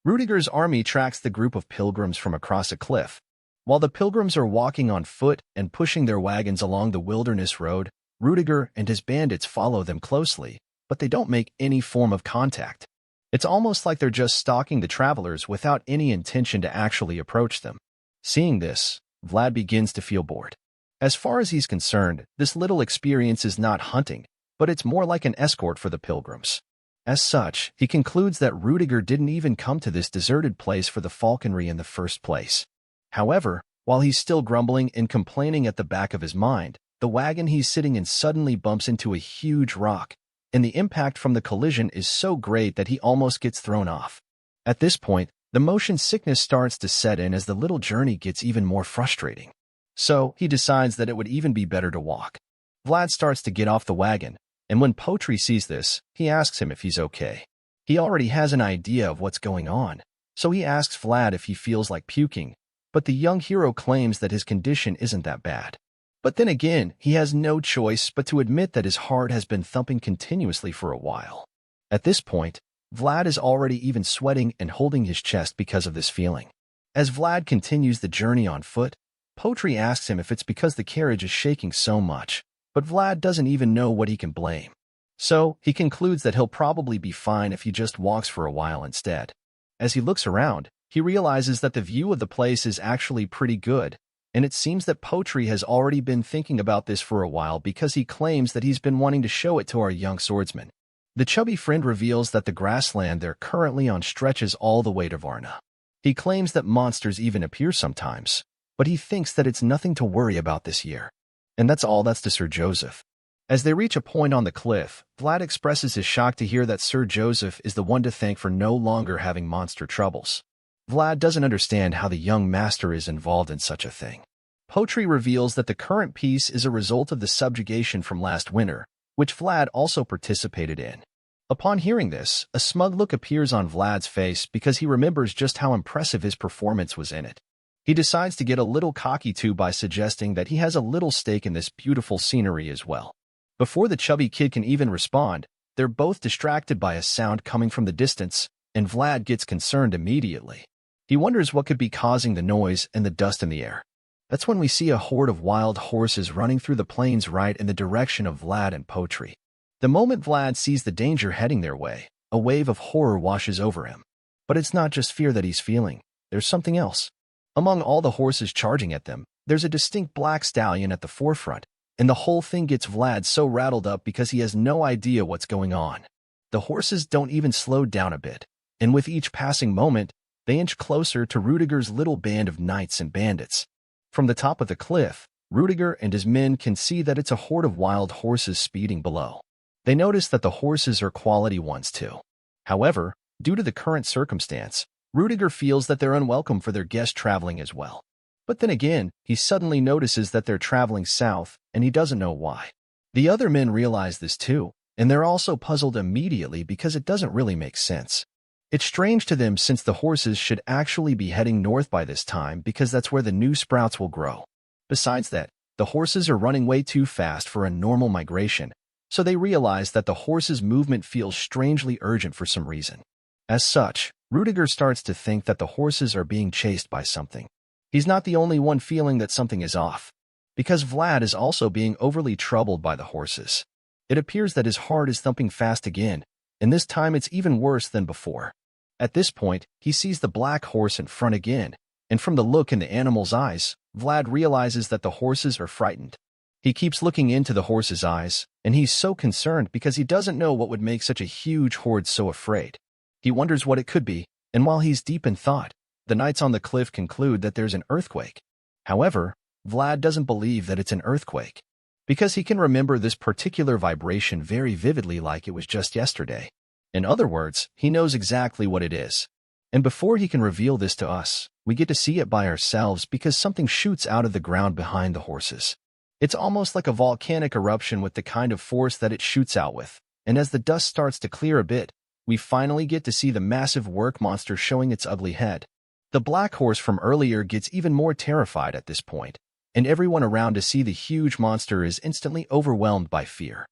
Rudiger's army tracks the group of pilgrims from across a cliff. While the pilgrims are walking on foot and pushing their wagons along the wilderness road, Rudiger and his bandits follow them closely, but they don't make any form of contact. It's almost like they're just stalking the travelers without any intention to actually approach them. Seeing this, Vlad begins to feel bored. As far as he's concerned, this little experience is not hunting, but it's more like an escort for the pilgrims. As such, he concludes that Rudiger didn't even come to this deserted place for the falconry in the first place. However, while he's still grumbling and complaining at the back of his mind, the wagon he's sitting in suddenly bumps into a huge rock, and the impact from the collision is so great that he almost gets thrown off. At this point, the motion sickness starts to set in as the little journey gets even more frustrating. So, he decides that it would even be better to walk. Vlad starts to get off the wagon, and when Potri sees this, he asks him if he's okay. He already has an idea of what's going on, so he asks Vlad if he feels like puking, but the young hero claims that his condition isn't that bad. But then again, he has no choice but to admit that his heart has been thumping continuously for a while. At this point, Vlad is already even sweating and holding his chest because of this feeling. As Vlad continues the journey on foot, Potri asks him if it's because the carriage is shaking so much, but Vlad doesn't even know what he can blame. So, he concludes that he'll probably be fine if he just walks for a while instead. As he looks around, he realizes that the view of the place is actually pretty good, and it seems that Potri has already been thinking about this for a while because he claims that he's been wanting to show it to our young swordsman. The chubby friend reveals that the grassland they're currently on stretches all the way to Varna. He claims that monsters even appear sometimes, but he thinks that it's nothing to worry about this year. And that's all that's to Sir Joseph. As they reach a point on the cliff, Vlad expresses his shock to hear that Sir Joseph is the one to thank for no longer having monster troubles. Vlad doesn't understand how the young master is involved in such a thing. Potri reveals that the current peace is a result of the subjugation from last winter, which Vlad also participated in. Upon hearing this, a smug look appears on Vlad's face because he remembers just how impressive his performance was in it. He decides to get a little cocky too by suggesting that he has a little stake in this beautiful scenery as well. Before the chubby kid can even respond, they're both distracted by a sound coming from the distance, and Vlad gets concerned immediately. He wonders what could be causing the noise and the dust in the air. That's when we see a horde of wild horses running through the plains right in the direction of Vlad and Potri. The moment Vlad sees the danger heading their way, a wave of horror washes over him. But it's not just fear that he's feeling, there's something else. Among all the horses charging at them, there's a distinct black stallion at the forefront, and the whole thing gets Vlad so rattled up because he has no idea what's going on. The horses don't even slow down a bit, and with each passing moment, they inch closer to Rudiger's little band of knights and bandits. From the top of the cliff, Rudiger and his men can see that it's a horde of wild horses speeding below. They notice that the horses are quality ones too. However, due to the current circumstance, Rudiger feels that they're unwelcome for their guest traveling as well. But then again, he suddenly notices that they're traveling south, and he doesn't know why. The other men realize this too, and they're also puzzled immediately because it doesn't really make sense. It's strange to them since the horses should actually be heading north by this time because that's where the new sprouts will grow. Besides that, the horses are running way too fast for a normal migration, so they realize that the horses' movement feels strangely urgent for some reason. As such, Rudiger starts to think that the horses are being chased by something. He's not the only one feeling that something is off, because Vlad is also being overly troubled by the horses. It appears that his heart is thumping fast again, and this time it's even worse than before. At this point, he sees the black horse in front again, and from the look in the animal's eyes, Vlad realizes that the horses are frightened. He keeps looking into the horse's eyes, and he's so concerned because he doesn't know what would make such a huge horde so afraid. He wonders what it could be, and while he's deep in thought, the knights on the cliff conclude that there's an earthquake. However, Vlad doesn't believe that it's an earthquake, because he can remember this particular vibration very vividly like it was just yesterday. In other words, he knows exactly what it is. And before he can reveal this to us, we get to see it by ourselves because something shoots out of the ground behind the horses. It's almost like a volcanic eruption with the kind of force that it shoots out with, and as the dust starts to clear a bit, we finally get to see the massive work monster showing its ugly head. The black horse from earlier gets even more terrified at this point, and everyone around to see the huge monster is instantly overwhelmed by fear.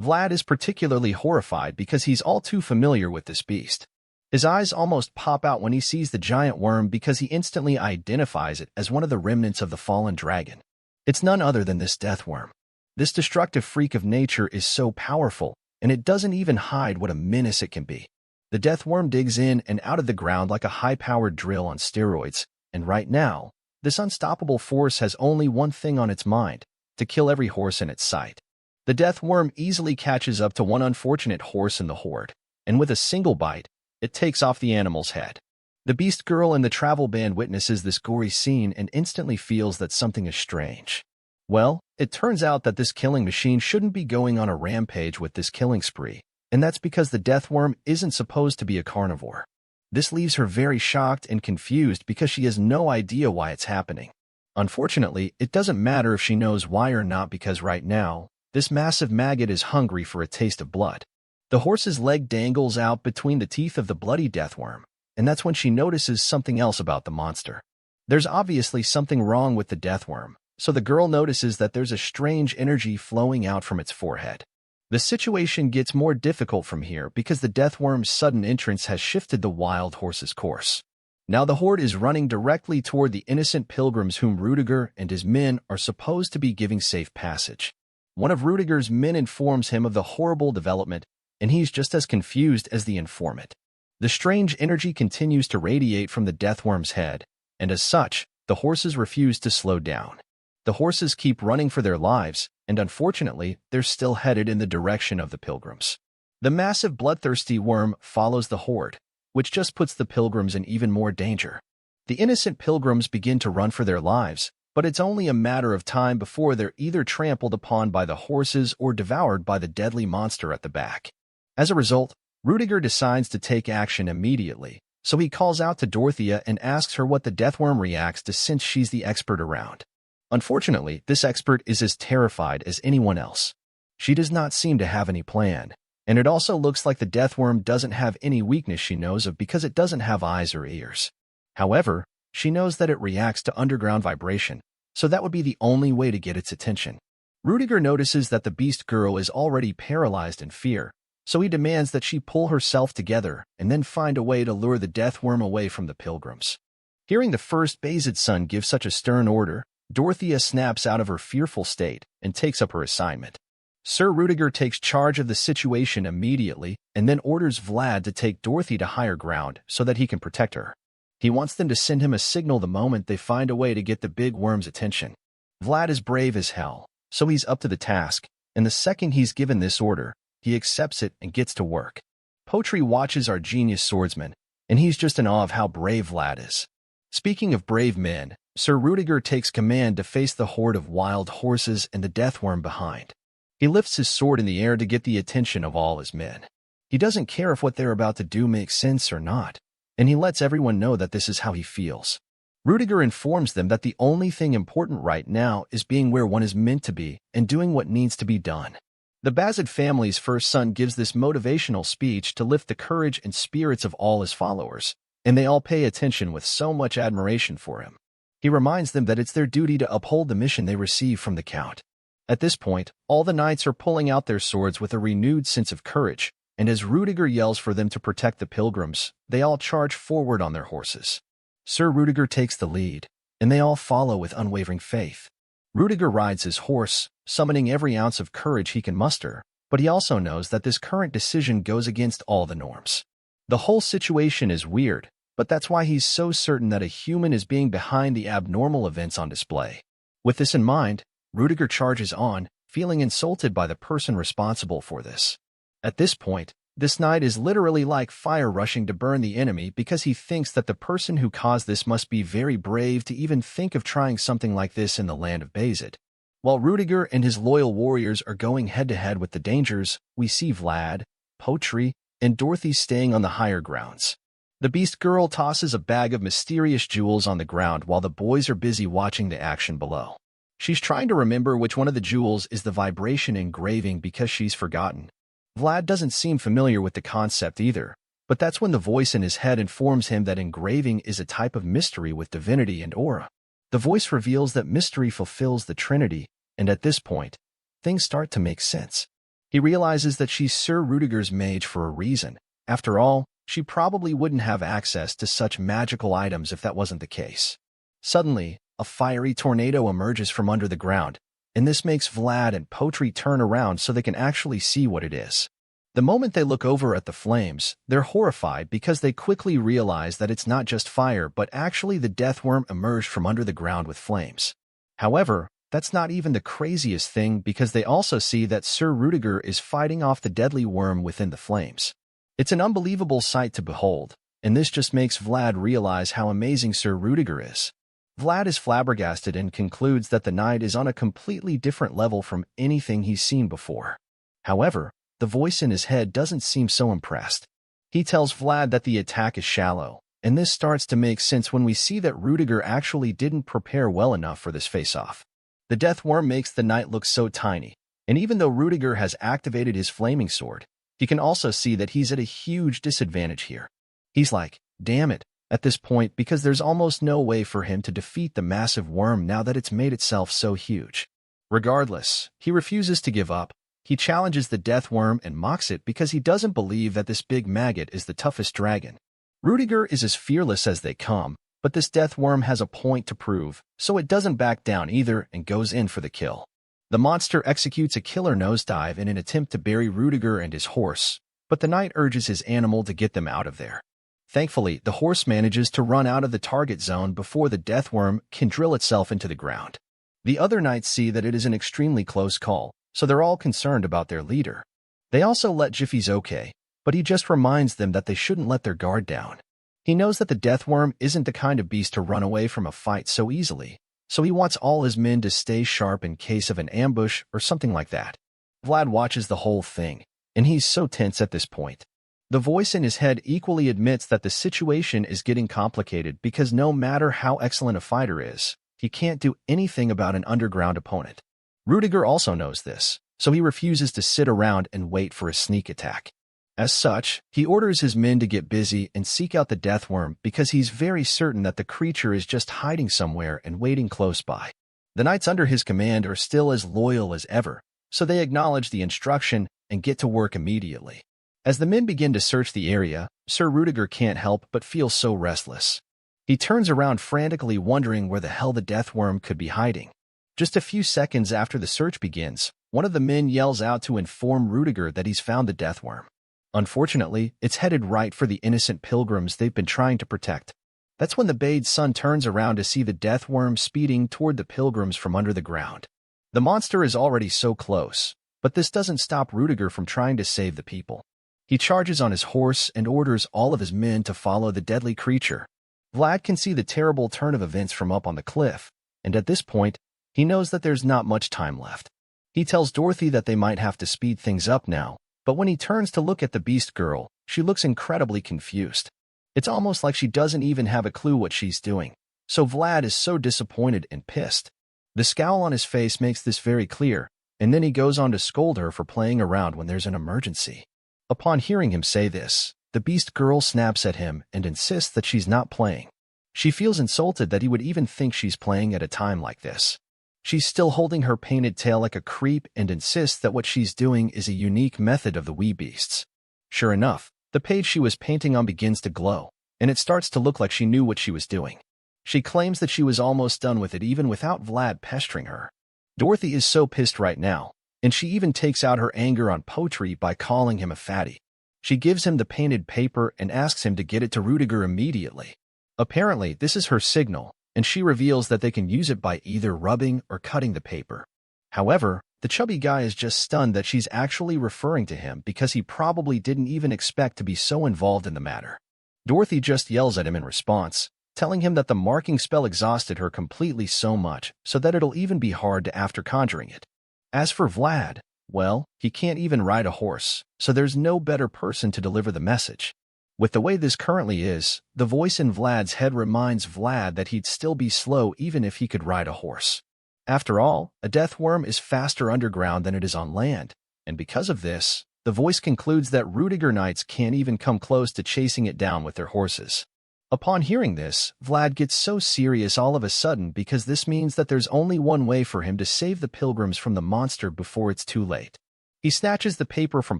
Vlad is particularly horrified because he's all too familiar with this beast. His eyes almost pop out when he sees the giant worm because he instantly identifies it as one of the remnants of the fallen dragon. It's none other than this death worm. This destructive freak of nature is so powerful, and it doesn't even hide what a menace it can be. The death worm digs in and out of the ground like a high-powered drill on steroids, and right now, this unstoppable force has only one thing on its mind: to kill every horse in its sight. The death worm easily catches up to one unfortunate horse in the horde, and with a single bite, it takes off the animal's head. The beast girl in the travel band witnesses this gory scene and instantly feels that something is strange. Well, it turns out that this killing machine shouldn't be going on a rampage with this killing spree, and that's because the death worm isn't supposed to be a carnivore. This leaves her very shocked and confused because she has no idea why it's happening. Unfortunately, it doesn't matter if she knows why or not because right now, this massive maggot is hungry for a taste of blood. The horse's leg dangles out between the teeth of the bloody death worm, and that's when she notices something else about the monster. There's obviously something wrong with the death worm, so the girl notices that there's a strange energy flowing out from its forehead. The situation gets more difficult from here because the death worm's sudden entrance has shifted the wild horse's course. Now the horde is running directly toward the innocent pilgrims whom Rudiger and his men are supposed to be giving safe passage. One of Rudiger's men informs him of the horrible development, and he's just as confused as the informant. The strange energy continues to radiate from the death worm's head, and as such, the horses refuse to slow down. The horses keep running for their lives, and unfortunately, they're still headed in the direction of the pilgrims. The massive bloodthirsty worm follows the horde, which just puts the pilgrims in even more danger. The innocent pilgrims begin to run for their lives, but it's only a matter of time before they're either trampled upon by the horses or devoured by the deadly monster at the back. As a result, Rudiger decides to take action immediately, so he calls out to Dorothea and asks her what the deathworm reacts to since she's the expert around. Unfortunately, this expert is as terrified as anyone else. She does not seem to have any plan, and it also looks like the deathworm doesn't have any weakness she knows of because it doesn't have eyes or ears. However, she knows that it reacts to underground vibration, so that would be the only way to get its attention. Rudiger notices that the beast girl is already paralyzed in fear, so he demands that she pull herself together and then find a way to lure the deathworm away from the pilgrims. Hearing the first Bayezid's son give such a stern order, Dorothea snaps out of her fearful state and takes up her assignment. Sir Rudiger takes charge of the situation immediately and then orders Vlad to take Dorothy to higher ground so that he can protect her. He wants them to send him a signal the moment they find a way to get the big worm's attention. Vlad is brave as hell, so he's up to the task, and the second he's given this order, he accepts it and gets to work. Potri watches our genius swordsman, and he's just in awe of how brave Vlad is. Speaking of brave men, Sir Rudiger takes command to face the horde of wild horses and the deathworm behind. He lifts his sword in the air to get the attention of all his men. He doesn't care if what they're about to do makes sense or not, and he lets everyone know that this is how he feels. Rudiger informs them that the only thing important right now is being where one is meant to be and doing what needs to be done. The Bayezid family's first son gives this motivational speech to lift the courage and spirits of all his followers, and they all pay attention with so much admiration for him. He reminds them that it's their duty to uphold the mission they receive from the Count. At this point, all the knights are pulling out their swords with a renewed sense of courage, and as Rudiger yells for them to protect the pilgrims, they all charge forward on their horses. Sir Rudiger takes the lead, and they all follow with unwavering faith. Rudiger rides his horse, summoning every ounce of courage he can muster, but he also knows that this current decision goes against all the norms. The whole situation is weird, but that's why he's so certain that a human is being behind the abnormal events on display. With this in mind, Rudiger charges on, feeling insulted by the person responsible for this. At this point, this knight is literally like fire rushing to burn the enemy because he thinks that the person who caused this must be very brave to even think of trying something like this in the land of Bazit. While Rudiger and his loyal warriors are going head-to-head with the dangers, we see Vlad, Potri, and Dorothy staying on the higher grounds. The beast girl tosses a bag of mysterious jewels on the ground while the boys are busy watching the action below. She's trying to remember which one of the jewels is the vibration engraving because she's forgotten. Vlad doesn't seem familiar with the concept either, but that's when the voice in his head informs him that engraving is a type of mystery with divinity and aura. The voice reveals that mystery fulfills the Trinity, and at this point, things start to make sense. He realizes that she's Sir Rudiger's mage for a reason. After all, she probably wouldn't have access to such magical items if that wasn't the case. Suddenly, a fiery tornado emerges from under the ground, and this makes Vlad and Potri turn around so they can actually see what it is. The moment they look over at the flames, they're horrified because they quickly realize that it's not just fire but actually the death worm emerged from under the ground with flames. However, that's not even the craziest thing because they also see that Sir Rudiger is fighting off the deadly worm within the flames. It's an unbelievable sight to behold, and this just makes Vlad realize how amazing Sir Rudiger is. Vlad is flabbergasted and concludes that the knight is on a completely different level from anything he's seen before. However, the voice in his head doesn't seem so impressed. He tells Vlad that the attack is shallow, and this starts to make sense when we see that Rudiger actually didn't prepare well enough for this face-off. The death worm makes the knight look so tiny, and even though Rudiger has activated his flaming sword, he can also see that he's at a huge disadvantage here. He's like, damn it, at this point because there's almost no way for him to defeat the massive worm now that it's made itself so huge. Regardless, he refuses to give up. He challenges the death worm and mocks it because he doesn't believe that this big maggot is the toughest dragon. Rudiger is as fearless as they come, but this death worm has a point to prove, so it doesn't back down either and goes in for the kill. The monster executes a killer nosedive in an attempt to bury Rudiger and his horse, but the knight urges his animal to get them out of there. Thankfully, the horse manages to run out of the target zone before the death worm can drill itself into the ground. The other knights see that it is an extremely close call, so they're all concerned about their leader. They also let Jiffy's okay, but he just reminds them that they shouldn't let their guard down. He knows that the death worm isn't the kind of beast to run away from a fight so easily, so he wants all his men to stay sharp in case of an ambush or something like that. Vlad watches the whole thing, and he's so tense at this point. The voice in his head equally admits that the situation is getting complicated because no matter how excellent a fighter is, he can't do anything about an underground opponent. Rudiger also knows this, so he refuses to sit around and wait for a sneak attack. As such, he orders his men to get busy and seek out the death worm because he's very certain that the creature is just hiding somewhere and waiting close by. The knights under his command are still as loyal as ever, so they acknowledge the instruction and get to work immediately. As the men begin to search the area, Sir Rudiger can't help but feel so restless. He turns around frantically wondering where the hell the death worm could be hiding. Just a few seconds after the search begins, one of the men yells out to inform Rudiger that he's found the death worm. Unfortunately, it's headed right for the innocent pilgrims they've been trying to protect. That's when the Bade's son turns around to see the death worm speeding toward the pilgrims from under the ground. The monster is already so close, but this doesn't stop Rudiger from trying to save the people. He charges on his horse and orders all of his men to follow the deadly creature. Vlad can see the terrible turn of events from up on the cliff, and at this point, he knows that there's not much time left. He tells Dorothy that they might have to speed things up now, but when he turns to look at the beast girl, she looks incredibly confused. It's almost like she doesn't even have a clue what she's doing, so Vlad is so disappointed and pissed. The scowl on his face makes this very clear, and then he goes on to scold her for playing around when there's an emergency. Upon hearing him say this, the beast girl snaps at him and insists that she's not playing. She feels insulted that he would even think she's playing at a time like this. She's still holding her painted tail like a creep and insists that what she's doing is a unique method of the wee beasts. Sure enough, the page she was painting on begins to glow, and it starts to look like she knew what she was doing. She claims that she was almost done with it even without Vlad pestering her. Dorothy is so pissed right now, and she even takes out her anger on Potri by calling him a fatty. She gives him the painted paper and asks him to get it to Rudiger immediately. Apparently, this is her signal, and she reveals that they can use it by either rubbing or cutting the paper. However, the chubby guy is just stunned that she's actually referring to him because he probably didn't even expect to be so involved in the matter. Dorothy just yells at him in response, telling him that the marking spell exhausted her completely so much so that it'll even be hard to after conjuring it. As for Vlad, well, he can't even ride a horse, so there's no better person to deliver the message. With the way this currently is, the voice in Vlad's head reminds Vlad that he'd still be slow even if he could ride a horse. After all, a death worm is faster underground than it is on land, and because of this, the voice concludes that Rudiger knights can't even come close to chasing it down with their horses. Upon hearing this, Vlad gets so serious all of a sudden because this means that there's only one way for him to save the pilgrims from the monster before it's too late. He snatches the paper from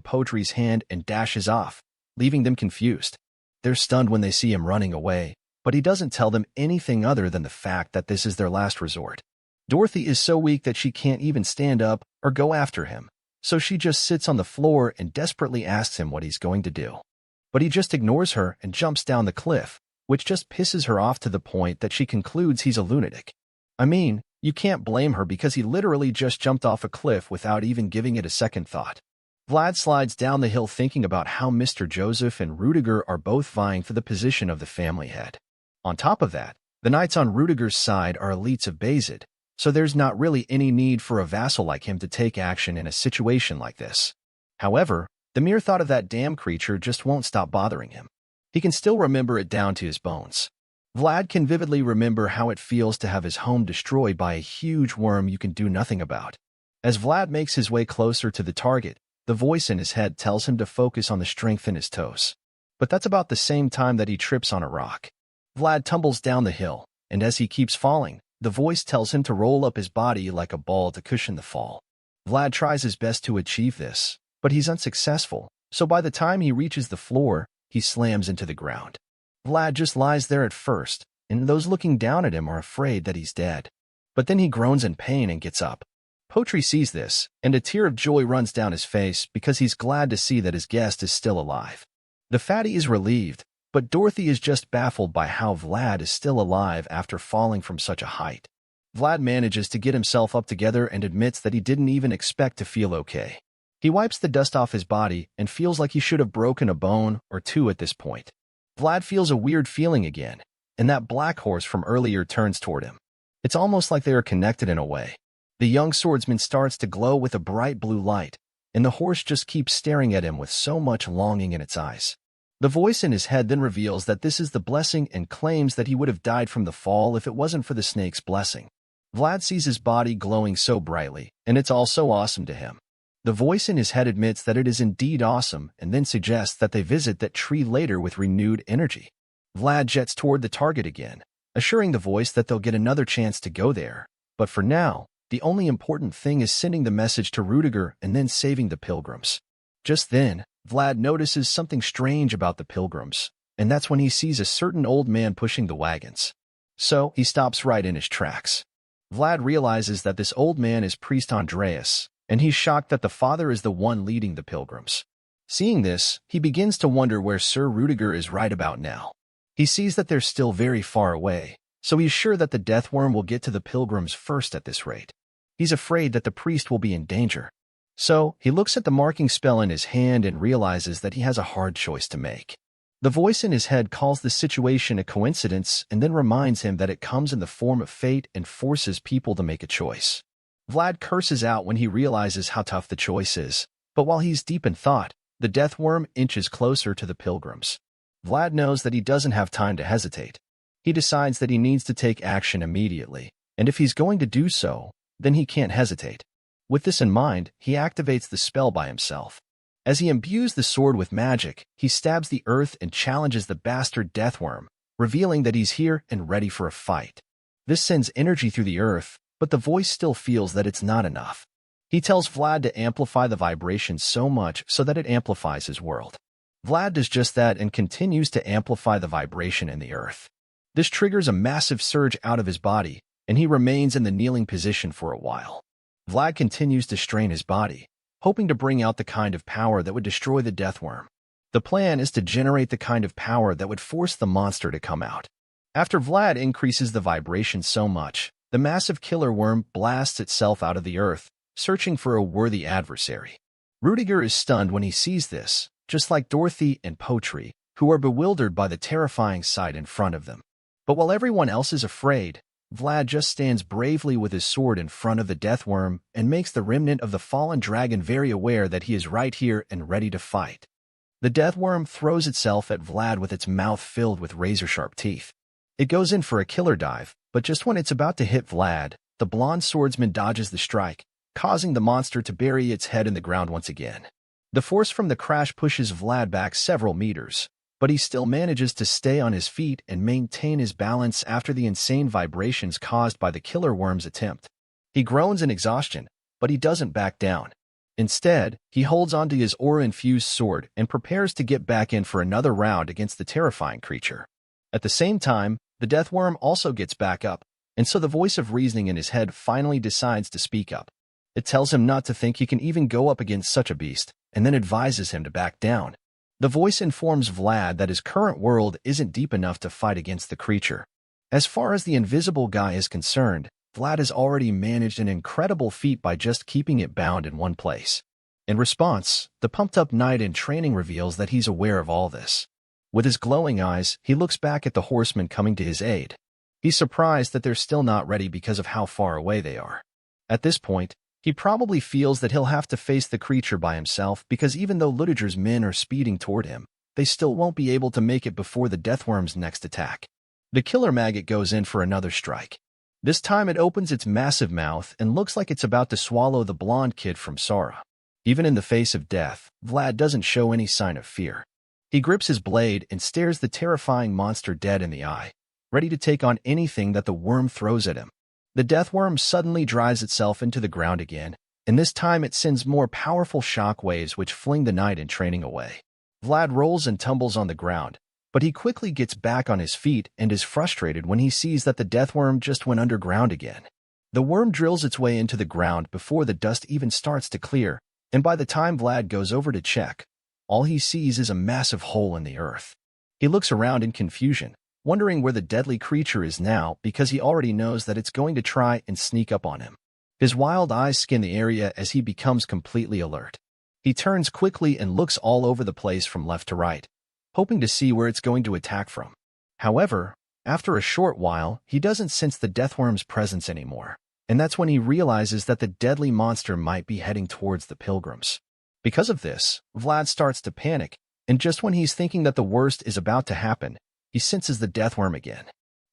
Potri's hand and dashes off, leaving them confused. They're stunned when they see him running away, but he doesn't tell them anything other than the fact that this is their last resort. Dorothy is so weak that she can't even stand up or go after him, so she just sits on the floor and desperately asks him what he's going to do. But he just ignores her and jumps down the cliff, which just pisses her off to the point that she concludes he's a lunatic. I mean, you can't blame her because he literally just jumped off a cliff without even giving it a second thought. Vlad slides down the hill thinking about how Mr. Joseph and Rudiger are both vying for the position of the family head. On top of that, the knights on Rudiger's side are elites of Bayzid, so there's not really any need for a vassal like him to take action in a situation like this. However, the mere thought of that damn creature just won't stop bothering him. He can still remember it down to his bones. Vlad can vividly remember how it feels to have his home destroyed by a huge worm you can do nothing about. As Vlad makes his way closer to the target, the voice in his head tells him to focus on the strength in his toes. But that's about the same time that he trips on a rock. Vlad tumbles down the hill, and as he keeps falling, the voice tells him to roll up his body like a ball to cushion the fall. Vlad tries his best to achieve this, but he's unsuccessful, so by the time he reaches the floor, he slams into the ground. Vlad just lies there at first, and those looking down at him are afraid that he's dead. But then he groans in pain and gets up. Potri sees this, and a tear of joy runs down his face because he's glad to see that his guest is still alive. The fatty is relieved, but Dorothy is just baffled by how Vlad is still alive after falling from such a height. Vlad manages to get himself up together and admits that he didn't even expect to feel okay. He wipes the dust off his body and feels like he should have broken a bone or two at this point. Vlad feels a weird feeling again, and that black horse from earlier turns toward him. It's almost like they are connected in a way. The young swordsman starts to glow with a bright blue light, and the horse just keeps staring at him with so much longing in its eyes. The voice in his head then reveals that this is the blessing and claims that he would have died from the fall if it wasn't for the snake's blessing. Vlad sees his body glowing so brightly, and it's all so awesome to him. The voice in his head admits that it is indeed awesome and then suggests that they visit that tree later with renewed energy. Vlad jets toward the target again, assuring the voice that they'll get another chance to go there. But for now, the only important thing is sending the message to Rudiger and then saving the pilgrims. Just then, Vlad notices something strange about the pilgrims, and that's when he sees a certain old man pushing the wagons. So he stops right in his tracks. Vlad realizes that this old man is Priest Andreas, and he's shocked that the father is the one leading the pilgrims. Seeing this, he begins to wonder where Sir Rudiger is right about now. He sees that they're still very far away, so he's sure that the death worm will get to the pilgrims first at this rate. He's afraid that the priest will be in danger. So, he looks at the marking spell in his hand and realizes that he has a hard choice to make. The voice in his head calls the situation a coincidence and then reminds him that it comes in the form of fate and forces people to make a choice. Vlad curses out when he realizes how tough the choice is, but while he's deep in thought, the death worm inches closer to the pilgrims. Vlad knows that he doesn't have time to hesitate. He decides that he needs to take action immediately, and if he's going to do so, then he can't hesitate. With this in mind, he activates the spell by himself. As he imbues the sword with magic, he stabs the earth and challenges the bastard deathworm, revealing that he's here and ready for a fight. This sends energy through the earth, but the voice still feels that it's not enough. He tells Vlad to amplify the vibration so much so that it amplifies his world. Vlad does just that and continues to amplify the vibration in the earth. This triggers a massive surge out of his body, and he remains in the kneeling position for a while. Vlad continues to strain his body, hoping to bring out the kind of power that would destroy the deathworm. The plan is to generate the kind of power that would force the monster to come out. After Vlad increases the vibration so much, the massive killer worm blasts itself out of the earth, searching for a worthy adversary. Rudiger is stunned when he sees this, just like Dorothy and Potri, who are bewildered by the terrifying sight in front of them. But while everyone else is afraid, Vlad just stands bravely with his sword in front of the deathworm and makes the remnant of the fallen dragon very aware that he is right here and ready to fight. The deathworm throws itself at Vlad with its mouth filled with razor-sharp teeth. It goes in for a killer dive, but just when it's about to hit Vlad, the blonde swordsman dodges the strike, causing the monster to bury its head in the ground once again. The force from the crash pushes Vlad back several meters, but he still manages to stay on his feet and maintain his balance after the insane vibrations caused by the killer worm's attempt. He groans in exhaustion, but he doesn't back down. Instead, he holds onto his aura-infused sword and prepares to get back in for another round against the terrifying creature. At the same time, the deathworm also gets back up, and so the voice of reasoning in his head finally decides to speak up. It tells him not to think he can even go up against such a beast, and then advises him to back down. The voice informs Vlad that his current world isn't deep enough to fight against the creature. As far as the invisible guy is concerned, Vlad has already managed an incredible feat by just keeping it bound in one place. In response, the pumped-up knight in training reveals that he's aware of all this. With his glowing eyes, he looks back at the horsemen coming to his aid. He's surprised that they're still not ready because of how far away they are. At this point, he probably feels that he'll have to face the creature by himself because even though Ludiger's men are speeding toward him, they still won't be able to make it before the deathworm's next attack. The killer maggot goes in for another strike. This time it opens its massive mouth and looks like it's about to swallow the blonde kid from Sora. Even in the face of death, Vlad doesn't show any sign of fear. He grips his blade and stares the terrifying monster dead in the eye, ready to take on anything that the worm throws at him. The deathworm suddenly drives itself into the ground again, and this time it sends more powerful shock waves which fling the knight in training away. Vlad rolls and tumbles on the ground, but he quickly gets back on his feet and is frustrated when he sees that the deathworm just went underground again. The worm drills its way into the ground before the dust even starts to clear, and by the time Vlad goes over to check, all he sees is a massive hole in the earth. He looks around in confusion, wondering where the deadly creature is now because he already knows that it's going to try and sneak up on him. His wild eyes scan the area as he becomes completely alert. He turns quickly and looks all over the place from left to right, hoping to see where it's going to attack from. However, after a short while, he doesn't sense the deathworm's presence anymore, and that's when he realizes that the deadly monster might be heading towards the pilgrims. Because of this, Vlad starts to panic, and just when he's thinking that the worst is about to happen, he senses the deathworm again.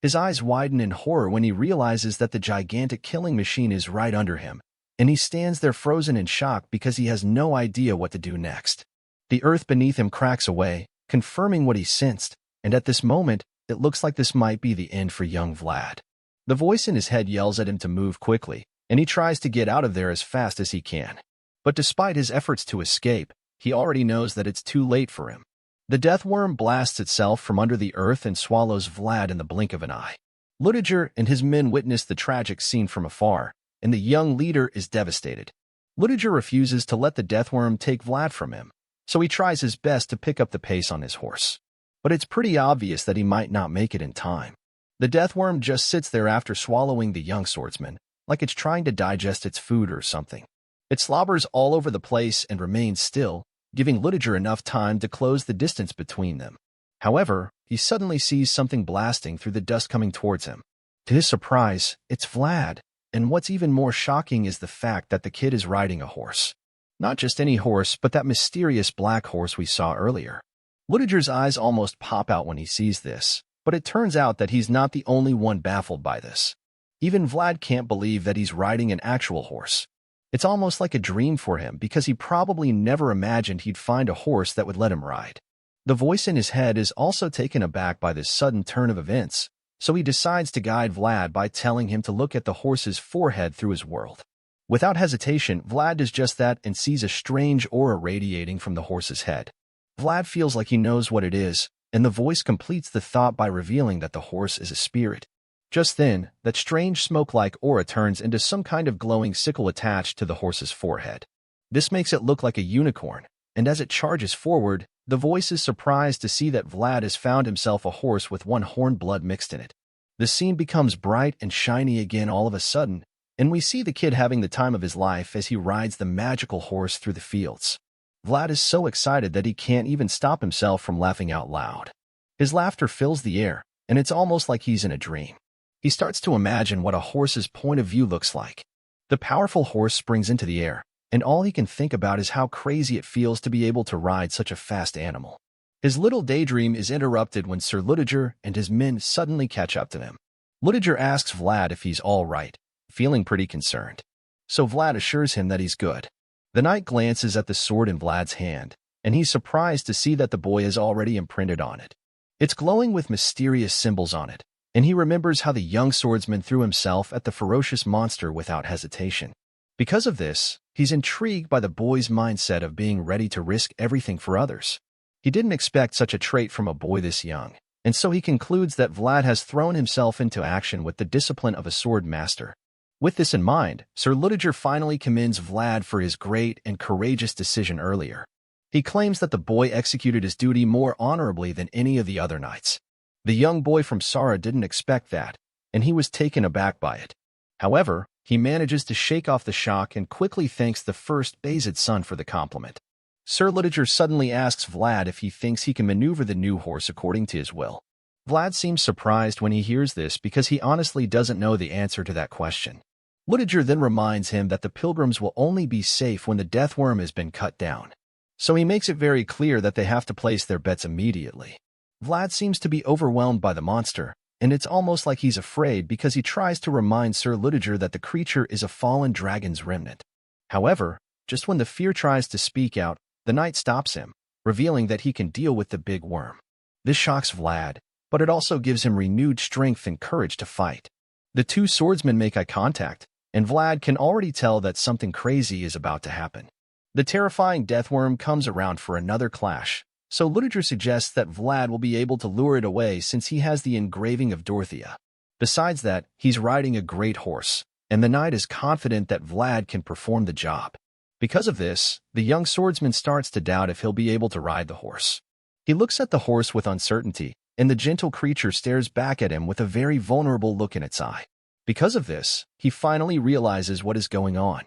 His eyes widen in horror when he realizes that the gigantic killing machine is right under him, and he stands there frozen in shock because he has no idea what to do next. The earth beneath him cracks away, confirming what he sensed, and at this moment, it looks like this might be the end for young Vlad. The voice in his head yells at him to move quickly, and he tries to get out of there as fast as he can. But despite his efforts to escape, he already knows that it's too late for him. The deathworm blasts itself from under the earth and swallows Vlad in the blink of an eye. Ludiger and his men witness the tragic scene from afar, and the young leader is devastated. Ludiger refuses to let the deathworm take Vlad from him, so he tries his best to pick up the pace on his horse. But it's pretty obvious that he might not make it in time. The deathworm just sits there after swallowing the young swordsman, like it's trying to digest its food or something. It slobbers all over the place and remains still, giving Ludiger enough time to close the distance between them. However, he suddenly sees something blasting through the dust coming towards him. To his surprise, it's Vlad, and what's even more shocking is the fact that the kid is riding a horse. Not just any horse, but that mysterious black horse we saw earlier. Ludiger's eyes almost pop out when he sees this, but it turns out that he's not the only one baffled by this. Even Vlad can't believe that he's riding an actual horse. It's almost like a dream for him because he probably never imagined he'd find a horse that would let him ride. The voice in his head is also taken aback by this sudden turn of events, so he decides to guide Vlad by telling him to look at the horse's forehead through his world. Without hesitation, Vlad does just that and sees a strange aura radiating from the horse's head. Vlad feels like he knows what it is, and the voice completes the thought by revealing that the horse is a spirit. Just then, that strange smoke-like aura turns into some kind of glowing sickle attached to the horse's forehead. This makes it look like a unicorn, and as it charges forward, the voice is surprised to see that Vlad has found himself a horse with one horn blood mixed in it. The scene becomes bright and shiny again all of a sudden, and we see the kid having the time of his life as he rides the magical horse through the fields. Vlad is so excited that he can't even stop himself from laughing out loud. His laughter fills the air, and it's almost like he's in a dream. He starts to imagine what a horse's point of view looks like. The powerful horse springs into the air, and all he can think about is how crazy it feels to be able to ride such a fast animal. His little daydream is interrupted when Sir Ludiger and his men suddenly catch up to him. Ludiger asks Vlad if he's all right, feeling pretty concerned. So Vlad assures him that he's good. The knight glances at the sword in Vlad's hand, and he's surprised to see that the boy is already imprinted on it. It's glowing with mysterious symbols on it, and he remembers how the young swordsman threw himself at the ferocious monster without hesitation. Because of this, he's intrigued by the boy's mindset of being ready to risk everything for others. He didn't expect such a trait from a boy this young, and so he concludes that Vlad has thrown himself into action with the discipline of a swordmaster. With this in mind, Sir Ludiger finally commends Vlad for his great and courageous decision earlier. He claims that the boy executed his duty more honorably than any of the other knights. The young boy from Sora didn't expect that, and he was taken aback by it. However, he manages to shake off the shock and quickly thanks the first Bayezid's son for the compliment. Sir Ludiger suddenly asks Vlad if he thinks he can maneuver the new horse according to his will. Vlad seems surprised when he hears this because he honestly doesn't know the answer to that question. Ludiger then reminds him that the pilgrims will only be safe when the deathworm has been cut down. So he makes it very clear that they have to place their bets immediately. Vlad seems to be overwhelmed by the monster, and it's almost like he's afraid because he tries to remind Sir Ludiger that the creature is a fallen dragon's remnant. However, just when the fear tries to speak out, the knight stops him, revealing that he can deal with the big worm. This shocks Vlad, but it also gives him renewed strength and courage to fight. The two swordsmen make eye contact, and Vlad can already tell that something crazy is about to happen. The terrifying deathworm comes around for another clash, so Ludiger suggests that Vlad will be able to lure it away since he has the engraving of Dorothea. Besides that, he's riding a great horse, and the knight is confident that Vlad can perform the job. Because of this, the young swordsman starts to doubt if he'll be able to ride the horse. He looks at the horse with uncertainty, and the gentle creature stares back at him with a very vulnerable look in its eye. Because of this, he finally realizes what is going on.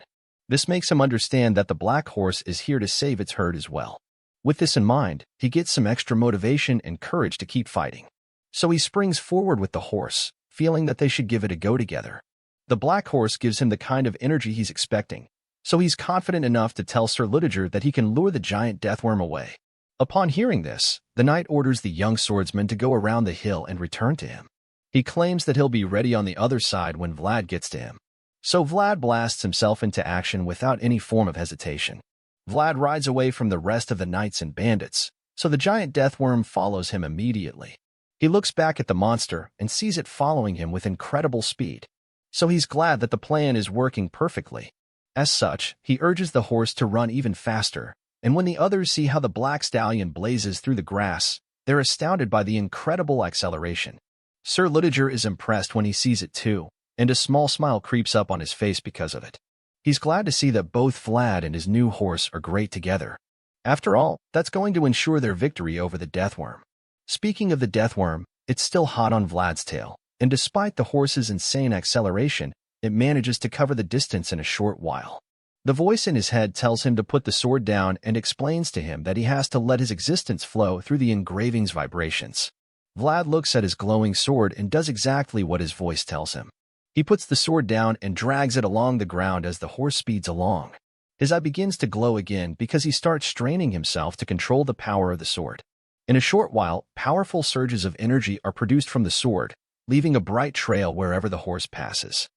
This makes him understand that the black horse is here to save its herd as well. With this in mind, he gets some extra motivation and courage to keep fighting. So he springs forward with the horse, feeling that they should give it a go together. The black horse gives him the kind of energy he's expecting, so he's confident enough to tell Sir Ludiger that he can lure the giant deathworm away. Upon hearing this, the knight orders the young swordsman to go around the hill and return to him. He claims that he'll be ready on the other side when Vlad gets to him. So Vlad blasts himself into action without any form of hesitation. Vlad rides away from the rest of the knights and bandits, so the giant deathworm follows him immediately. He looks back at the monster and sees it following him with incredible speed. So he's glad that the plan is working perfectly. As such, he urges the horse to run even faster, and when the others see how the black stallion blazes through the grass, they're astounded by the incredible acceleration. Sir Ludiger is impressed when he sees it too, and a small smile creeps up on his face because of it. He's glad to see that both Vlad and his new horse are great together. After all, that's going to ensure their victory over the deathworm. Speaking of the deathworm, it's still hot on Vlad's tail, and despite the horse's insane acceleration, it manages to cover the distance in a short while. The voice in his head tells him to put the sword down and explains to him that he has to let his existence flow through the engraving's vibrations. Vlad looks at his glowing sword and does exactly what his voice tells him. He puts the sword down and drags it along the ground as the horse speeds along. His eye begins to glow again because he starts straining himself to control the power of the sword. In a short while, powerful surges of energy are produced from the sword, leaving a bright trail wherever the horse passes.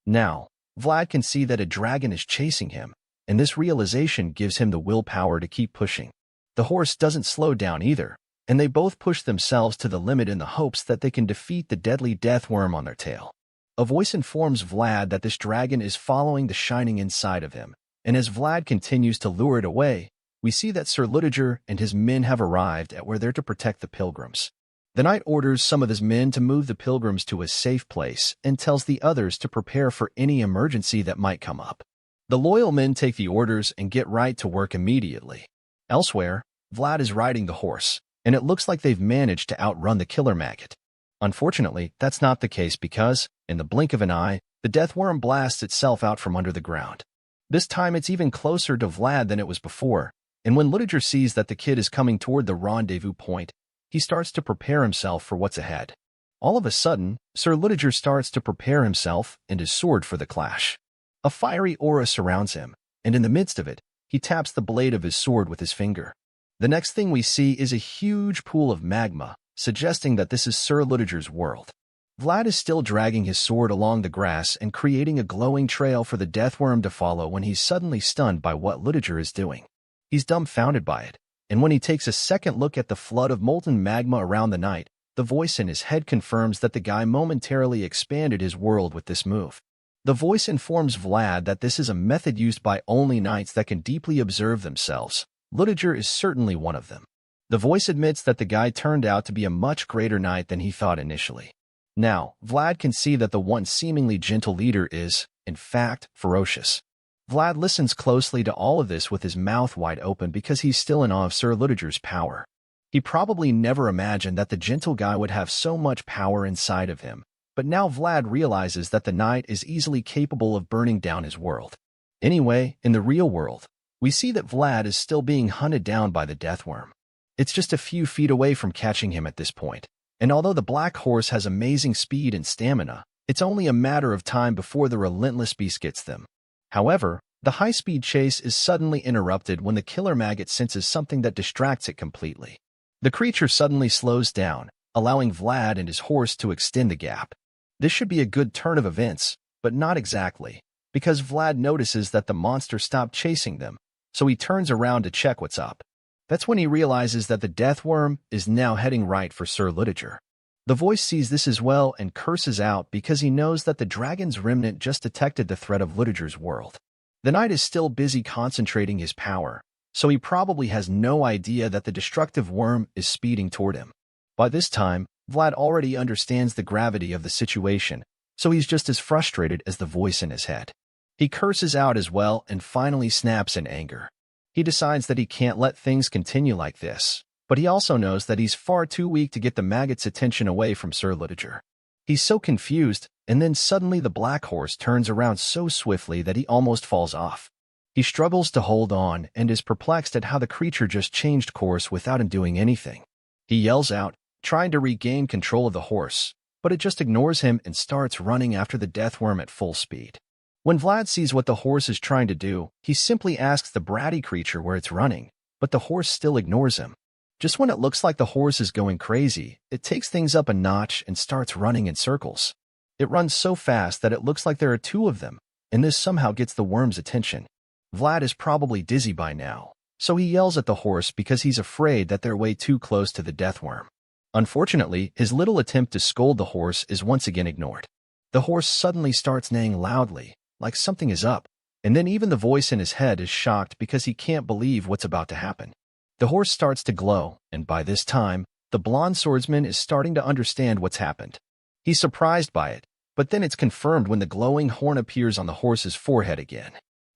Now, Vlad can see that a dragon is chasing him, and this realization gives him the willpower to keep pushing. The horse doesn't slow down either, and they both push themselves to the limit in the hopes that they can defeat the deadly deathworm on their tail. A voice informs Vlad that this dragon is following the shining inside of him, and as Vlad continues to lure it away, we see that Sir Ludiger and his men have arrived at where they're to protect the pilgrims. The knight orders some of his men to move the pilgrims to a safe place and tells the others to prepare for any emergency that might come up. The loyal men take the orders and get right to work immediately. Elsewhere, Vlad is riding the horse, and it looks like they've managed to outrun the killer maggot. Unfortunately, that's not the case because, in the blink of an eye, the deathworm blasts itself out from under the ground. This time it's even closer to Vlad than it was before, and when Lydiger sees that the kid is coming toward the rendezvous point, he starts to prepare himself for what's ahead. All of a sudden, Sir Lydiger starts to prepare himself and his sword for the clash. A fiery aura surrounds him, and in the midst of it, he taps the blade of his sword with his finger. The next thing we see is a huge pool of magma, suggesting that this is Sir Lydiger's world. Vlad is still dragging his sword along the grass and creating a glowing trail for the deathworm to follow when he's suddenly stunned by what Lydiger is doing. He's dumbfounded by it, and when he takes a second look at the flood of molten magma around the knight, the voice in his head confirms that the guy momentarily expanded his world with this move. The voice informs Vlad that this is a method used by only knights that can deeply observe themselves. Lydiger is certainly one of them. The voice admits that the guy turned out to be a much greater knight than he thought initially. Now, Vlad can see that the once seemingly gentle leader is, in fact, ferocious. Vlad listens closely to all of this with his mouth wide open because he's still in awe of Sir Lydiger's power. He probably never imagined that the gentle guy would have so much power inside of him, but now Vlad realizes that the knight is easily capable of burning down his world. Anyway, in the real world, we see that Vlad is still being hunted down by the deathworm. It's just a few feet away from catching him at this point, and although the black horse has amazing speed and stamina, it's only a matter of time before the relentless beast gets them. However, the high-speed chase is suddenly interrupted when the killer maggot senses something that distracts it completely. The creature suddenly slows down, allowing Vlad and his horse to extend the gap. This should be a good turn of events, but not exactly, because Vlad notices that the monster stopped chasing them, so he turns around to check what's up. That's when he realizes that the deathworm is now heading right for Sir Lydiger. The voice sees this as well and curses out because he knows that the dragon's remnant just detected the threat of Lydiger's world. The knight is still busy concentrating his power, so he probably has no idea that the destructive worm is speeding toward him. By this time, Vlad already understands the gravity of the situation, so he's just as frustrated as the voice in his head. He curses out as well and finally snaps in anger. He decides that he can't let things continue like this, but he also knows that he's far too weak to get the maggot's attention away from Sir Lydiger. He's so confused, and then suddenly the black horse turns around so swiftly that he almost falls off. He struggles to hold on and is perplexed at how the creature just changed course without him doing anything. He yells out, trying to regain control of the horse, but it just ignores him and starts running after the deathworm at full speed. When Vlad sees what the horse is trying to do, he simply asks the bratty creature where it's running, but the horse still ignores him. Just when it looks like the horse is going crazy, it takes things up a notch and starts running in circles. It runs so fast that it looks like there are two of them, and this somehow gets the worm's attention. Vlad is probably dizzy by now, so he yells at the horse because he's afraid that they're way too close to the deathworm. Unfortunately, his little attempt to scold the horse is once again ignored. The horse suddenly starts neighing loudly, like something is up, and then even the voice in his head is shocked because he can't believe what's about to happen. The horse starts to glow, and by this time, the blonde swordsman is starting to understand what's happened. He's surprised by it, but then it's confirmed when the glowing horn appears on the horse's forehead again.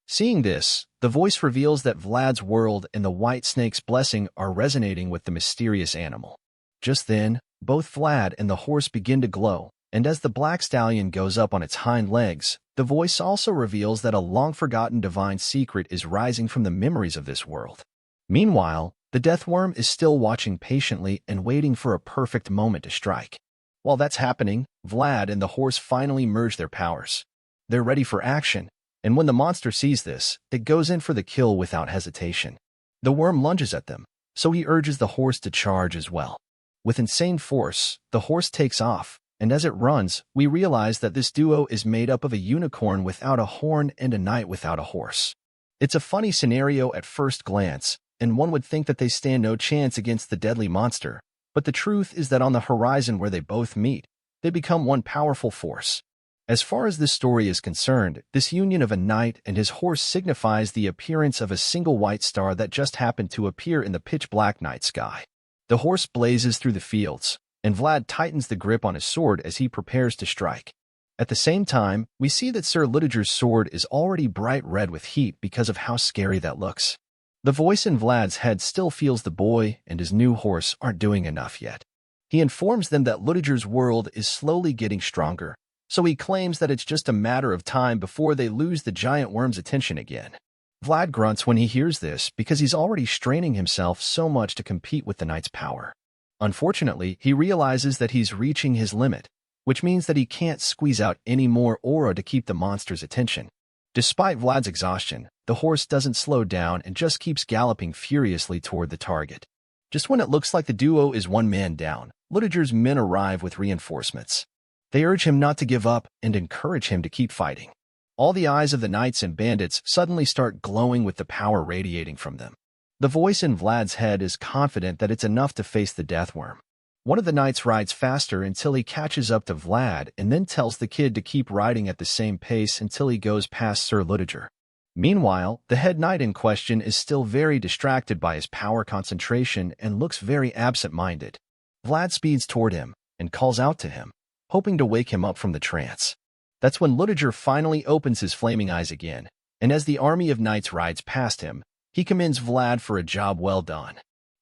Seeing this, the voice reveals that Vlad's world and the white snake's blessing are resonating with the mysterious animal. Just then, both Vlad and the horse begin to glow, and as the black stallion goes up on its hind legs, the voice also reveals that a long-forgotten divine secret is rising from the memories of this world. Meanwhile, the deathworm is still watching patiently and waiting for a perfect moment to strike. While that's happening, Vlad and the horse finally merge their powers. They're ready for action, and when the monster sees this, it goes in for the kill without hesitation. The worm lunges at them, so he urges the horse to charge as well. With insane force, the horse takes off, and as it runs, we realize that this duo is made up of a unicorn without a horn and a knight without a horse. It's a funny scenario at first glance, and one would think that they stand no chance against the deadly monster, but the truth is that on the horizon where they both meet, they become one powerful force. As far as this story is concerned, this union of a knight and his horse signifies the appearance of a single white star that just happened to appear in the pitch-black night sky. The horse blazes through the fields, and Vlad tightens the grip on his sword as he prepares to strike. At the same time, we see that Sir Lidiger's sword is already bright red with heat because of how scary that looks. The voice in Vlad's head still feels the boy and his new horse aren't doing enough yet. He informs them that Lidiger's world is slowly getting stronger, so he claims that it's just a matter of time before they lose the giant worm's attention again. Vlad grunts when he hears this because he's already straining himself so much to compete with the knight's power. Unfortunately, he realizes that he's reaching his limit, which means that he can't squeeze out any more aura to keep the monster's attention. Despite Vlad's exhaustion, the horse doesn't slow down and just keeps galloping furiously toward the target. Just when it looks like the duo is one man down, Lidiger's men arrive with reinforcements. They urge him not to give up and encourage him to keep fighting. All the eyes of the knights and bandits suddenly start glowing with the power radiating from them. The voice in Vlad's head is confident that it's enough to face the deathworm. One of the knights rides faster until he catches up to Vlad and then tells the kid to keep riding at the same pace until he goes past Sir Lidiger. Meanwhile, the head knight in question is still very distracted by his power concentration and looks very absent-minded. Vlad speeds toward him and calls out to him, hoping to wake him up from the trance. That's when Lidiger finally opens his flaming eyes again, and as the army of knights rides past him, he commends Vlad for a job well done.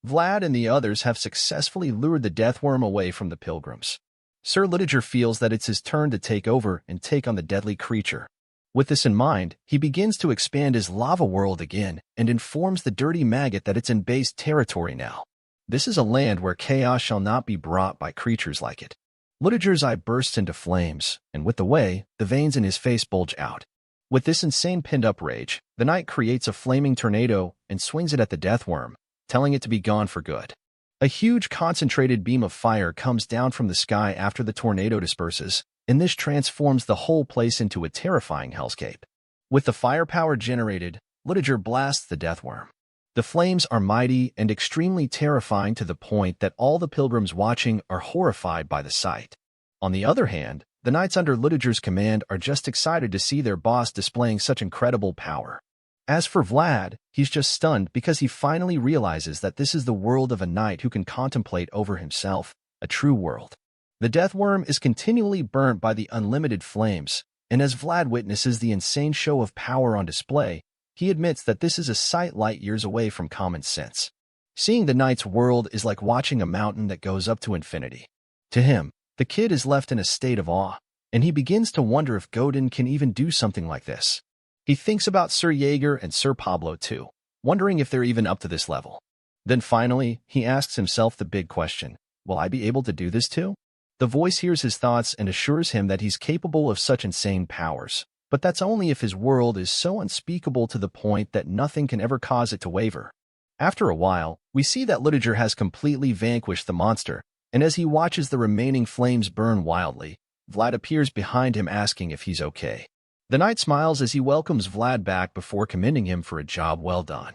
Vlad and the others have successfully lured the deathworm away from the pilgrims. Sir Lidiger feels that it's his turn to take over and take on the deadly creature. With this in mind, he begins to expand his lava world again and informs the dirty maggot that it's in base territory now. This is a land where chaos shall not be brought by creatures like it. Lidiger's eye bursts into flames, and with the way, the veins in his face bulge out. With this insane pinned-up rage, the knight creates a flaming tornado and swings it at the deathworm, telling it to be gone for good. A huge concentrated beam of fire comes down from the sky after the tornado disperses, and this transforms the whole place into a terrifying hellscape. With the firepower generated, Lidiger blasts the deathworm. The flames are mighty and extremely terrifying to the point that all the pilgrims watching are horrified by the sight. On the other hand, the knights under Lidiger's command are just excited to see their boss displaying such incredible power. As for Vlad, he's just stunned because he finally realizes that this is the world of a knight who can contemplate over himself, a true world. The deathworm is continually burnt by the unlimited flames, and as Vlad witnesses the insane show of power on display, he admits that this is a sight light years away from common sense. Seeing the knight's world is like watching a mountain that goes up to infinity. To him, the kid is left in a state of awe, and he begins to wonder if Godin can even do something like this. He thinks about Sir Jaeger and Sir Pablo too, wondering if they're even up to this level. Then finally, he asks himself the big question, will I be able to do this too? The voice hears his thoughts and assures him that he's capable of such insane powers, but that's only if his world is so unspeakable to the point that nothing can ever cause it to waver. After a while, we see that Lidiger has completely vanquished the monster, and as he watches the remaining flames burn wildly, Vlad appears behind him asking if he's okay. The knight smiles as he welcomes Vlad back before commending him for a job well done.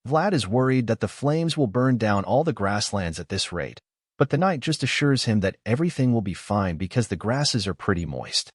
Vlad is worried that the flames will burn down all the grasslands at this rate, but the knight just assures him that everything will be fine because the grasses are pretty moist.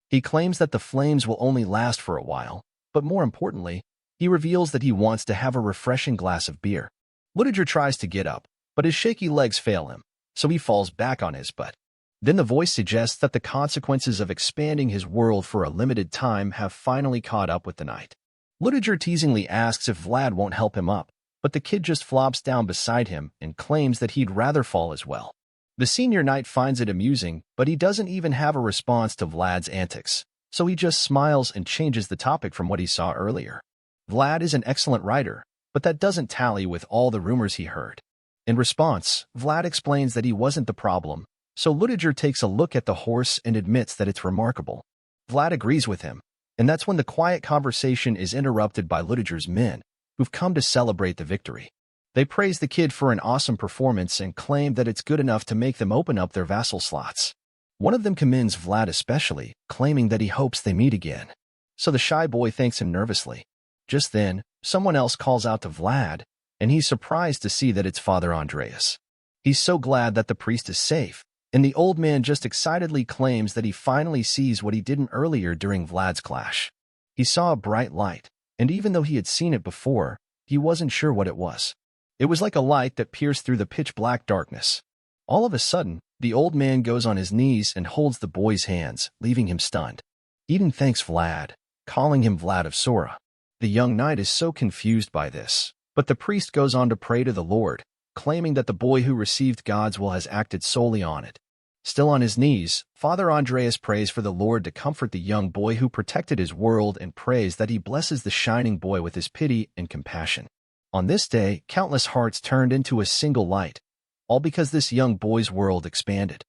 He claims that the flames will only last for a while, but more importantly, he reveals that he wants to have a refreshing glass of beer. Lidiger tries to get up, but his shaky legs fail him, so he falls back on his butt. Then the voice suggests that the consequences of expanding his world for a limited time have finally caught up with the knight. Lidiger teasingly asks if Vlad won't help him up, but the kid just flops down beside him and claims that he'd rather fall as well. The senior knight finds it amusing, but he doesn't even have a response to Vlad's antics, so he just smiles and changes the topic from what he saw earlier. Vlad is an excellent rider, but that doesn't tally with all the rumors he heard. In response, Vlad explains that he wasn't the problem, so Lidiger takes a look at the horse and admits that it's remarkable. Vlad agrees with him, and that's when the quiet conversation is interrupted by Lidiger's men, who've come to celebrate the victory. They praise the kid for an awesome performance and claim that it's good enough to make them open up their vassal slots. One of them commends Vlad especially, claiming that he hopes they meet again. So the shy boy thanks him nervously. Just then, someone else calls out to Vlad, and he's surprised to see that it's Father Andreas. He's so glad that the priest is safe, and the old man just excitedly claims that he finally sees what he didn't earlier during Vlad's clash. He saw a bright light, and even though he had seen it before, he wasn't sure what it was. It was like a light that pierced through the pitch-black darkness. All of a sudden, The old man goes on his knees and holds the boy's hands, leaving him stunned. Eden thanks Vlad, calling him Vlad of Sora. The young knight is so confused by this, but the priest goes on to pray to the Lord, claiming that the boy who received God's will has acted solely on it. Still on his knees, Father Andreas prays for the Lord to comfort the young boy who protected his world and prays that he blesses the shining boy with his pity and compassion. On this day, countless hearts turned into a single light, all because this young boy's world expanded.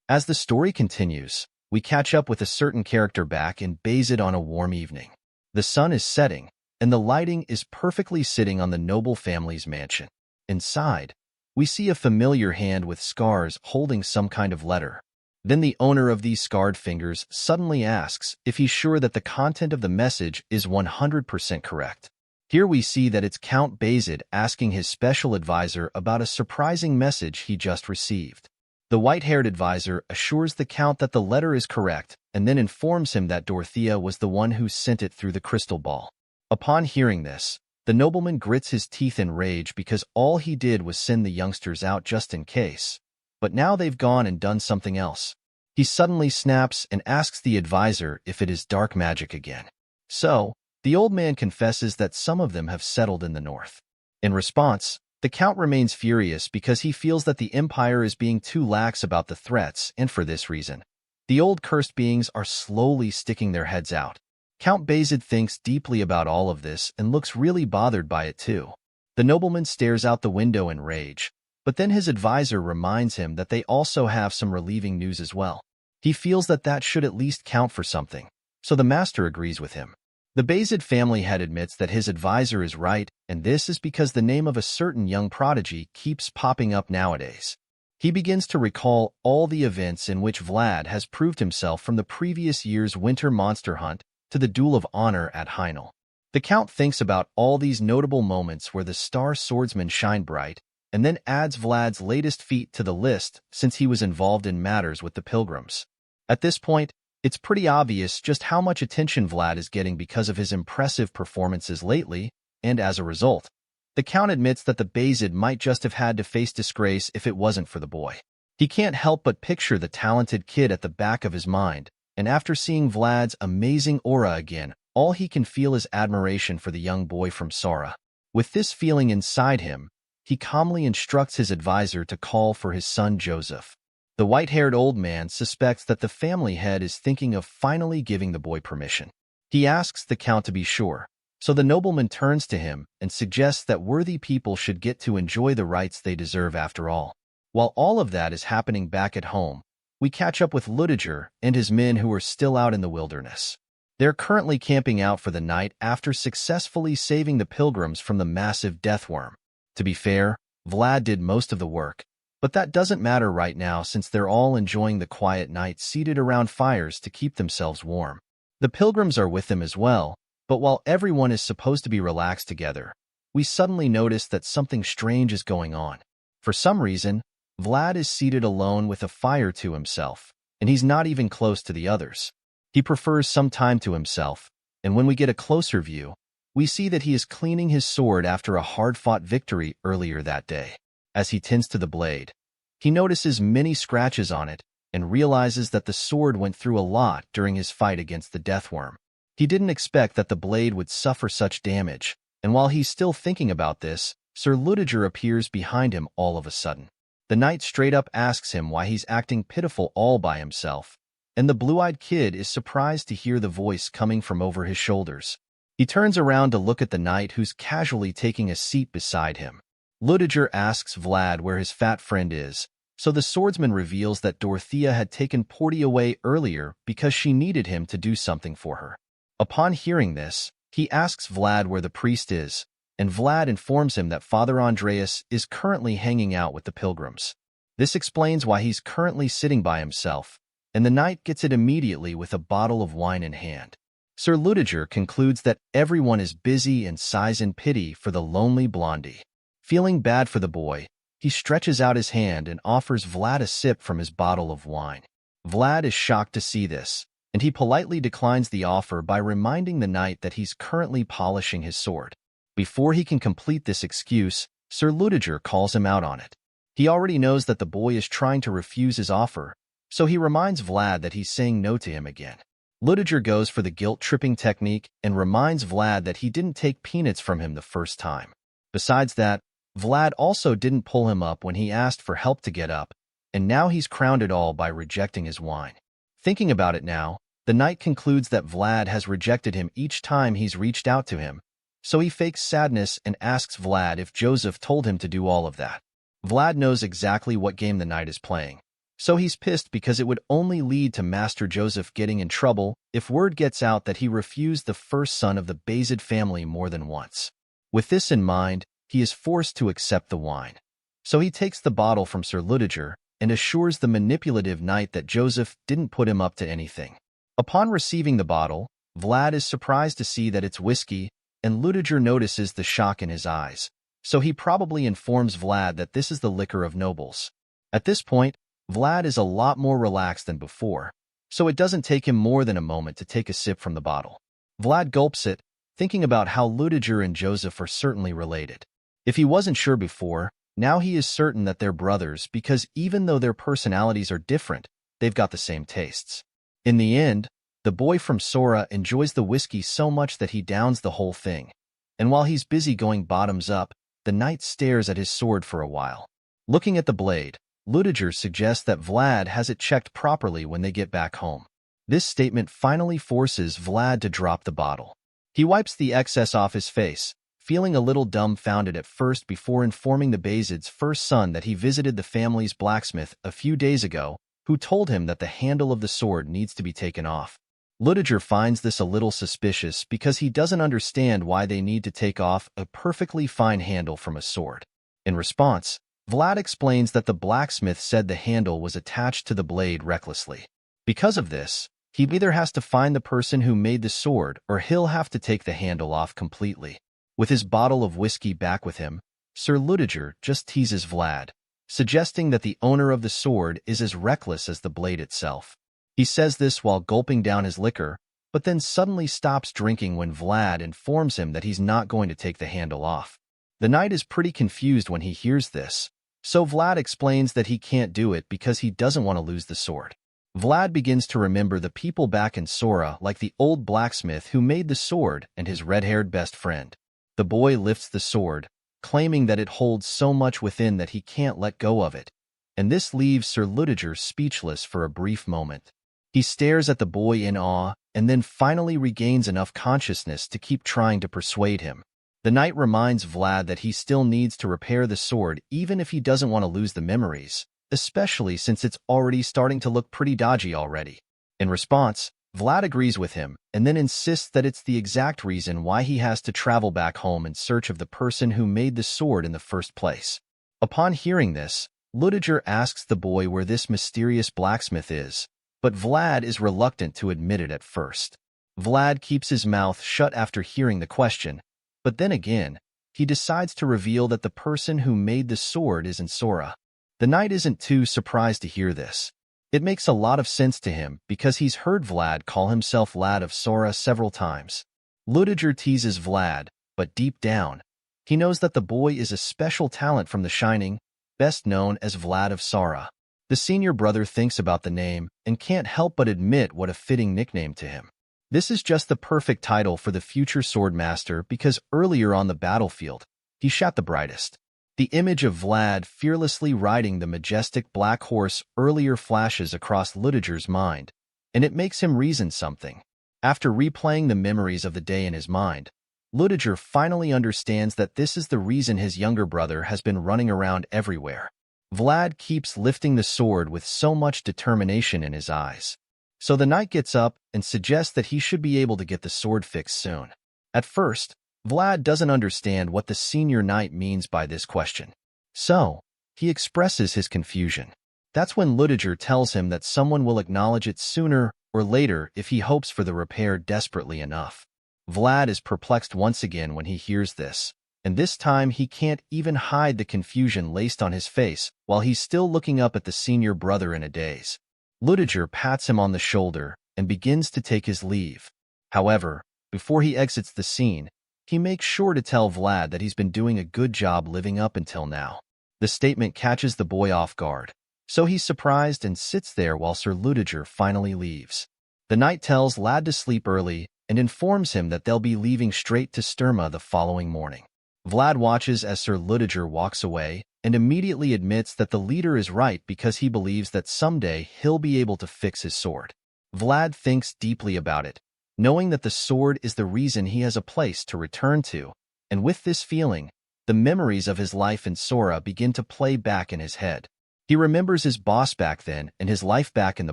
As the story continues, we catch up with a certain character back in Bayzid on a warm evening. The sun is setting, and the lighting is perfectly sitting on the noble family's mansion. Inside, we see a familiar hand with scars holding some kind of letter. Then the owner of these scarred fingers suddenly asks if he's sure that the content of the message is 100% correct. Here we see that it's Count Bayzid asking his special advisor about a surprising message he just received. The white-haired advisor assures the Count that the letter is correct and then informs him that Dorothea was the one who sent it through the crystal ball. Upon hearing this, the nobleman grits his teeth in rage because all he did was send the youngsters out just in case. But now they've gone and done something else. He suddenly snaps and asks the advisor if it is dark magic again. So, the old man confesses that some of them have settled in the north. In response, the Count remains furious because he feels that the Empire is being too lax about the threats, and for this reason, the old cursed beings are slowly sticking their heads out. Count Bayzid thinks deeply about all of this and looks really bothered by it too. The nobleman stares out the window in rage, but then his advisor reminds him that they also have some relieving news as well. He feels that that should at least count for something, so the master agrees with him. The Bayzid family head admits that his advisor is right, and this is because the name of a certain young prodigy keeps popping up nowadays. He begins to recall all the events in which Vlad has proved himself, from the previous year's winter monster hunt to the duel of honor at Heinel. The Count thinks about all these notable moments where the star swordsman shined bright, and then adds Vlad's latest feat to the list since he was involved in matters with the pilgrims. At this point, it's pretty obvious just how much attention Vlad is getting because of his impressive performances lately, and as a result, the Count admits that the Bayzid might just have had to face disgrace if it wasn't for the boy. He can't help but picture the talented kid at the back of his mind, and after seeing Vlad's amazing aura again, all he can feel is admiration for the young boy from Sora. With this feeling inside him, he calmly instructs his advisor to call for his son Joseph. The white-haired old man suspects that the family head is thinking of finally giving the boy permission. He asks the Count to be sure, so the nobleman turns to him and suggests that worthy people should get to enjoy the rights they deserve after all. While all of that is happening back at home, we catch up with Ludiger and his men who are still out in the wilderness. They're currently camping out for the night after successfully saving the pilgrims from the massive deathworm. To be fair, Vlad did most of the work, but that doesn't matter right now since they're all enjoying the quiet night seated around fires to keep themselves warm. The pilgrims are with them as well, but while everyone is supposed to be relaxed together, we suddenly notice that something strange is going on. For some reason, Vlad is seated alone with a fire to himself, and he's not even close to the others. He prefers some time to himself, and when we get a closer view, we see that he is cleaning his sword after a hard-fought victory earlier that day. As he tends to the blade, he notices many scratches on it and realizes that the sword went through a lot during his fight against the deathworm. He didn't expect that the blade would suffer such damage, and while he's still thinking about this, Sir Ludiger appears behind him all of a sudden. The knight straight up asks him why he's acting pitiful all by himself, and the blue-eyed kid is surprised to hear the voice coming from over his shoulders. He turns around to look at the knight who's casually taking a seat beside him. Ludiger asks Vlad where his fat friend is, so the swordsman reveals that Dorothea had taken Porty away earlier because she needed him to do something for her. Upon hearing this, he asks Vlad where the priest is, and Vlad informs him that Father Andreas is currently hanging out with the pilgrims. This explains why he's currently sitting by himself, and the knight gets it immediately with a bottle of wine in hand. Sir Ludiger concludes that everyone is busy and sighs in pity for the lonely blondie. Feeling bad for the boy, he stretches out his hand and offers Vlad a sip from his bottle of wine. Vlad is shocked to see this, and he politely declines the offer by reminding the knight that he's currently polishing his sword. Before he can complete this excuse, Sir Ludiger calls him out on it. He already knows that the boy is trying to refuse his offer, so he reminds Vlad that he's saying no to him again. Ludiger goes for the guilt-tripping technique and reminds Vlad that he didn't take peanuts from him the first time. Besides that, Vlad also didn't pull him up when he asked for help to get up, and now he's crowned it all by rejecting his wine. Thinking about it now, the knight concludes that Vlad has rejected him each time he's reached out to him, so he fakes sadness and asks Vlad if Joseph told him to do all of that. Vlad knows exactly what game the knight is playing, so he's pissed because it would only lead to Master Joseph getting in trouble if word gets out that he refused the first son of the Bazid family more than once. With this in mind, he is forced to accept the wine. So he takes the bottle from Sir Ludiger and assures the manipulative knight that Joseph didn't put him up to anything. Upon receiving the bottle, Vlad is surprised to see that it's whiskey, and Ludiger notices the shock in his eyes, so he probably informs Vlad that this is the liquor of nobles. At this point, Vlad is a lot more relaxed than before, so it doesn't take him more than a moment to take a sip from the bottle. Vlad gulps it, thinking about how Ludiger and Joseph are certainly related. If he wasn't sure before, now he is certain that they're brothers because even though their personalities are different, they've got the same tastes. In the end, the boy from Sora enjoys the whiskey so much that he downs the whole thing, and while he's busy going bottoms up, the knight stares at his sword for a while. Looking at the blade, Ludiger suggests that Vlad has it checked properly when they get back home. This statement finally forces Vlad to drop the bottle. He wipes the excess off his face, feeling a little dumbfounded at first before informing the Bazid's first son that he visited the family's blacksmith a few days ago, who told him that the handle of the sword needs to be taken off. Ludiger finds this a little suspicious because he doesn't understand why they need to take off a perfectly fine handle from a sword. In response, Vlad explains that the blacksmith said the handle was attached to the blade recklessly. Because of this, he either has to find the person who made the sword or he'll have to take the handle off completely. With his bottle of whiskey back with him, Sir Ludiger just teases Vlad, suggesting that the owner of the sword is as reckless as the blade itself. He says this while gulping down his liquor, but then suddenly stops drinking when Vlad informs him that he's not going to take the handle off. The knight is pretty confused when he hears this, so Vlad explains that he can't do it because he doesn't want to lose the sword. Vlad begins to remember the people back in Sora, like the old blacksmith who made the sword and his red-haired best friend. The boy lifts the sword, claiming that it holds so much within that he can't let go of it, and this leaves Sir Ludiger speechless for a brief moment. He stares at the boy in awe and then finally regains enough consciousness to keep trying to persuade him. The knight reminds Vlad that he still needs to repair the sword even if he doesn't want to lose the memories, especially since it's already starting to look pretty dodgy already. In response, Vlad agrees with him and then insists that it's the exact reason why he has to travel back home in search of the person who made the sword in the first place. Upon hearing this, Ludiger asks the boy where this mysterious blacksmith is, but Vlad is reluctant to admit it at first. Vlad keeps his mouth shut after hearing the question, but then again, he decides to reveal that the person who made the sword isn't Sora. The knight isn't too surprised to hear this. It makes a lot of sense to him because he's heard Vlad call himself Lad of Sora several times. Ludiger teases Vlad, but deep down, he knows that the boy is a special talent from The Shining, best known as Vlad of Sora. The senior brother thinks about the name and can't help but admit what a fitting nickname to him. This is just the perfect title for the future swordmaster because earlier on the battlefield, he shot the brightest. The image of Vlad fearlessly riding the majestic black horse earlier flashes across Ludiger's mind, and it makes him reason something. After replaying the memories of the day in his mind, Ludiger finally understands that this is the reason his younger brother has been running around everywhere. Vlad keeps lifting the sword with so much determination in his eyes. So the knight gets up and suggests that he should be able to get the sword fixed soon. At first, Vlad doesn't understand what the senior knight means by this question. So, he expresses his confusion. That's when Ludiger tells him that someone will acknowledge it sooner or later if he hopes for the repair desperately enough. Vlad is perplexed once again when he hears this, and this time he can't even hide the confusion laced on his face while he's still looking up at the senior brother in a daze. Ludiger pats him on the shoulder and begins to take his leave. However, before he exits the scene, he makes sure to tell Vlad that he's been doing a good job living up until now. The statement catches the boy off guard, so he's surprised and sits there while Sir Ludiger finally leaves. The knight tells Lad to sleep early and informs him that they'll be leaving straight to Sturma the following morning. Vlad watches as Sir Ludiger walks away and immediately admits that the leader is right because he believes that someday he'll be able to fix his sword. Vlad thinks deeply about it, knowing that the sword is the reason he has a place to return to, and with this feeling, the memories of his life in Sora begin to play back in his head. He remembers his boss back then and his life back in the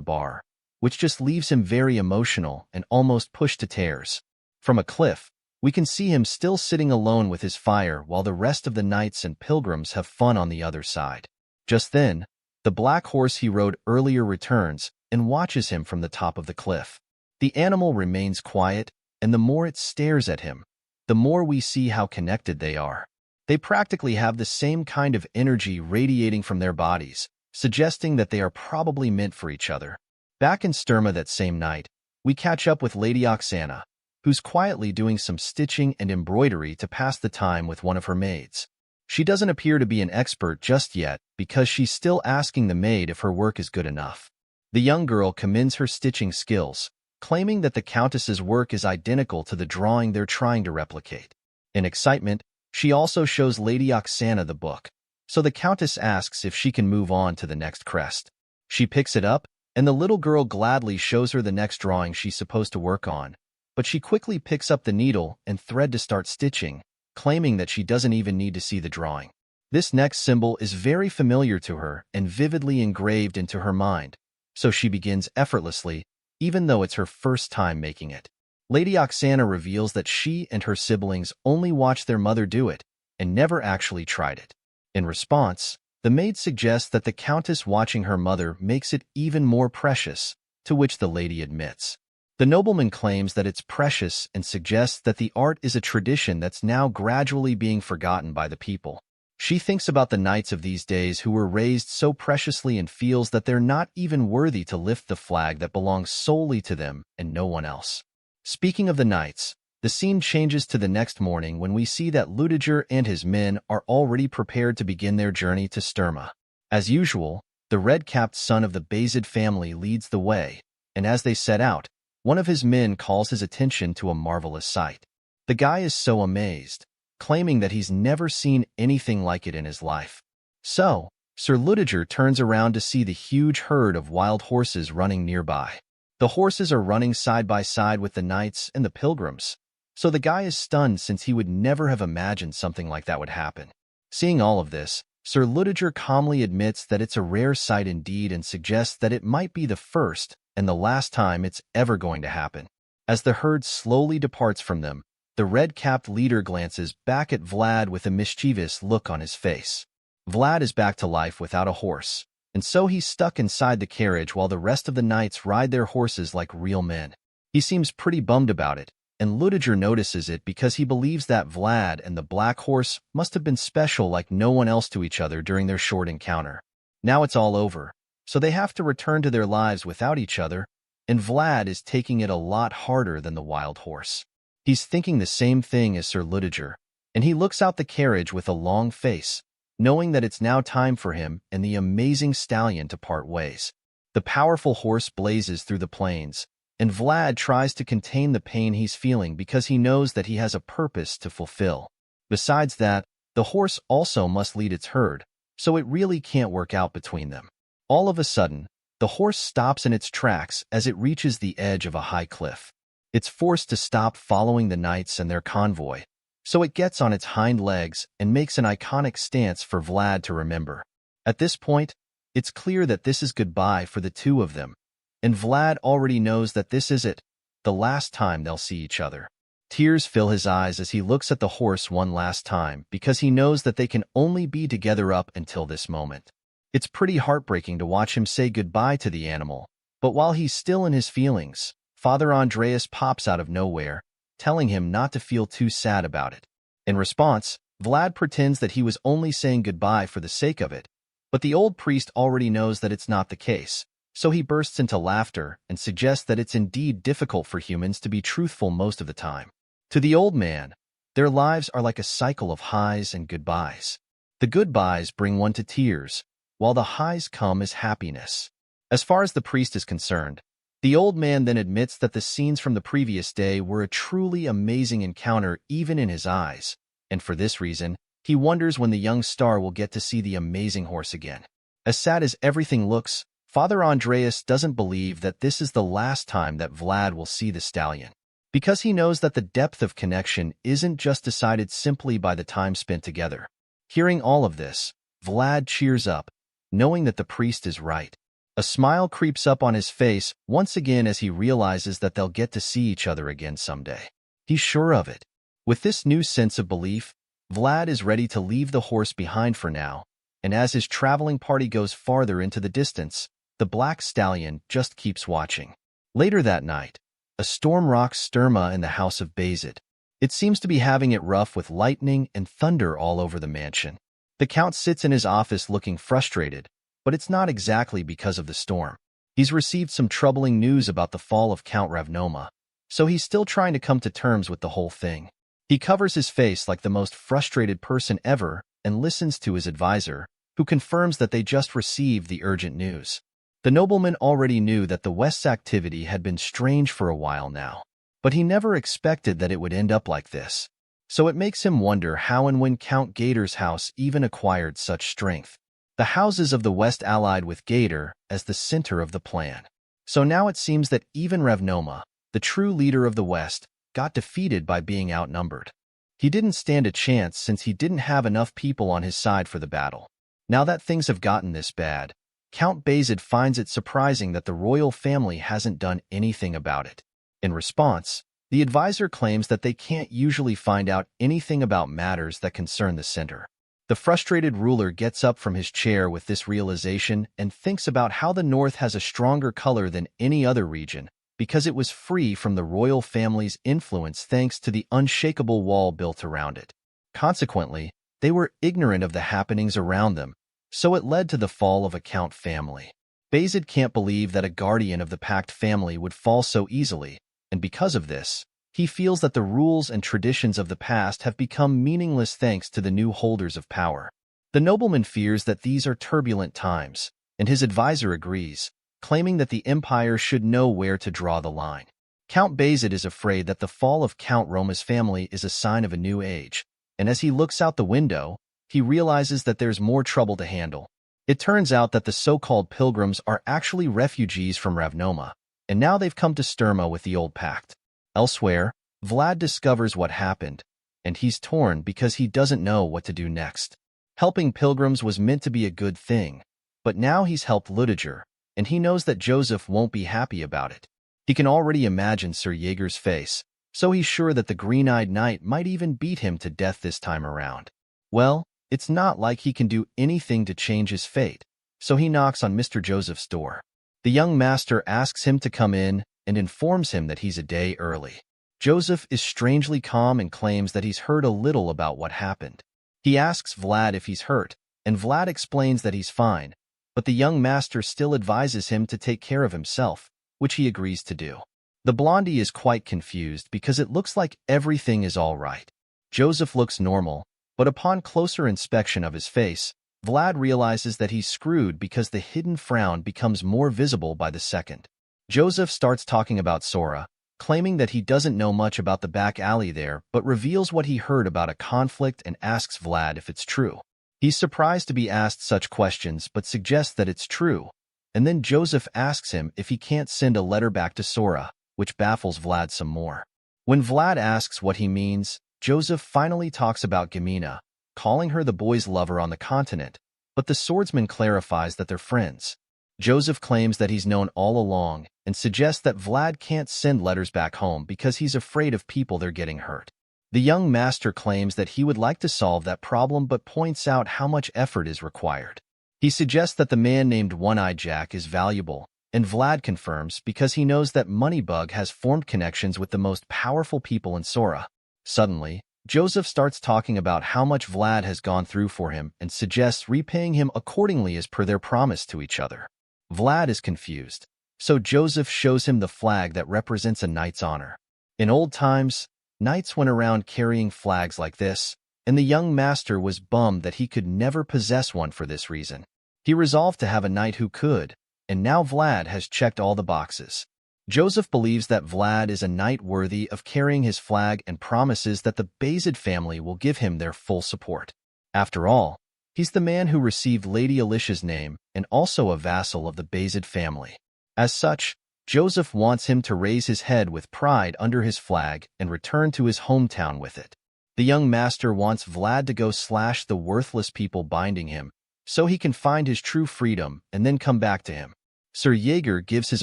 bar, which just leaves him very emotional and almost pushed to tears. From a cliff, we can see him still sitting alone with his fire while the rest of the knights and pilgrims have fun on the other side. Just then, the black horse he rode earlier returns and watches him from the top of the cliff. The animal remains quiet, and the more it stares at him, the more we see how connected they are. They practically have the same kind of energy radiating from their bodies, suggesting that they are probably meant for each other. Back in Sturma that same night, we catch up with Lady Alicia, who's quietly doing some stitching and embroidery to pass the time with one of her maids. She doesn't appear to be an expert just yet because she's still asking the maid if her work is good enough. The young girl commends her stitching skills, claiming that the Countess's work is identical to the drawing they're trying to replicate. In excitement, she also shows Lady Alicia the book, so the Countess asks if she can move on to the next crest. She picks it up, and the little girl gladly shows her the next drawing she's supposed to work on, but she quickly picks up the needle and thread to start stitching, claiming that she doesn't even need to see the drawing. This next symbol is very familiar to her and vividly engraved into her mind, so she begins effortlessly, even though it's her first time making it. Lady Alicia reveals that she and her siblings only watched their mother do it and never actually tried it. In response, the maid suggests that the Countess watching her mother makes it even more precious, to which the lady admits. The nobleman claims that it's precious and suggests that the art is a tradition that's now gradually being forgotten by the people. She thinks about the knights of these days who were raised so preciously and feels that they're not even worthy to lift the flag that belongs solely to them and no one else. Speaking of the knights, the scene changes to the next morning when we see that Ludiger and his men are already prepared to begin their journey to Sturma. As usual, the red-capped son of the Bazid family leads the way, and as they set out, one of his men calls his attention to a marvelous sight. The guy is so amazed, claiming that he's never seen anything like it in his life. So, Sir Ludiger turns around to see the huge herd of wild horses running nearby. The horses are running side by side with the knights and the pilgrims, so the guy is stunned since he would never have imagined something like that would happen. Seeing all of this, Sir Ludiger calmly admits that it's a rare sight indeed and suggests that it might be the first and the last time it's ever going to happen. As the herd slowly departs from them, the red-capped leader glances back at Vlad with a mischievous look on his face. Vlad is back to life without a horse, and so he's stuck inside the carriage while the rest of the knights ride their horses like real men. He seems pretty bummed about it, and Ludiger notices it because he believes that Vlad and the black horse must have been special like no one else to each other during their short encounter. Now it's all over, so they have to return to their lives without each other, and Vlad is taking it a lot harder than the wild horse. He's thinking the same thing as Sir Ludiger, and he looks out the carriage with a long face, knowing that it's now time for him and the amazing stallion to part ways. The powerful horse blazes through the plains, and Vlad tries to contain the pain he's feeling because he knows that he has a purpose to fulfill. Besides that, the horse also must lead its herd, so it really can't work out between them. All of a sudden, the horse stops in its tracks as it reaches the edge of a high cliff. It's forced to stop following the knights and their convoy, so it gets on its hind legs and makes an iconic stance for Vlad to remember. At this point, it's clear that this is goodbye for the two of them, and Vlad already knows that this is it, the last time they'll see each other. Tears fill his eyes as he looks at the horse one last time because he knows that they can only be together up until this moment. It's pretty heartbreaking to watch him say goodbye to the animal, but while he's still in his feelings, Father Andreas pops out of nowhere, telling him not to feel too sad about it. In response, Vlad pretends that he was only saying goodbye for the sake of it, but the old priest already knows that it's not the case, so he bursts into laughter and suggests that it's indeed difficult for humans to be truthful most of the time. To the old man, their lives are like a cycle of highs and goodbyes. The goodbyes bring one to tears, while the highs come as happiness. As far as the priest is concerned, the old man then admits that the scenes from the previous day were a truly amazing encounter even in his eyes, and for this reason, he wonders when the young star will get to see the amazing horse again. As sad as everything looks, Father Andreas doesn't believe that this is the last time that Vlad will see the stallion, because he knows that the depth of connection isn't just decided simply by the time spent together. Hearing all of this, Vlad cheers up, knowing that the priest is right. A smile creeps up on his face once again as he realizes that they'll get to see each other again someday. He's sure of it. With this new sense of belief, Vlad is ready to leave the horse behind for now, and as his traveling party goes farther into the distance, the black stallion just keeps watching. Later that night, a storm rocks Sturma in the house of Bazid. It seems to be having it rough with lightning and thunder all over the mansion. The Count sits in his office looking frustrated, but it's not exactly because of the storm. He's received some troubling news about the fall of Count Ravnoma, so he's still trying to come to terms with the whole thing. He covers his face like the most frustrated person ever and listens to his advisor, who confirms that they just received the urgent news. The nobleman already knew that the West's activity had been strange for a while now, but he never expected that it would end up like this. So it makes him wonder how and when Count Gator's house even acquired such strength. The houses of the West allied with Gator as the center of the plan. So now it seems that even Ravnoma, the true leader of the West, got defeated by being outnumbered. He didn't stand a chance since he didn't have enough people on his side for the battle. Now that things have gotten this bad, Count Bazid finds it surprising that the royal family hasn't done anything about it. In response, the advisor claims that they can't usually find out anything about matters that concern the center. The frustrated ruler gets up from his chair with this realization and thinks about how the North has a stronger color than any other region because it was free from the royal family's influence thanks to the unshakable wall built around it. Consequently, they were ignorant of the happenings around them, so it led to the fall of a Count family. Bazid can't believe that a guardian of the Pact family would fall so easily, and because of this, he feels that the rules and traditions of the past have become meaningless thanks to the new holders of power. The nobleman fears that these are turbulent times, and his advisor agrees, claiming that the empire should know where to draw the line. Count Bazid is afraid that the fall of Count Roma's family is a sign of a new age, and as he looks out the window, he realizes that there's more trouble to handle. It turns out that the so-called pilgrims are actually refugees from Ravnoma, and now they've come to Sturma with the old pact. Elsewhere, Vlad discovers what happened, and he's torn because he doesn't know what to do next. Helping pilgrims was meant to be a good thing, but now he's helped Ludiger, and he knows that Joseph won't be happy about it. He can already imagine Sir Jaeger's face, so he's sure that the green-eyed knight might even beat him to death this time around. Well, it's not like he can do anything to change his fate, so he knocks on Mr. Joseph's door. The young master asks him to come in and informs him that he's a day early. Joseph is strangely calm and claims that he's heard a little about what happened. He asks Vlad if he's hurt, and Vlad explains that he's fine, but the young master still advises him to take care of himself, which he agrees to do. The blondie is quite confused because it looks like everything is all right. Joseph looks normal, but upon closer inspection of his face, Vlad realizes that he's screwed because the hidden frown becomes more visible by the second. Joseph starts talking about Sora, claiming that he doesn't know much about the back alley there but reveals what he heard about a conflict and asks Vlad if it's true. He's surprised to be asked such questions but suggests that it's true, and then Joseph asks him if he can't send a letter back to Sora, which baffles Vlad some more. When Vlad asks what he means, Joseph finally talks about Gamina, calling her the boy's lover on the continent, but the swordsman clarifies that they're friends. Joseph claims that he's known all along and suggests that Vlad can't send letters back home because he's afraid of people they're getting hurt. The young master claims that he would like to solve that problem but points out how much effort is required. He suggests that the man named One-Eyed Jack is valuable, and Vlad confirms because he knows that Moneybug has formed connections with the most powerful people in Sora. Suddenly, Joseph starts talking about how much Vlad has gone through for him and suggests repaying him accordingly as per their promise to each other. Vlad is confused, so Joseph shows him the flag that represents a knight's honor. In old times, knights went around carrying flags like this, and the young master was bummed that he could never possess one for this reason. He resolved to have a knight who could, and now Vlad has checked all the boxes. Joseph believes that Vlad is a knight worthy of carrying his flag and promises that the Bayezid family will give him their full support. After all, he's the man who received Lady Alicia's name and also a vassal of the Bayezid family. As such, Joseph wants him to raise his head with pride under his flag and return to his hometown with it. The young master wants Vlad to go slash the worthless people binding him, so he can find his true freedom and then come back to him. Sir Jaeger gives his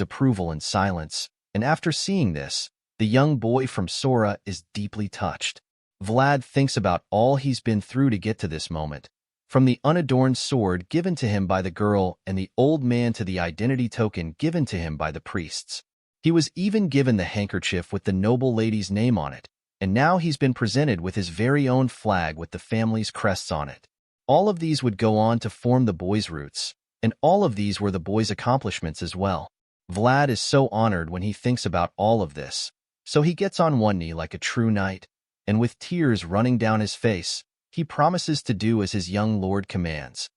approval in silence, and after seeing this, the young boy from Sora is deeply touched. Vlad thinks about all he's been through to get to this moment, from the unadorned sword given to him by the girl and the old man to the identity token given to him by the priests. He was even given the handkerchief with the noble lady's name on it, and now he's been presented with his very own flag with the family's crests on it. All of these would go on to form the boy's roots, and all of these were the boy's accomplishments as well. Vlad is so honored when he thinks about all of this, so he gets on one knee like a true knight, and with tears running down his face, he promises to do as his young lord commands.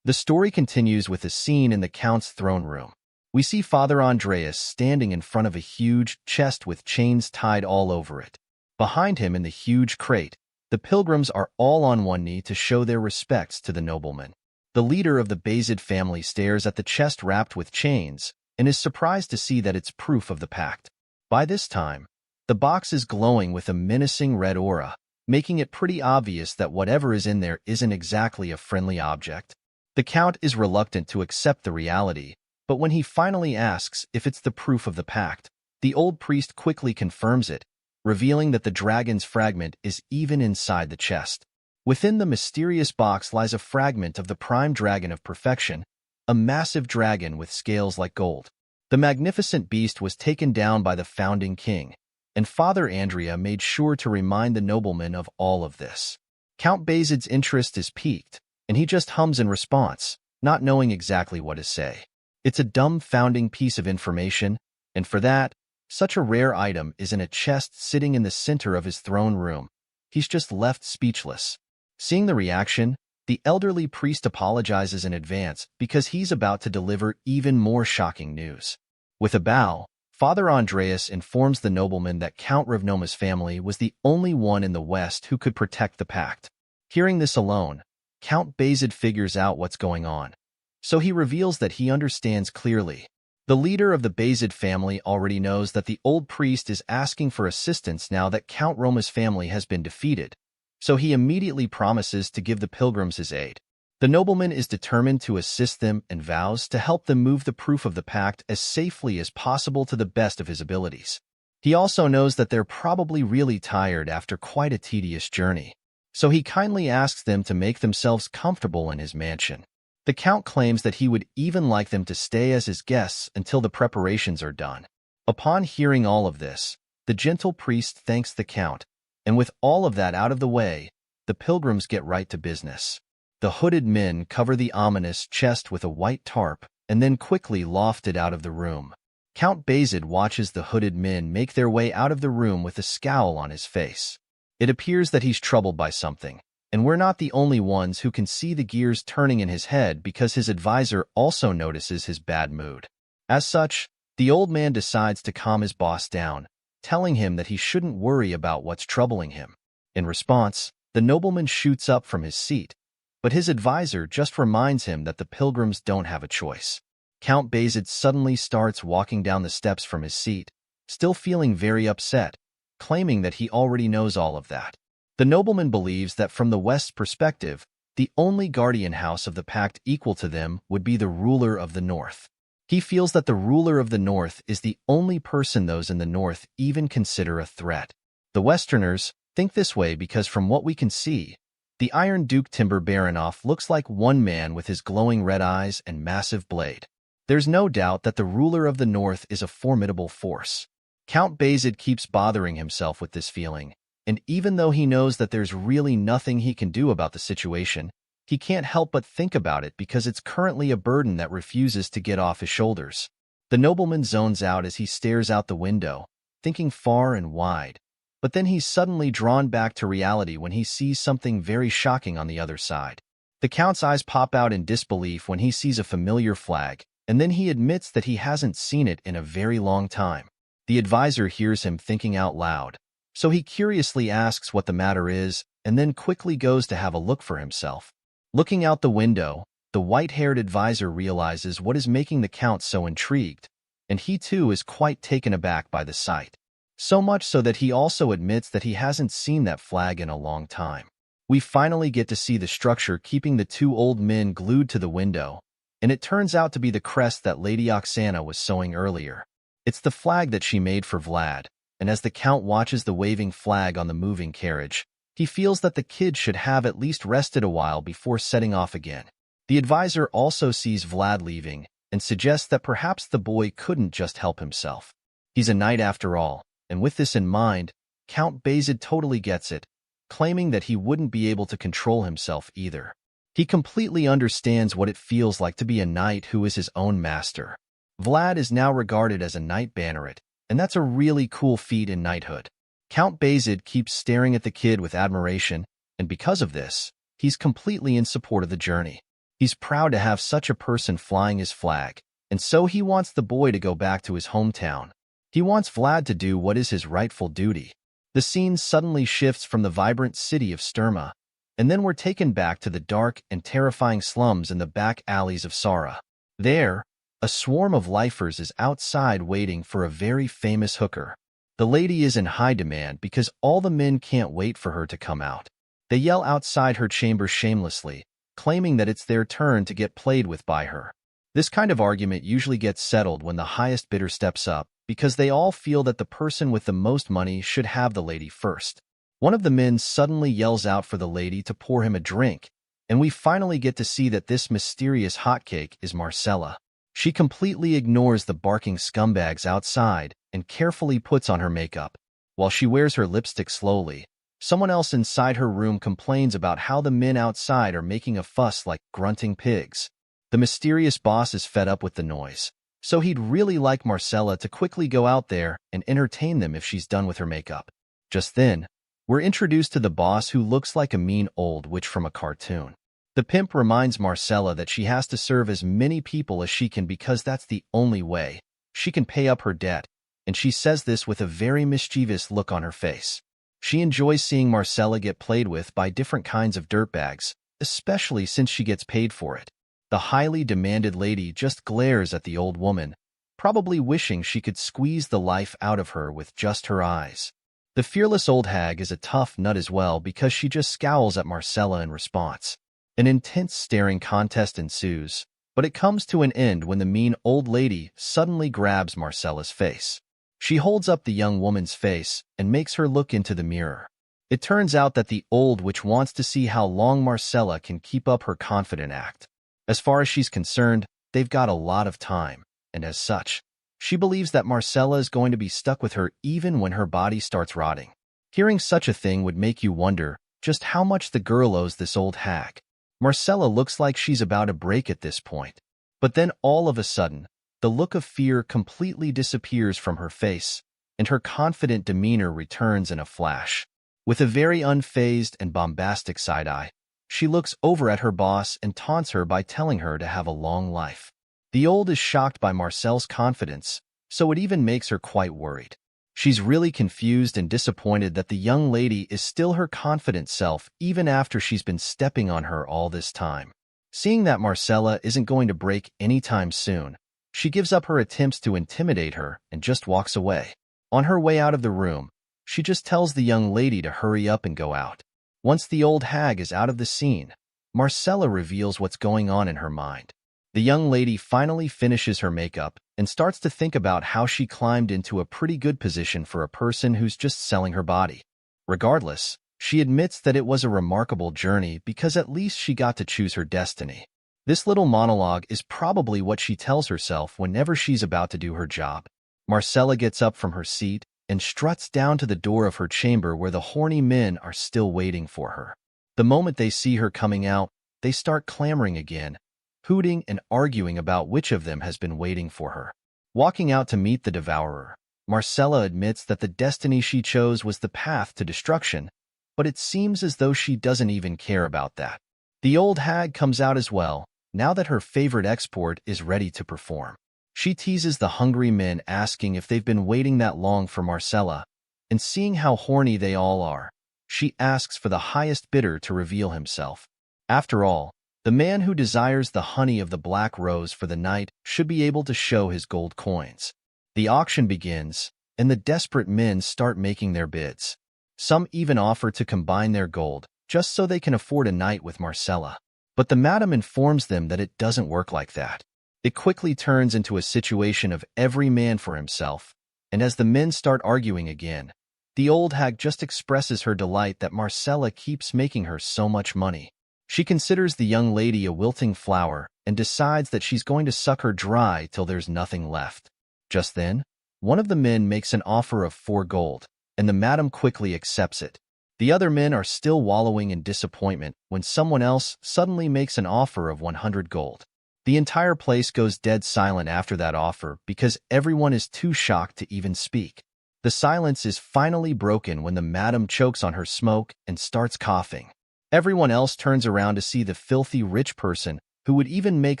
The story continues with a scene in the Count's throne room. We see Father Andreas standing in front of a huge chest with chains tied all over it. Behind him in the huge crate, the pilgrims are all on one knee to show their respects to the nobleman. The leader of the Bayezid family stares at the chest wrapped with chains and is surprised to see that it's proof of the pact. By this time, the box is glowing with a menacing red aura, making it pretty obvious that whatever is in there isn't exactly a friendly object. The Count is reluctant to accept the reality, but when he finally asks if it's the proof of the pact, the old priest quickly confirms it, revealing that the dragon's fragment is even inside the chest. Within the mysterious box lies a fragment of the prime dragon of perfection, a massive dragon with scales like gold. The magnificent beast was taken down by the founding king, and Father Andrea made sure to remind the nobleman of all of this. Count Bayezid's interest is piqued, and he just hums in response, not knowing exactly what to say. It's a dumbfounding piece of information, and for that, such a rare item is in a chest sitting in the center of his throne room. He's just left speechless. Seeing the reaction, the elderly priest apologizes in advance because he's about to deliver even more shocking news. With a bow, Father Andreas informs the nobleman that Count Ravnoma's family was the only one in the West who could protect the pact. Hearing this alone, Count Bayezid figures out what's going on. So he reveals that he understands clearly. The leader of the Bayezid family already knows that the old priest is asking for assistance now that Count Roma's family has been defeated, so he immediately promises to give the pilgrims his aid. The nobleman is determined to assist them and vows to help them move the proof of the pact as safely as possible to the best of his abilities. He also knows that they're probably really tired after quite a tedious journey, so he kindly asks them to make themselves comfortable in his mansion. The Count claims that he would even like them to stay as his guests until the preparations are done. Upon hearing all of this, the gentle priest thanks the Count, and with all of that out of the way, the pilgrims get right to business. The hooded men cover the ominous chest with a white tarp and then quickly loft it out of the room. Count Bayezid watches the hooded men make their way out of the room with a scowl on his face. It appears that he's troubled by something, and we're not the only ones who can see the gears turning in his head because his advisor also notices his bad mood. As such, the old man decides to calm his boss down, telling him that he shouldn't worry about what's troubling him. In response, the nobleman shoots up from his seat, but his advisor just reminds him that the pilgrims don't have a choice. Count Bayezid suddenly starts walking down the steps from his seat, still feeling very upset, claiming that he already knows all of that. The nobleman believes that from the West's perspective, the only guardian house of the pact equal to them would be the ruler of the North. He feels that the ruler of the North is the only person those in the North even consider a threat. The Westerners think this way because from what we can see, the Iron Duke Timber Baronoff looks like one man with his glowing red eyes and massive blade. There's no doubt that the ruler of the North is a formidable force. Count Bayezid keeps bothering himself with this feeling, and even though he knows that there's really nothing he can do about the situation, he can't help but think about it because it's currently a burden that refuses to get off his shoulders. The nobleman zones out as he stares out the window, thinking far and wide, But then he's suddenly drawn back to reality when he sees something very shocking on the other side. The Count's eyes pop out in disbelief when he sees a familiar flag, and then he admits that he hasn't seen it in a very long time. The advisor hears him thinking out loud, so he curiously asks what the matter is, and then quickly goes to have a look for himself. Looking out the window, the white-haired advisor realizes what is making the Count so intrigued, and he too is quite taken aback by the sight. So much so that he also admits that he hasn't seen that flag in a long time. We finally get to see the structure keeping the two old men glued to the window, and it turns out to be the crest that Lady Oksana was sewing earlier. It's the flag that she made for Vlad, and as the Count watches the waving flag on the moving carriage, he feels that the kid should have at least rested a while before setting off again. The advisor also sees Vlad leaving and suggests that perhaps the boy couldn't just help himself. He's a knight after all, and with this in mind, Count Bazid totally gets it, claiming that he wouldn't be able to control himself either. He completely understands what it feels like to be a knight who is his own master. Vlad is now regarded as a knight banneret, and that's a really cool feat in knighthood. Count Bazid keeps staring at the kid with admiration, and because of this, he's completely in support of the journey. He's proud to have such a person flying his flag, and so he wants the boy to go back to his hometown. He wants Vlad to do what is his rightful duty. The scene suddenly shifts from the vibrant city of Sturma, and then we're taken back to the dark and terrifying slums in the back alleys of Sora. There, a swarm of lifers is outside waiting for a very famous hooker. The lady is in high demand because all the men can't wait for her to come out. They yell outside her chamber shamelessly, claiming that it's their turn to get played with by her. This kind of argument usually gets settled when the highest bidder steps up, because they all feel that the person with the most money should have the lady first. One of the men suddenly yells out for the lady to pour him a drink, and we finally get to see that this mysterious hotcake is Marcella. She completely ignores the barking scumbags outside and carefully puts on her makeup. While she wears her lipstick slowly, someone else inside her room complains about how the men outside are making a fuss like grunting pigs. The mysterious boss is fed up with the noise, so he'd really like Marcella to quickly go out there and entertain them if she's done with her makeup. Just then, we're introduced to the boss who looks like a mean old witch from a cartoon. The pimp reminds Marcella that she has to serve as many people as she can because that's the only way she can pay up her debt, and she says this with a very mischievous look on her face. She enjoys seeing Marcella get played with by different kinds of dirtbags, especially since she gets paid for it. The highly demanded lady just glares at the old woman, probably wishing she could squeeze the life out of her with just her eyes. The fearless old hag is a tough nut as well because she just scowls at Marcella in response. An intense staring contest ensues, but it comes to an end when the mean old lady suddenly grabs Marcella's face. She holds up the young woman's face and makes her look into the mirror. It turns out that the old witch wants to see how long Marcella can keep up her confident act. As far as she's concerned, they've got a lot of time, and as such, she believes that Marcella is going to be stuck with her even when her body starts rotting. Hearing such a thing would make you wonder just how much the girl owes this old hag. Marcella looks like she's about to break at this point. But then all of a sudden, the look of fear completely disappears from her face, and her confident demeanor returns in a flash. With a very unfazed and bombastic side-eye, she looks over at her boss and taunts her by telling her to have a long life. The old is shocked by Marcelle's confidence, so it even makes her quite worried. She's really confused and disappointed that the young lady is still her confident self even after she's been stepping on her all this time. Seeing that Marcella isn't going to break anytime soon, she gives up her attempts to intimidate her and just walks away. On her way out of the room, she just tells the young lady to hurry up and go out. Once the old hag is out of the scene, Marcella reveals what's going on in her mind. The young lady finally finishes her makeup and starts to think about how she climbed into a pretty good position for a person who's just selling her body. Regardless, she admits that it was a remarkable journey because at least she got to choose her destiny. This little monologue is probably what she tells herself whenever she's about to do her job. Marcella gets up from her seat and struts down to the door of her chamber where the horny men are still waiting for her. The moment they see her coming out, they start clamoring again, hooting and arguing about which of them has been waiting for her. Walking out to meet the devourer, Marcella admits that the destiny she chose was the path to destruction, but it seems as though she doesn't even care about that. The old hag comes out as well, now that her favorite export is ready to perform. She teases the hungry men, asking if they've been waiting that long for Marcella, and seeing how horny they all are, she asks for the highest bidder to reveal himself. After all, the man who desires the honey of the black rose for the night should be able to show his gold coins. The auction begins, and the desperate men start making their bids. Some even offer to combine their gold, just so they can afford a night with Marcella. But the madam informs them that it doesn't work like that. It quickly turns into a situation of every man for himself, and as the men start arguing again, the old hag just expresses her delight that Marcella keeps making her so much money. She considers the young lady a wilting flower and decides that she's going to suck her dry till there's nothing left. Just then, one of the men makes an offer of 4 gold, and the madam quickly accepts it. The other men are still wallowing in disappointment when someone else suddenly makes an offer of 100 gold. The entire place goes dead silent after that offer because everyone is too shocked to even speak. The silence is finally broken when the madam chokes on her smoke and starts coughing. Everyone else turns around to see the filthy rich person who would even make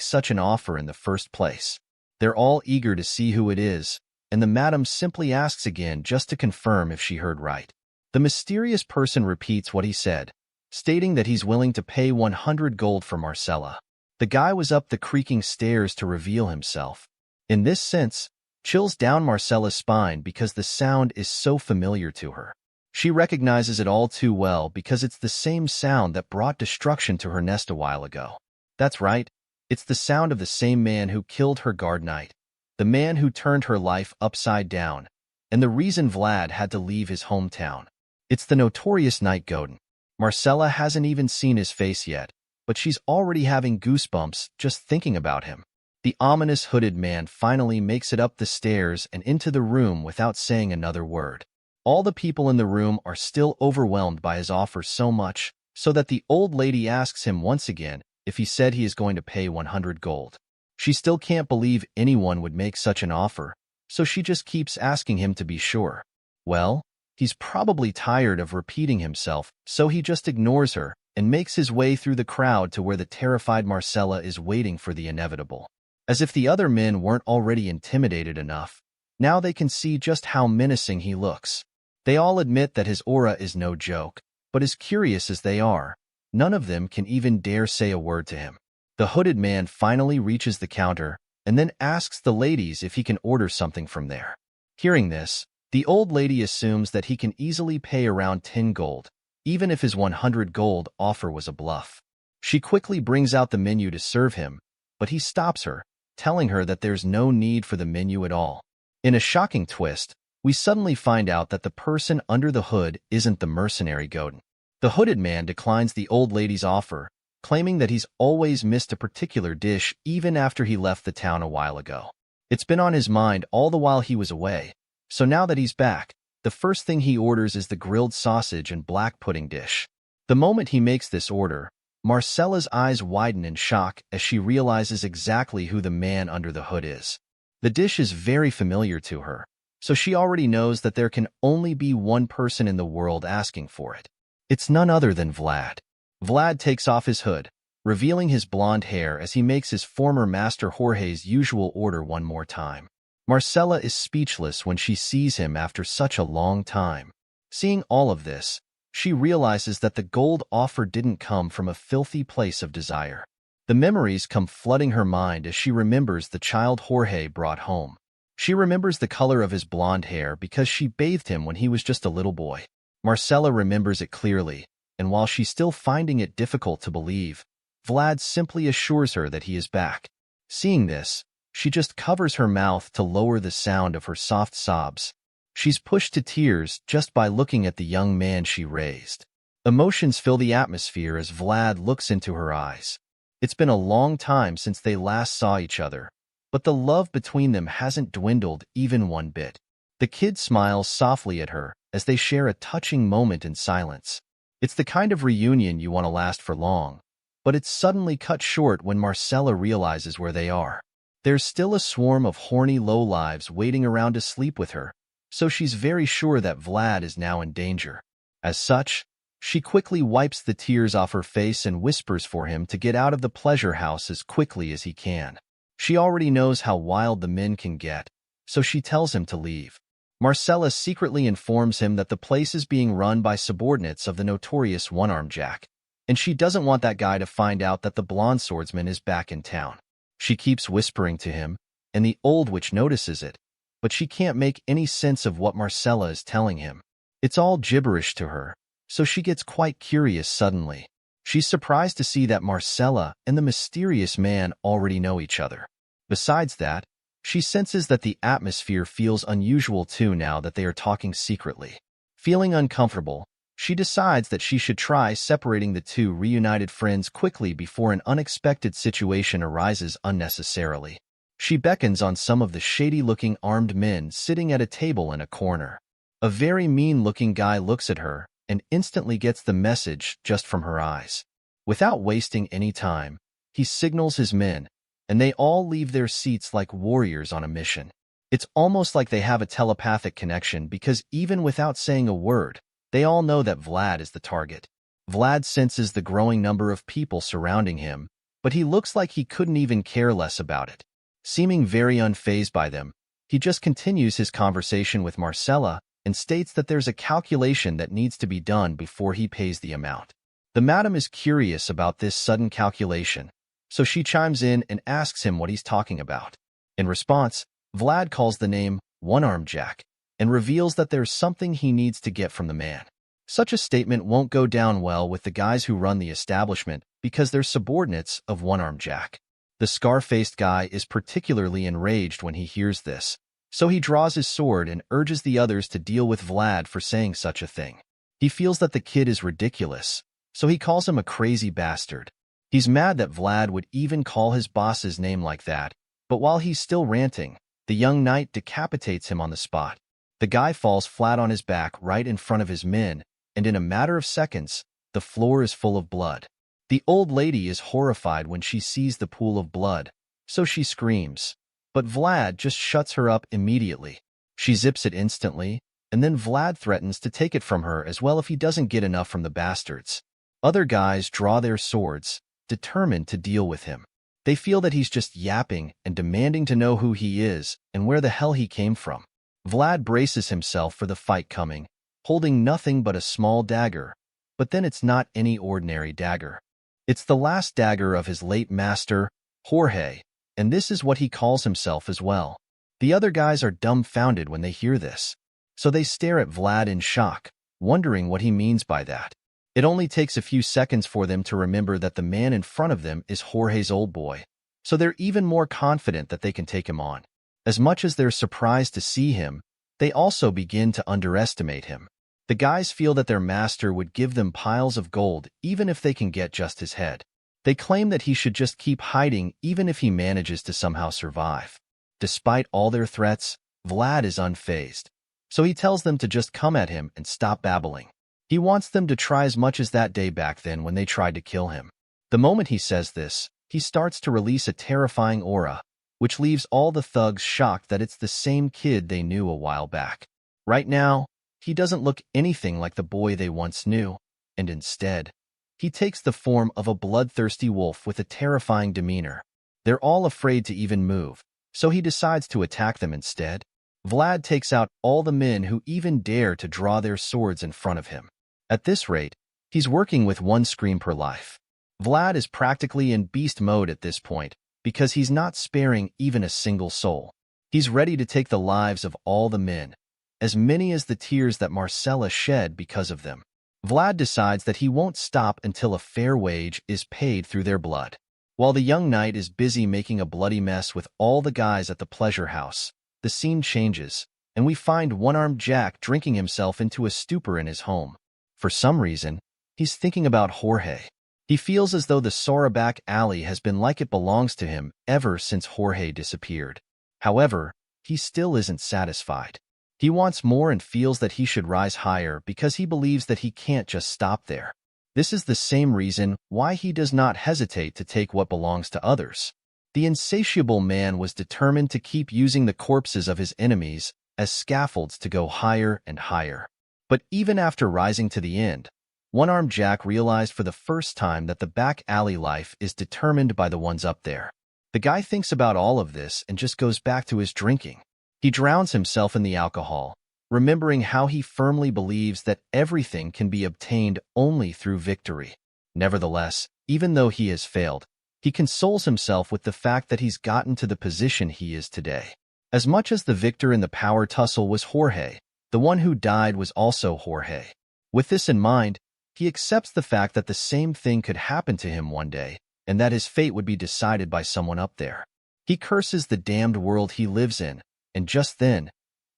such an offer in the first place. They're all eager to see who it is, and the madam simply asks again just to confirm if she heard right. The mysterious person repeats what he said, stating that he's willing to pay 100 gold for Marcella. The guy was up the creaking stairs to reveal himself. In this sense, chills down Marcella's spine because the sound is so familiar to her. She recognizes it all too well because it's the same sound that brought destruction to her nest a while ago. That's right, it's the sound of the same man who killed her guard knight, the man who turned her life upside down, and the reason Vlad had to leave his hometown. It's the notorious Knight Godin. Marcella hasn't even seen his face yet, but she's already having goosebumps just thinking about him. The ominous hooded man finally makes it up the stairs and into the room without saying another word. All the people in the room are still overwhelmed by his offer so much, so that the old lady asks him once again if he said he is going to pay 100 gold. She still can't believe anyone would make such an offer, so she just keeps asking him to be sure. Well, he's probably tired of repeating himself, so he just ignores her and makes his way through the crowd to where the terrified Marcella is waiting for the inevitable. As if the other men weren't already intimidated enough, now they can see just how menacing he looks. They all admit that his aura is no joke, but as curious as they are, none of them can even dare say a word to him. The hooded man finally reaches the counter and then asks the ladies if he can order something from there. Hearing this, the old lady assumes that he can easily pay around 10 gold, even if his 100 gold offer was a bluff. She quickly brings out the menu to serve him, but he stops her, telling her that there's no need for the menu at all. In a shocking twist, we suddenly find out that the person under the hood isn't the mercenary Godin. The hooded man declines the old lady's offer, claiming that he's always missed a particular dish even after he left the town a while ago. It's been on his mind all the while he was away, so now that he's back, the first thing he orders is the grilled sausage and black pudding dish. The moment he makes this order, Marcella's eyes widen in shock as she realizes exactly who the man under the hood is. The dish is very familiar to her, so she already knows that there can only be one person in the world asking for it. It's none other than Vlad. Vlad takes off his hood, revealing his blonde hair as he makes his former master Jorge's usual order one more time. Marcella is speechless when she sees him after such a long time. Seeing all of this, she realizes that the gold offer didn't come from a filthy place of desire. The memories come flooding her mind as she remembers the child Jorge brought home. She remembers the color of his blonde hair because she bathed him when he was just a little boy. Marcella remembers it clearly, and while she's still finding it difficult to believe, Vlad simply assures her that he is back. Seeing this, she just covers her mouth to lower the sound of her soft sobs. She's pushed to tears just by looking at the young man she raised. Emotions fill the atmosphere as Vlad looks into her eyes. It's been a long time since they last saw each other, but the love between them hasn't dwindled even one bit. The kid smiles softly at her as they share a touching moment in silence. It's the kind of reunion you want to last for long, but it's suddenly cut short when Marcella realizes where they are. There's still a swarm of horny lowlives waiting around to sleep with her, so she's very sure that Vlad is now in danger. As such, she quickly wipes the tears off her face and whispers for him to get out of the pleasure house as quickly as he can. She already knows how wild the men can get, so she tells him to leave. Marcella secretly informs him that the place is being run by subordinates of the notorious One-Armed Jack, and she doesn't want that guy to find out that the blonde swordsman is back in town. She keeps whispering to him, and the old witch notices it, but she can't make any sense of what Marcella is telling him. It's all gibberish to her, so she gets quite curious suddenly. She's surprised to see that Marcella and the mysterious man already know each other. Besides that, she senses that the atmosphere feels unusual too now that they are talking secretly. Feeling uncomfortable, she decides that she should try separating the two reunited friends quickly before an unexpected situation arises unnecessarily. She beckons on some of the shady-looking armed men sitting at a table in a corner. A very mean-looking guy looks at her and instantly gets the message just from her eyes. Without wasting any time, he signals his men, and they all leave their seats like warriors on a mission. It's almost like they have a telepathic connection because even without saying a word, they all know that Vlad is the target. Vlad senses the growing number of people surrounding him, but he looks like he couldn't even care less about it. Seeming very unfazed by them, he just continues his conversation with Marcella and states that there's a calculation that needs to be done before he pays the amount. The madam is curious about this sudden calculation, so she chimes in and asks him what he's talking about. In response, Vlad calls the name One-Armed Jack and reveals that there's something he needs to get from the man. Such a statement won't go down well with the guys who run the establishment because they're subordinates of One-Armed Jack. The scar-faced guy is particularly enraged when he hears this, so he draws his sword and urges the others to deal with Vlad for saying such a thing. He feels that the kid is ridiculous, so he calls him a crazy bastard. He's mad that Vlad would even call his boss's name like that, but while he's still ranting, the young knight decapitates him on the spot. The guy falls flat on his back right in front of his men, and in a matter of seconds, the floor is full of blood. The old lady is horrified when she sees the pool of blood, so she screams. But Vlad just shuts her up immediately. She zips it instantly, and then Vlad threatens to take it from her as well if he doesn't get enough from the bastards. Other guys draw their swords, determined to deal with him. They feel that he's just yapping and demanding to know who he is and where the hell he came from. Vlad braces himself for the fight coming, holding nothing but a small dagger, but then it's not any ordinary dagger. It's the last dagger of his late master, Jorge, and this is what he calls himself as well. The other guys are dumbfounded when they hear this, so they stare at Vlad in shock, wondering what he means by that. It only takes a few seconds for them to remember that the man in front of them is Jorge's old boy, so they're even more confident that they can take him on. As much as they're surprised to see him, they also begin to underestimate him. The guys feel that their master would give them piles of gold even if they can get just his head. They claim that he should just keep hiding even if he manages to somehow survive. Despite all their threats, Vlad is unfazed, so he tells them to just come at him and stop babbling. He wants them to try as much as that day back then when they tried to kill him. The moment he says this, he starts to release a terrifying aura, which leaves all the thugs shocked that it's the same kid they knew a while back. Right now, he doesn't look anything like the boy they once knew, and instead, he takes the form of a bloodthirsty wolf with a terrifying demeanor. They're all afraid to even move, so he decides to attack them instead. Vlad takes out all the men who even dare to draw their swords in front of him. At this rate, he's working with one scream per life. Vlad is practically in beast mode at this point, because he's not sparing even a single soul. He's ready to take the lives of all the men, as many as the tears that Marcella shed because of them. Vlad decides that he won't stop until a fair wage is paid through their blood. While the young knight is busy making a bloody mess with all the guys at the pleasure house, the scene changes, and we find One-Armed Jack drinking himself into a stupor in his home. For some reason, he's thinking about Jorge. He feels as though the Sora back alley has been like it belongs to him ever since Jorge disappeared. However, he still isn't satisfied. He wants more and feels that he should rise higher because he believes that he can't just stop there. This is the same reason why he does not hesitate to take what belongs to others. The insatiable man was determined to keep using the corpses of his enemies as scaffolds to go higher and higher. But even after rising to the end, One-Armed Jack realized for the first time that the back alley life is determined by the ones up there. The guy thinks about all of this and just goes back to his drinking. He drowns himself in the alcohol, remembering how he firmly believes that everything can be obtained only through victory. Nevertheless, even though he has failed, he consoles himself with the fact that he's gotten to the position he is today. As much as the victor in the power tussle was Jorge, the one who died was also Jorge. With this in mind, he accepts the fact that the same thing could happen to him one day, and that his fate would be decided by someone up there. He curses the damned world he lives in, and just then,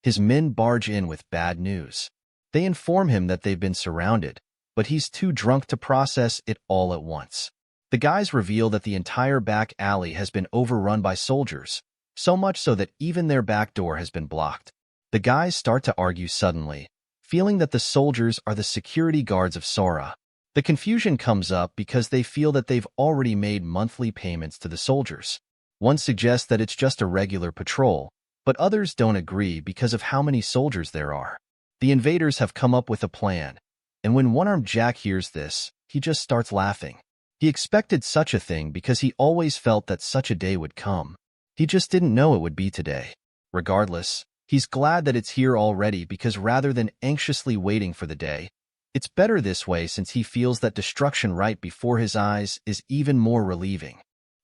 his men barge in with bad news. They inform him that they've been surrounded, but he's too drunk to process it all at once. The guys reveal that the entire back alley has been overrun by soldiers, so much so that even their back door has been blocked. The guys start to argue suddenly, feeling that the soldiers are the security guards of Sora. The confusion comes up because they feel that they've already made monthly payments to the soldiers. One suggests that it's just a regular patrol, but others don't agree because of how many soldiers there are. The invaders have come up with a plan, and when One-Armed Jack hears this, he just starts laughing. He expected such a thing because he always felt that such a day would come. He just didn't know it would be today. Regardless, he's glad that it's here already because rather than anxiously waiting for the day, it's better this way since he feels that destruction right before his eyes is even more relieving.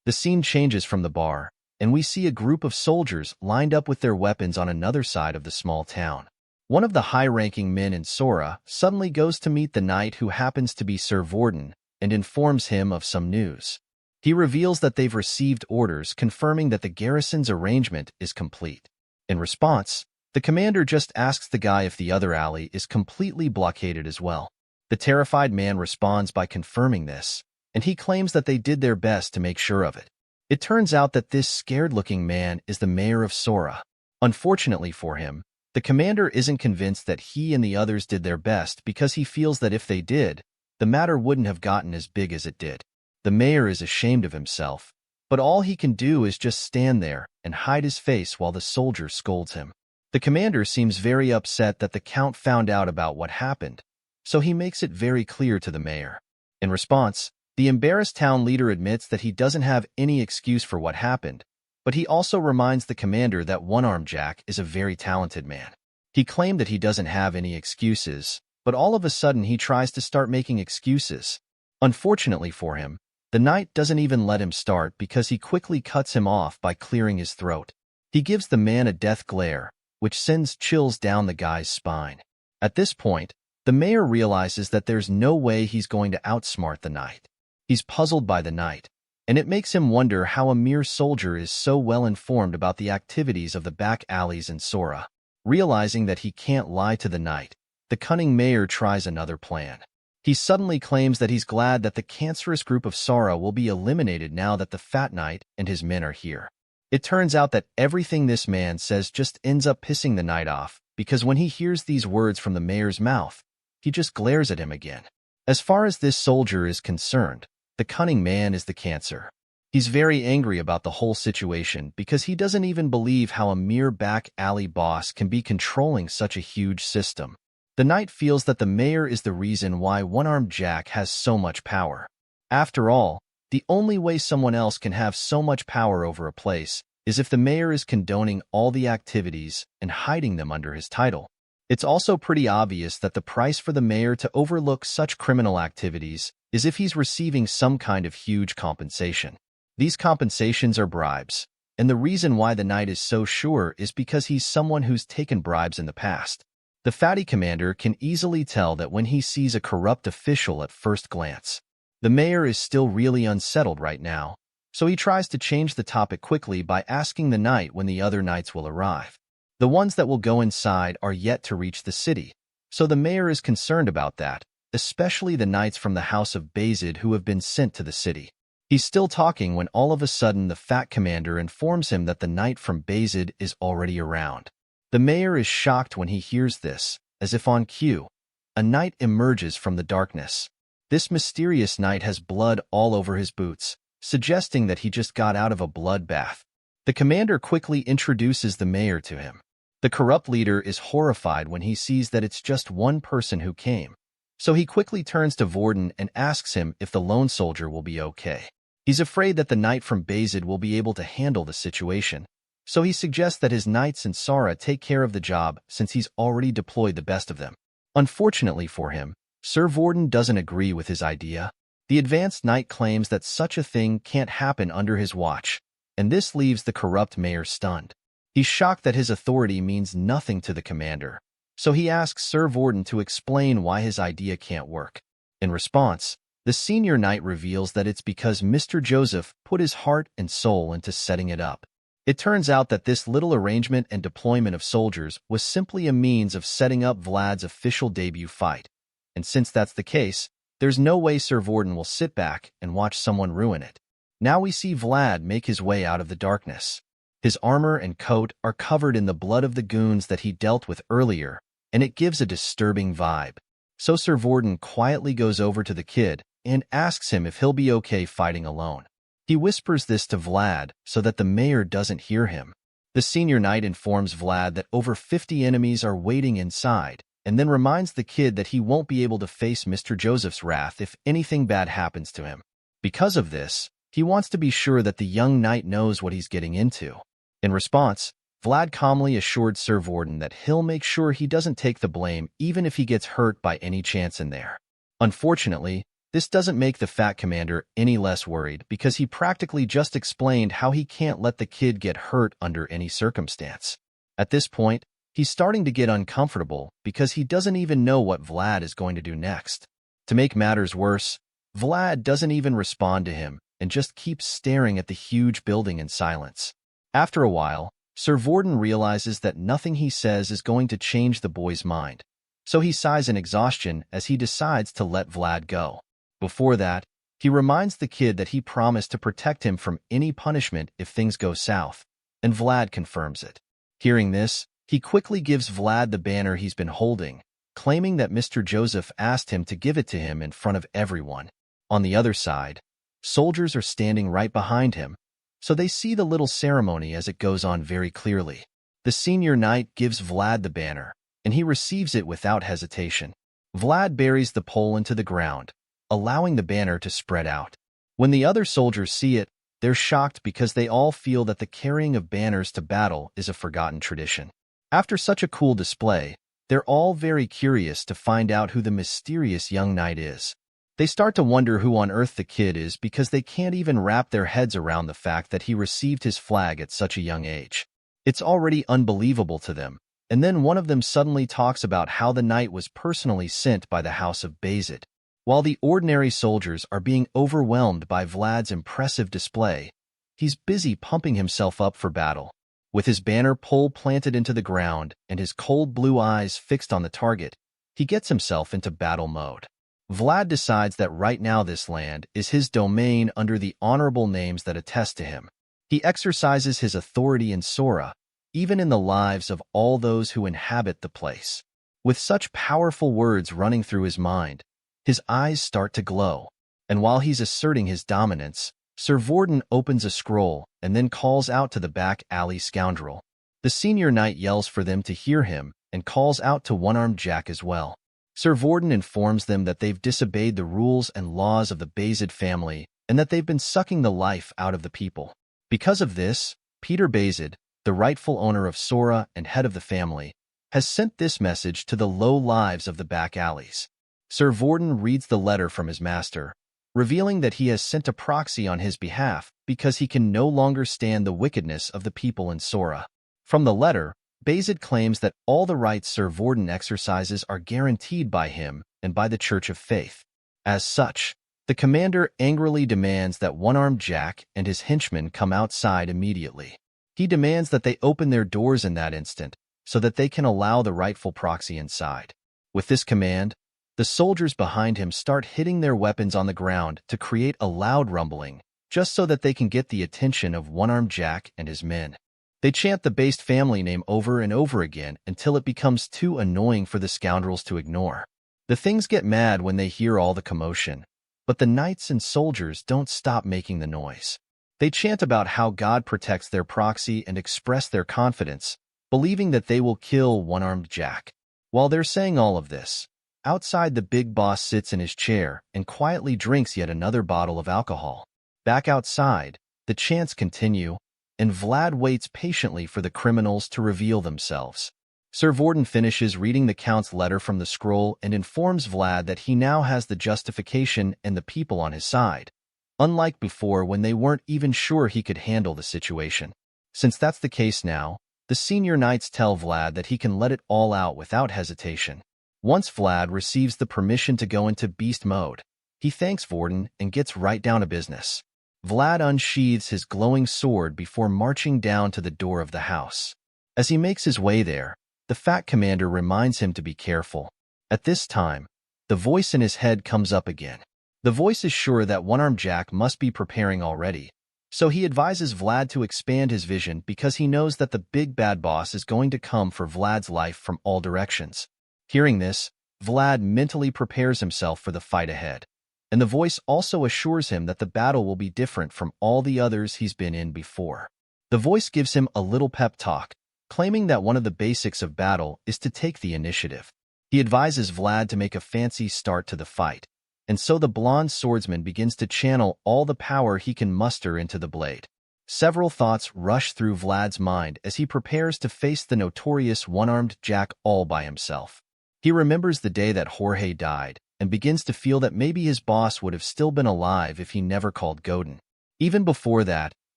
The scene changes from the bar, and we see a group of soldiers lined up with their weapons on another side of the small town. One of the high-ranking men in Sora suddenly goes to meet the knight who happens to be Sir Vorden and informs him of some news. He reveals that they've received orders confirming that the garrison's arrangement is complete. In response, the commander just asks the guy if the other alley is completely blockaded as well. The terrified man responds by confirming this, and he claims that they did their best to make sure of it. It turns out that this scared-looking man is the mayor of Sora. Unfortunately for him, the commander isn't convinced that he and the others did their best because he feels that if they did, the matter wouldn't have gotten as big as it did. The mayor is ashamed of himself, but all he can do is just stand there and hide his face while the soldier scolds him. The commander seems very upset that the count found out about what happened, so he makes it very clear to the mayor. In response, the embarrassed town leader admits that he doesn't have any excuse for what happened, but he also reminds the commander that One-Armed Jack is a very talented man. He claimed that he doesn't have any excuses, but all of a sudden he tries to start making excuses. Unfortunately for him, the knight doesn't even let him start because he quickly cuts him off by clearing his throat. He gives the man a death glare, which sends chills down the guy's spine. At this point, the mayor realizes that there's no way he's going to outsmart the knight. He's puzzled by the knight, and it makes him wonder how a mere soldier is so well informed about the activities of the back alleys in Sora. Realizing that he can't lie to the knight, the cunning mayor tries another plan. He suddenly claims that he's glad that the cancerous group of Sora will be eliminated now that the Fat Knight and his men are here. It turns out that everything this man says just ends up pissing the knight off, because when he hears these words from the mayor's mouth, he just glares at him again. As far as this soldier is concerned, the cunning man is the cancer. He's very angry about the whole situation because he doesn't even believe how a mere back alley boss can be controlling such a huge system. The knight feels that the mayor is the reason why One-Armed Jack has so much power. After all, the only way someone else can have so much power over a place is if the mayor is condoning all the activities and hiding them under his title. It's also pretty obvious that the price for the mayor to overlook such criminal activities is if he's receiving some kind of huge compensation. These compensations are bribes, and the reason why the knight is so sure is because he's someone who's taken bribes in the past. The fatty commander can easily tell that when he sees a corrupt official at first glance. The mayor is still really unsettled right now, so he tries to change the topic quickly by asking the knight when the other knights will arrive. The ones that will go inside are yet to reach the city, so the mayor is concerned about that, especially the knights from the house of Bayzid who have been sent to the city. He's still talking when all of a sudden the fat commander informs him that the knight from Bayzid is already around. The mayor is shocked when he hears this, as if on cue. A knight emerges from the darkness. This mysterious knight has blood all over his boots, suggesting that he just got out of a bloodbath. The commander quickly introduces the mayor to him. The corrupt leader is horrified when he sees that it's just one person who came. So he quickly turns to Vorden and asks him if the lone soldier will be okay. He's afraid that the knight from Bayzid will be able to handle the situation, so he suggests that his knights and Sora take care of the job since he's already deployed the best of them. Unfortunately for him, Sir Vorden doesn't agree with his idea. The advanced knight claims that such a thing can't happen under his watch, and this leaves the corrupt mayor stunned. He's shocked that his authority means nothing to the commander, so he asks Sir Vorden to explain why his idea can't work. In response, the senior knight reveals that it's because Mr. Joseph put his heart and soul into setting it up. It turns out that this little arrangement and deployment of soldiers was simply a means of setting up Vlad's official debut fight. And since that's the case, there's no way Sir Vorden will sit back and watch someone ruin it. Now we see Vlad make his way out of the darkness. His armor and coat are covered in the blood of the goons that he dealt with earlier, and it gives a disturbing vibe. So Sir Vorden quietly goes over to the kid and asks him if he'll be okay fighting alone. He whispers this to Vlad so that the mayor doesn't hear him. The senior knight informs Vlad that over 50 enemies are waiting inside, and then reminds the kid that he won't be able to face Mr. Joseph's wrath if anything bad happens to him. Because of this, he wants to be sure that the young knight knows what he's getting into. In response, Vlad calmly assured Sir Vorden that he'll make sure he doesn't take the blame even if he gets hurt by any chance in there. Unfortunately, this doesn't make the fat commander any less worried because he practically just explained how he can't let the kid get hurt under any circumstance. At this point, he's starting to get uncomfortable because he doesn't even know what Vlad is going to do next. To make matters worse, Vlad doesn't even respond to him and just keeps staring at the huge building in silence. After a while, Sir Vorden realizes that nothing he says is going to change the boy's mind, so he sighs in exhaustion as he decides to let Vlad go. Before that, he reminds the kid that he promised to protect him from any punishment if things go south, and Vlad confirms it. Hearing this, he quickly gives Vlad the banner he's been holding, claiming that Mr. Joseph asked him to give it to him in front of everyone. On the other side, soldiers are standing right behind him, so they see the little ceremony as it goes on very clearly. The senior knight gives Vlad the banner, and he receives it without hesitation. Vlad buries the pole into the ground, allowing the banner to spread out. When the other soldiers see it, they're shocked because they all feel that the carrying of banners to battle is a forgotten tradition. After such a cool display, they're all very curious to find out who the mysterious young knight is. They start to wonder who on earth the kid is because they can't even wrap their heads around the fact that he received his flag at such a young age. It's already unbelievable to them, and then one of them suddenly talks about how the knight was personally sent by the house of Bayzid. While the ordinary soldiers are being overwhelmed by Vlad's impressive display, he's busy pumping himself up for battle. With his banner pole planted into the ground and his cold blue eyes fixed on the target, he gets himself into battle mode. Vlad decides that right now this land is his domain under the honorable names that attest to him. He exercises his authority in Sora, even in the lives of all those who inhabit the place. With such powerful words running through his mind, his eyes start to glow, and while he's asserting his dominance, Sir Vorden opens a scroll and then calls out to the back alley scoundrel. The senior knight yells for them to hear him and calls out to One-Armed Jack as well. Sir Vorden informs them that they've disobeyed the rules and laws of the Bayzid family and that they've been sucking the life out of the people. Because of this, Peter Bayzid, the rightful owner of Sora and head of the family, has sent this message to the low lives of the back alleys. Sir Vorden reads the letter from his master, revealing that he has sent a proxy on his behalf because he can no longer stand the wickedness of the people in Sora. From the letter, Bayzid claims that all the rights Sir Vorden exercises are guaranteed by him and by the Church of Faith. As such, the commander angrily demands that One-Armed Jack and his henchmen come outside immediately. He demands that they open their doors in that instant so that they can allow the rightful proxy inside. With this command, the soldiers behind him start hitting their weapons on the ground to create a loud rumbling, just so that they can get the attention of One-Armed Jack and his men. They chant the based family name over and over again until it becomes too annoying for the scoundrels to ignore. The things get mad when they hear all the commotion, but the knights and soldiers don't stop making the noise. They chant about how God protects their proxy and express their confidence, believing that they will kill one-armed Jack. While they're saying all of this, outside the big boss sits in his chair and quietly drinks yet another bottle of alcohol. Back outside, the chants continue, and Vlad waits patiently for the criminals to reveal themselves. Sir Vorden finishes reading the Count's letter from the scroll and informs Vlad that he now has the justification and the people on his side, unlike before when they weren't even sure he could handle the situation. Since that's the case now, the senior knights tell Vlad that he can let it all out without hesitation. Once Vlad receives the permission to go into beast mode, he thanks Vorden and gets right down to business. Vlad unsheathes his glowing sword before marching down to the door of the house. As he makes his way there, the fat commander reminds him to be careful. At this time, the voice in his head comes up again. The voice is sure that one-armed Jack must be preparing already, so he advises Vlad to expand his vision because he knows that the big bad boss is going to come for Vlad's life from all directions. Hearing this, Vlad mentally prepares himself for the fight ahead, and the voice also assures him that the battle will be different from all the others he's been in before. The voice gives him a little pep talk, claiming that one of the basics of battle is to take the initiative. He advises Vlad to make a fancy start to the fight, and so the blonde swordsman begins to channel all the power he can muster into the blade. Several thoughts rush through Vlad's mind as he prepares to face the notorious one-armed Jack all by himself. He remembers the day that Jorge died, and begins to feel that maybe his boss would have still been alive if he never called Godin. Even before that,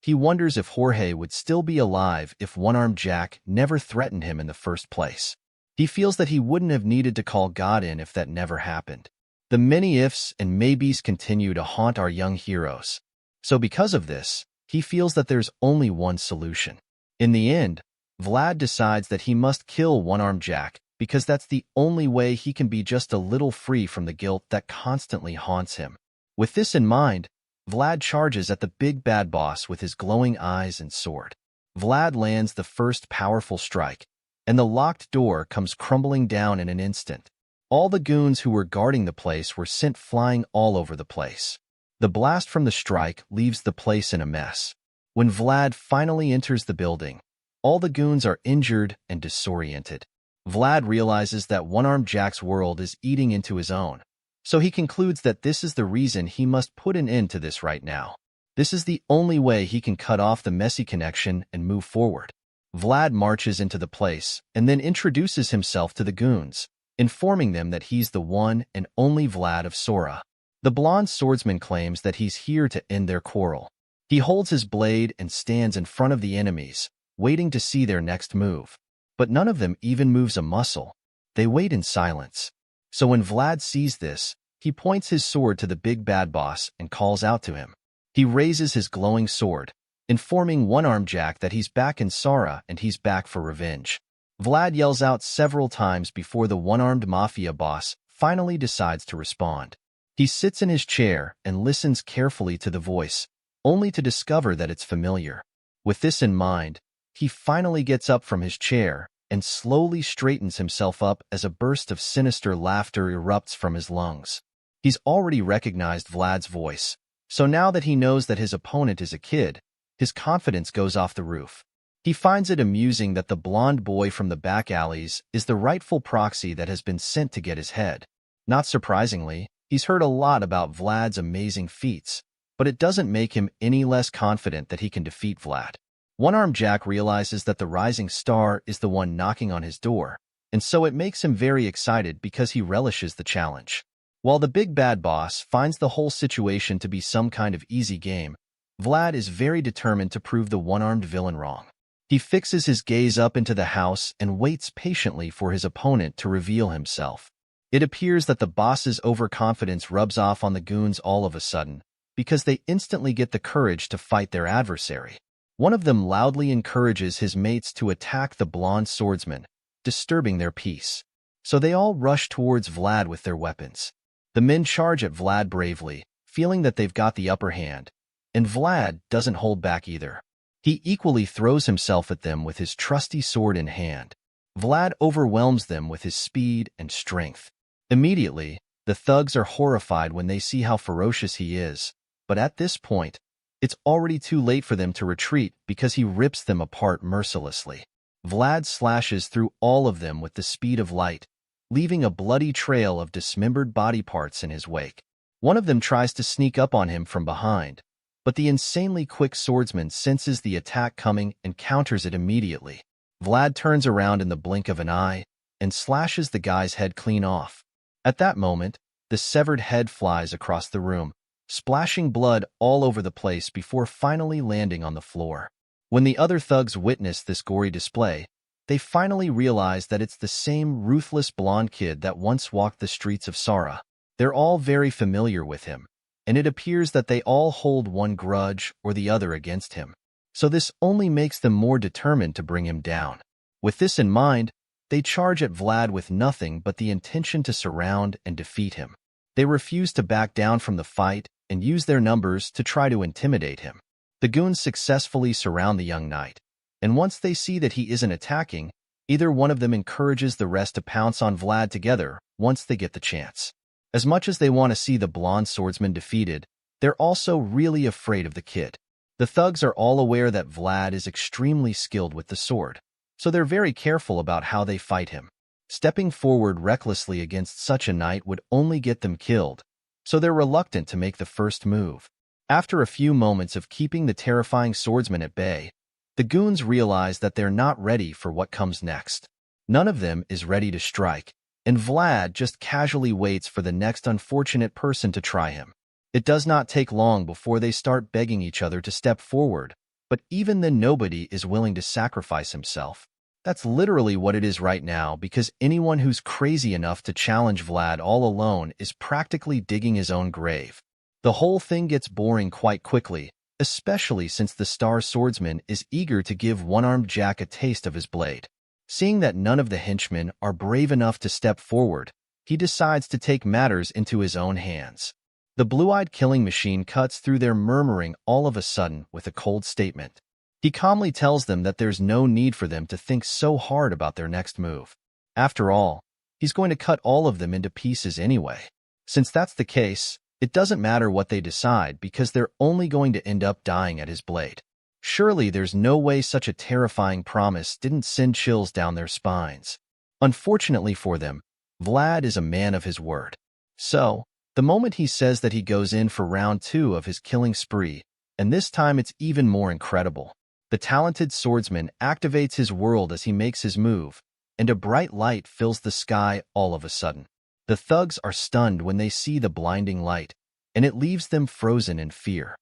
he wonders if Jorge would still be alive if one-armed Jack never threatened him in the first place. He feels that he wouldn't have needed to call God in if that never happened. The many ifs and maybes continue to haunt our young heroes. So because of this, he feels that there's only one solution. In the end, Vlad decides that he must kill one-armed Jack because that's the only way he can be just a little free from the guilt that constantly haunts him. With this in mind, Vlad charges at the big bad boss with his glowing eyes and sword. Vlad lands the first powerful strike, and the locked door comes crumbling down in an instant. All the goons who were guarding the place were sent flying all over the place. The blast from the strike leaves the place in a mess. When Vlad finally enters the building, all the goons are injured and disoriented. Vlad realizes that one-armed Jack's world is eating into his own, so he concludes that this is the reason he must put an end to this right now. This is the only way he can cut off the messy connection and move forward. Vlad marches into the place and then introduces himself to the goons, informing them that he's the one and only Vlad of Sora. The blonde swordsman claims that he's here to end their quarrel. He holds his blade and stands in front of the enemies, waiting to see their next move. But none of them even moves a muscle. They wait in silence. So when Vlad sees this, he points his sword to the big bad boss and calls out to him. He raises his glowing sword, informing one-armed Jack that he's back in Sora and he's back for revenge. Vlad yells out several times before the one-armed mafia boss finally decides to respond. He sits in his chair and listens carefully to the voice, only to discover that it's familiar. With this in mind, he finally gets up from his chair and slowly straightens himself up as a burst of sinister laughter erupts from his lungs. He's already recognized Vlad's voice, so now that he knows that his opponent is a kid, his confidence goes off the roof. He finds it amusing that the blonde boy from the back alleys is the rightful proxy that has been sent to get his head. Not surprisingly, he's heard a lot about Vlad's amazing feats, but it doesn't make him any less confident that he can defeat Vlad. One-armed Jack realizes that the rising star is the one knocking on his door, and so it makes him very excited because he relishes the challenge. While the big bad boss finds the whole situation to be some kind of easy game, Vlad is very determined to prove the one-armed villain wrong. He fixes his gaze up into the house and waits patiently for his opponent to reveal himself. It appears that the boss's overconfidence rubs off on the goons all of a sudden, because they instantly get the courage to fight their adversary. One of them loudly encourages his mates to attack the blonde swordsman, disturbing their peace. So they all rush towards Vlad with their weapons. The men charge at Vlad bravely, feeling that they've got the upper hand, and Vlad doesn't hold back either. He equally throws himself at them with his trusty sword in hand. Vlad overwhelms them with his speed and strength. Immediately, the thugs are horrified when they see how ferocious he is, but at this point, it's already too late for them to retreat because he rips them apart mercilessly. Vlad slashes through all of them with the speed of light, leaving a bloody trail of dismembered body parts in his wake. One of them tries to sneak up on him from behind, but the insanely quick swordsman senses the attack coming and counters it immediately. Vlad turns around in the blink of an eye and slashes the guy's head clean off. At that moment, the severed head flies across the room, splashing blood all over the place before finally landing on the floor. When the other thugs witness this gory display, they finally realize that it's the same ruthless blonde kid that once walked the streets of Sora. They're all very familiar with him, and it appears that they all hold one grudge or the other against him. So this only makes them more determined to bring him down. With this in mind, they charge at Vlad with nothing but the intention to surround and defeat him. They refuse to back down from the fight and use their numbers to try to intimidate him. The goons successfully surround the young knight, and once they see that he isn't attacking, either one of them encourages the rest to pounce on Vlad together once they get the chance. As much as they want to see the blonde swordsman defeated, they're also really afraid of the kid. The thugs are all aware that Vlad is extremely skilled with the sword, so they're very careful about how they fight him. Stepping forward recklessly against such a knight would only get them killed, so they're reluctant to make the first move. After a few moments of keeping the terrifying swordsman at bay, the goons realize that they're not ready for what comes next. None of them is ready to strike, and Vlad just casually waits for the next unfortunate person to try him. It does not take long before they start begging each other to step forward, but even then nobody is willing to sacrifice himself. That's literally what it is right now, because anyone who's crazy enough to challenge Vlad all alone is practically digging his own grave. The whole thing gets boring quite quickly, especially since the star swordsman is eager to give one-armed Jack a taste of his blade. Seeing that none of the henchmen are brave enough to step forward, he decides to take matters into his own hands. The blue-eyed killing machine cuts through their murmuring all of a sudden with a cold statement. He calmly tells them that there's no need for them to think so hard about their next move. After all, he's going to cut all of them into pieces anyway. Since that's the case, it doesn't matter what they decide because they're only going to end up dying at his blade. Surely there's no way such a terrifying promise didn't send chills down their spines. Unfortunately for them, Vlad is a man of his word. So, the moment he says that he goes in for round 2 of his killing spree, and this time it's even more incredible. The talented swordsman activates his world as he makes his move, and a bright light fills the sky all of a sudden. The thugs are stunned when they see the blinding light, and it leaves them frozen in fear.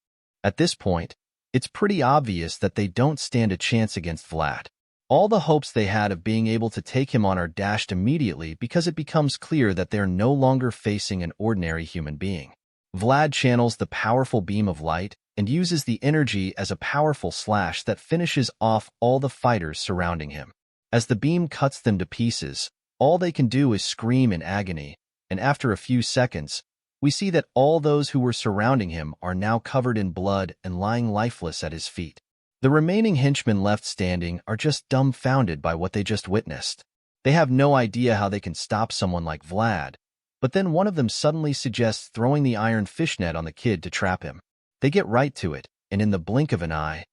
At this point, it's pretty obvious that they don't stand a chance against Vlad. All the hopes they had of being able to take him on are dashed immediately because it becomes clear that they're no longer facing an ordinary human being. Vlad channels the powerful beam of light and uses the energy as a powerful slash that finishes off all the fighters surrounding him. As the beam cuts them to pieces, all they can do is scream in agony, and after a few seconds, we see that all those who were surrounding him are now covered in blood and lying lifeless at his feet. The remaining henchmen left standing are just dumbfounded by what they just witnessed. They have no idea how they can stop someone like Vlad, but then one of them suddenly suggests throwing the iron fishnet on the kid to trap him. They get right to it, and in the blink of an eye,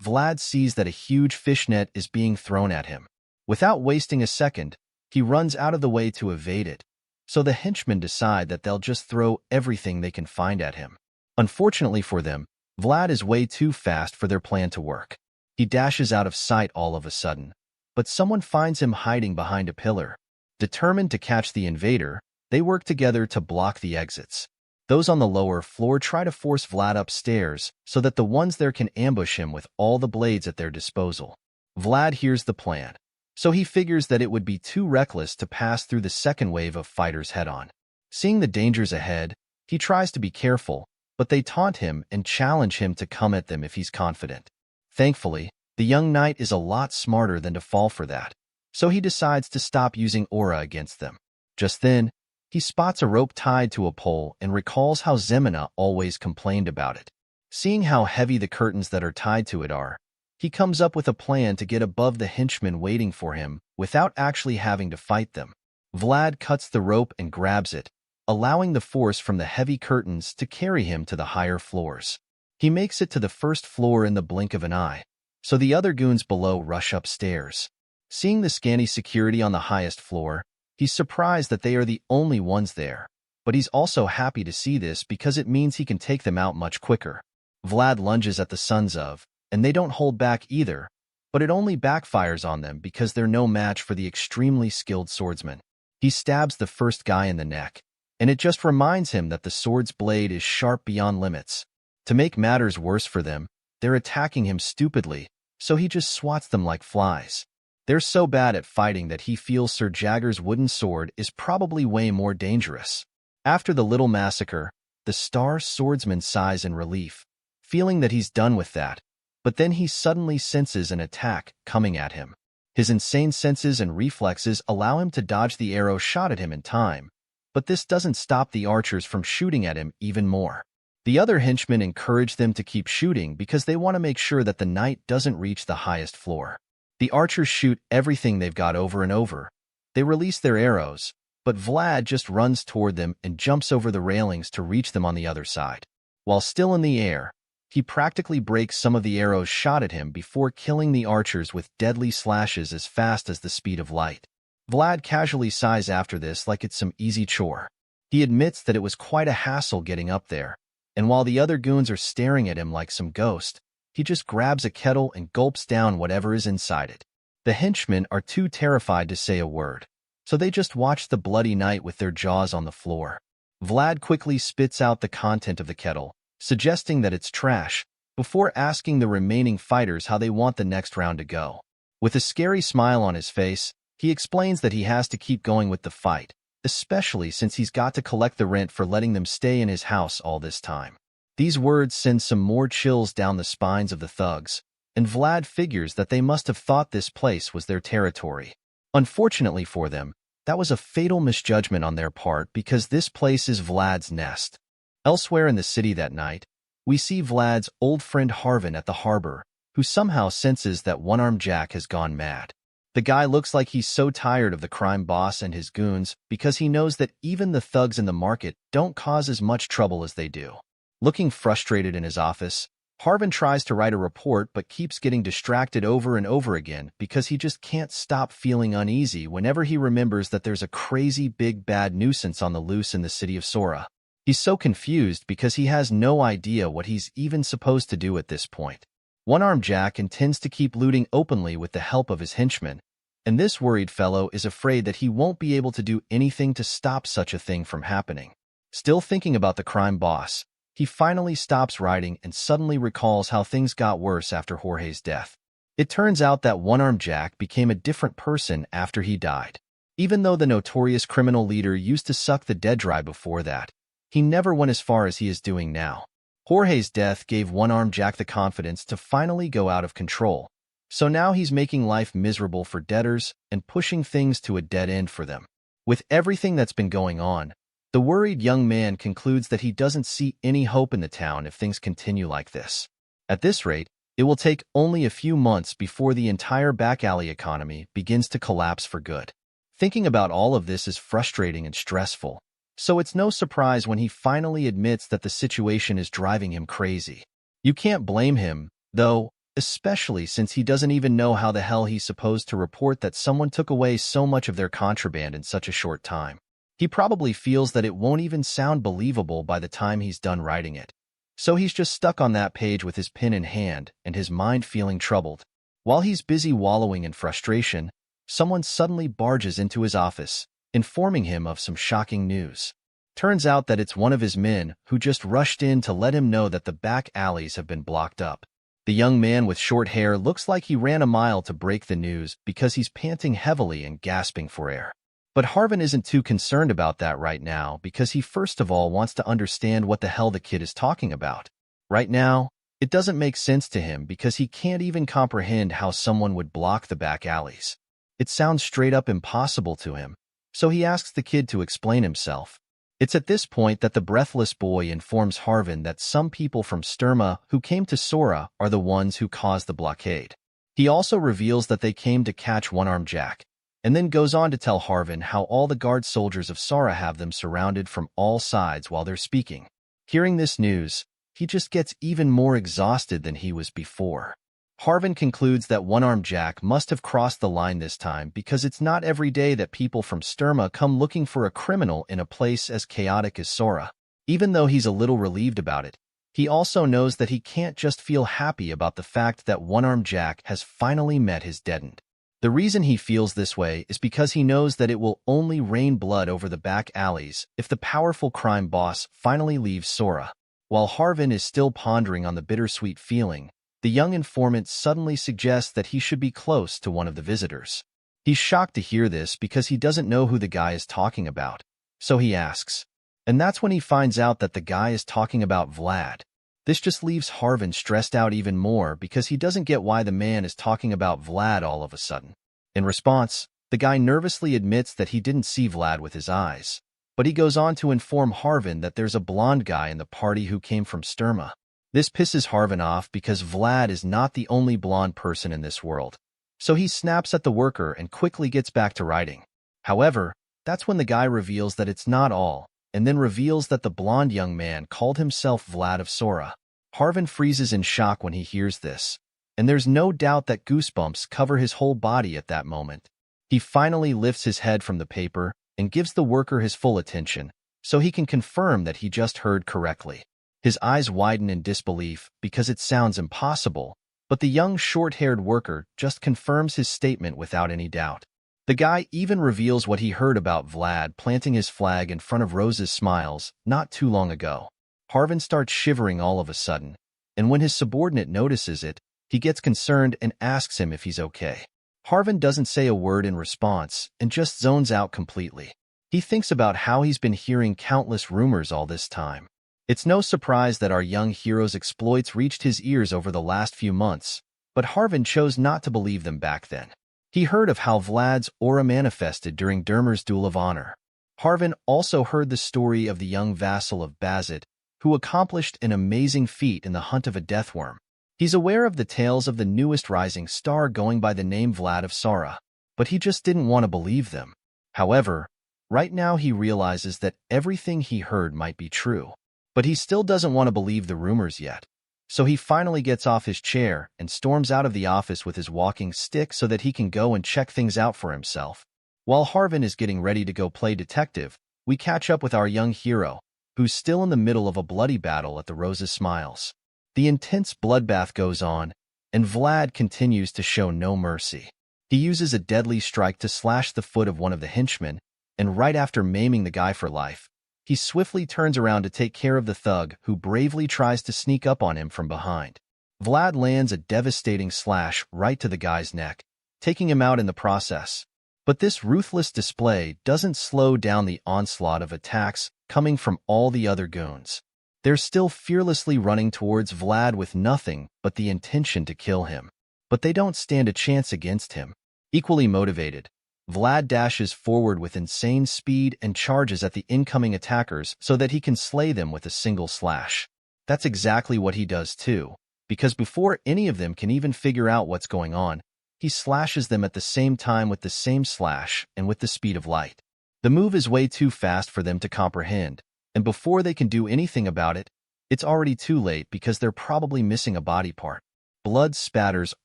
Vlad sees that a huge fishnet is being thrown at him. Without wasting a second, he runs out of the way to evade it, so the henchmen decide that they'll just throw everything they can find at him. Unfortunately for them, Vlad is way too fast for their plan to work. He dashes out of sight all of a sudden, but someone finds him hiding behind a pillar. Determined to catch the invader, they work together to block the exits. Those on the lower floor try to force Vlad upstairs so that the ones there can ambush him with all the blades at their disposal. Vlad hears the plan, so he figures that it would be too reckless to pass through the second wave of fighters head-on. Seeing the dangers ahead, he tries to be careful, but they taunt him and challenge him to come at them if he's confident. Thankfully, the young knight is a lot smarter than to fall for that, so he decides to stop using aura against them. Just then, he spots a rope tied to a pole and recalls how Zeina always complained about it. Seeing how heavy the curtains that are tied to it are, he comes up with a plan to get above the henchmen waiting for him without actually having to fight them. Vlad cuts the rope and grabs it, allowing the force from the heavy curtains to carry him to the higher floors. He makes it to the first floor in the blink of an eye, so the other goons below rush upstairs. Seeing the scanty security on the highest floor, he's surprised that they are the only ones there, but he's also happy to see this because it means he can take them out much quicker. Vlad lunges at the sons of, and they don't hold back either, but it only backfires on them because they're no match for the extremely skilled swordsman. He stabs the first guy in the neck, and it just reminds him that the sword's blade is sharp beyond limits. To make matters worse for them, they're attacking him stupidly, so he just swats them like flies. They're so bad at fighting that he feels Sir Jagger's wooden sword is probably way more dangerous. After the little massacre, the star swordsman sighs in relief, feeling that he's done with that, but then he suddenly senses an attack coming at him. His insane senses and reflexes allow him to dodge the arrow shot at him in time, but this doesn't stop the archers from shooting at him even more. The other henchmen encourage them to keep shooting because they want to make sure that the knight doesn't reach the highest floor. The archers shoot everything they've got over and over. They release their arrows, but Vlad just runs toward them and jumps over the railings to reach them on the other side. While still in the air, he practically breaks some of the arrows shot at him before killing the archers with deadly slashes as fast as the speed of light. Vlad casually sighs after this like it's some easy chore. He admits that it was quite a hassle getting up there, and while the other goons are staring at him like some ghost, he just grabs a kettle and gulps down whatever is inside it. The henchmen are too terrified to say a word, so they just watch the bloody night with their jaws on the floor. Vlad quickly spits out the content of the kettle, suggesting that it's trash, before asking the remaining fighters how they want the next round to go. With a scary smile on his face, he explains that he has to keep going with the fight, especially since he's got to collect the rent for letting them stay in his house all this time. These words send some more chills down the spines of the thugs, and Vlad figures that they must have thought this place was their territory. Unfortunately for them, that was a fatal misjudgment on their part because this place is Vlad's nest. Elsewhere in the city that night, we see Vlad's old friend Harvin at the harbor, who somehow senses that One-Armed Jack has gone mad. The guy looks like he's so tired of the crime boss and his goons because he knows that even the thugs in the market don't cause as much trouble as they do. Looking frustrated in his office, Harvin tries to write a report but keeps getting distracted over and over again because he just can't stop feeling uneasy whenever he remembers that there's a crazy big bad nuisance on the loose in the city of Sora. He's so confused because he has no idea what he's even supposed to do at this point. One-Armed Jack intends to keep looting openly with the help of his henchmen, and this worried fellow is afraid that he won't be able to do anything to stop such a thing from happening. Still thinking about the crime boss, he finally stops writing and suddenly recalls how things got worse after Jorge's death. It turns out that One-Armed Jack became a different person after he died. Even though the notorious criminal leader used to suck the dead dry before that, he never went as far as he is doing now. Jorge's death gave One-Armed Jack the confidence to finally go out of control, so now he's making life miserable for debtors and pushing things to a dead end for them. With everything that's been going on, the worried young man concludes that he doesn't see any hope in the town if things continue like this. At this rate, it will take only a few months before the entire back alley economy begins to collapse for good. Thinking about all of this is frustrating and stressful, so it's no surprise when he finally admits that the situation is driving him crazy. You can't blame him, though, especially since he doesn't even know how the hell he's supposed to report that someone took away so much of their contraband in such a short time. He probably feels that it won't even sound believable by the time he's done writing it. So he's just stuck on that page with his pen in hand and his mind feeling troubled. While he's busy wallowing in frustration, someone suddenly barges into his office, informing him of some shocking news. Turns out that it's one of his men who just rushed in to let him know that the back alleys have been blocked up. The young man with short hair looks like he ran a mile to break the news because he's panting heavily and gasping for air. But Harvin isn't too concerned about that right now because he first of all wants to understand what the hell the kid is talking about. Right now, it doesn't make sense to him because he can't even comprehend how someone would block the back alleys. It sounds straight up impossible to him, so he asks the kid to explain himself. It's at this point that the breathless boy informs Harvin that some people from Sturma who came to Sora are the ones who caused the blockade. He also reveals that they came to catch One-Armed Jack, and then goes on to tell Harvin how all the guard soldiers of Sora have them surrounded from all sides while they're speaking. Hearing this news, he just gets even more exhausted than he was before. Harvin concludes that One-Armed Jack must have crossed the line this time because it's not every day that people from Sturma come looking for a criminal in a place as chaotic as Sora. Even though he's a little relieved about it, he also knows that he can't just feel happy about the fact that One-Armed Jack has finally met his dead end. The reason he feels this way is because he knows that it will only rain blood over the back alleys if the powerful crime boss finally leaves Sora. While Harvin is still pondering on the bittersweet feeling, the young informant suddenly suggests that he should be close to one of the visitors. He's shocked to hear this because he doesn't know who the guy is talking about, so he asks. And that's when he finds out that the guy is talking about Vlad. This just leaves Harvin stressed out even more because he doesn't get why the man is talking about Vlad all of a sudden. In response, the guy nervously admits that he didn't see Vlad with his eyes, but he goes on to inform Harvin that there's a blonde guy in the party who came from Sturma. This pisses Harvin off because Vlad is not the only blonde person in this world, so he snaps at the worker and quickly gets back to writing. However, that's when the guy reveals that it's not all, and then reveals that the blonde young man called himself Vlad of Sora. Harvin freezes in shock when he hears this, and there's no doubt that goosebumps cover his whole body at that moment. He finally lifts his head from the paper and gives the worker his full attention, so he can confirm that he just heard correctly. His eyes widen in disbelief because it sounds impossible, but the young short-haired worker just confirms his statement without any doubt. The guy even reveals what he heard about Vlad planting his flag in front of Rose's Smiles not too long ago. Harvin starts shivering all of a sudden, and when his subordinate notices it, he gets concerned and asks him if he's okay. Harvin doesn't say a word in response and just zones out completely. He thinks about how he's been hearing countless rumors all this time. It's no surprise that our young hero's exploits reached his ears over the last few months, but Harvin chose not to believe them back then. He heard of how Vlad's aura manifested during Dearmer's Duel of Honor. Harvin also heard the story of the young vassal of Bazit, who accomplished an amazing feat in the hunt of a deathworm. He's aware of the tales of the newest rising star going by the name Vlad of Sora, but he just didn't want to believe them. However, right now he realizes that everything he heard might be true, but he still doesn't want to believe the rumors yet. So he finally gets off his chair and storms out of the office with his walking stick so that he can go and check things out for himself. While Harvin is getting ready to go play detective, we catch up with our young hero, who's still in the middle of a bloody battle at the Rose's Smiles. The intense bloodbath goes on, and Vlad continues to show no mercy. He uses a deadly strike to slash the foot of one of the henchmen, and right after maiming the guy for life, he swiftly turns around to take care of the thug who bravely tries to sneak up on him from behind. Vlad lands a devastating slash right to the guy's neck, taking him out in the process. But this ruthless display doesn't slow down the onslaught of attacks coming from all the other goons. They're still fearlessly running towards Vlad with nothing but the intention to kill him. But they don't stand a chance against him. Equally motivated, Vlad dashes forward with insane speed and charges at the incoming attackers so that he can slay them with a single slash. That's exactly what he does too, because before any of them can even figure out what's going on, he slashes them at the same time with the same slash and with the speed of light. The move is way too fast for them to comprehend, and before they can do anything about it, it's already too late because they're probably missing a body part. Blood spatters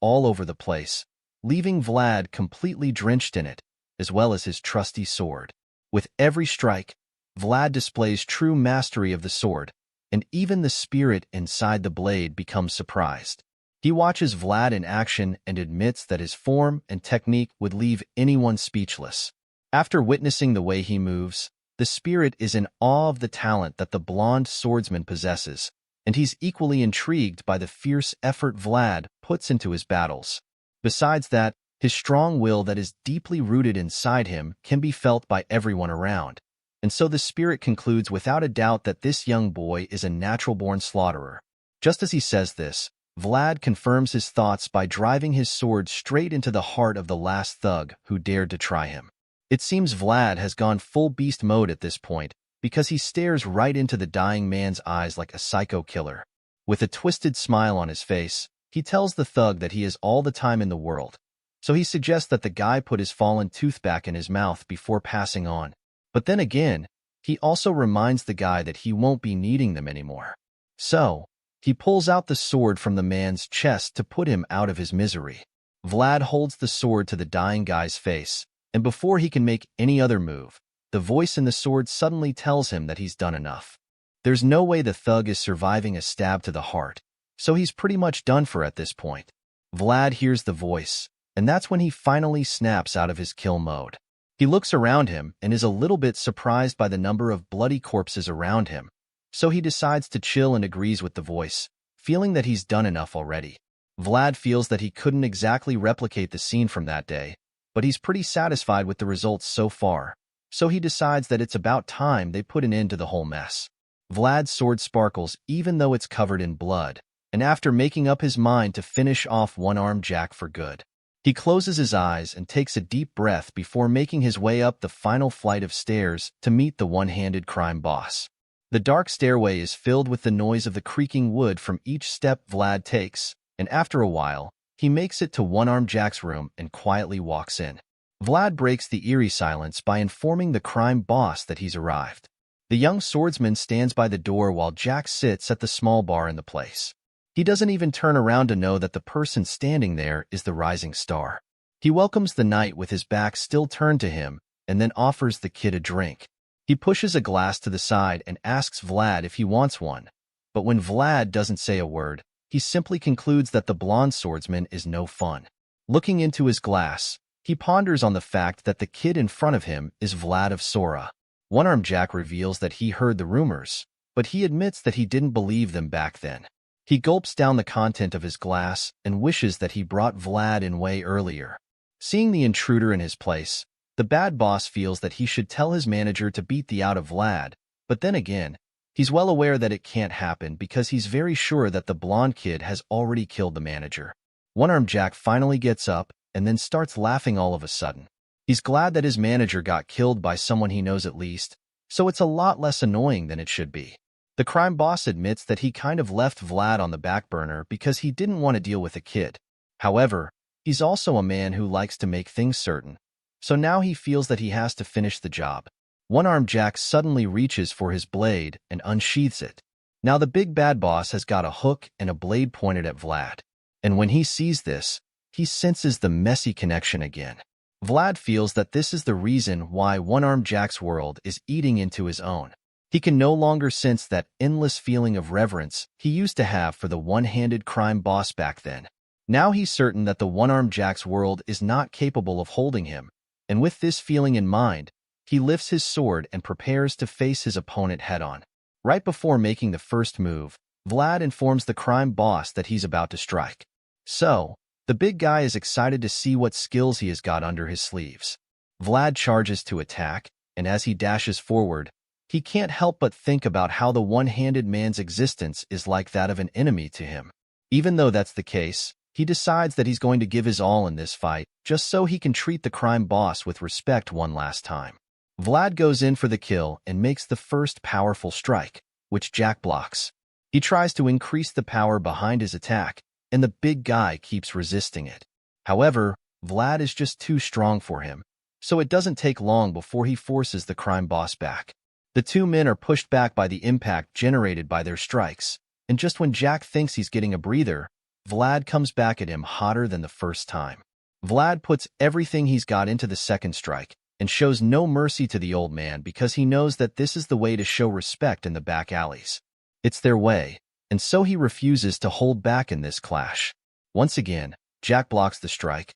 all over the place, leaving Vlad completely drenched in it, as well as his trusty sword. With every strike, Vlad displays true mastery of the sword, and even the spirit inside the blade becomes surprised. He watches Vlad in action and admits that his form and technique would leave anyone speechless. After witnessing the way he moves, the spirit is in awe of the talent that the blonde swordsman possesses, and he's equally intrigued by the fierce effort Vlad puts into his battles. Besides that, his strong will that is deeply rooted inside him can be felt by everyone around, and so the spirit concludes without a doubt that this young boy is a natural-born slaughterer. Just as he says this, Vlad confirms his thoughts by driving his sword straight into the heart of the last thug who dared to try him. It seems Vlad has gone full beast mode at this point because he stares right into the dying man's eyes like a psycho killer. With a twisted smile on his face, he tells the thug that he has all the time in the world. So he suggests that the guy put his fallen tooth back in his mouth before passing on. But then again, he also reminds the guy that he won't be needing them anymore. So, He pulls out the sword from the man's chest to put him out of his misery. Vlad holds the sword to the dying guy's face, and before he can make any other move, the voice in the sword suddenly tells him that he's done enough. There's no way the thug is surviving a stab to the heart, so he's pretty much done for at this point. Vlad hears the voice, and that's when he finally snaps out of his kill mode. He looks around him and is a little bit surprised by the number of bloody corpses around him, so he decides to chill and agrees with the voice, feeling that he's done enough already. Vlad feels that he couldn't exactly replicate the scene from that day, but he's pretty satisfied with the results so far, so he decides that it's about time they put an end to the whole mess. Vlad's sword sparkles even though it's covered in blood, and after making up his mind to finish off one-armed Jack for good, he closes his eyes and takes a deep breath before making his way up the final flight of stairs to meet the one-handed crime boss. The dark stairway is filled with the noise of the creaking wood from each step Vlad takes, and after a while, he makes it to one-armed Jack's room and quietly walks in. Vlad breaks the eerie silence by informing the crime boss that he's arrived. The young swordsman stands by the door while Jack sits at the small bar in the place. He doesn't even turn around to know that the person standing there is the rising star. He welcomes the knight with his back still turned to him and then offers the kid a drink. He pushes a glass to the side and asks Vlad if he wants one, but when Vlad doesn't say a word, he simply concludes that the blonde swordsman is no fun. Looking into his glass, he ponders on the fact that the kid in front of him is Vlad of Sora. One-armed Jack reveals that he heard the rumors, but he admits that he didn't believe them back then. He gulps down the content of his glass and wishes that he brought Vlad in way earlier. Seeing the intruder in his place, the bad boss feels that he should tell his manager to beat the out of Vlad, but then again, he's well aware that it can't happen because he's very sure that the blonde kid has already killed the manager. One-armed Jack finally gets up and then starts laughing all of a sudden. He's glad that his manager got killed by someone he knows at least, so it's a lot less annoying than it should be. The crime boss admits that he kind of left Vlad on the back burner because he didn't want to deal with a kid. However, he's also a man who likes to make things certain, so now he feels that he has to finish the job. One-armed Jack suddenly reaches for his blade and unsheathes it. Now the big bad boss has got a hook and a blade pointed at Vlad, and when he sees this, he senses the messy connection again. Vlad feels that this is the reason why One-armed Jack's world is eating into his own. He can no longer sense that endless feeling of reverence he used to have for the one-handed crime boss back then. Now he's certain that the One-armed Jack's world is not capable of holding him, and with this feeling in mind, he lifts his sword and prepares to face his opponent head-on. Right before making the first move, Vlad informs the crime boss that he's about to strike. So, the big guy is excited to see what skills he has got under his sleeves. Vlad charges to attack, and as he dashes forward, he can't help but think about how the one-handed man's existence is like that of an enemy to him. Even though that's the case, he decides that he's going to give his all in this fight, just so he can treat the crime boss with respect one last time. Vlad goes in for the kill and makes the first powerful strike, which Jack blocks. He tries to increase the power behind his attack, and the big guy keeps resisting it. However, Vlad is just too strong for him, so it doesn't take long before he forces the crime boss back. The two men are pushed back by the impact generated by their strikes, and just when Jack thinks he's getting a breather, Vlad comes back at him hotter than the first time. Vlad puts everything he's got into the second strike, and shows no mercy to the old man because he knows that this is the way to show respect in the back alleys. It's their way, and so he refuses to hold back in this clash. Once again, Jack blocks the strike,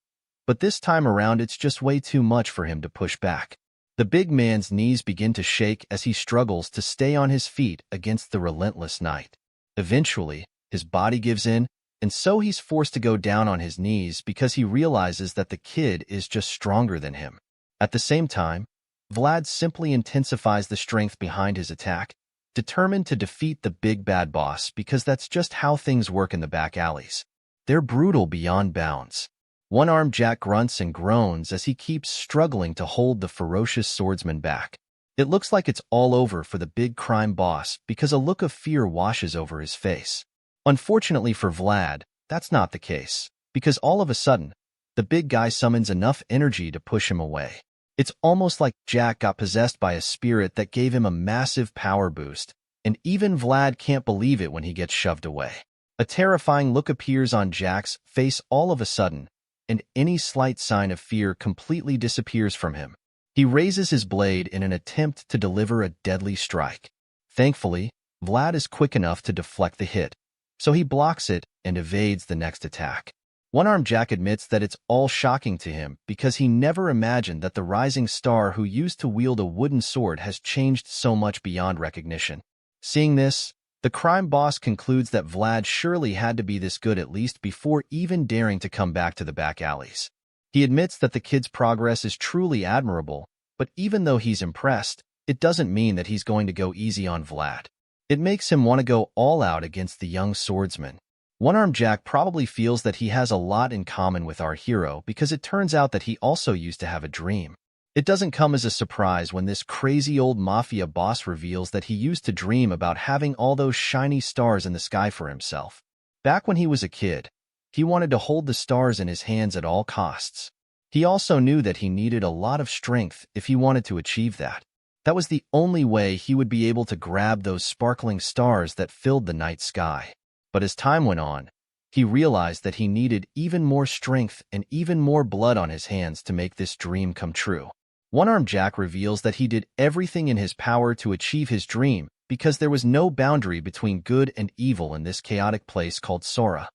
but this time around it's just way too much for him to push back. The big man's knees begin to shake as he struggles to stay on his feet against the relentless knight. Eventually, his body gives in, and so he's forced to go down on his knees because he realizes that the kid is just stronger than him. At the same time, Vlad simply intensifies the strength behind his attack, determined to defeat the big bad boss because that's just how things work in the back alleys. They're brutal beyond bounds. One-armed Jack grunts and groans as he keeps struggling to hold the ferocious swordsman back. It looks like it's all over for the big crime boss because a look of fear washes over his face. Unfortunately for Vlad, that's not the case, because all of a sudden, the big guy summons enough energy to push him away. It's almost like Jack got possessed by a spirit that gave him a massive power boost, and even Vlad can't believe it when he gets shoved away. A terrifying look appears on Jack's face all of a sudden, and any slight sign of fear completely disappears from him. He raises his blade in an attempt to deliver a deadly strike. Thankfully, Vlad is quick enough to deflect the hit, so he blocks it and evades the next attack. One-Armed Jack admits that it's all shocking to him because he never imagined that the rising star who used to wield a wooden sword has changed so much beyond recognition. Seeing this, the crime boss concludes that Vlad surely had to be this good at least before even daring to come back to the back alleys. He admits that the kid's progress is truly admirable, but even though he's impressed, it doesn't mean that he's going to go easy on Vlad. It makes him want to go all out against the young swordsman. One-Armed Jack probably feels that he has a lot in common with our hero because it turns out that he also used to have a dream. It doesn't come as a surprise when this crazy old mafia boss reveals that he used to dream about having all those shiny stars in the sky for himself. Back when he was a kid, he wanted to hold the stars in his hands at all costs. He also knew that he needed a lot of strength if he wanted to achieve that. That was the only way he would be able to grab those sparkling stars that filled the night sky. But as time went on, he realized that he needed even more strength and even more blood on his hands to make this dream come true. One-Armed Jack reveals that he did everything in his power to achieve his dream because there was no boundary between good and evil in this chaotic place called Sora.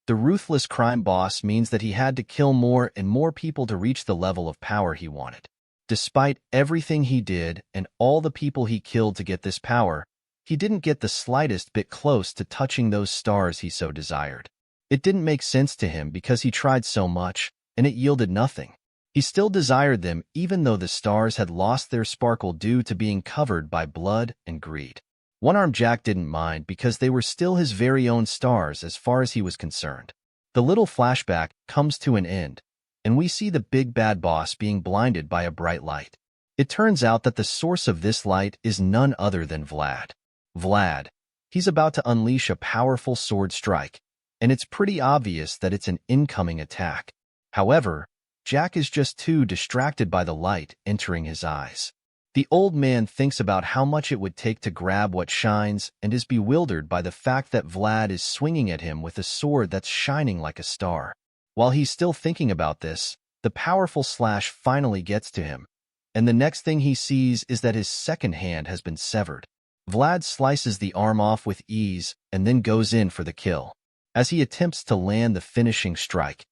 The ruthless crime boss means that he had to kill more and more people to reach the level of power he wanted. Despite everything he did and all the people he killed to get this power, he didn't get the slightest bit close to touching those stars he so desired. It didn't make sense to him because he tried so much, and it yielded nothing. He still desired them even though the stars had lost their sparkle due to being covered by blood and greed. One-Armed Jack didn't mind because they were still his very own stars as far as he was concerned. The little flashback comes to an end, and we see the big bad boss being blinded by a bright light. It turns out that the source of this light is none other than Vlad. Vlad, he's about to unleash a powerful sword strike, and it's pretty obvious that it's an incoming attack. However, Jack is just too distracted by the light entering his eyes. The old man thinks about how much it would take to grab what shines and is bewildered by the fact that Vlad is swinging at him with a sword that's shining like a star. While he's still thinking about this, the powerful slash finally gets to him, and the next thing he sees is that his second hand has been severed. Vlad slices the arm off with ease and then goes in for the kill. As he attempts to land the finishing strike,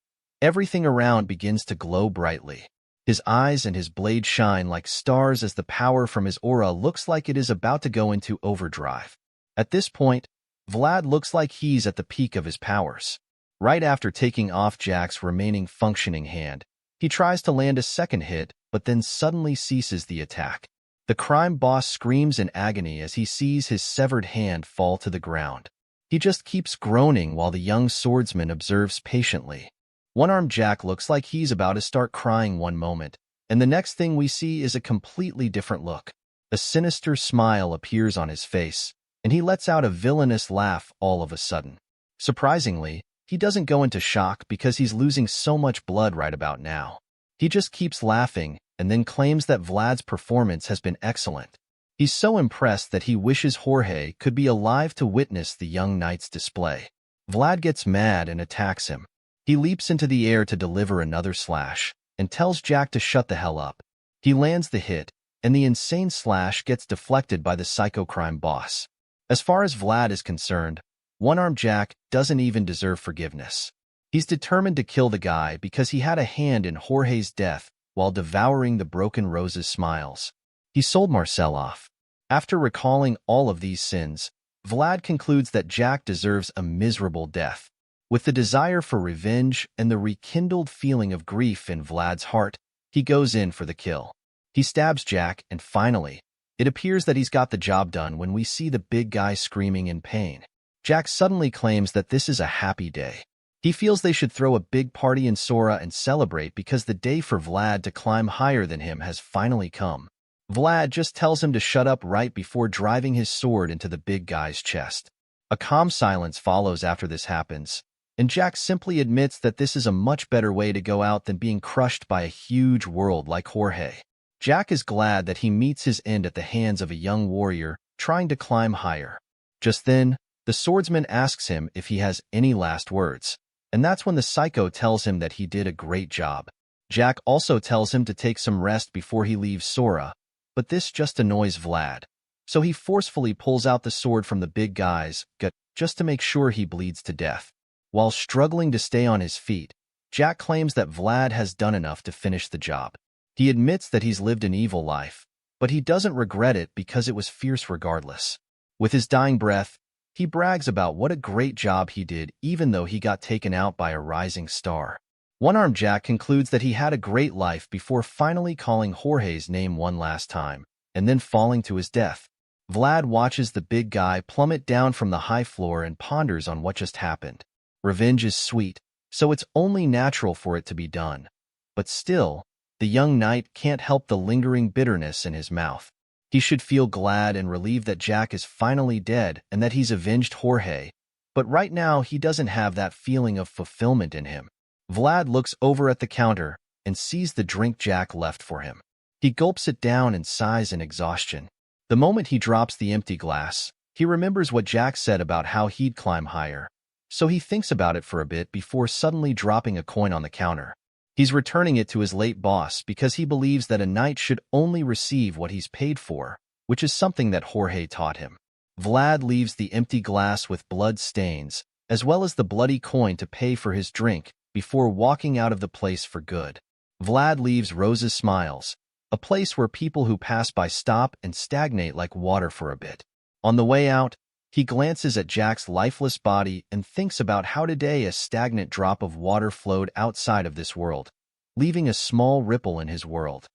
everything around begins to glow brightly. His eyes and his blade shine like stars as the power from his aura looks like it is about to go into overdrive. At this point, Vlad looks like he's at the peak of his powers. Right after taking off Jack's remaining functioning hand, he tries to land a second hit, but then suddenly ceases the attack. The crime boss screams in agony as he sees his severed hand fall to the ground. He just keeps groaning while the young swordsman observes patiently. One-Armed Jack looks like he's about to start crying one moment, and the next thing we see is a completely different look. A sinister smile appears on his face, and he lets out a villainous laugh all of a sudden. Surprisingly, he doesn't go into shock because he's losing so much blood right about now. He just keeps laughing and then claims that Vlad's performance has been excellent. He's so impressed that he wishes Jorge could be alive to witness the young knight's display. Vlad gets mad and attacks him. He leaps into the air to deliver another slash and tells Jack to shut the hell up. He lands the hit, and the insane slash gets deflected by the psycho crime boss. As far as Vlad is concerned, One-Armed Jack doesn't even deserve forgiveness. He's determined to kill the guy because he had a hand in Jorge's death while devouring the Broken Rose's smiles. He sold Marcel off. After recalling all of these sins, Vlad concludes that Jack deserves a miserable death. With the desire for revenge and the rekindled feeling of grief in Vlad's heart, he goes in for the kill. He stabs Jack, and finally, it appears that he's got the job done when we see the big guy screaming in pain. Jack suddenly claims that this is a happy day. He feels they should throw a big party in Sora and celebrate because the day for Vlad to climb higher than him has finally come. Vlad just tells him to shut up right before driving his sword into the big guy's chest. A calm silence follows after this happens, and Jack simply admits that this is a much better way to go out than being crushed by a huge world like Jorge. Jack is glad that he meets his end at the hands of a young warrior trying to climb higher. Just then, the swordsman asks him if he has any last words, and that's when the psycho tells him that he did a great job. Jack also tells him to take some rest before he leaves Sora, but this just annoys Vlad, so he forcefully pulls out the sword from the big guy's gut just to make sure he bleeds to death. While struggling to stay on his feet, Jack claims that Vlad has done enough to finish the job. He admits that he's lived an evil life, but he doesn't regret it because it was fierce regardless. With his dying breath, he brags about what a great job he did even though he got taken out by a rising star. One-Armed Jack concludes that he had a great life before finally calling Jorge's name one last time, and then falling to his death. Vlad watches the big guy plummet down from the high floor and ponders on what just happened. Revenge is sweet, so it's only natural for it to be done. But still, the young knight can't help the lingering bitterness in his mouth. He should feel glad and relieved that Jack is finally dead and that he's avenged Jorge, but right now he doesn't have that feeling of fulfillment in him. Vlad looks over at the counter and sees the drink Jack left for him. He gulps it down and sighs in exhaustion. The moment he drops the empty glass, he remembers what Jack said about how he'd climb higher, so he thinks about it for a bit before suddenly dropping a coin on the counter. He's returning it to his late boss because he believes that a knight should only receive what he's paid for, which is something that Jorge taught him. Vlad leaves the empty glass with blood stains, as well as the bloody coin to pay for his drink, before walking out of the place for good. Vlad leaves Rose's Smiles, a place where people who pass by stop and stagnate like water for a bit. On the way out, he glances at Jack's lifeless body and thinks about how today a stagnant drop of water flowed outside of this world, leaving a small ripple in his world.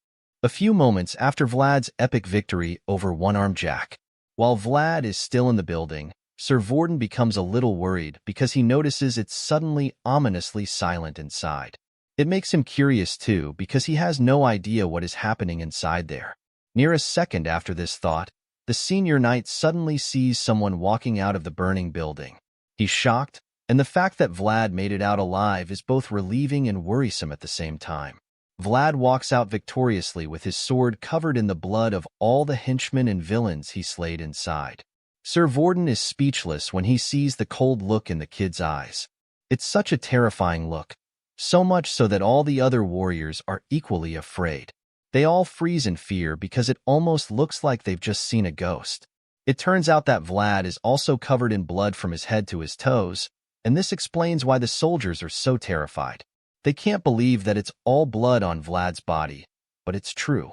A few moments after Vlad's epic victory over One-Armed Jack. While Vlad is still in the building, Sir Vorden becomes a little worried because he notices it's suddenly ominously silent inside. It makes him curious too because he has no idea what is happening inside there. Near a second after this thought, the senior knight suddenly sees someone walking out of the burning building. He's shocked, and the fact that Vlad made it out alive is both relieving and worrisome at the same time. Vlad walks out victoriously with his sword covered in the blood of all the henchmen and villains he slayed inside. Sir Vorden is speechless when he sees the cold look in the kid's eyes. It's such a terrifying look, so much so that all the other warriors are equally afraid. They all freeze in fear because it almost looks like they've just seen a ghost. It turns out that Vlad is also covered in blood from his head to his toes, and this explains why the soldiers are so terrified. They can't believe that it's all blood on Vlad's body, but it's true.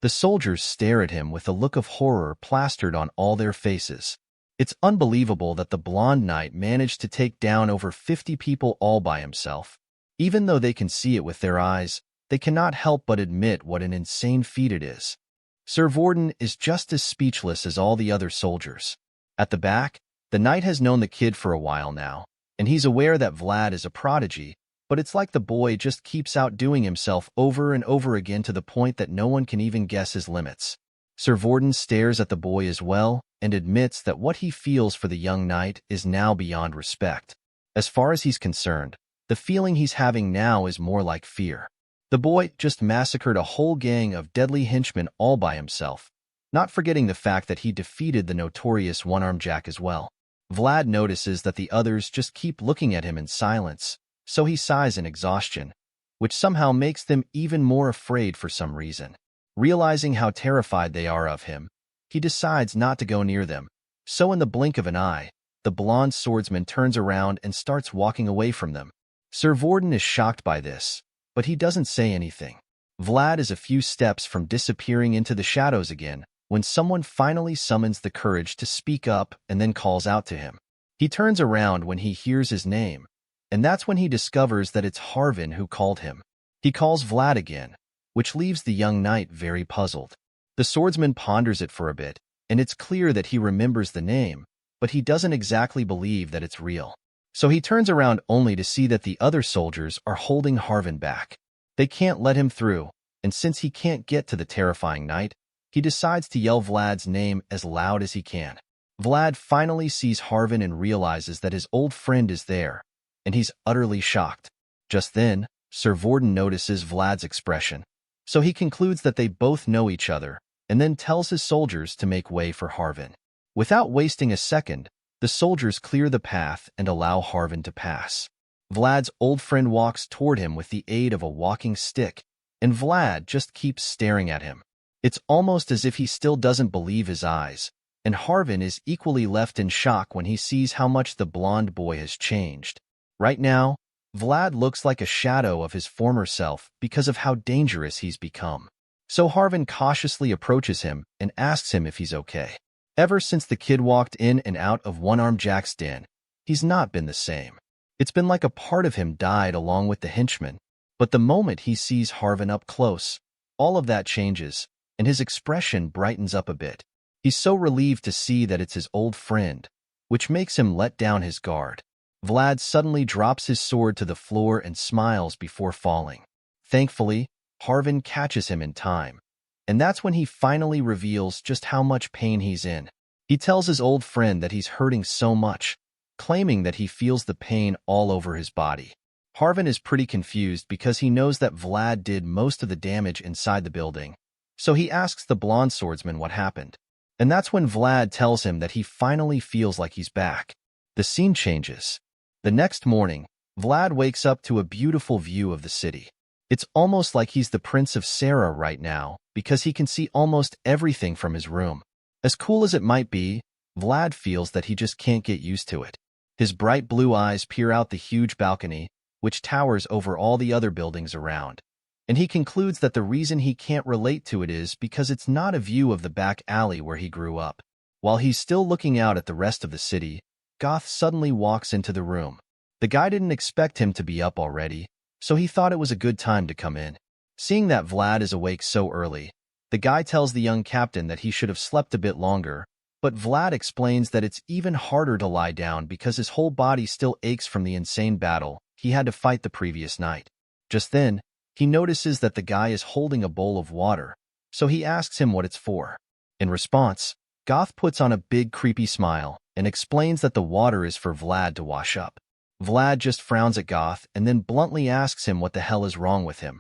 The soldiers stare at him with a look of horror plastered on all their faces. It's unbelievable that the blonde knight managed to take down over 50 people all by himself. Even though they can see it with their eyes, they cannot help but admit what an insane feat it is. Sir Vorden is just as speechless as all the other soldiers. At the back, the knight has known the kid for a while now, and he's aware that Vlad is a prodigy, but it's like the boy just keeps outdoing himself over and over again to the point that no one can even guess his limits. Sir Vorden stares at the boy as well and admits that what he feels for the young knight is now beyond respect. As far as he's concerned, the feeling he's having now is more like fear. The boy just massacred a whole gang of deadly henchmen all by himself, not forgetting the fact that he defeated the notorious One-Armed Jack as well. Vlad notices that the others just keep looking at him in silence, so he sighs in exhaustion, which somehow makes them even more afraid for some reason. Realizing how terrified they are of him, he decides not to go near them, so in the blink of an eye, the blonde swordsman turns around and starts walking away from them. Sir Vorden is shocked by this, but he doesn't say anything. Vlad is a few steps from disappearing into the shadows again when someone finally summons the courage to speak up and then calls out to him. He turns around when he hears his name, and that's when he discovers that it's Harvin who called him. He calls Vlad again, which leaves the young knight very puzzled. The swordsman ponders it for a bit, and it's clear that he remembers the name, but he doesn't exactly believe that it's real. So he turns around only to see that the other soldiers are holding Harvin back. They can't let him through, and since he can't get to the terrifying knight, he decides to yell Vlad's name as loud as he can. Vlad finally sees Harvin and realizes that his old friend is there, and he's utterly shocked. Just then, Sir Vorden notices Vlad's expression, so he concludes that they both know each other, and then tells his soldiers to make way for Harvin. Without wasting a second, the soldiers clear the path and allow Harvin to pass. Vlad's old friend walks toward him with the aid of a walking stick, and Vlad just keeps staring at him. It's almost as if he still doesn't believe his eyes, and Harvin is equally left in shock when he sees how much the blonde boy has changed. Right now, Vlad looks like a shadow of his former self because of how dangerous he's become. So Harvin cautiously approaches him and asks him if he's okay. Ever since the kid walked in and out of One-Armed Jack's den, he's not been the same. It's been like a part of him died along with the henchman, but the moment he sees Harvin up close, all of that changes, and his expression brightens up a bit. He's so relieved to see that it's his old friend, which makes him let down his guard. Vlad suddenly drops his sword to the floor and smiles before falling. Thankfully, Harvin catches him in time, and that's when he finally reveals just how much pain he's in. He tells his old friend that he's hurting so much, claiming that he feels the pain all over his body. Harvin is pretty confused because he knows that Vlad did most of the damage inside the building, so he asks the blonde swordsman what happened. And that's when Vlad tells him that he finally feels like he's back. The scene changes. The next morning, Vlad wakes up to a beautiful view of the city. It's almost like he's the Prince of Sora right now because he can see almost everything from his room. As cool as it might be, Vlad feels that he just can't get used to it. His bright blue eyes peer out the huge balcony, which towers over all the other buildings around, and he concludes that the reason he can't relate to it is because it's not a view of the back alley where he grew up. While he's still looking out at the rest of the city, Goth suddenly walks into the room. The guy didn't expect him to be up already, so he thought it was a good time to come in. Seeing that Vlad is awake so early, the guy tells the young captain that he should have slept a bit longer, but Vlad explains that it's even harder to lie down because his whole body still aches from the insane battle he had to fight the previous night. Just then, he notices that the guy is holding a bowl of water, so he asks him what it's for. In response, Goth puts on a big creepy smile and explains that the water is for Vlad to wash up. Vlad just frowns at Goth and then bluntly asks him what the hell is wrong with him.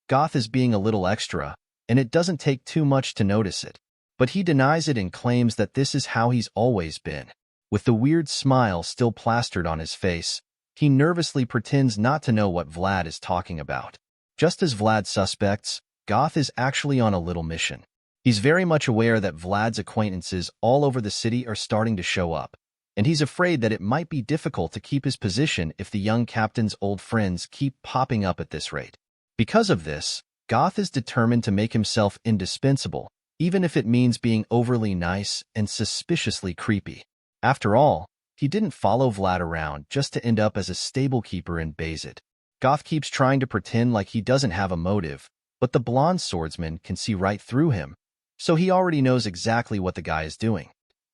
Goth is being a little extra, and it doesn't take too much to notice it, but he denies it and claims that this is how he's always been. With the weird smile still plastered on his face, he nervously pretends not to know what Vlad is talking about. Just as Vlad suspects, Goth is actually on a little mission. He's very much aware that Vlad's acquaintances all over the city are starting to show up, and he's afraid that it might be difficult to keep his position if the young captain's old friends keep popping up at this rate. Because of this, Goth is determined to make himself indispensable, even if it means being overly nice and suspiciously creepy. After all, he didn't follow Vlad around just to end up as a stable keeper in Bayzit. Goth keeps trying to pretend like he doesn't have a motive, but the blonde swordsman can see right through him, so he already knows exactly what the guy is doing.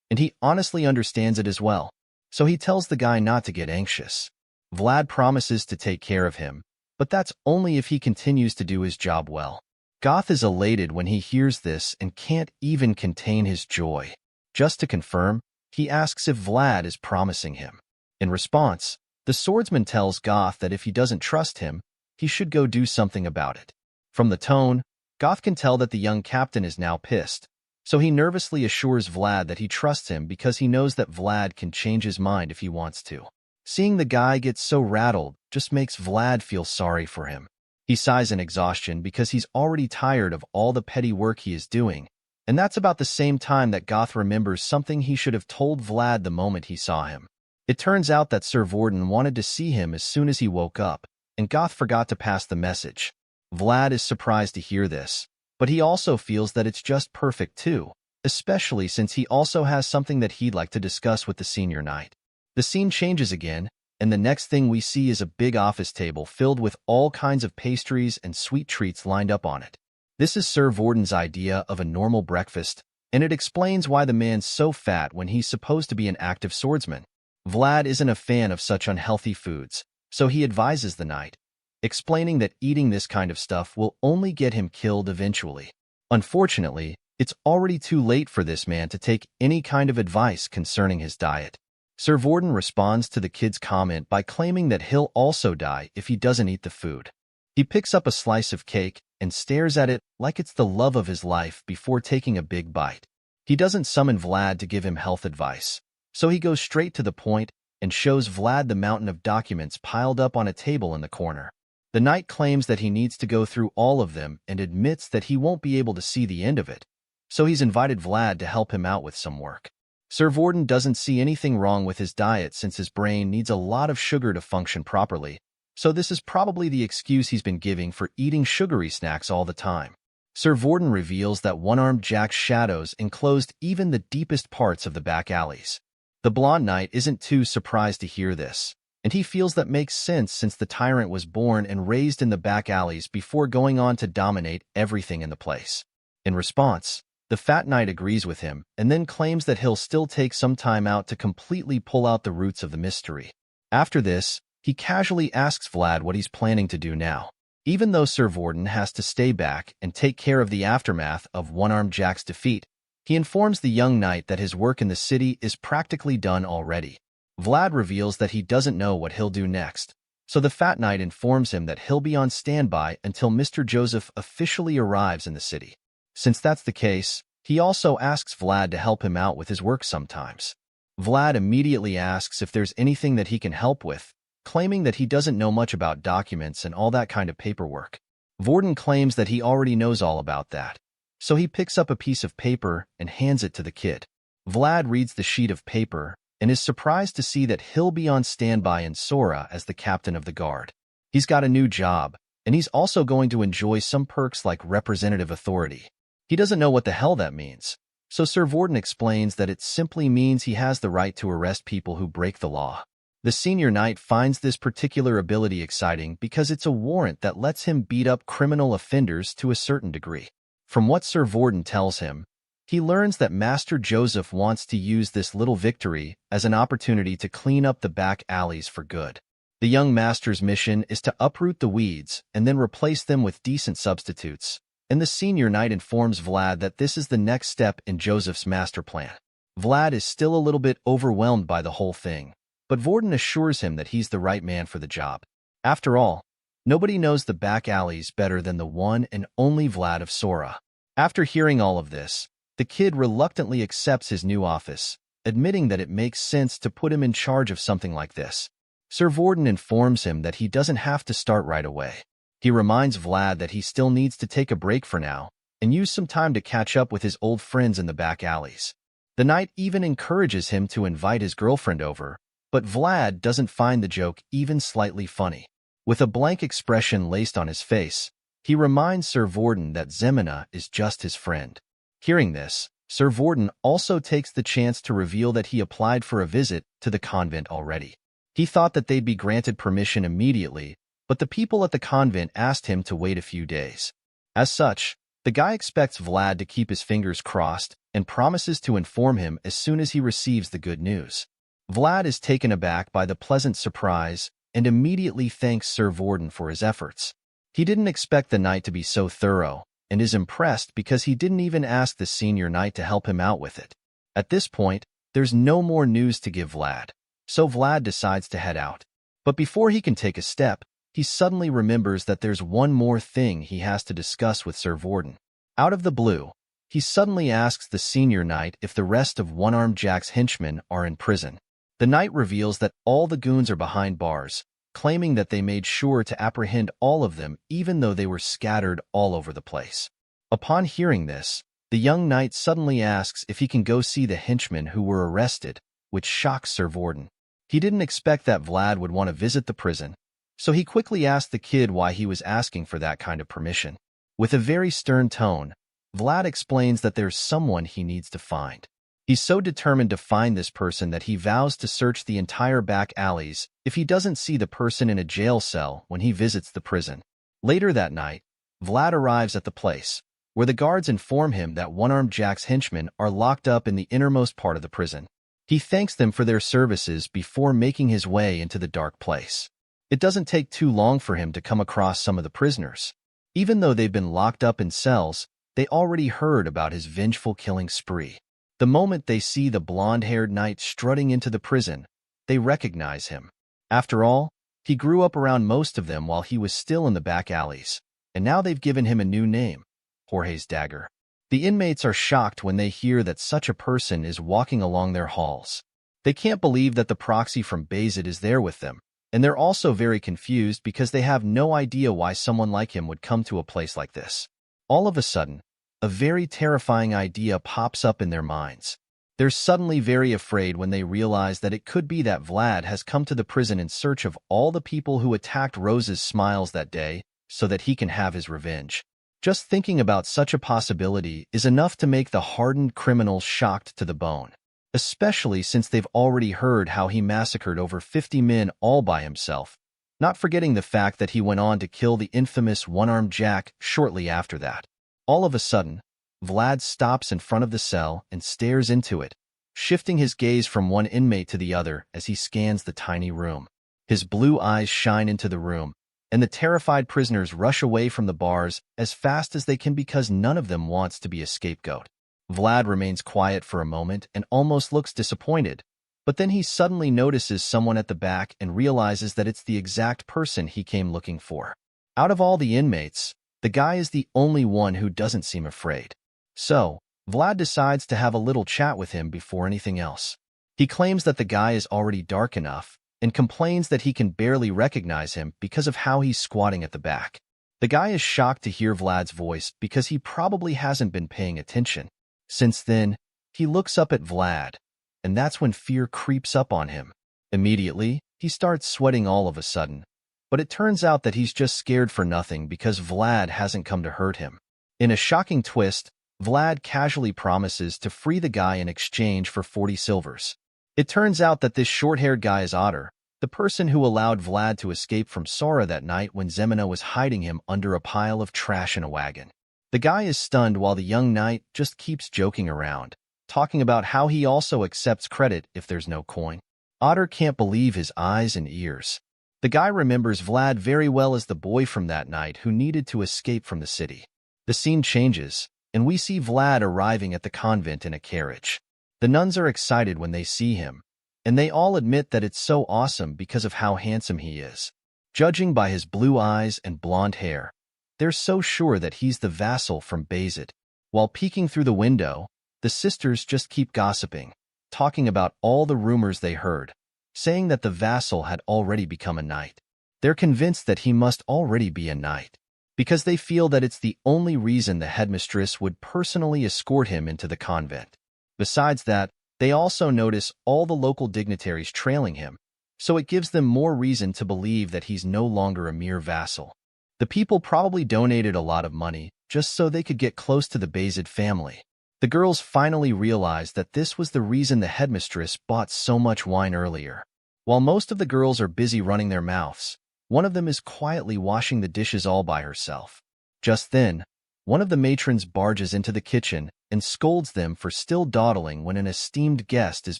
And he honestly understands it as well, so he tells the guy not to get anxious. Vlad promises to take care of him, but that's only if he continues to do his job well. Goth is elated when he hears this and can't even contain his joy. Just to confirm, he asks if Vlad is promising him. In response, the swordsman tells Goth that if he doesn't trust him, he should go do something about it. From the tone, Goth can tell that the young captain is now pissed, so he nervously assures Vlad that he trusts him because he knows that Vlad can change his mind if he wants to. Seeing the guy get so rattled just makes Vlad feel sorry for him. He sighs in exhaustion because he's already tired of all the petty work he is doing, and that's about the same time that Goth remembers something he should have told Vlad the moment he saw him. It turns out that Sir Vorden wanted to see him as soon as he woke up, and Goth forgot to pass the message. Vlad is surprised to hear this, but he also feels that it's just perfect too, especially since he also has something that he'd like to discuss with the senior knight. The scene changes again, and the next thing we see is a big office table filled with all kinds of pastries and sweet treats lined up on it. This is Sir Vorden's idea of a normal breakfast, and it explains why the man's so fat when he's supposed to be an active swordsman. Vlad isn't a fan of such unhealthy foods, so he advises the knight, explaining that eating this kind of stuff will only get him killed eventually. Unfortunately, it's already too late for this man to take any kind of advice concerning his diet. Sir Vorden responds to the kid's comment by claiming that he'll also die if he doesn't eat the food. He picks up a slice of cake and stares at it like it's the love of his life before taking a big bite. He doesn't summon Vlad to give him health advice, so he goes straight to the point and shows Vlad the mountain of documents piled up on a table in the corner. The knight claims that he needs to go through all of them and admits that he won't be able to see the end of it, so he's invited Vlad to help him out with some work. Sir Vorden doesn't see anything wrong with his diet since his brain needs a lot of sugar to function properly, so this is probably the excuse he's been giving for eating sugary snacks all the time. Sir Vorden reveals that one-armed Jack's shadows enclosed even the deepest parts of the back alleys. The blonde knight isn't too surprised to hear this, and he feels that makes sense since the tyrant was born and raised in the back alleys before going on to dominate everything in the place. In response, the fat knight agrees with him and then claims that he'll still take some time out to completely pull out the roots of the mystery. After this, he casually asks Vlad what he's planning to do now. Even though Sir Vorden has to stay back and take care of the aftermath of one-armed Jack's defeat, he informs the young knight that his work in the city is practically done already. Vlad reveals that he doesn't know what he'll do next, so the fat knight informs him that he'll be on standby until Mr. Joseph officially arrives in the city. Since that's the case, he also asks Vlad to help him out with his work sometimes. Vlad immediately asks if there's anything that he can help with, claiming that he doesn't know much about documents and all that kind of paperwork. Vorden claims that he already knows all about that, so he picks up a piece of paper and hands it to the kid. Vlad reads the sheet of paper and is surprised to see that he'll be on standby in Sora as the captain of the guard. He's got a new job, and he's also going to enjoy some perks like representative authority. He doesn't know what the hell that means, so Sir Vorden explains that it simply means he has the right to arrest people who break the law. The senior knight finds this particular ability exciting because it's a warrant that lets him beat up criminal offenders to a certain degree. From what Sir Vorden tells him, he learns that Master Joseph wants to use this little victory as an opportunity to clean up the back alleys for good. The young master's mission is to uproot the weeds and then replace them with decent substitutes, and the senior knight informs Vlad that this is the next step in Joseph's master plan. Vlad is still a little bit overwhelmed by the whole thing, but Vorden assures him that he's the right man for the job. After all, nobody knows the back alleys better than the one and only Vlad of Sora. After hearing all of this, the kid reluctantly accepts his new office, admitting that it makes sense to put him in charge of something like this. Sir Vorden informs him that he doesn't have to start right away. He reminds Vlad that he still needs to take a break for now and use some time to catch up with his old friends in the back alleys. The knight even encourages him to invite his girlfriend over, but Vlad doesn't find the joke even slightly funny. With a blank expression laced on his face, he reminds Sir Vorden that Zeina is just his friend. Hearing this, Sir Vorden also takes the chance to reveal that he applied for a visit to the convent already. He thought that they'd be granted permission immediately, but the people at the convent asked him to wait a few days. As such, the guy expects Vlad to keep his fingers crossed and promises to inform him as soon as he receives the good news. Vlad is taken aback by the pleasant surprise and immediately thanks Sir Vorden for his efforts. He didn't expect the knight to be so thorough and is impressed because he didn't even ask the senior knight to help him out with it. At this point, there's no more news to give Vlad, so Vlad decides to head out. But before he can take a step, he suddenly remembers that there's one more thing he has to discuss with Sir Vorden. Out of the blue, he suddenly asks the senior knight if the rest of one-armed Jack's henchmen are in prison. The knight reveals that all the goons are behind bars, claiming that they made sure to apprehend all of them even though they were scattered all over the place. Upon hearing this, the young knight suddenly asks if he can go see the henchmen who were arrested, which shocks Sir Vorden. He didn't expect that Vlad would want to visit the prison, so he quickly asked the kid why he was asking for that kind of permission. With a very stern tone, Vlad explains that there's someone he needs to find. He's so determined to find this person that he vows to search the entire back alleys if he doesn't see the person in a jail cell when he visits the prison. Later that night, Vlad arrives at the place, where the guards inform him that one-armed Jack's henchmen are locked up in the innermost part of the prison. He thanks them for their services before making his way into the dark place. It doesn't take too long for him to come across some of the prisoners. Even though they've been locked up in cells, they already heard about his vengeful killing spree. The moment they see the blonde-haired knight strutting into the prison, they recognize him. After all, he grew up around most of them while he was still in the back alleys, and now they've given him a new name, Jorge's Dagger. The inmates are shocked when they hear that such a person is walking along their halls. They can't believe that the proxy from Bayezid is there with them, and they're also very confused because they have no idea why someone like him would come to a place like this. All of a sudden, a very terrifying idea pops up in their minds. They're suddenly very afraid when they realize that it could be that Vlad has come to the prison in search of all the people who attacked Rose's smiles that day so that he can have his revenge. Just thinking about such a possibility is enough to make the hardened criminals shocked to the bone, especially since they've already heard how he massacred over 50 men all by himself, not forgetting the fact that he went on to kill the infamous one-armed Jack shortly after that. All of a sudden, Vlad stops in front of the cell and stares into it, shifting his gaze from one inmate to the other as he scans the tiny room. His blue eyes shine into the room, and the terrified prisoners rush away from the bars as fast as they can because none of them wants to be a scapegoat. Vlad remains quiet for a moment and almost looks disappointed, but then he suddenly notices someone at the back and realizes that it's the exact person he came looking for. Out of all the inmates, the guy is the only one who doesn't seem afraid. So, Vlad decides to have a little chat with him before anything else. He claims that the guy is already dark enough, and complains that he can barely recognize him because of how he's squatting at the back. The guy is shocked to hear Vlad's voice because he probably hasn't been paying attention. Since then, he looks up at Vlad, and that's when fear creeps up on him. Immediately, he starts sweating all of a sudden, but it turns out that he's just scared for nothing because Vlad hasn't come to hurt him. In a shocking twist, Vlad casually promises to free the guy in exchange for 40 silvers. It turns out that this short-haired guy is Otter, the person who allowed Vlad to escape from Sora that night when Zeina was hiding him under a pile of trash in a wagon. The guy is stunned while the young knight just keeps joking around, talking about how he also accepts credit if there's no coin. Otter can't believe his eyes and ears. The guy remembers Vlad very well as the boy from that night who needed to escape from the city. The scene changes, and we see Vlad arriving at the convent in a carriage. The nuns are excited when they see him, and they all admit that it's so awesome because of how handsome he is. Judging by his blue eyes and blonde hair, they're so sure that he's the vassal from Bayezid. While peeking through the window, the sisters just keep gossiping, talking about all the rumors they heard, saying that the vassal had already become a knight. They're convinced that he must already be a knight, because they feel that it's the only reason the headmistress would personally escort him into the convent. Besides that, they also notice all the local dignitaries trailing him, so it gives them more reason to believe that he's no longer a mere vassal. The people probably donated a lot of money just so they could get close to the Bayezid family. The girls finally realize that this was the reason the headmistress bought so much wine earlier. While most of the girls are busy running their mouths, one of them is quietly washing the dishes all by herself. Just then, one of the matrons barges into the kitchen and scolds them for still dawdling when an esteemed guest is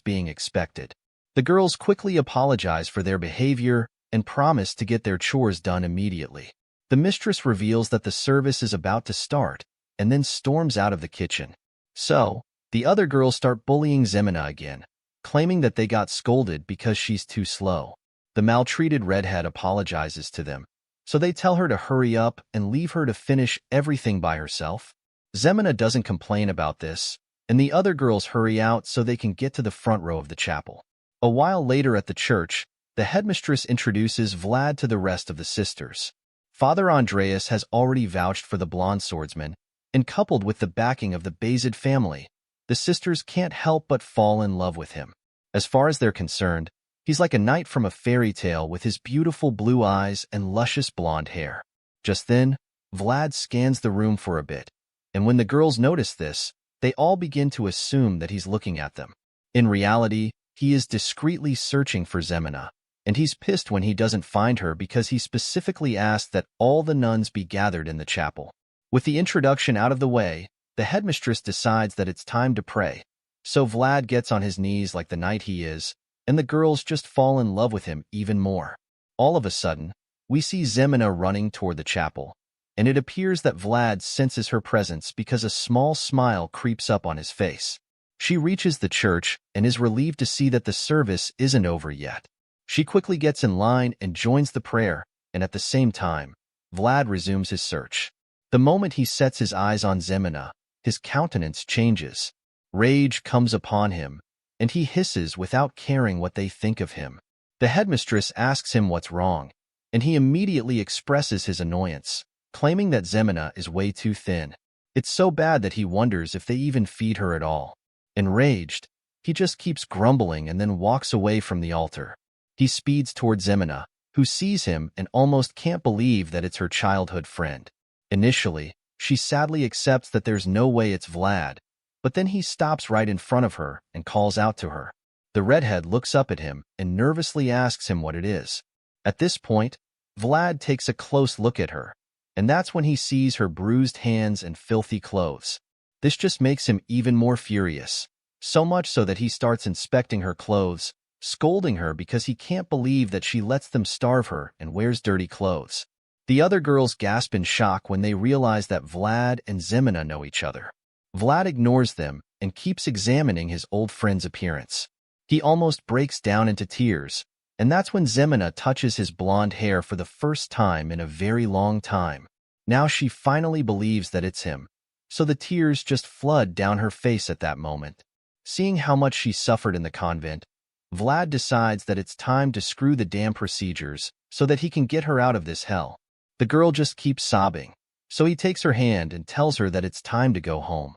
being expected. The girls quickly apologize for their behavior and promise to get their chores done immediately. The mistress reveals that the service is about to start and then storms out of the kitchen. So, the other girls start bullying Zeina again, claiming that they got scolded because she's too slow. The maltreated redhead apologizes to them, so they tell her to hurry up and leave her to finish everything by herself. Zeina doesn't complain about this, and the other girls hurry out so they can get to the front row of the chapel. A while later at the church, the headmistress introduces Vlad to the rest of the sisters. Father Andreas has already vouched for the blonde swordsman, and coupled with the backing of the Bayezid family, the sisters can't help but fall in love with him. As far as they're concerned, he's like a knight from a fairy tale with his beautiful blue eyes and luscious blonde hair. Just then, Vlad scans the room for a bit, and when the girls notice this, they all begin to assume that he's looking at them. In reality, he is discreetly searching for Zeina, and he's pissed when he doesn't find her because he specifically asked that all the nuns be gathered in the chapel. With the introduction out of the way, the headmistress decides that it's time to pray, so Vlad gets on his knees like the knight he is, and the girls just fall in love with him even more. All of a sudden, we see Zeina running toward the chapel, and it appears that Vlad senses her presence because a small smile creeps up on his face. She reaches the church and is relieved to see that the service isn't over yet. She quickly gets in line and joins the prayer, and at the same time, Vlad resumes his search. The moment he sets his eyes on Zeina, his countenance changes. Rage comes upon him, and he hisses without caring what they think of him. The headmistress asks him what's wrong, and he immediately expresses his annoyance, claiming that Zeina is way too thin. It's so bad that he wonders if they even feed her at all. Enraged, he just keeps grumbling and then walks away from the altar. He speeds toward Zeina, who sees him and almost can't believe that it's her childhood friend. Initially, she sadly accepts that there's no way it's Vlad, but then he stops right in front of her and calls out to her. The redhead looks up at him and nervously asks him what it is. At this point, Vlad takes a close look at her, and that's when he sees her bruised hands and filthy clothes. This just makes him even more furious, so much so that he starts inspecting her clothes, scolding her because he can't believe that she lets them starve her and wears dirty clothes. The other girls gasp in shock when they realize that Vlad and Zeina know each other. Vlad ignores them and keeps examining his old friend's appearance. He almost breaks down into tears, and that's when Zeina touches his blonde hair for the first time in a very long time. Now she finally believes that it's him, so the tears just flood down her face at that moment. Seeing how much she suffered in the convent, Vlad decides that it's time to screw the damn procedures so that he can get her out of this hell. The girl just keeps sobbing, so he takes her hand and tells her that it's time to go home.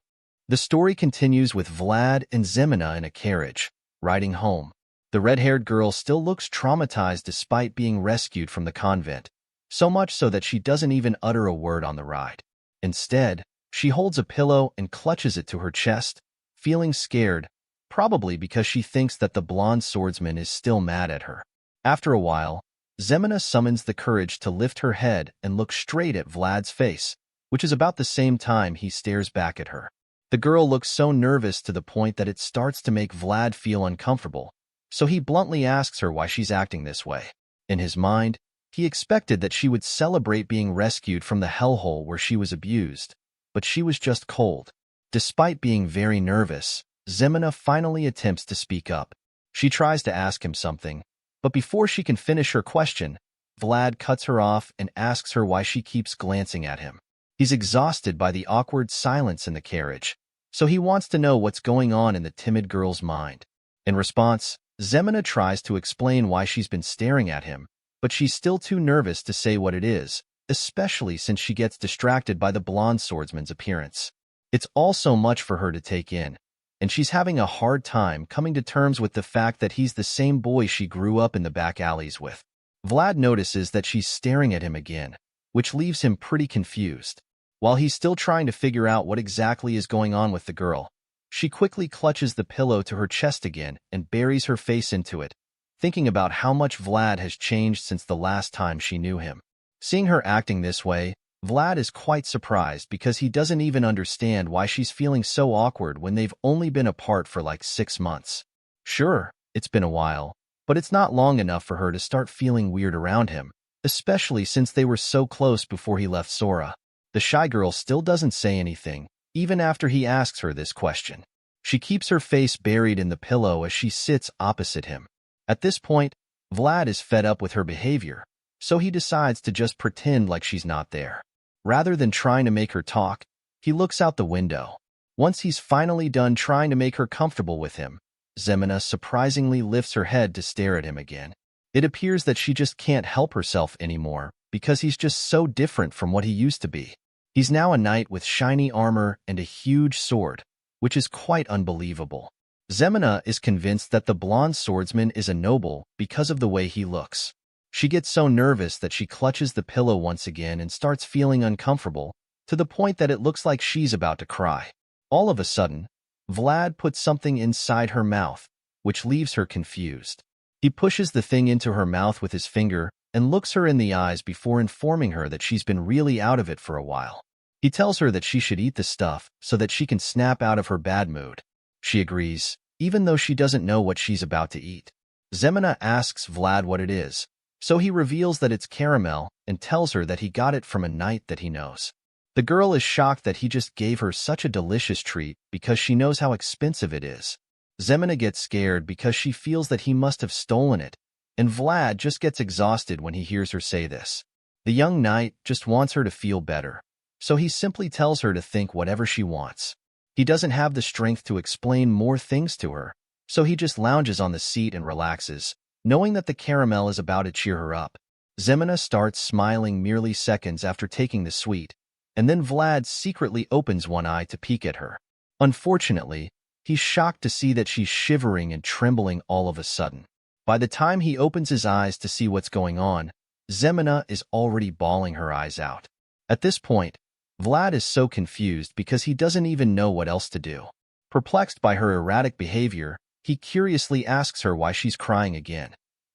The story continues with Vlad and Zeina in a carriage, riding home. The red-haired girl still looks traumatized despite being rescued from the convent, so much so that she doesn't even utter a word on the ride. Instead, she holds a pillow and clutches it to her chest, feeling scared, probably because she thinks that the blonde swordsman is still mad at her. After a while, Zeina summons the courage to lift her head and look straight at Vlad's face, which is about the same time he stares back at her. The girl looks so nervous to the point that it starts to make Vlad feel uncomfortable, so he bluntly asks her why she's acting this way. In his mind, he expected that she would celebrate being rescued from the hellhole where she was abused, but she was just cold. Despite being very nervous, Zeina finally attempts to speak up. She tries to ask him something, but before she can finish her question, Vlad cuts her off and asks her why she keeps glancing at him. He's exhausted by the awkward silence in the carriage, so he wants to know what's going on in the timid girl's mind. In response, Zeina tries to explain why she's been staring at him, but she's still too nervous to say what it is, especially since she gets distracted by the blonde swordsman's appearance. It's all so much for her to take in, and she's having a hard time coming to terms with the fact that he's the same boy she grew up in the back alleys with. Vlad notices that she's staring at him again, which leaves him pretty confused. While he's still trying to figure out what exactly is going on with the girl, she quickly clutches the pillow to her chest again and buries her face into it, thinking about how much Vlad has changed since the last time she knew him. Seeing her acting this way, Vlad is quite surprised because he doesn't even understand why she's feeling so awkward when they've only been apart for like 6 months. Sure, it's been a while, but it's not long enough for her to start feeling weird around him, especially since they were so close before he left Sora. The shy girl still doesn't say anything, even after he asks her this question. She keeps her face buried in the pillow as she sits opposite him. At this point, Vlad is fed up with her behavior, so he decides to just pretend like she's not there. Rather than trying to make her talk, he looks out the window. Once he's finally done trying to make her comfortable with him, Zeina surprisingly lifts her head to stare at him again. It appears that she just can't help herself anymore because he's just so different from what he used to be. He's now a knight with shiny armor and a huge sword, which is quite unbelievable. Zeina is convinced that the blonde swordsman is a noble because of the way he looks. She gets so nervous that she clutches the pillow once again and starts feeling uncomfortable, to the point that it looks like she's about to cry. All of a sudden, Vlad puts something inside her mouth, which leaves her confused. He pushes the thing into her mouth with his finger and looks her in the eyes before informing her that she's been really out of it for a while. He tells her that she should eat the stuff so that she can snap out of her bad mood. She agrees, even though she doesn't know what she's about to eat. Zeina asks Vlad what it is, so he reveals that it's caramel and tells her that he got it from a knight that he knows. The girl is shocked that he just gave her such a delicious treat because she knows how expensive it is. Zeina gets scared because she feels that he must have stolen it, and Vlad just gets exhausted when he hears her say this. The young knight just wants her to feel better, so he simply tells her to think whatever she wants. He doesn't have the strength to explain more things to her, so he just lounges on the seat and relaxes, knowing that the caramel is about to cheer her up. Zeina starts smiling merely seconds after taking the sweet, and then Vlad secretly opens one eye to peek at her. Unfortunately, he's shocked to see that she's shivering and trembling all of a sudden. By the time he opens his eyes to see what's going on, Zeina is already bawling her eyes out. At this point, Vlad is so confused because he doesn't even know what else to do. Perplexed by her erratic behavior, he curiously asks her why she's crying again.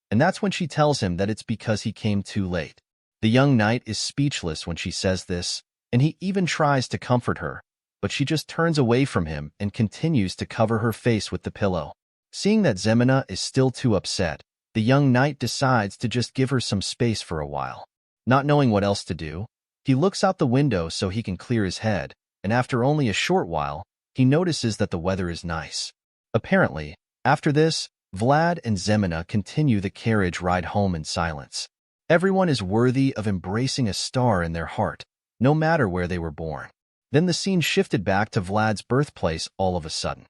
And that's when she tells him that it's because he came too late. The young knight is speechless when she says this, and he even tries to comfort her, but she just turns away from him and continues to cover her face with the pillow. Seeing that Zeina is still too upset, the young knight decides to just give her some space for a while. Not knowing what else to do, he looks out the window so he can clear his head, and after only a short while, he notices that the weather is nice. Apparently, after this, Vlad and Zeina continue the carriage ride home in silence. Everyone is worthy of embracing a star in their heart, no matter where they were born. Then the scene shifted back to Vlad's birthplace all of a sudden.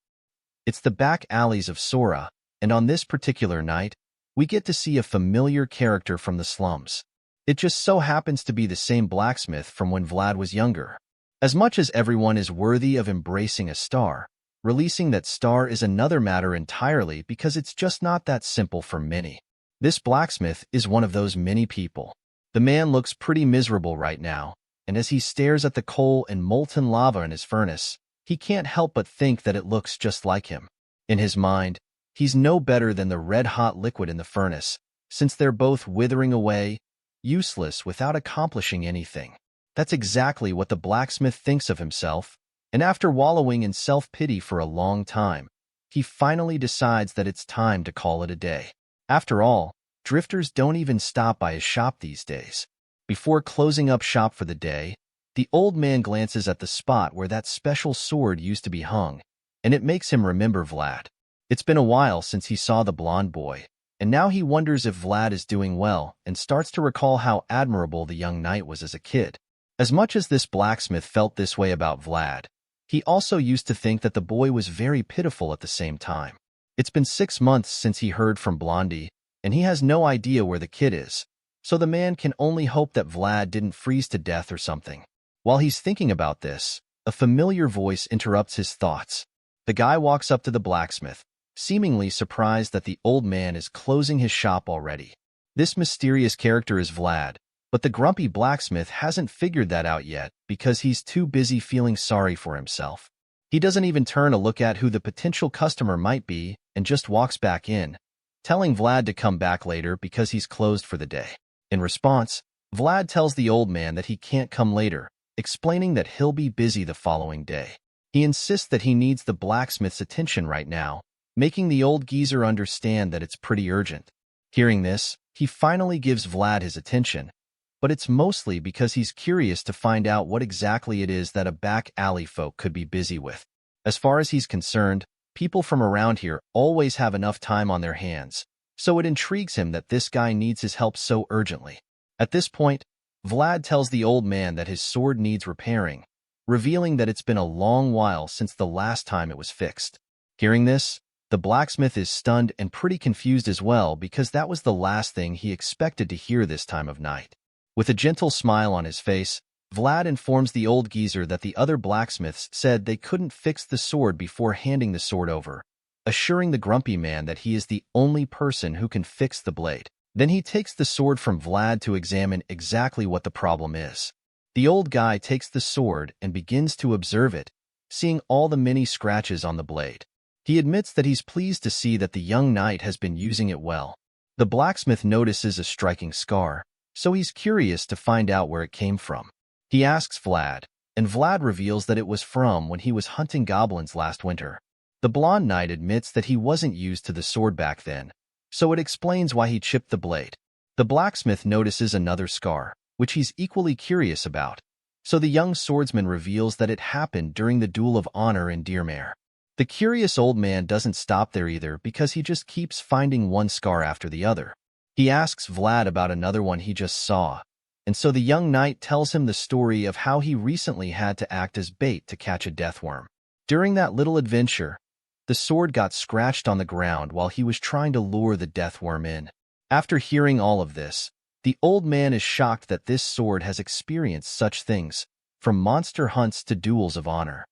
It's the back alleys of Sora, and on this particular night, we get to see a familiar character from the slums. It just so happens to be the same blacksmith from when Vlad was younger. As much as everyone is worthy of embracing a star, releasing that star is another matter entirely because it's just not that simple for many. This blacksmith is one of those many people. The man looks pretty miserable right now, and as he stares at the coal and molten lava in his furnace, he can't help but think that it looks just like him. In his mind, he's no better than the red-hot liquid in the furnace, since they're both withering away, useless without accomplishing anything. That's exactly what the blacksmith thinks of himself, and after wallowing in self-pity for a long time, he finally decides that it's time to call it a day. After all, drifters don't even stop by his shop these days. Before closing up shop for the day, the old man glances at the spot where that special sword used to be hung, and it makes him remember Vlad. It's been a while since he saw the blonde boy, and now he wonders if Vlad is doing well and starts to recall how admirable the young knight was as a kid. As much as this blacksmith felt this way about Vlad, he also used to think that the boy was very pitiful at the same time. It's been 6 months since he heard from Blondie, and he has no idea where the kid is, so the man can only hope that Vlad didn't freeze to death or something. While he's thinking about this, a familiar voice interrupts his thoughts. The guy walks up to the blacksmith, seemingly surprised that the old man is closing his shop already. This mysterious character is Vlad, but the grumpy blacksmith hasn't figured that out yet because he's too busy feeling sorry for himself. He doesn't even turn to look at who the potential customer might be and just walks back in, telling Vlad to come back later because he's closed for the day. In response, Vlad tells the old man that he can't come later, explaining that he'll be busy the following day. He insists that he needs the blacksmith's attention right now, making the old geezer understand that it's pretty urgent. Hearing this, he finally gives Vlad his attention, but it's mostly because he's curious to find out what exactly it is that a back alley folk could be busy with. As far as he's concerned, people from around here always have enough time on their hands, so it intrigues him that this guy needs his help so urgently. At this point, Vlad tells the old man that his sword needs repairing, revealing that it's been a long while since the last time it was fixed. Hearing this, the blacksmith is stunned and pretty confused as well because that was the last thing he expected to hear this time of night. With a gentle smile on his face, Vlad informs the old geezer that the other blacksmiths said they couldn't fix the sword before handing the sword over, assuring the grumpy man that he is the only person who can fix the blade. Then he takes the sword from Vlad to examine exactly what the problem is. The old guy takes the sword and begins to observe it, seeing all the many scratches on the blade. He admits that he's pleased to see that the young knight has been using it well. The blacksmith notices a striking scar, so he's curious to find out where it came from. He asks Vlad, and Vlad reveals that it was from when he was hunting goblins last winter. The blonde knight admits that he wasn't used to the sword back then, so it explains why he chipped the blade. The blacksmith notices another scar, which he's equally curious about, so the young swordsman reveals that it happened during the duel of honor in Dearmer. The curious old man doesn't stop there either because he just keeps finding one scar after the other. He asks Vlad about another one he just saw, and so the young knight tells him the story of how he recently had to act as bait to catch a deathworm. During that little adventure, the sword got scratched on the ground while he was trying to lure the death worm in. After hearing all of this, the old man is shocked that this sword has experienced such things, from monster hunts to duels of honor.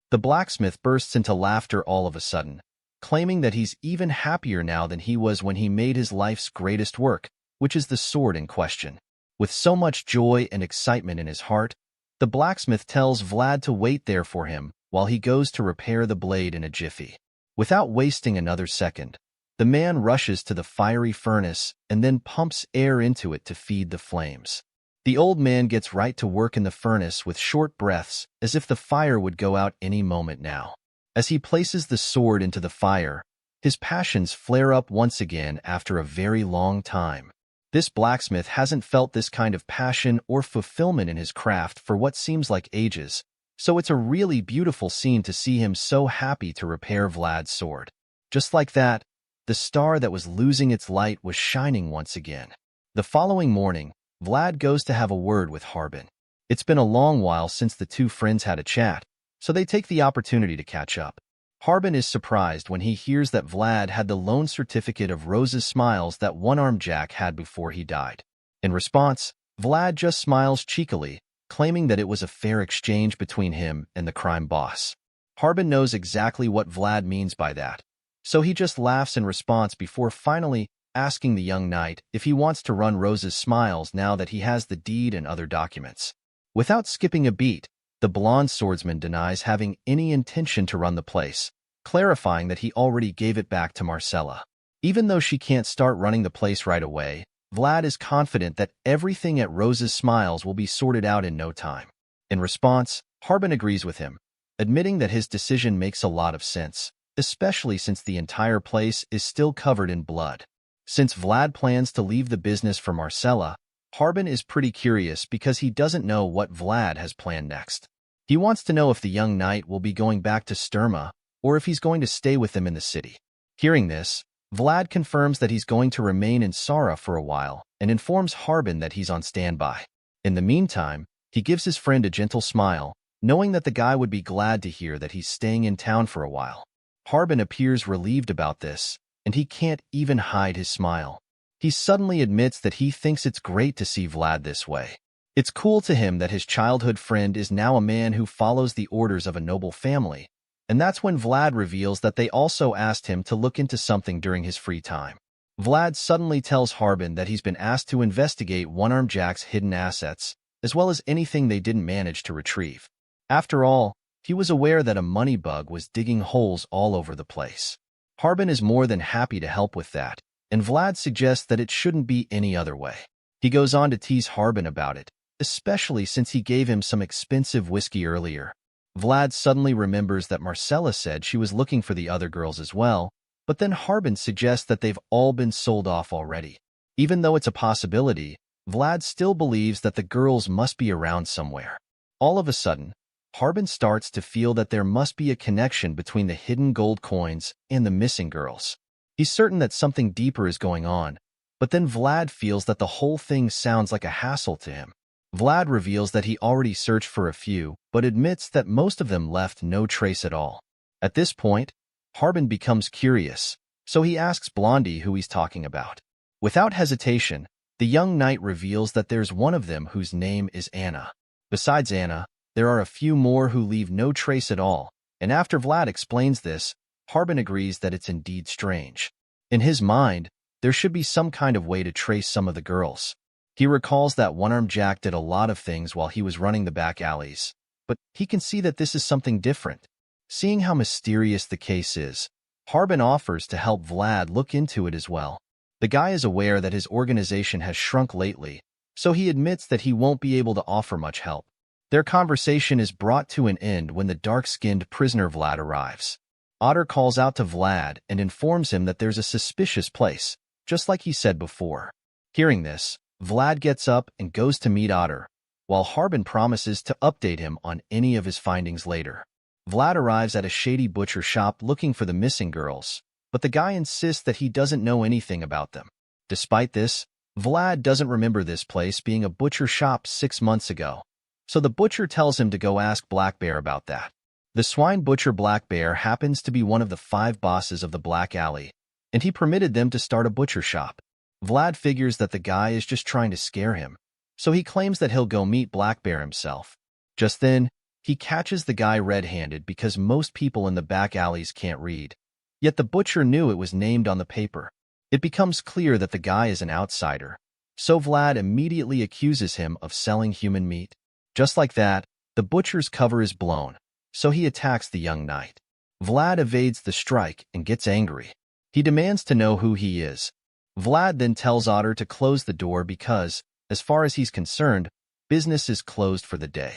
The blacksmith bursts into laughter all of a sudden, claiming that he's even happier now than he was when he made his life's greatest work, which is the sword in question. With so much joy and excitement in his heart, the blacksmith tells Vlad to wait there for him while he goes to repair the blade in a jiffy. Without wasting another second, the man rushes to the fiery furnace and then pumps air into it to feed the flames. The old man gets right to work in the furnace with short breaths as if the fire would go out any moment now. As he places the sword into the fire, his passions flare up once again after a very long time. This blacksmith hasn't felt this kind of passion or fulfillment in his craft for what seems like ages, so it's a really beautiful scene to see him so happy to repair Vlad's sword. Just like that, the star that was losing its light was shining once again. The following morning, Vlad goes to have a word with Harbin. It's been a long while since the two friends had a chat, so they take the opportunity to catch up. Harbin is surprised when he hears that Vlad had the loan certificate of Rose's smiles that one-armed Jack had before he died. In response, Vlad just smiles cheekily, claiming that it was a fair exchange between him and the crime boss. Harbin knows exactly what Vlad means by that, so he just laughs in response before finally asking the young knight if he wants to run Rose's smiles now that he has the deed and other documents. Without skipping a beat, the blonde swordsman denies having any intention to run the place, clarifying that he already gave it back to Marcella. Even though she can't start running the place right away, Vlad is confident that everything at Rose's Smiles will be sorted out in no time. In response, Harbin agrees with him, admitting that his decision makes a lot of sense, especially since the entire place is still covered in blood. Since Vlad plans to leave the business for Marcella, Harbin is pretty curious because he doesn't know what Vlad has planned next. He wants to know if the young knight will be going back to Sturma or if he's going to stay with them in the city. Hearing this, Vlad confirms that he's going to remain in Sora for a while and informs Harbin that he's on standby. In the meantime, he gives his friend a gentle smile, knowing that the guy would be glad to hear that he's staying in town for a while. Harbin appears relieved about this, and he can't even hide his smile. He suddenly admits that he thinks it's great to see Vlad this way. It's cool to him that his childhood friend is now a man who follows the orders of a noble family, and that's when Vlad reveals that they also asked him to look into something during his free time. Vlad suddenly tells Harbin that he's been asked to investigate One-Armed Jack's hidden assets, as well as anything they didn't manage to retrieve. After all, he was aware that a Moneybug was digging holes all over the place. Harbin is more than happy to help with that, and Vlad suggests that it shouldn't be any other way. He goes on to tease Harbin about it, especially since he gave him some expensive whiskey earlier. Vlad suddenly remembers that Marcella said she was looking for the other girls as well, but then Harbin suggests that they've all been sold off already. Even though it's a possibility, Vlad still believes that the girls must be around somewhere. All of a sudden, Harbin starts to feel that there must be a connection between the hidden gold coins and the missing girls. He's certain that something deeper is going on, but then Vlad feels that the whole thing sounds like a hassle to him. Vlad reveals that he already searched for a few, but admits that most of them left no trace at all. At this point, Harbin becomes curious, so he asks Blondie who he's talking about. Without hesitation, the young knight reveals that there's one of them whose name is Anna. Besides Anna, there are a few more who leave no trace at all, and after Vlad explains this, Harbin agrees that it's indeed strange. In his mind, there should be some kind of way to trace some of the girls. He recalls that One-Armed Jack did a lot of things while he was running the back alleys, but he can see that this is something different. Seeing how mysterious the case is, Harbin offers to help Vlad look into it as well. The guy is aware that his organization has shrunk lately, so he admits that he won't be able to offer much help. Their conversation is brought to an end when the dark-skinned prisoner Vlad arrives. Otter calls out to Vlad and informs him that there's a suspicious place, just like he said before. Hearing this, Vlad gets up and goes to meet Otter, while Harbin promises to update him on any of his findings later. Vlad arrives at a shady butcher shop looking for the missing girls, but the guy insists that he doesn't know anything about them. Despite this, Vlad doesn't remember this place being a butcher shop 6 months ago, so the butcher tells him to go ask Black Bear about that. The swine butcher Black Bear happens to be one of the 5 bosses of the Black Alley, and he permitted them to start a butcher shop. Vlad figures that the guy is just trying to scare him, so he claims that he'll go meet Black Bear himself. Just then, he catches the guy red-handed because most people in the back alleys can't read. Yet the butcher knew it was named on the paper. It becomes clear that the guy is an outsider, so Vlad immediately accuses him of selling human meat. Just like that, the butcher's cover is blown, so he attacks the young knight. Vlad evades the strike and gets angry. He demands to know who he is. Vlad then tells Otter to close the door because, as far as he's concerned, business is closed for the day.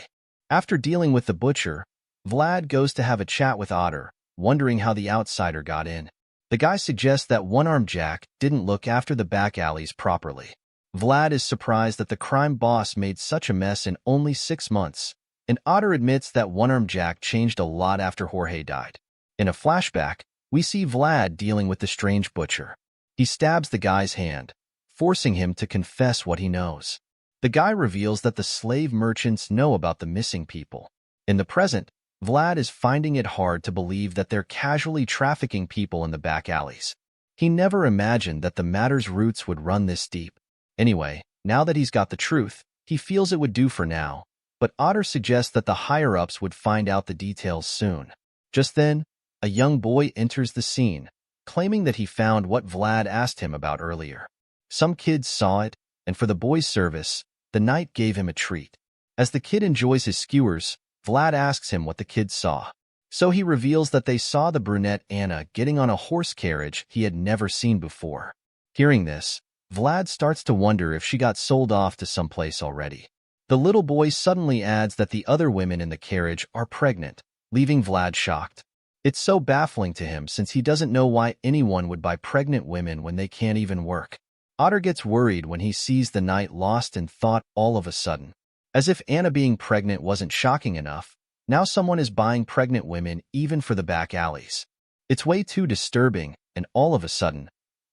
After dealing with the butcher, Vlad goes to have a chat with Otter, wondering how the outsider got in. The guy suggests that One-Armed Jack didn't look after the back alleys properly. Vlad is surprised that the crime boss made such a mess in only 6 months, and Otter admits that One-Armed Jack changed a lot after Jorge died. In a flashback, we see Vlad dealing with the strange butcher. He stabs the guy's hand, forcing him to confess what he knows. The guy reveals that the slave merchants know about the missing people. In the present, Vlad is finding it hard to believe that they're casually trafficking people in the back alleys. He never imagined that the matter's roots would run this deep. Anyway, now that he's got the truth, he feels it would do for now, but Otter suggests that the higher-ups would find out the details soon. Just then, a young boy enters the scene, claiming that he found what Vlad asked him about earlier. Some kids saw it, and for the boy's service, the knight gave him a treat. As the kid enjoys his skewers, Vlad asks him what the kids saw. So he reveals that they saw the brunette Anna getting on a horse carriage he had never seen before. Hearing this, Vlad starts to wonder if she got sold off to someplace already. The little boy suddenly adds that the other women in the carriage are pregnant, leaving Vlad shocked. It's so baffling to him since he doesn't know why anyone would buy pregnant women when they can't even work. Otter gets worried when he sees the knight lost in thought all of a sudden. As if Anna being pregnant wasn't shocking enough, now someone is buying pregnant women even for the back alleys. It's way too disturbing, and all of a sudden,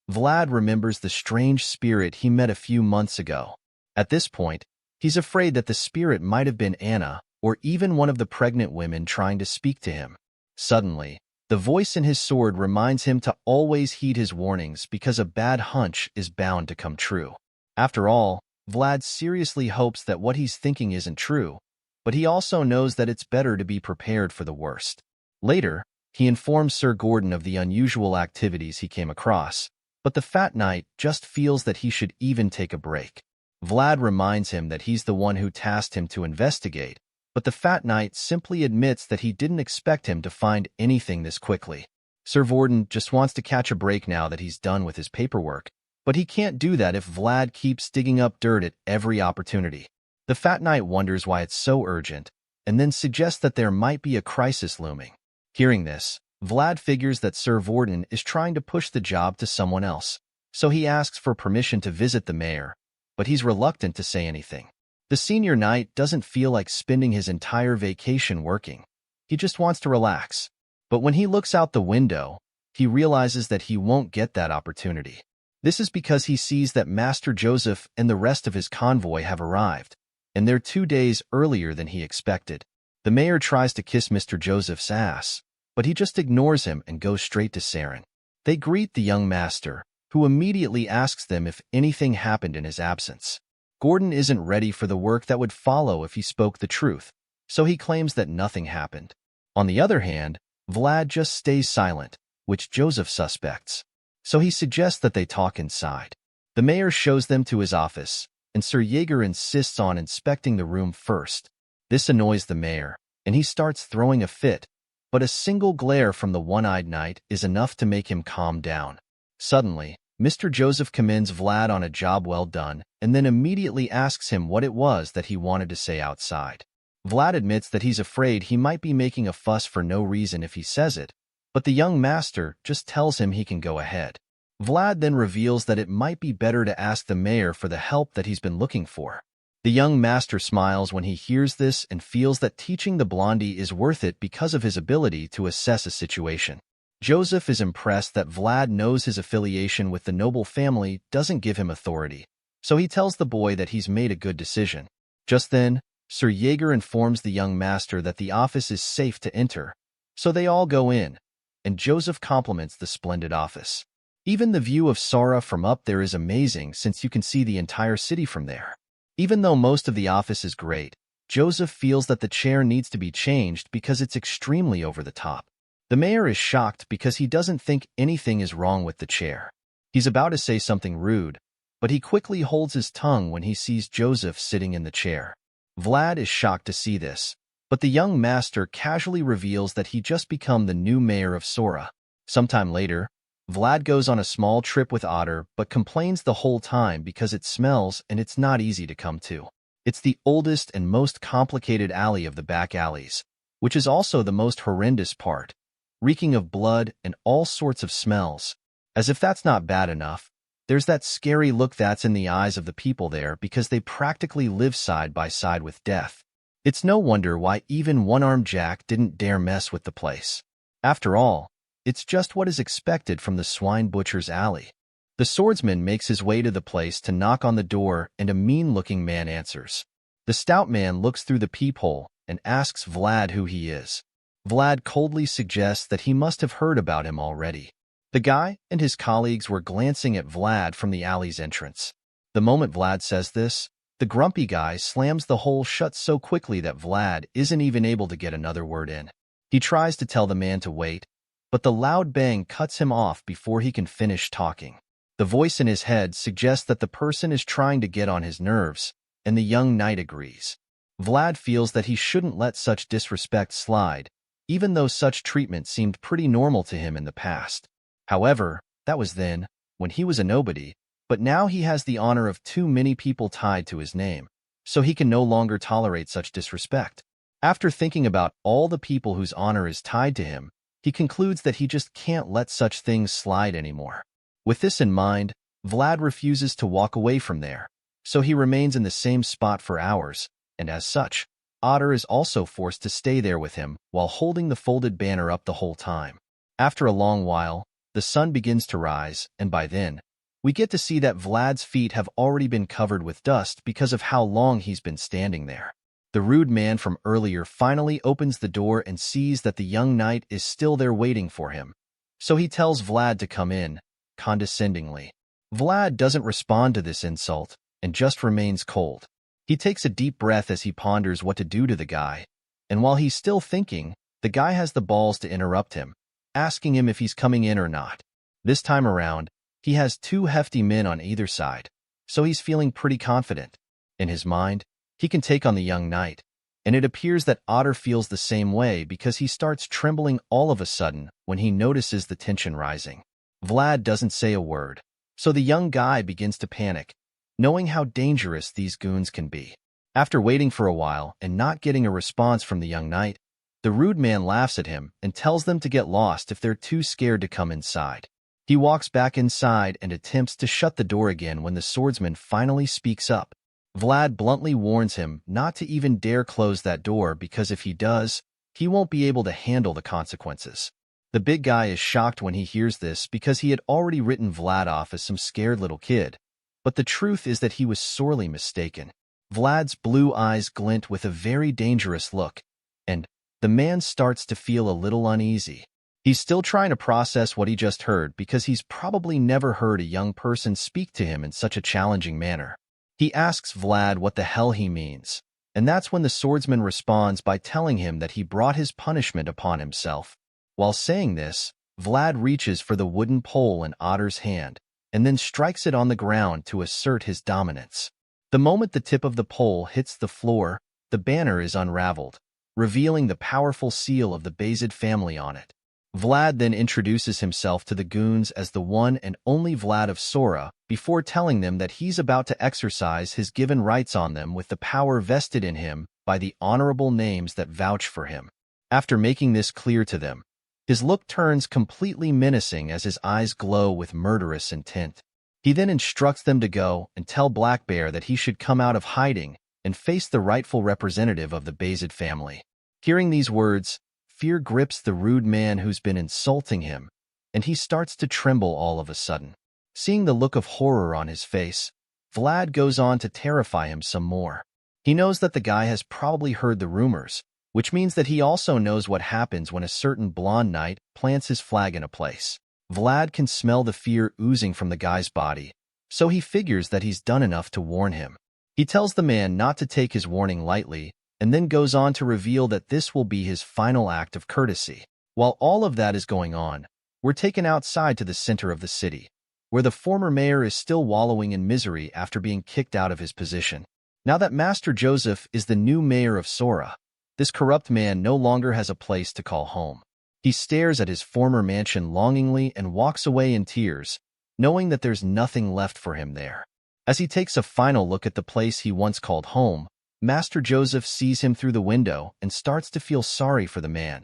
Vlad remembers the strange spirit he met a few months ago. At this point, he's afraid that the spirit might have been Anna, or even one of the pregnant women trying to speak to him. Suddenly, the voice in his sword reminds him to always heed his warnings because a bad hunch is bound to come true. After all, Vlad seriously hopes that what he's thinking isn't true, but he also knows that it's better to be prepared for the worst. Later, he informs Sir Gordon of the unusual activities he came across, but the Fat Knight just feels that he should even take a break. Vlad reminds him that he's the one who tasked him to investigate, but the Fat Knight simply admits that he didn't expect him to find anything this quickly. Sir Gordon just wants to catch a break now that he's done with his paperwork, but he can't do that if Vlad keeps digging up dirt at every opportunity. The Fat Knight wonders why it's so urgent, and then suggests that there might be a crisis looming. Hearing this, Vlad figures that Sir Gordon is trying to push the job to someone else, so he asks for permission to visit the mayor, but he's reluctant to say anything. The senior knight doesn't feel like spending his entire vacation working. He just wants to relax. But when he looks out the window, he realizes that he won't get that opportunity. This is because he sees that Master Joseph and the rest of his convoy have arrived, and they're 2 days earlier than he expected. The mayor tries to kiss Mr. Joseph's ass, but he just ignores him and goes straight to Saren. They greet the young master, who immediately asks them if anything happened in his absence. Gordon isn't ready for the work that would follow if he spoke the truth, so he claims that nothing happened. On the other hand, Vlad just stays silent, which Joseph suspects. So he suggests that they talk inside. The mayor shows them to his office, and Sir Jaeger insists on inspecting the room first. This annoys the mayor, and he starts throwing a fit, but a single glare from the one-eyed knight is enough to make him calm down. Suddenly, Mr. Joseph commends Vlad on a job well done, and then immediately asks him what it was that he wanted to say outside. Vlad admits that he's afraid he might be making a fuss for no reason if he says it, but the young master just tells him he can go ahead. Vlad then reveals that it might be better to ask the mayor for the help that he's been looking for. The young master smiles when he hears this and feels that teaching the blondie is worth it because of his ability to assess a situation. Joseph is impressed that Vlad knows his affiliation with the noble family doesn't give him authority, so he tells the boy that he's made a good decision. Just then, Sir Jaeger informs the young master that the office is safe to enter, so they all go in, and Joseph compliments the splendid office. Even the view of Sora from up there is amazing since you can see the entire city from there. Even though most of the office is great, Joseph feels that the chair needs to be changed because it's extremely over the top. The mayor is shocked because he doesn't think anything is wrong with the chair. He's about to say something rude, but he quickly holds his tongue when he sees Joseph sitting in the chair. Vlad is shocked to see this, but the young master casually reveals that he just become the new mayor of Sora. Sometime later, Vlad goes on a small trip with Otter but complains the whole time because it smells and it's not easy to come to. It's the oldest and most complicated alley of the back alleys, which is also the most horrendous part, reeking of blood and all sorts of smells. As if that's not bad enough, there's that scary look that's in the eyes of the people there because they practically live side by side with death. It's no wonder why even one-armed Jack didn't dare mess with the place. After all, it's just what is expected from the swine butcher's alley. The swordsman makes his way to the place to knock on the door, and a mean-looking man answers. The stout man looks through the peephole and asks Vlad who he is. Vlad coldly suggests that he must have heard about him already. The guy and his colleagues were glancing at Vlad from the alley's entrance. The moment Vlad says this, the grumpy guy slams the hole shut so quickly that Vlad isn't even able to get another word in. He tries to tell the man to wait, but the loud bang cuts him off before he can finish talking. The voice in his head suggests that the person is trying to get on his nerves, and the young knight agrees. Vlad feels that he shouldn't let such disrespect slide, even though such treatment seemed pretty normal to him in the past. However, that was then, when he was a nobody, but now he has the honor of too many people tied to his name, so he can no longer tolerate such disrespect. After thinking about all the people whose honor is tied to him, he concludes that he just can't let such things slide anymore. With this in mind, Vlad refuses to walk away from there, so he remains in the same spot for hours, and as such, Otter is also forced to stay there with him while holding the folded banner up the whole time. After a long while, the sun begins to rise, and by then, we get to see that Vlad's feet have already been covered with dust because of how long he's been standing there. The rude man from earlier finally opens the door and sees that the young knight is still there waiting for him, so he tells Vlad to come in, condescendingly. Vlad doesn't respond to this insult and just remains cold. He takes a deep breath as he ponders what to do to the guy, and while he's still thinking, the guy has the balls to interrupt him, asking him if he's coming in or not. This time around, he has two hefty men on either side, so he's feeling pretty confident. In his mind, he can take on the young knight, and it appears that Otter feels the same way because he starts trembling all of a sudden when he notices the tension rising. Vlad doesn't say a word, so the young guy begins to panic, knowing how dangerous these goons can be. After waiting for a while and not getting a response from the young knight, the rude man laughs at him and tells them to get lost if they're too scared to come inside. He walks back inside and attempts to shut the door again when the swordsman finally speaks up. Vlad bluntly warns him not to even dare close that door because if he does, he won't be able to handle the consequences. The big guy is shocked when he hears this because he had already written Vlad off as some scared little kid, but the truth is that he was sorely mistaken. Vlad's blue eyes glint with a very dangerous look, and the man starts to feel a little uneasy. He's still trying to process what he just heard because he's probably never heard a young person speak to him in such a challenging manner. He asks Vlad what the hell he means, and that's when the swordsman responds by telling him that he brought his punishment upon himself. While saying this, Vlad reaches for the wooden pole in Otter's hand, and then strikes it on the ground to assert his dominance. The moment the tip of the pole hits the floor, the banner is unraveled, revealing the powerful seal of the Bayezid family on it. Vlad then introduces himself to the goons as the one and only Vlad of Sora before telling them that he's about to exercise his given rights on them with the power vested in him by the honorable names that vouch for him. After making this clear to them, his look turns completely menacing as his eyes glow with murderous intent. He then instructs them to go and tell Black Bear that he should come out of hiding and face the rightful representative of the Bayezid family. Hearing these words, fear grips the rude man who's been insulting him, and he starts to tremble all of a sudden. Seeing the look of horror on his face, Vlad goes on to terrify him some more. He knows that the guy has probably heard the rumors, which means that he also knows what happens when a certain blonde knight plants his flag in a place. Vlad can smell the fear oozing from the guy's body, so he figures that he's done enough to warn him. He tells the man not to take his warning lightly, and then goes on to reveal that this will be his final act of courtesy. While all of that is going on, we're taken outside to the center of the city, where the former mayor is still wallowing in misery after being kicked out of his position. Now that Master Joseph is the new mayor of Sora, this corrupt man no longer has a place to call home. He stares at his former mansion longingly and walks away in tears, knowing that there's nothing left for him there. As he takes a final look at the place he once called home, Master Joseph sees him through the window and starts to feel sorry for the man,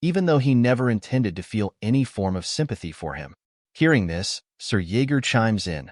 even though he never intended to feel any form of sympathy for him. Hearing this, Sir Jaeger chimes in,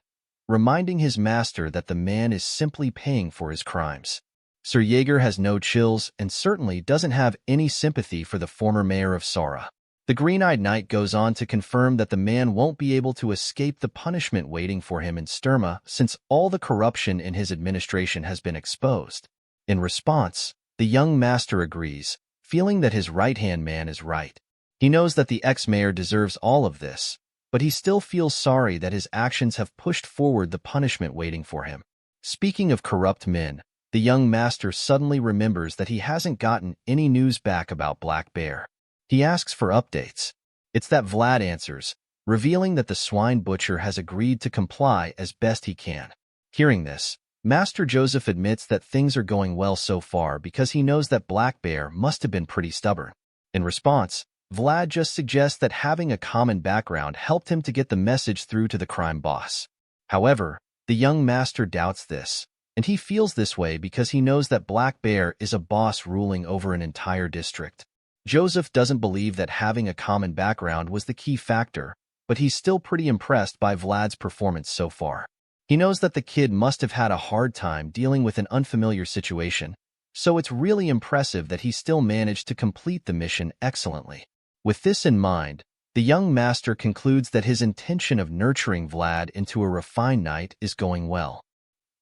reminding his master that the man is simply paying for his crimes. Sir Jaeger has no chills and certainly doesn't have any sympathy for the former mayor of Sora. The green-eyed knight goes on to confirm that the man won't be able to escape the punishment waiting for him in Sturma since all the corruption in his administration has been exposed. In response, the young master agrees, feeling that his right-hand man is right. He knows that the ex-mayor deserves all of this, but he still feels sorry that his actions have pushed forward the punishment waiting for him. Speaking of corrupt men, the young master suddenly remembers that he hasn't gotten any news back about Black Bear. He asks for updates. It's that Vlad answers, revealing that the swine butcher has agreed to comply as best he can. Hearing this, Master Joseph admits that things are going well so far because he knows that Black Bear must have been pretty stubborn. In response, Vlad just suggests that having a common background helped him to get the message through to the crime boss. However, the young master doubts this, and he feels this way because he knows that Black Bear is a boss ruling over an entire district. Joseph doesn't believe that having a common background was the key factor, but he's still pretty impressed by Vlad's performance so far. He knows that the kid must have had a hard time dealing with an unfamiliar situation, so it's really impressive that he still managed to complete the mission excellently. With this in mind, the young master concludes that his intention of nurturing Vlad into a refined knight is going well.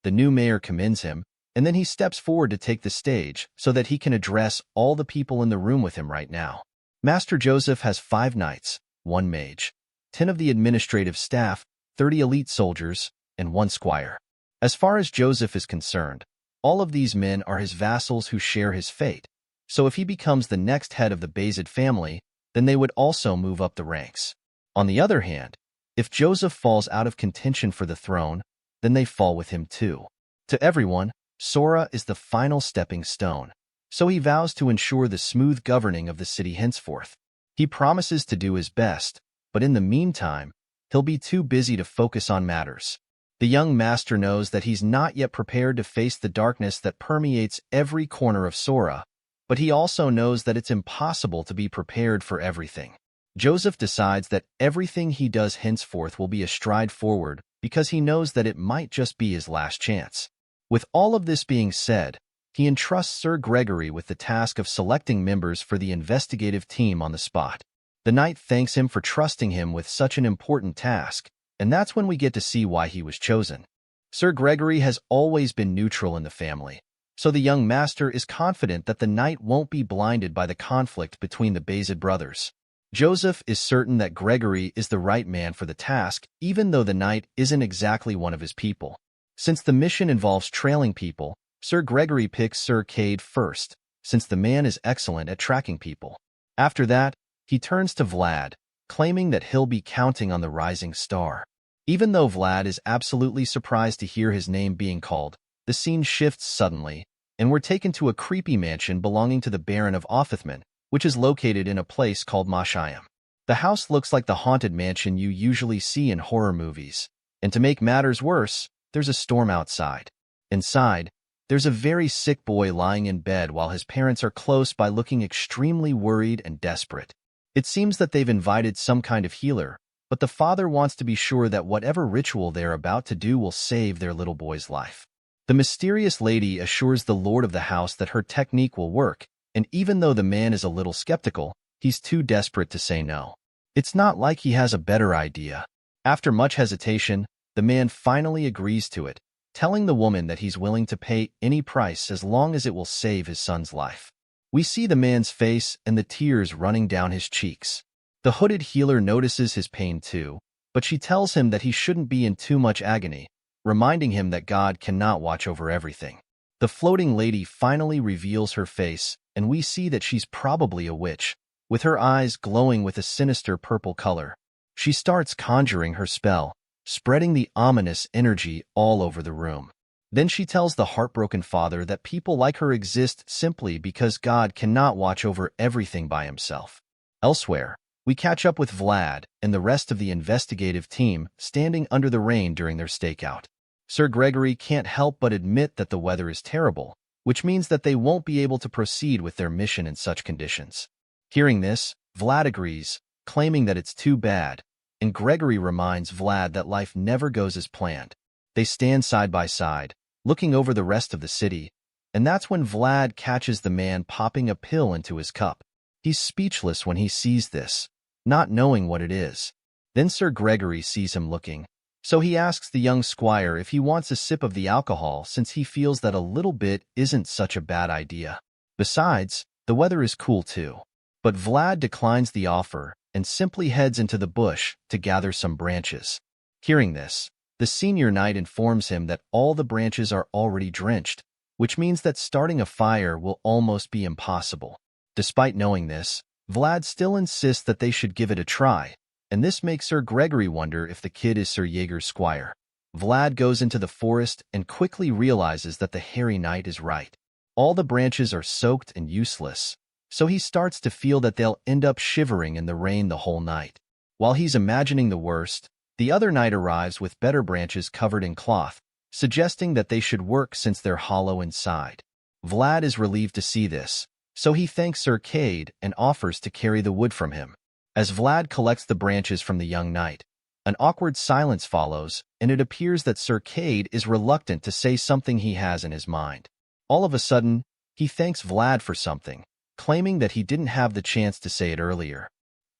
The new mayor commends him, and then he steps forward to take the stage so that he can address all the people in the room with him right now. Master Joseph has 5 knights, 1 mage, 10 of the administrative staff, 30 elite soldiers, and 1 squire. As far as Joseph is concerned, all of these men are his vassals who share his fate, so if he becomes the next head of the Bayezid family, then they would also move up the ranks. On the other hand, if Joseph falls out of contention for the throne, then they fall with him too. To everyone, Sora is the final stepping stone, so he vows to ensure the smooth governing of the city henceforth. He promises to do his best, but in the meantime, he'll be too busy to focus on matters. The young master knows that he's not yet prepared to face the darkness that permeates every corner of Sora, but he also knows that it's impossible to be prepared for everything. Joseph decides that everything he does henceforth will be a stride forward because he knows that it might just be his last chance. With all of this being said, he entrusts Sir Gregory with the task of selecting members for the investigative team on the spot. The knight thanks him for trusting him with such an important task, and that's when we get to see why he was chosen. Sir Gregory has always been neutral in the family, so the young master is confident that the knight won't be blinded by the conflict between the Bayezid brothers. Joseph is certain that Gregory is the right man for the task, even though the knight isn't exactly one of his people. Since the mission involves trailing people, Sir Gregory picks Sir Cade first, since the man is excellent at tracking people. After that, he turns to Vlad, claiming that he'll be counting on the rising star. Even though Vlad is absolutely surprised to hear his name being called, the scene shifts suddenly, and we're taken to a creepy mansion belonging to the Baron of Offithman, which is located in a place called Mashayam. The house looks like the haunted mansion you usually see in horror movies, and to make matters worse, there's a storm outside. Inside, there's a very sick boy lying in bed while his parents are close by looking extremely worried and desperate. It seems that they've invited some kind of healer, but the father wants to be sure that whatever ritual they're about to do will save their little boy's life. The mysterious lady assures the lord of the house that her technique will work, and even though the man is a little skeptical, he's too desperate to say no. It's not like he has a better idea. After much hesitation, the man finally agrees to it, telling the woman that he's willing to pay any price as long as it will save his son's life. We see the man's face and the tears running down his cheeks. The hooded healer notices his pain too, but she tells him that he shouldn't be in too much agony, reminding him that God cannot watch over everything. The floating lady finally reveals her face, and we see that she's probably a witch, with her eyes glowing with a sinister purple color. She starts conjuring her spell, spreading the ominous energy all over the room. Then she tells the heartbroken father that people like her exist simply because God cannot watch over everything by himself. Elsewhere, we catch up with Vlad and the rest of the investigative team standing under the rain during their stakeout. Sir Gregory can't help but admit that the weather is terrible, which means that they won't be able to proceed with their mission in such conditions. Hearing this, Vlad agrees, claiming that it's too bad, and Gregory reminds Vlad that life never goes as planned. They stand side by side, looking over the rest of the city, and that's when Vlad catches the man popping a pill into his cup. He's speechless when he sees this, not knowing what it is. Then Sir Gregory sees him looking, so he asks the young squire if he wants a sip of the alcohol since he feels that a little bit isn't such a bad idea. Besides, the weather is cool too. But Vlad declines the offer and simply heads into the bush to gather some branches. Hearing this, the senior knight informs him that all the branches are already drenched, which means that starting a fire will almost be impossible. Despite knowing this, Vlad still insists that they should give it a try, and this makes Sir Gregory wonder if the kid is Sir Jaeger's squire. Vlad goes into the forest and quickly realizes that the hairy knight is right. All the branches are soaked and useless, so he starts to feel that they'll end up shivering in the rain the whole night. While he's imagining the worst, the other knight arrives with better branches covered in cloth, suggesting that they should work since they're hollow inside. Vlad is relieved to see this, so he thanks Sir Cade and offers to carry the wood from him. As Vlad collects the branches from the young knight, an awkward silence follows, and it appears that Sir Cade is reluctant to say something he has in his mind. All of a sudden, he thanks Vlad for something, claiming that he didn't have the chance to say it earlier.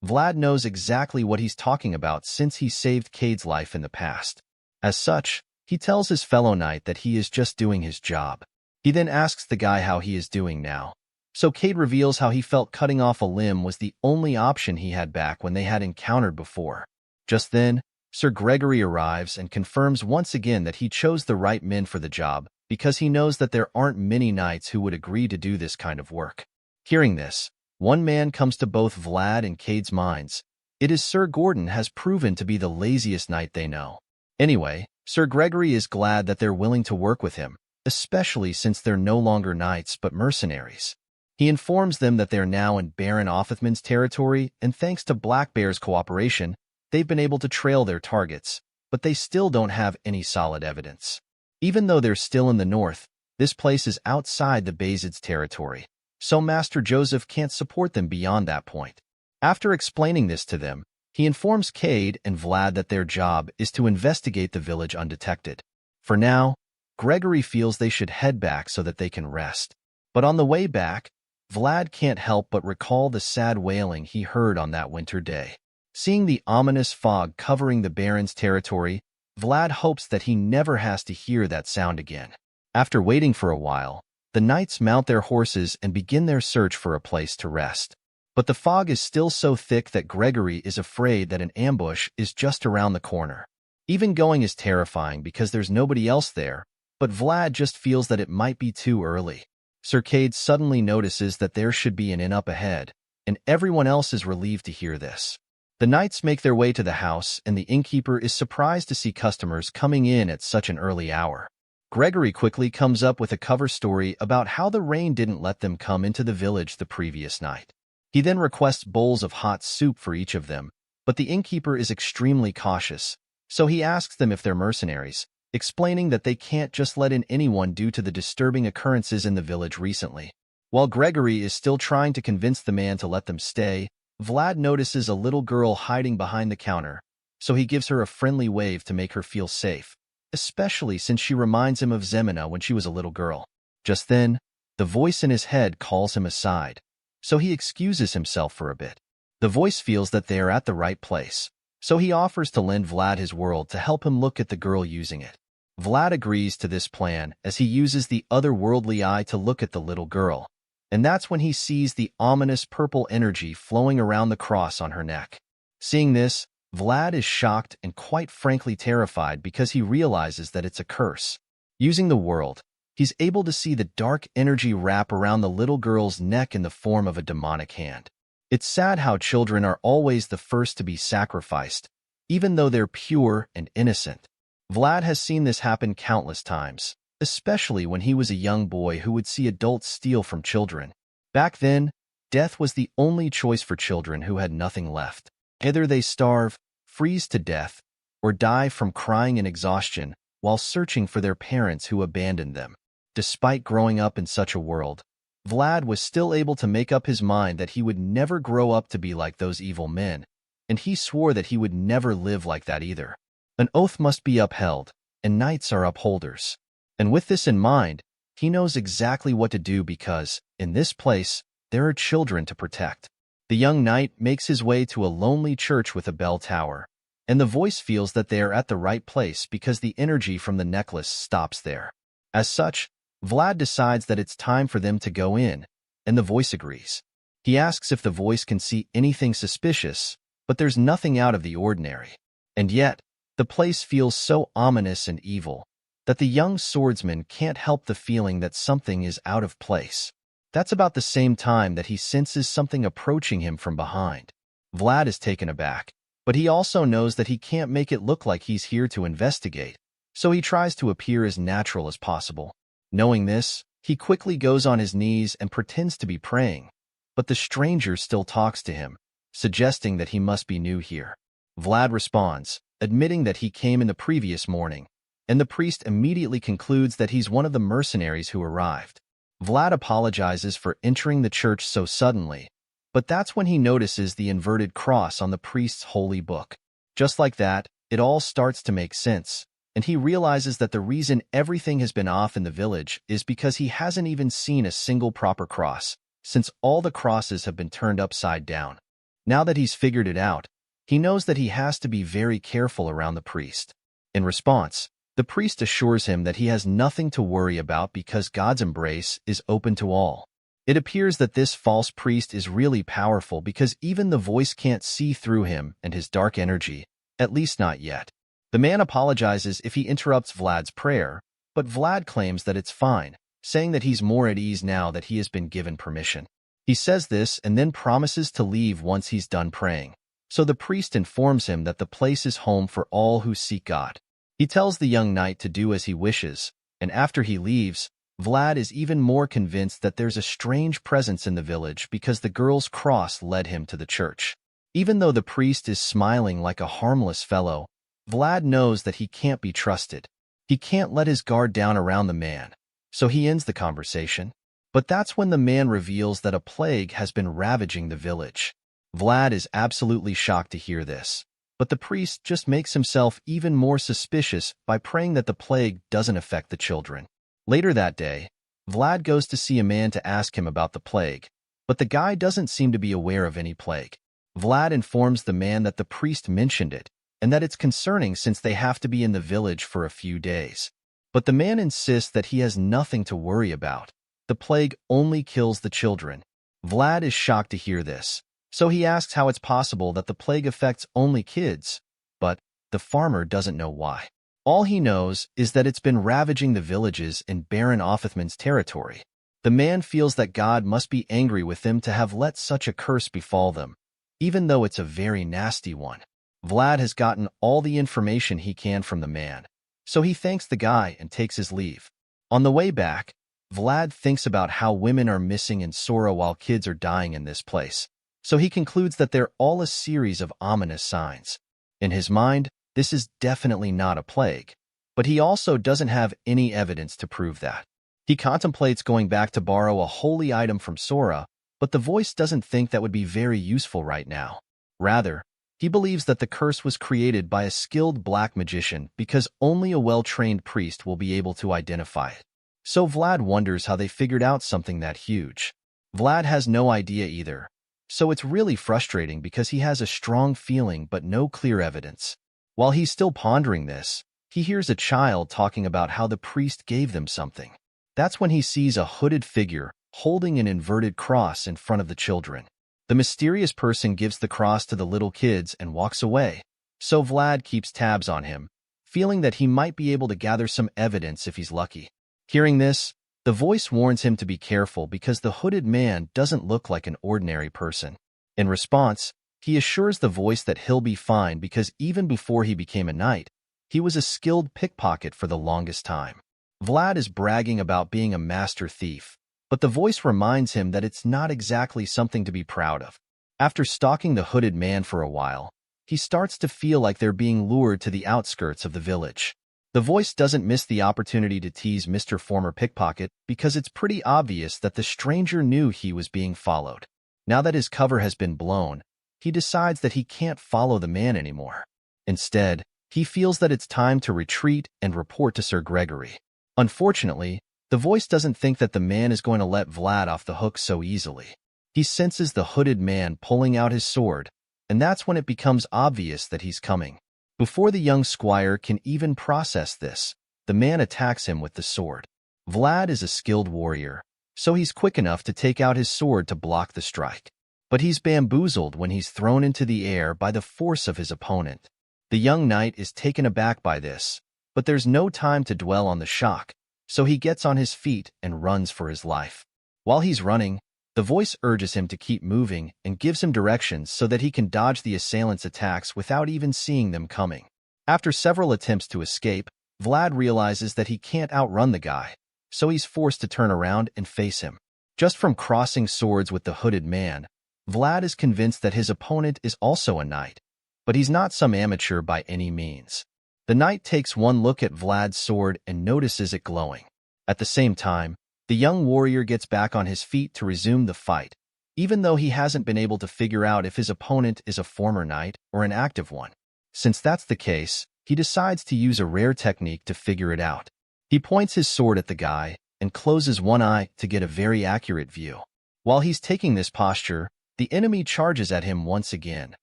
Vlad knows exactly what he's talking about since he saved Cade's life in the past. As such, he tells his fellow knight that he is just doing his job. He then asks the guy how he is doing now. So Cade reveals how he felt cutting off a limb was the only option he had back when they had encountered before. Just then, Sir Gregory arrives and confirms once again that he chose the right men for the job because he knows that there aren't many knights who would agree to do this kind of work. Hearing this, one man comes to both Vlad and Cade's minds. It is Sir Gordon has proven to be the laziest knight they know. Anyway, Sir Gregory is glad that they're willing to work with him, especially since they're no longer knights but mercenaries. He informs them that they're now in Baron Offithman's territory, and thanks to Black Bear's cooperation, they've been able to trail their targets, but they still don't have any solid evidence. Even though they're still in the north, this place is outside the Bayezid's territory, so Master Joseph can't support them beyond that point. After explaining this to them, he informs Cade and Vlad that their job is to investigate the village undetected. For now, Gregory feels they should head back so that they can rest. But on the way back, Vlad can't help but recall the sad wailing he heard on that winter day. Seeing the ominous fog covering the Baron's territory, Vlad hopes that he never has to hear that sound again. After waiting for a while, the knights mount their horses and begin their search for a place to rest. But the fog is still so thick that Gregory is afraid that an ambush is just around the corner. Even going is terrifying because there's nobody else there, but Vlad just feels that it might be too early. Sir Cade suddenly notices that there should be an inn up ahead, and everyone else is relieved to hear this. The knights make their way to the house, and the innkeeper is surprised to see customers coming in at such an early hour. Gregory quickly comes up with a cover story about how the rain didn't let them come into the village the previous night. He then requests bowls of hot soup for each of them, but the innkeeper is extremely cautious, so he asks them if they're mercenaries, explaining that they can't just let in anyone due to the disturbing occurrences in the village recently. While Gregory is still trying to convince the man to let them stay, Vlad notices a little girl hiding behind the counter, so he gives her a friendly wave to make her feel safe, especially since she reminds him of Zemina when she was a little girl. Just then, the voice in his head calls him aside, so he excuses himself for a bit. The voice feels that they are at the right place, so he offers to lend Vlad his world to help him look at the girl using it. Vlad agrees to this plan as he uses the otherworldly eye to look at the little girl, and that's when he sees the ominous purple energy flowing around the cross on her neck. Seeing this, Vlad is shocked and quite frankly terrified because he realizes that it's a curse. Using the world, he's able to see the dark energy wrap around the little girl's neck in the form of a demonic hand. It's sad how children are always the first to be sacrificed, even though they're pure and innocent. Vlad has seen this happen countless times, especially when he was a young boy who would see adults steal from children. Back then, death was the only choice for children who had nothing left. Either they starve, freeze to death, or die from crying and exhaustion while searching for their parents who abandoned them. Despite growing up in such a world, Vlad was still able to make up his mind that he would never grow up to be like those evil men, and he swore that he would never live like that either. An oath must be upheld, and knights are upholders. And with this in mind, he knows exactly what to do because, in this place, there are children to protect. The young knight makes his way to a lonely church with a bell tower, and the voice feels that they are at the right place because the energy from the necklace stops there. As such, Vlad decides that it's time for them to go in, and the voice agrees. He asks if the voice can see anything suspicious, but there's nothing out of the ordinary. And yet, the place feels so ominous and evil that the young swordsman can't help the feeling that something is out of place. That's about the same time that he senses something approaching him from behind. Vlad is taken aback, but he also knows that he can't make it look like he's here to investigate, so he tries to appear as natural as possible. Knowing this, he quickly goes on his knees and pretends to be praying, but the stranger still talks to him, suggesting that he must be new here. Vlad responds, admitting that he came in the previous morning, and the priest immediately concludes that he's one of the mercenaries who arrived. Vlad apologizes for entering the church so suddenly, but that's when he notices the inverted cross on the priest's holy book. Just like that, it all starts to make sense, and he realizes that the reason everything has been off in the village is because he hasn't even seen a single proper cross, since all the crosses have been turned upside down. Now that he's figured it out, he knows that he has to be very careful around the priest. In response, the priest assures him that he has nothing to worry about because God's embrace is open to all. It appears that this false priest is really powerful because even the voice can't see through him and his dark energy, at least not yet. The man apologizes if he interrupts Vlad's prayer, but Vlad claims that it's fine, saying that he's more at ease now that he has been given permission. He says this and then promises to leave once he's done praying. So the priest informs him that the place is home for all who seek God. He tells the young knight to do as he wishes, and after he leaves, Vlad is even more convinced that there's a strange presence in the village because the girl's cross led him to the church. Even though the priest is smiling like a harmless fellow, Vlad knows that he can't be trusted. He can't let his guard down around the man, so he ends the conversation. But that's when the man reveals that a plague has been ravaging the village. Vlad is absolutely shocked to hear this, but the priest just makes himself even more suspicious by praying that the plague doesn't affect the children. Later that day, Vlad goes to see a man to ask him about the plague, but the guy doesn't seem to be aware of any plague. Vlad informs the man that the priest mentioned it, and that it's concerning since they have to be in the village for a few days. But the man insists that he has nothing to worry about. The plague only kills the children. Vlad is shocked to hear this, so he asks how it's possible that the plague affects only kids, but the farmer doesn't know why. All he knows is that it's been ravaging the villages in Baron Offithman's territory. The man feels that God must be angry with them to have let such a curse befall them, even though it's a very nasty one. Vlad has gotten all the information he can from the man, so he thanks the guy and takes his leave. On the way back, Vlad thinks about how women are missing in Sora while kids are dying in this place, so he concludes that they're all a series of ominous signs. In his mind, this is definitely not a plague, but he also doesn't have any evidence to prove that. He contemplates going back to borrow a holy item from Sora, but the voice doesn't think that would be very useful right now. Rather, he believes that the curse was created by a skilled black magician because only a well-trained priest will be able to identify it. So Vlad wonders how they figured out something that huge. Vlad has no idea either, so it's really frustrating because he has a strong feeling but no clear evidence. While he's still pondering this, he hears a child talking about how the priest gave them something. That's when he sees a hooded figure holding an inverted cross in front of the children. The mysterious person gives the cross to the little kids and walks away, so Vlad keeps tabs on him, feeling that he might be able to gather some evidence if he's lucky. Hearing this, the voice warns him to be careful because the hooded man doesn't look like an ordinary person. In response, he assures the voice that he'll be fine because even before he became a knight, he was a skilled pickpocket for the longest time. Vlad is bragging about being a master thief, but the voice reminds him that it's not exactly something to be proud of. After stalking the hooded man for a while, he starts to feel like they're being lured to the outskirts of the village. The voice doesn't miss the opportunity to tease Mr. Former Pickpocket because it's pretty obvious that the stranger knew he was being followed. Now that his cover has been blown, he decides that he can't follow the man anymore. Instead, he feels that it's time to retreat and report to Sir Gregory. Unfortunately, the voice doesn't think that the man is going to let Vlad off the hook so easily. He senses the hooded man pulling out his sword, and that's when it becomes obvious that he's coming. Before the young squire can even process this, the man attacks him with the sword. Vlad is a skilled warrior, so he's quick enough to take out his sword to block the strike. But he's bamboozled when he's thrown into the air by the force of his opponent. The young knight is taken aback by this, but there's no time to dwell on the shock, so he gets on his feet and runs for his life. While he's running, the voice urges him to keep moving and gives him directions so that he can dodge the assailant's attacks without even seeing them coming. After several attempts to escape, Vlad realizes that he can't outrun the guy, so he's forced to turn around and face him. Just from crossing swords with the hooded man, Vlad is convinced that his opponent is also a knight, but he's not some amateur by any means. The knight takes one look at Vlad's sword and notices it glowing. At the same time, the young warrior gets back on his feet to resume the fight, even though he hasn't been able to figure out if his opponent is a former knight or an active one. Since that's the case, he decides to use a rare technique to figure it out. He points his sword at the guy and closes one eye to get a very accurate view. While he's taking this posture, the enemy charges at him once again,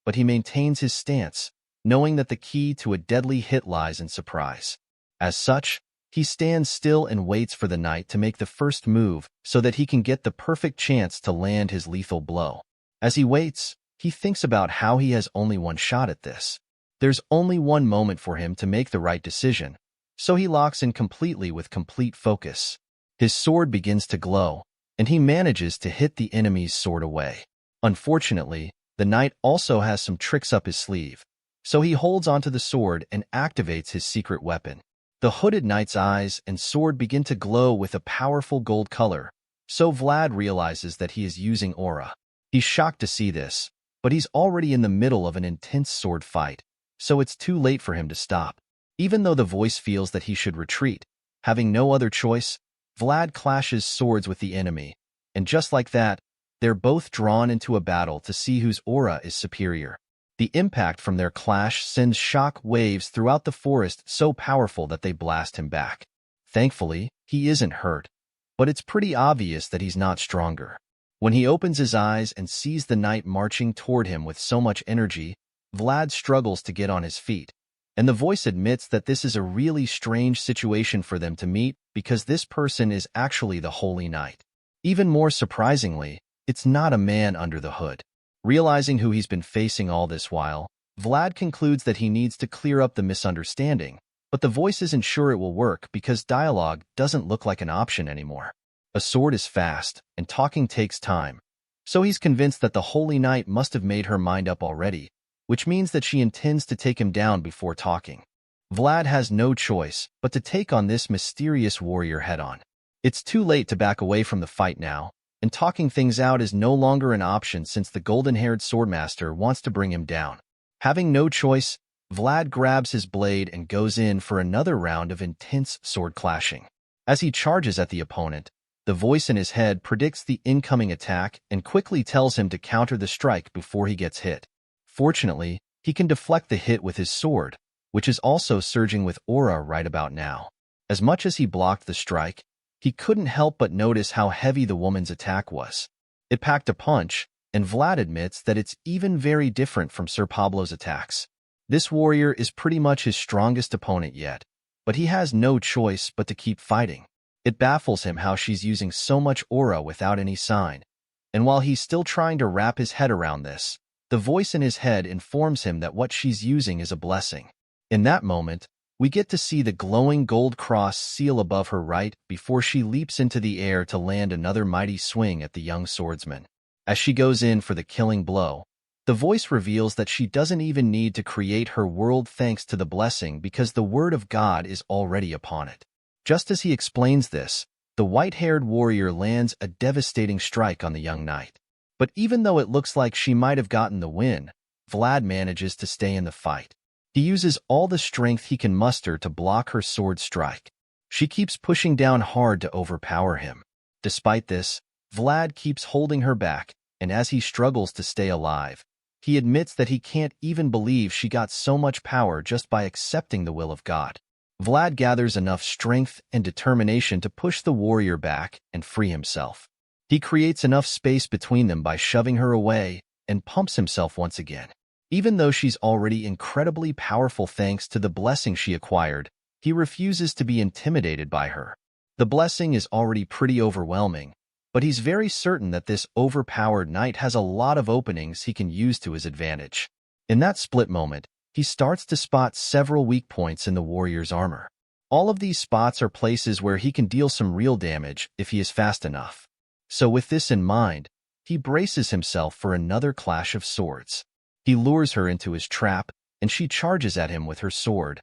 but he maintains his stance, knowing that the key to a deadly hit lies in surprise. As such, he stands still and waits for the knight to make the first move so that he can get the perfect chance to land his lethal blow. As he waits, he thinks about how he has only one shot at this. There's only one moment for him to make the right decision, so he locks in completely with complete focus. His sword begins to glow, and he manages to hit the enemy's sword away. Unfortunately, the knight also has some tricks up his sleeve, so he holds onto the sword and activates his secret weapon. The hooded knight's eyes and sword begin to glow with a powerful gold color, so Vlad realizes that he is using aura. He's shocked to see this, but he's already in the middle of an intense sword fight, so it's too late for him to stop. Even though the voice feels that he should retreat, having no other choice, Vlad clashes swords with the enemy, and just like that, they're both drawn into a battle to see whose aura is superior. The impact from their clash sends shock waves throughout the forest so powerful that they blast him back. Thankfully, he isn't hurt, but it's pretty obvious that he's not stronger. When he opens his eyes and sees the knight marching toward him with so much energy, Vlad struggles to get on his feet, and the voice admits that this is a really strange situation for them to meet because this person is actually the Holy Knight. Even more surprisingly, it's not a man under the hood. Realizing who he's been facing all this while, Vlad concludes that he needs to clear up the misunderstanding, but the voice isn't sure it will work because dialogue doesn't look like an option anymore. A sword is fast, and talking takes time, so he's convinced that the Holy Knight must have made her mind up already, which means that she intends to take him down before talking. Vlad has no choice but to take on this mysterious warrior head-on. It's too late to back away from the fight now, and talking things out is no longer an option since the golden-haired swordmaster wants to bring him down. Having no choice, Vlad grabs his blade and goes in for another round of intense sword clashing. As he charges at the opponent, the voice in his head predicts the incoming attack and quickly tells him to counter the strike before he gets hit. Fortunately, he can deflect the hit with his sword, which is also surging with aura right about now. As much as he blocked the strike, he couldn't help but notice how heavy the woman's attack was. It packed a punch, and Vlad admits that it's even very different from Sir Pablo's attacks. This warrior is pretty much his strongest opponent yet, but he has no choice but to keep fighting. It baffles him how she's using so much aura without any sign, and while he's still trying to wrap his head around this, the voice in his head informs him that what she's using is a blessing. In that moment, we get to see the glowing gold cross seal above her right before she leaps into the air to land another mighty swing at the young swordsman. As she goes in for the killing blow, the voice reveals that she doesn't even need to create her world thanks to the blessing because the word of God is already upon it. Just as he explains this, the white-haired warrior lands a devastating strike on the young knight. But even though it looks like she might have gotten the win, Vlad manages to stay in the fight. He uses all the strength he can muster to block her sword strike. She keeps pushing down hard to overpower him. Despite this, Vlad keeps holding her back, and as he struggles to stay alive, he admits that he can't even believe she got so much power just by accepting the will of God. Vlad gathers enough strength and determination to push the warrior back and free himself. He creates enough space between them by shoving her away and pumps himself once again. Even though she's already incredibly powerful thanks to the blessing she acquired, he refuses to be intimidated by her. The blessing is already pretty overwhelming, but he's very certain that this overpowered knight has a lot of openings he can use to his advantage. In that split moment, he starts to spot several weak points in the warrior's armor. All of these spots are places where he can deal some real damage if he is fast enough. So with this in mind, he braces himself for another clash of swords. He lures her into his trap, and she charges at him with her sword.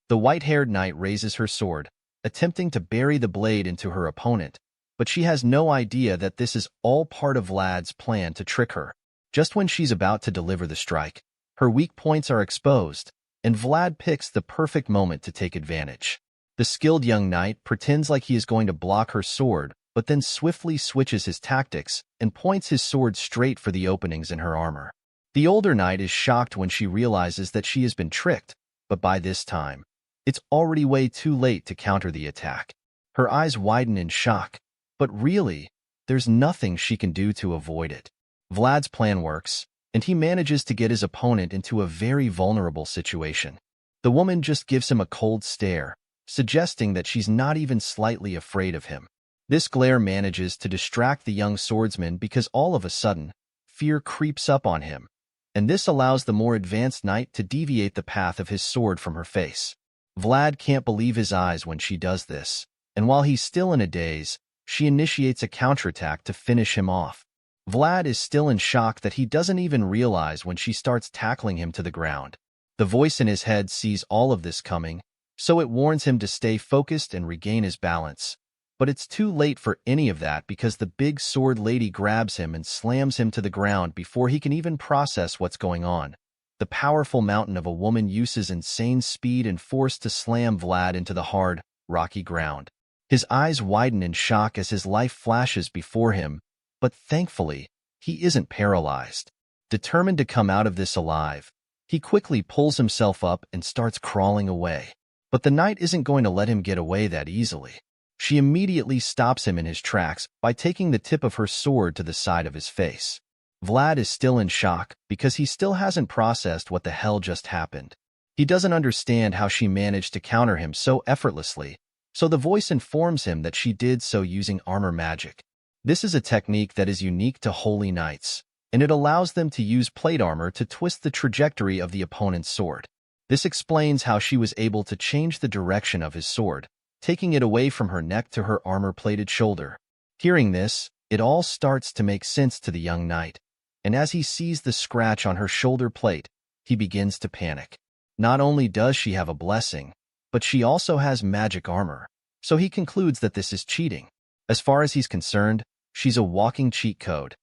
The white-haired knight raises her sword, attempting to bury the blade into her opponent, but she has no idea that this is all part of Vlad's plan to trick her. Just when she's about to deliver the strike, her weak points are exposed, and Vlad picks the perfect moment to take advantage. The skilled young knight pretends like he is going to block her sword, but then swiftly switches his tactics and points his sword straight for the openings in her armor. The older knight is shocked when she realizes that she has been tricked, but by this time, it's already way too late to counter the attack. Her eyes widen in shock, but really, there's nothing she can do to avoid it. Vlad's plan works, and he manages to get his opponent into a very vulnerable situation. The woman just gives him a cold stare, suggesting that she's not even slightly afraid of him. This glare manages to distract the young swordsman because all of a sudden, fear creeps up on him, and this allows the more advanced knight to deviate the path of his sword from her face. Vlad can't believe his eyes when she does this, and while he's still in a daze, she initiates a counterattack to finish him off. Vlad is still in shock that he doesn't even realize when she starts tackling him to the ground. The voice in his head sees all of this coming, so it warns him to stay focused and regain his balance. But it's too late for any of that because the big sword lady grabs him and slams him to the ground before he can even process what's going on. The powerful mountain of a woman uses insane speed and force to slam Vlad into the hard, rocky ground. His eyes widen in shock as his life flashes before him, but thankfully, he isn't paralyzed. Determined to come out of this alive, he quickly pulls himself up and starts crawling away. But the knight isn't going to let him get away that easily. She immediately stops him in his tracks by taking the tip of her sword to the side of his face. Vlad is still in shock because he still hasn't processed what the hell just happened. He doesn't understand how she managed to counter him so effortlessly, so the voice informs him that she did so using armor magic. This is a technique that is unique to holy knights, and it allows them to use plate armor to twist the trajectory of the opponent's sword. This explains how she was able to change the direction of his sword, taking it away from her neck to her armor-plated shoulder. Hearing this, it all starts to make sense to the young knight, and as he sees the scratch on her shoulder plate, he begins to panic. Not only does she have a blessing, but she also has magic armor, so he concludes that this is cheating. As far as he's concerned, she's a walking cheat code,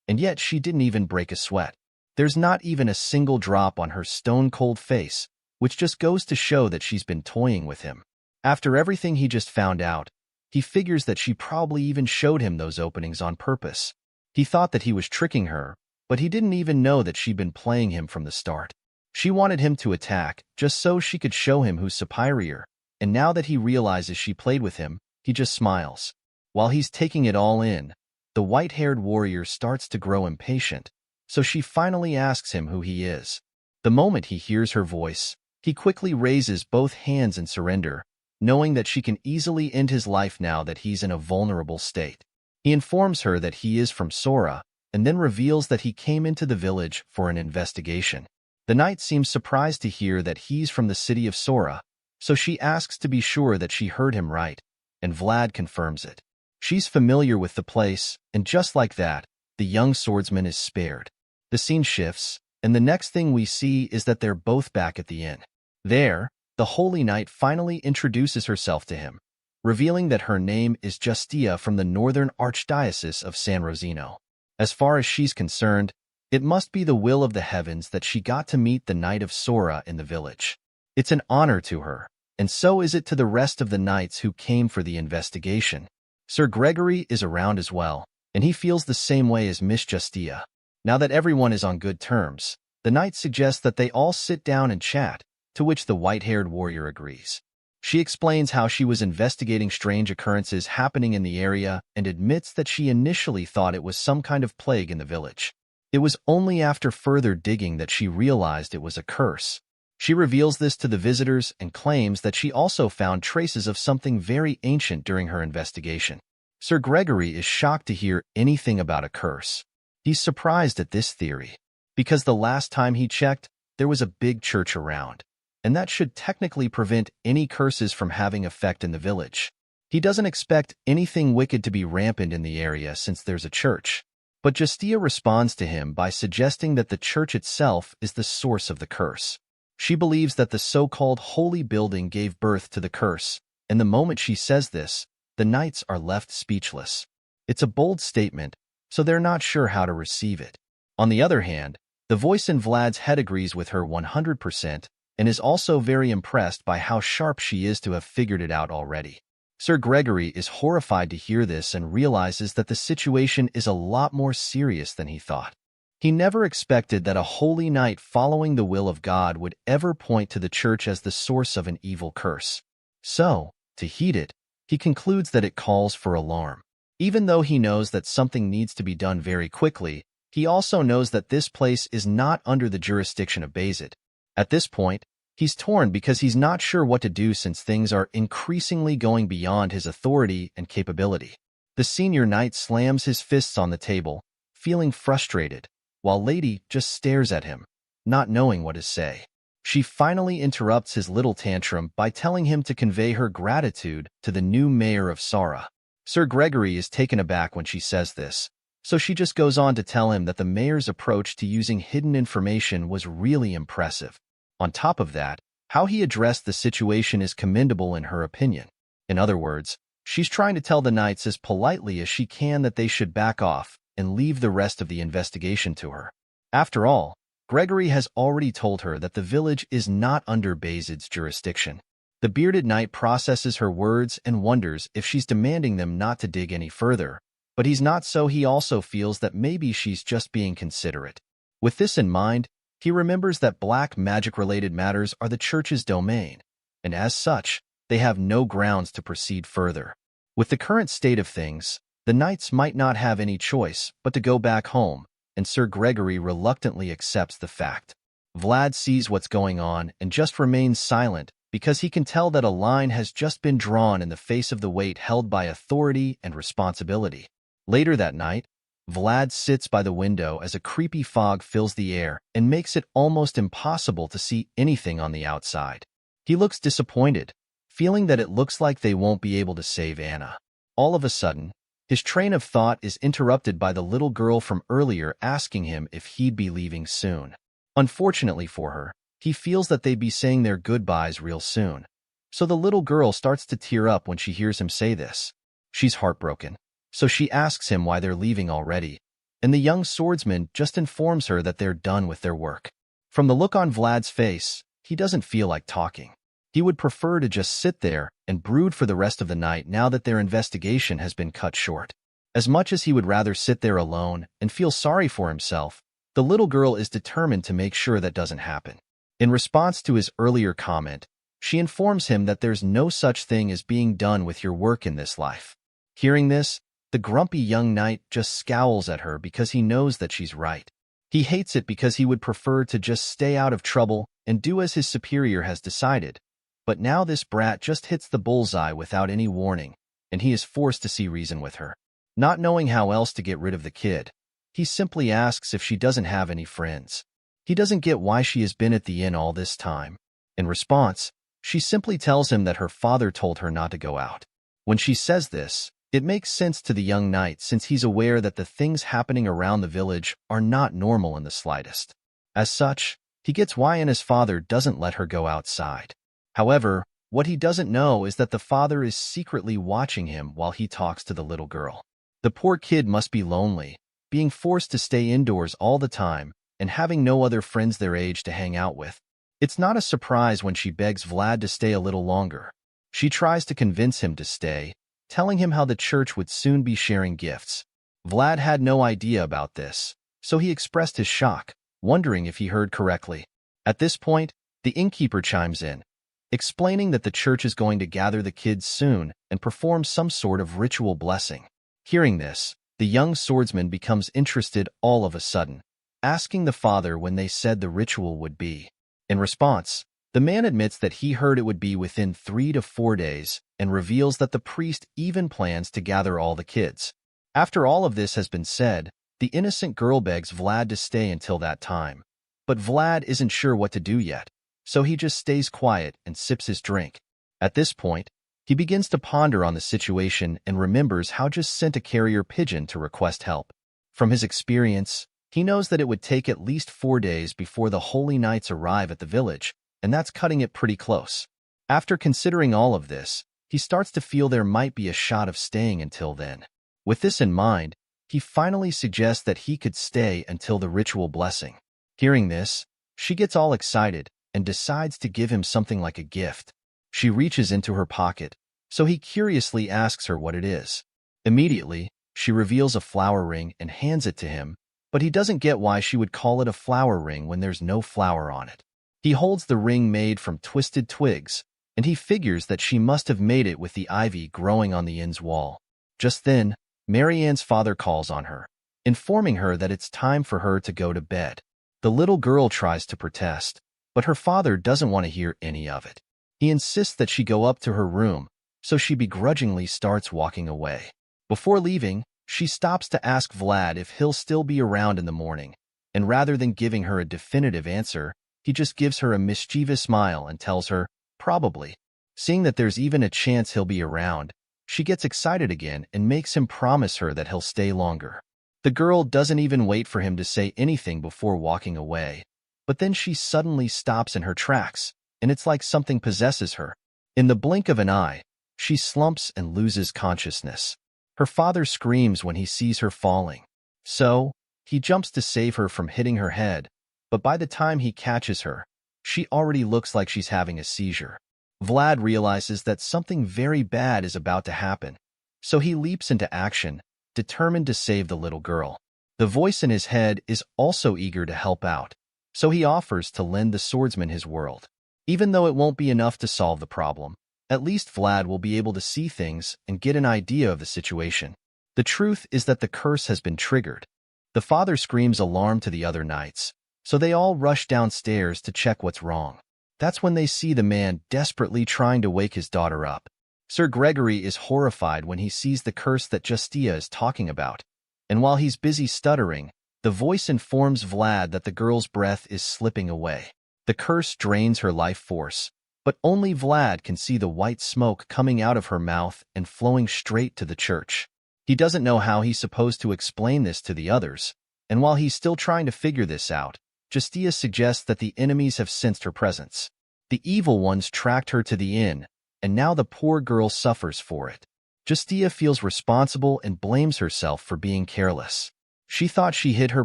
and yet she didn't even break a sweat. There's not even a single drop on her stone-cold face, which just goes to show that she's been toying with him. After everything he just found out, he figures that she probably even showed him those openings on purpose. He thought that he was tricking her, but he didn't even know that she'd been playing him from the start. She wanted him to attack, just so she could show him who's superior, and now that he realizes she played with him, he just smiles. While he's taking it all in, the white-haired warrior starts to grow impatient, so she finally asks him who he is. The moment he hears her voice, he quickly raises both hands in surrender, knowing that she can easily end his life now that he's in a vulnerable state. He informs her that he is from Sora, and then reveals that he came into the village for an investigation. The knight seems surprised to hear that he's from the city of Sora, so she asks to be sure that she heard him right, and Vlad confirms it. She's familiar with the place, and just like that, the young swordsman is spared. The scene shifts, and the next thing we see is that they're both back at the inn. There, the holy knight finally introduces herself to him, revealing that her name is Justia from the northern archdiocese of San Rosino. As far as she's concerned, it must be the will of the heavens that she got to meet the Knight of Sora in the village. It's an honor to her, and so is it to the rest of the knights who came for the investigation. Sir Gregory is around as well, and he feels the same way as Miss Justia. Now that everyone is on good terms, the knight suggests that they all sit down and chat, to which the white-haired warrior agrees. She explains how she was investigating strange occurrences happening in the area and admits that she initially thought it was some kind of plague in the village. It was only after further digging that she realized it was a curse. She reveals this to the visitors and claims that she also found traces of something very ancient during her investigation. Sir Gregory is shocked to hear anything about a curse. He's surprised at this theory, because the last time he checked, there was a big church around, and that should technically prevent any curses from having effect in the village. He doesn't expect anything wicked to be rampant in the area since there's a church. But Justia responds to him by suggesting that the church itself is the source of the curse. She believes that the so-called holy building gave birth to the curse, and the moment she says this, the knights are left speechless. It's a bold statement, so they're not sure how to receive it. On the other hand, the voice in Vlad's head agrees with her 100% and is also very impressed by how sharp she is to have figured it out already. Sir Gregory is horrified to hear this and realizes that the situation is a lot more serious than he thought. He never expected that a holy knight following the will of God would ever point to the church as the source of an evil curse. So, to heed it, he concludes that it calls for alarm. Even though he knows that something needs to be done very quickly, he also knows that this place is not under the jurisdiction of Bayezid. At this point, he's torn because he's not sure what to do since things are increasingly going beyond his authority and capability. The senior knight slams his fists on the table, feeling frustrated, while Lady just stares at him, not knowing what to say. She finally interrupts his little tantrum by telling him to convey her gratitude to the new mayor of Sora. Sir Gregory is taken aback when she says this, so she just goes on to tell him that the mayor's approach to using hidden information was really impressive. On top of that, how he addressed the situation is commendable in her opinion. In other words, she's trying to tell the knights as politely as she can that they should back off and leave the rest of the investigation to her. After all, Gregory has already told her that the village is not under Bayezid's jurisdiction. The bearded knight processes her words and wonders if she's demanding them not to dig any further, but he's not, so he also feels that maybe she's just being considerate. With this in mind, he remembers that black magic-related matters are the church's domain, and as such, they have no grounds to proceed further. With the current state of things, the knights might not have any choice but to go back home, and Sir Gregory reluctantly accepts the fact. Vlad sees what's going on and just remains silent because he can tell that a line has just been drawn in the face of the weight held by authority and responsibility. Later that night, Vlad sits by the window as a creepy fog fills the air and makes it almost impossible to see anything on the outside. He looks disappointed, feeling that it looks like they won't be able to save Anna. All of a sudden, his train of thought is interrupted by the little girl from earlier asking him if he'd be leaving soon. Unfortunately for her, he feels that they'd be saying their goodbyes real soon. So the little girl starts to tear up when she hears him say this. She's heartbroken, so she asks him why they're leaving already, and the young swordsman just informs her that they're done with their work. From the look on Vlad's face, he doesn't feel like talking. He would prefer to just sit there and brood for the rest of the night now that their investigation has been cut short. As much as he would rather sit there alone and feel sorry for himself, the little girl is determined to make sure that doesn't happen. In response to his earlier comment, she informs him that there's no such thing as being done with your work in this life. Hearing this, the grumpy young knight just scowls at her because he knows that she's right. He hates it because he would prefer to just stay out of trouble and do as his superior has decided. But now this brat just hits the bullseye without any warning, and he is forced to see reason with her. Not knowing how else to get rid of the kid, he simply asks if she doesn't have any friends. He doesn't get why she has been at the inn all this time. In response, she simply tells him that her father told her not to go out. When she says this, it makes sense to the young knight since he's aware that the things happening around the village are not normal in the slightest. As such, he gets why Anna's father doesn't let her go outside. However, what he doesn't know is that the father is secretly watching him while he talks to the little girl. The poor kid must be lonely, being forced to stay indoors all the time and having no other friends their age to hang out with. It's not a surprise when she begs Vlad to stay a little longer. She tries to convince him to stay, telling him how the church would soon be sharing gifts. Vlad had no idea about this, so he expressed his shock, wondering if he heard correctly. At this point, the innkeeper chimes in, explaining that the church is going to gather the kids soon and perform some sort of ritual blessing. Hearing this, the young swordsman becomes interested all of a sudden, asking the father when they said the ritual would be. In response, the man admits that he heard it would be within 3 to 4 days and reveals that the priest even plans to gather all the kids. After all of this has been said, the innocent girl begs Vlad to stay until that time. But Vlad isn't sure what to do yet, so he just stays quiet and sips his drink. At this point, he begins to ponder on the situation and remembers how just sent a carrier pigeon to request help. From his experience, he knows that it would take at least 4 days before the holy knights arrive at the village, and that's cutting it pretty close. After considering all of this, he starts to feel there might be a shot of staying until then. With this in mind, he finally suggests that he could stay until the ritual blessing. Hearing this, she gets all excited and decides to give him something like a gift. She reaches into her pocket, so he curiously asks her what it is. Immediately, she reveals a flower ring and hands it to him, but he doesn't get why she would call it a flower ring when there's no flower on it. He holds the ring made from twisted twigs, and he figures that she must have made it with the ivy growing on the inn's wall. Just then, Marianne's father calls on her, informing her that it's time for her to go to bed. The little girl tries to protest, but her father doesn't want to hear any of it. He insists that she go up to her room, so she begrudgingly starts walking away. Before leaving, she stops to ask Vlad if he'll still be around in the morning, and rather than giving her a definitive answer, he just gives her a mischievous smile and tells her, probably. Seeing that there's even a chance he'll be around, she gets excited again and makes him promise her that he'll stay longer. The girl doesn't even wait for him to say anything before walking away, but then she suddenly stops in her tracks, and it's like something possesses her. In the blink of an eye, she slumps and loses consciousness. Her father screams when he sees her falling. So, he jumps to save her from hitting her head, but by the time he catches her, she already looks like she's having a seizure. Vlad realizes that something very bad is about to happen, so he leaps into action, determined to save the little girl. The voice in his head is also eager to help out, so he offers to lend the swordsman his world. Even though it won't be enough to solve the problem, at least Vlad will be able to see things and get an idea of the situation. The truth is that the curse has been triggered. The father screams alarm to the other knights, so they all rush downstairs to check what's wrong. That's when they see the man desperately trying to wake his daughter up. Sir Gregory is horrified when he sees the curse that Justia is talking about, and while he's busy stuttering, the voice informs Vlad that the girl's breath is slipping away. The curse drains her life force, but only Vlad can see the white smoke coming out of her mouth and flowing straight to the church. He doesn't know how he's supposed to explain this to the others, and while he's still trying to figure this out, Justia suggests that the enemies have sensed her presence. The evil ones tracked her to the inn, and now the poor girl suffers for it. Justia feels responsible and blames herself for being careless. She thought she hid her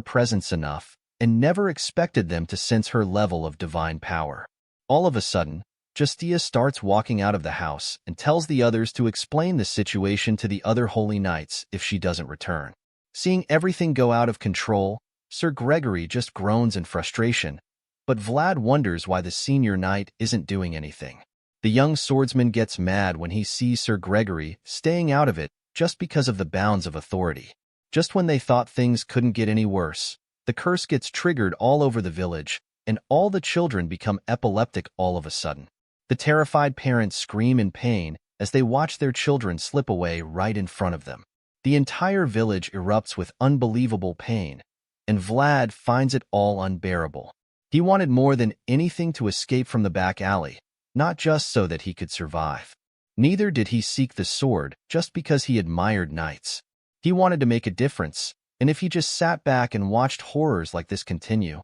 presence enough and never expected them to sense her level of divine power. All of a sudden, Justia starts walking out of the house and tells the others to explain the situation to the other holy knights if she doesn't return. Seeing everything go out of control, Sir Gregory just groans in frustration, but Vlad wonders why the senior knight isn't doing anything. The young swordsman gets mad when he sees Sir Gregory staying out of it just because of the bounds of authority. Just when they thought things couldn't get any worse, The curse gets triggered all over the village, and all the children become epileptic all of a sudden. The terrified parents scream in pain as they watch their children slip away right in front of them. The entire village erupts with unbelievable pain, and Vlad finds it all unbearable. He wanted more than anything to escape from the back alley, not just so that he could survive. Neither did he seek the sword just because he admired knights. He wanted to make a difference, and if he just sat back and watched horrors like this continue,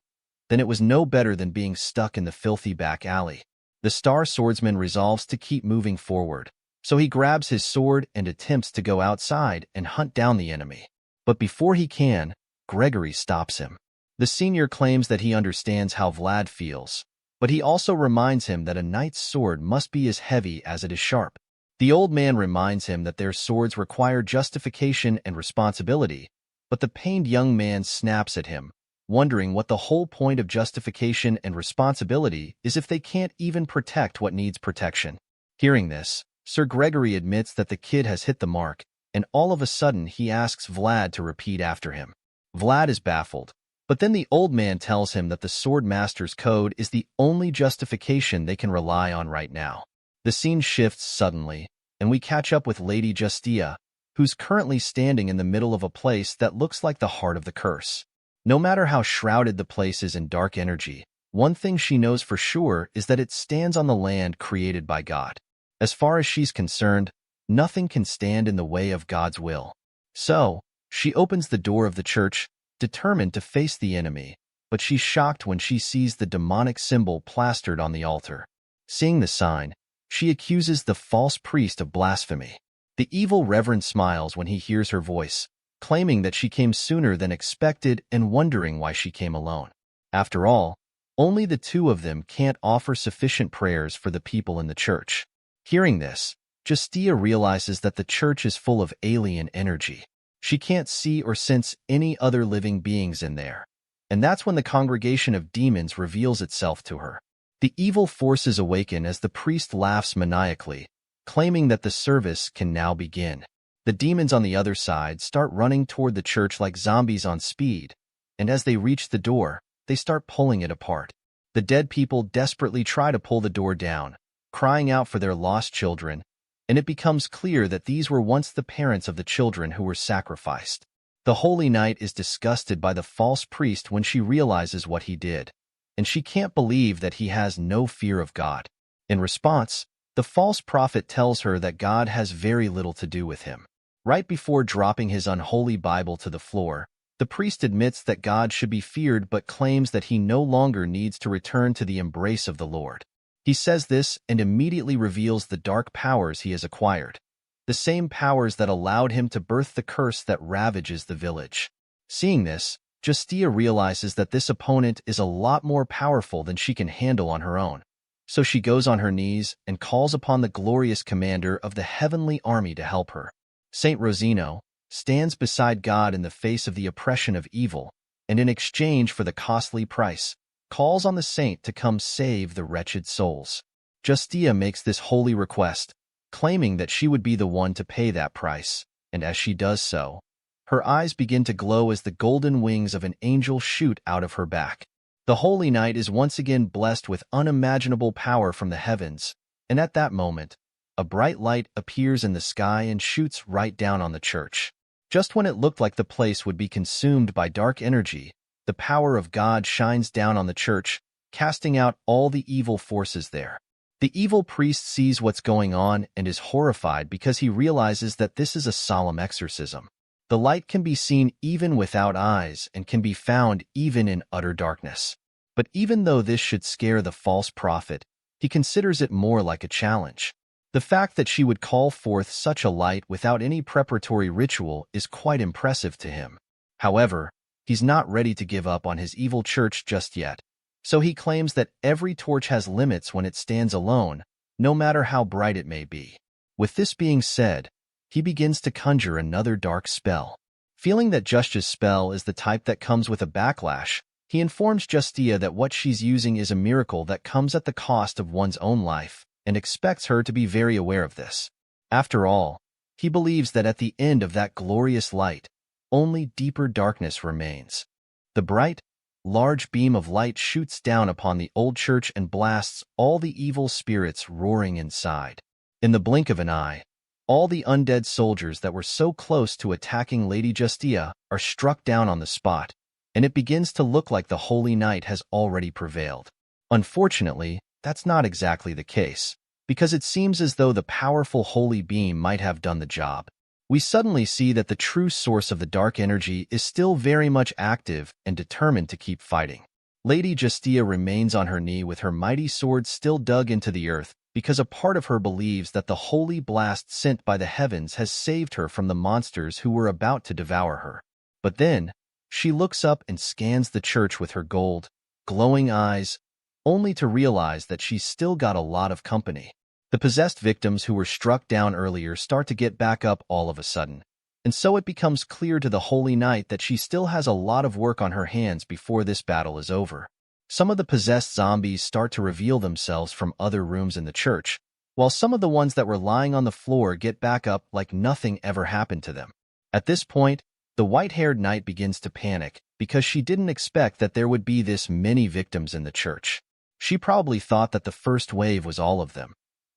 then it was no better than being stuck in the filthy back alley. The star swordsman resolves to keep moving forward, so he grabs his sword and attempts to go outside and hunt down the enemy. But before he can, Gregory stops him. The senior claims that he understands how Vlad feels, but he also reminds him that a knight's sword must be as heavy as it is sharp. The old man reminds him that their swords require justification and responsibility, but the pained young man snaps at him, wondering what the whole point of justification and responsibility is if they can't even protect what needs protection. Hearing this, Sir Gregory admits that the kid has hit the mark, and all of a sudden he asks Vlad to repeat after him. Vlad is baffled, but then the old man tells him that the swordmaster's code is the only justification they can rely on right now. The scene shifts suddenly, and we catch up with Lady Justia, who's currently standing in the middle of a place that looks like the heart of the curse. No matter how shrouded the place is in dark energy, one thing she knows for sure is that it stands on the land created by God. As far as she's concerned, nothing can stand in the way of God's will. So, she opens the door of the church, determined to face the enemy, but she's shocked when she sees the demonic symbol plastered on the altar. Seeing the sign, she accuses the false priest of blasphemy. The evil reverend smiles when he hears her voice, claiming that she came sooner than expected and wondering why she came alone. After all, only the two of them can't offer sufficient prayers for the people in the church. Hearing this, Justia realizes that the church is full of alien energy. She can't see or sense any other living beings in there, and that's when the congregation of demons reveals itself to her. The evil forces awaken as the priest laughs maniacally, claiming that the service can now begin. The demons on the other side start running toward the church like zombies on speed, and as they reach the door, they start pulling it apart. The dead people desperately try to pull the door down, crying out for their lost children, and it becomes clear that these were once the parents of the children who were sacrificed. The Holy Knight is disgusted by the false priest when she realizes what he did, and she can't believe that he has no fear of God. In response, the false prophet tells her that God has very little to do with him. Right before dropping his unholy Bible to the floor, the priest admits that God should be feared but claims that he no longer needs to return to the embrace of the Lord. He says this and immediately reveals the dark powers he has acquired, the same powers that allowed him to birth the curse that ravages the village. Seeing this, Justia realizes that this opponent is a lot more powerful than she can handle on her own. So she goes on her knees and calls upon the glorious commander of the heavenly army to help her. Saint Rosino stands beside God in the face of the oppression of evil, and in exchange for the costly price, calls on the saint to come save the wretched souls. Justia makes this holy request, claiming that she would be the one to pay that price, and as she does so, her eyes begin to glow as the golden wings of an angel shoot out of her back. The Holy Knight is once again blessed with unimaginable power from the heavens, and at that moment, a bright light appears in the sky and shoots right down on the church. Just when it looked like the place would be consumed by dark energy, the power of God shines down on the church, casting out all the evil forces there. The evil priest sees what's going on and is horrified because he realizes that this is a solemn exorcism. The light can be seen even without eyes and can be found even in utter darkness. But even though this should scare the false prophet, he considers it more like a challenge. The fact that she would call forth such a light without any preparatory ritual is quite impressive to him. However, he's not ready to give up on his evil church just yet, so he claims that every torch has limits when it stands alone, no matter how bright it may be. With this being said, he begins to conjure another dark spell. Feeling that Justia's spell is the type that comes with a backlash, he informs Justia that what she's using is a miracle that comes at the cost of one's own life, and expects her to be very aware of this. After all, he believes that at the end of that glorious light, only deeper darkness remains. The bright, large beam of light shoots down upon the old church and blasts all the evil spirits roaring inside. In the blink of an eye, all the undead soldiers that were so close to attacking Lady Justia are struck down on the spot, and it begins to look like the Holy Knight has already prevailed. Unfortunately, that's not exactly the case, because it seems as though the powerful holy beam might have done the job. We suddenly see that the true source of the dark energy is still very much active and determined to keep fighting. Lady Justia remains on her knee with her mighty sword still dug into the earth, because a part of her believes that the holy blast sent by the heavens has saved her from the monsters who were about to devour her. But then, she looks up and scans the church with her gold, glowing eyes, only to realize that she's still got a lot of company. The possessed victims who were struck down earlier start to get back up all of a sudden, and so it becomes clear to the Holy Knight that she still has a lot of work on her hands before this battle is over. Some of the possessed zombies start to reveal themselves from other rooms in the church, while some of the ones that were lying on the floor get back up like nothing ever happened to them. At this point, the white-haired knight begins to panic because she didn't expect that there would be this many victims in the church. She probably thought that the first wave was all of them.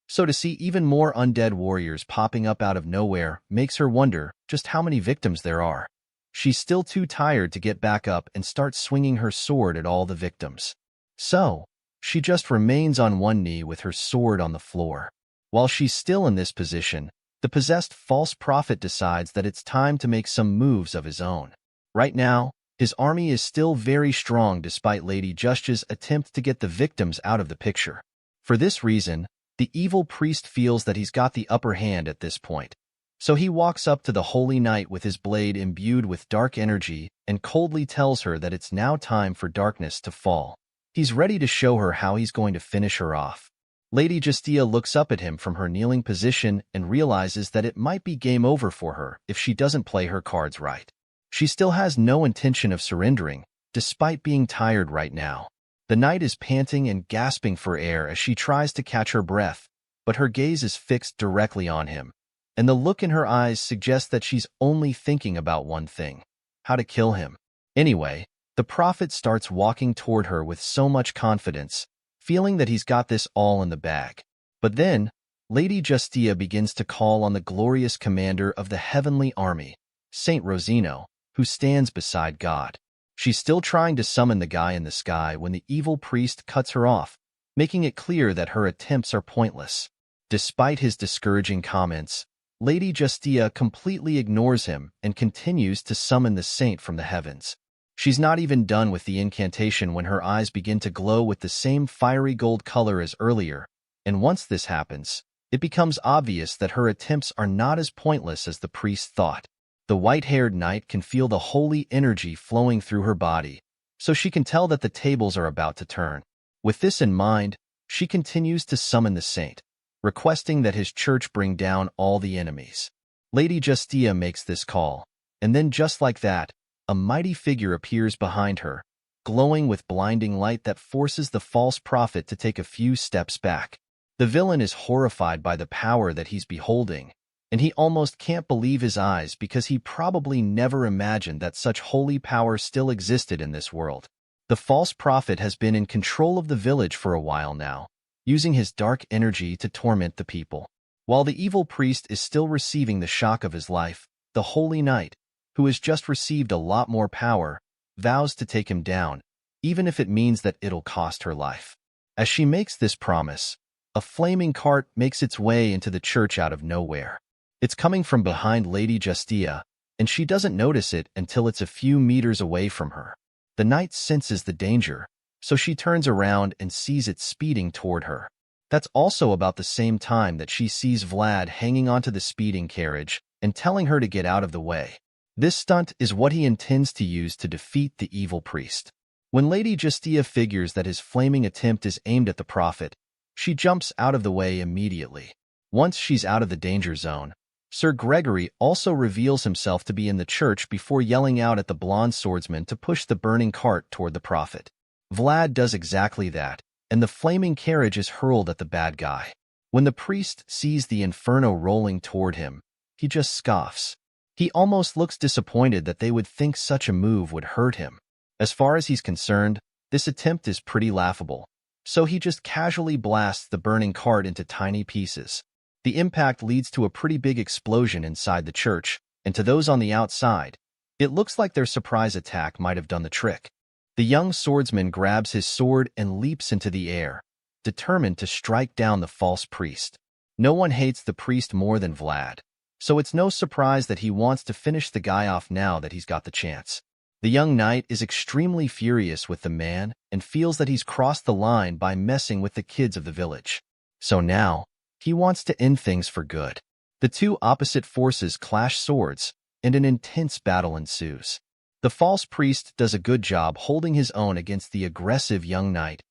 So to see even more undead warriors popping up out of nowhere makes her wonder just how many victims there are. She's still too tired to get back up and start swinging her sword at all the victims. So, she just remains on one knee with her sword on the floor. While she's still in this position, the possessed false prophet decides that it's time to make some moves of his own. Right now, his army is still very strong despite Lady Justia's attempt to get the victims out of the picture. For this reason, the evil priest feels that he's got the upper hand at this point. So he walks up to the Holy Knight with his blade imbued with dark energy and coldly tells her that it's now time for darkness to fall. He's ready to show her how he's going to finish her off. Lady Justia looks up at him from her kneeling position and realizes that it might be game over for her if she doesn't play her cards right. She still has no intention of surrendering, despite being tired right now. The knight is panting and gasping for air as she tries to catch her breath, but her gaze is fixed directly on him, and the look in her eyes suggests that she's only thinking about one thing: how to kill him. Anyway, the prophet starts walking toward her with so much confidence, feeling that he's got this all in the bag. But then, Lady Justia begins to call on the glorious commander of the heavenly army, Saint Rosino, who stands beside God. She's still trying to summon the guy in the sky when the evil priest cuts her off, making it clear that her attempts are pointless. Despite his discouraging comments, Lady Justia completely ignores him and continues to summon the saint from the heavens. She's not even done with the incantation when her eyes begin to glow with the same fiery gold color as earlier, and once this happens, it becomes obvious that her attempts are not as pointless as the priest thought. The white-haired knight can feel the holy energy flowing through her body, so she can tell that the tables are about to turn. With this in mind, she continues to summon the saint, requesting that his church bring down all the enemies. Lady Justia makes this call, and then just like that, a mighty figure appears behind her, glowing with blinding light that forces the false prophet to take a few steps back. The villain is horrified by the power that he's beholding, and he almost can't believe his eyes because he probably never imagined that such holy power still existed in this world. The false prophet has been in control of the village for a while now, using his dark energy to torment the people. While the evil priest is still receiving the shock of his life, the Holy Knight, who has just received a lot more power, vows to take him down, even if it means that it'll cost her life. As she makes this promise, a flaming cart makes its way into the church out of nowhere. It's coming from behind Lady Justia, and she doesn't notice it until it's a few meters away from her. The knight senses the danger, so she turns around and sees it speeding toward her. That's also about the same time that she sees Vlad hanging onto the speeding carriage and telling her to get out of the way. This stunt is what he intends to use to defeat the evil priest. When Lady Justia figures that his flaming attempt is aimed at the prophet, she jumps out of the way immediately. Once she's out of the danger zone, Sir Gregory also reveals himself to be in the church before yelling out at the blonde swordsman to push the burning cart toward the prophet. Vlad does exactly that, and the flaming carriage is hurled at the bad guy. When the priest sees the inferno rolling toward him, he just scoffs. He almost looks disappointed that they would think such a move would hurt him. As far as he's concerned, this attempt is pretty laughable, so he just casually blasts the burning cart into tiny pieces. The impact leads to a pretty big explosion inside the church, and to those on the outside, it looks like their surprise attack might have done the trick. The young swordsman grabs his sword and leaps into the air, determined to strike down the false priest. No one hates the priest more than Vlad, so it's no surprise that he wants to finish the guy off now that he's got the chance. The young knight is extremely furious with the man and feels that he's crossed the line by messing with the kids of the village. So now, he wants to end things for good. The two opposite forces clash swords, and an intense battle ensues. The false priest does a good job holding his own against the aggressive young knight,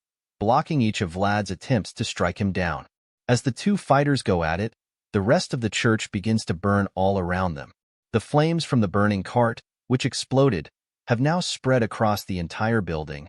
blocking each of Vlad's attempts to strike him down. As the two fighters go at it, the rest of the church begins to burn all around them. The flames from the burning cart, which exploded, have now spread across the entire building.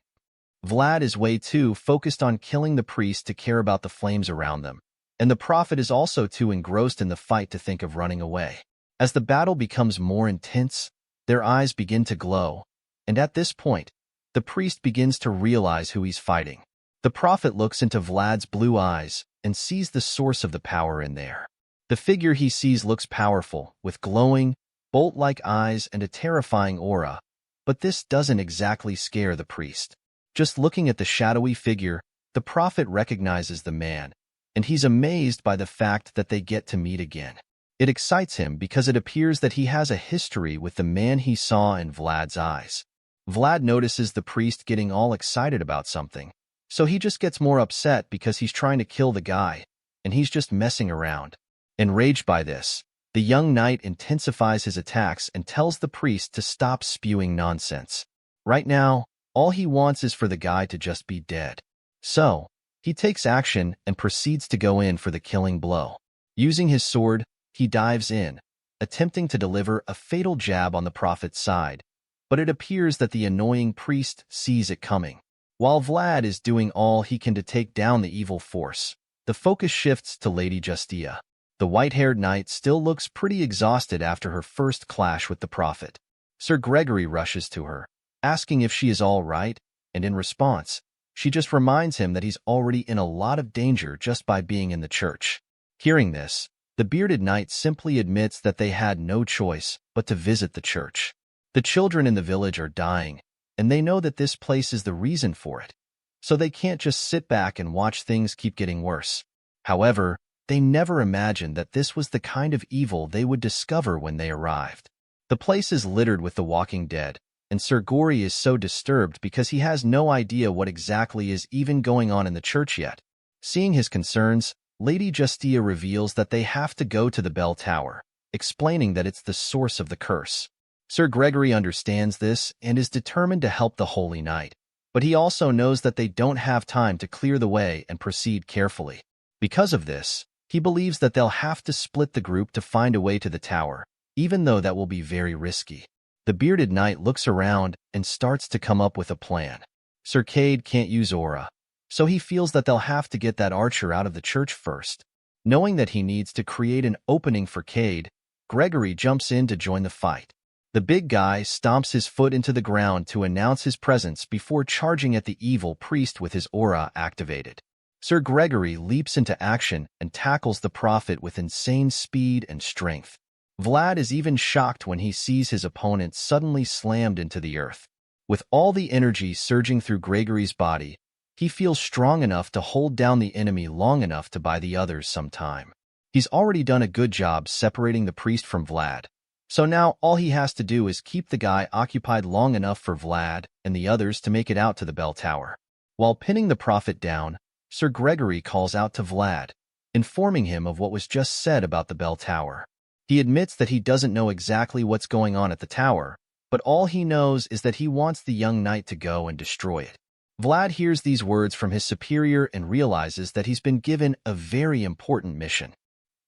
Vlad is way too focused on killing the priest to care about the flames around them, and the prophet is also too engrossed in the fight to think of running away. As the battle becomes more intense, their eyes begin to glow, and at this point, the priest begins to realize who he's fighting. The prophet looks into Vlad's blue eyes and sees the source of the power in there. The figure he sees looks powerful, with glowing, bolt-like eyes and a terrifying aura, but this doesn't exactly scare the priest. Just looking at the shadowy figure, the prophet recognizes the man, and he's amazed by the fact that they get to meet again. It excites him because it appears that he has a history with the man he saw in Vlad's eyes. Vlad notices the priest getting all excited about something, so he just gets more upset because he's trying to kill the guy, and he's just messing around. Enraged by this, the young knight intensifies his attacks and tells the priest to stop spewing nonsense. Right now, all he wants is for the guy to just be dead. So, he takes action and proceeds to go in for the killing blow. Using his sword, he dives in, attempting to deliver a fatal jab on the prophet's side, but it appears that the annoying priest sees it coming. While Vlad is doing all he can to take down the evil force, the focus shifts to Lady Alicia. The white-haired knight still looks pretty exhausted after her first clash with the prophet. Sir Gregory rushes to her, asking if she is all right, and in response, she just reminds him that he's already in a lot of danger just by being in the church. Hearing this, the bearded knight simply admits that they had no choice but to visit the church. The children in the village are dying, and they know that this place is the reason for it, so they can't just sit back and watch things keep getting worse. However, they never imagined that this was the kind of evil they would discover when they arrived. The place is littered with the walking dead, and Sir Gory is so disturbed because he has no idea what exactly is even going on in the church yet. Seeing his concerns, Lady Alicia reveals that they have to go to the bell tower, explaining that it's the source of the curse. Sir Gregory understands this and is determined to help the Holy Knight, but he also knows that they don't have time to clear the way and proceed carefully. Because of this, he believes that they'll have to split the group to find a way to the tower, even though that will be very risky. The bearded knight looks around and starts to come up with a plan. Sir Cade can't use aura, so he feels that they'll have to get that archer out of the church first. Knowing that he needs to create an opening for Cade, Gregory jumps in to join the fight. The big guy stomps his foot into the ground to announce his presence before charging at the evil priest with his aura activated. Sir Gregory leaps into action and tackles the prophet with insane speed and strength. Vlad is even shocked when he sees his opponent suddenly slammed into the earth. With all the energy surging through Gregory's body, he feels strong enough to hold down the enemy long enough to buy the others some time. He's already done a good job separating the priest from Vlad, so now all he has to do is keep the guy occupied long enough for Vlad and the others to make it out to the bell tower. While pinning the prophet down, Sir Gregory calls out to Vlad, informing him of what was just said about the bell tower. He admits that he doesn't know exactly what's going on at the tower, but all he knows is that he wants the young knight to go and destroy it. Vlad hears these words from his superior and realizes that he's been given a very important mission.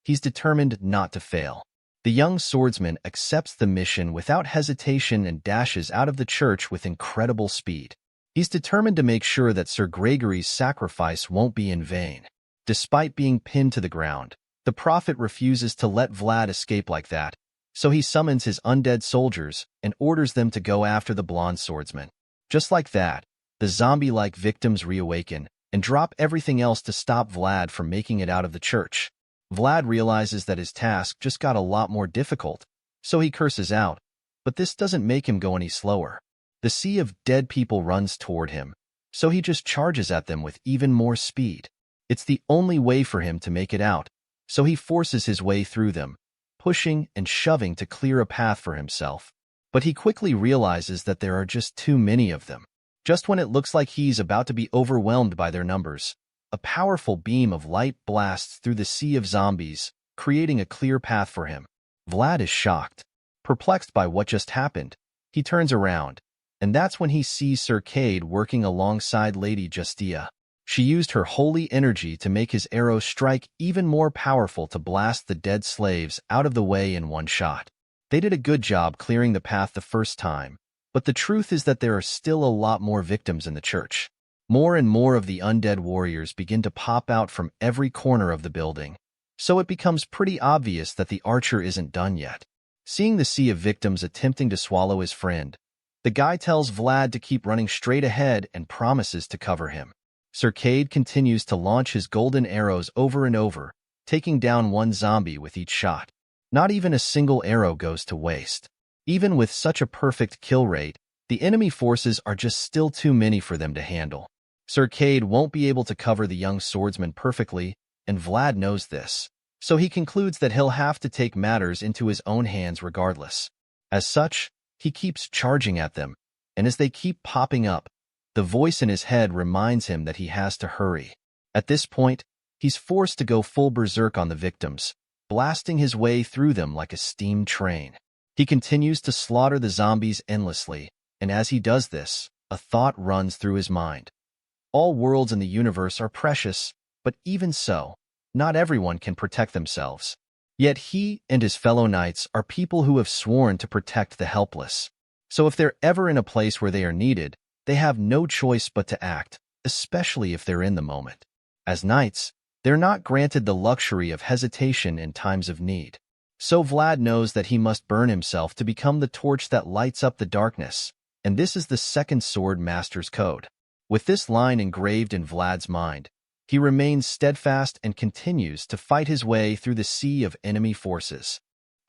He's determined not to fail. The young swordsman accepts the mission without hesitation and dashes out of the church with incredible speed. He's determined to make sure that Sir Gregory's sacrifice won't be in vain. Despite being pinned to the ground, the prophet refuses to let Vlad escape like that, so he summons his undead soldiers and orders them to go after the blonde swordsman. Just like that, the zombie-like victims reawaken and drop everything else to stop Vlad from making it out of the church. Vlad realizes that his task just got a lot more difficult, so he curses out, but this doesn't make him go any slower. The sea of dead people runs toward him, so he just charges at them with even more speed. It's the only way for him to make it out, so he forces his way through them, pushing and shoving to clear a path for himself. But he quickly realizes that there are just too many of them. Just when it looks like he's about to be overwhelmed by their numbers, a powerful beam of light blasts through the sea of zombies, creating a clear path for him. Vlad is shocked. Perplexed by what just happened, he turns around, and that's when he sees Sir Cade working alongside Lady Justia. She used her holy energy to make his arrow strike even more powerful to blast the dead slaves out of the way in one shot. They did a good job clearing the path the first time, but the truth is that there are still a lot more victims in the church. More and more of the undead warriors begin to pop out from every corner of the building, so it becomes pretty obvious that the archer isn't done yet. Seeing the sea of victims attempting to swallow his friend, the guy tells Vlad to keep running straight ahead and promises to cover him. Sir Cade continues to launch his golden arrows over and over, taking down one zombie with each shot. Not even a single arrow goes to waste. Even with such a perfect kill rate, the enemy forces are just still too many for them to handle. Sir Cade won't be able to cover the young swordsman perfectly, and Vlad knows this, so he concludes that he'll have to take matters into his own hands regardless. As such, he keeps charging at them, and as they keep popping up, the voice in his head reminds him that he has to hurry. At this point, he's forced to go full berserk on the victims, blasting his way through them like a steam train. He continues to slaughter the zombies endlessly, and as he does this, a thought runs through his mind. All worlds in the universe are precious, but even so, not everyone can protect themselves. Yet he and his fellow knights are people who have sworn to protect the helpless. So if they're ever in a place where they are needed, they have no choice but to act, especially if they're in the moment. As knights, they're not granted the luxury of hesitation in times of need. So Vlad knows that he must burn himself to become the torch that lights up the darkness, and this is the second sword master's code. With this line engraved in Vlad's mind, he remains steadfast and continues to fight his way through the sea of enemy forces.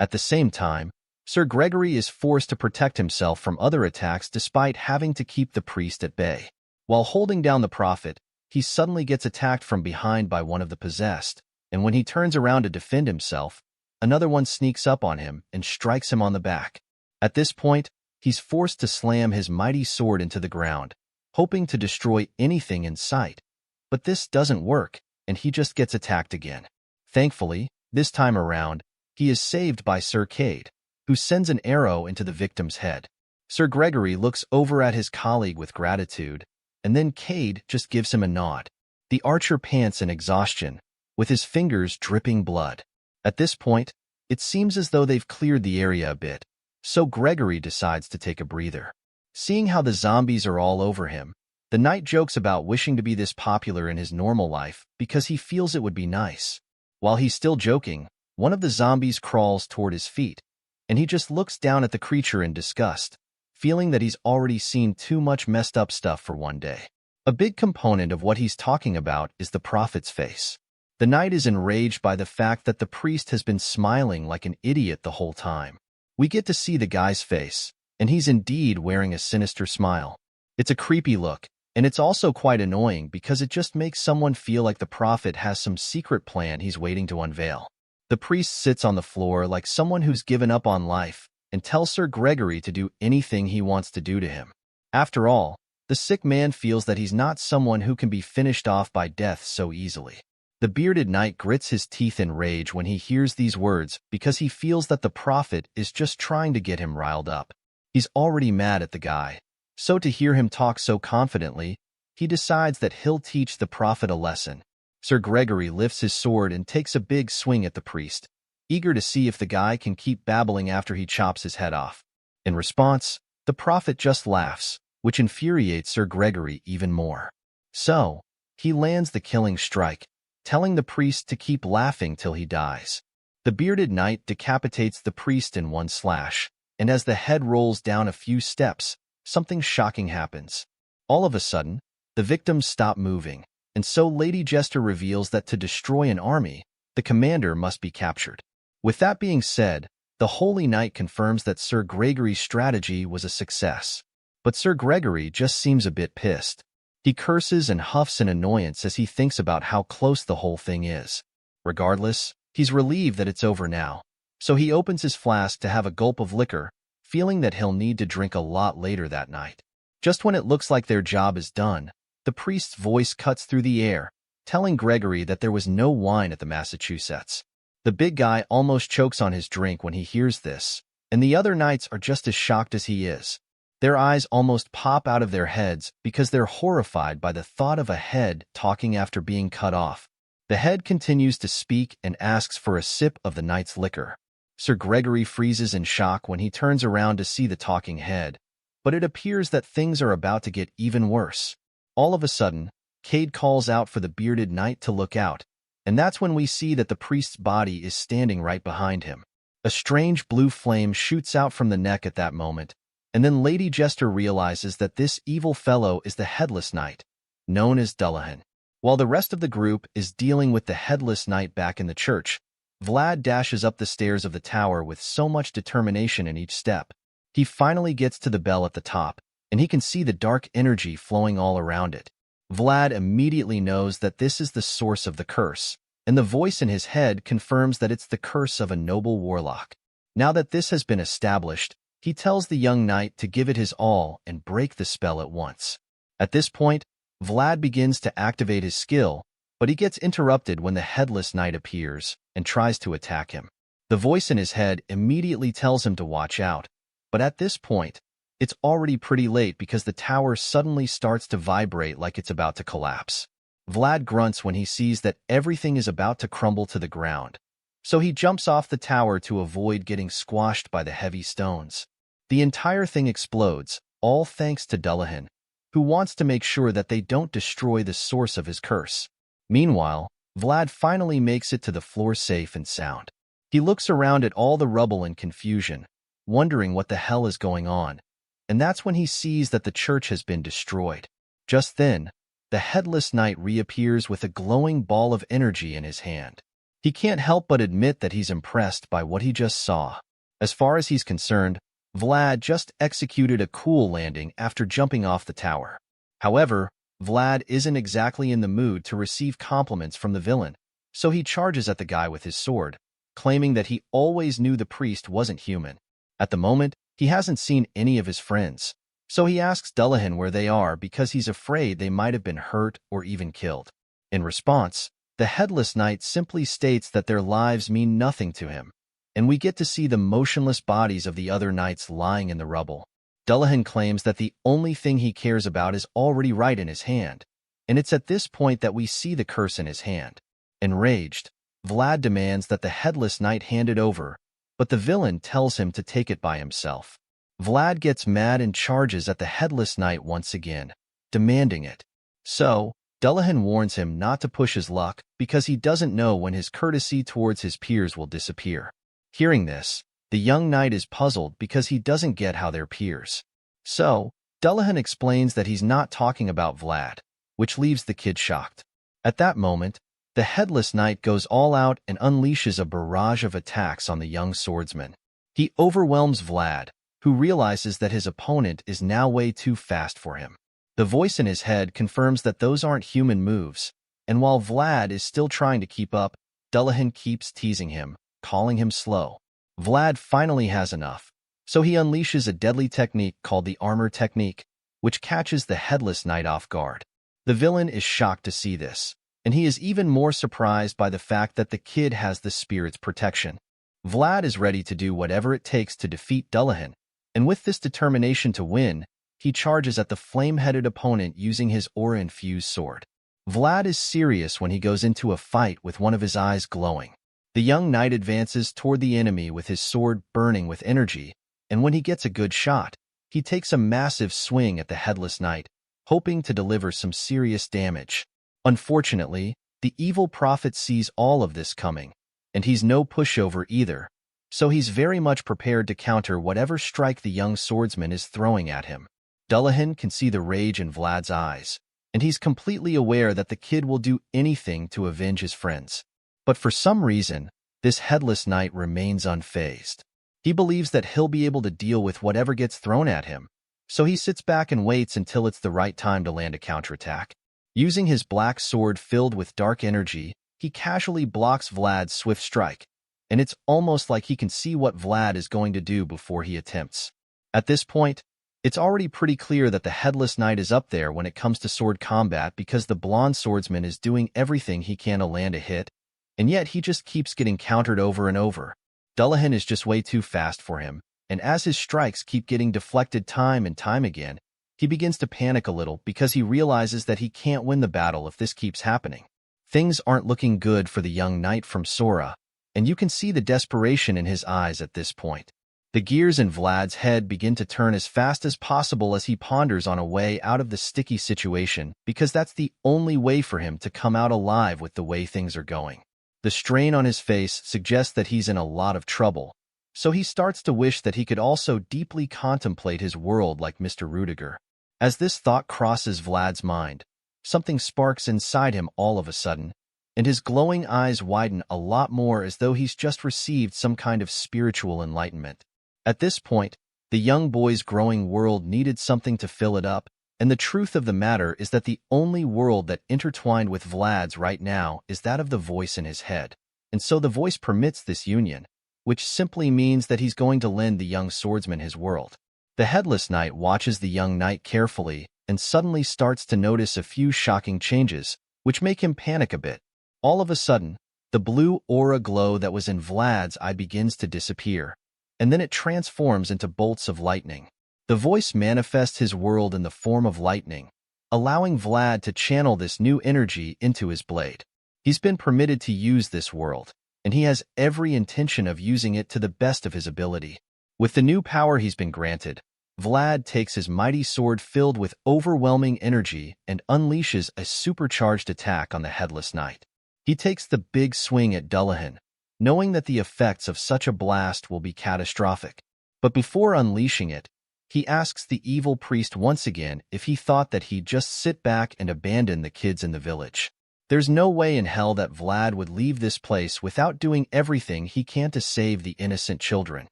At the same time, Sir Gregory is forced to protect himself from other attacks despite having to keep the priest at bay. While holding down the prophet, he suddenly gets attacked from behind by one of the possessed, and when he turns around to defend himself, another one sneaks up on him and strikes him on the back. At this point, he's forced to slam his mighty sword into the ground, hoping to destroy anything in sight. But this doesn't work, and he just gets attacked again. Thankfully, this time around, he is saved by Sir Cade, who sends an arrow into the victim's head. Sir Gregory looks over at his colleague with gratitude, and then Cade just gives him a nod. The archer pants in exhaustion, with his fingers dripping blood. At this point, it seems as though they've cleared the area a bit, so Gregory decides to take a breather. Seeing how the zombies are all over him, the knight jokes about wishing to be this popular in his normal life because he feels it would be nice. While he's still joking, one of the zombies crawls toward his feet, and he just looks down at the creature in disgust, feeling that he's already seen too much messed up stuff for one day. A big component of what he's talking about is the prophet's face. The knight is enraged by the fact that the priest has been smiling like an idiot the whole time. We get to see the guy's face, and he's indeed wearing a sinister smile. It's a creepy look, and it's also quite annoying because it just makes someone feel like the prophet has some secret plan he's waiting to unveil. The priest sits on the floor like someone who's given up on life and tells Sir Gregory to do anything he wants to do to him. After all, the sick man feels that he's not someone who can be finished off by death so easily. The bearded knight grits his teeth in rage when he hears these words because he feels that the prophet is just trying to get him riled up. He's already mad at the guy, so to hear him talk so confidently, he decides that he'll teach the prophet a lesson. Sir Gregory lifts his sword and takes a big swing at the priest, eager to see if the guy can keep babbling after he chops his head off. In response, the prophet just laughs, which infuriates Sir Gregory even more. So, he lands the killing strike, telling the priest to keep laughing till he dies. The bearded knight decapitates the priest in one slash, and as the head rolls down a few steps, something shocking happens. All of a sudden, the victims stop moving, and so Lady Jester reveals that to destroy an army, the commander must be captured. With that being said, the Holy Knight confirms that Sir Gregory's strategy was a success. But Sir Gregory just seems a bit pissed. He curses and huffs in annoyance as he thinks about how close the whole thing is. Regardless, he's relieved that it's over now. So he opens his flask to have a gulp of liquor, feeling that he'll need to drink a lot later that night. Just when it looks like their job is done, the priest's voice cuts through the air, telling Gregory that there was no wine at the Massachusetts. The big guy almost chokes on his drink when he hears this, and the other knights are just as shocked as he is. Their eyes almost pop out of their heads because they're horrified by the thought of a head talking after being cut off. The head continues to speak and asks for a sip of the knight's liquor. Sir Gregory freezes in shock when he turns around to see the talking head, but it appears that things are about to get even worse. All of a sudden, Cade calls out for the bearded knight to look out, and that's when we see that the priest's body is standing right behind him. A strange blue flame shoots out from the neck at that moment, and then Lady Jester realizes that this evil fellow is the Headless Knight, known as Dullahan. While the rest of the group is dealing with the Headless Knight back in the church, Vlad dashes up the stairs of the tower with so much determination in each step. He finally gets to the bell at the top, and he can see the dark energy flowing all around it. Vlad immediately knows that this is the source of the curse, and the voice in his head confirms that it's the curse of a noble warlock. Now that this has been established, he tells the young knight to give it his all and break the spell at once. At this point, Vlad begins to activate his skill, but he gets interrupted when the Headless Knight appears and tries to attack him. The voice in his head immediately tells him to watch out, but at this point, it's already pretty late because the tower suddenly starts to vibrate like it's about to collapse. Vlad grunts when he sees that everything is about to crumble to the ground, so he jumps off the tower to avoid getting squashed by the heavy stones. The entire thing explodes, all thanks to Dullahan, who wants to make sure that they don't destroy the source of his curse. Meanwhile, Vlad finally makes it to the floor safe and sound. He looks around at all the rubble and confusion, wondering what the hell is going on, and that's when he sees that the church has been destroyed. Just then, the Headless Knight reappears with a glowing ball of energy in his hand. He can't help but admit that he's impressed by what he just saw. As far as he's concerned, Vlad just executed a cool landing after jumping off the tower. However, Vlad isn't exactly in the mood to receive compliments from the villain, so he charges at the guy with his sword, claiming that he always knew the priest wasn't human. At the moment, he hasn't seen any of his friends, so he asks Dullahan where they are because he's afraid they might have been hurt or even killed. In response, the Headless Knight simply states that their lives mean nothing to him, and we get to see the motionless bodies of the other knights lying in the rubble. Dullahan claims that the only thing he cares about is already right in his hand, and it's at this point that we see the curse in his hand. Enraged, Vlad demands that the Headless Knight hand it over, but the villain tells him to take it by himself. Vlad gets mad and charges at the Headless Knight once again, demanding it. So, Dullahan warns him not to push his luck because he doesn't know when his courtesy towards his peers will disappear. Hearing this, the young knight is puzzled because he doesn't get how they're peers. So, Dullahan explains that he's not talking about Vlad, which leaves the kid shocked. At that moment, the Headless Knight goes all out and unleashes a barrage of attacks on the young swordsman. He overwhelms Vlad, who realizes that his opponent is now way too fast for him. The voice in his head confirms that those aren't human moves, and while Vlad is still trying to keep up, Dullahan keeps teasing him, calling him slow. Vlad finally has enough, so he unleashes a deadly technique called the armor technique, which catches the Headless Knight off guard. The villain is shocked to see this, and he is even more surprised by the fact that the kid has the spirit's protection. Vlad is ready to do whatever it takes to defeat Dullahan, and with this determination to win, he charges at the flame-headed opponent using his aura-infused sword. Vlad is serious when he goes into a fight with one of his eyes glowing. The young knight advances toward the enemy with his sword burning with energy, and when he gets a good shot, he takes a massive swing at the Headless Knight, hoping to deliver some serious damage. Unfortunately, the evil prophet sees all of this coming, and he's no pushover either, so he's very much prepared to counter whatever strike the young swordsman is throwing at him. Dullahan can see the rage in Vlad's eyes, and he's completely aware that the kid will do anything to avenge his friends. But for some reason, this headless knight remains unfazed. He believes that he'll be able to deal with whatever gets thrown at him, so he sits back and waits until it's the right time to land a counterattack. Using his black sword filled with dark energy, he casually blocks Vlad's swift strike, and it's almost like he can see what Vlad is going to do before he attempts. At this point, it's already pretty clear that the headless knight is up there when it comes to sword combat because the blonde swordsman is doing everything he can to land a hit, and yet he just keeps getting countered over and over. Dullahan is just way too fast for him, and as his strikes keep getting deflected time and time again, he begins to panic a little because he realizes that he can't win the battle if this keeps happening. Things aren't looking good for the young knight from Sora, and you can see the desperation in his eyes at this point. The gears in Vlad's head begin to turn as fast as possible as he ponders on a way out of the sticky situation because that's the only way for him to come out alive with the way things are going. The strain on his face suggests that he's in a lot of trouble, so he starts to wish that he could also deeply contemplate his world like Mr. Rudiger. As this thought crosses Vlad's mind, something sparks inside him all of a sudden, and his glowing eyes widen a lot more as though he's just received some kind of spiritual enlightenment. At this point, the young boy's growing world needed something to fill it up, and the truth of the matter is that the only world that intertwined with Vlad's right now is that of the voice in his head. And so the voice permits this union, which simply means that he's going to lend the young swordsman his world. The headless knight watches the young knight carefully and suddenly starts to notice a few shocking changes, which make him panic a bit. All of a sudden, the blue aura glow that was in Vlad's eye begins to disappear, and then it transforms into bolts of lightning. The voice manifests his world in the form of lightning, allowing Vlad to channel this new energy into his blade. He's been permitted to use this world, and he has every intention of using it to the best of his ability. With the new power he's been granted, Vlad takes his mighty sword filled with overwhelming energy and unleashes a supercharged attack on the headless knight. He takes the big swing at Dullahan, knowing that the effects of such a blast will be catastrophic. But before unleashing it, he asks the evil priest once again if he thought that he'd just sit back and abandon the kids in the village. There's no way in hell that Vlad would leave this place without doing everything he can to save the innocent children.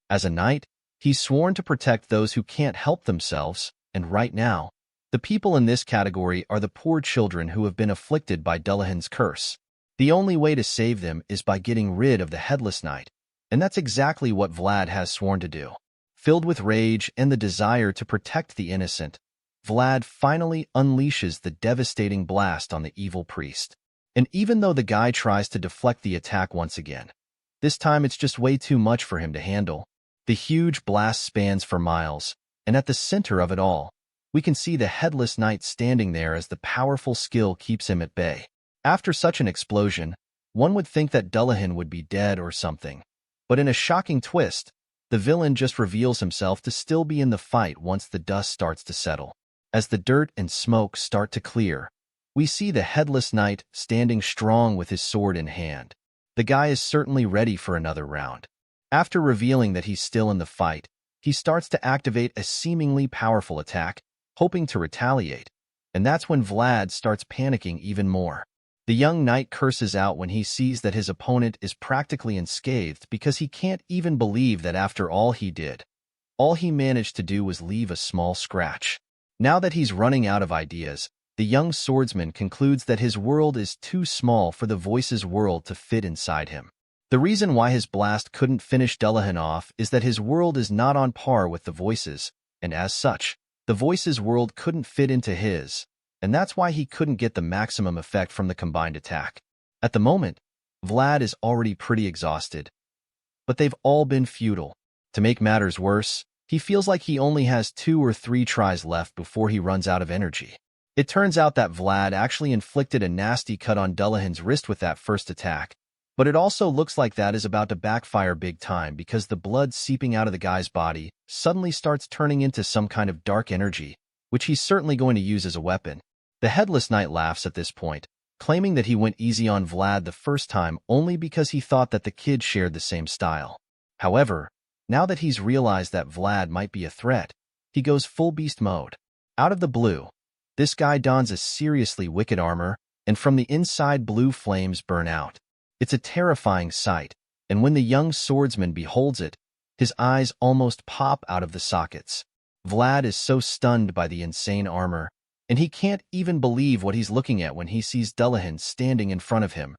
As a knight, he's sworn to protect those who can't help themselves, and right now, the people in this category are the poor children who have been afflicted by Dullahan's curse. The only way to save them is by getting rid of the headless knight, and that's exactly what Vlad has sworn to do. Filled with rage and the desire to protect the innocent, Vlad finally unleashes the devastating blast on the evil priest. And even though the guy tries to deflect the attack once again, this time it's just way too much for him to handle. The huge blast spans for miles, and at the center of it all, we can see the headless knight standing there as the powerful skill keeps him at bay. After such an explosion, one would think that Dullahan would be dead or something, but in a shocking twist, the villain just reveals himself to still be in the fight once the dust starts to settle. As the dirt and smoke start to clear, we see the headless knight standing strong with his sword in hand. The guy is certainly ready for another round. After revealing that he's still in the fight, he starts to activate a seemingly powerful attack, hoping to retaliate, and that's when Vlad starts panicking even more. The young knight curses out when he sees that his opponent is practically unscathed because he can't even believe that after all he did, all he managed to do was leave a small scratch. Now that he's running out of ideas, the young swordsman concludes that his world is too small for the voice's world to fit inside him. The reason why his blast couldn't finish Dullahan off is that his world is not on par with the voice's, and as such, the voice's world couldn't fit into his, and that's why he couldn't get the maximum effect from the combined attack. At the moment, Vlad is already pretty exhausted, but they've all been futile. To make matters worse, he feels like he only has 2 or 3 tries left before he runs out of energy. It turns out that Vlad actually inflicted a nasty cut on Dullahan's wrist with that first attack, but it also looks like that is about to backfire big time because the blood seeping out of the guy's body suddenly starts turning into some kind of dark energy, which he's certainly going to use as a weapon. The headless knight laughs at this point, claiming that he went easy on Vlad the first time only because he thought that the kid shared the same style. However, now that he's realized that Vlad might be a threat, he goes full beast mode. Out of the blue, this guy dons a seriously wicked armor, and from the inside blue flames burn out. It's a terrifying sight, and when the young swordsman beholds it, his eyes almost pop out of the sockets. Vlad is so stunned by the insane armor, and he can't even believe what he's looking at when he sees Dullahan standing in front of him,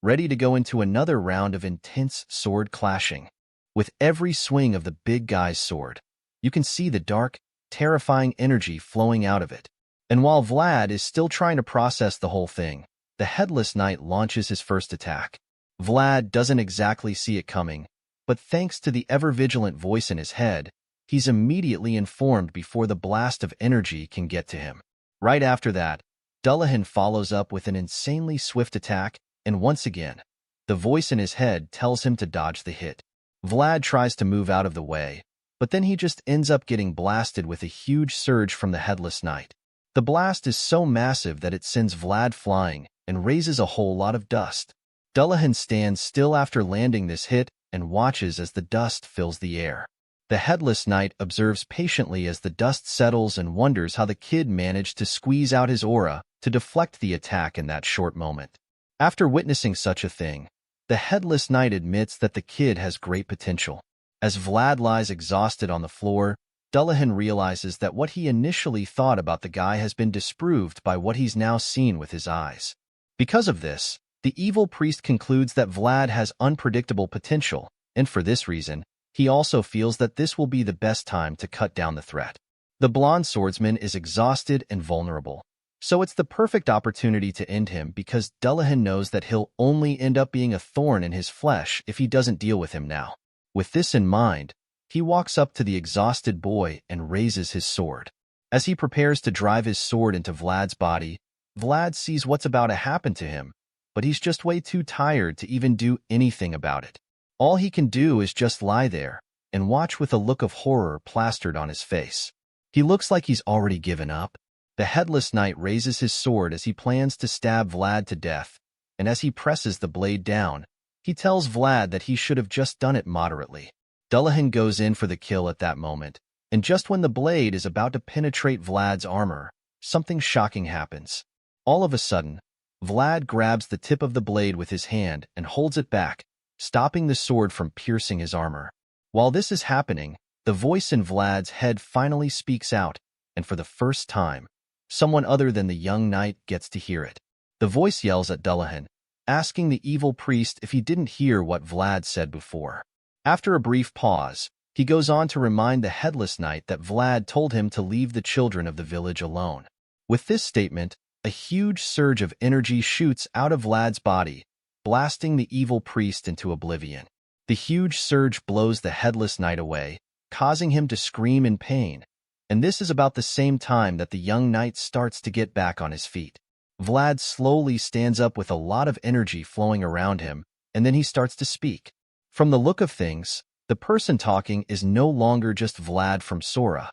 ready to go into another round of intense sword clashing. With every swing of the big guy's sword, you can see the dark, terrifying energy flowing out of it. And while Vlad is still trying to process the whole thing, the Headless Knight launches his first attack. Vlad doesn't exactly see it coming, but thanks to the ever-vigilant voice in his head, he's immediately informed before the blast of energy can get to him. Right after that, Dullahan follows up with an insanely swift attack, and once again, the voice in his head tells him to dodge the hit. Vlad tries to move out of the way, but then he just ends up getting blasted with a huge surge from the Headless Knight. The blast is so massive that it sends Vlad flying and raises a whole lot of dust. Dullahan stands still after landing this hit and watches as the dust fills the air. The Headless Knight observes patiently as the dust settles and wonders how the kid managed to squeeze out his aura to deflect the attack in that short moment. After witnessing such a thing, the Headless Knight admits that the kid has great potential. As Vlad lies exhausted on the floor, Dullahan realizes that what he initially thought about the guy has been disproved by what he's now seen with his eyes. Because of this, the evil priest concludes that Vlad has unpredictable potential, and for this reason, he also feels that this will be the best time to cut down the threat. The blonde swordsman is exhausted and vulnerable, so it's the perfect opportunity to end him because Dullahan knows that he'll only end up being a thorn in his flesh if he doesn't deal with him now. With this in mind, he walks up to the exhausted boy and raises his sword. As he prepares to drive his sword into Vlad's body, Vlad sees what's about to happen to him, but he's just way too tired to even do anything about it. All he can do is just lie there and watch with a look of horror plastered on his face. He looks like he's already given up. The Headless Knight raises his sword as he plans to stab Vlad to death, and as he presses the blade down, he tells Vlad that he should have just done it moderately. Dullahan goes in for the kill at that moment, and just when the blade is about to penetrate Vlad's armor, something shocking happens. All of a sudden, Vlad grabs the tip of the blade with his hand and holds it back, stopping the sword from piercing his armor. While this is happening, the voice in Vlad's head finally speaks out, and for the first time, someone other than the young knight gets to hear it. The voice yells at Dullahan, asking the evil priest if he didn't hear what Vlad said before. After a brief pause, he goes on to remind the Headless Knight that Vlad told him to leave the children of the village alone. With this statement, a huge surge of energy shoots out of Vlad's body, blasting the evil priest into oblivion. The huge surge blows the Headless Knight away, causing him to scream in pain, and this is about the same time that the young knight starts to get back on his feet. Vlad slowly stands up with a lot of energy flowing around him, and then he starts to speak. From the look of things, the person talking is no longer just Vlad from Sora.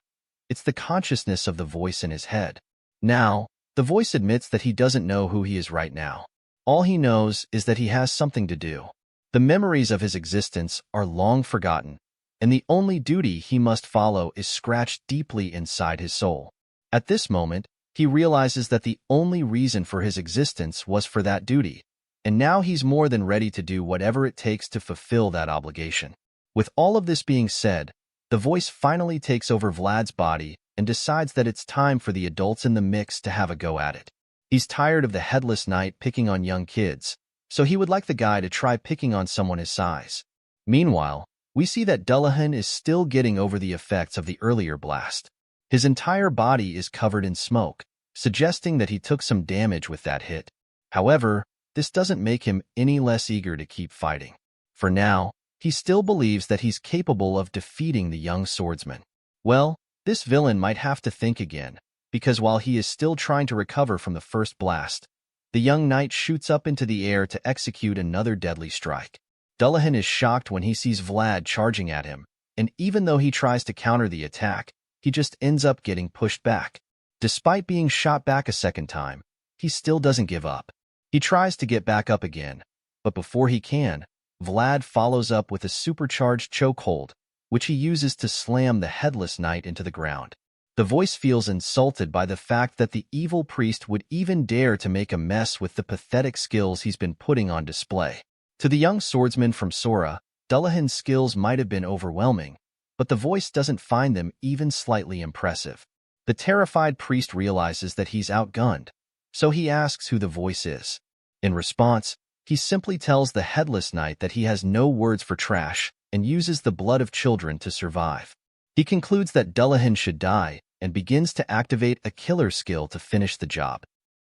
It's the consciousness of the voice in his head. Now, the voice admits that he doesn't know who he is right now. All he knows is that he has something to do. The memories of his existence are long forgotten, and the only duty he must follow is scratched deeply inside his soul. At this moment, he realizes that the only reason for his existence was for that duty, and now he's more than ready to do whatever it takes to fulfill that obligation. With all of this being said, the voice finally takes over Vlad's body and decides that it's time for the adults in the mix to have a go at it. He's tired of the Headless Knight picking on young kids, so he would like the guy to try picking on someone his size. Meanwhile, we see that Dullahan is still getting over the effects of the earlier blast. His entire body is covered in smoke, suggesting that he took some damage with that hit. However, this doesn't make him any less eager to keep fighting. For now, he still believes that he's capable of defeating the young swordsman. Well, this villain might have to think again, because while he is still trying to recover from the first blast, the young knight shoots up into the air to execute another deadly strike. Dullahan is shocked when he sees Vlad charging at him, and even though he tries to counter the attack, he just ends up getting pushed back. Despite being shot back a second time, he still doesn't give up. He tries to get back up again, but before he can, Vlad follows up with a supercharged chokehold, which he uses to slam the Headless Knight into the ground. The voice feels insulted by the fact that the evil priest would even dare to make a mess with the pathetic skills he's been putting on display. To the young swordsman from Sora, Dullahan's skills might have been overwhelming, but the voice doesn't find them even slightly impressive. The terrified priest realizes that he's outgunned, so he asks who the voice is. In response, he simply tells the headless knight that he has no words for trash and uses the blood of children to survive. He concludes that Dullahan should die and begins to activate a killer skill to finish the job.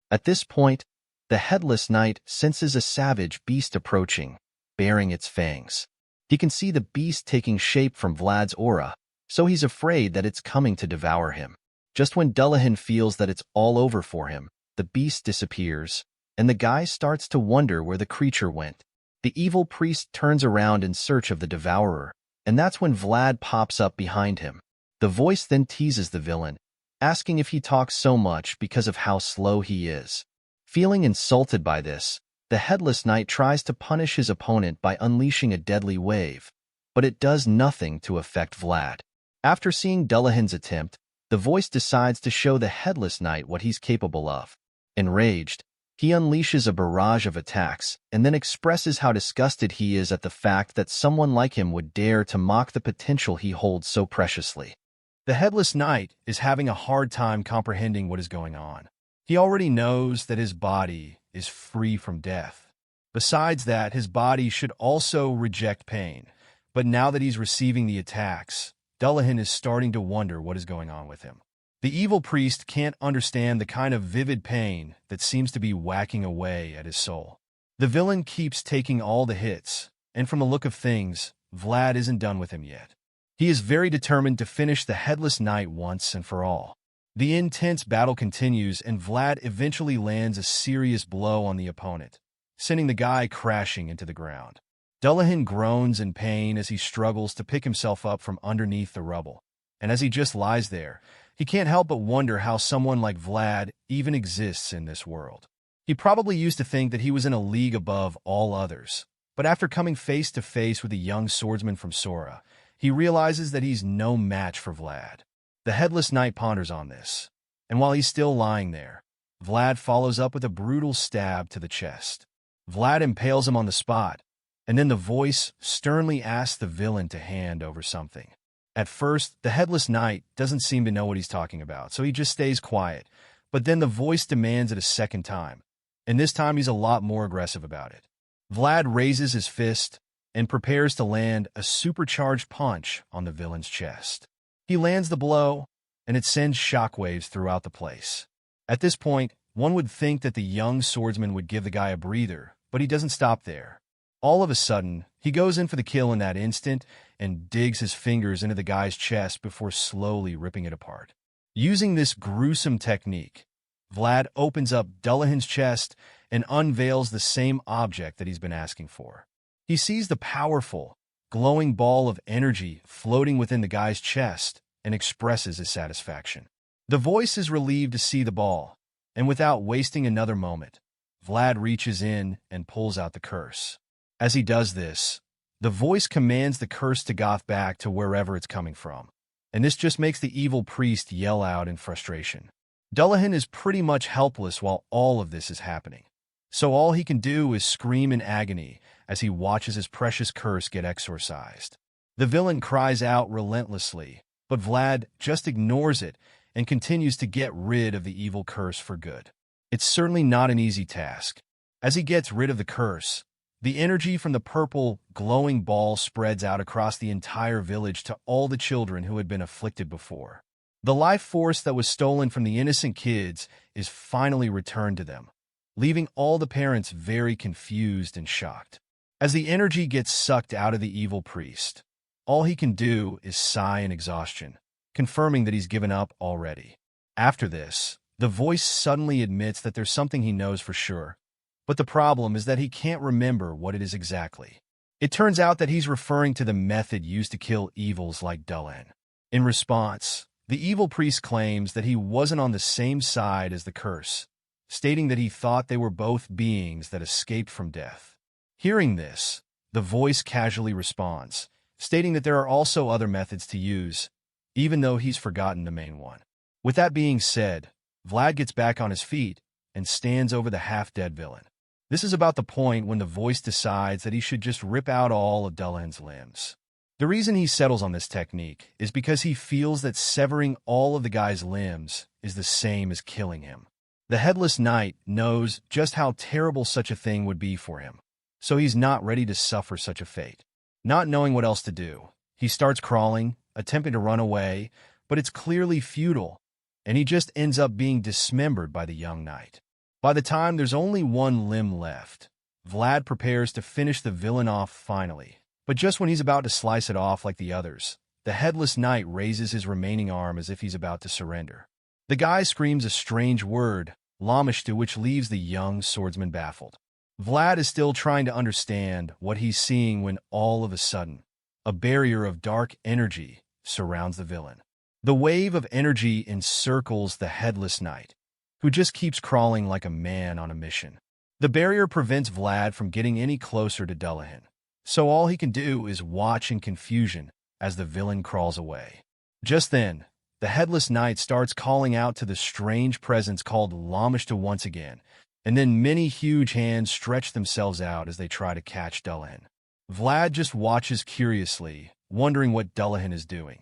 At this point, the headless knight senses a savage beast approaching, baring its fangs. He can see the beast taking shape from Vlad's aura, so he's afraid that it's coming to devour him. Just when Dullahan feels that it's all over for him, the beast disappears, and the guy starts to wonder where the creature went. The evil priest turns around in search of the devourer, and that's when Vlad pops up behind him. The voice then teases the villain, asking if he talks so much because of how slow he is. Feeling insulted by this, the headless knight tries to punish his opponent by unleashing a deadly wave, but it does nothing to affect Vlad. After seeing Dullahan's attempt, the voice decides to show the headless knight what he's capable of. Enraged, he unleashes a barrage of attacks and then expresses how disgusted he is at the fact that someone like him would dare to mock the potential he holds so preciously. The headless knight is having a hard time comprehending what is going on. He already knows that his body is free from death. Besides that, his body should also reject pain. But now that he's receiving the attacks, Dullahan is starting to wonder what is going on with him. The evil priest can't understand the kind of vivid pain that seems to be whacking away at his soul. The villain keeps taking all the hits, and from the look of things, Vlad isn't done with him yet. He is very determined to finish the headless knight once and for all. The intense battle continues, and Vlad eventually lands a serious blow on the opponent, sending the guy crashing into the ground. Dullahan groans in pain as he struggles to pick himself up from underneath the rubble, and as he just lies there, he can't help but wonder how someone like Vlad even exists in this world. He probably used to think that he was in a league above all others, but after coming face to face with a young swordsman from Sora, he realizes that he's no match for Vlad. The headless knight ponders on this, and while he's still lying there, Vlad follows up with a brutal stab to the chest. Vlad impales him on the spot, and then the voice sternly asks the villain to hand over something. At first, the headless knight doesn't seem to know what he's talking about, so he just stays quiet. But then the voice demands it a second time, and this time he's a lot more aggressive about it. Vlad raises his fist and prepares to land a supercharged punch on the villain's chest. He lands the blow, and it sends shockwaves throughout the place. At this point, one would think that the young swordsman would give the guy a breather, but he doesn't stop there. All of a sudden, he goes in for the kill in that instant and digs his fingers into the guy's chest before slowly ripping it apart. Using this gruesome technique, Vlad opens up Dullahan's chest and unveils the same object that he's been asking for. He sees the powerful, glowing ball of energy floating within the guy's chest and expresses his satisfaction. The voice is relieved to see the ball, and without wasting another moment, Vlad reaches in and pulls out the curse. As he does this, the voice commands the curse to go back to wherever it's coming from, and this just makes the evil priest yell out in frustration. Dullahan is pretty much helpless while all of this is happening, so all he can do is scream in agony as he watches his precious curse get exorcised. The villain cries out relentlessly, but Vlad just ignores it and continues to get rid of the evil curse for good. It's certainly not an easy task. As he gets rid of the curse, the energy from the purple, glowing ball spreads out across the entire village to all the children who had been afflicted before. The life force that was stolen from the innocent kids is finally returned to them, leaving all the parents very confused and shocked. As the energy gets sucked out of the evil priest, all he can do is sigh in exhaustion, confirming that he's given up already. After this, the voice suddenly admits that there's something he knows for sure, but the problem is that he can't remember what it is exactly. It turns out that he's referring to the method used to kill evils like Dullahan. In response, the evil priest claims that he wasn't on the same side as the curse, stating that he thought they were both beings that escaped from death. Hearing this, the voice casually responds, stating that there are also other methods to use, even though he's forgotten the main one. With that being said, Vlad gets back on his feet and stands over the half-dead villain. This is about the point when the voice decides that he should just rip out all of Dullahan's limbs. The reason he settles on this technique is because he feels that severing all of the guy's limbs is the same as killing him. The Headless Knight knows just how terrible such a thing would be for him, so he's not ready to suffer such a fate. Not knowing what else to do, he starts crawling, attempting to run away, but it's clearly futile, and he just ends up being dismembered by the young knight. By the time there's only one limb left, Vlad prepares to finish the villain off finally. But just when he's about to slice it off like the others, the Headless Knight raises his remaining arm as if he's about to surrender. The guy screams a strange word, Lamishtu, which leaves the young swordsman baffled. Vlad is still trying to understand what he's seeing when all of a sudden, a barrier of dark energy surrounds the villain. The wave of energy encircles the Headless Knight, who just keeps crawling like a man on a mission. The barrier prevents Vlad from getting any closer to Dullahan, so all he can do is watch in confusion as the villain crawls away. Just then, the Headless Knight starts calling out to the strange presence called Lamishtu once again, and then many huge hands stretch themselves out as they try to catch Dullahan. Vlad just watches curiously, wondering what Dullahan is doing.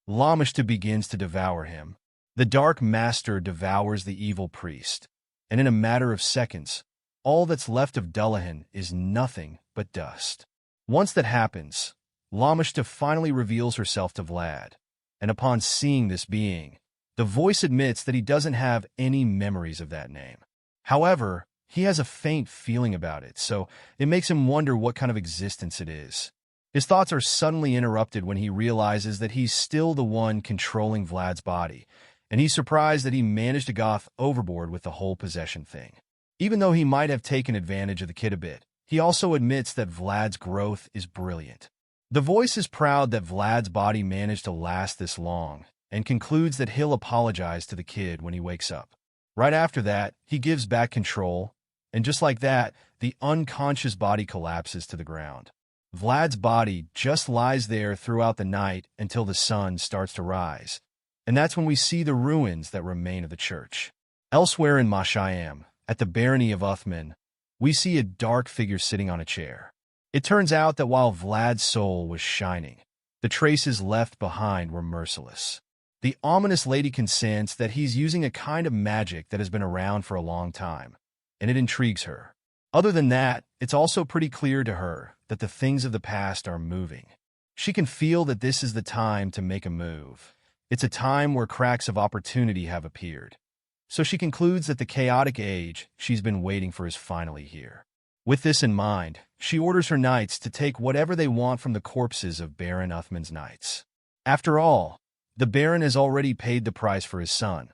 Lamishtu begins to devour him. The Dark Master devours the evil priest, and in a matter of seconds, all that's left of Dullahan is nothing but dust. Once that happens, Lamishtu finally reveals herself to Vlad, and upon seeing this being, the voice admits that he doesn't have any memories of that name. However, he has a faint feeling about it, so it makes him wonder what kind of existence it is. His thoughts are suddenly interrupted when he realizes that he's still the one controlling Vlad's body, and he's surprised that he managed to go overboard with the whole possession thing. Even though he might have taken advantage of the kid a bit, he also admits that Vlad's growth is brilliant. The voice is proud that Vlad's body managed to last this long, and concludes that he'll apologize to the kid when he wakes up. Right after that, he gives back control, and just like that, the unconscious body collapses to the ground. Vlad's body just lies there throughout the night until the sun starts to rise, and that's when we see the ruins that remain of the church. Elsewhere in Mashayam, at the barony of Uthman, we see a dark figure sitting on a chair. It turns out that while Vlad's soul was shining, the traces left behind were merciless. The ominous lady consents that he's using a kind of magic that has been around for a long time, and it intrigues her. Other than that, it's also pretty clear to her that the things of the past are moving. She can feel that this is the time to make a move. It's a time where cracks of opportunity have appeared. So she concludes that the chaotic age she's been waiting for is finally here. With this in mind, she orders her knights to take whatever they want from the corpses of Baron Uthman's knights. After all, the Baron has already paid the price for his son,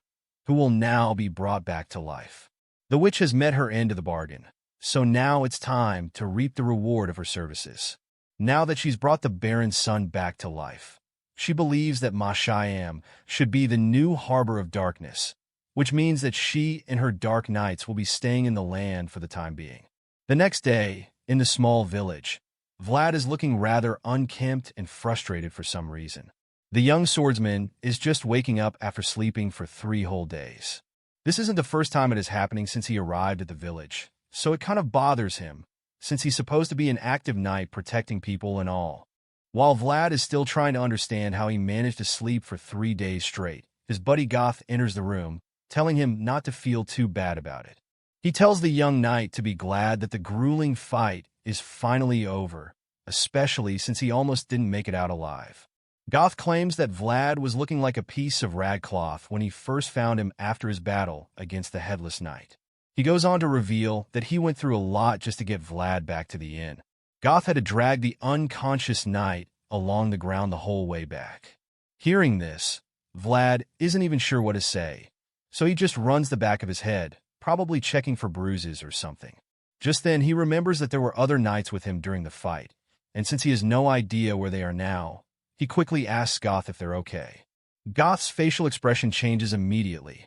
who will now be brought back to life. The witch has met her end of the bargain, so now it's time to reap the reward of her services. Now that she's brought the Baron's son back to life, she believes that Mashayam should be the new harbor of darkness, which means that she and her dark knights will be staying in the land for the time being. The next day, in the small village, Vlad is looking rather unkempt and frustrated for some reason. The young swordsman is just waking up after sleeping for 3 whole days. This isn't the first time it is happening since he arrived at the village, so it kind of bothers him, since he's supposed to be an active knight protecting people and all. While Vlad is still trying to understand how he managed to sleep for 3 days straight, his buddy Goth enters the room, telling him not to feel too bad about it. He tells the young knight to be glad that the grueling fight is finally over, especially since he almost didn't make it out alive. Goth claims that Vlad was looking like a piece of rag cloth when he first found him after his battle against the Headless Knight. He goes on to reveal that he went through a lot just to get Vlad back to the inn. Goth had to drag the unconscious knight along the ground the whole way back. Hearing this, Vlad isn't even sure what to say, so he just runs the back of his head, probably checking for bruises or something. Just then, he remembers that there were other knights with him during the fight, and since he has no idea where they are now, he quickly asks Goth if they're okay. Goth's facial expression changes immediately.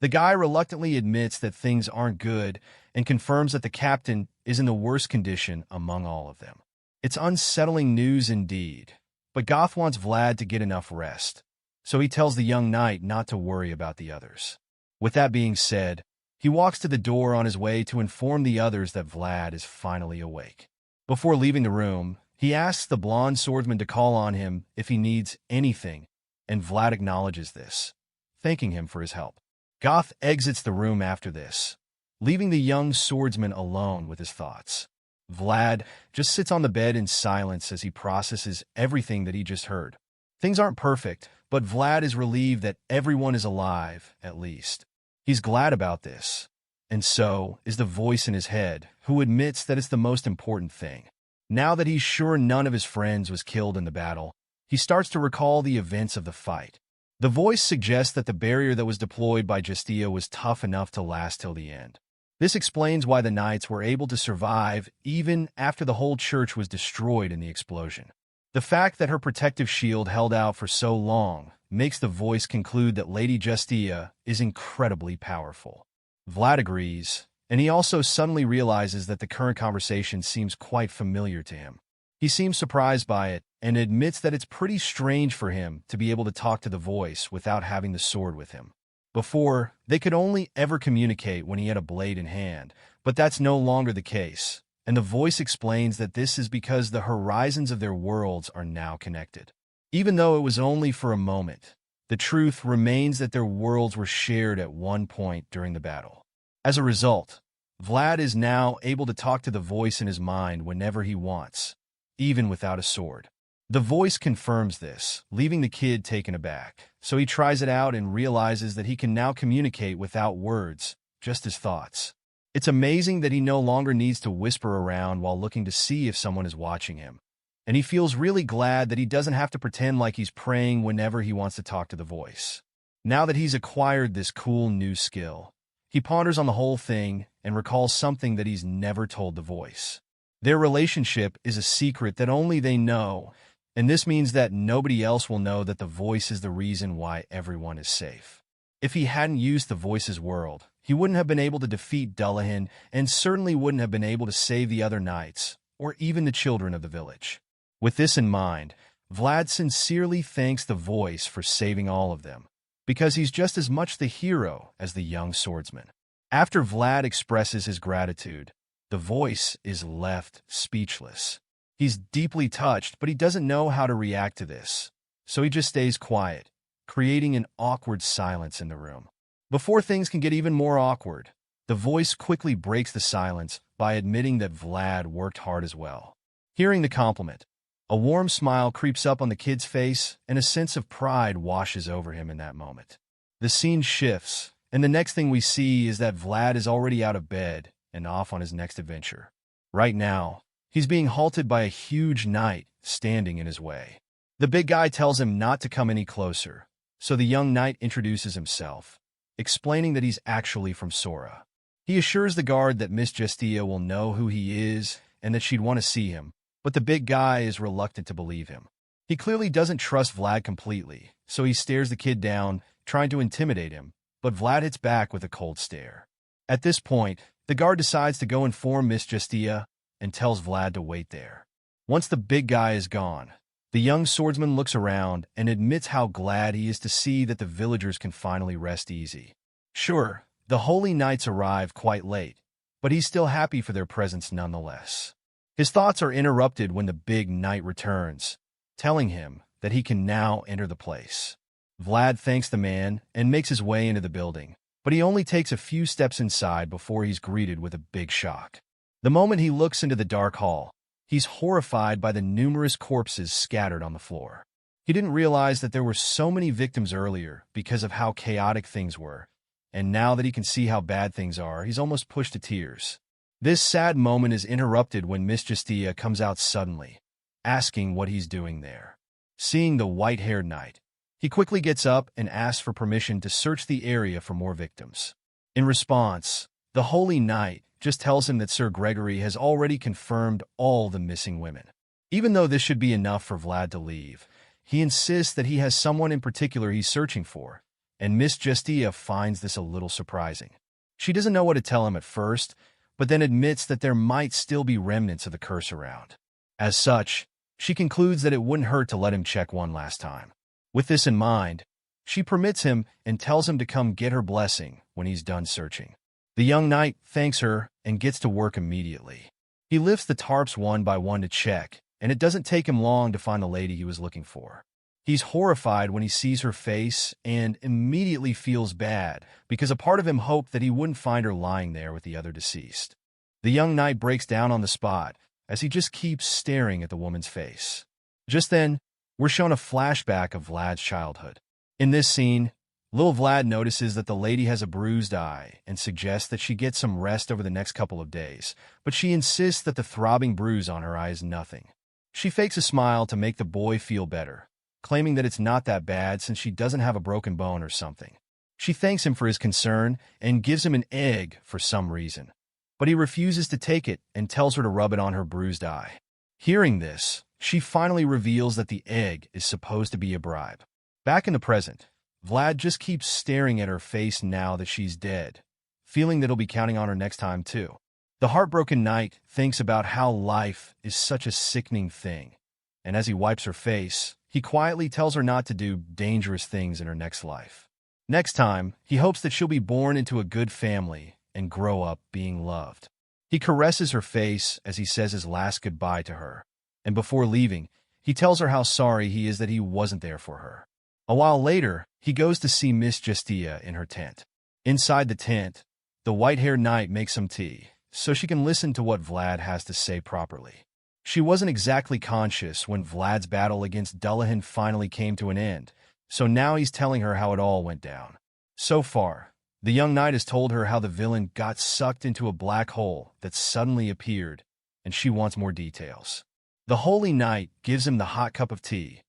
The guy reluctantly admits that things aren't good and confirms that the captain is in the worst condition among all of them. It's unsettling news indeed, but Goth wants Vlad to get enough rest. so he tells the young knight not to worry about the others. With that being said, he walks to the door on his way to inform the others that Vlad is finally awake. Before leaving the room, he asks the blonde swordsman to call on him if he needs anything, and Vlad acknowledges this, thanking him for his help. Goth exits the room after this, leaving the young swordsman alone with his thoughts. Vlad just sits on the bed in silence as he processes everything that he just heard. Things aren't perfect, but Vlad is relieved that everyone is alive, at least. He's glad about this, and so is the voice in his head, who admits that it's the most important thing. Now that he's sure none of his friends was killed in the battle, he starts to recall the events of the fight. The voice suggests that the barrier that was deployed by Justia was tough enough to last till the end. This explains why the knights were able to survive even after the whole church was destroyed in the explosion. The fact that her protective shield held out for so long makes the voice conclude that Lady Justia is incredibly powerful. Vlad agrees, and he also suddenly realizes that the current conversation seems quite familiar to him. He seems surprised by it and admits that it's pretty strange for him to be able to talk to the voice without having the sword with him. Before, they could only ever communicate when he had a blade in hand, but that's no longer the case, and the voice explains that this is because the horizons of their worlds are now connected. Even though it was only for a moment, the truth remains that their worlds were shared at one point during the battle. As a result, Vlad is now able to talk to the voice in his mind whenever he wants, even without a sword. The voice confirms this, leaving the kid taken aback, so he tries it out and realizes that he can now communicate without words, just his thoughts. It's amazing that he no longer needs to whisper around while looking to see if someone is watching him, and he feels really glad that he doesn't have to pretend like he's praying whenever he wants to talk to the voice. Now that he's acquired this cool new skill, he ponders on the whole thing and recalls something that he's never told the voice. Their relationship is a secret that only they know, and this means that nobody else will know that the voice is the reason why everyone is safe. If he hadn't used the voice's world, he wouldn't have been able to defeat Dullahan and certainly wouldn't have been able to save the other knights, or even the children of the village. With this in mind, Vlad sincerely thanks the voice for saving all of them, because he's just as much the hero as the young swordsman. After Vlad expresses his gratitude, the voice is left speechless. He's deeply touched, but he doesn't know how to react to this, so he just stays quiet, creating an awkward silence in the room. Before things can get even more awkward, the voice quickly breaks the silence by admitting that Vlad worked hard as well. Hearing the compliment, a warm smile creeps up on the kid's face, and a sense of pride washes over him in that moment. The scene shifts, and the next thing we see is that Vlad is already out of bed and off on his next adventure. Right now, he's being halted by a huge knight standing in his way. The big guy tells him not to come any closer, so the young knight introduces himself, explaining that he's actually from Sora. He assures the guard that Miss Justia will know who he is and that she'd want to see him, but the big guy is reluctant to believe him. He clearly doesn't trust Vlad completely, so he stares the kid down, trying to intimidate him, but Vlad hits back with a cold stare. At this point, the guard decides to go inform Miss Justia and tells Vlad to wait there. Once the big guy is gone, the young swordsman looks around and admits how glad he is to see that the villagers can finally rest easy. Sure, the holy knights arrive quite late, but he's still happy for their presence nonetheless. His thoughts are interrupted when the big knight returns, telling him that he can now enter the place. Vlad thanks the man and makes his way into the building, but he only takes a few steps inside before he's greeted with a big shock. The moment he looks into the dark hall, he's horrified by the numerous corpses scattered on the floor. He didn't realize that there were so many victims earlier because of how chaotic things were, and now that he can see how bad things are, he's almost pushed to tears. This sad moment is interrupted when Miss Justia comes out suddenly, asking what he's doing there. Seeing the white-haired knight, he quickly gets up and asks for permission to search the area for more victims. In response, the holy knight just tells him that Sir Gregory has already confirmed all the missing women. Even though this should be enough for Vlad to leave, he insists that he has someone in particular he's searching for, and Miss Justia finds this a little surprising. She doesn't know what to tell him at first, but then admits that there might still be remnants of the curse around. As such, she concludes that it wouldn't hurt to let him check one last time. With this in mind, she permits him and tells him to come get her blessing when he's done searching. The young knight thanks her and gets to work immediately. He lifts the tarps one by one to check, and it doesn't take him long to find the lady he was looking for. He's horrified when he sees her face and immediately feels bad because a part of him hoped that he wouldn't find her lying there with the other deceased. The young knight breaks down on the spot as he just keeps staring at the woman's face. Just then, we're shown a flashback of Vlad's childhood. In this scene, little Vlad notices that the lady has a bruised eye and suggests that she get some rest over the next couple of days, but she insists that the throbbing bruise on her eye is nothing. She fakes a smile to make the boy feel better, claiming that it's not that bad since she doesn't have a broken bone or something. She thanks him for his concern and gives him an egg for some reason, but he refuses to take it and tells her to rub it on her bruised eye. Hearing this, she finally reveals that the egg is supposed to be a bribe. Back in the present, Vlad just keeps staring at her face now that she's dead, feeling that he'll be counting on her next time too. The heartbroken knight thinks about how life is such a sickening thing, and as he wipes her face, he quietly tells her not to do dangerous things in her next life. Next time, he hopes that she'll be born into a good family and grow up being loved. He caresses her face as he says his last goodbye to her, and before leaving, he tells her how sorry he is that he wasn't there for her. A while later, he goes to see Miss Justia in her tent. Inside the tent, the white-haired knight makes some tea, so she can listen to what Vlad has to say properly. She wasn't exactly conscious when Vlad's battle against Dullahan finally came to an end, so now he's telling her how it all went down. So far, the young knight has told her how the villain got sucked into a black hole that suddenly appeared, and she wants more details. The holy knight gives him the hot cup of tea,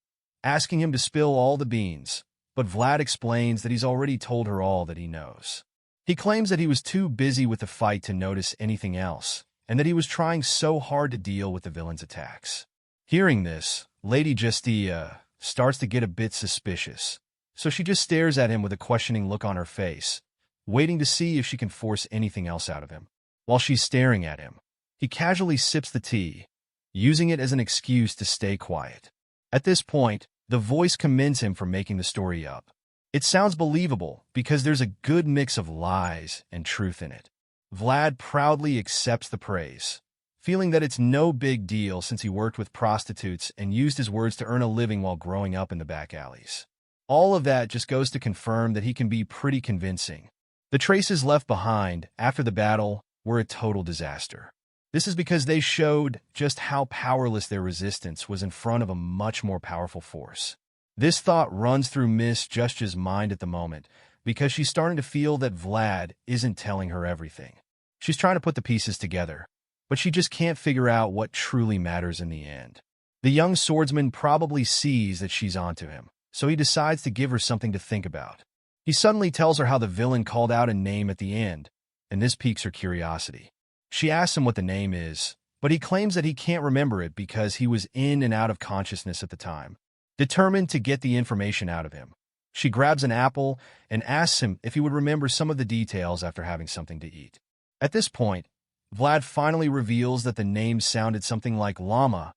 asking him to spill all the beans, but Vlad explains that he's already told her all that he knows. He claims that he was too busy with the fight to notice anything else, and that he was trying so hard to deal with the villain's attacks. Hearing this, Lady Justia starts to get a bit suspicious, so she just stares at him with a questioning look on her face, waiting to see if she can force anything else out of him. While she's staring at him, he casually sips the tea, using it as an excuse to stay quiet. At this point, the voice commends him for making the story up. It sounds believable because there's a good mix of lies and truth in it. Vlad proudly accepts the praise, feeling that it's no big deal since he worked with prostitutes and used his words to earn a living while growing up in the back alleys. All of that just goes to confirm that he can be pretty convincing. The traces left behind after the battle were a total disaster. This is because they showed just how powerless their resistance was in front of a much more powerful force. This thought runs through Miss Justia's mind at the moment because she's starting to feel that Vlad isn't telling her everything. She's trying to put the pieces together, but she just can't figure out what truly matters in the end. The young swordsman probably sees that she's onto him, so he decides to give her something to think about. He suddenly tells her how the villain called out a name at the end, and this piques her curiosity. She asks him what the name is, but he claims that he can't remember it because he was in and out of consciousness at the time. Determined to get the information out of him, she grabs an apple and asks him if he would remember some of the details after having something to eat. At this point, Vlad finally reveals that the name sounded something like llama,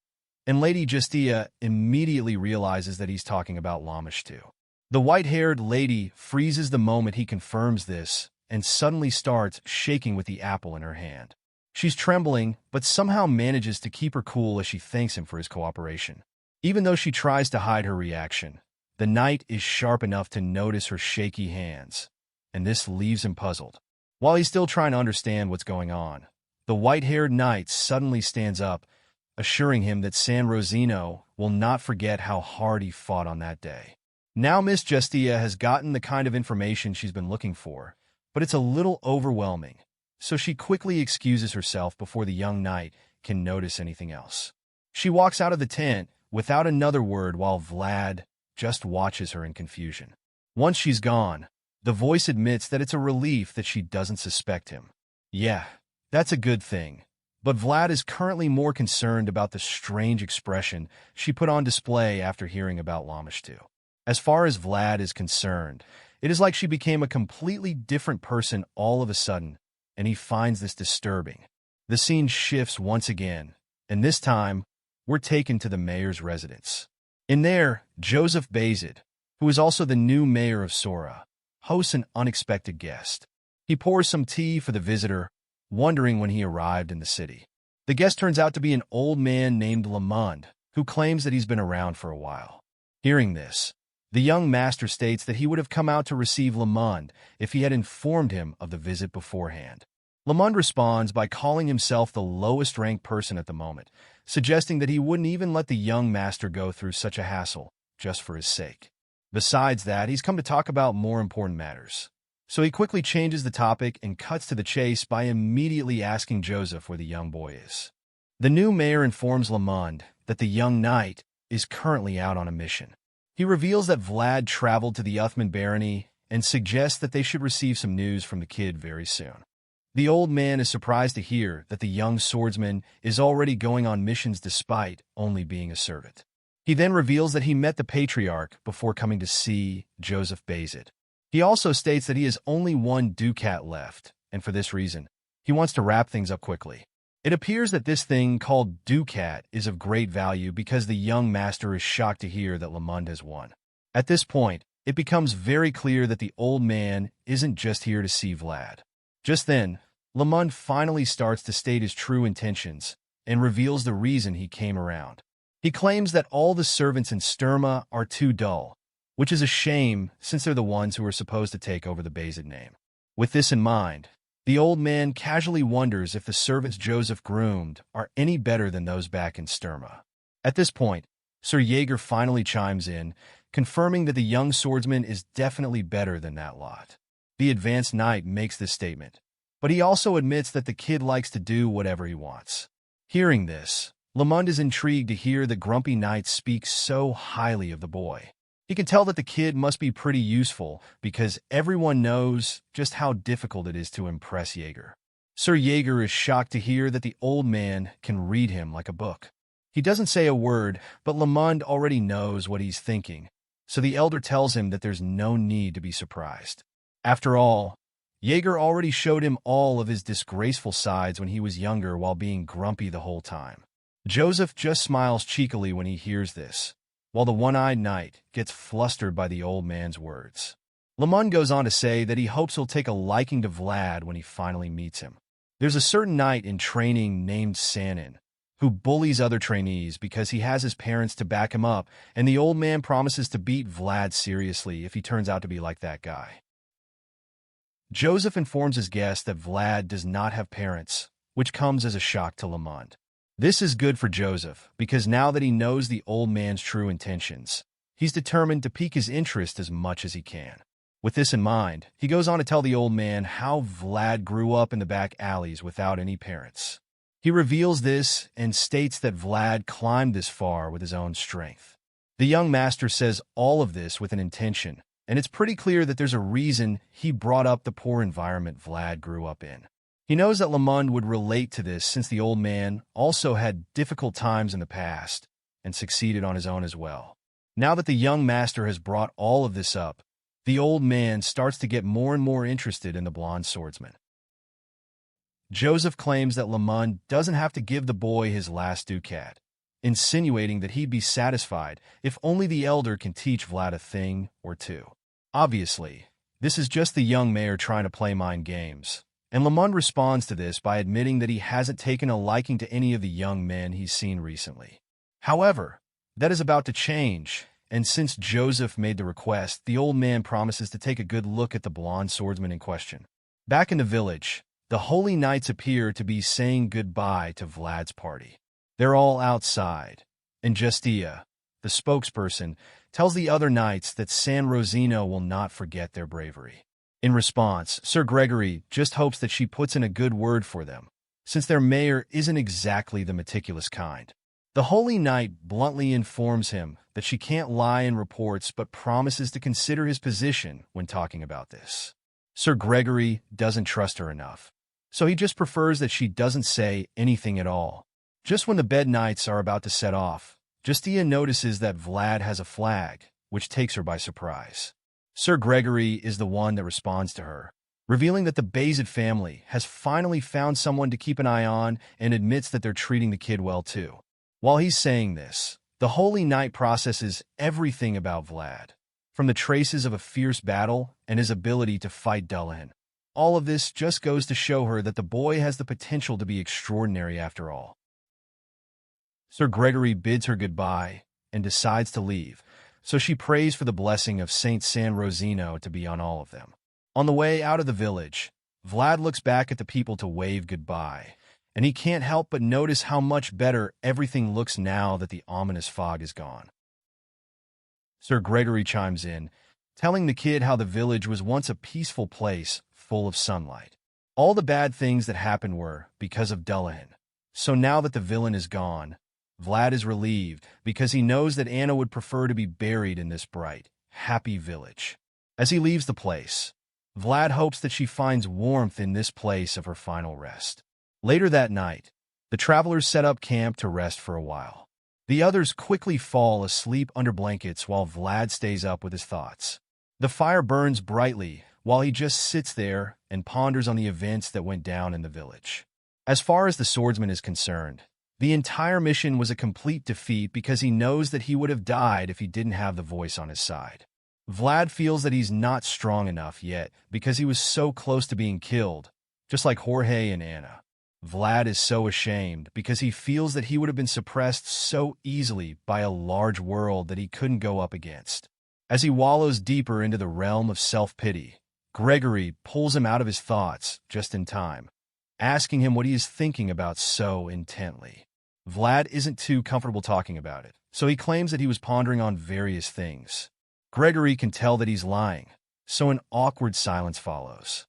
and Lady Justia immediately realizes that he's talking about Lamashtu. The white-haired lady freezes the moment he confirms this and suddenly starts shaking with the apple in her hand. She's trembling, but somehow manages to keep her cool as she thanks him for his cooperation. Even though she tries to hide her reaction, the knight is sharp enough to notice her shaky hands, and this leaves him puzzled. While he's still trying to understand what's going on, the white-haired knight suddenly stands up, assuring him that San Rosino will not forget how hard he fought on that day. Now Miss Justia has gotten the kind of information she's been looking for, but it's a little overwhelming, so she quickly excuses herself before the young knight can notice anything else. She walks out of the tent without another word while Vlad just watches her in confusion. Once she's gone, the voice admits that it's a relief that she doesn't suspect him. Yeah, that's a good thing, but Vlad is currently more concerned about the strange expression she put on display after hearing about Lamashtu. As far as Vlad is concerned, it is like she became a completely different person all of a sudden, and he finds this disturbing. The scene shifts once again, and this time, we're taken to the mayor's residence. In there, Joseph Bazid, who is also the new mayor of Sora, hosts an unexpected guest. He pours some tea for the visitor, wondering when he arrived in the city. The guest turns out to be an old man named Lamond, who claims that he's been around for a while. Hearing this, the young master states that he would have come out to receive Lamond if he had informed him of the visit beforehand. Lamond responds by calling himself the lowest-ranked person at the moment, suggesting that he wouldn't even let the young master go through such a hassle just for his sake. Besides that, he's come to talk about more important matters. So he quickly changes the topic and cuts to the chase by immediately asking Joseph where the young boy is. The new mayor informs Lamond that the young knight is currently out on a mission. He reveals that Vlad traveled to the Uthman barony and suggests that they should receive some news from the kid very soon. The old man is surprised to hear that the young swordsman is already going on missions despite only being a servant. He then reveals that he met the patriarch before coming to see Joseph Bazit. He also states that he has only one ducat left, and for this reason, he wants to wrap things up quickly. It appears that this thing called ducat is of great value because the young master is shocked to hear that Lamond has won. At this point, it becomes very clear that the old man isn't just here to see Vlad. Just then, Lamond finally starts to state his true intentions and reveals the reason he came around. He claims that all the servants in Sturma are too dull, which is a shame since they're the ones who are supposed to take over the Bazit name. With this in mind, the old man casually wonders if the servants Joseph groomed are any better than those back in Sturma. At this point, Sir Jaeger finally chimes in, confirming that the young swordsman is definitely better than that lot. The advanced knight makes this statement, but he also admits that the kid likes to do whatever he wants. Hearing this, Lamond is intrigued to hear the grumpy knight speak so highly of the boy. He can tell that the kid must be pretty useful because everyone knows just how difficult it is to impress Jaeger. Sir Jaeger is shocked to hear that the old man can read him like a book. He doesn't say a word, but Lamond already knows what he's thinking, so the elder tells him that there's no need to be surprised. After all, Jaeger already showed him all of his disgraceful sides when he was younger while being grumpy the whole time. Joseph just smiles cheekily when he hears this, while the one-eyed knight gets flustered by the old man's words. Lamond goes on to say that he hopes he'll take a liking to Vlad when he finally meets him. There's a certain knight in training named Sanin, who bullies other trainees because he has his parents to back him up, and the old man promises to beat Vlad seriously if he turns out to be like that guy. Joseph informs his guest that Vlad does not have parents, which comes as a shock to Lamond. This is good for Joseph, because now that he knows the old man's true intentions, he's determined to pique his interest as much as he can. With this in mind, he goes on to tell the old man how Vlad grew up in the back alleys without any parents. He reveals this and states that Vlad climbed this far with his own strength. The young master says all of this with an intention, and it's pretty clear that there's a reason he brought up the poor environment Vlad grew up in. He knows that Lamond would relate to this since the old man also had difficult times in the past and succeeded on his own as well. Now that the young master has brought all of this up, the old man starts to get more and more interested in the blonde swordsman. Joseph claims that Lamond doesn't have to give the boy his last ducat, insinuating that he'd be satisfied if only the elder can teach Vlad a thing or two. Obviously, this is just the young mayor trying to play mind games. And Lamond responds to this by admitting that he hasn't taken a liking to any of the young men he's seen recently. However, that is about to change, and since Joseph made the request, the old man promises to take a good look at the blonde swordsman in question. Back in the village, the holy knights appear to be saying goodbye to Vlad's party. They're all outside, and Justia, the spokesperson, tells the other knights that San Rosino will not forget their bravery. In response, Sir Gregory just hopes that she puts in a good word for them, since their mayor isn't exactly the meticulous kind. The Holy Knight bluntly informs him that she can't lie in reports but promises to consider his position when talking about this. Sir Gregory doesn't trust her enough, so he just prefers that she doesn't say anything at all. Just when the bed knights are about to set off, Justia notices that Vlad has a flag, which takes her by surprise. Sir Gregory is the one that responds to her, revealing that the Bazit family has finally found someone to keep an eye on and admits that they're treating the kid well too. While he's saying this, the Holy Knight processes everything about Vlad. from the traces of a fierce battle and his ability to fight Dullahan. All of this just goes to show her that the boy has the potential to be extraordinary after all. Sir Gregory bids her goodbye and decides to leave, so she prays for the blessing of Saint San Rosino to be on all of them. On the way out of the village, Vlad looks back at the people to wave goodbye, and he can't help but notice how much better everything looks now that the ominous fog is gone. Sir Gregory chimes in, telling the kid how the village was once a peaceful place full of sunlight. All the bad things that happened were because of Dullahan. So now that the villain is gone, Vlad is relieved because he knows that Anna would prefer to be buried in this bright, happy village. As he leaves the place, Vlad hopes that she finds warmth in this place of her final rest. Later that night, the travelers set up camp to rest for a while. The others quickly fall asleep under blankets while Vlad stays up with his thoughts. The fire burns brightly while he just sits there and ponders on the events that went down in the village. As far as the swordsman is concerned, the entire mission was a complete defeat because he knows that he would have died if he didn't have the voice on his side. Vlad feels that he's not strong enough yet because he was so close to being killed, just like Jorge and Anna. Vlad is so ashamed because he feels that he would have been suppressed so easily by a large world that he couldn't go up against. As he wallows deeper into the realm of self-pity, Gregory pulls him out of his thoughts just in time, asking him what he is thinking about so intently. Vlad isn't too comfortable talking about it, so he claims that he was pondering on various things. Gregory can tell that he's lying, so an awkward silence follows.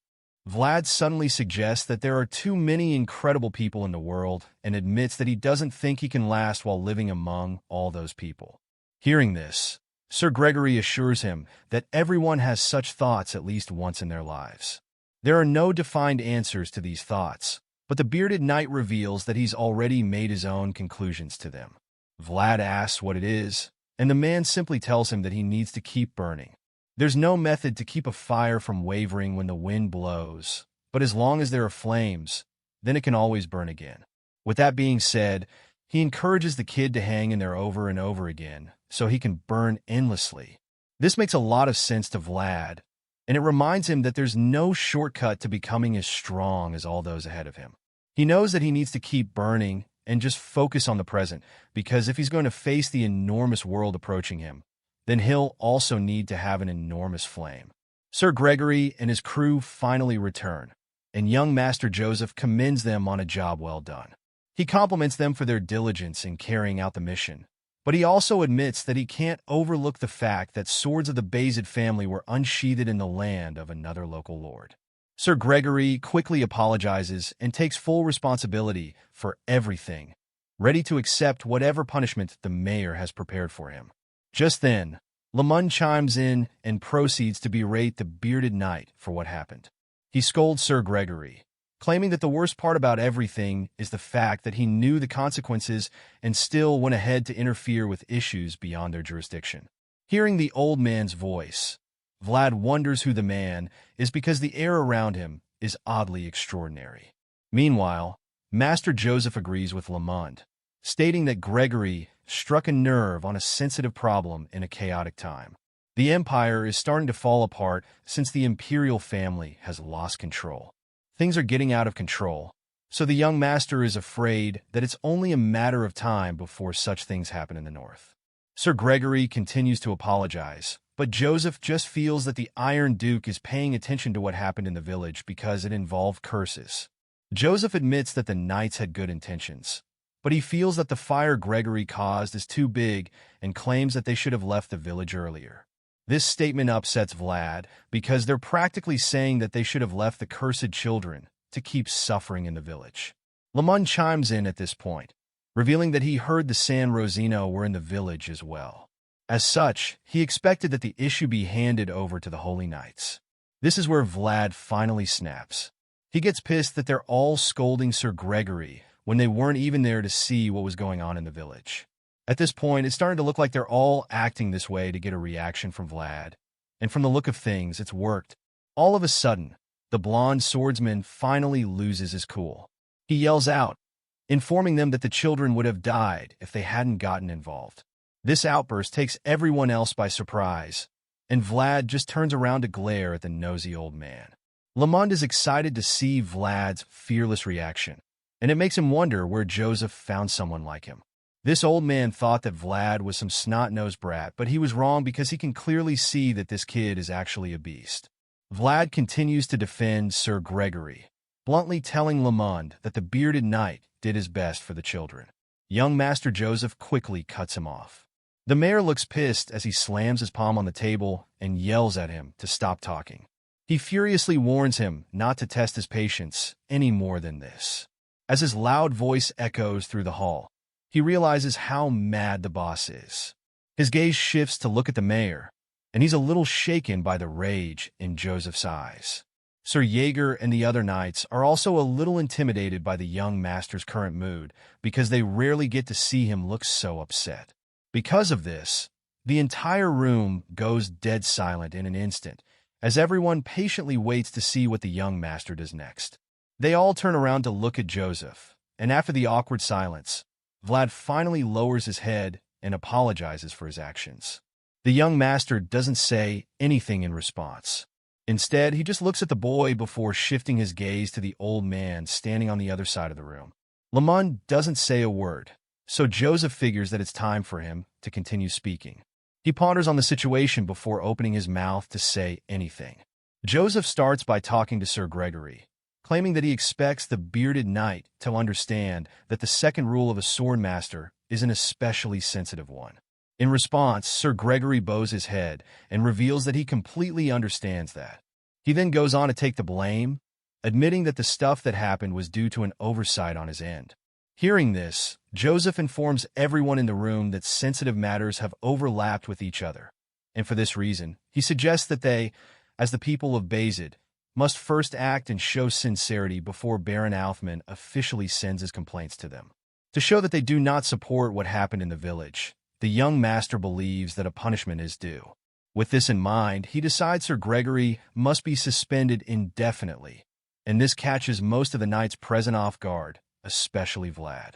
Vlad suddenly suggests that there are too many incredible people in the world and admits that he doesn't think he can last while living among all those people. Hearing this, Sir Gregory assures him that everyone has such thoughts at least once in their lives. There are no defined answers to these thoughts, but the bearded knight reveals that he's already made his own conclusions to them. Vlad asks what it is, and the man simply tells him that he needs to keep burning. There's no method to keep a fire from wavering when the wind blows, but as long as there are flames, then it can always burn again. With that being said, he encourages the kid to hang in there over and over again so he can burn endlessly. This makes a lot of sense to Vlad, and it reminds him that there's no shortcut to becoming as strong as all those ahead of him. He knows that he needs to keep burning and just focus on the present, because if he's going to face the enormous world approaching him, then he'll also need to have an enormous flame. Sir Gregory and his crew finally return, and young Master Joseph commends them on a job well done. He compliments them for their diligence in carrying out the mission, but he also admits that he can't overlook the fact that swords of the Bayezid family were unsheathed in the land of another local lord. Sir Gregory quickly apologizes and takes full responsibility for everything, ready to accept whatever punishment the mayor has prepared for him. Just then, Lamund chimes in and proceeds to berate the bearded knight for what happened. He scolds Sir Gregory, claiming that the worst part about everything is the fact that he knew the consequences and still went ahead to interfere with issues beyond their jurisdiction. Hearing the old man's voice, Vlad wonders who the man is because the air around him is oddly extraordinary. Meanwhile, Master Joseph agrees with Lamund, stating that Gregory struck a nerve on a sensitive problem in a chaotic time. The empire is starting to fall apart since the imperial family has lost control. Things are getting out of control, so the young master is afraid that it's only a matter of time before such things happen in the north. Sir Gregory continues to apologize, but Joseph just feels that the Iron Duke is paying attention to what happened in the village because it involved curses. Joseph admits that the knights had good intentions, but he feels that the fire Gregory caused is too big and claims that they should have left the village earlier. This statement upsets Vlad because they're practically saying that they should have left the cursed children to keep suffering in the village. Lamund chimes in at this point, revealing that he heard the San Rosino were in the village as well. As such, he expected that the issue be handed over to the Holy Knights. This is where Vlad finally snaps. He gets pissed that they're all scolding Sir Gregory when they weren't even there to see what was going on in the village. At this point, it's starting to look like they're all acting this way to get a reaction from Vlad, and from the look of things, it's worked. All of a sudden, the blonde swordsman finally loses his cool. He yells out, informing them that the children would have died if they hadn't gotten involved. This outburst takes everyone else by surprise, and Vlad just turns around to glare at the nosy old man. Lamond is excited to see Vlad's fearless reaction, and it makes him wonder where Joseph found someone like him. This old man thought that Vlad was some snot-nosed brat, but he was wrong because he can clearly see that this kid is actually a beast. Vlad continues to defend Sir Gregory, bluntly telling Lamond that the bearded knight did his best for the children. Young Master Joseph quickly cuts him off. The mayor looks pissed as he slams his palm on the table and yells at him to stop talking. He furiously warns him not to test his patience any more than this. As his loud voice echoes through the hall, he realizes how mad the boss is. His gaze shifts to look at the mayor, and he's a little shaken by the rage in Joseph's eyes. Sir Jaeger and the other knights are also a little intimidated by the young master's current mood because they rarely get to see him look so upset. Because of this, the entire room goes dead silent in an instant as everyone patiently waits to see what the young master does next. They all turn around to look at Joseph, and after the awkward silence, Vlad finally lowers his head and apologizes for his actions. The young master doesn't say anything in response. Instead, he just looks at the boy before shifting his gaze to the old man standing on the other side of the room. Lamond doesn't say a word, so Joseph figures that it's time for him to continue speaking. He ponders on the situation before opening his mouth to say anything. Joseph starts by talking to Sir Gregory, claiming that he expects the bearded knight to understand that the second rule of a swordmaster is an especially sensitive one. In response, Sir Gregory bows his head and reveals that he completely understands that. He then goes on to take the blame, admitting that the stuff that happened was due to an oversight on his end. Hearing this, Joseph informs everyone in the room that sensitive matters have overlapped with each other, and for this reason, he suggests that they, as the people of Bayzid, must first act and show sincerity before Baron Alfman officially sends his complaints to them. To show that they do not support what happened in the village, the young master believes that a punishment is due. With this in mind, he decides Sir Gregory must be suspended indefinitely, and this catches most of the knights present off guard, especially Vlad.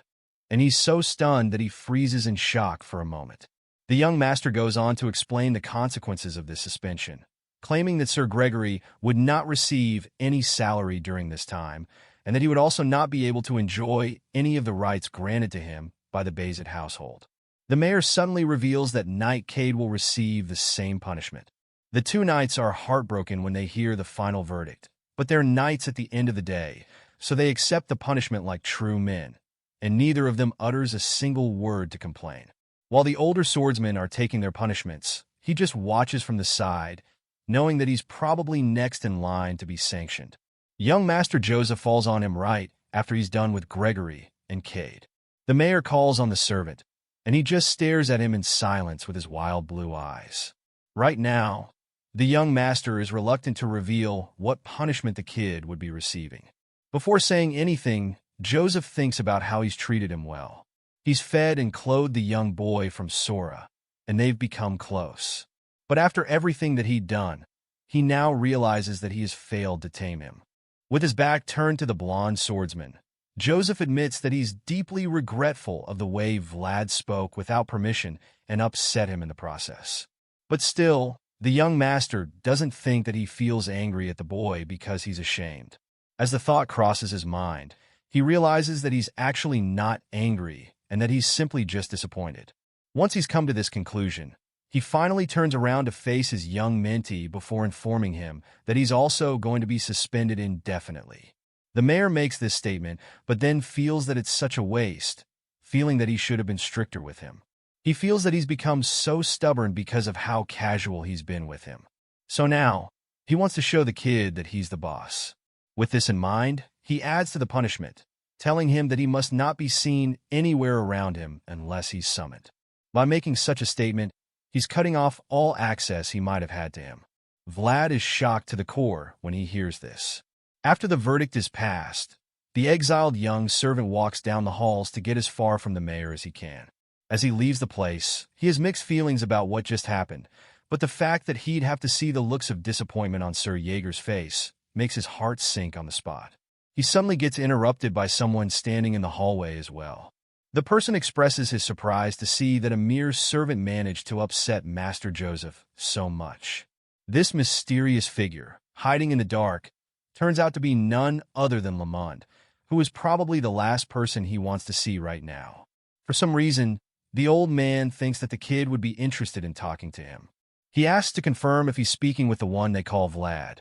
And he's so stunned that he freezes in shock for a moment. The young master goes on to explain the consequences of this suspension, claiming that Sir Gregory would not receive any salary during this time, and that he would also not be able to enjoy any of the rights granted to him by the Bayzid household. The mayor suddenly reveals that Knight Cade will receive the same punishment. The two knights are heartbroken when they hear the final verdict, but they're knights at the end of the day, so they accept the punishment like true men, and neither of them utters a single word to complain. While the older swordsmen are taking their punishments, he just watches from the side, knowing that he's probably next in line to be sanctioned. Young Master Joseph falls on him right after he's done with Gregory and Cade. The mayor calls on the servant, and he just stares at him in silence with his wild blue eyes. Right now, the young master is reluctant to reveal what punishment the kid would be receiving. Before saying anything, Joseph thinks about how he's treated him well. He's fed and clothed the young boy from Sora, and they've become close. But after everything that he'd done, he now realizes that he has failed to tame him. With his back turned to the blonde swordsman, Joseph admits that he's deeply regretful of the way Vlad spoke without permission and upset him in the process. But still, the young master doesn't think that he feels angry at the boy because he's ashamed. As the thought crosses his mind, he realizes that he's actually not angry and that he's simply just disappointed. Once he's come to this conclusion, he finally turns around to face his young mentee before informing him that he's also going to be suspended indefinitely. The mayor makes this statement, but then feels that it's such a waste, feeling that he should have been stricter with him. He feels that he's become so stubborn because of how casual he's been with him. So now, he wants to show the kid that he's the boss. With this in mind, he adds to the punishment, telling him that he must not be seen anywhere around him unless he's summoned. By making such a statement, he's cutting off all access he might have had to him. Vlad is shocked to the core when he hears this. After the verdict is passed, the exiled young servant walks down the halls to get as far from the mayor as he can. As he leaves the place, he has mixed feelings about what just happened, but the fact that he'd have to see the looks of disappointment on Sir Jaeger's face makes his heart sink on the spot. He suddenly gets interrupted by someone standing in the hallway as well. The person expresses his surprise to see that a mere servant managed to upset Master Joseph so much. This mysterious figure, hiding in the dark, turns out to be none other than Lamond, who is probably the last person he wants to see right now. For some reason, the old man thinks that the kid would be interested in talking to him. He asks to confirm if he's speaking with the one they call Vlad,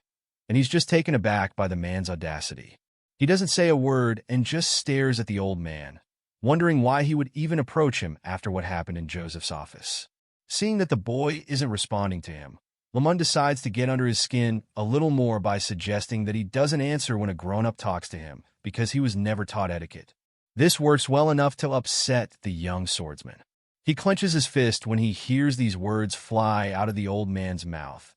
and he's just taken aback by the man's audacity. He doesn't say a word and just stares at the old man, wondering why he would even approach him after what happened in Joseph's office. Seeing that the boy isn't responding to him, Lamond decides to get under his skin a little more by suggesting that he doesn't answer when a grown-up talks to him because he was never taught etiquette. This works well enough to upset the young swordsman. He clenches his fist when he hears these words fly out of the old man's mouth.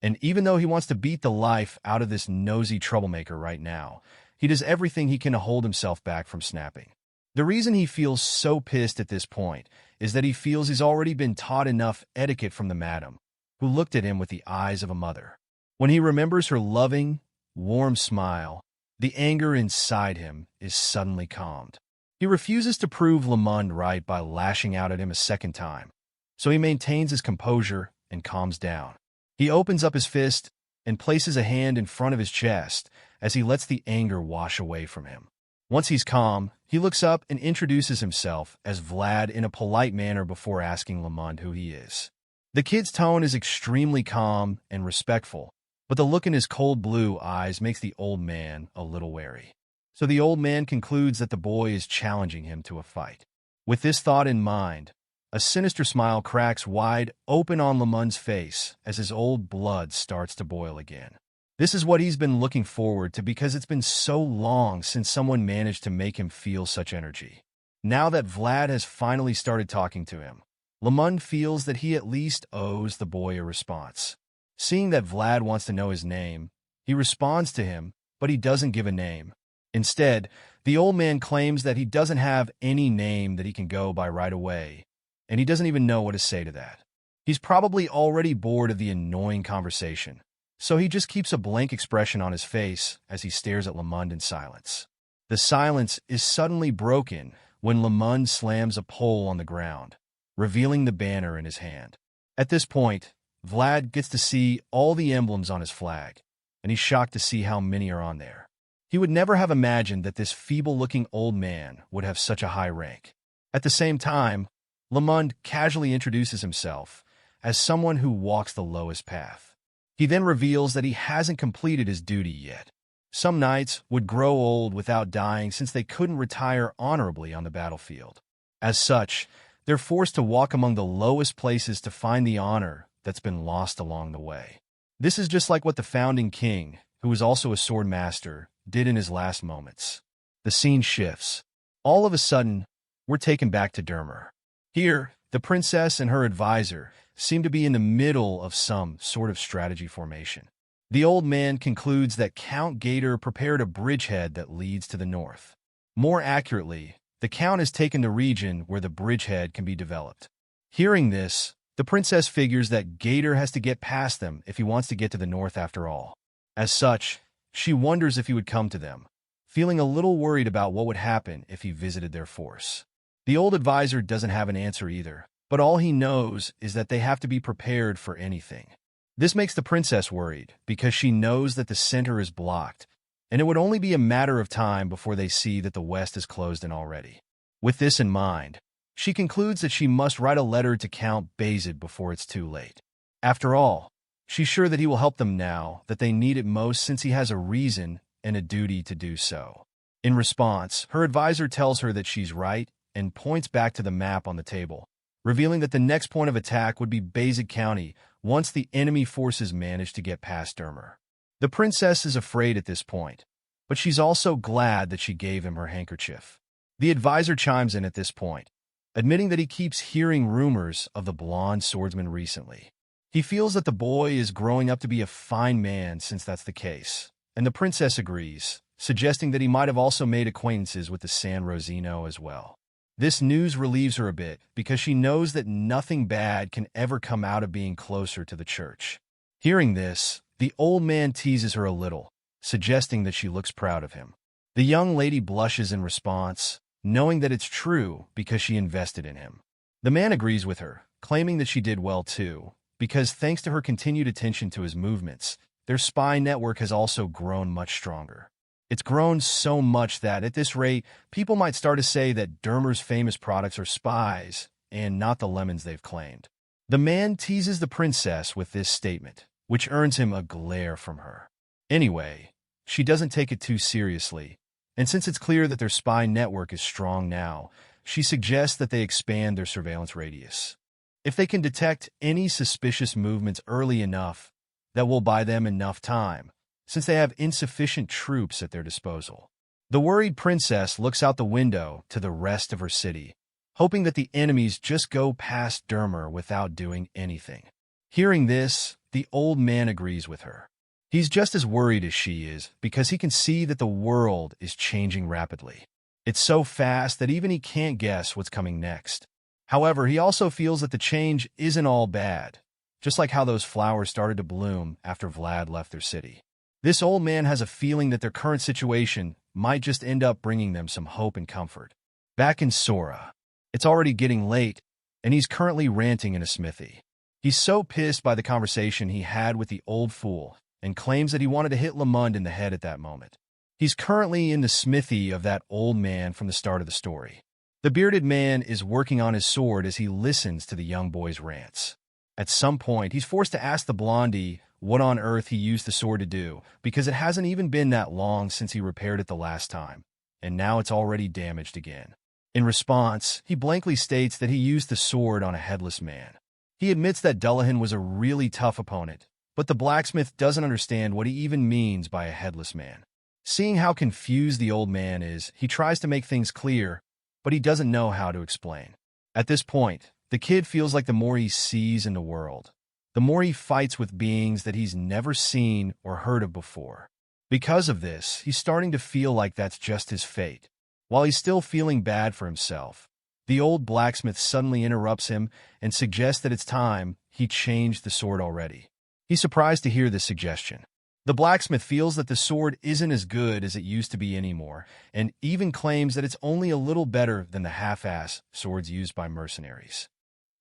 And even though he wants to beat the life out of this nosy troublemaker right now, he does everything he can to hold himself back from snapping. The reason he feels so pissed at this point is that he feels he's already been taught enough etiquette from the madam, who looked at him with the eyes of a mother. When he remembers her loving, warm smile, the anger inside him is suddenly calmed. He refuses to prove Lamond right by lashing out at him a second time, so he maintains his composure and calms down. He opens up his fist and places a hand in front of his chest as he lets the anger wash away from him. Once he's calm, he looks up and introduces himself as Vlad in a polite manner before asking Lamond who he is. The kid's tone is extremely calm and respectful, but the look in his cold blue eyes makes the old man a little wary. So the old man concludes that the boy is challenging him to a fight. With this thought in mind, a sinister smile cracks wide open on Lamond's face as his old blood starts to boil again. This is what he's been looking forward to because it's been so long since someone managed to make him feel such energy. Now that Vlad has finally started talking to him, Lamond feels that he at least owes the boy a response. Seeing that Vlad wants to know his name, he responds to him, but he doesn't give a name. Instead, the old man claims that he doesn't have any name that he can go by right away, and he doesn't even know what to say to that. He's probably already bored of the annoying conversation, so he just keeps a blank expression on his face as he stares at Lamond in silence. The silence is suddenly broken when Lamond slams a pole on the ground, revealing the banner in his hand. At this point, Vlad gets to see all the emblems on his flag, and he's shocked to see how many are on there. He would never have imagined that this feeble-looking old man would have such a high rank. At the same time, Lamond casually introduces himself as someone who walks the lowest path. He then reveals that he hasn't completed his duty yet. Some knights would grow old without dying since they couldn't retire honorably on the battlefield. As such, they're forced to walk among the lowest places to find the honor that's been lost along the way. This is just like what the founding king, who was also a swordmaster, did in his last moments. The scene shifts. All of a sudden, we're taken back to Dearmer. Here, the princess and her advisor seem to be in the middle of some sort of strategy formation. The old man concludes that Count Gator prepared a bridgehead that leads to the north. More accurately, the Count has taken the region where the bridgehead can be developed. Hearing this, the princess figures that Gator has to get past them if he wants to get to the north after all. As such, she wonders if he would come to them, feeling a little worried about what would happen if he visited their force. The old advisor doesn't have an answer either, but all he knows is that they have to be prepared for anything. This makes the princess worried because she knows that the center is blocked, and it would only be a matter of time before they see that the west is closed in already. With this in mind, she concludes that she must write a letter to Count Bazid before it's too late. After all, she's sure that he will help them now that they need it most since he has a reason and a duty to do so. In response, her advisor tells her that she's right and points back to the map on the table, revealing that the next point of attack would be Bazid County once the enemy forces manage to get past Dearmer. The princess is afraid at this point, but she's also glad that she gave him her handkerchief. The advisor chimes in at this point, admitting that he keeps hearing rumors of the blonde swordsman recently. He feels that the boy is growing up to be a fine man since that's the case, and the princess agrees, suggesting that he might have also made acquaintances with the San Rosino as well. This news relieves her a bit because she knows that nothing bad can ever come out of being closer to the church. Hearing this, the old man teases her a little, suggesting that she looks proud of him. The young lady blushes in response, knowing that it's true because she invested in him. The man agrees with her, claiming that she did well too, because thanks to her continued attention to his movements, their spy network has also grown much stronger. It's grown so much that, at this rate, people might start to say that Dearmer's famous products are spies, and not the lemons they've claimed. The man teases the princess with this statement, which earns him a glare from her. Anyway, she doesn't take it too seriously, and since it's clear that their spy network is strong now, she suggests that they expand their surveillance radius. If they can detect any suspicious movements early enough, that will buy them enough time, since they have insufficient troops at their disposal. The worried princess looks out the window to the rest of her city, hoping that the enemies just go past Dearmer without doing anything. Hearing this, the old man agrees with her. He's just as worried as she is because he can see that the world is changing rapidly. It's so fast that even he can't guess what's coming next. However, he also feels that the change isn't all bad, just like how those flowers started to bloom after Vlad left their city. This old man has a feeling that their current situation might just end up bringing them some hope and comfort. Back in Sora, it's already getting late, and he's currently ranting in a smithy. He's so pissed by the conversation he had with the old fool and claims that he wanted to hit Lamond in the head at that moment. He's currently in the smithy of that old man from the start of the story. The bearded man is working on his sword as he listens to the young boy's rants. At some point, he's forced to ask the blondie what on earth he used the sword to do, because it hasn't even been that long since he repaired it the last time, and now it's already damaged again. In response, he blankly states that he used the sword on a headless man. He admits that Dullahan was a really tough opponent, but the blacksmith doesn't understand what he even means by a headless man. Seeing how confused the old man is, he tries to make things clear, but he doesn't know how to explain. At this point, the kid feels like the more he sees in the world, the more he fights with beings that he's never seen or heard of before. Because of this, he's starting to feel like that's just his fate. While he's still feeling bad for himself, the old blacksmith suddenly interrupts him and suggests that it's time he changed the sword already. He's surprised to hear this suggestion. The blacksmith feels that the sword isn't as good as it used to be anymore, and even claims that it's only a little better than the half-ass swords used by mercenaries.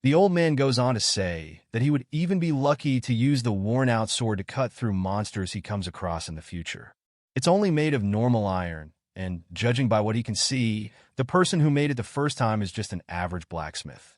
The old man goes on to say that he would even be lucky to use the worn-out sword to cut through monsters he comes across in the future. It's only made of normal iron, and judging by what he can see, the person who made it the first time is just an average blacksmith.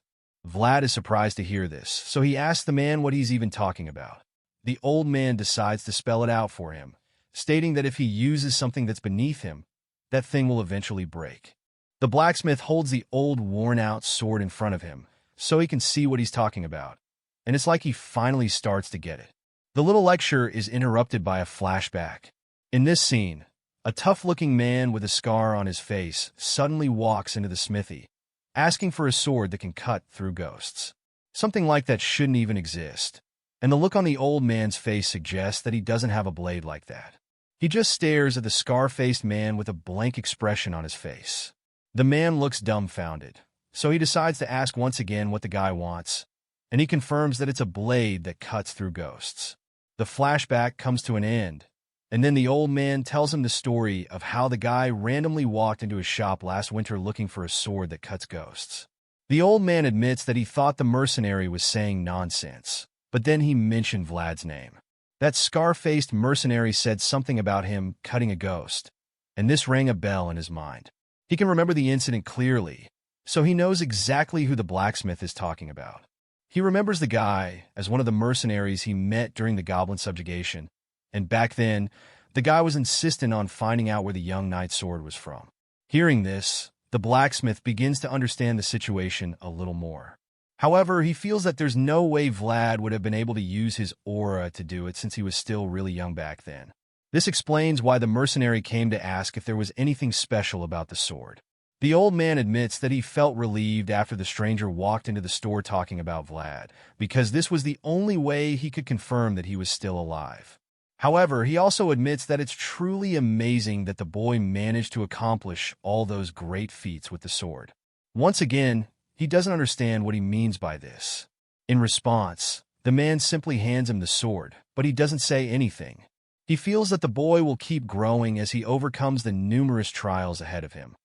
Vlad is surprised to hear this, so he asks the man what he's even talking about. The old man decides to spell it out for him, stating that if he uses something that's beneath him, that thing will eventually break. The blacksmith holds the old worn-out sword in front of him, so he can see what he's talking about, and it's like he finally starts to get it. The little lecture is interrupted by a flashback. In this scene, a tough-looking man with a scar on his face suddenly walks into the smithy, asking for a sword that can cut through ghosts. Something like that shouldn't even exist, and the look on the old man's face suggests that he doesn't have a blade like that. He just stares at the scar-faced man with a blank expression on his face. The man looks dumbfounded, so he decides to ask once again what the guy wants, and he confirms that it's a blade that cuts through ghosts. The flashback comes to an end, and then the old man tells him the story of how the guy randomly walked into his shop last winter looking for a sword that cuts ghosts. The old man admits that he thought the mercenary was saying nonsense, but then he mentioned Vlad's name. That scar-faced mercenary said something about him cutting a ghost, and this rang a bell in his mind. He can remember the incident clearly, so he knows exactly who the blacksmith is talking about. He remembers the guy as one of the mercenaries he met during the goblin subjugation, and back then, the guy was insistent on finding out where the young knight's sword was from. Hearing this, the blacksmith begins to understand the situation a little more. However, he feels that there's no way Vlad would have been able to use his aura to do it since he was still really young back then. This explains why the mercenary came to ask if there was anything special about the sword. The old man admits that he felt relieved after the stranger walked into the store talking about Vlad, because this was the only way he could confirm that he was still alive. However, he also admits that it's truly amazing that the boy managed to accomplish all those great feats with the sword. Once again, he doesn't understand what he means by this. In response, the man simply hands him the sword, but he doesn't say anything. He feels that the boy will keep growing as he overcomes the numerous trials ahead of him.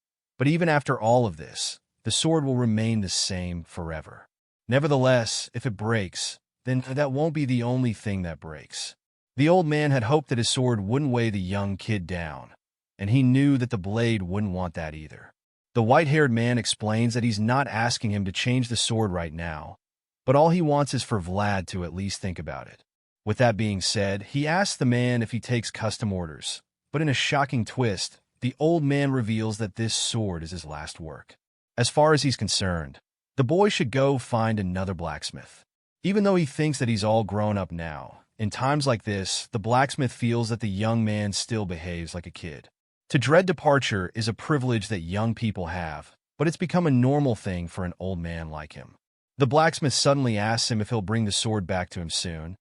But even after all of this, the sword will remain the same forever. Nevertheless, if it breaks, then that won't be the only thing that breaks. The old man had hoped that his sword wouldn't weigh the young kid down, and he knew that the blade wouldn't want that either. The white-haired man explains that he's not asking him to change the sword right now, but all he wants is for Vlad to at least think about it. With that being said, he asks the man if he takes custom orders, but in a shocking twist, the old man reveals that this sword is his last work. As far as he's concerned, the boy should go find another blacksmith. Even though he thinks that he's all grown up now, in times like this, the blacksmith feels that the young man still behaves like a kid. To dread departure is a privilege that young people have, but it's become a normal thing for an old man like him. The blacksmith suddenly asks him if he'll bring the sword back to him soon,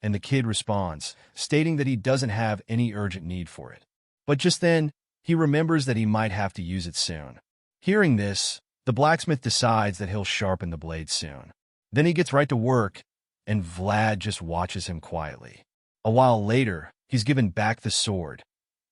and the kid responds, stating that he doesn't have any urgent need for it. But just then, he remembers that he might have to use it soon. Hearing this, the blacksmith decides that he'll sharpen the blade soon. Then he gets right to work, and Vlad just watches him quietly. A while later, he's given back the sword,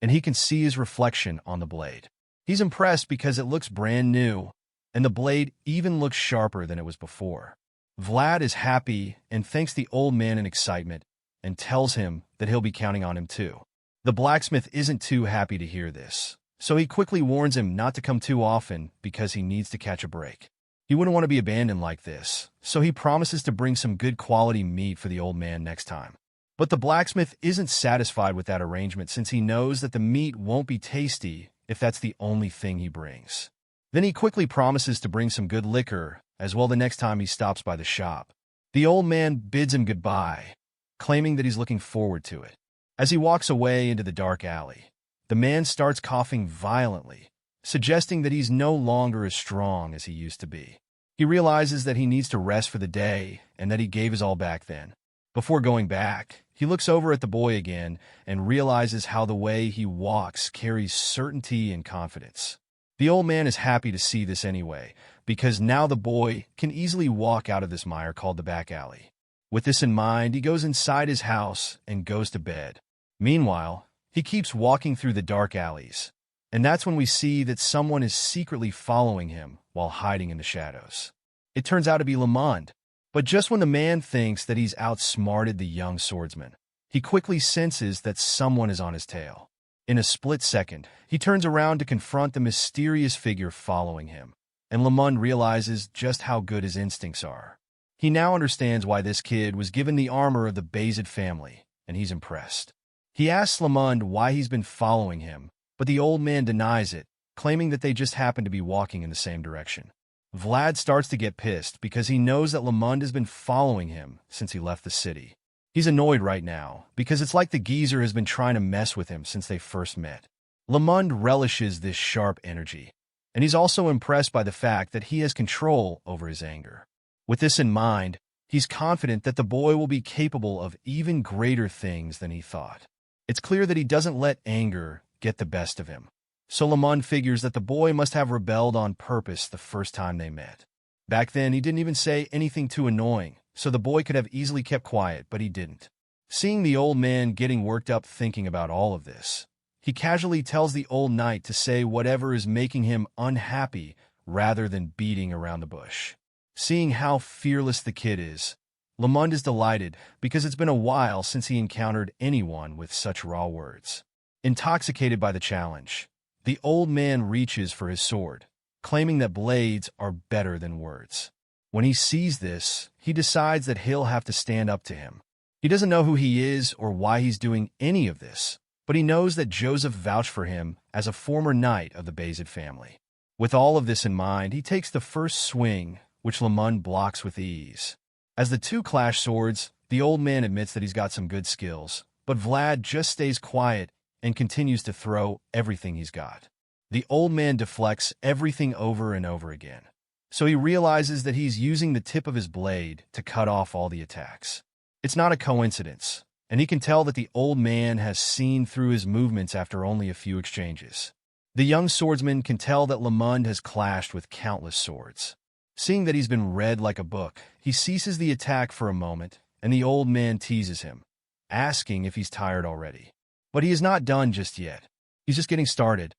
and he can see his reflection on the blade. He's impressed because it looks brand new, and the blade even looks sharper than it was before. Vlad is happy and thanks the old man in excitement and tells him that he'll be counting on him too. The blacksmith isn't too happy to hear this, so he quickly warns him not to come too often because he needs to catch a break. He wouldn't want to be abandoned like this, so he promises to bring some good quality meat for the old man next time. But the blacksmith isn't satisfied with that arrangement since he knows that the meat won't be tasty if that's the only thing he brings. Then he quickly promises to bring some good liquor as well the next time he stops by the shop. The old man bids him goodbye, claiming that he's looking forward to it. As he walks away into the dark alley, the man starts coughing violently, suggesting that he's no longer as strong as he used to be. He realizes that he needs to rest for the day and that he gave his all back then. Before going back, he looks over at the boy again and realizes how the way he walks carries certainty and confidence. The old man is happy to see this anyway, because now the boy can easily walk out of this mire called the back alley. With this in mind, he goes inside his house and goes to bed. Meanwhile, he keeps walking through the dark alleys, and that's when we see that someone is secretly following him while hiding in the shadows. It turns out to be Lamond. But just when the man thinks that he's outsmarted the young swordsman, he quickly senses that someone is on his tail. In a split second, he turns around to confront the mysterious figure following him, and Lamond realizes just how good his instincts are. He now understands why this kid was given the armor of the Bayezid family, and he's impressed. He asks Lamond why he's been following him, but the old man denies it, claiming that they just happen to be walking in the same direction. Vlad starts to get pissed because he knows that Lamond has been following him since he left the city. He's annoyed right now because it's like the geezer has been trying to mess with him since they first met. Lamond relishes this sharp energy, and he's also impressed by the fact that he has control over his anger. With this in mind, he's confident that the boy will be capable of even greater things than he thought. It's clear that he doesn't let anger get the best of him. So Lamond figures that the boy must have rebelled on purpose the first time they met. Back then, he didn't even say anything too annoying, so the boy could have easily kept quiet, but he didn't. Seeing the old man getting worked up thinking about all of this, he casually tells the old knight to say whatever is making him unhappy rather than beating around the bush. Seeing how fearless the kid is, Lamond is delighted because it's been a while since he encountered anyone with such raw words. Intoxicated by the challenge, the old man reaches for his sword, claiming that blades are better than words. When he sees this, he decides that he'll have to stand up to him. He doesn't know who he is or why he's doing any of this, but he knows that Joseph vouched for him as a former knight of the Bayezid family. With all of this in mind, he takes the first swing, which Lamond blocks with ease. As the two clash swords, the old man admits that he's got some good skills, but Vlad just stays quiet and continues to throw everything he's got. The old man deflects everything over and over again, so he realizes that he's using the tip of his blade to cut off all the attacks. It's not a coincidence, and he can tell that the old man has seen through his movements after only a few exchanges. The young swordsman can tell that Lamond has clashed with countless swords. Seeing that he's been read like a book, he ceases the attack for a moment, and the old man teases him, asking if he's tired already. But he is not done just yet. He's just getting started.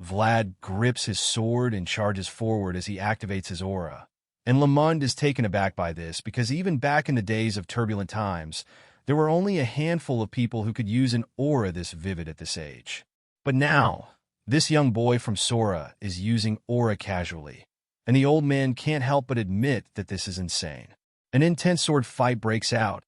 Vlad grips his sword and charges forward as he activates his aura. And Lamond is taken aback by this because even back in the days of turbulent times, there were only a handful of people who could use an aura this vivid at this age. But now, this young boy from Sora is using aura casually, and the old man can't help but admit that this is insane. An intense sword fight breaks out,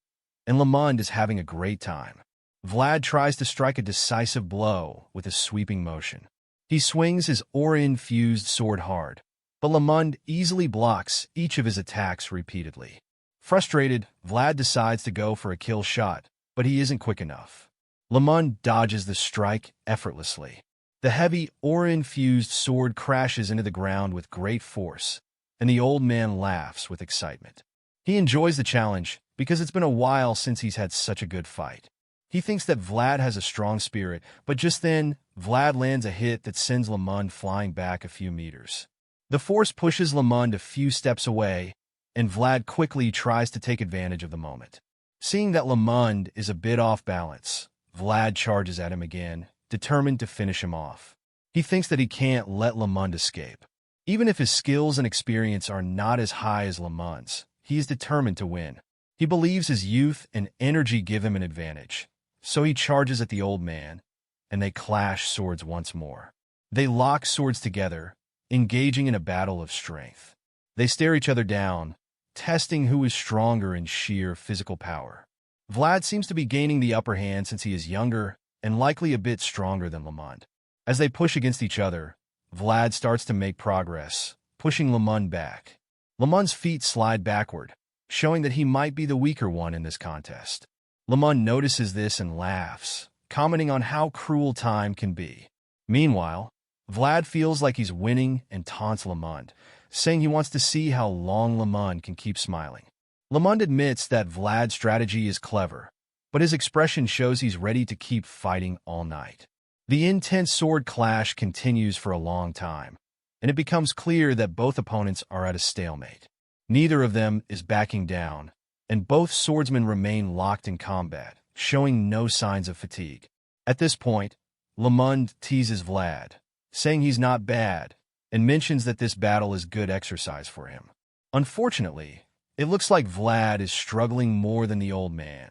and Lamond is having a great time. Vlad tries to strike a decisive blow with a sweeping motion. He swings his aura-infused sword hard, but Lamond easily blocks each of his attacks repeatedly. Frustrated, Vlad decides to go for a kill shot, but he isn't quick enough. Lamond dodges the strike effortlessly. The heavy, aura-infused sword crashes into the ground with great force, and the old man laughs with excitement. He enjoys the challenge because it's been a while since he's had such a good fight. He thinks that Vlad has a strong spirit, but just then, Vlad lands a hit that sends Lamond flying back a few meters. The force pushes Lamond a few steps away, and Vlad quickly tries to take advantage of the moment. Seeing that Lamond is a bit off balance, Vlad charges at him again, determined to finish him off. He thinks that he can't let Lamond escape. Even if his skills and experience are not as high as Lamond's, he is determined to win. He believes his youth and energy give him an advantage. So he charges at the old man, and they clash swords once more. They lock swords together, engaging in a battle of strength. They stare each other down, testing who is stronger in sheer physical power. Vlad seems to be gaining the upper hand since he is younger and likely a bit stronger than Lamond. As they push against each other, Vlad starts to make progress, pushing Lamond back. Lamond's feet slide backward, showing that he might be the weaker one in this contest. Lamond notices this and laughs, commenting on how cruel time can be. Meanwhile, Vlad feels like he's winning and taunts Lamond, saying he wants to see how long Lamond can keep smiling. Lamond admits that Vlad's strategy is clever, but his expression shows he's ready to keep fighting all night. The intense sword clash continues for a long time, and it becomes clear that both opponents are at a stalemate. Neither of them is backing down, and both swordsmen remain locked in combat, showing no signs of fatigue. At this point, Lamond teases Vlad, saying he's not bad, and mentions that this battle is good exercise for him. Unfortunately, it looks like Vlad is struggling more than the old man,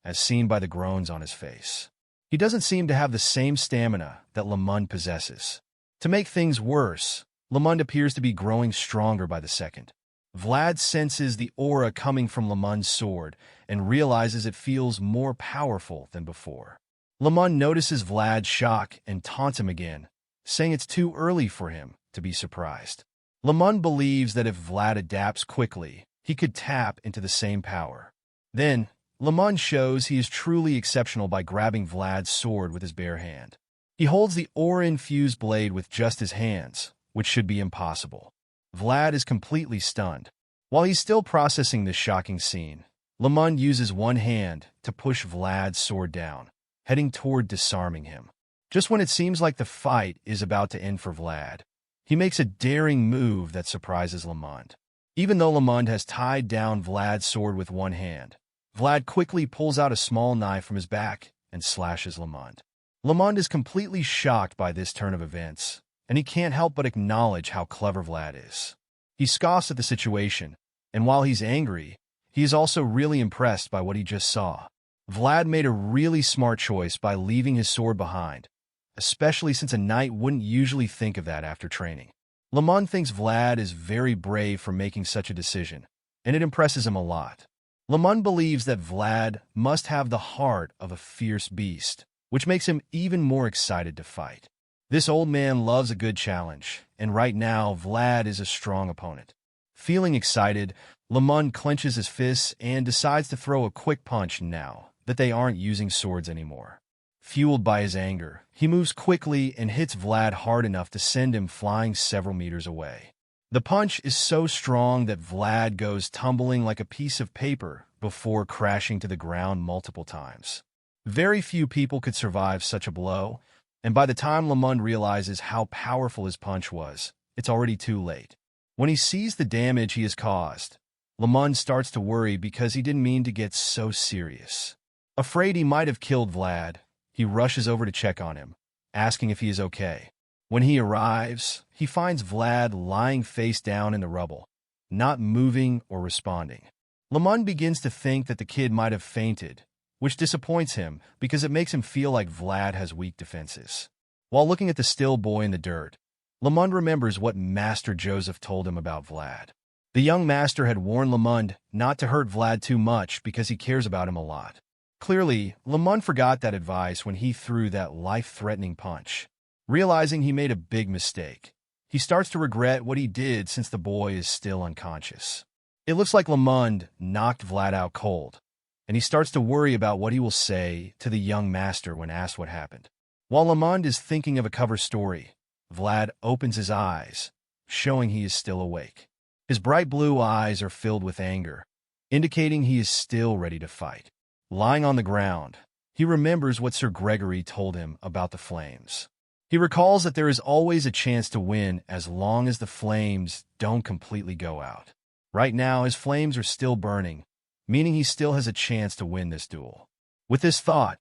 as seen by the groans on his face. He doesn't seem to have the same stamina that Lamond possesses. To make things worse, Lamond appears to be growing stronger by the second. Vlad senses the aura coming from Lamond's sword and realizes it feels more powerful than before. Lamond notices Vlad's shock and taunts him again, saying it's too early for him to be surprised. Lamond believes that if Vlad adapts quickly, he could tap into the same power. Then, Lamond shows he is truly exceptional by grabbing Vlad's sword with his bare hand. He holds the aura-infused blade with just his hands, which should be impossible. Vlad is completely stunned. While he's still processing this shocking scene, Lamond uses one hand to push Vlad's sword down, heading toward disarming him. Just when it seems like the fight is about to end for Vlad, he makes a daring move that surprises Lamond. Even though Lamond has tied down Vlad's sword with one hand, Vlad quickly pulls out a small knife from his back and slashes Lamond. Lamond is completely shocked by this turn of events, and he can't help but acknowledge how clever Vlad is. He scoffs at the situation, and while he's angry, he is also really impressed by what he just saw. Vlad made a really smart choice by leaving his sword behind, especially since a knight wouldn't usually think of that after training. Lamond thinks Vlad is very brave for making such a decision, and it impresses him a lot. Lamond believes that Vlad must have the heart of a fierce beast, which makes him even more excited to fight. This old man loves a good challenge, and right now Vlad is a strong opponent. Feeling excited, Lamond clenches his fists and decides to throw a quick punch now that they aren't using swords anymore. Fueled by his anger, he moves quickly and hits Vlad hard enough to send him flying several meters away. The punch is so strong that Vlad goes tumbling like a piece of paper before crashing to the ground multiple times. Very few people could survive such a blow, and by the time Lamond realizes how powerful his punch was, it's already too late. When he sees the damage he has caused, Lamond starts to worry because he didn't mean to get so serious. Afraid he might have killed Vlad, he rushes over to check on him, asking if he is okay. When he arrives, he finds Vlad lying face down in the rubble, not moving or responding. Lamond begins to think that the kid might have fainted, which disappoints him because it makes him feel like Vlad has weak defenses. While looking at the still boy in the dirt, Lamond remembers what Master Joseph told him about Vlad. The young master had warned Lamond not to hurt Vlad too much because he cares about him a lot. Clearly, Lamond forgot that advice when he threw that life-threatening punch. Realizing he made a big mistake, he starts to regret what he did since the boy is still unconscious. It looks like Lamond knocked Vlad out cold, and he starts to worry about what he will say to the young master when asked what happened. While Lamond is thinking of a cover story, Vlad opens his eyes, showing he is still awake. His bright blue eyes are filled with anger, indicating he is still ready to fight. Lying on the ground, he remembers what Sir Gregory told him about the flames. He recalls that there is always a chance to win as long as the flames don't completely go out. Right now, his flames are still burning, meaning he still has a chance to win this duel. With this thought,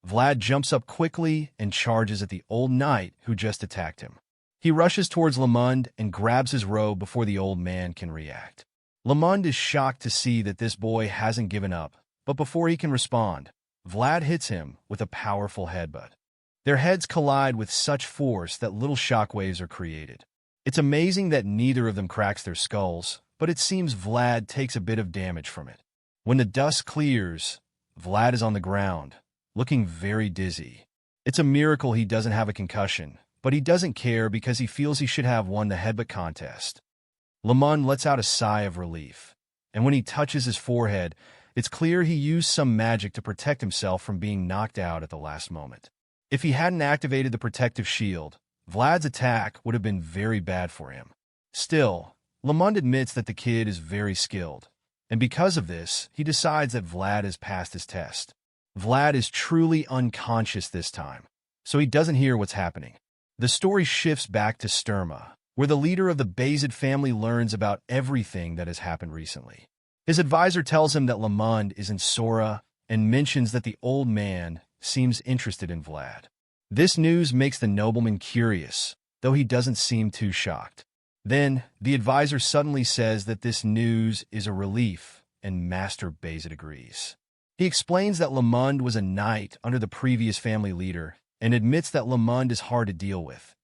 Vlad jumps up quickly and charges at the old knight who just attacked him. He rushes towards Lamond and grabs his robe before the old man can react. Lamond is shocked to see that this boy hasn't given up, but before he can respond, Vlad hits him with a powerful headbutt. Their heads collide with such force that little shockwaves are created. It's amazing that neither of them cracks their skulls, but it seems Vlad takes a bit of damage from it. When the dust clears, Vlad is on the ground, looking very dizzy. It's a miracle he doesn't have a concussion, but he doesn't care because he feels he should have won the headbutt contest. Lamond lets out a sigh of relief, and when he touches his forehead, it's clear he used some magic to protect himself from being knocked out at the last moment. If he hadn't activated the protective shield, Vlad's attack would have been very bad for him. Still, Lamond admits that the kid is very skilled, and because of this, he decides that Vlad has passed his test. Vlad is truly unconscious this time, so he doesn't hear what's happening. The story shifts back to Sturma, where the leader of the Bayezid family learns about everything that has happened recently. His advisor tells him that Lamond is in Sora and mentions that the old man seems interested in Vlad. This news makes the nobleman curious, though he doesn't seem too shocked. Then, the advisor suddenly says that this news is a relief, and Master Bayezid agrees. He explains that Lamond was a knight under the previous family leader and admits that Lamond is hard to deal with,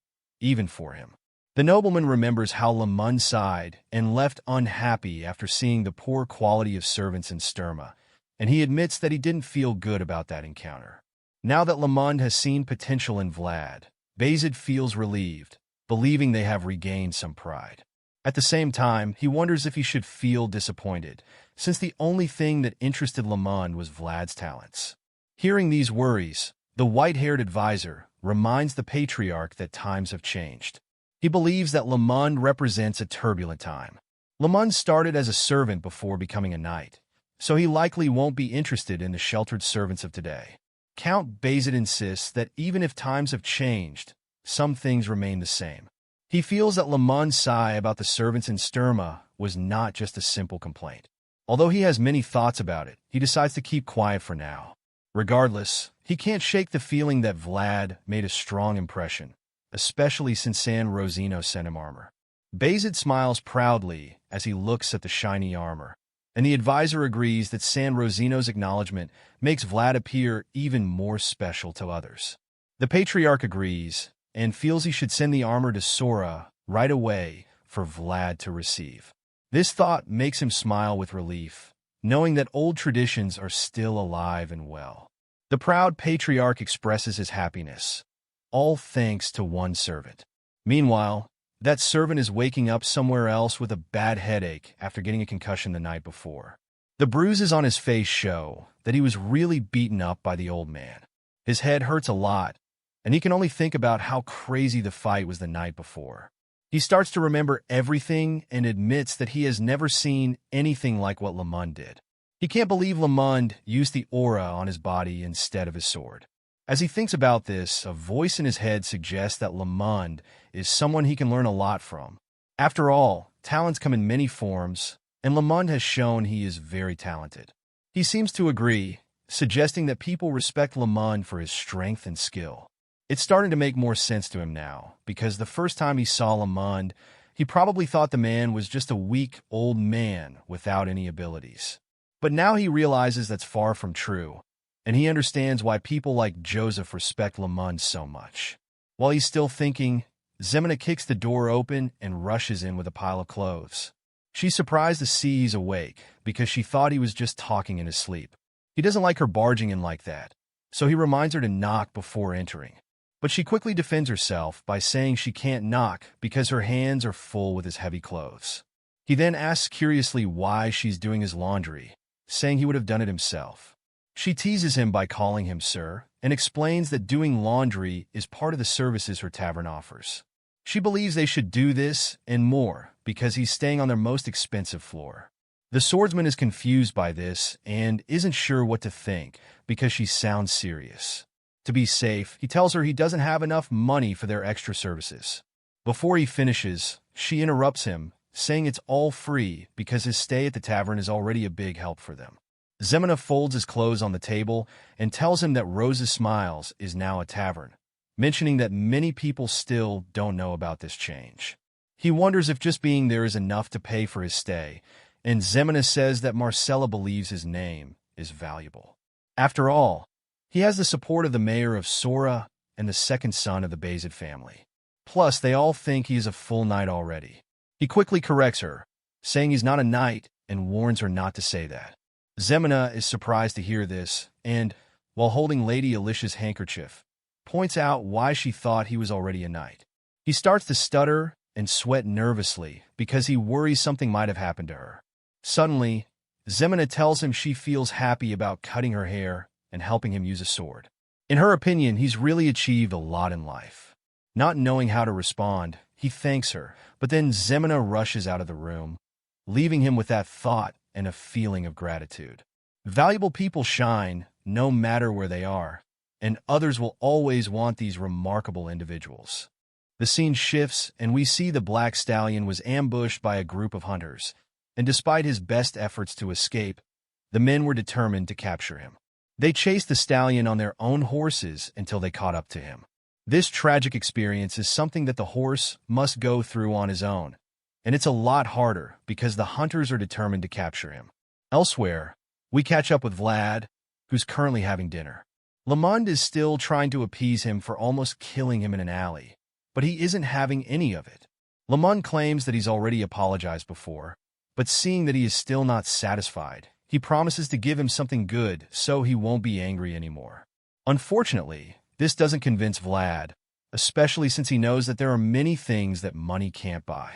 even for him. The nobleman remembers how Lamond sighed and left unhappy after seeing the poor quality of servants in Sturma, and he admits that he didn't feel good about that encounter. Now that Lamond has seen potential in Vlad, Bayezid feels relieved, believing they have regained some pride. At the same time, he wonders if he should feel disappointed, since the only thing that interested Lamond was Vlad's talents. Hearing these worries, the white-haired advisor reminds the patriarch that times have changed. He believes that Lamond represents a turbulent time. Lamond started as a servant before becoming a knight, so he likely won't be interested in the sheltered servants of today. Count Bayezid insists that even if times have changed, some things remain the same. He feels that Lamond's sigh about the servants in Sturma was not just a simple complaint. Although he has many thoughts about it, he decides to keep quiet for now. Regardless, he can't shake the feeling that Vlad made a strong impression, especially since San Rosino sent him armor. Bayezid smiles proudly as he looks at the shiny armor, and the advisor agrees that San Rosino's acknowledgement makes Vlad appear even more special to others. The patriarch agrees and feels he should send the armor to Sora right away for Vlad to receive. This thought makes him smile with relief, knowing that old traditions are still alive and well. The proud patriarch expresses his happiness, all thanks to one servant. Meanwhile, that servant is waking up somewhere else with a bad headache after getting a concussion the night before. The bruises on his face show that he was really beaten up by the old man. His head hurts a lot, and he can only think about how crazy the fight was the night before. He starts to remember everything and admits that he has never seen anything like what Lamond did. He can't believe Lamond used the aura on his body instead of his sword. As he thinks about this, a voice in his head suggests that Lamond is someone he can learn a lot from. After all, talents come in many forms, and Lamond has shown he is very talented. He seems to agree, suggesting that people respect Lamond for his strength and skill. It's starting to make more sense to him now, because the first time he saw Lamond, he probably thought the man was just a weak old man without any abilities. But now he realizes that's far from true, and he understands why people like Joseph respect Lamond so much. While he's still thinking, Zeina kicks the door open and rushes in with a pile of clothes. She's surprised to see he's awake, because she thought he was just talking in his sleep. He doesn't like her barging in like that, so he reminds her to knock before entering. But she quickly defends herself by saying she can't knock because her hands are full with his heavy clothes. He then asks curiously why she's doing his laundry, saying he would have done it himself. She teases him by calling him sir and explains that doing laundry is part of the services her tavern offers. She believes they should do this and more because he's staying on their most expensive floor. The swordsman is confused by this and isn't sure what to think because she sounds serious. To be safe, he tells her he doesn't have enough money for their extra services. Before he finishes, she interrupts him, saying it's all free because his stay at the tavern is already a big help for them. Zeina folds his clothes on the table and tells him that Rose's Smiles is now a tavern, mentioning that many people still don't know about this change. He wonders if just being there is enough to pay for his stay, and Zeina says that Marcella believes his name is valuable. After all, he has the support of the mayor of Sora and the second son of the Bayzid family. Plus, they all think he is a full knight already. He quickly corrects her, saying he's not a knight, and warns her not to say that. Zeina is surprised to hear this, and, while holding Lady Alicia's handkerchief, points out why she thought he was already a knight. He starts to stutter and sweat nervously because he worries something might have happened to her. Suddenly, Zeina tells him she feels happy about cutting her hair and helping him use a sword. In her opinion, he's really achieved a lot in life. Not knowing how to respond, he thanks her, but then Zeina rushes out of the room, leaving him with that thought and a feeling of gratitude. Valuable people shine, no matter where they are, and others will always want these remarkable individuals. The scene shifts, and we see the Black Stallion was ambushed by a group of hunters, and despite his best efforts to escape, the men were determined to capture him. They chased the stallion on their own horses until they caught up to him. This tragic experience is something that the horse must go through on his own, and it's a lot harder because the hunters are determined to capture him. Elsewhere, we catch up with Vlad, who's currently having dinner. Lamond is still trying to appease him for almost killing him in an alley, but he isn't having any of it. Lamond claims that he's already apologized before, but seeing that he is still not satisfied, he promises to give him something good so he won't be angry anymore. Unfortunately, this doesn't convince Vlad, especially since he knows that there are many things that money can't buy.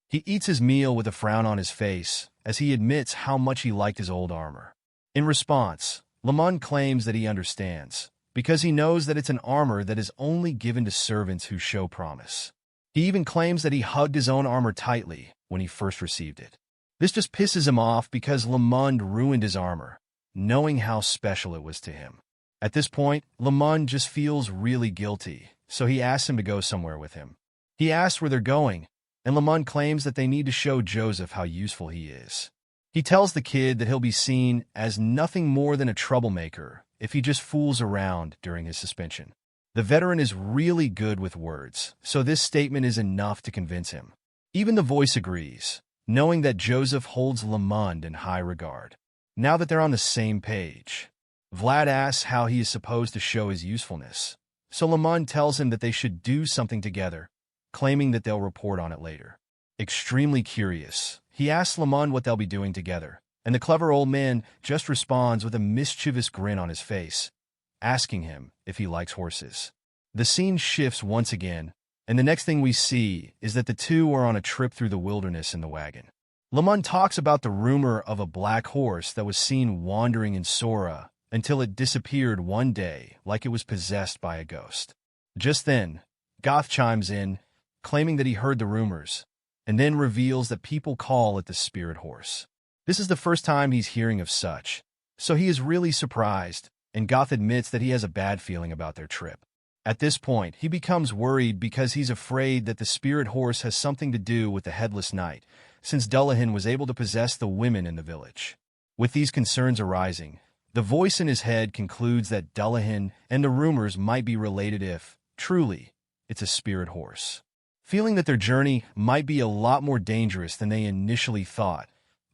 He eats his meal with a frown on his face as he admits how much he liked his old armor. In response, Lamond claims that he understands, because he knows that it's an armor that is only given to servants who show promise. He even claims that he hugged his own armor tightly when he first received it. This just pisses him off because Lamond ruined his armor, knowing how special it was to him. At this point, Lamond just feels really guilty, so he asks him to go somewhere with him. He asks where they're going, and Lamond claims that they need to show Joseph how useful he is. He tells the kid that he'll be seen as nothing more than a troublemaker if he just fools around during his suspension. The veteran is really good with words, so this statement is enough to convince him. Even the voice agrees, knowing that Joseph holds Lamond in high regard. Now that they're on the same page, Vlad asks how he is supposed to show his usefulness, so Lamond tells him that they should do something together, claiming that they'll report on it later. Extremely curious, he asks Lamond what they'll be doing together, and the clever old man just responds with a mischievous grin on his face, asking him if he likes horses. The scene shifts once again, and the next thing we see is that the two are on a trip through the wilderness in the wagon. Lamond talks about the rumor of a black horse that was seen wandering in Sora until it disappeared one day like it was possessed by a ghost. Just then, Goth chimes in, claiming that he heard the rumors, and then reveals that people call it the spirit horse. This is the first time he's hearing of such, so he is really surprised, and Goth admits that he has a bad feeling about their trip. At this point, he becomes worried because he's afraid that the spirit horse has something to do with the headless knight, since Dullahan was able to possess the women in the village. With these concerns arising, the voice in his head concludes that Dullahan and the rumors might be related if, Truly, it's a spirit horse. Feeling that their journey might be a lot more dangerous than they initially thought,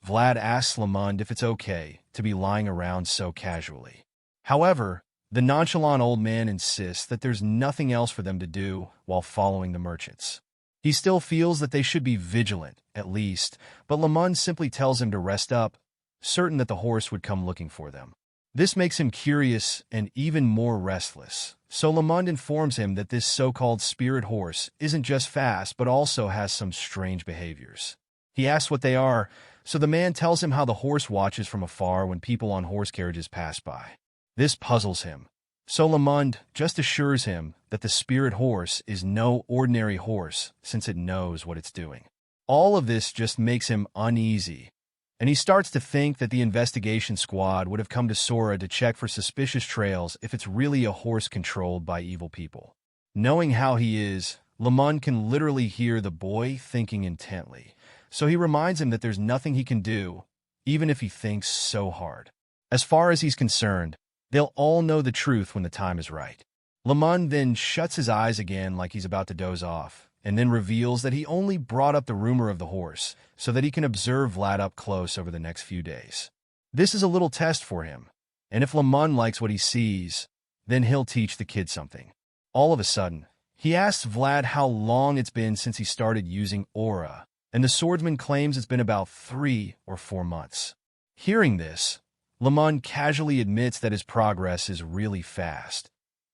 Vlad asks Lamond if it's okay to be lying around so casually. However, the nonchalant old man insists that there's nothing else for them to do while following the merchants. He still feels that they should be vigilant, at least, but Lamond simply tells him to rest up, certain that the horse would come looking for them. This makes him curious and even more restless, so Lamond informs him that this so-called spirit horse isn't just fast but also has some strange behaviors. He asks what they are, so the man tells him how the horse watches from afar when people on horse carriages pass by. This puzzles him, so Lamond just assures him that the spirit horse is no ordinary horse since it knows what it's doing. All of this just makes him uneasy, and he starts to think that the investigation squad would have come to Sora to check for suspicious trails if it's really a horse controlled by evil people. Knowing how he is, Lamond can literally hear the boy thinking intently, so he reminds him that there's nothing he can do, even if he thinks so hard. As far as he's concerned, they'll all know the truth when the time is right. Lamond then shuts his eyes again like he's about to doze off, and then reveals that he only brought up the rumor of the horse so that he can observe Vlad up close over the next few days. This is a little test for him, and if Lamond likes what he sees, then he'll teach the kid something. All of a sudden, he asks Vlad how long it's been since he started using aura, and the swordsman claims it's been about 3 or 4 months. Hearing this, Lamond casually admits that his progress is really fast,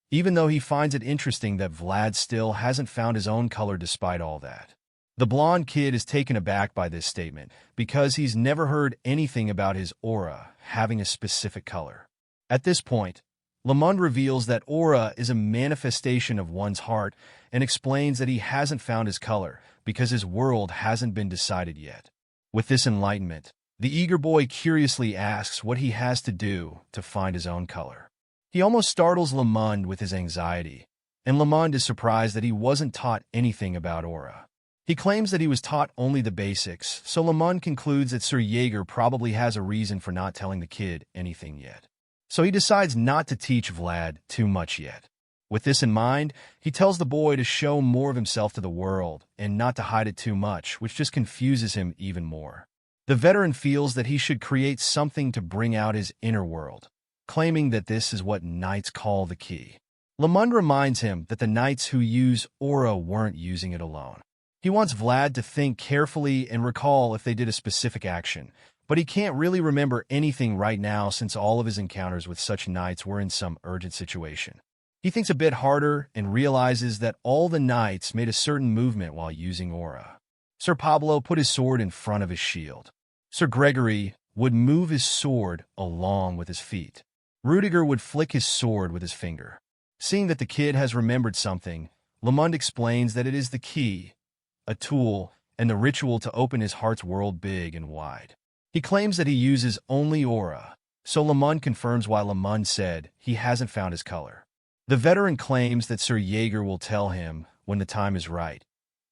even though he finds it interesting that Vlad still hasn't found his own color despite all that. The blonde kid is taken aback by this statement because he's never heard anything about his aura having a specific color. At this point, Lamond reveals that aura is a manifestation of one's heart and explains that he hasn't found his color because his world hasn't been decided yet. With this enlightenment, the eager boy curiously asks what he has to do to find his own color. He almost startles Lamond with his anxiety, and Lamond is surprised that he wasn't taught anything about aura. He claims that he was taught only the basics, so Lamond concludes that Sir Jaeger probably has a reason for not telling the kid anything yet. So he decides not to teach Vlad too much yet. With this in mind, he tells the boy to show more of himself to the world and not to hide it too much, which just confuses him even more. The veteran feels that he should create something to bring out his inner world, claiming that this is what knights call the key. Lamond reminds him that the knights who use aura weren't using it alone. He wants Vlad to think carefully and recall if they did a specific action, but he can't really remember anything right now since all of his encounters with such knights were in some urgent situation. He thinks a bit harder and realizes that all the knights made a certain movement while using aura. Sir Pablo put his sword in front of his shield. Sir Gregory would move his sword along with his feet. Rudiger would flick his sword with his finger. Seeing that the kid has remembered something, Lamond explains that it is the key, a tool, and the ritual to open his heart's world big and wide. He claims that he uses only aura, so Lamond confirms why Lamond said he hasn't found his color. The veteran claims that Sir Jaeger will tell him when the time is right,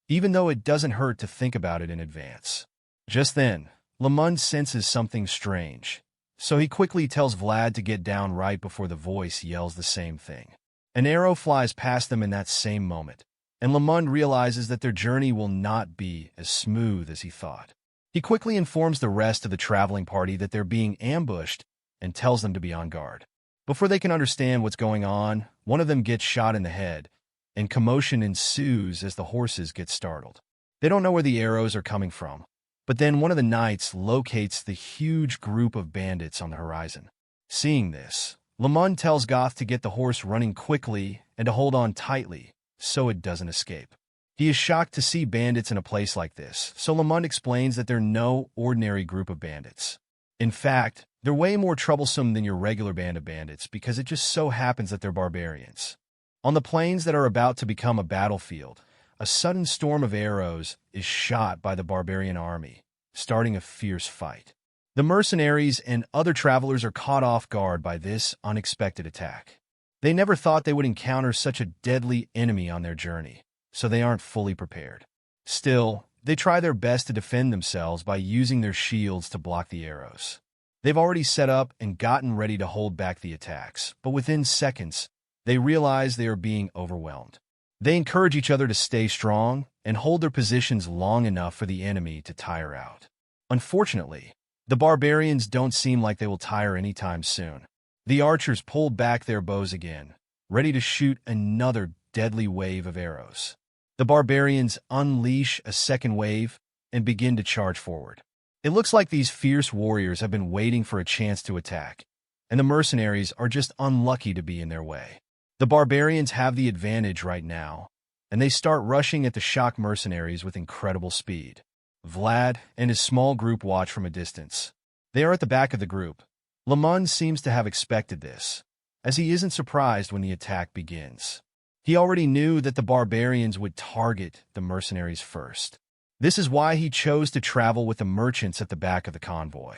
even though it doesn't hurt to think about it in advance. Just then, Lamond senses something strange, so he quickly tells Vlad to get down right before the voice yells the same thing. An arrow flies past them in that same moment, and Lamond realizes that their journey will not be as smooth as he thought. He quickly informs the rest of the traveling party that they're being ambushed and tells them to be on guard. Before they can understand what's going on, one of them gets shot in the head, and commotion ensues as the horses get startled. They don't know where the arrows are coming from, but then one of the knights locates the huge group of bandits on the horizon. Seeing this, Lamond tells Goth to get the horse running quickly and to hold on tightly so it doesn't escape. He is shocked to see bandits in a place like this, so Lamond explains that they're no ordinary group of bandits. In fact, they're way more troublesome than your regular band of bandits because it just so happens that they're barbarians. On the plains that are about to become a battlefield, a sudden storm of arrows is shot by the barbarian army, starting a fierce fight. The mercenaries and other travelers are caught off guard by this unexpected attack. They never thought they would encounter such a deadly enemy on their journey, so they aren't fully prepared. Still, they try their best to defend themselves by using their shields to block the arrows. They've already set up and gotten ready to hold back the attacks, but within seconds, they realize they are being overwhelmed. They encourage each other to stay strong and hold their positions long enough for the enemy to tire out. Unfortunately, the barbarians don't seem like they will tire anytime soon. The archers pull back their bows again, ready to shoot another deadly wave of arrows. The barbarians unleash a second wave and begin to charge forward. It looks like these fierce warriors have been waiting for a chance to attack, and the mercenaries are just unlucky to be in their way. The barbarians have the advantage right now, and they start rushing at the shock mercenaries with incredible speed. Vlad and his small group watch from a distance. They are at the back of the group. Lamund seems to have expected this, as he isn't surprised when the attack begins. He already knew that the barbarians would target the mercenaries first. This is why he chose to travel with the merchants at the back of the convoy.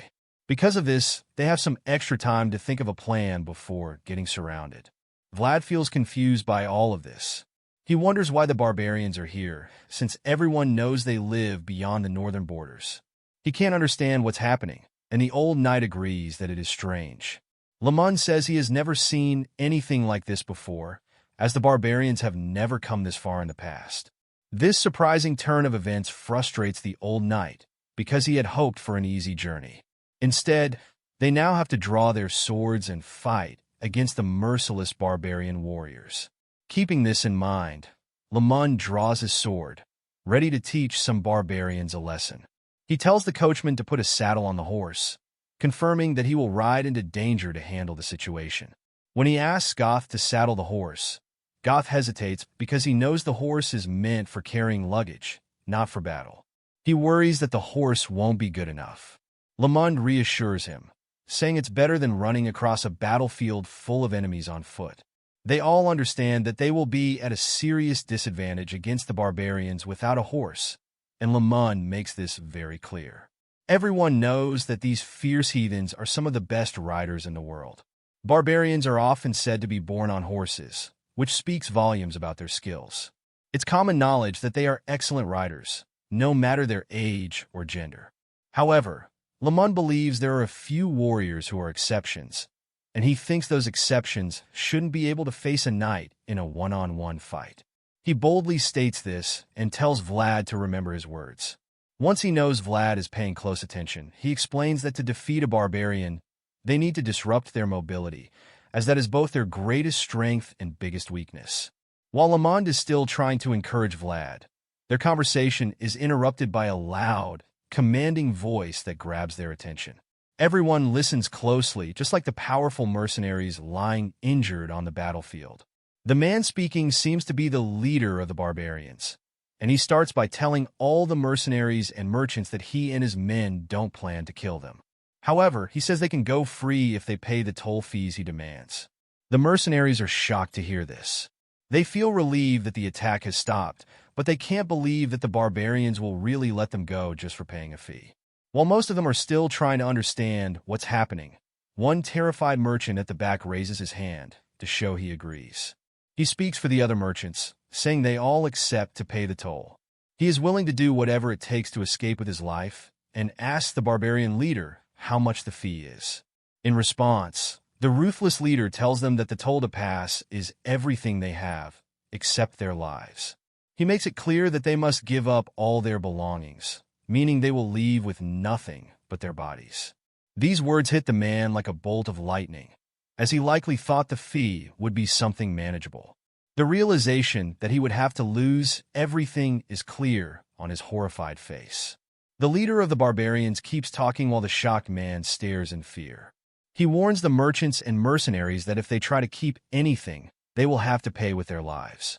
Because of this, they have some extra time to think of a plan before getting surrounded. Vlad feels confused by all of this. He wonders why the barbarians are here, since everyone knows they live beyond the northern borders. He can't understand what's happening, and the old knight agrees that it is strange. Lamund says he has never seen anything like this before, as the barbarians have never come this far in the past. This surprising turn of events frustrates the old knight, because he had hoped for an easy journey. Instead, they now have to draw their swords and fight against the merciless barbarian warriors. Keeping this in mind, Lamund draws his sword, ready to teach some barbarians a lesson. He tells the coachman to put a saddle on the horse, confirming that he will ride into danger to handle the situation. When he asks Goth to saddle the horse, Goth hesitates because he knows the horse is meant for carrying luggage, not for battle. He worries that the horse won't be good enough. Lamund reassures him, saying it's better than running across a battlefield full of enemies on foot. They all understand that they will be at a serious disadvantage against the barbarians without a horse, and Lamund makes this very clear. Everyone knows that these fierce heathens are some of the best riders in the world. Barbarians are often said to be born on horses, which speaks volumes about their skills. It's common knowledge that they are excellent riders, no matter their age or gender. However, Lamund believes there are a few warriors who are exceptions, and he thinks those exceptions shouldn't be able to face a knight in a one-on-one fight. He boldly states this and tells Vlad to remember his words. Once he knows Vlad is paying close attention, he explains that to defeat a barbarian, they need to disrupt their mobility, as that is both their greatest strength and biggest weakness. While Lamund is still trying to encourage Vlad, their conversation is interrupted by a loud, commanding voice that grabs their attention. Everyone listens closely, just like the powerful mercenaries lying injured on the battlefield. The man speaking seems to be the leader of the barbarians, and he starts by telling all the mercenaries and merchants that he and his men don't plan to kill them. However, he says they can go free if they pay the toll fees he demands. The mercenaries are shocked to hear this. They feel relieved that the attack has stopped, but they can't believe that the barbarians will really let them go just for paying a fee. While most of them are still trying to understand what's happening, one terrified merchant at the back raises his hand to show he agrees. He speaks for the other merchants, saying they all accept to pay the toll. He is willing to do whatever it takes to escape with his life, and asks the barbarian leader how much the fee is. In response, the ruthless leader tells them that the toll to pass is everything they have, except their lives. He makes it clear that they must give up all their belongings, meaning they will leave with nothing but their bodies. These words hit the man like a bolt of lightning, as he likely thought the fee would be something manageable. The realization that he would have to lose everything is clear on his horrified face. The leader of the barbarians keeps talking while the shocked man stares in fear. He warns the merchants and mercenaries that if they try to keep anything, they will have to pay with their lives.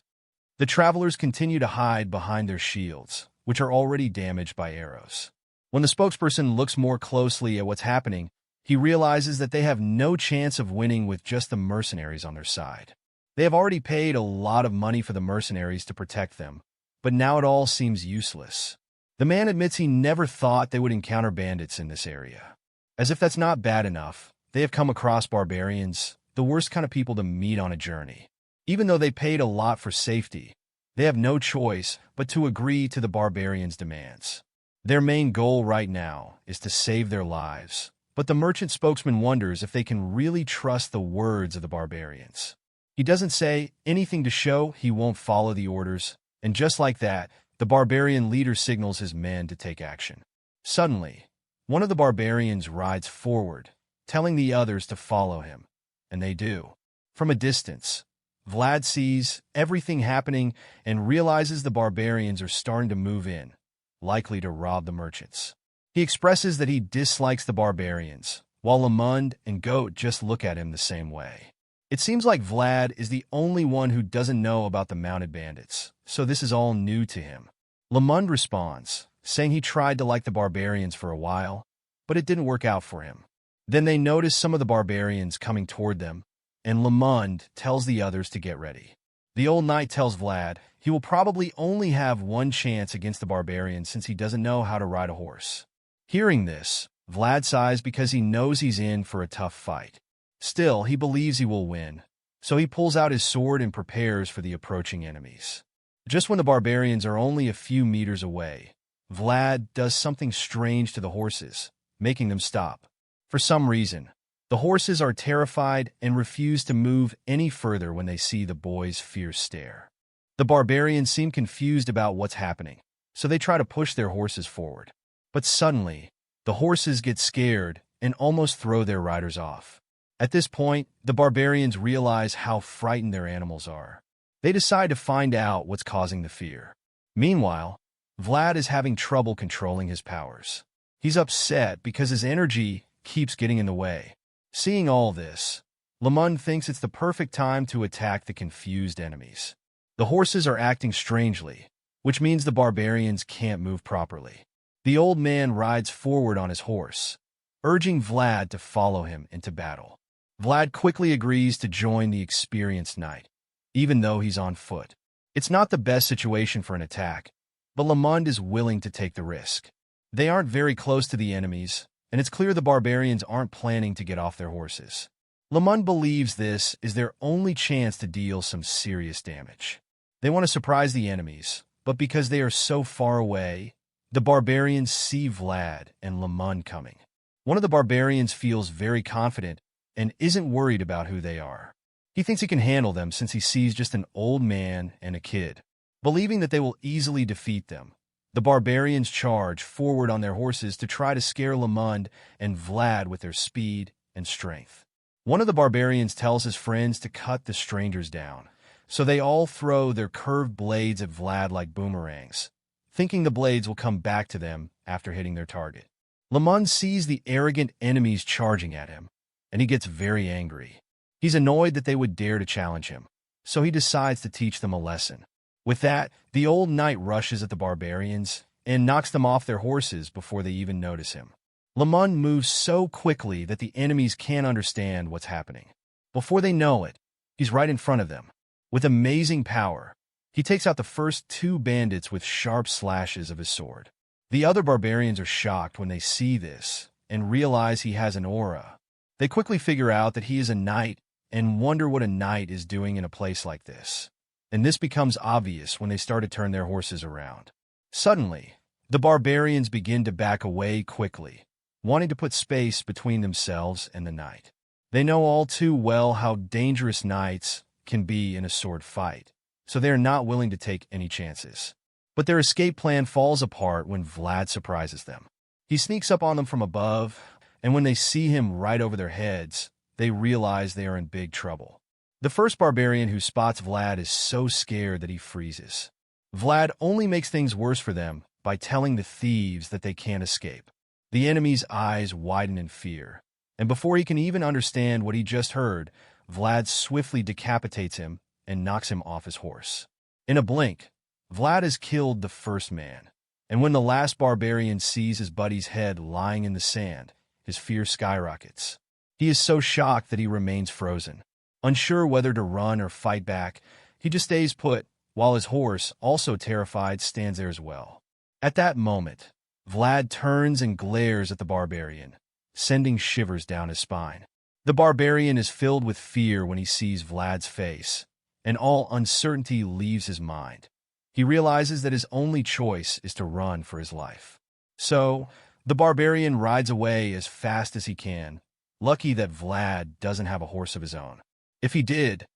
The travelers continue to hide behind their shields, which are already damaged by arrows. When the spokesperson looks more closely at what's happening, he realizes that they have no chance of winning with just the mercenaries on their side. They have already paid a lot of money for the mercenaries to protect them, but now it all seems useless. The man admits he never thought they would encounter bandits in this area. As if that's not bad enough, they have come across barbarians, the worst kind of people to meet on a journey. Even though they paid a lot for safety, they have no choice but to agree to the barbarians' demands. Their main goal right now is to save their lives, but the merchant spokesman wonders if they can really trust the words of the barbarians. He doesn't say anything to show he won't follow the orders, and just like that, the barbarian leader signals his men to take action. Suddenly, one of the barbarians rides forward, telling the others to follow him, and they do. From a distance, Vlad sees everything happening and realizes the barbarians are starting to move in, likely to rob the merchants. He expresses that he dislikes the barbarians, while Lamund and Goat just look at him the same way. It seems like Vlad is the only one who doesn't know about the mounted bandits, so this is all new to him. Lamund responds, saying he tried to like the barbarians for a while, but it didn't work out for him. Then they notice some of the barbarians coming toward them, and Lamund tells the others to get ready. The old knight tells Vlad he will probably only have one chance against the barbarians since he doesn't know how to ride a horse. Hearing this, Vlad sighs because he knows he's in for a tough fight. Still, he believes he will win, so he pulls out his sword and prepares for the approaching enemies. Just when the barbarians are only a few meters away, Vlad does something strange to the horses, making them stop. For some reason, the horses are terrified and refuse to move any further when they see the boy's fierce stare. The barbarians seem confused about what's happening, so they try to push their horses forward. But suddenly, the horses get scared and almost throw their riders off. At this point, the barbarians realize how frightened their animals are. They decide to find out what's causing the fear. Meanwhile, Vlad is having trouble controlling his powers. He's upset because his energy keeps getting in the way. Seeing all this, Lamund thinks it's the perfect time to attack the confused enemies. The horses are acting strangely, which means the barbarians can't move properly. The old man rides forward on his horse, urging Vlad to follow him into battle. Vlad quickly agrees to join the experienced knight, even though he's on foot. It's not the best situation for an attack, but Lamund is willing to take the risk. They aren't very close to the enemies, and it's clear the barbarians aren't planning to get off their horses. Lamund believes this is their only chance to deal some serious damage. They want to surprise the enemies, but because they are so far away, the barbarians see Vlad and Lamund coming. One of the barbarians feels very confident and isn't worried about who they are. He thinks he can handle them since he sees just an old man and a kid. Believing that they will easily defeat them, the barbarians charge forward on their horses to try to scare Lamund and Vlad with their speed and strength. One of the barbarians tells his friends to cut the strangers down, so they all throw their curved blades at Vlad like boomerangs, thinking the blades will come back to them after hitting their target. Lamund sees the arrogant enemies charging at him, and he gets very angry. He's annoyed that they would dare to challenge him, so he decides to teach them a lesson. With that, the old knight rushes at the barbarians and knocks them off their horses before they even notice him. Lamund moves so quickly that the enemies can't understand what's happening. Before they know it, he's right in front of them. With amazing power, he takes out the first two bandits with sharp slashes of his sword. The other barbarians are shocked when they see this and realize he has an aura. They quickly figure out that he is a knight and wonder what a knight is doing in a place like this. And this becomes obvious when they start to turn their horses around. Suddenly, the barbarians begin to back away quickly, wanting to put space between themselves and the knight. They know all too well how dangerous knights can be in a sword fight, so they are not willing to take any chances. But their escape plan falls apart when Vlad surprises them. He sneaks up on them from above, and when they see him right over their heads, they realize they are in big trouble. The first barbarian who spots Vlad is so scared that he freezes. Vlad only makes things worse for them by telling the thieves that they can't escape. The enemy's eyes widen in fear, and before he can even understand what he just heard, Vlad swiftly decapitates him and knocks him off his horse. In a blink, Vlad has killed the first man, and when the last barbarian sees his buddy's head lying in the sand, his fear skyrockets. He is so shocked that he remains frozen. Unsure whether to run or fight back, he just stays put, while his horse, also terrified, stands there as well. At that moment, Vlad turns and glares at the barbarian, sending shivers down his spine. The barbarian is filled with fear when he sees Vlad's face, and all uncertainty leaves his mind. He realizes that his only choice is to run for his life. So, the barbarian rides away as fast as he can, lucky that Vlad doesn't have a horse of his own. If he did,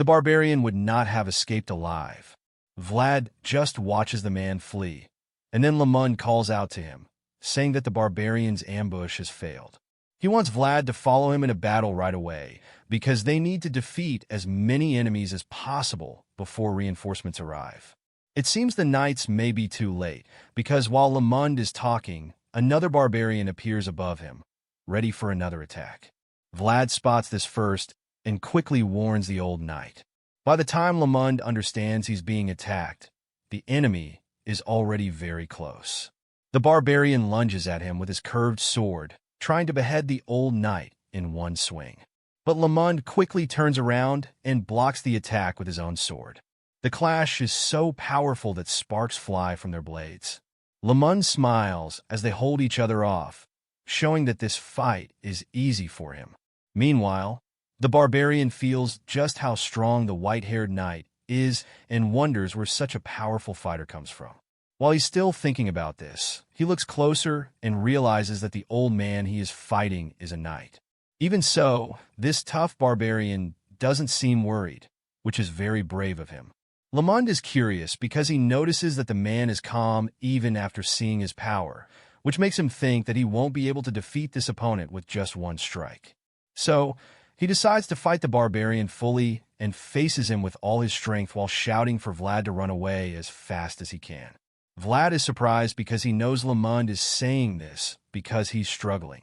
The barbarian would not have escaped alive. Vlad just watches the man flee, and then Lamund calls out to him, saying that the barbarian's ambush has failed. He wants Vlad to follow him in a battle right away, because they need to defeat as many enemies as possible before reinforcements arrive. It seems the knights may be too late, because while Lamund is talking, another barbarian appears above him, ready for another attack. Vlad spots this first and quickly warns the old knight. By the time Lamund understands he's being attacked, the enemy is already very close. The barbarian lunges at him with his curved sword, trying to behead the old knight in one swing. But Lamund quickly turns around and blocks the attack with his own sword. The clash is so powerful that sparks fly from their blades. Lamund smiles as they hold each other off, showing that this fight is easy for him. Meanwhile, the barbarian feels just how strong the white-haired knight is and wonders where such a powerful fighter comes from. While he's still thinking about this, he looks closer and realizes that the old man he is fighting is a knight. Even so, this tough barbarian doesn't seem worried, which is very brave of him. Lamund is curious because he notices that the man is calm even after seeing his power, which makes him think that he won't be able to defeat this opponent with just one strike. So, he decides to fight the barbarian fully and faces him with all his strength while shouting for Vlad to run away as fast as he can. Vlad is surprised because he knows Lamund is saying this because he's struggling.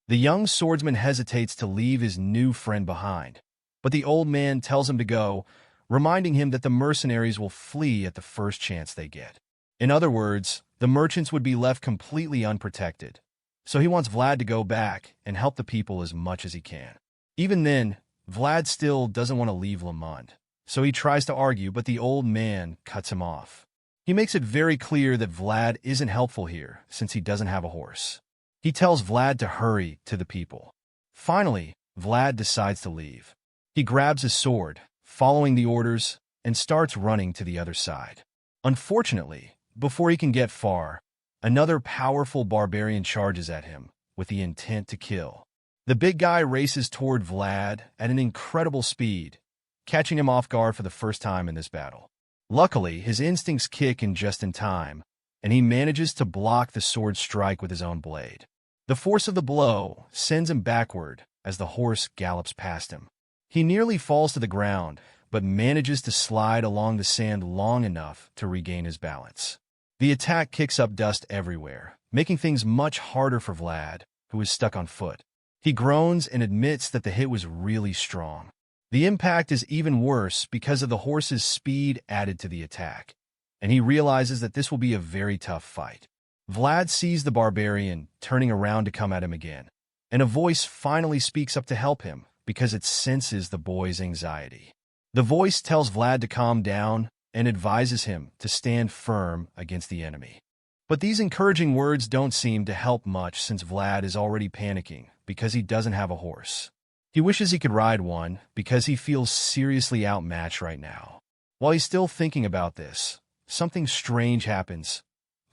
The young swordsman hesitates to leave his new friend behind, but the old man tells him to go, reminding him that the mercenaries will flee at the first chance they get. In other words, the merchants would be left completely unprotected, so he wants Vlad to go back and help the people as much as he can. Even then, Vlad still doesn't want to leave Lamund, so he tries to argue, but the old man cuts him off. He makes it very clear that Vlad isn't helpful here since he doesn't have a horse. He tells Vlad to hurry to the people. Finally, Vlad decides to leave. He grabs his sword, following the orders, and starts running to the other side. Unfortunately, before he can get far, another powerful barbarian charges at him with the intent to kill. The big guy races toward Vlad at an incredible speed, catching him off guard for the first time in this battle. Luckily, his instincts kick in just in time, and he manages to block the sword strike with his own blade. The force of the blow sends him backward as the horse gallops past him. He nearly falls to the ground, but manages to slide along the sand long enough to regain his balance. The attack kicks up dust everywhere, making things much harder for Vlad, who is stuck on foot. He groans and admits that the hit was really strong. The impact is even worse because of the horse's speed added to the attack, and he realizes that this will be a very tough fight. Vlad sees the barbarian turning around to come at him again, and a voice finally speaks up to help him because it senses the boy's anxiety. The voice tells Vlad to calm down and advises him to stand firm against the enemy. But these encouraging words don't seem to help much since Vlad is already panicking because he doesn't have a horse. He wishes he could ride one because he feels seriously outmatched right now. While he's still thinking about this, something strange happens.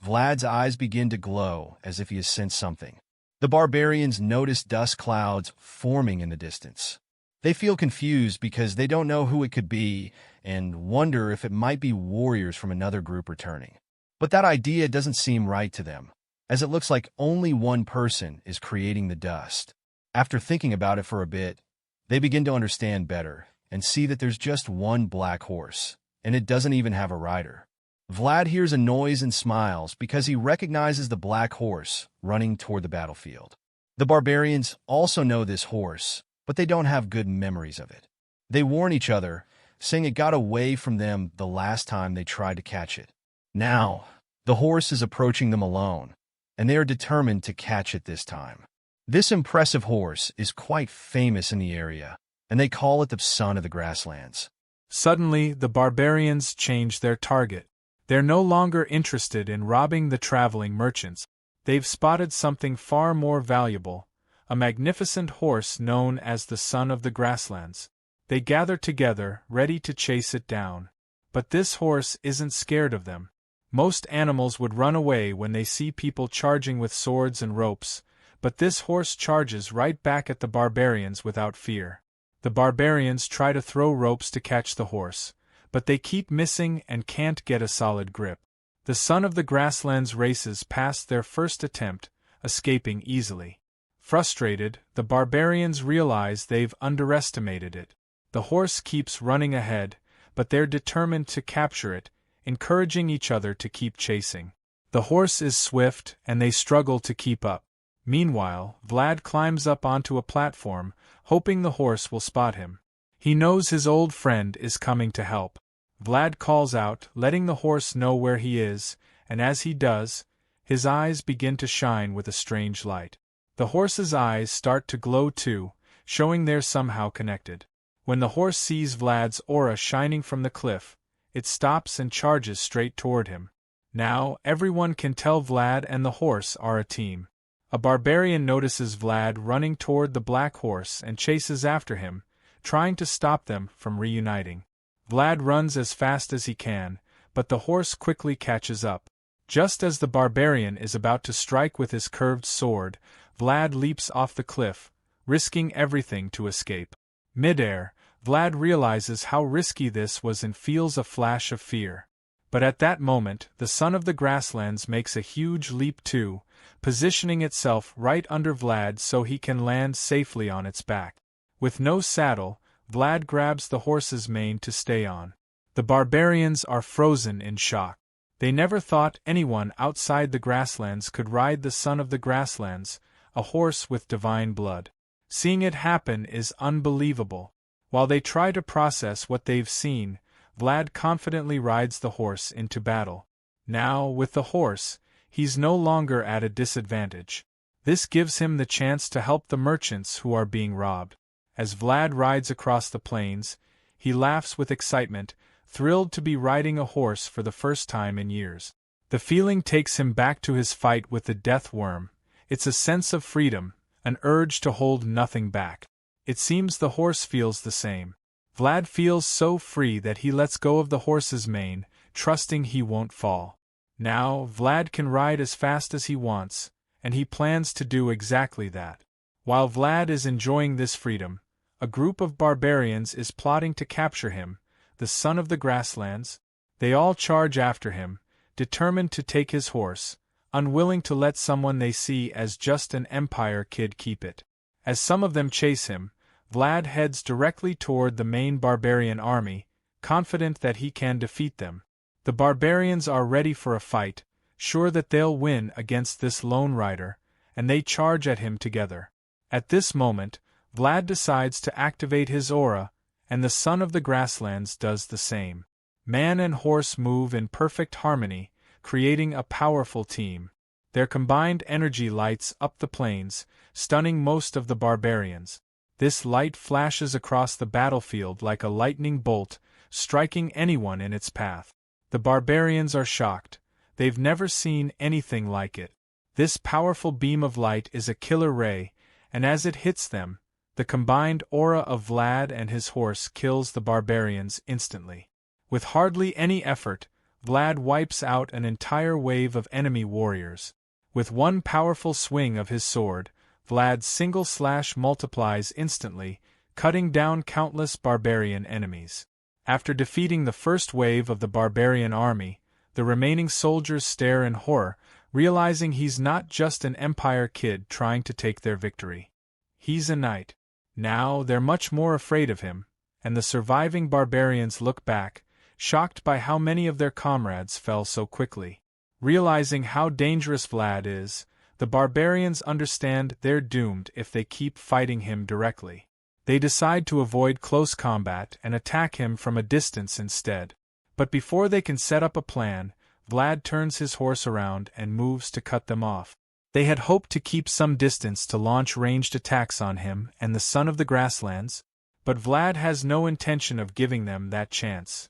Vlad's eyes begin to glow as if he has sensed something. The barbarians notice dust clouds forming in the distance. They feel confused because they don't know who it could be and wonder if it might be warriors from another group returning. But that idea doesn't seem right to them, as it looks like only one person is creating the dust. After thinking about it for a bit, they begin to understand better and see that there's just one black horse, and it doesn't even have a rider. Vlad hears a noise and smiles because he recognizes the black horse running toward the battlefield. The barbarians also know this horse, but they don't have good memories of it. They warn each other, saying it got away from them the last time they tried to catch it. Now, the horse is approaching them alone, and they are determined to catch it this time. This impressive horse is quite famous in the area, and they call it the son of the grasslands. Suddenly, the barbarians change their target. They're no longer interested in robbing the traveling merchants. They've spotted something far more valuable, a magnificent horse known as the son of the grasslands. They gather together, ready to chase it down. But this horse isn't scared of them. Most animals would run away when they see people charging with swords and ropes, but this horse charges right back at the barbarians without fear. The barbarians try to throw ropes to catch the horse, but they keep missing and can't get a solid grip. The son of the grasslands races past their first attempt, escaping easily. Frustrated, the barbarians realize they've underestimated it. The horse keeps running ahead, but they're determined to capture it, encouraging each other to keep chasing. The horse is swift, and they struggle to keep up. Meanwhile, Vlad climbs up onto a platform, hoping the horse will spot him. He knows his old friend is coming to help. Vlad calls out, letting the horse know where he is, and as he does, his eyes begin to shine with a strange light. The horse's eyes start to glow too, showing they're somehow connected. When the horse sees Vlad's aura shining from the cliff, it stops and charges straight toward him. Now, everyone can tell Vlad and the horse are a team. A barbarian notices Vlad running toward the black horse and chases after him, trying to stop them from reuniting. Vlad runs as fast as he can, but the horse quickly catches up. Just as the barbarian is about to strike with his curved sword, Vlad leaps off the cliff, risking everything to escape. Mid-air, Vlad realizes how risky this was and feels a flash of fear. But at that moment, the son of the grasslands makes a huge leap too, positioning itself right under Vlad so he can land safely on its back. With no saddle, Vlad grabs the horse's mane to stay on. The barbarians are frozen in shock. They never thought anyone outside the grasslands could ride the son of the grasslands, a horse with divine blood. Seeing it happen is unbelievable. While they try to process what they've seen, Vlad confidently rides the horse into battle. Now, with the horse, he's no longer at a disadvantage. This gives him the chance to help the merchants who are being robbed. As Vlad rides across the plains, he laughs with excitement, thrilled to be riding a horse for the first time in years. The feeling takes him back to his fight with the death worm. It's a sense of freedom, an urge to hold nothing back. It seems the horse feels the same. Vlad feels so free that he lets go of the horse's mane, trusting he won't fall. Now, Vlad can ride as fast as he wants, and he plans to do exactly that. While Vlad is enjoying this freedom, a group of barbarians is plotting to capture him, the son of the grasslands. They all charge after him, determined to take his horse, unwilling to let someone they see as just an empire kid keep it. As some of them chase him, Vlad heads directly toward the main barbarian army, confident that he can defeat them. The barbarians are ready for a fight, sure that they'll win against this lone rider, and they charge at him together. At this moment, Vlad decides to activate his aura, and the son of the grasslands does the same. Man and horse move in perfect harmony, creating a powerful team. Their combined energy lights up the plains, stunning most of the barbarians. This light flashes across the battlefield like a lightning bolt, striking anyone in its path. The barbarians are shocked. They've never seen anything like it. This powerful beam of light is a killer ray, and as it hits them, the combined aura of Vlad and his horse kills the barbarians instantly. With hardly any effort, Vlad wipes out an entire wave of enemy warriors. With one powerful swing of his sword, Vlad's single slash multiplies instantly, cutting down countless barbarian enemies. After defeating the first wave of the barbarian army, the remaining soldiers stare in horror, realizing he's not just an empire kid trying to take their victory. He's a knight. Now they're much more afraid of him, and the surviving barbarians look back, shocked by how many of their comrades fell so quickly. Realizing how dangerous Vlad is, the barbarians understand they're doomed if they keep fighting him directly. They decide to avoid close combat and attack him from a distance instead. But before they can set up a plan, Vlad turns his horse around and moves to cut them off. They had hoped to keep some distance to launch ranged attacks on him and the son of the grasslands, but Vlad has no intention of giving them that chance.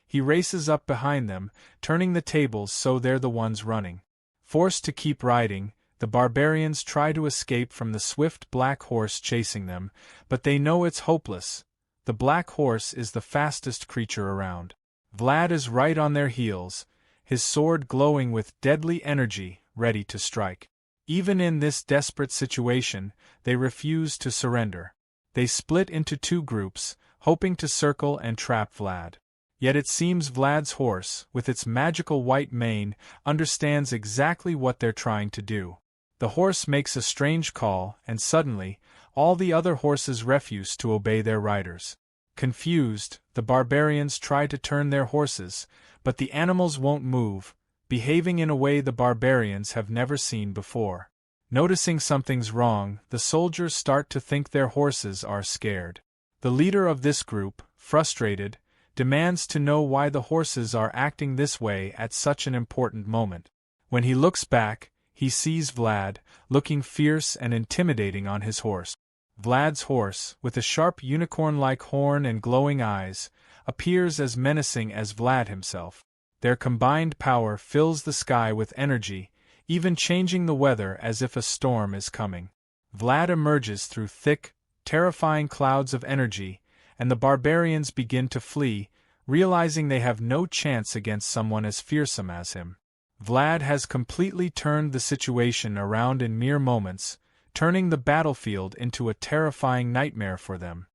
He races up behind them, turning the tables so they're the ones running. Forced to keep riding, the barbarians try to escape from the swift black horse chasing them, but they know it's hopeless. The black horse is the fastest creature around. Vlad is right on their heels, his sword glowing with deadly energy, ready to strike. Even in this desperate situation, they refuse to surrender. They split into two groups, hoping to circle and trap Vlad. Yet it seems Vlad's horse, with its magical white mane, understands exactly what they're trying to do. The horse makes a strange call, and suddenly, all the other horses refuse to obey their riders. Confused, the barbarians try to turn their horses, but the animals won't move, behaving in a way the barbarians have never seen before. Noticing something's wrong, the soldiers start to think their horses are scared. The leader of this group, frustrated, demands to know why the horses are acting this way at such an important moment. When he looks back, he sees Vlad, looking fierce and intimidating on his horse. Vlad's horse, with a sharp unicorn-like horn and glowing eyes, appears as menacing as Vlad himself. Their combined power fills the sky with energy, even changing the weather as if a storm is coming. Vlad emerges through thick, terrifying clouds of energy, and the barbarians begin to flee, realizing they have no chance against someone as fearsome as him. Vlad has completely turned the situation around in mere moments, turning the battlefield into a terrifying nightmare for them.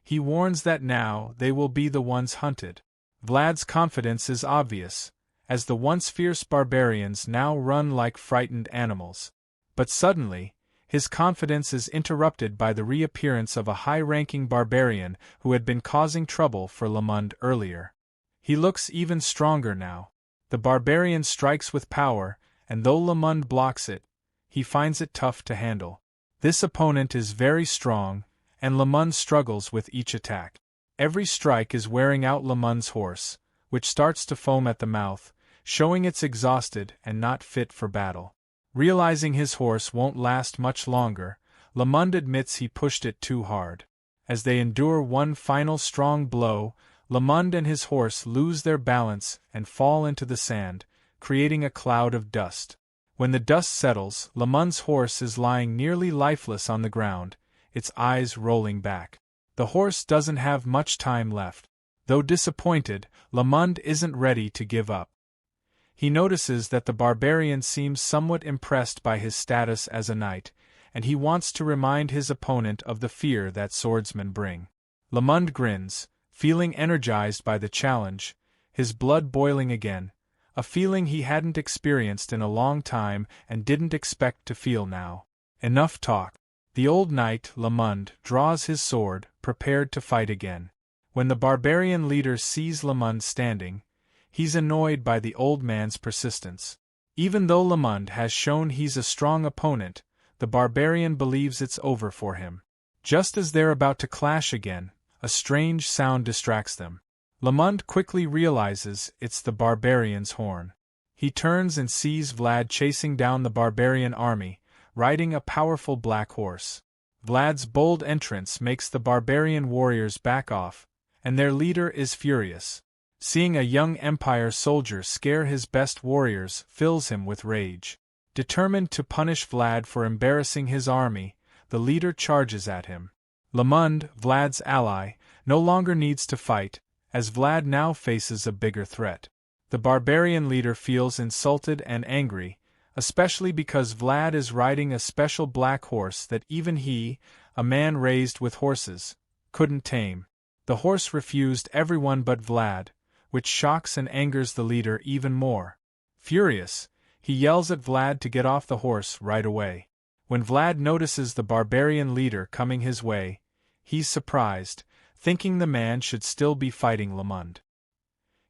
He warns that now they will be the ones hunted. Vlad's confidence is obvious, as the once fierce barbarians now run like frightened animals. But suddenly, his confidence is interrupted by the reappearance of a high-ranking barbarian who had been causing trouble for Lamund earlier. He looks even stronger now. The barbarian strikes with power, and though Lamund blocks it, he finds it tough to handle. This opponent is very strong, and Lamund struggles with each attack. Every strike is wearing out Lamund's horse, which starts to foam at the mouth, showing it's exhausted and not fit for battle. Realizing his horse won't last much longer, Lamund admits he pushed it too hard. As they endure one final strong blow, Lamund and his horse lose their balance and fall into the sand, creating a cloud of dust. When the dust settles, Lamund's horse is lying nearly lifeless on the ground, its eyes rolling back. The horse doesn't have much time left. Though disappointed, Lamund isn't ready to give up. He notices that the barbarian seems somewhat impressed by his status as a knight, and he wants to remind his opponent of the fear that swordsmen bring. Lamund grins, feeling energized by the challenge, his blood boiling again, a feeling he hadn't experienced in a long time and didn't expect to feel now. Enough talk. The old knight, Lamund, draws his sword, prepared to fight again. When the barbarian leader sees Lamund standing, he's annoyed by the old man's persistence. Even though Lamund has shown he's a strong opponent, the barbarian believes it's over for him. Just as they're about to clash again, a strange sound distracts them. Lamund quickly realizes it's the barbarian's horn. He turns and sees Vlad chasing down the barbarian army, riding a powerful black horse. Vlad's bold entrance makes the barbarian warriors back off, and their leader is furious. Seeing a young Empire soldier scare his best warriors fills him with rage. Determined to punish Vlad for embarrassing his army, the leader charges at him. Lamund, Vlad's ally, no longer needs to fight, as Vlad now faces a bigger threat. The barbarian leader feels insulted and angry, especially because Vlad is riding a special black horse that even he, a man raised with horses, couldn't tame. The horse refused everyone but Vlad, which shocks and angers the leader even more. Furious, he yells at Vlad to get off the horse right away. When Vlad notices the barbarian leader coming his way, he's surprised, thinking the man should still be fighting Lamund.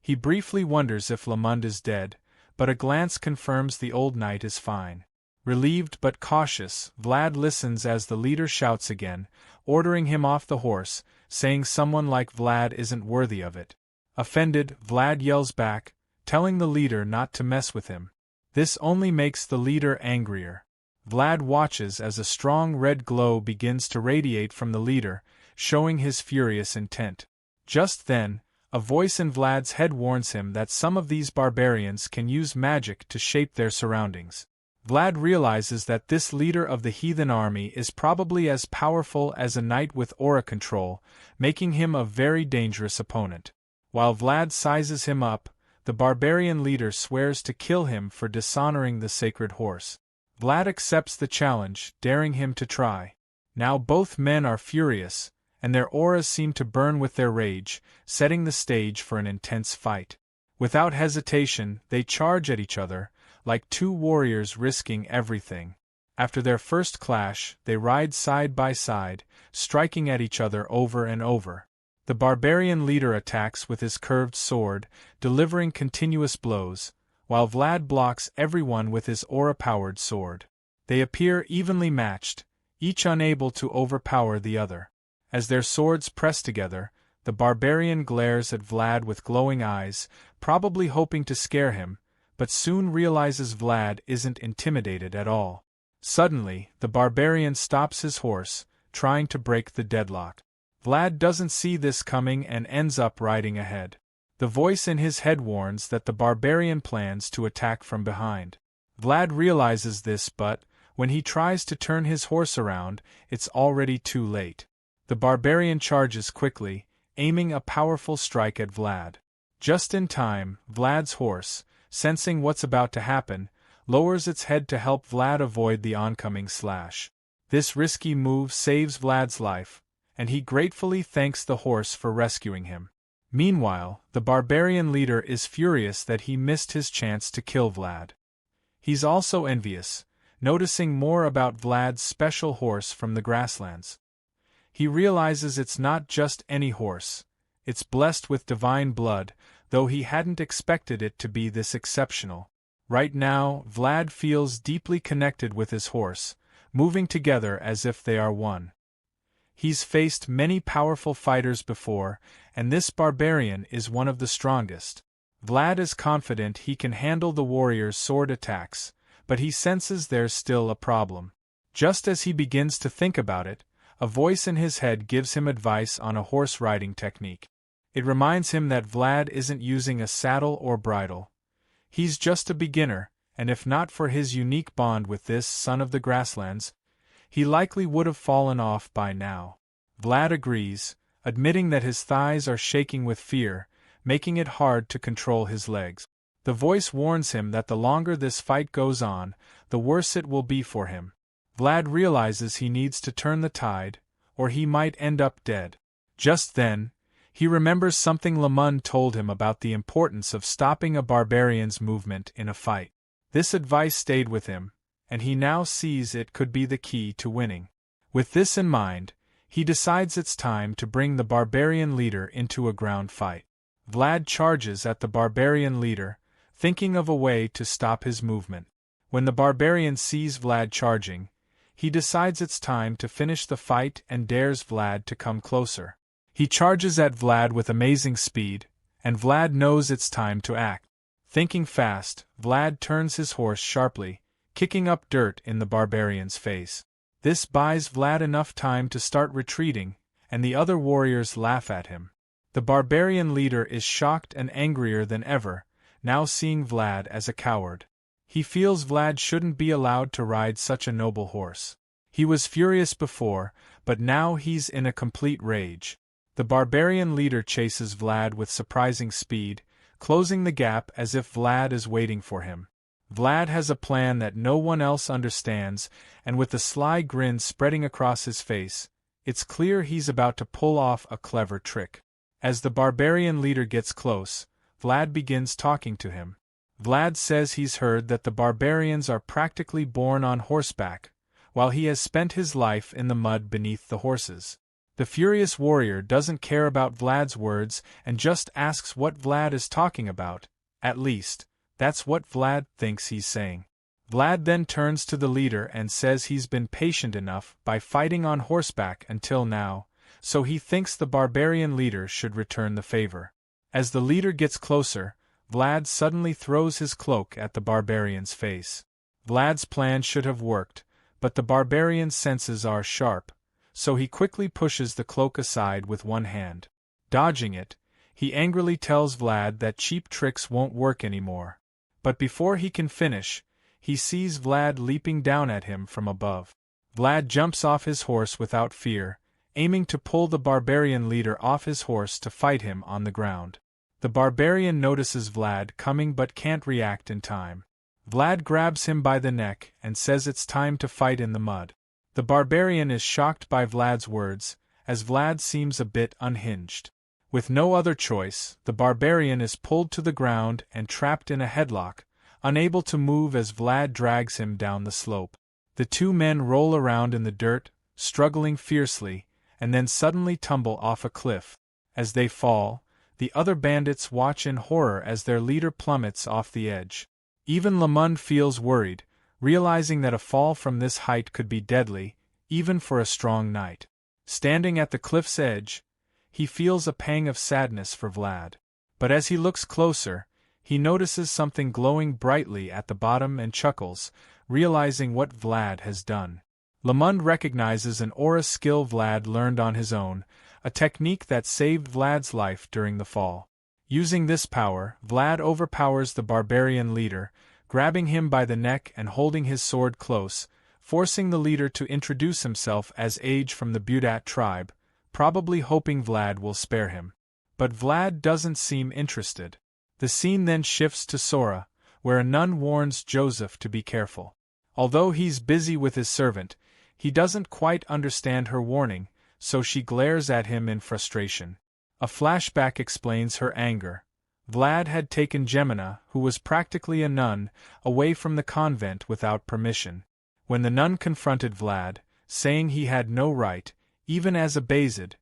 He briefly wonders if Lamund is dead, but a glance confirms the old knight is fine. Relieved but cautious, Vlad listens as the leader shouts again, ordering him off the horse, saying someone like Vlad isn't worthy of it. Offended, Vlad yells back, telling the leader not to mess with him. This only makes the leader angrier. Vlad watches as a strong red glow begins to radiate from the leader, showing his furious intent. Just then, a voice in Vlad's head warns him that some of these barbarians can use magic to shape their surroundings. Vlad realizes that this leader of the heathen army is probably as powerful as a knight with aura control, making him a very dangerous opponent. While Vlad sizes him up, the barbarian leader swears to kill him for dishonoring the sacred horse. Vlad accepts the challenge, daring him to try. Now both men are furious, and their auras seem to burn with their rage, setting the stage for an intense fight. Without hesitation, they charge at each other, like two warriors risking everything. After their first clash, they ride side by side, striking at each other over and over. The barbarian leader attacks with his curved sword, delivering continuous blows, while Vlad blocks everyone with his aura-powered sword. They appear evenly matched, each unable to overpower the other. As their swords press together, the barbarian glares at Vlad with glowing eyes, probably hoping to scare him, but soon realizes Vlad isn't intimidated at all. Suddenly, the barbarian stops his horse, trying to break the deadlock. Vlad doesn't see this coming and ends up riding ahead. The voice in his head warns that the barbarian plans to attack from behind. Vlad realizes this, but when he tries to turn his horse around, it's already too late. The barbarian charges quickly, aiming a powerful strike at Vlad. Just in time, Vlad's horse, sensing what's about to happen, lowers its head to help Vlad avoid the oncoming slash. This risky move saves Vlad's life, and he gratefully thanks the horse for rescuing him. Meanwhile, the barbarian leader is furious that he missed his chance to kill Vlad. He's also envious, noticing more about Vlad's special horse from the grasslands. He realizes it's not just any horse, it's blessed with divine blood, though he hadn't expected it to be this exceptional. Right now, Vlad feels deeply connected with his horse, moving together as if they are one. He's faced many powerful fighters before, and this barbarian is one of the strongest. Vlad is confident he can handle the warrior's sword attacks, but he senses there's still a problem. Just as he begins to think about it, a voice in his head gives him advice on a horse riding technique. It reminds him that Vlad isn't using a saddle or bridle. He's just a beginner, and if not for his unique bond with this son of the grasslands, he likely would have fallen off by now. Vlad agrees, admitting that his thighs are shaking with fear, making it hard to control his legs. The voice warns him that the longer this fight goes on, the worse it will be for him. Vlad realizes he needs to turn the tide, or he might end up dead. Just then, he remembers something Lamund told him about the importance of stopping a barbarian's movement in a fight. This advice stayed with him, and he now sees it could be the key to winning. With this in mind, he decides it's time to bring the barbarian leader into a ground fight. Vlad charges at the barbarian leader, thinking of a way to stop his movement. When the barbarian sees Vlad charging, he decides it's time to finish the fight and dares Vlad to come closer. He charges at Vlad with amazing speed, and Vlad knows it's time to act. Thinking fast, Vlad turns his horse sharply, kicking up dirt in the barbarian's face. This buys Vlad enough time to start retreating, and the other warriors laugh at him. The barbarian leader is shocked and angrier than ever, now seeing Vlad as a coward. He feels Vlad shouldn't be allowed to ride such a noble horse. He was furious before, but now he's in a complete rage. The barbarian leader chases Vlad with surprising speed, closing the gap as if Vlad is waiting for him. Vlad has a plan that no one else understands, and with a sly grin spreading across his face, it's clear he's about to pull off a clever trick. As the barbarian leader gets close, Vlad begins talking to him. Vlad says he's heard that the barbarians are practically born on horseback, while he has spent his life in the mud beneath the horses. The furious warrior doesn't care about Vlad's words and just asks what Vlad is talking about. At least, that's what Vlad thinks he's saying. Vlad then turns to the leader and says he's been patient enough by fighting on horseback until now, so he thinks the barbarian leader should return the favor. As the leader gets closer, Vlad suddenly throws his cloak at the barbarian's face. Vlad's plan should have worked, but the barbarian's senses are sharp, so he quickly pushes the cloak aside with one hand. Dodging it, he angrily tells Vlad that cheap tricks won't work anymore. But before he can finish, he sees Vlad leaping down at him from above. Vlad jumps off his horse without fear, aiming to pull the barbarian leader off his horse to fight him on the ground. The barbarian notices Vlad coming but can't react in time. Vlad grabs him by the neck and says it's time to fight in the mud. The barbarian is shocked by Vlad's words, as Vlad seems a bit unhinged. With no other choice, the barbarian is pulled to the ground and trapped in a headlock, unable to move as Vlad drags him down the slope. The two men roll around in the dirt, struggling fiercely, and then suddenly tumble off a cliff. As they fall, the other bandits watch in horror as their leader plummets off the edge. Even Lamund feels worried, realizing that a fall from this height could be deadly, even for a strong knight. Standing at the cliff's edge, he feels a pang of sadness for Vlad. But as he looks closer, he notices something glowing brightly at the bottom and chuckles, realizing what Vlad has done. Lamund recognizes an aura skill Vlad learned on his own, a technique that saved Vlad's life during the fall. Using this power, Vlad overpowers the barbarian leader, grabbing him by the neck and holding his sword close, forcing the leader to introduce himself as Age from the Budat tribe, probably hoping Vlad will spare him. But Vlad doesn't seem interested. The scene then shifts to Sora, where a nun warns Joseph to be careful. Although he's busy with his servant, he doesn't quite understand her warning, so she glares at him in frustration. A flashback explains her anger. Vlad had taken Gemina, who was practically a nun, away from the convent without permission. When the nun confronted Vlad, saying he had no right, even as a Bazid,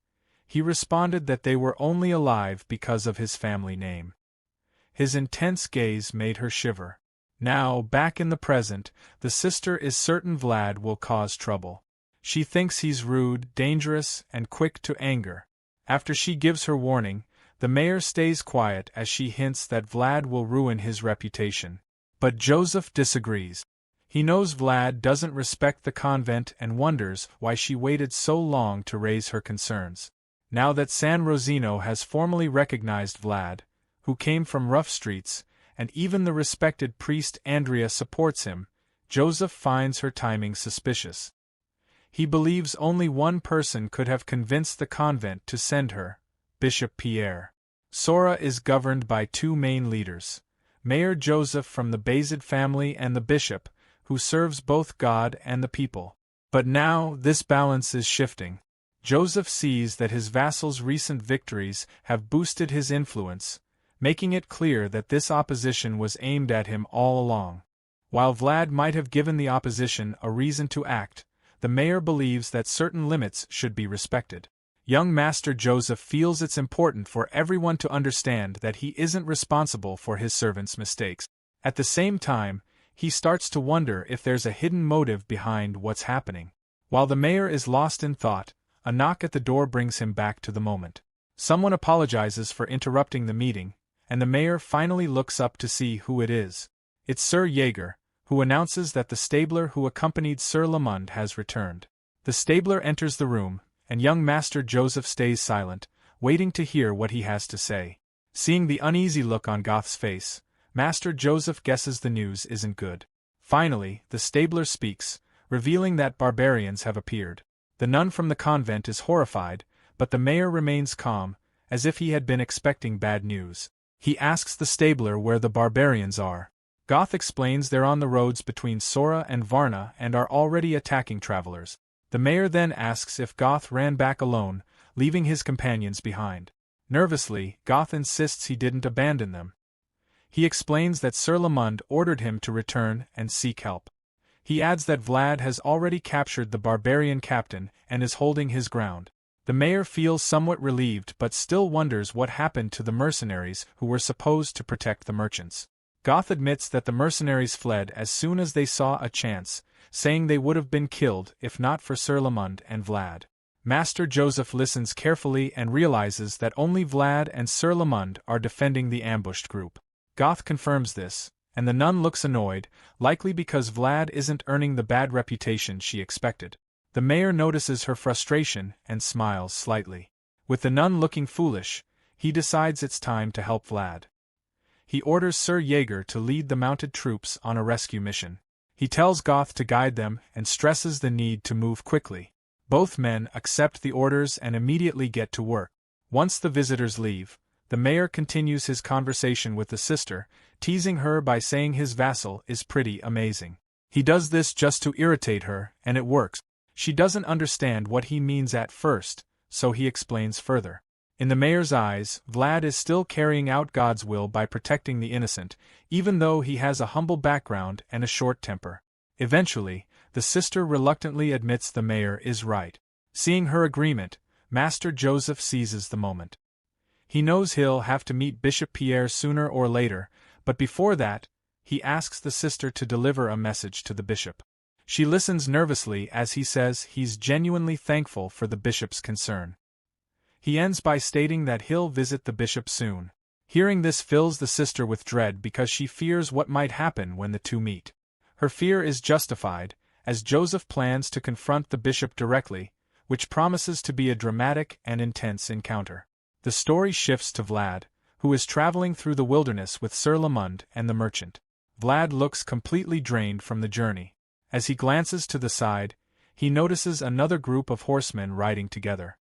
he responded that they were only alive because of his family name. His intense gaze made her shiver. Now, back in the present, the sister is certain Vlad will cause trouble. She thinks he's rude, dangerous, and quick to anger. After she gives her warning, the mayor stays quiet as she hints that Vlad will ruin his reputation. But Joseph disagrees. He knows Vlad doesn't respect the convent and wonders why she waited so long to raise her concerns. Now that San Rosino has formally recognized Vlad, who came from rough streets, and even the respected priest Andrea supports him, Joseph finds her timing suspicious. He believes only one person could have convinced the convent to send her, Bishop Pierre. Sora is governed by two main leaders, Mayor Joseph from the Bazid family and the bishop, who serves both God and the people. But now, this balance is shifting. Joseph sees that his vassals' recent victories have boosted his influence, making it clear that this opposition was aimed at him all along. While Vlad might have given the opposition a reason to act, the mayor believes that certain limits should be respected. Young Master Joseph feels it's important for everyone to understand that he isn't responsible for his servant's mistakes. At the same time, he starts to wonder if there's a hidden motive behind what's happening. While the mayor is lost in thought, a knock at the door brings him back to the moment. Someone apologizes for interrupting the meeting, and the mayor finally looks up to see who it is. It's Sir Jaeger, who announces that the stabler who accompanied Sir Lamund has returned. The stabler enters the room, and young Master Joseph stays silent, waiting to hear what he has to say. Seeing the uneasy look on Goth's face, Master Joseph guesses the news isn't good. Finally, the stabler speaks, revealing that barbarians have appeared. The nun from the convent is horrified, but the mayor remains calm, as if he had been expecting bad news. He asks the stabler where the barbarians are. Goth explains they're on the roads between Sora and Varna and are already attacking travelers. The mayor then asks if Goth ran back alone, leaving his companions behind. Nervously, Goth insists he didn't abandon them. He explains that Sir Lamund ordered him to return and seek help. He adds that Vlad has already captured the barbarian captain and is holding his ground. The mayor feels somewhat relieved but still wonders what happened to the mercenaries who were supposed to protect the merchants. Goth admits that the mercenaries fled as soon as they saw a chance, saying they would have been killed if not for Sir Lamund and Vlad. Master Joseph listens carefully and realizes that only Vlad and Sir Lamund are defending the ambushed group. Goth confirms this, and the nun looks annoyed, likely because Vlad isn't earning the bad reputation she expected. The mayor notices her frustration and smiles slightly. With the nun looking foolish, he decides it's time to help Vlad. He orders Sir Jaeger to lead the mounted troops on a rescue mission. He tells Goth to guide them and stresses the need to move quickly. Both men accept the orders and immediately get to work. Once the visitors leave, the mayor continues his conversation with the sister, teasing her by saying his vassal is pretty amazing. He does this just to irritate her, and it works. She doesn't understand what he means at first, so he explains further. In the mayor's eyes, Vlad is still carrying out God's will by protecting the innocent, even though he has a humble background and a short temper. Eventually, the sister reluctantly admits the mayor is right. Seeing her agreement, Master Joseph seizes the moment. He knows he'll have to meet Bishop Pierre sooner or later, but before that, he asks the sister to deliver a message to the bishop. She listens nervously as he says he's genuinely thankful for the bishop's concern. He ends by stating that he'll visit the bishop soon. Hearing this fills the sister with dread because she fears what might happen when the two meet. Her fear is justified, as Joseph plans to confront the bishop directly, which promises to be a dramatic and intense encounter. The story shifts to Vlad, who is traveling through the wilderness with Sir Lamond and the merchant. Vlad looks completely drained from the journey. As he glances to the side, he notices another group of horsemen riding together.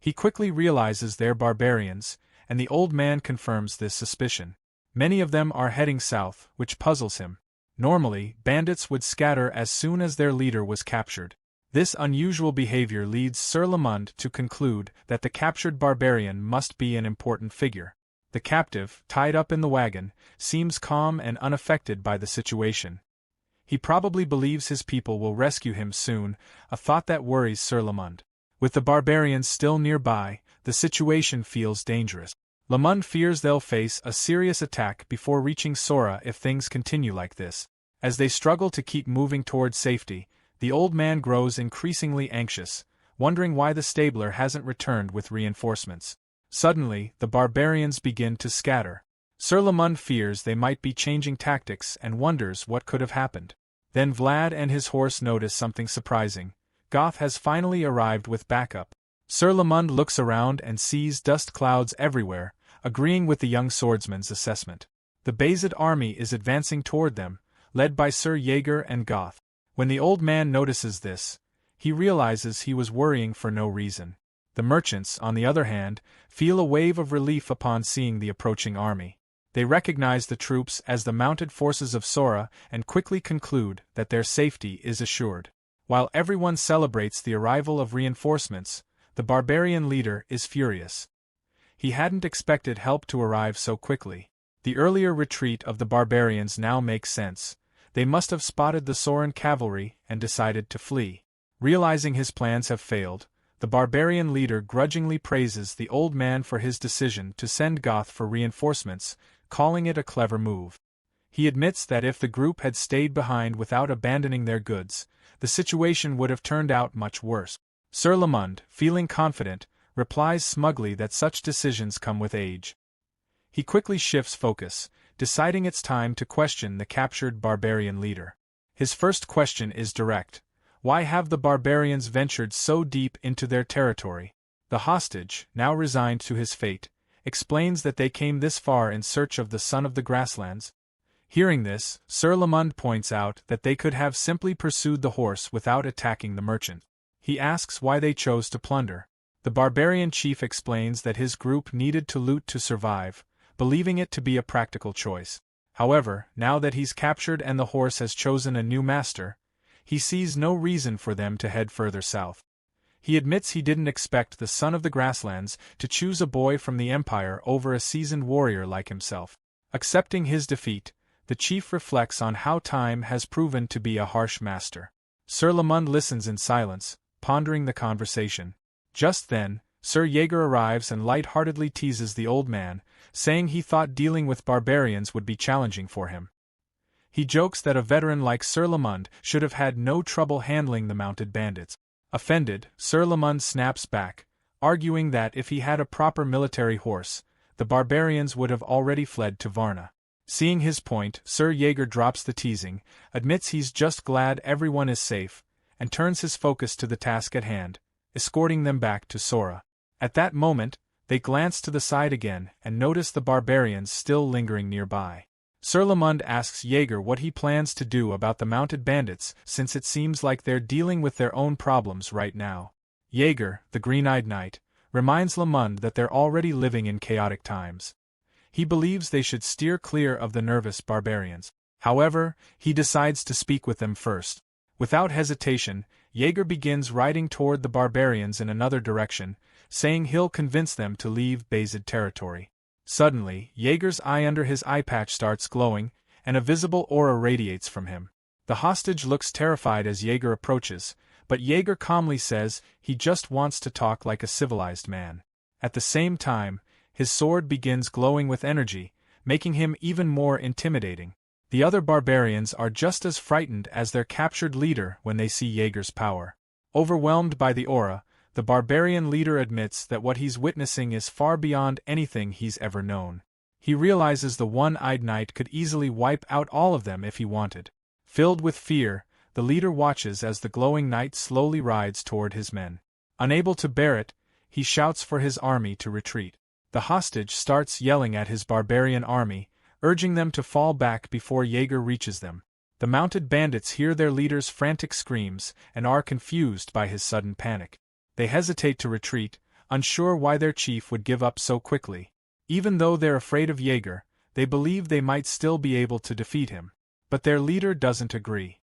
He quickly realizes they're barbarians, and the old man confirms this suspicion. Many of them are heading south, which puzzles him. Normally, bandits would scatter as soon as their leader was captured. This unusual behavior leads Sir Lamond to conclude that the captured barbarian must be an important figure. The captive, tied up in the wagon, seems calm and unaffected by the situation. He probably believes his people will rescue him soon, a thought that worries Sir Lamond. With the barbarians still nearby, the situation feels dangerous. Lamond fears they'll face a serious attack before reaching Sora if things continue like this. As they struggle to keep moving towards safety, the old man grows increasingly anxious, wondering why the stabler hasn't returned with reinforcements. Suddenly, the barbarians begin to scatter. Sir Lamond fears they might be changing tactics and wonders what could have happened. Then Vlad and his horse notice something surprising. Goth has finally arrived with backup. Sir Lamond looks around and sees dust clouds everywhere, agreeing with the young swordsman's assessment. The Bayezid army is advancing toward them, led by Sir Jaeger and Goth. When the old man notices this, he realizes he was worrying for no reason. The merchants, on the other hand, feel a wave of relief upon seeing the approaching army. They recognize the troops as the mounted forces of Sora and quickly conclude that their safety is assured. While everyone celebrates the arrival of reinforcements, the barbarian leader is furious. He hadn't expected help to arrive so quickly. The earlier retreat of the barbarians now makes sense. They must have spotted the Soran cavalry and decided to flee. Realizing his plans have failed, the barbarian leader grudgingly praises the old man for his decision to send Goth for reinforcements, calling it a clever move. He admits that if the group had stayed behind without abandoning their goods, the situation would have turned out much worse. Sir Lamond, feeling confident, replies smugly that such decisions come with age. He quickly shifts focus, deciding it's time to question the captured barbarian leader. His first question is direct. Why have the barbarians ventured so deep into their territory? The hostage, now resigned to his fate, explains that they came this far in search of the son of the grasslands. Hearing this, Sir Lamond points out that they could have simply pursued the horse without attacking the merchant. He asks why they chose to plunder. The barbarian chief explains that his group needed to loot to survive, believing it to be a practical choice. However, now that he's captured and the horse has chosen a new master, he sees no reason for them to head further south. He admits he didn't expect the son of the grasslands to choose a boy from the Empire over a seasoned warrior like himself. Accepting his defeat, the chief reflects on how time has proven to be a harsh master. Sir Lamond listens in silence, pondering the conversation. Just then, Sir Jaeger arrives and light-heartedly teases the old man, saying he thought dealing with barbarians would be challenging for him. He jokes that a veteran like Sir Lamond should have had no trouble handling the mounted bandits. Offended, Sir Lamond snaps back, arguing that if he had a proper military horse, the barbarians would have already fled to Varna. Seeing his point, Sir Jaeger drops the teasing, admits he's just glad everyone is safe, and turns his focus to the task at hand, escorting them back to Sora. At that moment, they glance to the side again and notice the barbarians still lingering nearby. Sir Lamond asks Jaeger what he plans to do about the mounted bandits since it seems like they're dealing with their own problems right now. Jaeger, the green-eyed knight, reminds Lamond that they're already living in chaotic times. He believes they should steer clear of the nervous barbarians. However, he decides to speak with them first. Without hesitation, Jaeger begins riding toward the barbarians in another direction, saying he'll convince them to leave Bazed territory. Suddenly, Jaeger's eye under his eye patch starts glowing, and a visible aura radiates from him. The hostage looks terrified as Jaeger approaches, but Jaeger calmly says he just wants to talk like a civilized man. At the same time, his sword begins glowing with energy, making him even more intimidating. The other barbarians are just as frightened as their captured leader when they see Jaeger's power. Overwhelmed by the aura, the barbarian leader admits that what he's witnessing is far beyond anything he's ever known. He realizes the one-eyed knight could easily wipe out all of them if he wanted. Filled with fear, the leader watches as the glowing knight slowly rides toward his men. Unable to bear it, he shouts for his army to retreat. The hostage starts yelling at his barbarian army, urging them to fall back before Jaeger reaches them. The mounted bandits hear their leader's frantic screams and are confused by his sudden panic. They hesitate to retreat, unsure why their chief would give up so quickly. Even though they're afraid of Jaeger, they believe they might still be able to defeat him. But their leader doesn't agree.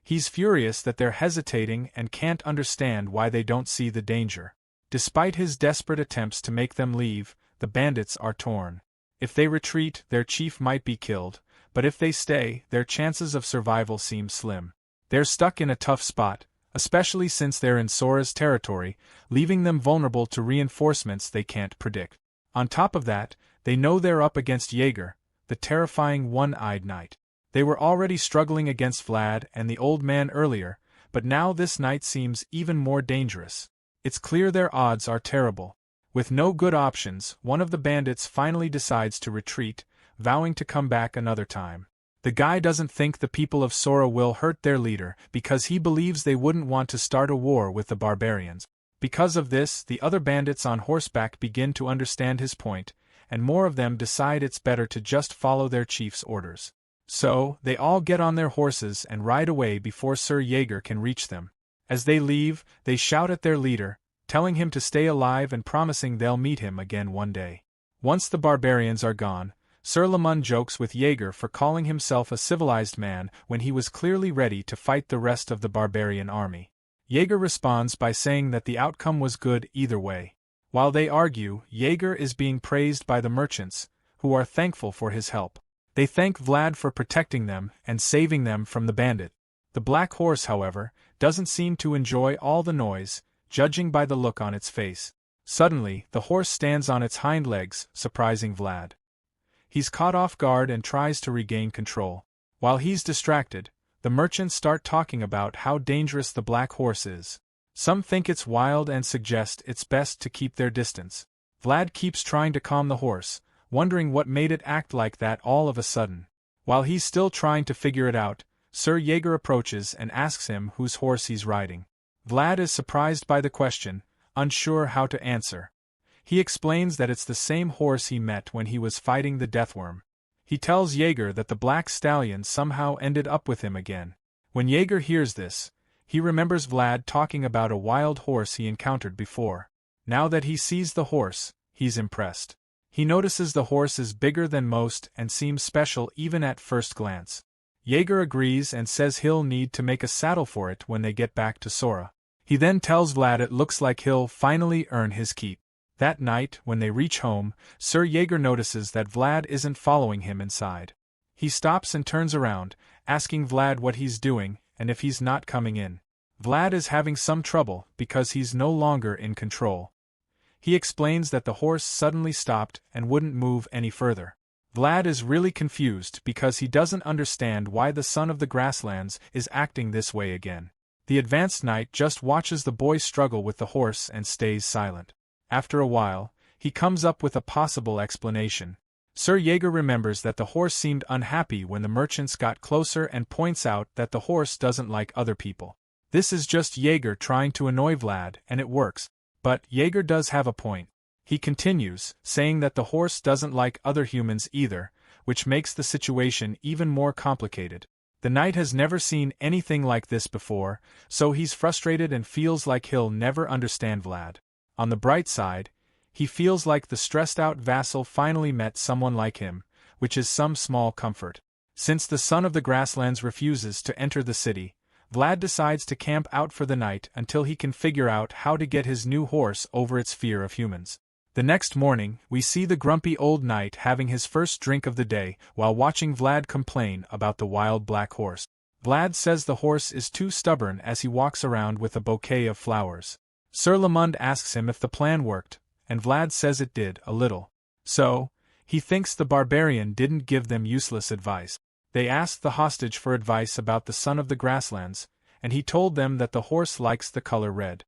He's furious that they're hesitating and can't understand why they don't see the danger. Despite his desperate attempts to make them leave, the bandits are torn. If they retreat, their chief might be killed, but if they stay, their chances of survival seem slim. They're stuck in a tough spot, especially since they're in Sora's territory, leaving them vulnerable to reinforcements they can't predict. On top of that, they know they're up against Jaeger, the terrifying one-eyed knight. They were already struggling against Vlad and the old man earlier, but now this knight seems even more dangerous. It's clear their odds are terrible. With no good options, one of the bandits finally decides to retreat, vowing to come back another time. The guy doesn't think the people of Sora will hurt their leader because he believes they wouldn't want to start a war with the barbarians. Because of this, the other bandits on horseback begin to understand his point, and more of them decide it's better to just follow their chief's orders. So, they all get on their horses and ride away before Sir Jaeger can reach them. As they leave, they shout at their leader, telling him to stay alive and promising they'll meet him again one day. Once the barbarians are gone, Sir Lemon jokes with Jaeger for calling himself a civilized man when he was clearly ready to fight the rest of the barbarian army. Jaeger responds by saying that the outcome was good either way. While they argue, Jaeger is being praised by the merchants, who are thankful for his help. They thank Vlad for protecting them and saving them from the bandit. The black horse, however, doesn't seem to enjoy all the noise, judging by the look on its face. Suddenly, the horse stands on its hind legs, surprising Vlad. He's caught off guard and tries to regain control. While he's distracted, the merchants start talking about how dangerous the black horse is. Some think it's wild and suggest it's best to keep their distance. Vlad keeps trying to calm the horse, wondering what made it act like that all of a sudden. While he's still trying to figure it out, Sir Jaeger approaches and asks him whose horse he's riding. Vlad is surprised by the question, unsure how to answer. He explains that it's the same horse he met when he was fighting the Deathworm. He tells Jaeger that the black stallion somehow ended up with him again. When Jaeger hears this, he remembers Vlad talking about a wild horse he encountered before. Now that he sees the horse, he's impressed. He notices the horse is bigger than most and seems special even at first glance. Jaeger agrees and says he'll need to make a saddle for it when they get back to Sora. He then tells Vlad it looks like he'll finally earn his keep. That night, when they reach home, Sir Jaeger notices that Vlad isn't following him inside. He stops and turns around, asking Vlad what he's doing and if he's not coming in. Vlad is having some trouble because he's no longer in control. He explains that the horse suddenly stopped and wouldn't move any further. Vlad is really confused because he doesn't understand why the son of the grasslands is acting this way again. The advanced knight just watches the boy struggle with the horse and stays silent. After a while, he comes up with a possible explanation. Sir Jaeger remembers that the horse seemed unhappy when the merchants got closer and points out that the horse doesn't like other people. This is just Jaeger trying to annoy Vlad, and it works. But Jaeger does have a point. He continues, saying that the horse doesn't like other humans either, which makes the situation even more complicated. The knight has never seen anything like this before, so he's frustrated and feels like he'll never understand Vlad. On the bright side, he feels like the stressed-out vassal finally met someone like him, which is some small comfort. Since the son of the grasslands refuses to enter the city, Vlad decides to camp out for the night until he can figure out how to get his new horse over its fear of humans. The next morning, we see the grumpy old knight having his first drink of the day while watching Vlad complain about the wild black horse. Vlad says the horse is too stubborn as he walks around with a bouquet of flowers. Sir Lamund asks him if the plan worked, and Vlad says it did, a little. So, he thinks the barbarian didn't give them useless advice. They asked the hostage for advice about the son of the grasslands, and he told them that the horse likes the color red.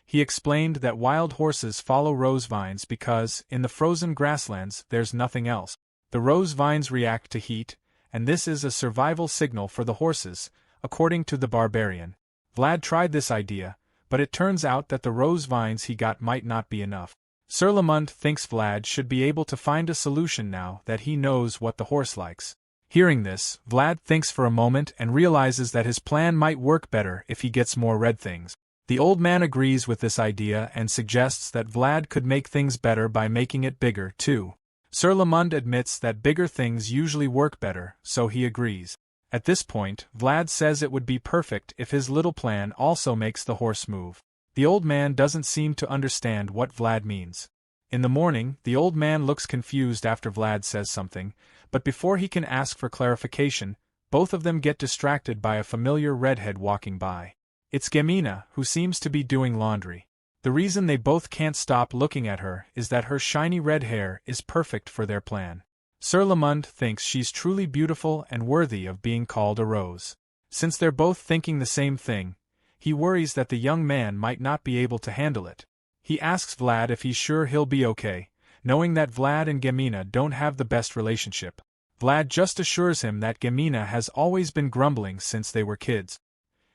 He explained that wild horses follow rose vines because, in the frozen grasslands, there's nothing else. The rose vines react to heat, and this is a survival signal for the horses, according to the barbarian. Vlad tried this idea, but it turns out that the rose vines he got might not be enough. Sir Lamund thinks Vlad should be able to find a solution now that he knows what the horse likes. Hearing this, Vlad thinks for a moment and realizes that his plan might work better if he gets more red things. The old man agrees with this idea and suggests that Vlad could make things better by making it bigger, too. Sir Lamund admits that bigger things usually work better, so he agrees. At this point, Vlad says it would be perfect if his little plan also makes the horse move. The old man doesn't seem to understand what Vlad means. In the morning, the old man looks confused after Vlad says something, but before he can ask for clarification, both of them get distracted by a familiar redhead walking by. It's Gemina, who seems to be doing laundry. The reason they both can't stop looking at her is that her shiny red hair is perfect for their plan. Sir Lamund thinks she's truly beautiful and worthy of being called a rose. Since they're both thinking the same thing, he worries that the young man might not be able to handle it. He asks Vlad if he's sure he'll be okay, knowing that Vlad and Gemina don't have the best relationship. Vlad just assures him that Gemina has always been grumbling since they were kids.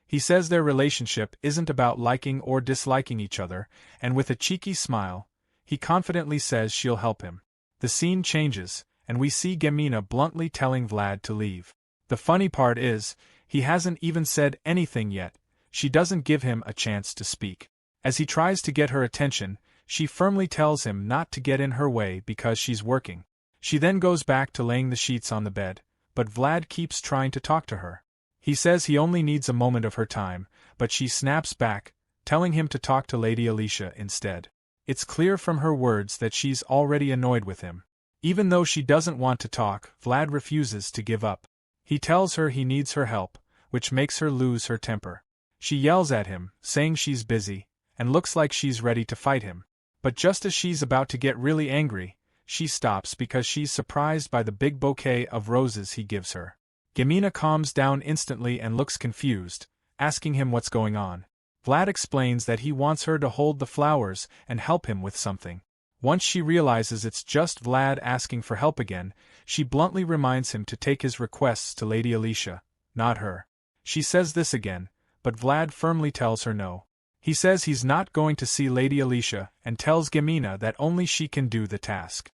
He says their relationship isn't about liking or disliking each other, and with a cheeky smile, he confidently says she'll help him. The scene changes, and we see Gemina bluntly telling Vlad to leave. The funny part is, he hasn't even said anything yet. She doesn't give him a chance to speak. As he tries to get her attention, she firmly tells him not to get in her way because she's working. She then goes back to laying the sheets on the bed, but Vlad keeps trying to talk to her. He says he only needs a moment of her time, but she snaps back, telling him to talk to Lady Alicia instead. It's clear from her words that she's already annoyed with him. Even though she doesn't want to talk, Vlad refuses to give up. He tells her he needs her help, which makes her lose her temper. She yells at him, saying she's busy, and looks like she's ready to fight him. But just as she's about to get really angry, she stops because she's surprised by the big bouquet of roses he gives her. Gemina calms down instantly and looks confused, asking him what's going on. Vlad explains that he wants her to hold the flowers and help him with something. Once she realizes it's just Vlad asking for help again, she bluntly reminds him to take his requests to Lady Alicia, not her. She says this again, but Vlad firmly tells her no. He says he's not going to see Lady Alicia and tells Gemina that only she can do the task.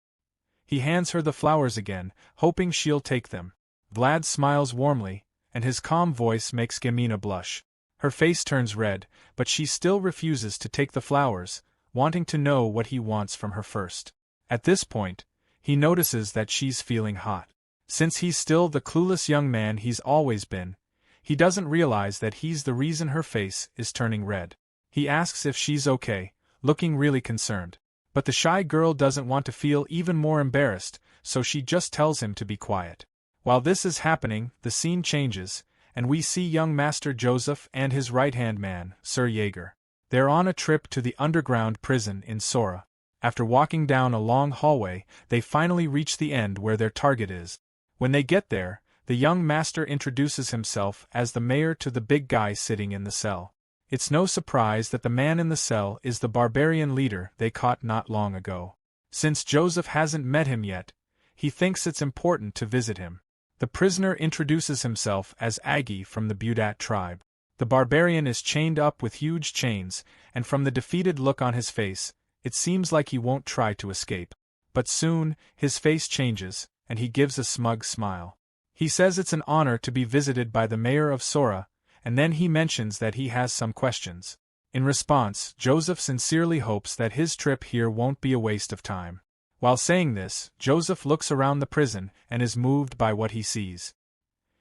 He hands her the flowers again, hoping she'll take them. Vlad smiles warmly, and his calm voice makes Gemina blush. Her face turns red, but she still refuses to take the flowers, wanting to know what he wants from her first. At this point, he notices that she's feeling hot. Since he's still the clueless young man he's always been, he doesn't realize that he's the reason her face is turning red. He asks if she's okay, looking really concerned. But the shy girl doesn't want to feel even more embarrassed, so she just tells him to be quiet. While this is happening, the scene changes, and we see young Master Joseph and his right-hand man, Sir Jaeger. They're on a trip to the underground prison in Sora. After walking down a long hallway, they finally reach the end where their target is. When they get there, the young master introduces himself as the mayor to the big guy sitting in the cell. It's no surprise that the man in the cell is the barbarian leader they caught not long ago. Since Joseph hasn't met him yet, he thinks it's important to visit him. The prisoner introduces himself as Aggie from the Budat tribe. The barbarian is chained up with huge chains, and from the defeated look on his face, it seems like he won't try to escape. But soon, his face changes, and he gives a smug smile. He says it's an honor to be visited by the mayor of Sora, and then he mentions that he has some questions. In response, Joseph sincerely hopes that his trip here won't be a waste of time. While saying this, Joseph looks around the prison and is moved by what he sees.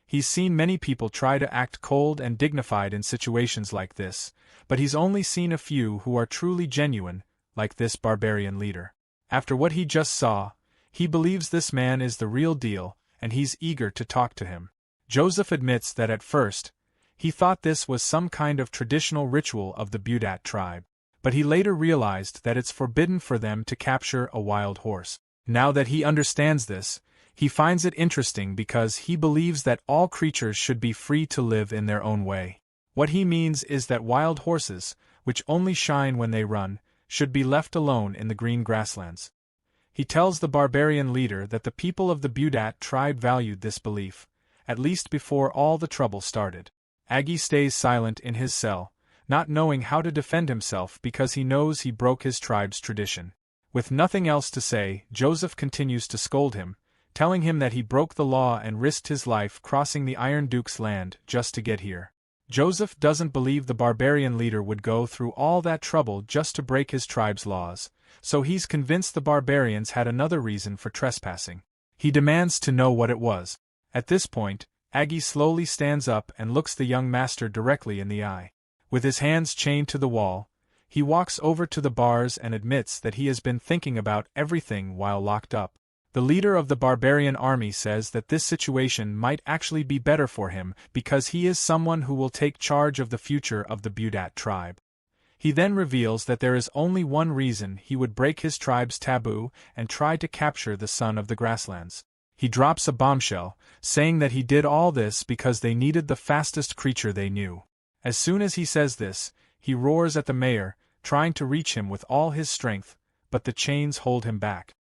He's seen many people try to act cold and dignified in situations like this, but he's only seen a few who are truly genuine, like this barbarian leader. After what he just saw, he believes this man is the real deal, and he's eager to talk to him. Joseph admits that at first, he thought this was some kind of traditional ritual of the Budat tribe, but he later realized that it's forbidden for them to capture a wild horse. Now that he understands this, he finds it interesting because he believes that all creatures should be free to live in their own way. What he means is that wild horses, which only shine when they run, should be left alone in the green grasslands. He tells the barbarian leader that the people of the Budat tribe valued this belief, at least before all the trouble started. Aggie stays silent in his cell, not knowing how to defend himself because he knows he broke his tribe's tradition. With nothing else to say, Joseph continues to scold him, telling him that he broke the law and risked his life crossing the Iron Duke's land just to get here. Joseph doesn't believe the barbarian leader would go through all that trouble just to break his tribe's laws, so he's convinced the barbarians had another reason for trespassing. He demands to know what it was. At this point, Aggie slowly stands up and looks the young master directly in the eye. With his hands chained to the wall, he walks over to the bars and admits that he has been thinking about everything while locked up. The leader of the barbarian army says that this situation might actually be better for him because he is someone who will take charge of the future of the Budat tribe. He then reveals that there is only one reason he would break his tribe's taboo and try to capture the son of the grasslands. He drops a bombshell, saying that he did all this because they needed the fastest creature they knew. As soon as he says this, he roars at the mayor, trying to reach him with all his strength, but the chains hold him back.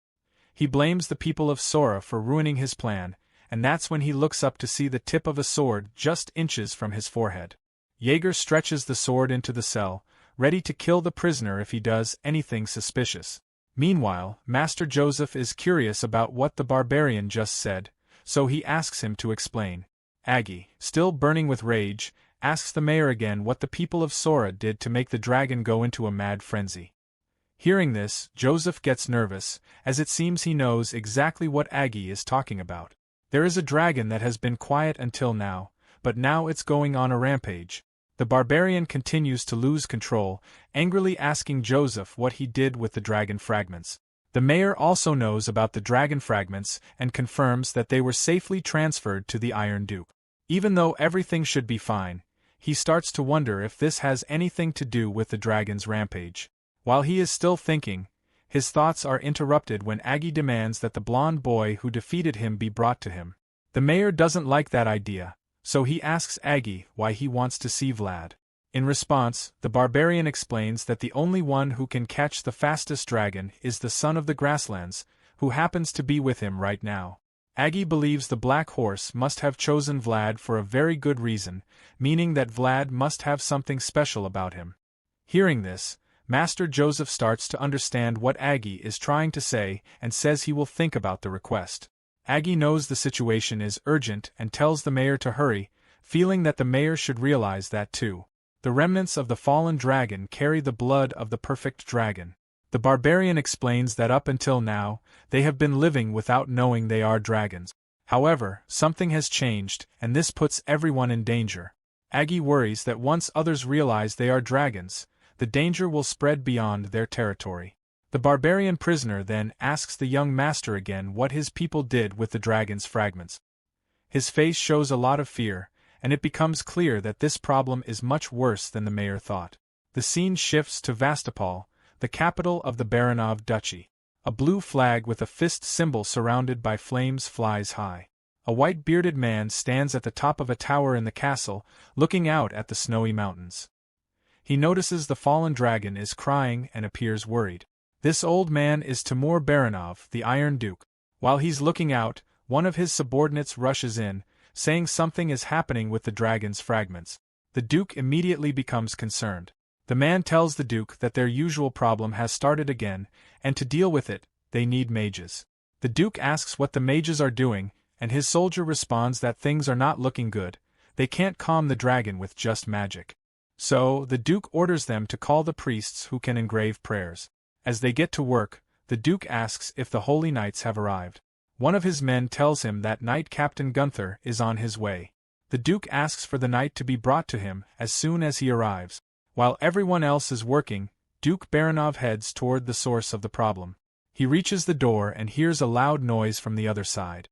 He blames the people of Sora for ruining his plan, and that's when he looks up to see the tip of a sword just inches from his forehead. Jaeger stretches the sword into the cell, ready to kill the prisoner if he does anything suspicious. Meanwhile, Master Joseph is curious about what the barbarian just said, so he asks him to explain. Aggie, still burning with rage, asks the mayor again what the people of Sora did to make the dragon go into a mad frenzy. Hearing this, Joseph gets nervous, as it seems he knows exactly what Aggie is talking about. There is a dragon that has been quiet until now, but now it's going on a rampage. The barbarian continues to lose control, angrily asking Joseph what he did with the dragon fragments. The mayor also knows about the dragon fragments and confirms that they were safely transferred to the Iron Duke. Even though everything should be fine, he starts to wonder if this has anything to do with the dragon's rampage. While he is still thinking, his thoughts are interrupted when Aggie demands that the blonde boy who defeated him be brought to him. The mayor doesn't like that idea, so he asks Aggie why he wants to see Vlad. In response, the barbarian explains that the only one who can catch the fastest dragon is the son of the grasslands, who happens to be with him right now. Aggie believes the black horse must have chosen Vlad for a very good reason, meaning that Vlad must have something special about him. Hearing this, Master Joseph starts to understand what Aggie is trying to say and says he will think about the request. Aggie knows the situation is urgent and tells the mayor to hurry, feeling that the mayor should realize that too. The remnants of the fallen dragon carry the blood of the perfect dragon. The barbarian explains that up until now, they have been living without knowing they are dragons. However, something has changed, and this puts everyone in danger. Aggie worries that once others realize they are dragons, the danger will spread beyond their territory. The barbarian prisoner then asks the young master again what his people did with the dragon's fragments. His face shows a lot of fear, and it becomes clear that this problem is much worse than the mayor thought. The scene shifts to Vastapal, the capital of the Baranov Duchy. A blue flag with a fist symbol surrounded by flames flies high. A white-bearded man stands at the top of a tower in the castle, looking out at the snowy mountains. He notices the fallen dragon is crying and appears worried. This old man is Timur Baranov, the Iron Duke. While he's looking out, one of his subordinates rushes in, saying something is happening with the dragon's fragments. The Duke immediately becomes concerned. The man tells the Duke that their usual problem has started again, and to deal with it, they need mages. The Duke asks what the mages are doing, and his soldier responds that things are not looking good. They can't calm the dragon with just magic. So, the Duke orders them to call the priests who can engrave prayers. As they get to work, the Duke asks if the Holy Knights have arrived. One of his men tells him that Knight Captain Gunther is on his way. The Duke asks for the knight to be brought to him as soon as he arrives. While everyone else is working, Duke Baranov heads toward the source of the problem. He reaches the door and hears a loud noise from the other side.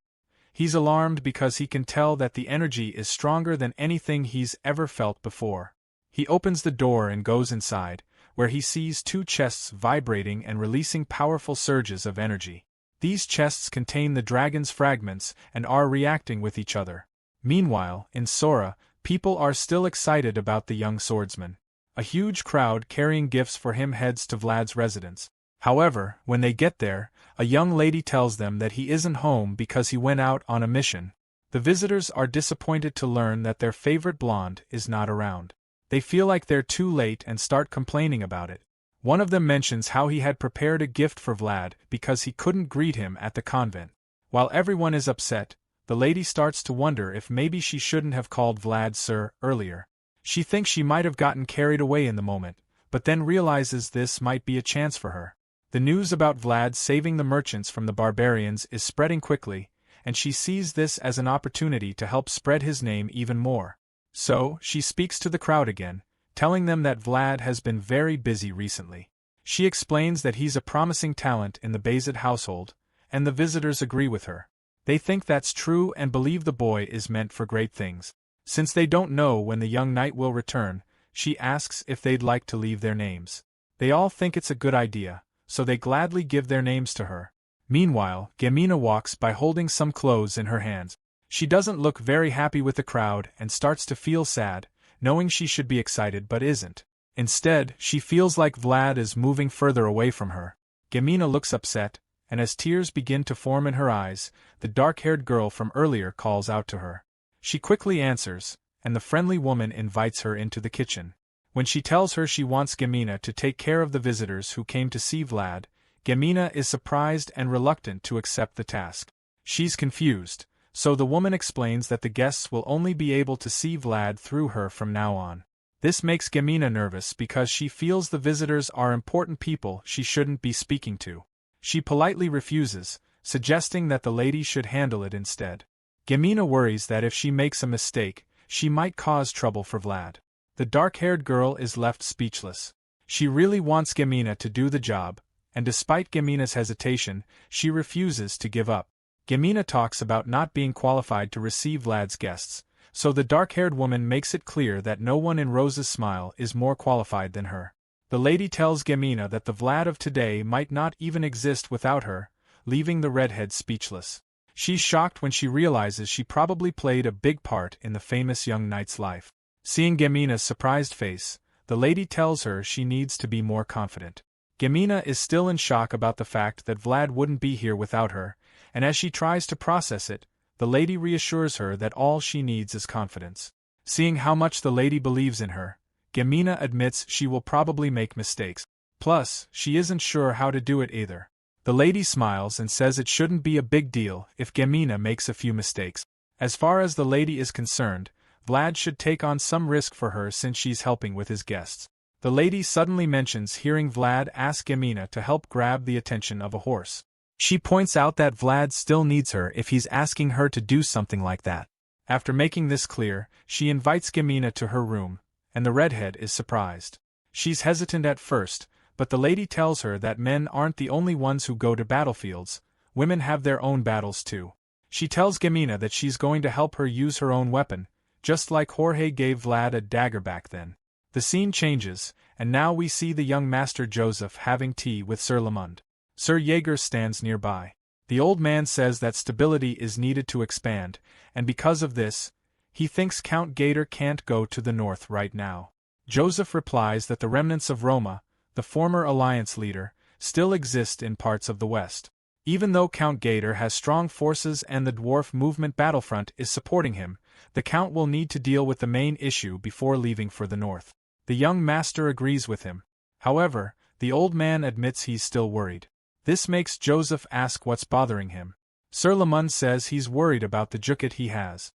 He's alarmed because he can tell that the energy is stronger than anything he's ever felt before. He opens the door and goes inside, where he sees two chests vibrating and releasing powerful surges of energy. These chests contain the dragon's fragments and are reacting with each other. Meanwhile, in Sora, people are still excited about the young swordsman. A huge crowd carrying gifts for him heads to Vlad's residence. However, when they get there, a young lady tells them that he isn't home because he went out on a mission. The visitors are disappointed to learn that their favorite blonde is not around. They feel like they're too late and start complaining about it. One of them mentions how he had prepared a gift for Vlad because he couldn't greet him at the convent. While everyone is upset, the lady starts to wonder if maybe she shouldn't have called Vlad Sir earlier. She thinks she might have gotten carried away in the moment, but then realizes this might be a chance for her. The news about Vlad saving the merchants from the barbarians is spreading quickly, and she sees this as an opportunity to help spread his name even more. So, she speaks to the crowd again, telling them that Vlad has been very busy recently. She explains that he's a promising talent in the Bayezid household, and the visitors agree with her. They think that's true and believe the boy is meant for great things. Since they don't know when the young knight will return, she asks if they'd like to leave their names. They all think it's a good idea, so they gladly give their names to her. Meanwhile, Gemina walks by holding some clothes in her hands. She doesn't look very happy with the crowd and starts to feel sad, knowing she should be excited but isn't. Instead, she feels like Vlad is moving further away from her. Gemina looks upset, and as tears begin to form in her eyes, the dark-haired girl from earlier calls out to her. She quickly answers, and the friendly woman invites her into the kitchen. When she tells her she wants Gemina to take care of the visitors who came to see Vlad, Gemina is surprised and reluctant to accept the task. She's confused, so the woman explains that the guests will only be able to see Vlad through her from now on. This makes Gemina nervous because she feels the visitors are important people she shouldn't be speaking to. She politely refuses, suggesting that the lady should handle it instead. Gemina worries that if she makes a mistake, she might cause trouble for Vlad. The dark-haired girl is left speechless. She really wants Gemina to do the job, and despite Gemina's hesitation, she refuses to give up. Gemina talks about not being qualified to receive Vlad's guests, so the dark-haired woman makes it clear that no one in Rose's Smile is more qualified than her. The lady tells Gemina that the Vlad of today might not even exist without her, leaving the redhead speechless. She's shocked when she realizes she probably played a big part in the famous young knight's life. Seeing Gemina's surprised face, the lady tells her she needs to be more confident. Gemina is still in shock about the fact that Vlad wouldn't be here without her, and as she tries to process it, the lady reassures her that all she needs is confidence. Seeing how much the lady believes in her, Gemina admits she will probably make mistakes. Plus, she isn't sure how to do it either. The lady smiles and says it shouldn't be a big deal if Gemina makes a few mistakes. As far as the lady is concerned, Vlad should take on some risk for her since she's helping with his guests. The lady suddenly mentions hearing Vlad ask Gemina to help grab the attention of a horse. She points out that Vlad still needs her if he's asking her to do something like that. After making this clear, she invites Gemina to her room, and the redhead is surprised. She's hesitant at first, but the lady tells her that men aren't the only ones who go to battlefields, women have their own battles too. She tells Gemina that she's going to help her use her own weapon, just like Jorge gave Vlad a dagger back then. The scene changes, and now we see the young Master Joseph having tea with Sir Lamond. Sir Jaeger stands nearby. The old man says that stability is needed to expand, and because of this, he thinks Count Gator can't go to the north right now. Joseph replies that the remnants of Roma, the former alliance leader, still exist in parts of the west. Even though Count Gator has strong forces and the dwarf movement battlefront is supporting him, the Count will need to deal with the main issue before leaving for the north. The young master agrees with him. However, the old man admits he's still worried. This makes Joseph ask what's bothering him. Sir Lamond says he's worried about the ducat he has.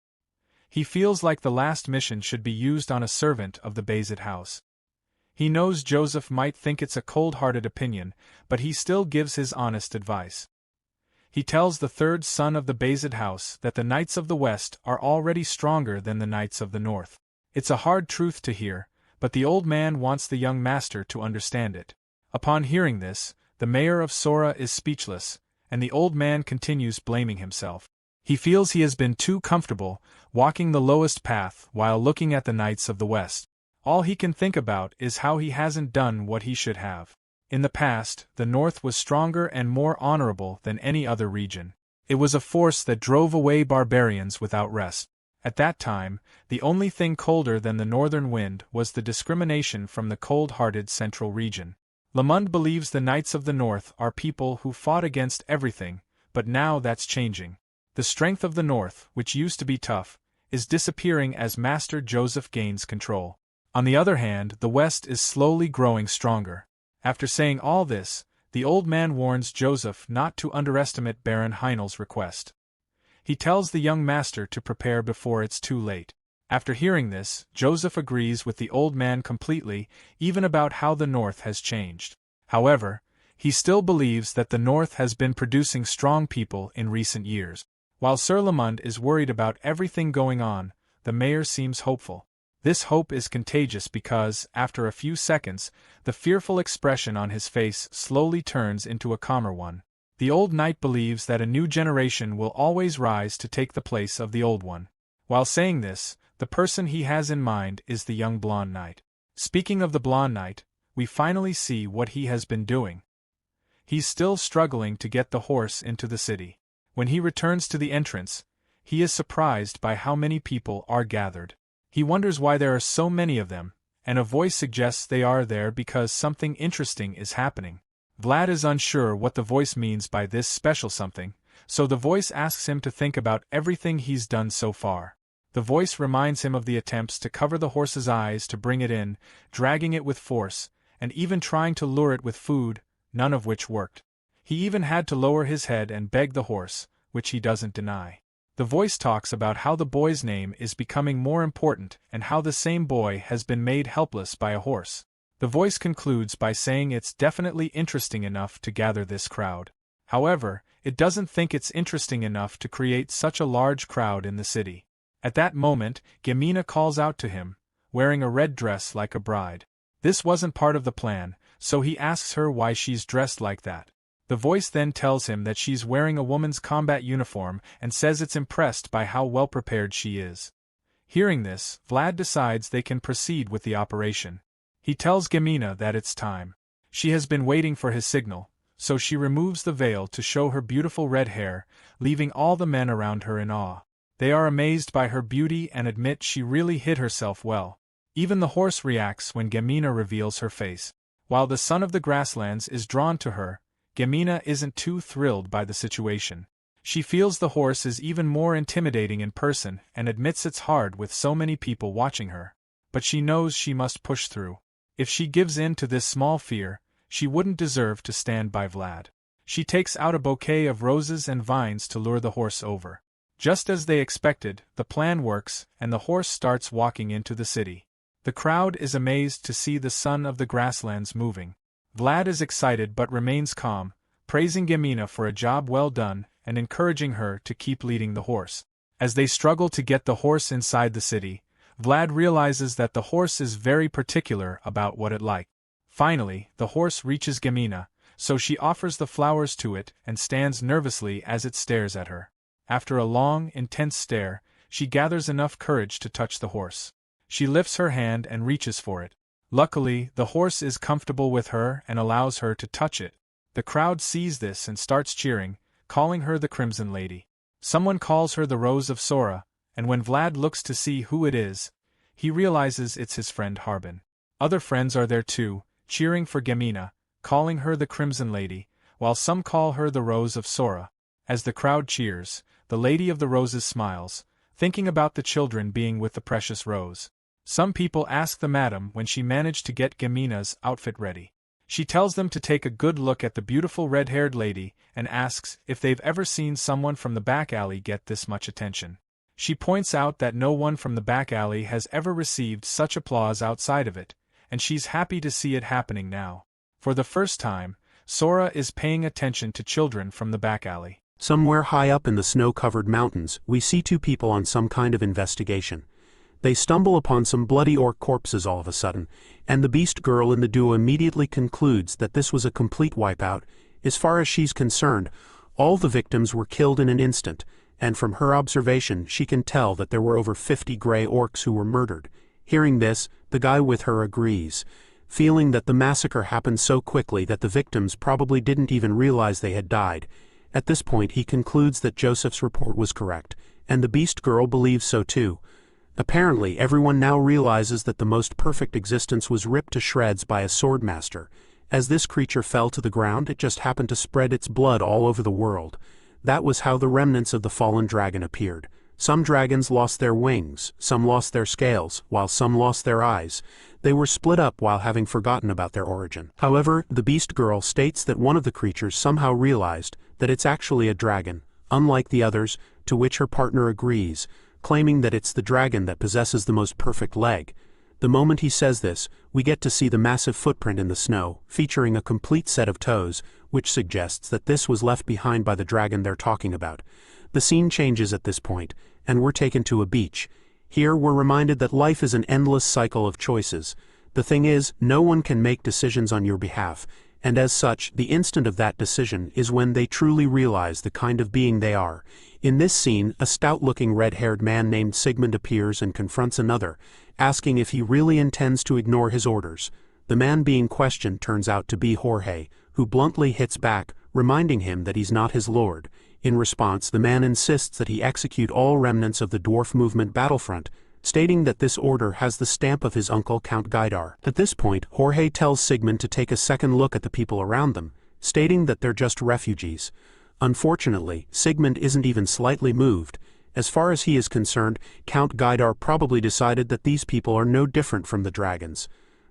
He feels like the last mission should be used on a servant of the Bayezid house. He knows Joseph might think it's a cold-hearted opinion, but he still gives his honest advice. He tells the third son of the Bayzid house that the Knights of the West are already stronger than the Knights of the North. It's a hard truth to hear, but the old man wants the young master to understand it. Upon hearing this, the mayor of Sora is speechless, and the old man continues blaming himself. He feels he has been too comfortable, walking the lowest path while looking at the Knights of the West. All he can think about is how he hasn't done what he should have. In the past, the North was stronger and more honorable than any other region. It was a force that drove away barbarians without rest. At that time, the only thing colder than the northern wind was the discrimination from the cold-hearted central region. Lamund believes the Knights of the North are people who fought against everything, but now that's changing. The strength of the North, which used to be tough, is disappearing as Master Joseph gains control. On the other hand, the West is slowly growing stronger. After saying all this, the old man warns Joseph not to underestimate Baron Heinel's request. He tells the young master to prepare before it's too late. After hearing this, Joseph agrees with the old man completely, even about how the North has changed. However, he still believes that the North has been producing strong people in recent years. While Sir Lamund is worried about everything going on, the mayor seems hopeful. This hope is contagious because, after a few seconds, the fearful expression on his face slowly turns into a calmer one. The old knight believes that a new generation will always rise to take the place of the old one. While saying this, the person he has in mind is the young blonde knight. Speaking of the blonde knight, we finally see what he has been doing. He's still struggling to get the horse into the city. When he returns to the entrance, he is surprised by how many people are gathered. He wonders why there are so many of them, and a voice suggests they are there because something interesting is happening. Vlad is unsure what the voice means by this special something, so the voice asks him to think about everything he's done so far. The voice reminds him of the attempts to cover the horse's eyes to bring it in, dragging it with force, and even trying to lure it with food, none of which worked. He even had to lower his head and beg the horse, which he doesn't deny. The voice talks about how the boy's name is becoming more important and how the same boy has been made helpless by a horse. The voice concludes by saying it's definitely interesting enough to gather this crowd. However, it doesn't think it's interesting enough to create such a large crowd in the city. At that moment, Gemina calls out to him, wearing a red dress like a bride. This wasn't part of the plan, so he asks her why she's dressed like that. The voice then tells him that she's wearing a woman's combat uniform and says it's impressed by how well prepared she is. Hearing this, Vlad decides they can proceed with the operation. He tells Gemina that it's time. She has been waiting for his signal, so she removes the veil to show her beautiful red hair, leaving all the men around her in awe. They are amazed by her beauty and admit she really hid herself well. Even the horse reacts when Gemina reveals her face. While the son of the grasslands is drawn to her, Gemina isn't too thrilled by the situation. She feels the horse is even more intimidating in person and admits it's hard with so many people watching her. But she knows she must push through. If she gives in to this small fear, she wouldn't deserve to stand by Vlad. She takes out a bouquet of roses and vines to lure the horse over. Just as they expected, the plan works and the horse starts walking into the city. The crowd is amazed to see the son of the grasslands moving. Vlad is excited but remains calm, praising Gemina for a job well done and encouraging her to keep leading the horse. As they struggle to get the horse inside the city, Vlad realizes that the horse is very particular about what it likes. Finally, the horse reaches Gemina, so she offers the flowers to it and stands nervously as it stares at her. After a long, intense stare, she gathers enough courage to touch the horse. She lifts her hand and reaches for it. Luckily, the horse is comfortable with her and allows her to touch it. The crowd sees this and starts cheering, calling her the Crimson Lady. Someone calls her the Rose of Sora, and when Vlad looks to see who it is, he realizes it's his friend Harbin. Other friends are there too, cheering for Gemina, calling her the Crimson Lady, while some call her the Rose of Sora. As the crowd cheers, the Lady of the Roses smiles, thinking about the children being with the precious rose. Some people ask the madam when she managed to get Gemina's outfit ready. She tells them to take a good look at the beautiful red-haired lady and asks if they've ever seen someone from the back alley get this much attention. She points out that no one from the back alley has ever received such applause outside of it, and she's happy to see it happening now. For the first time, Sora is paying attention to children from the back alley. Somewhere high up in the snow-covered mountains, we see two people on some kind of investigation. They stumble upon some bloody orc corpses all of a sudden, and the beast girl in the duo immediately concludes that this was a complete wipeout. As far as she's concerned, all the victims were killed in an instant, and from her observation she can tell that there were over 50 gray orcs who were murdered. Hearing this, the guy with her agrees, feeling that the massacre happened so quickly that the victims probably didn't even realize they had died. At this point he concludes that Joseph's report was correct, and the beast girl believes so too. Apparently everyone now realizes that the most perfect existence was ripped to shreds by a swordmaster. As this creature fell to the ground, it just happened to spread its blood all over the world. That was how the remnants of the fallen dragon appeared. Some dragons lost their wings, some lost their scales, while some lost their eyes. They were split up while having forgotten about their origin. However, the beast girl states that one of the creatures somehow realized that it's actually a dragon, unlike the others, to which her partner agrees, claiming that it's the dragon that possesses the most perfect leg. The moment he says this, we get to see the massive footprint in the snow, featuring a complete set of toes, which suggests that this was left behind by the dragon they're talking about. The scene changes at this point, and we're taken to a beach. Here we're reminded that life is an endless cycle of choices. The thing is, no one can make decisions on your behalf, and as such, the instant of that decision is when they truly realize the kind of being they are. In this scene, a stout-looking red-haired man named Sigmund appears and confronts another, asking if he really intends to ignore his orders. The man being questioned turns out to be Jorge, who bluntly hits back, reminding him that he's not his lord. In response, the man insists that he execute all remnants of the dwarf movement battlefront, stating that this order has the stamp of his uncle Count Gaidar. At this point, Jorge tells Sigmund to take a second look at the people around them, stating that they're just refugees. Unfortunately, Sigmund isn't even slightly moved. As far as he is concerned, Count Gaidar probably decided that these people are no different from the dragons.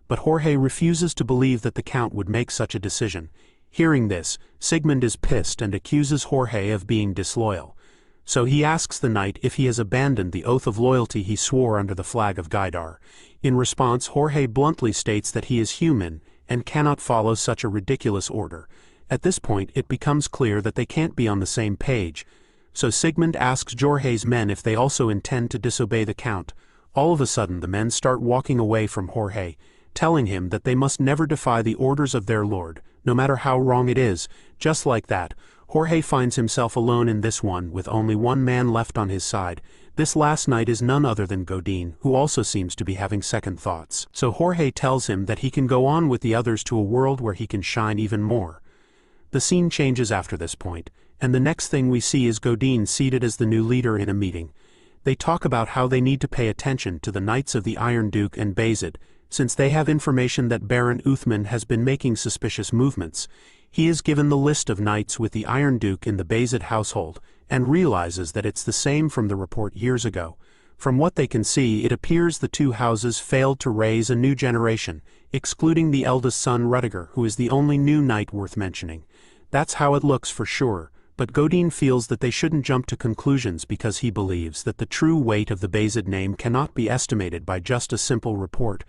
But Jorge refuses to believe that the Count would make such a decision. Hearing this, Sigmund is pissed and accuses Jorge of being disloyal. So he asks the knight if he has abandoned the oath of loyalty he swore under the flag of Gaidar. In response, Jorge bluntly states that he is human and cannot follow such a ridiculous order. At this point, it becomes clear that they can't be on the same page. So Sigmund asks Jorge's men if they also intend to disobey the Count. All of a sudden the men start walking away from Jorge, telling him that they must never defy the orders of their lord, no matter how wrong it is. Just like that, Jorge finds himself alone in this one with only one man left on his side. This last knight is none other than Godin, who also seems to be having second thoughts. So Jorge tells him that he can go on with the others to a world where he can shine even more. The scene changes after this point, and the next thing we see is Godin seated as the new leader in a meeting. They talk about how they need to pay attention to the Knights of the Iron Duke and Bayezid, since they have information that Baron Uthman has been making suspicious movements. He is given the list of knights with the Iron Duke in the Bayezid household, and realizes that it's the same from the report years ago. From what they can see, it appears the two houses failed to raise a new generation, excluding the eldest son Rudiger, who is the only new knight worth mentioning. That's how it looks for sure, but Godin feels that they shouldn't jump to conclusions because he believes that the true weight of the Bayezid name cannot be estimated by just a simple report.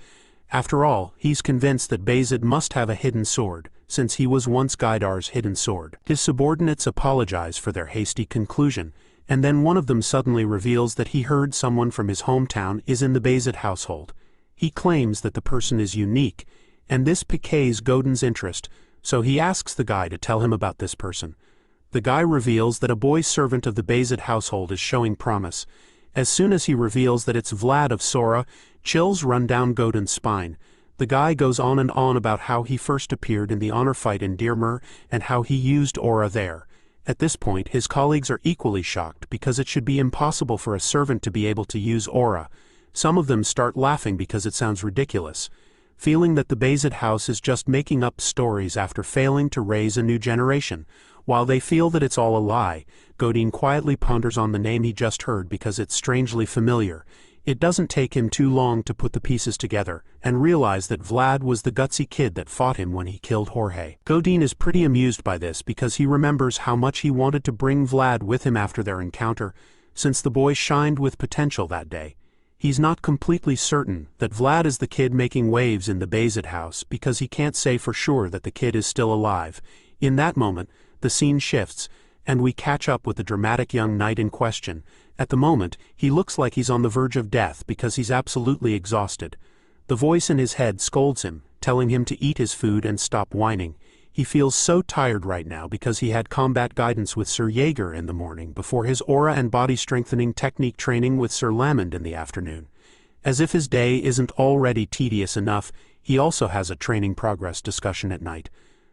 After all, he's convinced that Bayezid must have a hidden sword, since he was once Gaidar's hidden sword. His subordinates apologize for their hasty conclusion, and then one of them suddenly reveals that he heard someone from his hometown is in the Bayezid household. He claims that the person is unique, and this piques Godin's interest, so he asks the guy to tell him about this person. The guy reveals that a boy servant of the Bayezid household is showing promise. As soon as he reveals that it's Vlad of Sora, chills run down Godin's spine. The guy goes on and on about how he first appeared in the honor fight in Dearmer and how he used aura there. At this point, his colleagues are equally shocked because it should be impossible for a servant to be able to use aura. Some of them start laughing because it sounds ridiculous. Feeling that the Bayezid house is just making up stories after failing to raise a new generation. While they feel that it's all a lie, Godin quietly ponders on the name he just heard because it's strangely familiar. It doesn't take him too long to put the pieces together and realize that Vlad was the gutsy kid that fought him when he killed Jorge. Godin is pretty amused by this because he remembers how much he wanted to bring Vlad with him after their encounter, since the boy shined with potential that day. He's not completely certain that Vlad is the kid making waves in the Bayezid house because he can't say for sure that the kid is still alive. In that moment, the scene shifts, and we catch up with the dramatic young knight in question. At the moment, he looks like he's on the verge of death because he's absolutely exhausted. The voice in his head scolds him, telling him to eat his food and stop whining. He feels so tired right now because he had combat guidance with Sir Jaeger in the morning before his aura and body strengthening technique training with Sir Lamond in the afternoon. As if his day isn't already tedious enough, he also has a training progress discussion at night.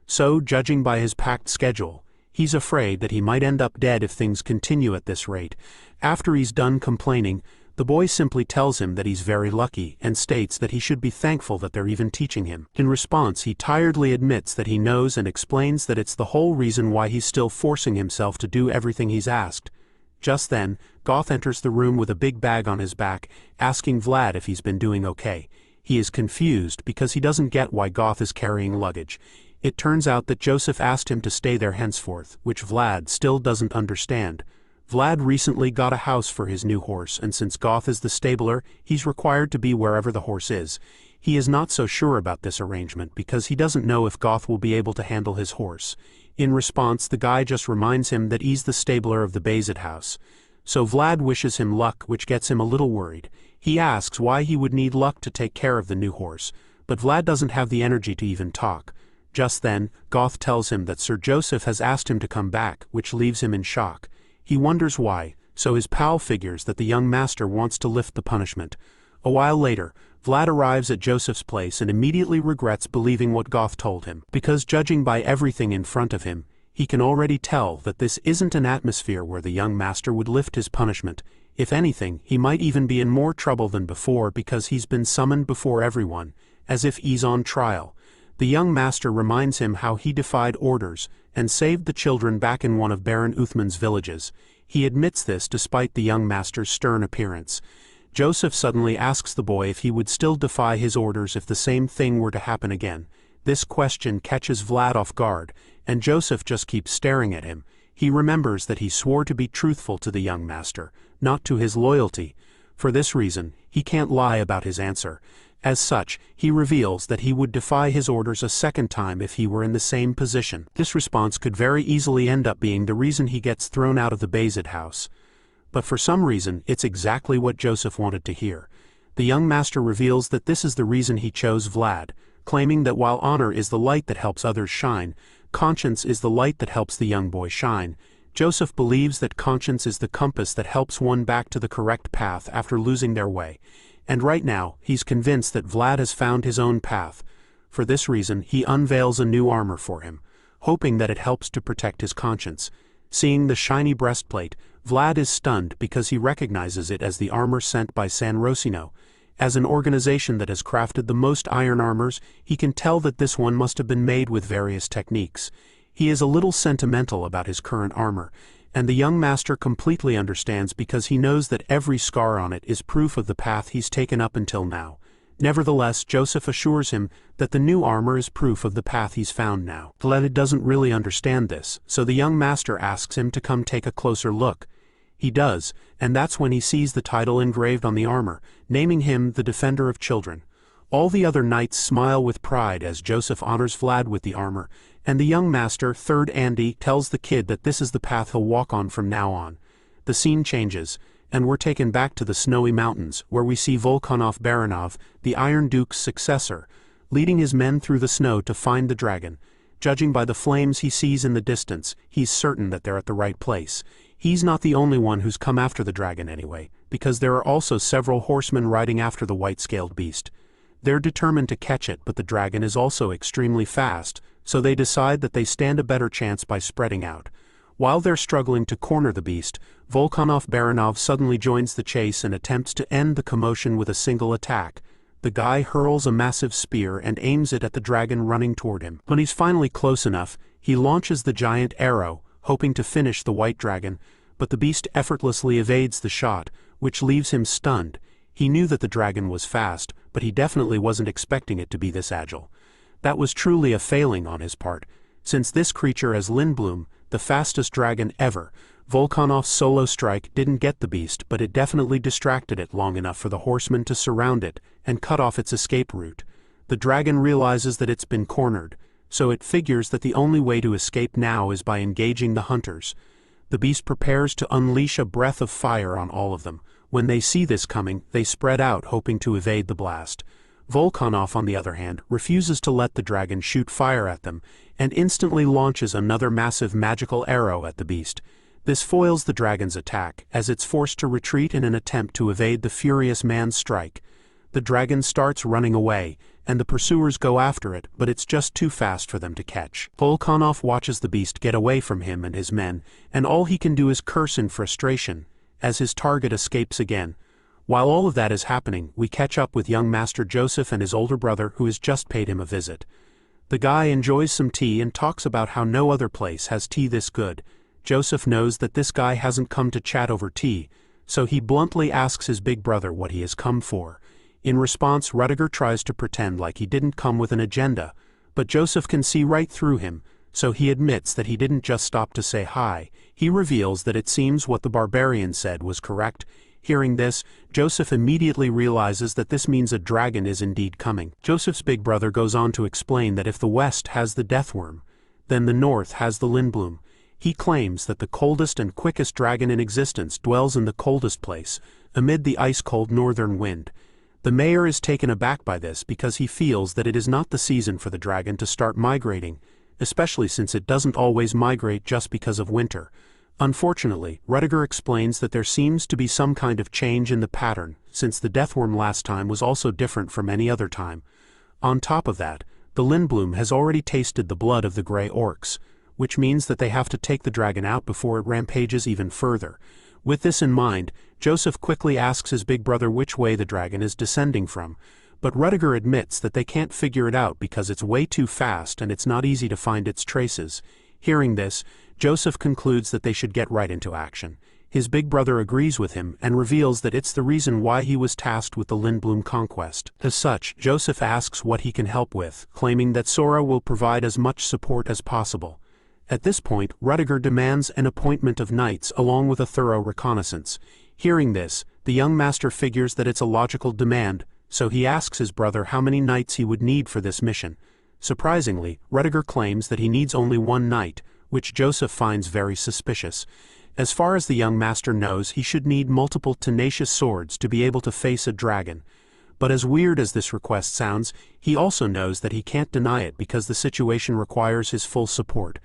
So, judging by his packed schedule, he's afraid that he might end up dead if things continue at this rate. After he's done complaining, the boy simply tells him that he's very lucky and states that he should be thankful that they're even teaching him. In response, he tiredly admits that he knows and explains that it's the whole reason why he's still forcing himself to do everything he's asked. Just then, Goth enters the room with a big bag on his back, asking Vlad if he's been doing okay. He is confused because he doesn't get why Goth is carrying luggage. It turns out that Joseph asked him to stay there henceforth, which Vlad still doesn't understand. Vlad recently got a house for his new horse, and since Goth is the stabler, he's required to be wherever the horse is. He is not so sure about this arrangement because he doesn't know if Goth will be able to handle his horse. In response, the guy just reminds him that he's the stabler of the Bayzid house. So Vlad wishes him luck, which gets him a little worried. He asks why he would need luck to take care of the new horse, but Vlad doesn't have the energy to even talk. Just then, Goth tells him that Sir Joseph has asked him to come back, which leaves him in shock. He wonders why, so his pal figures that the young master wants to lift the punishment. A while later, Vlad arrives at Joseph's place and immediately regrets believing what Goth told him, because judging by everything in front of him, he can already tell that this isn't an atmosphere where the young master would lift his punishment. If anything, he might even be in more trouble than before because he's been summoned before everyone, as if he's on trial. The young master reminds him how he defied orders and saved the children back in one of Baron Uthman's villages. He admits this despite the young master's stern appearance. Joseph suddenly asks the boy if he would still defy his orders if the same thing were to happen again. This question catches Vlad off guard, and Joseph just keeps staring at him. He remembers that he swore to be truthful to the young master, not to his loyalty. For this reason, he can't lie about his answer. As such, he reveals that he would defy his orders a second time if he were in the same position. This response could very easily end up being the reason he gets thrown out of the Bayzid house. But for some reason, it's exactly what Joseph wanted to hear. The young master reveals that this is the reason he chose Vlad, claiming that while honor is the light that helps others shine, conscience is the light that helps the young boy shine. Joseph believes that conscience is the compass that helps one back to the correct path after losing their way. And right now, he's convinced that Vlad has found his own path. For this reason, he unveils a new armor for him, hoping that it helps to protect his conscience. Seeing the shiny breastplate, Vlad is stunned because he recognizes it as the armor sent by San Rosino. As an organization that has crafted the most iron armors, he can tell that this one must have been made with various techniques. He is a little sentimental about his current armor, and the young master completely understands because he knows that every scar on it is proof of the path he's taken up until now. Nevertheless, Joseph assures him that the new armor is proof of the path he's found now. Vlad doesn't really understand this, so the young master asks him to come take a closer look. He does, and that's when he sees the title engraved on the armor, naming him the Defender of Children. All the other knights smile with pride as Joseph honors Vlad with the armor, and the young master, Third Andy, tells the kid that this is the path he'll walk on from now on. The scene changes, and we're taken back to the snowy mountains, where we see Volkanov Baranov, the Iron Duke's successor, leading his men through the snow to find the dragon. Judging by the flames he sees in the distance, he's certain that they're at the right place. He's not the only one who's come after the dragon anyway, because there are also several horsemen riding after the white-scaled beast. They're determined to catch it, but the dragon is also extremely fast, so they decide that they stand a better chance by spreading out. While they're struggling to corner the beast, Volkanov Baranov suddenly joins the chase and attempts to end the commotion with a single attack. The guy hurls a massive spear and aims it at the dragon running toward him. When he's finally close enough, he launches the giant arrow, hoping to finish the white dragon, but the beast effortlessly evades the shot, which leaves him stunned. He knew that the dragon was fast, but he definitely wasn't expecting it to be this agile. That was truly a failing on his part, since this creature as Lindblom, the fastest dragon ever. Volkanov's solo strike didn't get the beast, but it definitely distracted it long enough for the horsemen to surround it and cut off its escape route. The dragon realizes that it's been cornered, so it figures that the only way to escape now is by engaging the hunters. The beast prepares to unleash a breath of fire on all of them. When they see this coming, they spread out hoping to evade the blast. Volkanov, on the other hand, refuses to let the dragon shoot fire at them, and instantly launches another massive magical arrow at the beast. This foils the dragon's attack, as it's forced to retreat in an attempt to evade the furious man's strike. The dragon starts running away, and the pursuers go after it, but it's just too fast for them to catch. Volkanov watches the beast get away from him and his men, and all he can do is curse in frustration, as his target escapes again. While all of that is happening, we catch up with young Master Joseph and his older brother who has just paid him a visit. The guy enjoys some tea and talks about how no other place has tea this good. Joseph knows that this guy hasn't come to chat over tea, so he bluntly asks his big brother what he has come for. In response, Rudiger tries to pretend like he didn't come with an agenda, but Joseph can see right through him, so he admits that he didn't just stop to say hi. He reveals that it seems what the barbarian said was correct. Hearing this, Joseph immediately realizes that this means a dragon is indeed coming. Joseph's big brother goes on to explain that if the West has the deathworm, then the North has the lindblom. He claims that the coldest and quickest dragon in existence dwells in the coldest place, amid the ice-cold northern wind. The mayor is taken aback by this because he feels that it is not the season for the dragon to start migrating, especially since it doesn't always migrate just because of winter. Unfortunately, Rudiger explains that there seems to be some kind of change in the pattern, since the deathworm last time was also different from any other time. On top of that, the lindblom has already tasted the blood of the grey orcs, which means that they have to take the dragon out before it rampages even further. With this in mind, Joseph quickly asks his big brother which way the dragon is descending from, but Rudiger admits that they can't figure it out because it's way too fast and it's not easy to find its traces. Hearing this, Joseph concludes that they should get right into action. His big brother agrees with him and reveals that it's the reason why he was tasked with the lindblom conquest. As such, Joseph asks what he can help with, claiming that Sora will provide as much support as possible. At this point, Rudiger demands an appointment of knights along with a thorough reconnaissance. Hearing this, the young master figures that it's a logical demand, so he asks his brother how many knights he would need for this mission. Surprisingly, Rudiger claims that he needs only one knight, which Joseph finds very suspicious. As far as the young master knows, he should need multiple tenacious swords to be able to face a dragon. But as weird as this request sounds, he also knows that he can't deny it because the situation requires his full support.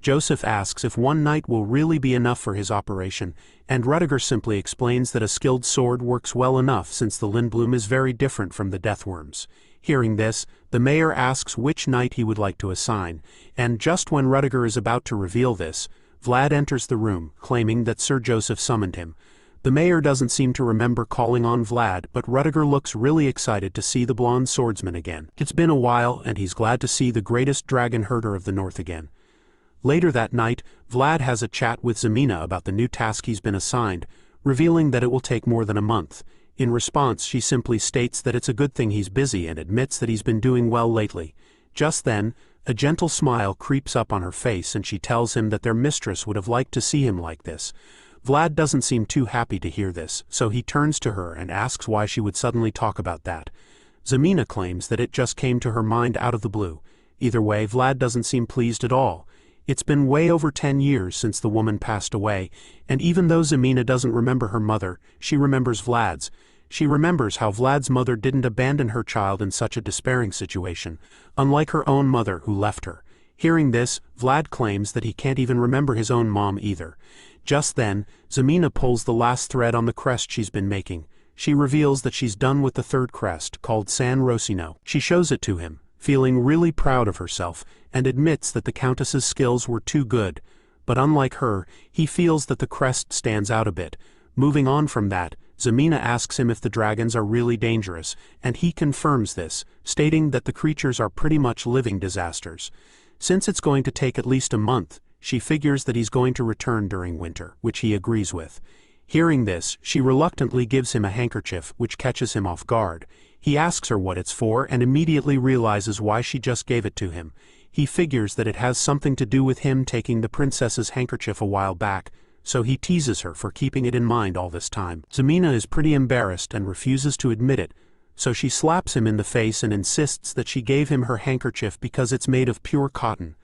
Joseph asks if one knight will really be enough for his operation, and Rudiger simply explains that a skilled sword works well enough since the lindblom is very different from the deathworms. Hearing this, the mayor asks which knight he would like to assign, and just when Rudiger is about to reveal this, Vlad enters the room, claiming that Sir Joseph summoned him. The mayor doesn't seem to remember calling on Vlad, but Rudiger looks really excited to see the blonde swordsman again. It's been a while, and he's glad to see the greatest dragon herder of the north again. Later that night, Vlad has a chat with Zeina about the new task he's been assigned, revealing that it will take more than a month. In response, she simply states that it's a good thing he's busy and admits that he's been doing well lately. Just then, a gentle smile creeps up on her face and she tells him that their mistress would have liked to see him like this. Vlad doesn't seem too happy to hear this, so he turns to her and asks why she would suddenly talk about that. Zeina claims that it just came to her mind out of the blue. Either way, Vlad doesn't seem pleased at all. It's been way over 10 years since the woman passed away, and even though Zeina doesn't remember her mother, she remembers Vlad's. She remembers how Vlad's mother didn't abandon her child in such a despairing situation, unlike her own mother who left her. Hearing this, Vlad claims that he can't even remember his own mom either. Just then, Zeina pulls the last thread on the crest she's been making. She reveals that she's done with the third crest, called San Rosino. She shows it to him, feeling really proud of herself, and admits that the Countess's skills were too good, but unlike her, he feels that the crest stands out a bit. Moving on from that, Zeina asks him if the dragons are really dangerous, and he confirms this, stating that the creatures are pretty much living disasters. Since it's going to take at least a month, she figures that he's going to return during winter, which he agrees with. Hearing this, she reluctantly gives him a handkerchief, which catches him off guard. He asks her what it's for and immediately realizes why she just gave it to him. He figures that it has something to do with him taking the princess's handkerchief a while back, so he teases her for keeping it in mind all this time. Zeina is pretty embarrassed and refuses to admit it, so she slaps him in the face and insists that she gave him her handkerchief because it's made of pure cotton,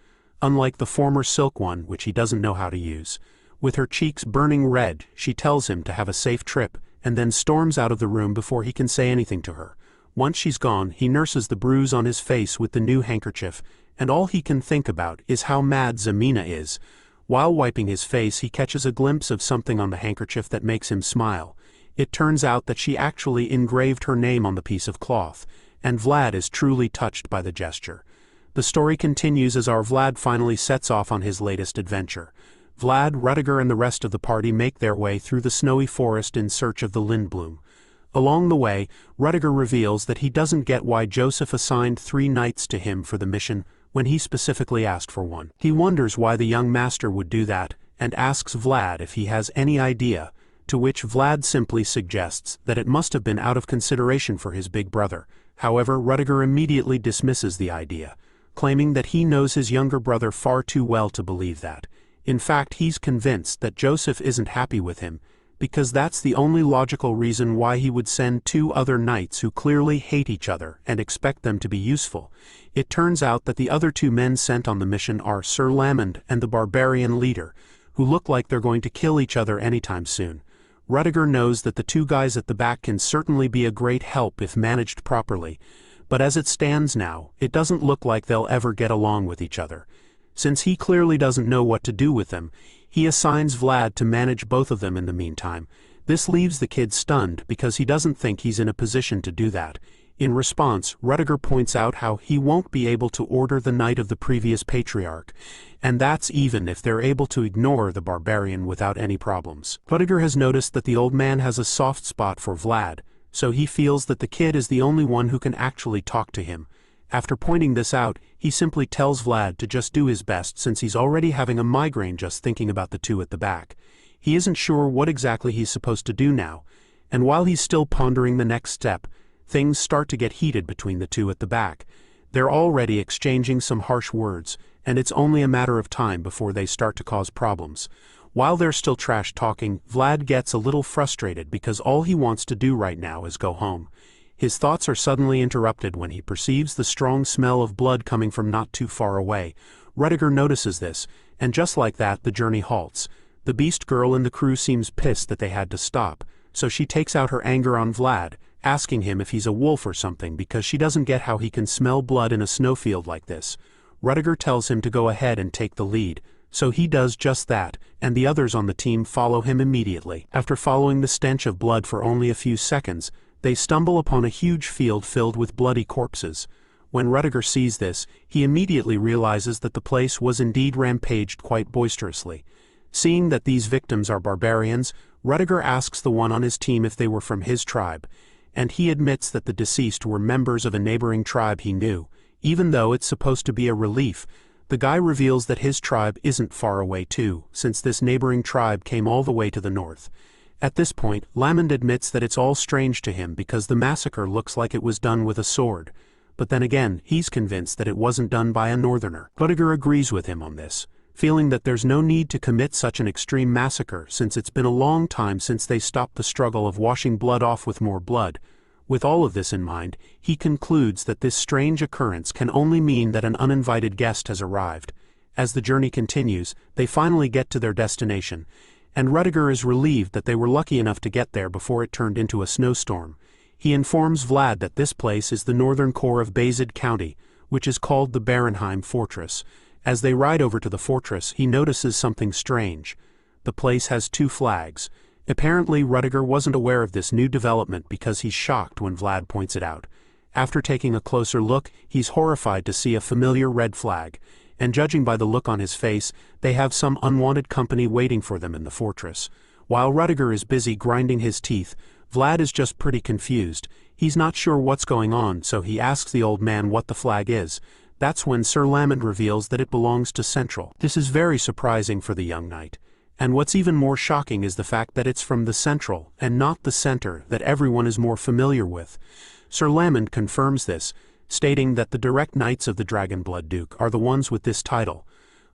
unlike the former silk one which he doesn't know how to use. With her cheeks burning red, she tells him to have a safe trip, and then storms out of the room before he can say anything to her. Once she's gone, he nurses the bruise on his face with the new handkerchief, and all he can think about is how mad Zeina is. While wiping his face, he catches a glimpse of something on the handkerchief that makes him smile. It turns out that she actually engraved her name on the piece of cloth, and Vlad is truly touched by the gesture. The story continues as our Vlad finally sets off on his latest adventure. Vlad, Rudiger and the rest of the party make their way through the snowy forest in search of the Lindblom. Along the way, Rudiger reveals that he doesn't get why Joseph assigned 3 knights to him for the mission when he specifically asked for 1. He wonders why the young master would do that, and asks Vlad if he has any idea, to which Vlad simply suggests that it must have been out of consideration for his big brother. However, Rudiger immediately dismisses the idea, claiming that he knows his younger brother far too well to believe that. In fact, he's convinced that Joseph isn't happy with him, because that's the only logical reason why he would send 2 other knights who clearly hate each other and expect them to be useful. It turns out that the other 2 men sent on the mission are Sir Lamond and the barbarian leader, who look like they're going to kill each other anytime soon. Rudiger knows that the 2 guys at the back can certainly be a great help if managed properly, but as it stands now, it doesn't look like they'll ever get along with each other. Since he clearly doesn't know what to do with them, he assigns Vlad to manage both of them in the meantime. This leaves the kid stunned because he doesn't think he's in a position to do that. In response, Rudiger points out how he won't be able to order the knight of the previous patriarch, and that's even if they're able to ignore the barbarian without any problems. Rudiger has noticed that the old man has a soft spot for Vlad, so he feels that the kid is the only one who can actually talk to him. After pointing this out, he simply tells Vlad to just do his best since he's already having a migraine just thinking about the 2 at the back. He isn't sure what exactly he's supposed to do now, and while he's still pondering the next step, things start to get heated between the 2 at the back. They're already exchanging some harsh words, and it's only a matter of time before they start to cause problems. While they're still trash talking, Vlad gets a little frustrated because all he wants to do right now is go home. His thoughts are suddenly interrupted when he perceives the strong smell of blood coming from not too far away. Rudiger notices this, and just like that the journey halts. The beast girl in the crew seems pissed that they had to stop, so she takes out her anger on Vlad, asking him if he's a wolf or something because she doesn't get how he can smell blood in a snowfield like this. Rudiger tells him to go ahead and take the lead, so he does just that, and the others on the team follow him immediately. After following the stench of blood for only a few seconds, they stumble upon a huge field filled with bloody corpses. When Rudiger sees this, he immediately realizes that the place was indeed rampaged quite boisterously. Seeing that these victims are barbarians, Rudiger asks the one on his team if they were from his tribe, and he admits that the deceased were members of a neighboring tribe he knew. Even though it's supposed to be a relief, the guy reveals that his tribe isn't far away too, since this neighboring tribe came all the way to the north. At this point, Lamond admits that it's all strange to him because the massacre looks like it was done with a sword, but then again, he's convinced that it wasn't done by a northerner. Rudiger agrees with him on this, feeling that there's no need to commit such an extreme massacre since it's been a long time since they stopped the struggle of washing blood off with more blood. With all of this in mind, he concludes that this strange occurrence can only mean that an uninvited guest has arrived. As the journey continues, they finally get to their destination, and Rudiger is relieved that they were lucky enough to get there before it turned into a snowstorm. He informs Vlad that this place is the northern core of Bayzid County, which is called the Barenheim Fortress. As they ride over to the fortress, he notices something strange. The place has 2 flags. Apparently, Rudiger wasn't aware of this new development because he's shocked when Vlad points it out. After taking a closer look, he's horrified to see a familiar red flag, and judging by the look on his face, they have some unwanted company waiting for them in the fortress. While Rudiger is busy grinding his teeth, Vlad is just pretty confused. He's not sure what's going on, so he asks the old man what the flag is. That's when Sir Lamond reveals that it belongs to Central. This is very surprising for the young knight. And what's even more shocking is the fact that it's from the Central, and not the Center, that everyone is more familiar with. Sir Lamond confirms this, stating that the direct knights of the Dragonblood Duke are the ones with this title.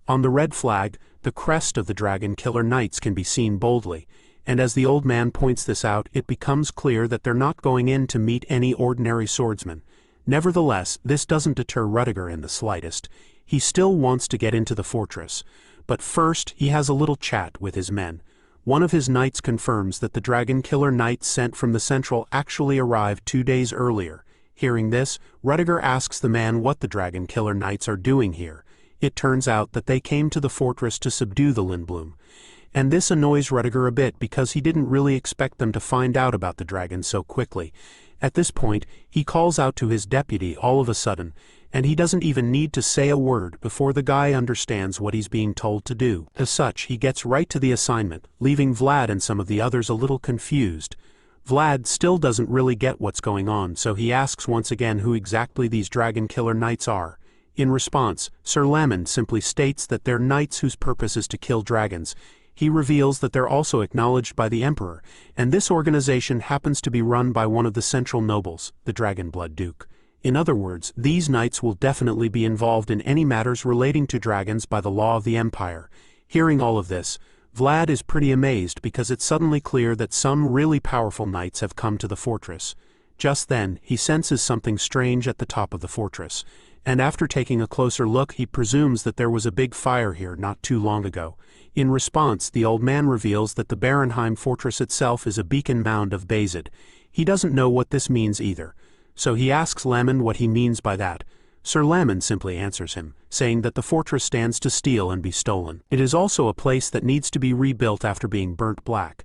On the red flag, the crest of the Dragon Killer Knights can be seen boldly, and as the old man points this out, it becomes clear that they're not going in to meet any ordinary swordsman. Nevertheless, this doesn't deter Rudiger in the slightest. He still wants to get into the fortress. But first, he has a little chat with his men. One of his knights confirms that the dragon killer knights sent from the central actually arrived 2 days earlier. Hearing this, Rudiger asks the man what the dragon killer knights are doing here. It turns out that they came to the fortress to subdue the Lindblum. And this annoys Rudiger a bit because he didn't really expect them to find out about the dragon so quickly. At this point, he calls out to his deputy all of a sudden, and he doesn't even need to say a word before the guy understands what he's being told to do. As such, he gets right to the assignment, leaving Vlad and some of the others a little confused. Vlad still doesn't really get what's going on, so he asks once again who exactly these dragon killer knights are. In response, Sir Lamond simply states that they're knights whose purpose is to kill dragons. He reveals that they're also acknowledged by the Emperor, and this organization happens to be run by one of the central nobles, the Dragonblood Duke. In other words, these knights will definitely be involved in any matters relating to dragons by the law of the Empire. Hearing all of this, Vlad is pretty amazed because it's suddenly clear that some really powerful knights have come to the fortress. Just then, he senses something strange at the top of the fortress, and after taking a closer look, he presumes that there was a big fire here not too long ago. In response, the old man reveals that the Barenheim fortress itself is a beacon mound of Bazid. He doesn't know what this means either, so he asks Lamond what he means by that. Sir Lamond simply answers him, saying that the fortress stands to steal and be stolen. It is also a place that needs to be rebuilt after being burnt black.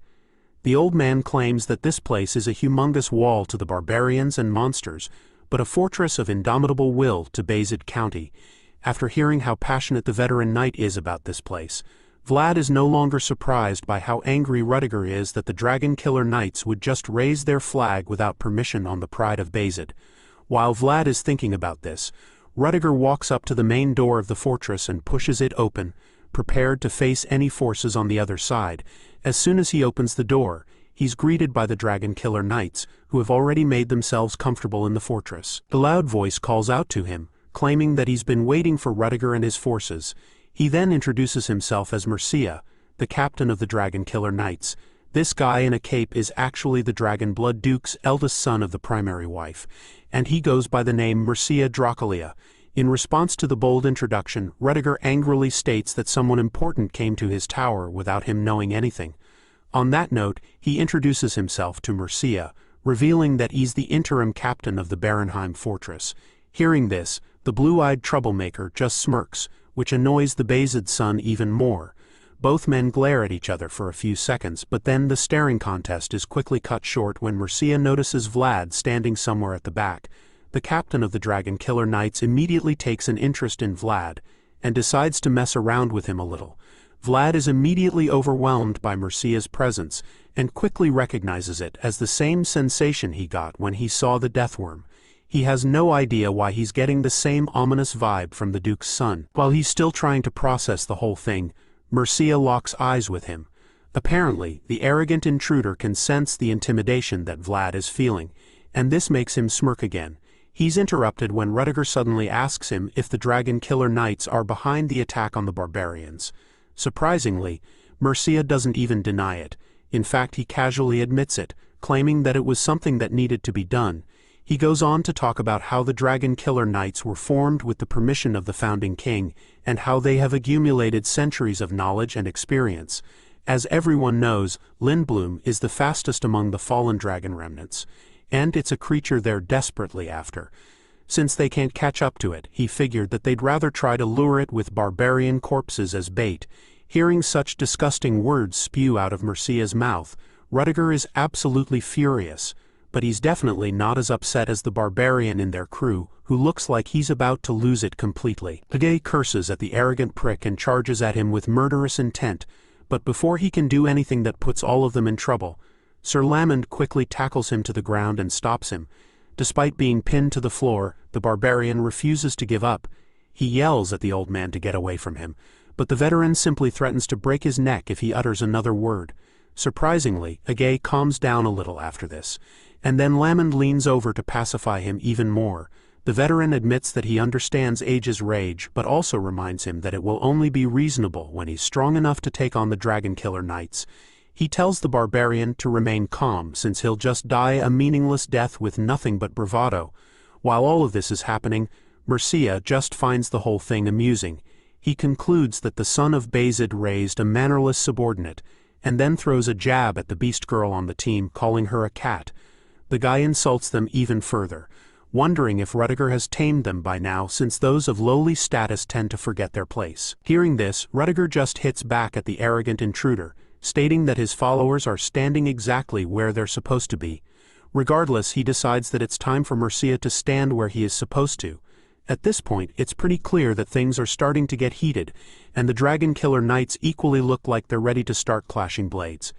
The old man claims that this place is a humongous wall to the barbarians and monsters, but a fortress of indomitable will to Bazid County. After hearing how passionate the veteran knight is about this place, Vlad is no longer surprised by how angry Rudiger is that the Dragon Killer Knights would just raise their flag without permission on the pride of Bazid. While Vlad is thinking about this, Rudiger walks up to the main door of the fortress and pushes it open, prepared to face any forces on the other side. As soon as he opens the door, he's greeted by the Dragon Killer Knights, who have already made themselves comfortable in the fortress. The loud voice calls out to him, claiming that he's been waiting for Rudiger and his forces. He then introduces himself as Mercia, the captain of the Dragon Killer Knights. This guy in a cape is actually the Dragonblood Duke's eldest son of the primary wife, and he goes by the name Mercia Dracalia. In response to the bold introduction, Rudiger angrily states that someone important came to his tower without him knowing anything. On that note, he introduces himself to Mercia, revealing that he's the interim captain of the Barenheim fortress. Hearing this, the blue-eyed troublemaker just smirks, which annoys the Bazid son even more. Both men glare at each other for a few seconds, but then the staring contest is quickly cut short when Mercia notices Vlad standing somewhere at the back. The captain of the Dragon Killer Knights immediately takes an interest in Vlad, and decides to mess around with him a little. Vlad is immediately overwhelmed by Mercia's presence, and quickly recognizes it as the same sensation he got when he saw the Deathworm. He has no idea why he's getting the same ominous vibe from the Duke's son. While he's still trying to process the whole thing, Mercia locks eyes with him. Apparently, the arrogant intruder can sense the intimidation that Vlad is feeling, and this makes him smirk again. He's interrupted when Rudiger suddenly asks him if the Dragon Killer Knights are behind the attack on the barbarians. Surprisingly, Mercia doesn't even deny it. In fact, he casually admits it, claiming that it was something that needed to be done. He goes on to talk about how the Dragon Killer Knights were formed with the permission of the founding king, and how they have accumulated centuries of knowledge and experience. As everyone knows, Lindblum is the fastest among the fallen dragon remnants, and it's a creature they're desperately after. Since they can't catch up to it, he figured that they'd rather try to lure it with barbarian corpses as bait. Hearing such disgusting words spew out of Mercia's mouth, Rudiger is absolutely furious. But he's definitely not as upset as the barbarian in their crew, who looks like he's about to lose it completely. Pagay curses at the arrogant prick and charges at him with murderous intent, but before he can do anything that puts all of them in trouble, Sir Lamond quickly tackles him to the ground and stops him. Despite being pinned to the floor, the barbarian refuses to give up. He yells at the old man to get away from him, but the veteran simply threatens to break his neck if he utters another word. Surprisingly, Agay calms down a little after this, and then Lamond leans over to pacify him even more. The veteran admits that he understands Age's rage, but also reminds him that it will only be reasonable when he's strong enough to take on the Dragon Killer Knights. He tells the barbarian to remain calm since he'll just die a meaningless death with nothing but bravado. While all of this is happening, Mercia just finds the whole thing amusing. He concludes that the son of Bayezid raised a mannerless subordinate, and then throws a jab at the beast girl on the team, calling her a cat. The guy insults them even further, wondering if Rudiger has tamed them by now, since those of lowly status tend to forget their place. Hearing this, Rudiger just hits back at the arrogant intruder, stating that his followers are standing exactly where they're supposed to be. Regardless, he decides that it's time for Mercia to stand where he is supposed to. At this point, it's pretty clear that things are starting to get heated, and the Dragon Killer Knights equally look like they're ready to start clashing blades.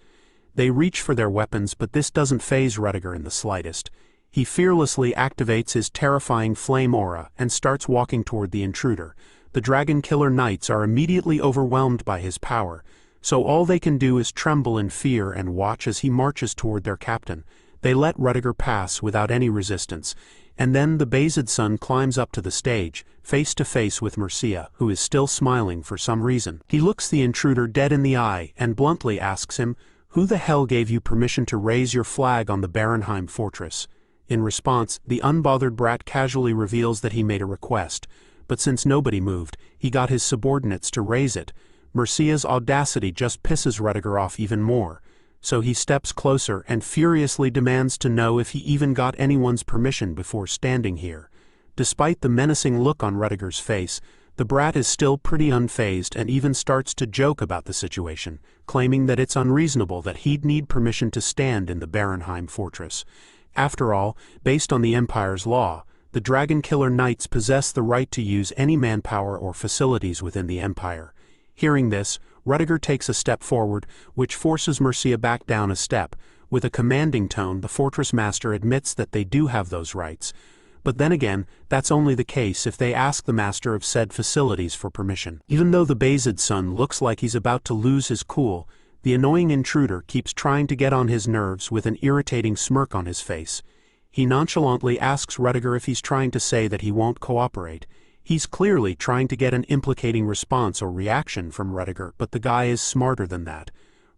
They reach for their weapons, but this doesn't faze Rudiger in the slightest. He fearlessly activates his terrifying flame aura and starts walking toward the intruder. The Dragon Killer Knights are immediately overwhelmed by his power, so all they can do is tremble in fear and watch as he marches toward their captain. They let Rudiger pass without any resistance, and then the Bayezid son climbs up to the stage, face to face with Mercia, who is still smiling for some reason. He looks the intruder dead in the eye and bluntly asks him, "Who the hell gave you permission to raise your flag on the Barenheim fortress?" In response, the unbothered brat casually reveals that he made a request, but since nobody moved, he got his subordinates to raise it. Mercia's audacity just pisses Rudiger off even more, so he steps closer and furiously demands to know if he even got anyone's permission before standing here. Despite the menacing look on Rudiger's face, the brat is still pretty unfazed and even starts to joke about the situation, claiming that it's unreasonable that he'd need permission to stand in the Barenheim fortress. After all, based on the Empire's law, the Dragon Killer Knights possess the right to use any manpower or facilities within the Empire. Hearing this, Rudiger takes a step forward, which forces Mercia back down a step. With a commanding tone, the fortress master admits that they do have those rights. But then again, that's only the case if they ask the master of said facilities for permission. Even though the Bayezid son looks like he's about to lose his cool, the annoying intruder keeps trying to get on his nerves with an irritating smirk on his face. He nonchalantly asks Rudiger if he's trying to say that he won't cooperate. He's clearly trying to get an implicating response or reaction from Rudiger, but the guy is smarter than that.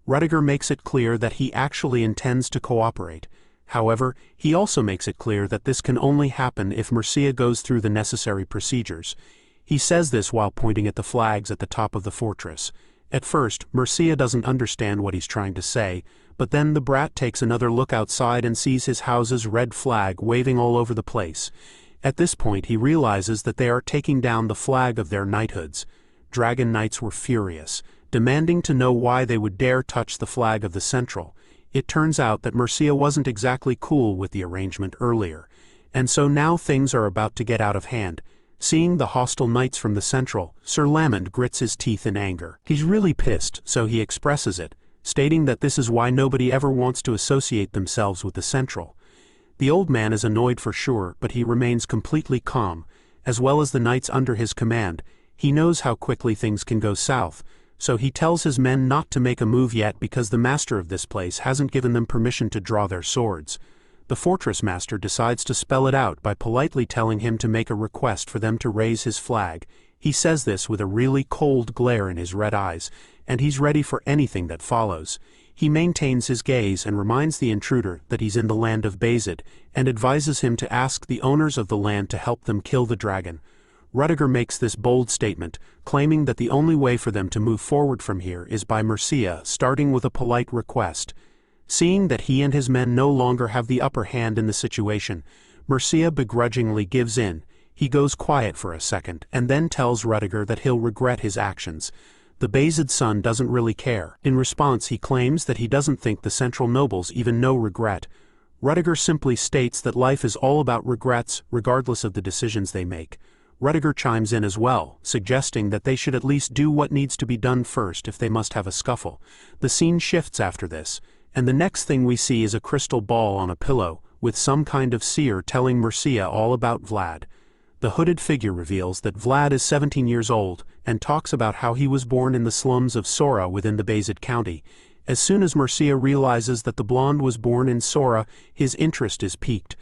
Rudiger makes it clear that he actually intends to cooperate. However, he also makes it clear that this can only happen if Mercia goes through the necessary procedures. He says this while pointing at the flags at the top of the fortress. At first, Mercia doesn't understand what he's trying to say, but then the brat takes another look outside and sees his house's red flag waving all over the place. At this point, he realizes that they are taking down the flag of their knighthoods. Dragon Knights were furious, demanding to know why they would dare touch the flag of the Central. It turns out that Mercia wasn't exactly cool with the arrangement earlier, and so now things are about to get out of hand. Seeing the hostile knights from the Central, Sir Lamond grits his teeth in anger. He's really pissed, so he expresses it, stating that this is why nobody ever wants to associate themselves with the Central. The old man is annoyed for sure, but he remains completely calm, as well as the knights under his command. He knows how quickly things can go south, so he tells his men not to make a move yet because the master of this place hasn't given them permission to draw their swords. The fortress master decides to spell it out by politely telling him to make a request for them to raise his flag. He says this with a really cold glare in his red eyes, and he's ready for anything that follows. He maintains his gaze and reminds the intruder that he's in the land of Bayezid, and advises him to ask the owners of the land to help them kill the dragon. Rudiger makes this bold statement, claiming that the only way for them to move forward from here is by Mercia starting with a polite request. Seeing that he and his men no longer have the upper hand in the situation, Mercia begrudgingly gives in. He goes quiet for a second, and then tells Rudiger that he'll regret his actions. The Bayezid son doesn't really care. In response, he claims that he doesn't think the central nobles even know regret. Rudiger simply states that life is all about regrets, regardless of the decisions they make. Rudiger chimes in as well, suggesting that they should at least do what needs to be done first if they must have a scuffle. The scene shifts after this, and the next thing we see is a crystal ball on a pillow, with some kind of seer telling Mercia all about Vlad. The hooded figure reveals that Vlad is 17 years old, and talks about how he was born in the slums of Sora within the Bayezid County. As soon as Mercia realizes that the blonde was born in Sora, his interest is piqued.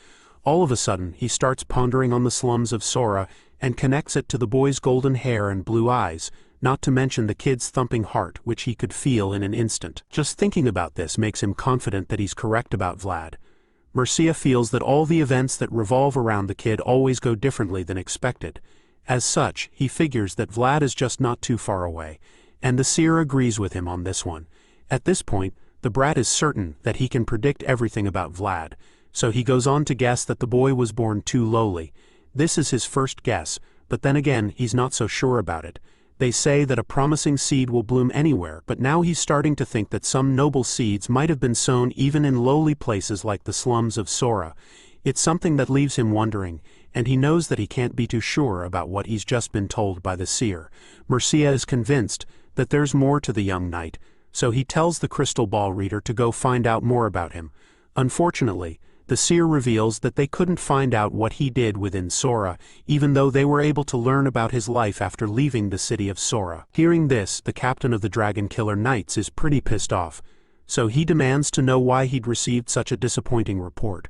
All of a sudden, he starts pondering on the slums of Sora, and connects it to the boy's golden hair and blue eyes, not to mention the kid's thumping heart, which he could feel in an instant. Just thinking about this makes him confident that he's correct about Vlad. Mercia feels that all the events that revolve around the kid always go differently than expected. As such, he figures that Vlad is just not too far away, and the seer agrees with him on this one. At this point, the brat is certain that he can predict everything about Vlad, so he goes on to guess that the boy was born too lowly. This is his first guess, but then again he's not so sure about it. They say that a promising seed will bloom anywhere, but now he's starting to think that some noble seeds might have been sown even in lowly places like the slums of Sora. It's something that leaves him wondering, and he knows that he can't be too sure about what he's just been told by the seer. Mercia is convinced that there's more to the young knight, so he tells the crystal ball reader to go find out more about him. Unfortunately, the seer reveals that they couldn't find out what he did within Sora, even though they were able to learn about his life after leaving the city of Sora. Hearing this, the captain of the Dragon Killer Knights is pretty pissed off, so he demands to know why he'd received such a disappointing report.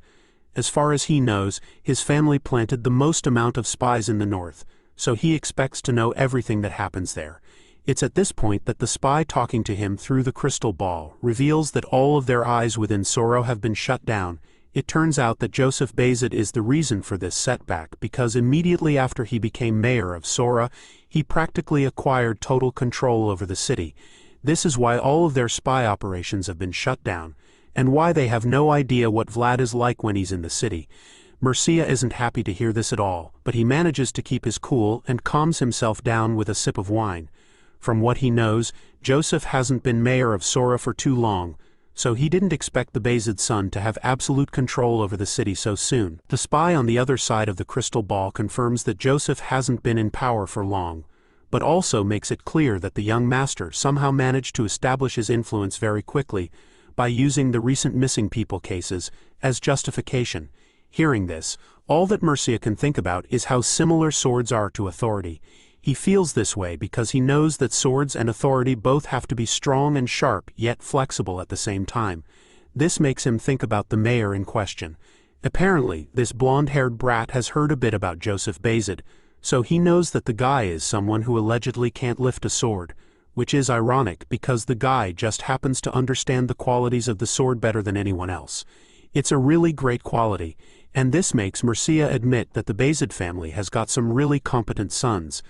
As far as he knows, his family planted the most amount of spies in the north, so he expects to know everything that happens there. It's at this point that the spy talking to him through the crystal ball reveals that all of their eyes within Sora have been shut down. It turns out that Joseph Bazid is the reason for this setback because immediately after he became mayor of Sora, he practically acquired total control over the city. This is why all of their spy operations have been shut down, and why they have no idea what Vlad is like when he's in the city. Mercia isn't happy to hear this at all, but he manages to keep his cool and calms himself down with a sip of wine. From what he knows, Joseph hasn't been mayor of Sora for too long, so he didn't expect the Bazid son to have absolute control over the city so soon. The spy on the other side of the crystal ball confirms that Joseph hasn't been in power for long, but also makes it clear that the young master somehow managed to establish his influence very quickly by using the recent missing people cases as justification. Hearing this, all that Mercia can think about is how similar swords are to authority. He feels this way because he knows that swords and authority both have to be strong and sharp yet flexible at the same time. This makes him think about the mayor in question. Apparently, this blonde-haired brat has heard a bit about Joseph Bazid, so he knows that the guy is someone who allegedly can't lift a sword, which is ironic because the guy just happens to understand the qualities of the sword better than anyone else. It's a really great quality, and this makes Mercia admit that the Bazid family has got some really competent sons.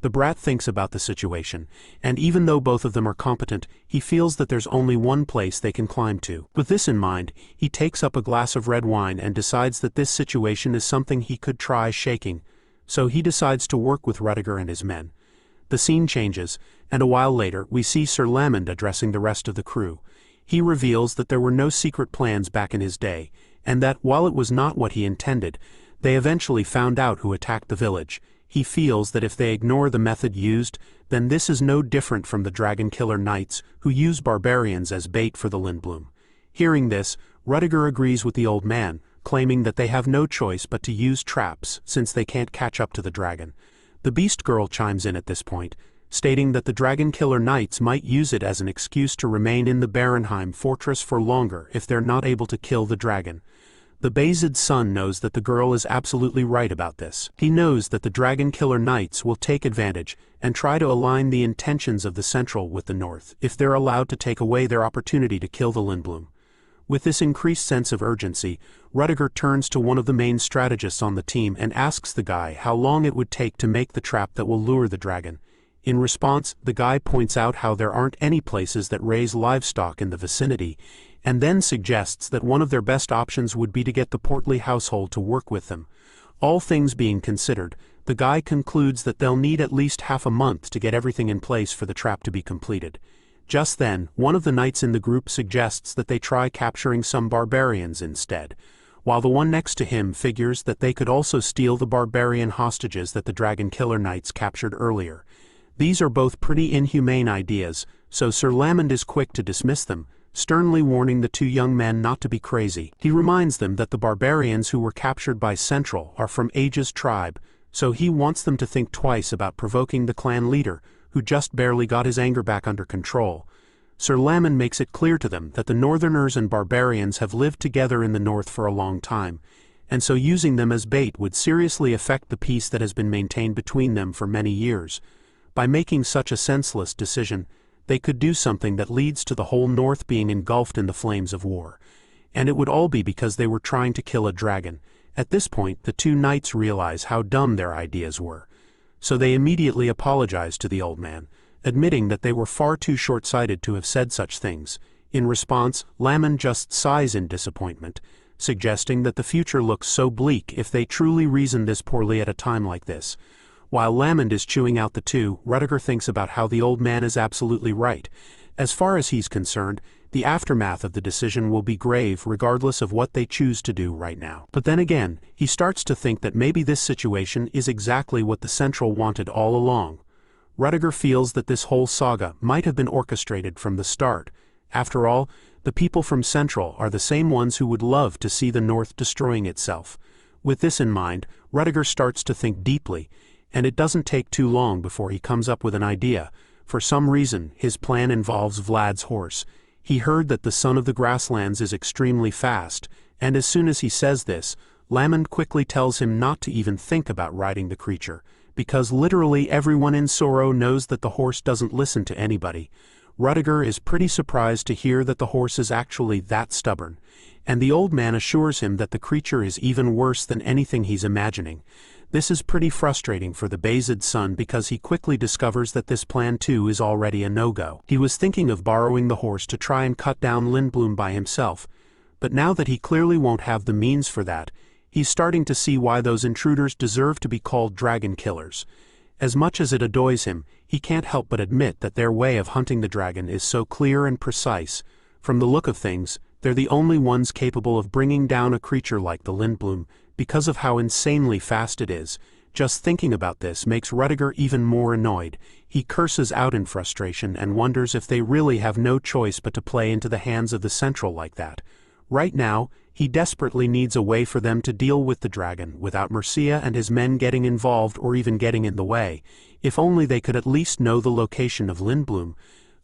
The brat thinks about the situation, and even though both of them are competent, he feels that there's only one place they can climb to. With this in mind, he takes up a glass of red wine and decides that this situation is something he could try shaking, so he decides to work with Rudiger and his men. The scene changes, and a while later we see Sir Lamond addressing the rest of the crew. He reveals that there were no secret plans back in his day, and that, while it was not what he intended, they eventually found out who attacked the village. He feels that if they ignore the method used, then this is no different from the Dragon Killer Knights who use barbarians as bait for the Lindblum. Hearing this, Rudiger agrees with the old man, claiming that they have no choice but to use traps since they can't catch up to the dragon. The Beast Girl chimes in at this point, stating that the Dragon Killer Knights might use it as an excuse to remain in the Barenheim fortress for longer if they're not able to kill the dragon. The Bazid son knows that the girl is absolutely right about this. He knows that the Dragon Killer Knights will take advantage and try to align the intentions of the Central with the North if they're allowed to take away their opportunity to kill the Lindblum. With this increased sense of urgency, Rudiger turns to one of the main strategists on the team and asks the guy how long it would take to make the trap that will lure the dragon. In response, the guy points out how there aren't any places that raise livestock in the vicinity, and then suggests that one of their best options would be to get the portly household to work with them. All things being considered, the guy concludes that they'll need at least half a month to get everything in place for the trap to be completed. Just then, one of the knights in the group suggests that they try capturing some barbarians instead, while the one next to him figures that they could also steal the barbarian hostages that the Dragon Killer Knights captured earlier. These are both pretty inhumane ideas, so Sir Lamond is quick to dismiss them, sternly warning the two young men not to be crazy. He reminds them that the barbarians who were captured by Central are from Age's tribe, so he wants them to think twice about provoking the clan leader, who just barely got his anger back under control. Sir Lamond makes it clear to them that the Northerners and barbarians have lived together in the North for a long time, and so using them as bait would seriously affect the peace that has been maintained between them for many years. By making such a senseless decision, they could do something that leads to the whole North being engulfed in the flames of war. And it would all be because they were trying to kill a dragon. At this point, the two knights realize how dumb their ideas were. so they immediately apologize to the old man, admitting that they were far too short-sighted to have said such things. In response, Laman just sighs in disappointment, suggesting that the future looks so bleak if they truly reason this poorly at a time like this. While Lamond is chewing out the two, Rudiger thinks about how the old man is absolutely right. As far as he's concerned, the aftermath of the decision will be grave regardless of what they choose to do right now. But then again, he starts to think that maybe this situation is exactly what the Central wanted all along. Rudiger feels that this whole saga might have been orchestrated from the start. After all, the people from Central are the same ones who would love to see the North destroying itself. With this in mind, Rudiger starts to think deeply, and it doesn't take too long before he comes up with an idea. For some reason, his plan involves Vlad's horse. He heard that the son of the grasslands is extremely fast, and as soon as he says this, Lamond quickly tells him not to even think about riding the creature, because literally everyone in Sora knows that the horse doesn't listen to anybody. Rudiger is pretty surprised to hear that the horse is actually that stubborn, and the old man assures him that the creature is even worse than anything he's imagining. This is pretty frustrating for the Bayzid's son because he quickly discovers that this plan too is already a no-go. He was thinking of borrowing the horse to try and cut down Lindblum by himself, but now that he clearly won't have the means for that, he's starting to see why those intruders deserve to be called dragon killers. As much as it annoys him, he can't help but admit that their way of hunting the dragon is so clear and precise. From the look of things, they're the only ones capable of bringing down a creature like the Lindblum, because of how insanely fast it is. Just thinking about this makes Rudiger even more annoyed. He curses out in frustration and wonders if they really have no choice but to play into the hands of the Central like that. Right now, he desperately needs a way for them to deal with the dragon without Mercia and his men getting involved or even getting in the way. If only they could at least know the location of Lindblum,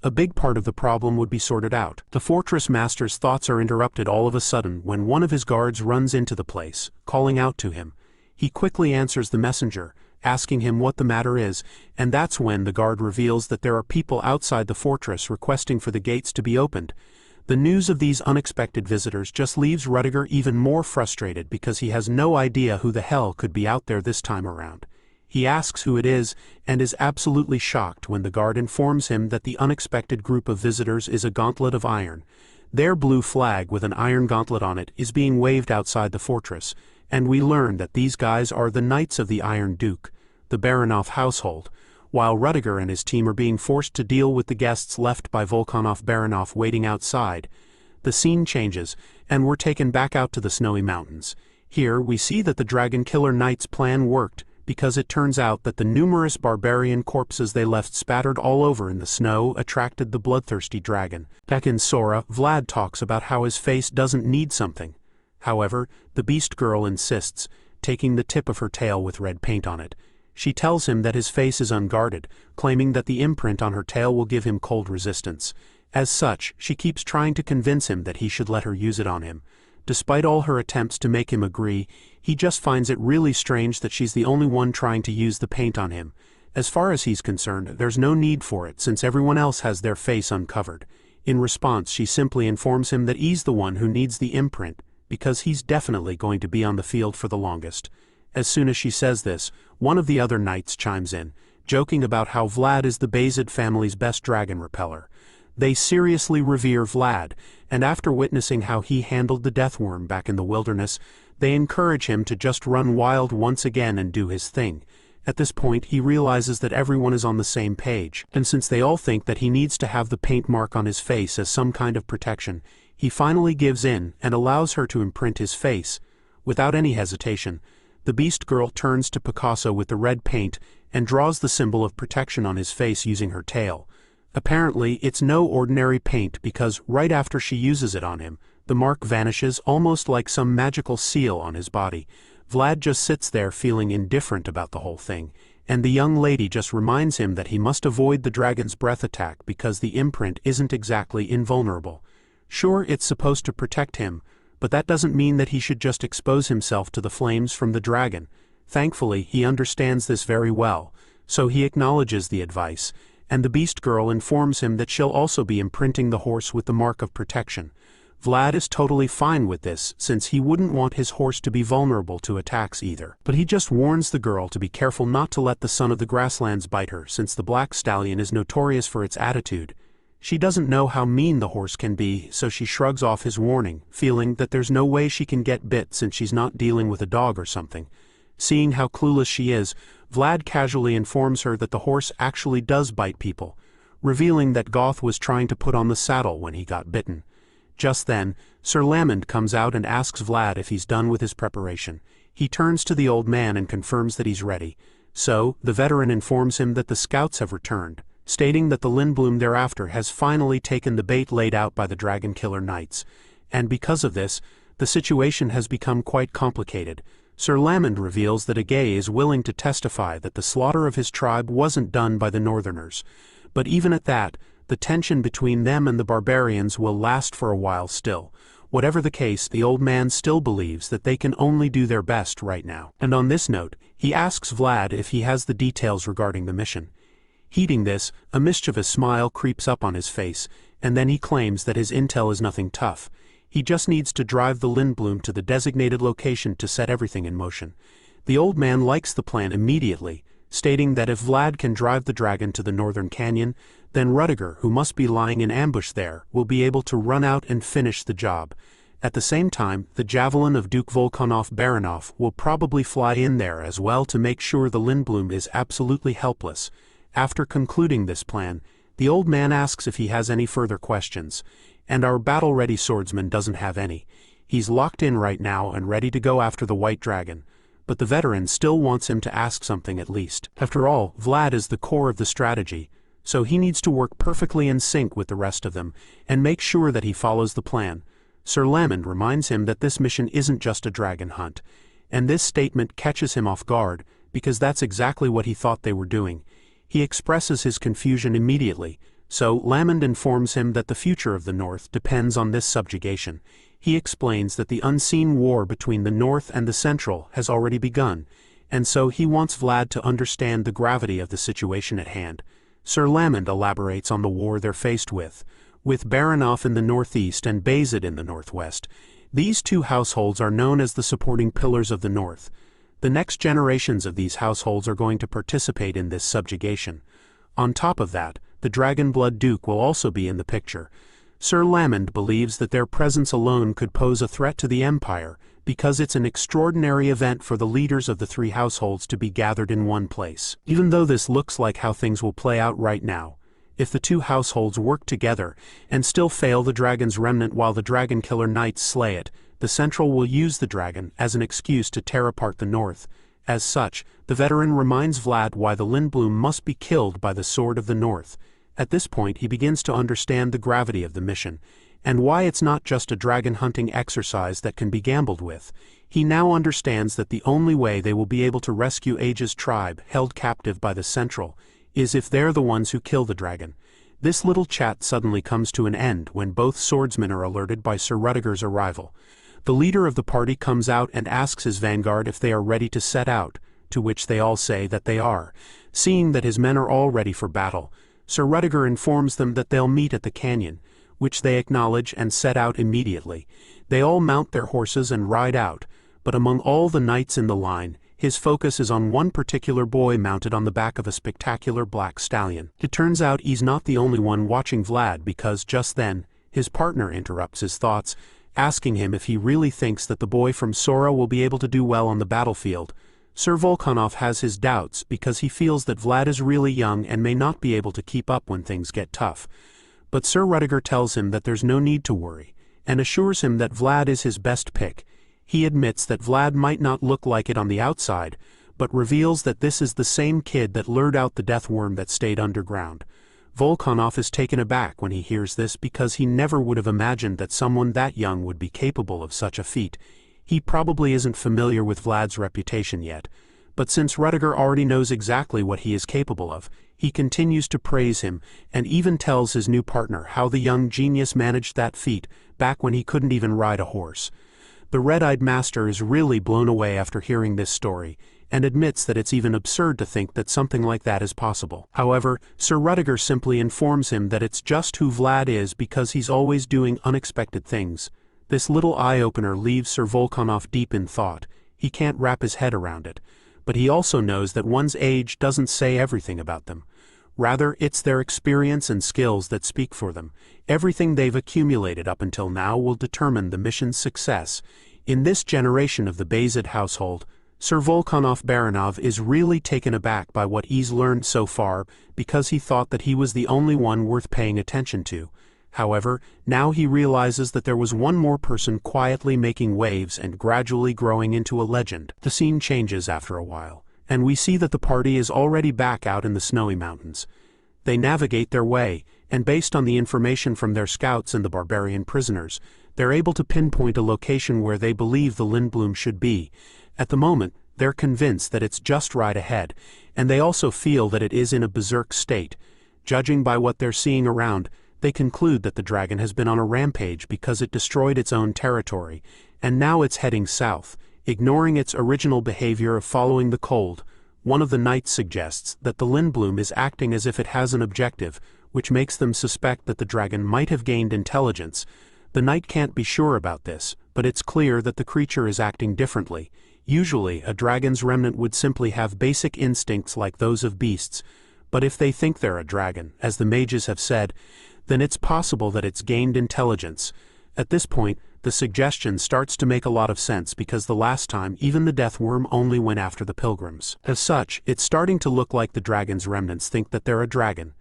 a big part of the problem would be sorted out. The fortress master's thoughts are interrupted all of a sudden when one of his guards runs into the place, calling out to him. He quickly answers the messenger, asking him what the matter is, and that's when the guard reveals that there are people outside the fortress requesting for the gates to be opened. The news of these unexpected visitors just leaves Rudiger even more frustrated because he has no idea who the hell could be out there this time around. He asks who it is, and is absolutely shocked when the guard informs him that the unexpected group of visitors is a gauntlet of iron. Their blue flag with an iron gauntlet on it is being waved outside the fortress, and we learn that these guys are the Knights of the Iron Duke, the Baronoff household, while Rudiger and his team are being forced to deal with the guests left by Volkanov Baronoff waiting outside. The scene changes, and we're taken back out to the snowy mountains. Here we see that the Dragon Killer Knights' plan worked, because it turns out that the numerous barbarian corpses they left spattered all over in the snow attracted the bloodthirsty dragon. Back in Sora, Vlad talks about how his face doesn't need something. However, the beast girl insists, taking the tip of her tail with red paint on it. She tells him that his face is unguarded, claiming that the imprint on her tail will give him cold resistance. As such, she keeps trying to convince him that he should let her use it on him. Despite all her attempts to make him agree, he just finds it really strange that she's the only one trying to use the paint on him. As far as he's concerned, there's no need for it since everyone else has their face uncovered. In response, she simply informs him that he's the one who needs the imprint, because he's definitely going to be on the field for the longest. As soon as she says this, one of the other knights chimes in, joking about how Vlad is the Bayzid family's best dragon repeller. They seriously revere Vlad, and after witnessing how he handled the deathworm back in the wilderness, they encourage him to just run wild once again and do his thing. At this point, he realizes that everyone is on the same page, and since they all think that he needs to have the paint mark on his face as some kind of protection, he finally gives in and allows her to imprint his face. Without any hesitation, the beast girl turns to Picasso with the red paint and draws the symbol of protection on his face using her tail. Apparently, it's no ordinary paint because right after she uses it on him, the mark vanishes almost like some magical seal on his body. Vlad just sits there feeling indifferent about the whole thing, and the young lady just reminds him that he must avoid the dragon's breath attack because the imprint isn't exactly invulnerable. Sure, it's supposed to protect him, but that doesn't mean that he should just expose himself to the flames from the dragon. Thankfully, he understands this very well, so he acknowledges the advice, and the beast girl informs him that she'll also be imprinting the horse with the mark of protection. Vlad is totally fine with this since he wouldn't want his horse to be vulnerable to attacks either. But he just warns the girl to be careful not to let the son of the grasslands bite her since the black stallion is notorious for its attitude. She doesn't know how mean the horse can be, so she shrugs off his warning, feeling that there's no way she can get bit since she's not dealing with a dog or something. Seeing how clueless she is, Vlad casually informs her that the horse actually does bite people, revealing that Goth was trying to put on the saddle when he got bitten. Just then, Sir Lamond comes out and asks Vlad if he's done with his preparation. He turns to the old man and confirms that he's ready. So, the veteran informs him that the scouts have returned, stating that the Lindblum thereafter has finally taken the bait laid out by the Dragon Killer Knights. And because of this, the situation has become quite complicated. Sir Lamond reveals that Agay is willing to testify that the slaughter of his tribe wasn't done by the Northerners. But even at that, the tension between them and the barbarians will last for a while still. Whatever the case, the old man still believes that they can only do their best right now. And on this note, he asks Vlad if he has the details regarding the mission. Heeding this, a mischievous smile creeps up on his face, and then he claims that his intel is nothing tough. He just needs to drive the Lindblum to the designated location to set everything in motion. The old man likes the plan immediately, stating that if Vlad can drive the dragon to the northern canyon, then Rudiger, who must be lying in ambush there, will be able to run out and finish the job. At the same time, the javelin of Duke Volkanov Baranov will probably fly in there as well to make sure the Lindblum is absolutely helpless. After concluding this plan, the old man asks if he has any further questions, and our battle-ready swordsman doesn't have any. He's locked in right now and ready to go after the white dragon, but the veteran still wants him to ask something at least. After all, Vlad is the core of the strategy, so he needs to work perfectly in sync with the rest of them, and make sure that he follows the plan. Sir Lamond reminds him that this mission isn't just a dragon hunt, and this statement catches him off guard, because that's exactly what he thought they were doing. He expresses his confusion immediately, so Lamond informs him that the future of the North depends on this subjugation. He explains that the unseen war between the North and the Central has already begun, and so he wants Vlad to understand the gravity of the situation at hand. Sir Lamond elaborates on the war they're faced with Baranov in the northeast and Bayezid in the northwest. These two households are known as the supporting pillars of the North. The next generations of these households are going to participate in this subjugation. On top of that, the Dragonblood Duke will also be in the picture. Sir Lamond believes that their presence alone could pose a threat to the Empire, because it's an extraordinary event for the leaders of the three households to be gathered in one place. Even though this looks like how things will play out right now, if the two households work together and still fail the dragon's remnant while the Dragon Killer Knights slay it, the Central will use the dragon as an excuse to tear apart the North. As such, the veteran reminds Vlad why the Lindblum must be killed by the Sword of the North. At this point he begins to understand the gravity of the mission, and why it's not just a dragon hunting exercise that can be gambled with. He now understands that the only way they will be able to rescue Age's tribe, held captive by the Central, is if they're the ones who kill the dragon. This little chat suddenly comes to an end when both swordsmen are alerted by Sir Rudiger's arrival. The leader of the party comes out and asks his vanguard if they are ready to set out, to which they all say that they are. Seeing that his men are all ready for battle, Sir Rudiger informs them that they'll meet at the canyon, which they acknowledge and set out immediately. They all mount their horses and ride out, but among all the knights in the line, his focus is on one particular boy mounted on the back of a spectacular black stallion. It turns out he's not the only one watching Vlad because just then, his partner interrupts his thoughts, asking him if he really thinks that the boy from Sora will be able to do well on the battlefield. Sir Volkanov has his doubts because he feels that Vlad is really young and may not be able to keep up when things get tough. But Sir Rudiger tells him that there's no need to worry, and assures him that Vlad is his best pick. He admits that Vlad might not look like it on the outside, but reveals that this is the same kid that lured out the death worm that stayed underground. Volkanov is taken aback when he hears this because he never would have imagined that someone that young would be capable of such a feat. He probably isn't familiar with Vlad's reputation yet, but since Rudiger already knows exactly what he is capable of, he continues to praise him and even tells his new partner how the young genius managed that feat back when he couldn't even ride a horse. The red-eyed master is really blown away after hearing this story, and admits that it's even absurd to think that something like that is possible. However, Sir Rudiger simply informs him that it's just who Vlad is because he's always doing unexpected things. This little eye-opener leaves Sir Volkanov deep in thought. He can't wrap his head around it. But he also knows that one's age doesn't say everything about them. Rather, it's their experience and skills that speak for them. Everything they've accumulated up until now will determine the mission's success. In this generation of the Bayezid household, Sir Volkanov Baranov is really taken aback by what he's learned so far because he thought that he was the only one worth paying attention to. However, now he realizes that there was one more person quietly making waves and gradually growing into a legend. The scene changes after a while, and we see that the party is already back out in the snowy mountains. They navigate their way, and based on the information from their scouts and the barbarian prisoners, they're able to pinpoint a location where they believe the Lindblum should be. At the moment, they're convinced that it's just right ahead, and they also feel that it is in a berserk state. Judging by what they're seeing around, they conclude that the dragon has been on a rampage because it destroyed its own territory, and now it's heading south, ignoring its original behavior of following the cold. One of the knights suggests that the Lindblum is acting as if it has an objective, which makes them suspect that the dragon might have gained intelligence. The knight can't be sure about this, but it's clear that the creature is acting differently. Usually, a dragon's remnant would simply have basic instincts like those of beasts, but if they think they're a dragon, as the mages have said, then it's possible that it's gained intelligence. At this point, the suggestion starts to make a lot of sense because the last time even the death worm only went after the pilgrims. As such, it's starting to look like the dragon's remnants think that they're a dragon.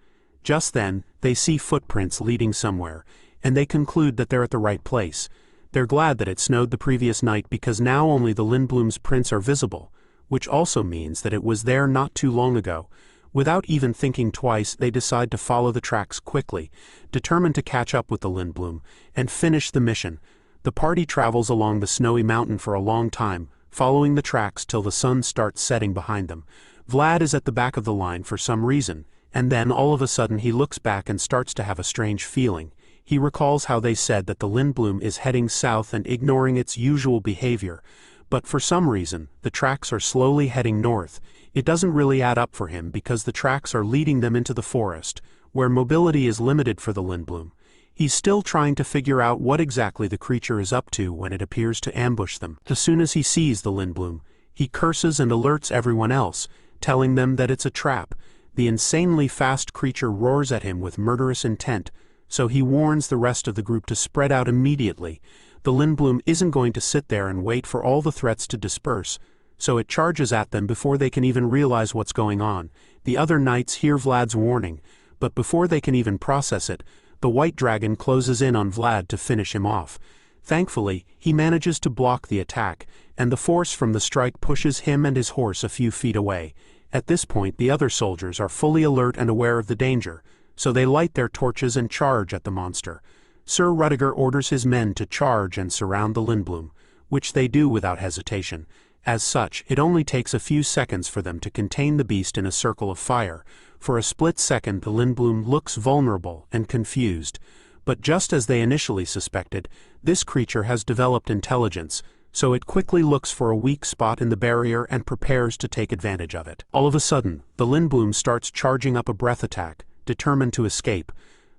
Just then, they see footprints leading somewhere, and they conclude that they're at the right place. They're glad that it snowed the previous night because now only the Lindblum's prints are visible, which also means that it was there not too long ago. Without even thinking twice, they decide to follow the tracks quickly, determined to catch up with the Lindblum and finish the mission. The party travels along the snowy mountain for a long time, following the tracks till the sun starts setting behind them. Vlad is at the back of the line for some reason, and then all of a sudden he looks back and starts to have a strange feeling. He recalls how they said that the Lindblum is heading south and ignoring its usual behavior, but for some reason, the tracks are slowly heading north. It doesn't really add up for him because the tracks are leading them into the forest, where mobility is limited for the Lindblum. He's still trying to figure out what exactly the creature is up to when it appears to ambush them. As soon as he sees the Lindblum, he curses and alerts everyone else, telling them that it's a trap. The insanely fast creature roars at him with murderous intent, so he warns the rest of the group to spread out immediately. The Lindblum isn't going to sit there and wait for all the threats to disperse, so it charges at them before they can even realize what's going on. The other knights hear Vlad's warning, but before they can even process it, the white dragon closes in on Vlad to finish him off. Thankfully, he manages to block the attack, and the force from the strike pushes him and his horse a few feet away. At this point, the other soldiers are fully alert and aware of the danger, so they light their torches and charge at the monster. Sir Rudiger orders his men to charge and surround the Lindblum, which they do without hesitation. As such, it only takes a few seconds for them to contain the beast in a circle of fire. For a split second, the Lindblum looks vulnerable and confused, but just as they initially suspected, this creature has developed intelligence, so it quickly looks for a weak spot in the barrier and prepares to take advantage of it. All of a sudden, the Lindblum starts charging up a breath attack, determined to escape.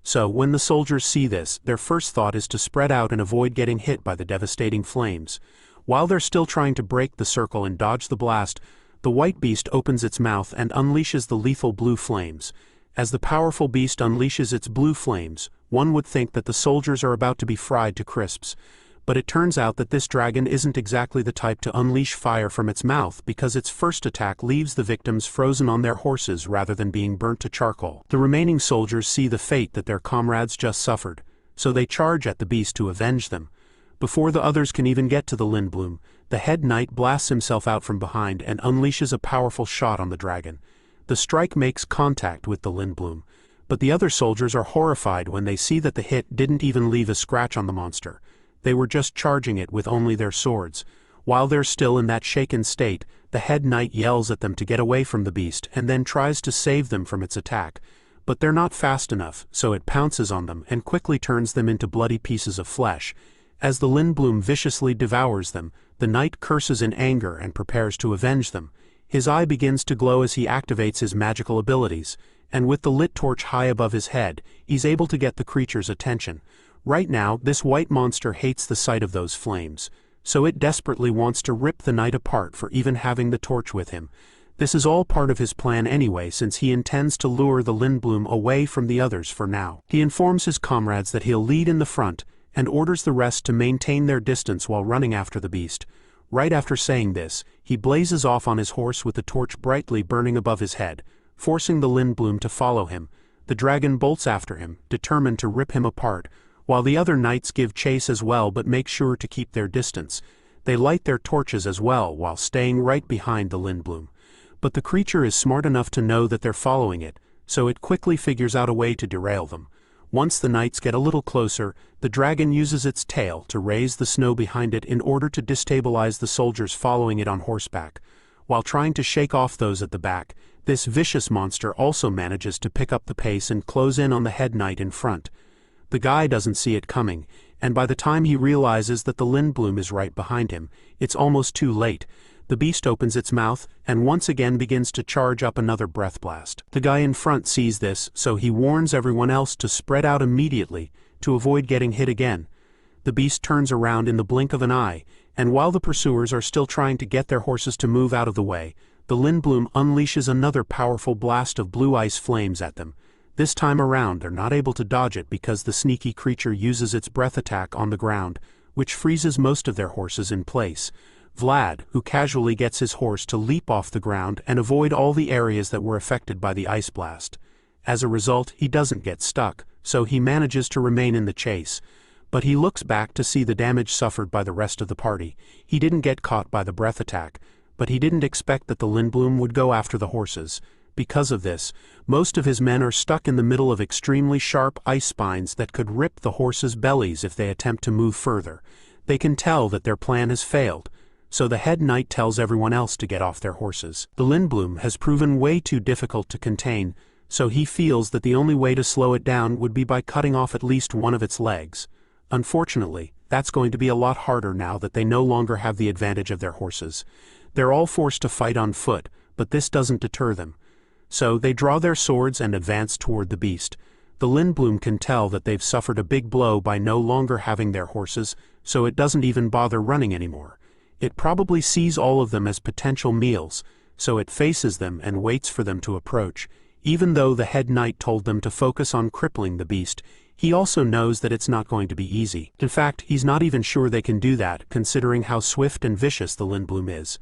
So, when the soldiers see this, their first thought is to spread out and avoid getting hit by the devastating flames. While they're still trying to break the circle and dodge the blast, the white beast opens its mouth and unleashes the lethal blue flames. As the powerful beast unleashes its blue flames, one would think that the soldiers are about to be fried to crisps. But it turns out that this dragon isn't exactly the type to unleash fire from its mouth because its first attack leaves the victims frozen on their horses rather than being burnt to charcoal. The remaining soldiers see the fate that their comrades just suffered, so they charge at the beast to avenge them. Before the others can even get to the Lindblum, the head knight blasts himself out from behind and unleashes a powerful shot on the dragon. The strike makes contact with the Lindblum, but the other soldiers are horrified when they see that the hit didn't even leave a scratch on the monster. They were just charging it with only their swords. While they're still in that shaken state, the head knight yells at them to get away from the beast and then tries to save them from its attack. But they're not fast enough, so it pounces on them and quickly turns them into bloody pieces of flesh. As the Lindblum viciously devours them, the knight curses in anger and prepares to avenge them. His eye begins to glow as he activates his magical abilities, and with the lit torch high above his head, he's able to get the creature's attention. Right now, this white monster hates the sight of those flames, so it desperately wants to rip the knight apart for even having the torch with him. This is all part of his plan anyway, since he intends to lure the Lindblum away from the others for now. He informs his comrades that he'll lead in the front, and orders the rest to maintain their distance while running after the beast. Right after saying this, he blazes off on his horse with the torch brightly burning above his head, forcing the Lindblum to follow him. The dragon bolts after him, determined to rip him apart, while the other knights give chase as well but make sure to keep their distance. They light their torches as well while staying right behind the Lindblum. But the creature is smart enough to know that they're following it, so it quickly figures out a way to derail them. Once the knights get a little closer, the dragon uses its tail to raise the snow behind it in order to destabilize the soldiers following it on horseback. While trying to shake off those at the back, this vicious monster also manages to pick up the pace and close in on the head knight in front. The guy doesn't see it coming, and by the time he realizes that the Lindblum is right behind him, it's almost too late. The beast opens its mouth, and once again begins to charge up another breath blast. The guy in front sees this, so he warns everyone else to spread out immediately, to avoid getting hit again. The beast turns around in the blink of an eye, and while the pursuers are still trying to get their horses to move out of the way, the Lindblum unleashes another powerful blast of blue ice flames at them. This time around they're not able to dodge it because the sneaky creature uses its breath attack on the ground, which freezes most of their horses in place. Vlad, who casually gets his horse to leap off the ground and avoid all the areas that were affected by the ice blast. As a result, he doesn't get stuck, so he manages to remain in the chase. But he looks back to see the damage suffered by the rest of the party. He didn't get caught by the breath attack, but he didn't expect that the Lindblum would go after the horses. Because of this, most of his men are stuck in the middle of extremely sharp ice spines that could rip the horses' bellies if they attempt to move further. They can tell that their plan has failed, so the head knight tells everyone else to get off their horses. The Lindblum has proven way too difficult to contain, so he feels that the only way to slow it down would be by cutting off at least one of its legs. Unfortunately, that's going to be a lot harder now that they no longer have the advantage of their horses. They're all forced to fight on foot, but this doesn't deter them. So they draw their swords and advance toward the beast. The Lindblum can tell that they've suffered a big blow by no longer having their horses, so it doesn't even bother running anymore. It probably sees all of them as potential meals, so it faces them and waits for them to approach. Even though the head knight told them to focus on crippling the beast, he also knows that it's not going to be easy. In fact, he's not even sure they can do that, considering how swift and vicious the Lindblum is.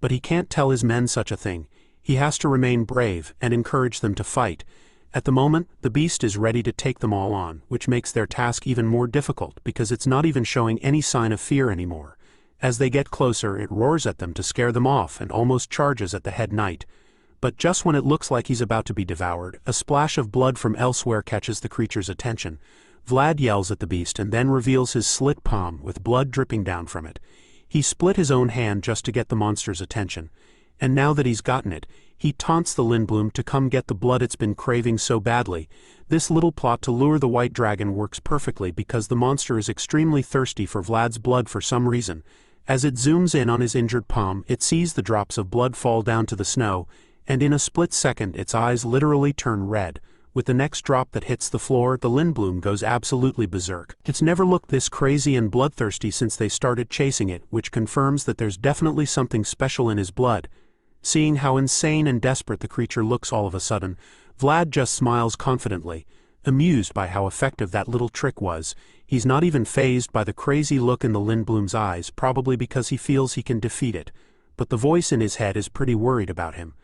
But he can't tell his men such a thing. He has to remain brave and encourage them to fight. At the moment, the beast is ready to take them all on, which makes their task even more difficult because it's not even showing any sign of fear anymore. As they get closer, it roars at them to scare them off and almost charges at the head knight. But just when it looks like he's about to be devoured, a splash of blood from elsewhere catches the creature's attention. Vlad yells at the beast and then reveals his slit palm with blood dripping down from it. He split his own hand just to get the monster's attention. And now that he's gotten it, he taunts the Lindblum to come get the blood it's been craving so badly. This little plot to lure the white dragon works perfectly because the monster is extremely thirsty for Vlad's blood for some reason. As it zooms in on his injured palm, it sees the drops of blood fall down to the snow, and in a split second its eyes literally turn red. With the next drop that hits the floor, the Lindblum goes absolutely berserk. It's never looked this crazy and bloodthirsty since they started chasing it, which confirms that there's definitely something special in his blood. Seeing how insane and desperate the creature looks all of a sudden, Vlad just smiles confidently, amused by how effective that little trick was. He's not even fazed by the crazy look in the Lindblum's eyes, probably because he feels he can defeat it. But the voice in his head is pretty worried about him.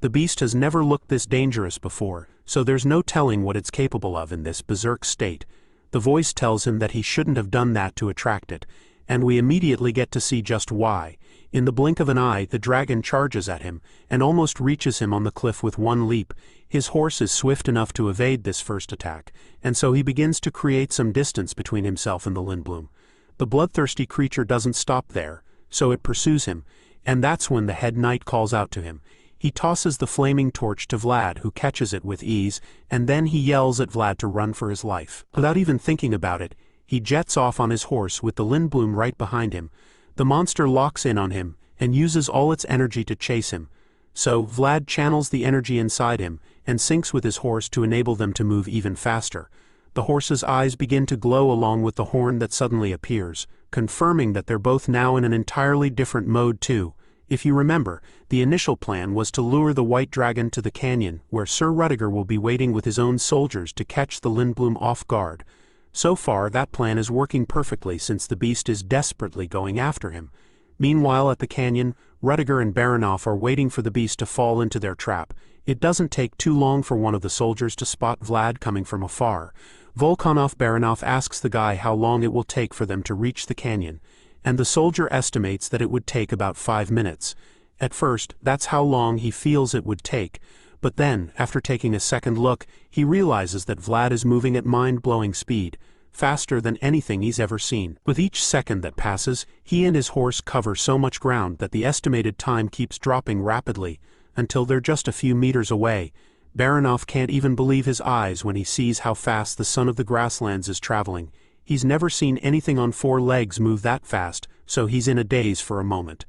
The beast has never looked this dangerous before, so there's no telling what it's capable of in this berserk state. The voice tells him that he shouldn't have done that to attract it, and we immediately get to see just why. In the blink of an eye, the dragon charges at him, and almost reaches him on the cliff with one leap. His horse is swift enough to evade this first attack, and so he begins to create some distance between himself and the Lindblum. The bloodthirsty creature doesn't stop there, so it pursues him, and that's when the head knight calls out to him. He tosses the flaming torch to Vlad, who catches it with ease, and then he yells at Vlad to run for his life. Without even thinking about it, he jets off on his horse with the Lindblum right behind him. The monster locks in on him and uses all its energy to chase him, So Vlad channels the energy inside him and syncs with his horse to enable them to move even faster. The horse's eyes begin to glow along with the horn that suddenly appears, confirming that they're both now in an entirely different mode too. If you remember, the initial plan was to lure the white dragon to the canyon where Sir Rudiger will be waiting with his own soldiers to catch the Lindblum off guard. So far that plan is working perfectly since the beast is desperately going after him. Meanwhile at the canyon, Rudiger and Baranov are waiting for the beast to fall into their trap. It doesn't take too long for one of the soldiers to spot Vlad coming from afar. Volkanov Baranov asks the guy how long it will take for them to reach the canyon, and the soldier estimates that it would take about 5 minutes. At first, that's how long he feels it would take, but then, after taking a second look, he realizes that Vlad is moving at mind-blowing speed, faster than anything he's ever seen. With each second that passes, he and his horse cover so much ground that the estimated time keeps dropping rapidly, until they're just a few meters away. Baranov can't even believe his eyes when he sees how fast the son of the grasslands is traveling. He's never seen anything on 4 legs move that fast, so he's in a daze for a moment.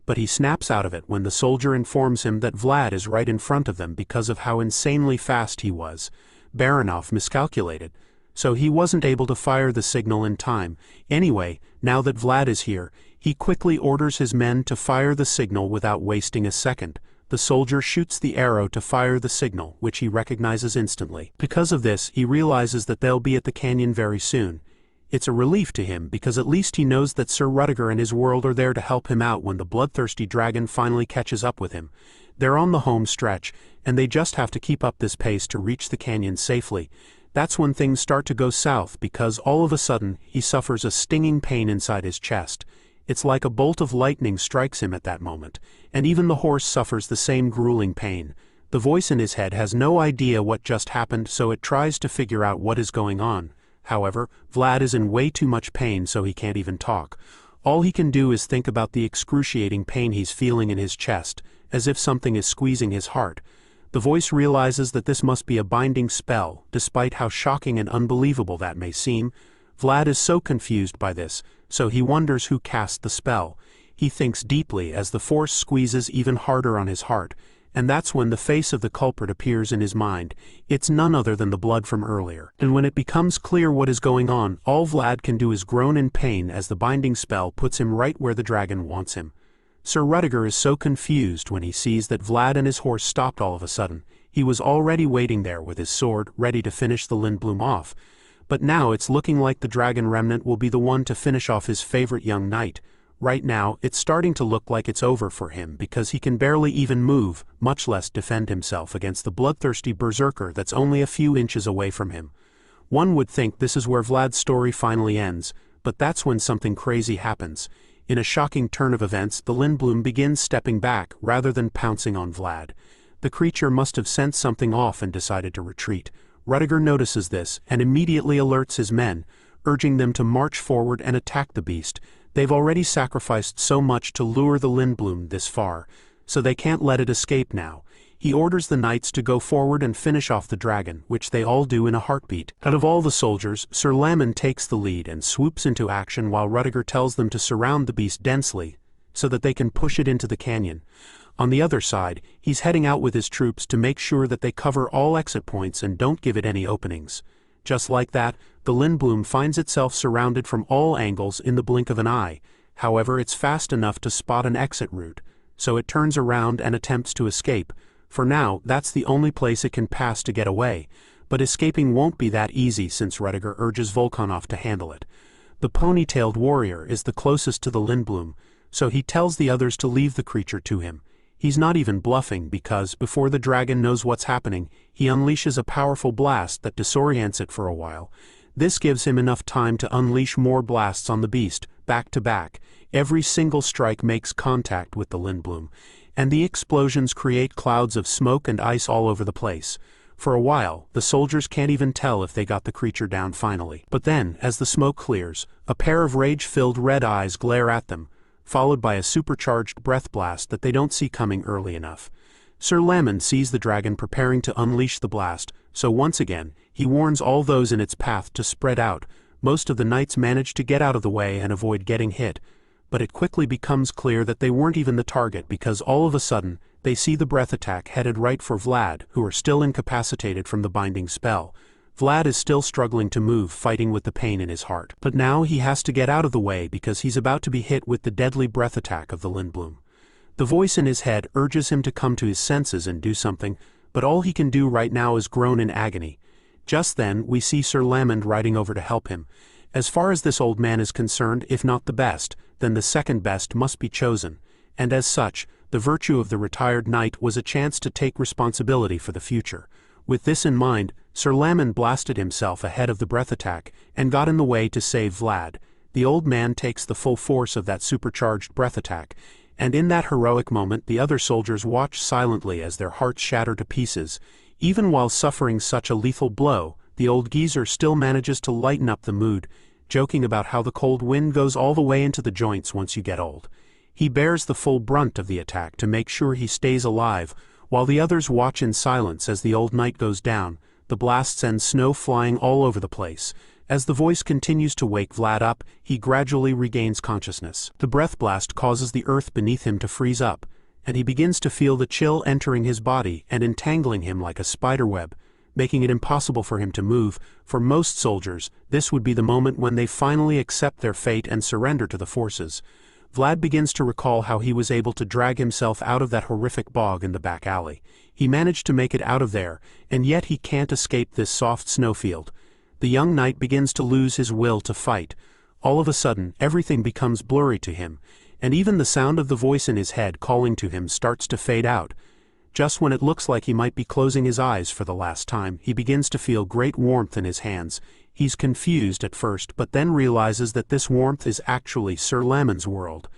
But he snaps out of it when the soldier informs him that Vlad is right in front of them because of how insanely fast he was. Baranov miscalculated, so he wasn't able to fire the signal in time. Anyway, now that Vlad is here, he quickly orders his men to fire the signal without wasting a second. The soldier shoots the arrow to fire the signal, which he recognizes instantly. Because of this, he realizes that they'll be at the canyon very soon. It's a relief to him because at least he knows that Sir Rudiger and his world are there to help him out when the bloodthirsty dragon finally catches up with him. They're on the home stretch, and they just have to keep up this pace to reach the canyon safely. That's when things start to go south because all of a sudden he suffers a stinging pain inside his chest. It's like a bolt of lightning strikes him at that moment, and even the horse suffers the same grueling pain. The voice in his head has no idea what just happened, so it tries to figure out what is going on. However, Vlad is in way too much pain, so he can't even talk. All he can do is think about the excruciating pain he's feeling in his chest, as if something is squeezing his heart. The voice realizes that this must be a binding spell, despite how shocking and unbelievable that may seem. Vlad is so confused by this, so he wonders who cast the spell. He thinks deeply as the force squeezes even harder on his heart, and that's when the face of the culprit appears in his mind. It's none other than the blood from earlier. And when it becomes clear what is going on, all Vlad can do is groan in pain as the binding spell puts him right where the dragon wants him. Sir Rudiger is so confused when he sees that Vlad and his horse stopped all of a sudden. He was already waiting there with his sword, ready to finish the Lindblum off. But now it's looking like the dragon remnant will be the one to finish off his favorite young knight. Right now, it's starting to look like it's over for him because he can barely even move, much less defend himself against the bloodthirsty berserker that's only a few inches away from him. One would think this is where Vlad's story finally ends, but that's when something crazy happens. In a shocking turn of events, the Lindblum begins stepping back rather than pouncing on Vlad. The creature must have sensed something off and decided to retreat. Rudiger notices this and immediately alerts his men, urging them to march forward and attack the beast. They've already sacrificed so much to lure the Lindblum this far, so they can't let it escape now. He orders the knights to go forward and finish off the dragon, which they all do in a heartbeat. Out of all the soldiers, Sir Lamon takes the lead and swoops into action while Rudiger tells them to surround the beast densely, so that they can push it into the canyon. On the other side, he's heading out with his troops to make sure that they cover all exit points and don't give it any openings. Just like that, the Lindblum finds itself surrounded from all angles in the blink of an eye. However, it's fast enough to spot an exit route, so it turns around and attempts to escape. For now, that's the only place it can pass to get away, but escaping won't be that easy since Rudiger urges Volkanov to handle it. The pony-tailed warrior is the closest to the Lindblum, so he tells the others to leave the creature to him. He's not even bluffing because, before the dragon knows what's happening, he unleashes a powerful blast that disorients it for a while. This gives him enough time to unleash more blasts on the beast, back to back. Every single strike makes contact with the Lindblum, and the explosions create clouds of smoke and ice all over the place. For a while, the soldiers can't even tell if they got the creature down finally. But then, as the smoke clears, a pair of rage-filled red eyes glare at them, followed by a supercharged breath blast that they don't see coming early enough. Sir Lamon sees the dragon preparing to unleash the blast, so once again, he warns all those in its path to spread out. Most of the knights manage to get out of the way and avoid getting hit, but it quickly becomes clear that they weren't even the target because all of a sudden, they see the breath attack headed right for Vlad, who are still incapacitated from the binding spell. Vlad is still struggling to move, fighting with the pain in his heart. But now he has to get out of the way because he's about to be hit with the deadly breath attack of the Lindblum. The voice in his head urges him to come to his senses and do something, but all he can do right now is groan in agony. Just then, we see Sir Lamond riding over to help him. As far as this old man is concerned, if not the best, then the second best must be chosen, and as such, the virtue of the retired knight was a chance to take responsibility for the future. With this in mind, Sir Lamond blasted himself ahead of the breath attack and got in the way to save Vlad. The old man takes the full force of that supercharged breath attack, and in that heroic moment the other soldiers watch silently as their hearts shatter to pieces. Even while suffering such a lethal blow, the old geezer still manages to lighten up the mood, joking about how the cold wind goes all the way into the joints once you get old. He bears the full brunt of the attack to make sure he stays alive, while the others watch in silence as the old knight goes down. The blast sends snow flying all over the place. As the voice continues to wake Vlad up, he gradually regains consciousness. The breath blast causes the earth beneath him to freeze up, and he begins to feel the chill entering his body and entangling him like a spiderweb, making it impossible for him to move. For most soldiers, this would be the moment when they finally accept their fate and surrender to the forces. Vlad begins to recall how he was able to drag himself out of that horrific bog in the back alley. He managed to make it out of there, and yet he can't escape this soft snowfield. The young knight begins to lose his will to fight. All of a sudden, everything becomes blurry to him, and even the sound of the voice in his head calling to him starts to fade out. Just when it looks like he might be closing his eyes for the last time, he begins to feel great warmth in his hands. He's confused at first, but then realizes that this warmth is actually Sir Lamond's world.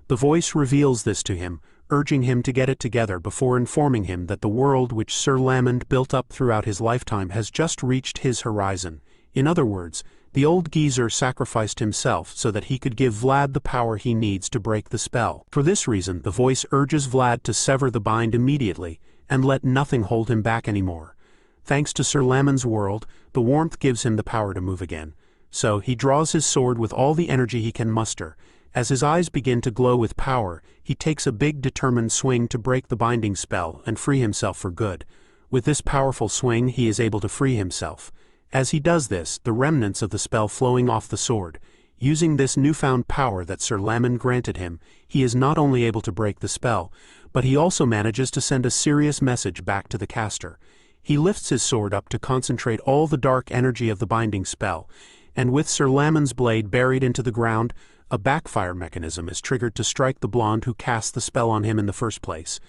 The voice reveals this to him, urging him to get it together before informing him that the world which Sir Lamond built up throughout his lifetime has just reached his horizon. In other words, the old geezer sacrificed himself so that he could give Vlad the power he needs to break the spell. For this reason, the voice urges Vlad to sever the bind immediately, and let nothing hold him back anymore. Thanks to Sir Lamond's world, the warmth gives him the power to move again. So he draws his sword with all the energy he can muster. As his eyes begin to glow with power, he takes a big determined swing to break the binding spell and free himself for good. With this powerful swing, he is able to free himself. As he does this, the remnants of the spell flowing off the sword. Using this newfound power that Sir Lamond granted him, he is not only able to break the spell, but he also manages to send a serious message back to the caster. He lifts his sword up to concentrate all the dark energy of the binding spell, and with Sir Lamond's blade buried into the ground, a backfire mechanism is triggered to strike the blonde who cast the spell on him in the first place.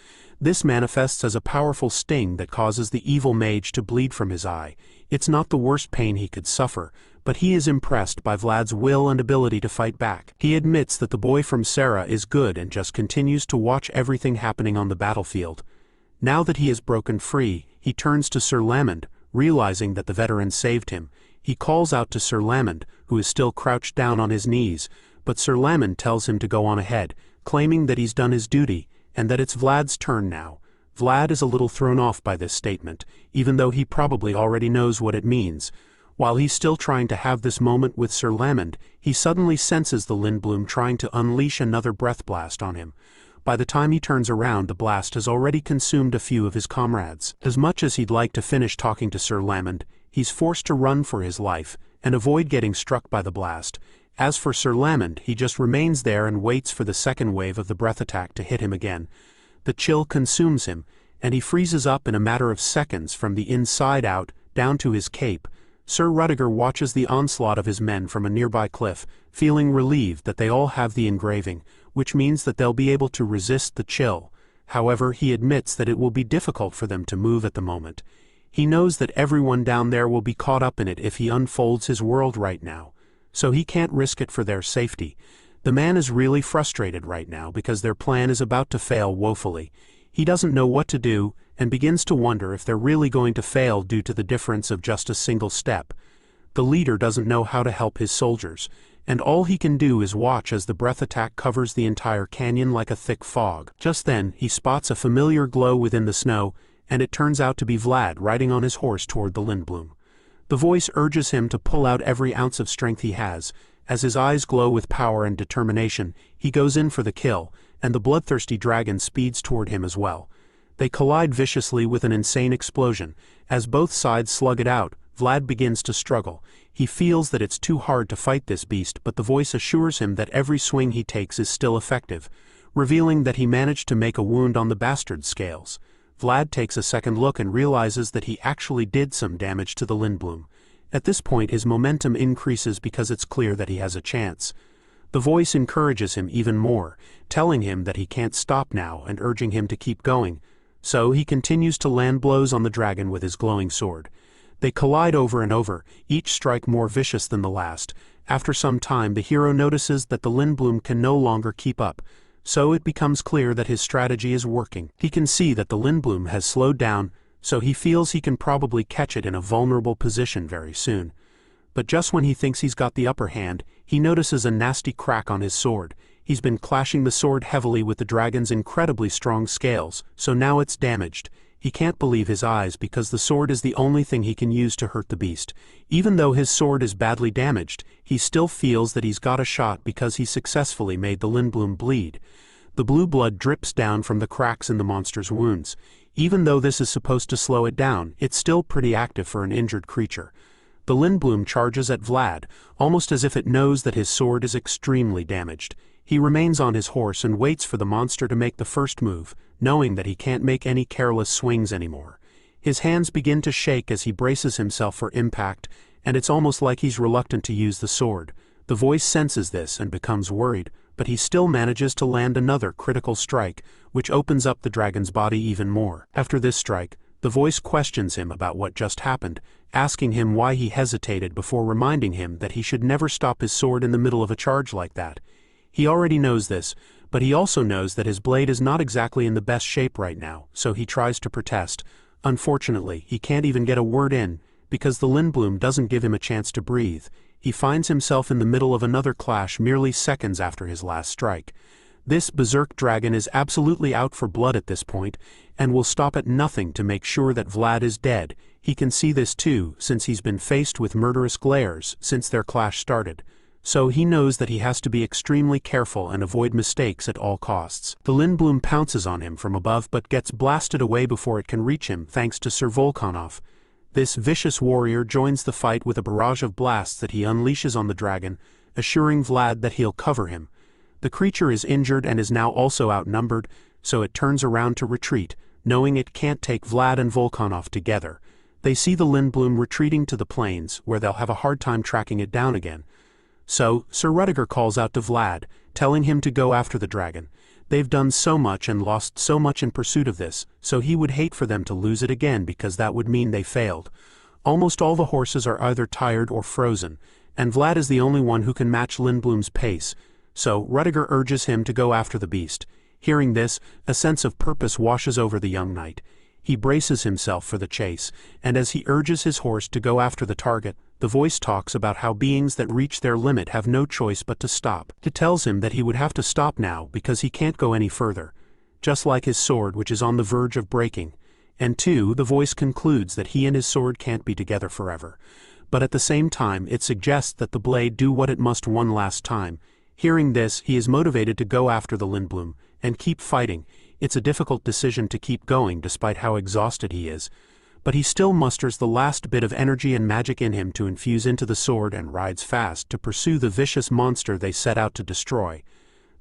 This manifests as a powerful sting that causes the evil mage to bleed from his eye. It's not the worst pain he could suffer, but he is impressed by Vlad's will and ability to fight back. He admits that the boy from Sora is good and just continues to watch everything happening on the battlefield. Now that he is broken free, he turns to Sir Lamond, realizing that the veteran saved him. He calls out to Sir Lamond, who is still crouched down on his knees, but Sir Lamond tells him to go on ahead, claiming that he's done his duty, and that it's Vlad's turn now. Vlad is a little thrown off by this statement, even though he probably already knows what it means. While he's still trying to have this moment with Sir Lamond, he suddenly senses the Lindblum trying to unleash another breath blast on him. By the time he turns around, the blast has already consumed a few of his comrades. As much as he'd like to finish talking to Sir Lamond, he's forced to run for his life, and avoid getting struck by the blast. As for Sir Lamond, he just remains there and waits for the second wave of the breath attack to hit him again. The chill consumes him, and he freezes up in a matter of seconds from the inside out, down to his cape. Sir Rudiger watches the onslaught of his men from a nearby cliff, feeling relieved that they all have the engraving, which means that they'll be able to resist the chill. However, he admits that it will be difficult for them to move at the moment. He knows that everyone down there will be caught up in it if he unfolds his world right now, so he can't risk it for their safety. The man is really frustrated right now because their plan is about to fail woefully. He doesn't know what to do, and begins to wonder if they're really going to fail due to the difference of just a single step. The leader doesn't know how to help his soldiers, and all he can do is watch as the breath attack covers the entire canyon like a thick fog. Just then, he spots a familiar glow within the snow, and it turns out to be Vlad riding on his horse toward the Lindblum. The voice urges him to pull out every ounce of strength he has. As his eyes glow with power and determination, he goes in for the kill, and the bloodthirsty dragon speeds toward him as well. They collide viciously with an insane explosion. As both sides slug it out, Vlad begins to struggle. He feels that it's too hard to fight this beast, but the voice assures him that every swing he takes is still effective, revealing that he managed to make a wound on the bastard's scales. Vlad takes a second look and realizes that he actually did some damage to the Lindblum. At this point his momentum increases because it's clear that he has a chance. The voice encourages him even more, telling him that he can't stop now and urging him to keep going. So he continues to land blows on the dragon with his glowing sword. They collide over and over, each strike more vicious than the last. After some time the hero notices that the Lindblum can no longer keep up, so it becomes clear that his strategy is working. He can see that the Lindblum has slowed down, so he feels he can probably catch it in a vulnerable position very soon. But just when he thinks he's got the upper hand, he notices a nasty crack on his sword. He's been clashing the sword heavily with the dragon's incredibly strong scales, so now it's damaged. He can't believe his eyes because the sword is the only thing he can use to hurt the beast. Even though his sword is badly damaged, he still feels that he's got a shot because he successfully made the Lindblum bleed. The blue blood drips down from the cracks in the monster's wounds. Even though this is supposed to slow it down, it's still pretty active for an injured creature. The Lindblum charges at Vlad, almost as if it knows that his sword is extremely damaged. He remains on his horse and waits for the monster to make the first move, knowing that he can't make any careless swings anymore. His hands begin to shake as he braces himself for impact, and it's almost like he's reluctant to use the sword. The voice senses this and becomes worried, but he still manages to land another critical strike, which opens up the dragon's body even more. After this strike, the voice questions him about what just happened, asking him why he hesitated before reminding him that he should never stop his sword in the middle of a charge like that. He already knows this, but he also knows that his blade is not exactly in the best shape right now, so he tries to protest. Unfortunately, he can't even get a word in, because the Lindblum doesn't give him a chance to breathe. He finds himself in the middle of another clash merely seconds after his last strike. This berserk dragon is absolutely out for blood at this point, and will stop at nothing to make sure that Vlad is dead. He can see this too, since he's been faced with murderous glares since their clash started. So he knows that he has to be extremely careful and avoid mistakes at all costs. The Lindblum pounces on him from above but gets blasted away before it can reach him thanks to Sir Volkanov. This vicious warrior joins the fight with a barrage of blasts that he unleashes on the dragon, assuring Vlad that he'll cover him. The creature is injured and is now also outnumbered, so it turns around to retreat, knowing it can't take Vlad and Volkanov together. They see the Lindblum retreating to the plains, where they'll have a hard time tracking it down again. So, Sir Rudiger calls out to Vlad, telling him to go after the dragon. They've done so much and lost so much in pursuit of this, so he would hate for them to lose it again because that would mean they failed. Almost all the horses are either tired or frozen, and Vlad is the only one who can match Lindblum's pace, so Rudiger urges him to go after the beast. Hearing this, a sense of purpose washes over the young knight. He braces himself for the chase, and as he urges his horse to go after the target, the voice talks about how beings that reach their limit have no choice but to stop. It tells him that he would have to stop now because he can't go any further, just like his sword which is on the verge of breaking. And two, the voice concludes that he and his sword can't be together forever. But at the same time it suggests that the blade do what it must one last time. Hearing this, he is motivated to go after the Lindblum, and keep fighting. It's a difficult decision to keep going despite how exhausted he is. But he still musters the last bit of energy and magic in him to infuse into the sword and rides fast to pursue the vicious monster they set out to destroy.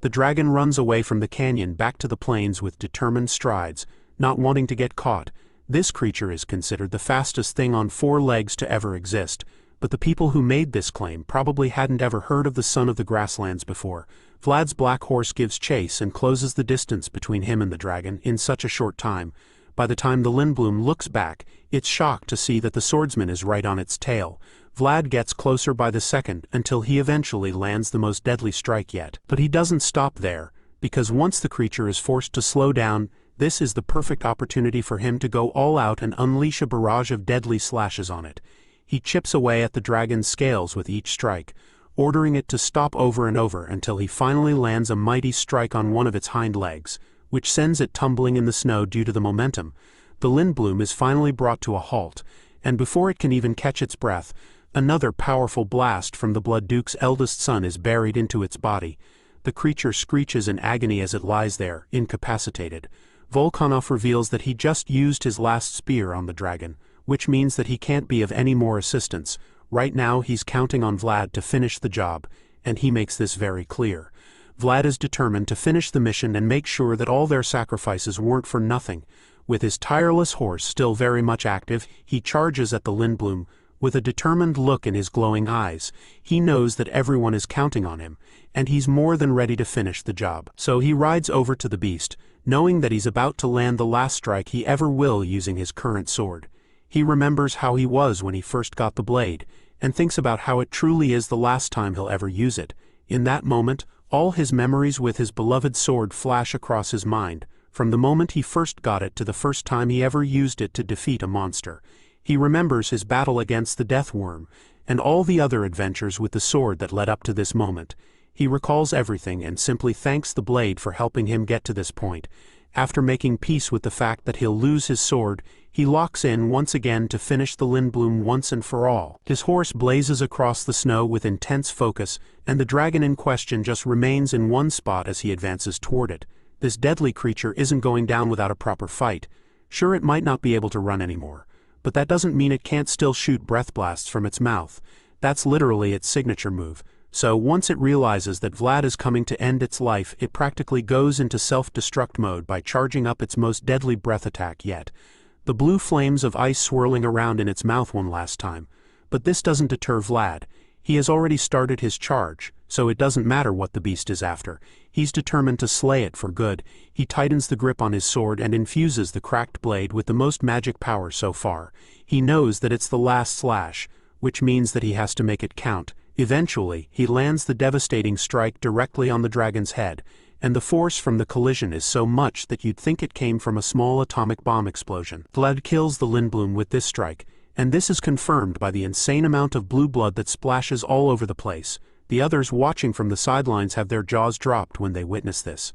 The dragon runs away from the canyon back to the plains with determined strides, not wanting to get caught. This creature is considered the fastest thing on 4 legs to ever exist, but the people who made this claim probably hadn't ever heard of the son of the grasslands before. Vlad's black horse gives chase and closes the distance between him and the dragon in such a short time. By the time the Lindblum looks back, it's shocked to see that the swordsman is right on its tail. Vlad gets closer by the second until he eventually lands the most deadly strike yet. But he doesn't stop there, because once the creature is forced to slow down, this is the perfect opportunity for him to go all out and unleash a barrage of deadly slashes on it. He chips away at the dragon's scales with each strike, ordering it to stop over and over until he finally lands a mighty strike on one of its hind legs, which sends it tumbling in the snow due to the momentum. The Lindblum is finally brought to a halt, and before it can even catch its breath, another powerful blast from the Blood Duke's eldest son is buried into its body. The creature screeches in agony as it lies there, incapacitated. Volkanov reveals that he just used his last spear on the dragon, which means that he can't be of any more assistance. Right now he's counting on Vlad to finish the job, and he makes this very clear. Vlad is determined to finish the mission and make sure that all their sacrifices weren't for nothing. With his tireless horse still very much active, he charges at the Lindblum. With a determined look in his glowing eyes, he knows that everyone is counting on him, and he's more than ready to finish the job. So he rides over to the beast, knowing that he's about to land the last strike he ever will using his current sword. He remembers how he was when he first got the blade, and thinks about how it truly is the last time he'll ever use it. In that moment, all his memories with his beloved sword flash across his mind, from the moment he first got it to the first time he ever used it to defeat a monster. He remembers his battle against the Death Worm, and all the other adventures with the sword that led up to this moment. He recalls everything and simply thanks the blade for helping him get to this point. After making peace with the fact that he'll lose his sword, he locks in once again to finish the Lindblum once and for all. His horse blazes across the snow with intense focus, and the dragon in question just remains in one spot as he advances toward it. This deadly creature isn't going down without a proper fight. Sure, it might not be able to run anymore, but that doesn't mean it can't still shoot breath blasts from its mouth. That's literally its signature move. So once it realizes that Vlad is coming to end its life, it practically goes into self-destruct mode by charging up its most deadly breath attack yet. The blue flames of ice swirling around in its mouth one last time. But this doesn't deter Vlad. He has already started his charge, so it doesn't matter what the beast is after. He's determined to slay it for good. He tightens the grip on his sword and infuses the cracked blade with the most magic power so far. He knows that it's the last slash, which means that he has to make it count. Eventually, he lands the devastating strike directly on the dragon's head, and the force from the collision is so much that you'd think it came from a small atomic bomb explosion. Vlad kills the Lindblum with this strike, and this is confirmed by the insane amount of blue blood that splashes all over the place. The others watching from the sidelines have their jaws dropped when they witness this.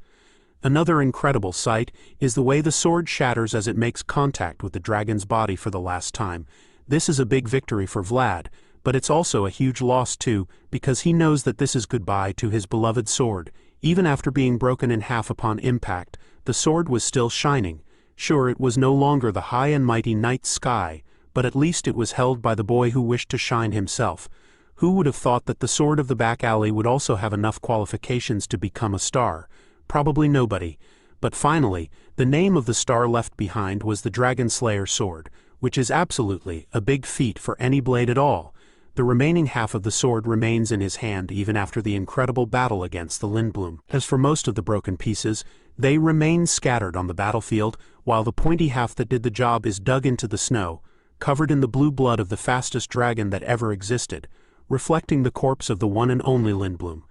Another incredible sight is the way the sword shatters as it makes contact with the dragon's body for the last time. This is a big victory for Vlad, but it's also a huge loss too, because he knows that this is goodbye to his beloved sword. Even after being broken in half upon impact, the sword was still shining. Sure, it was no longer the high and mighty night sky, but at least it was held by the boy who wished to shine himself. Who would have thought that the sword of the back alley would also have enough qualifications to become a star? Probably nobody. But finally, the name of the star left behind was the Dragon Slayer sword, which is absolutely a big feat for any blade at all. The remaining half of the sword remains in his hand even after the incredible battle against the Lindblum. As for most of the broken pieces, they remain scattered on the battlefield, while the pointy half that did the job is dug into the snow, covered in the blue blood of the fastest dragon that ever existed, reflecting the corpse of the one and only Lindblum.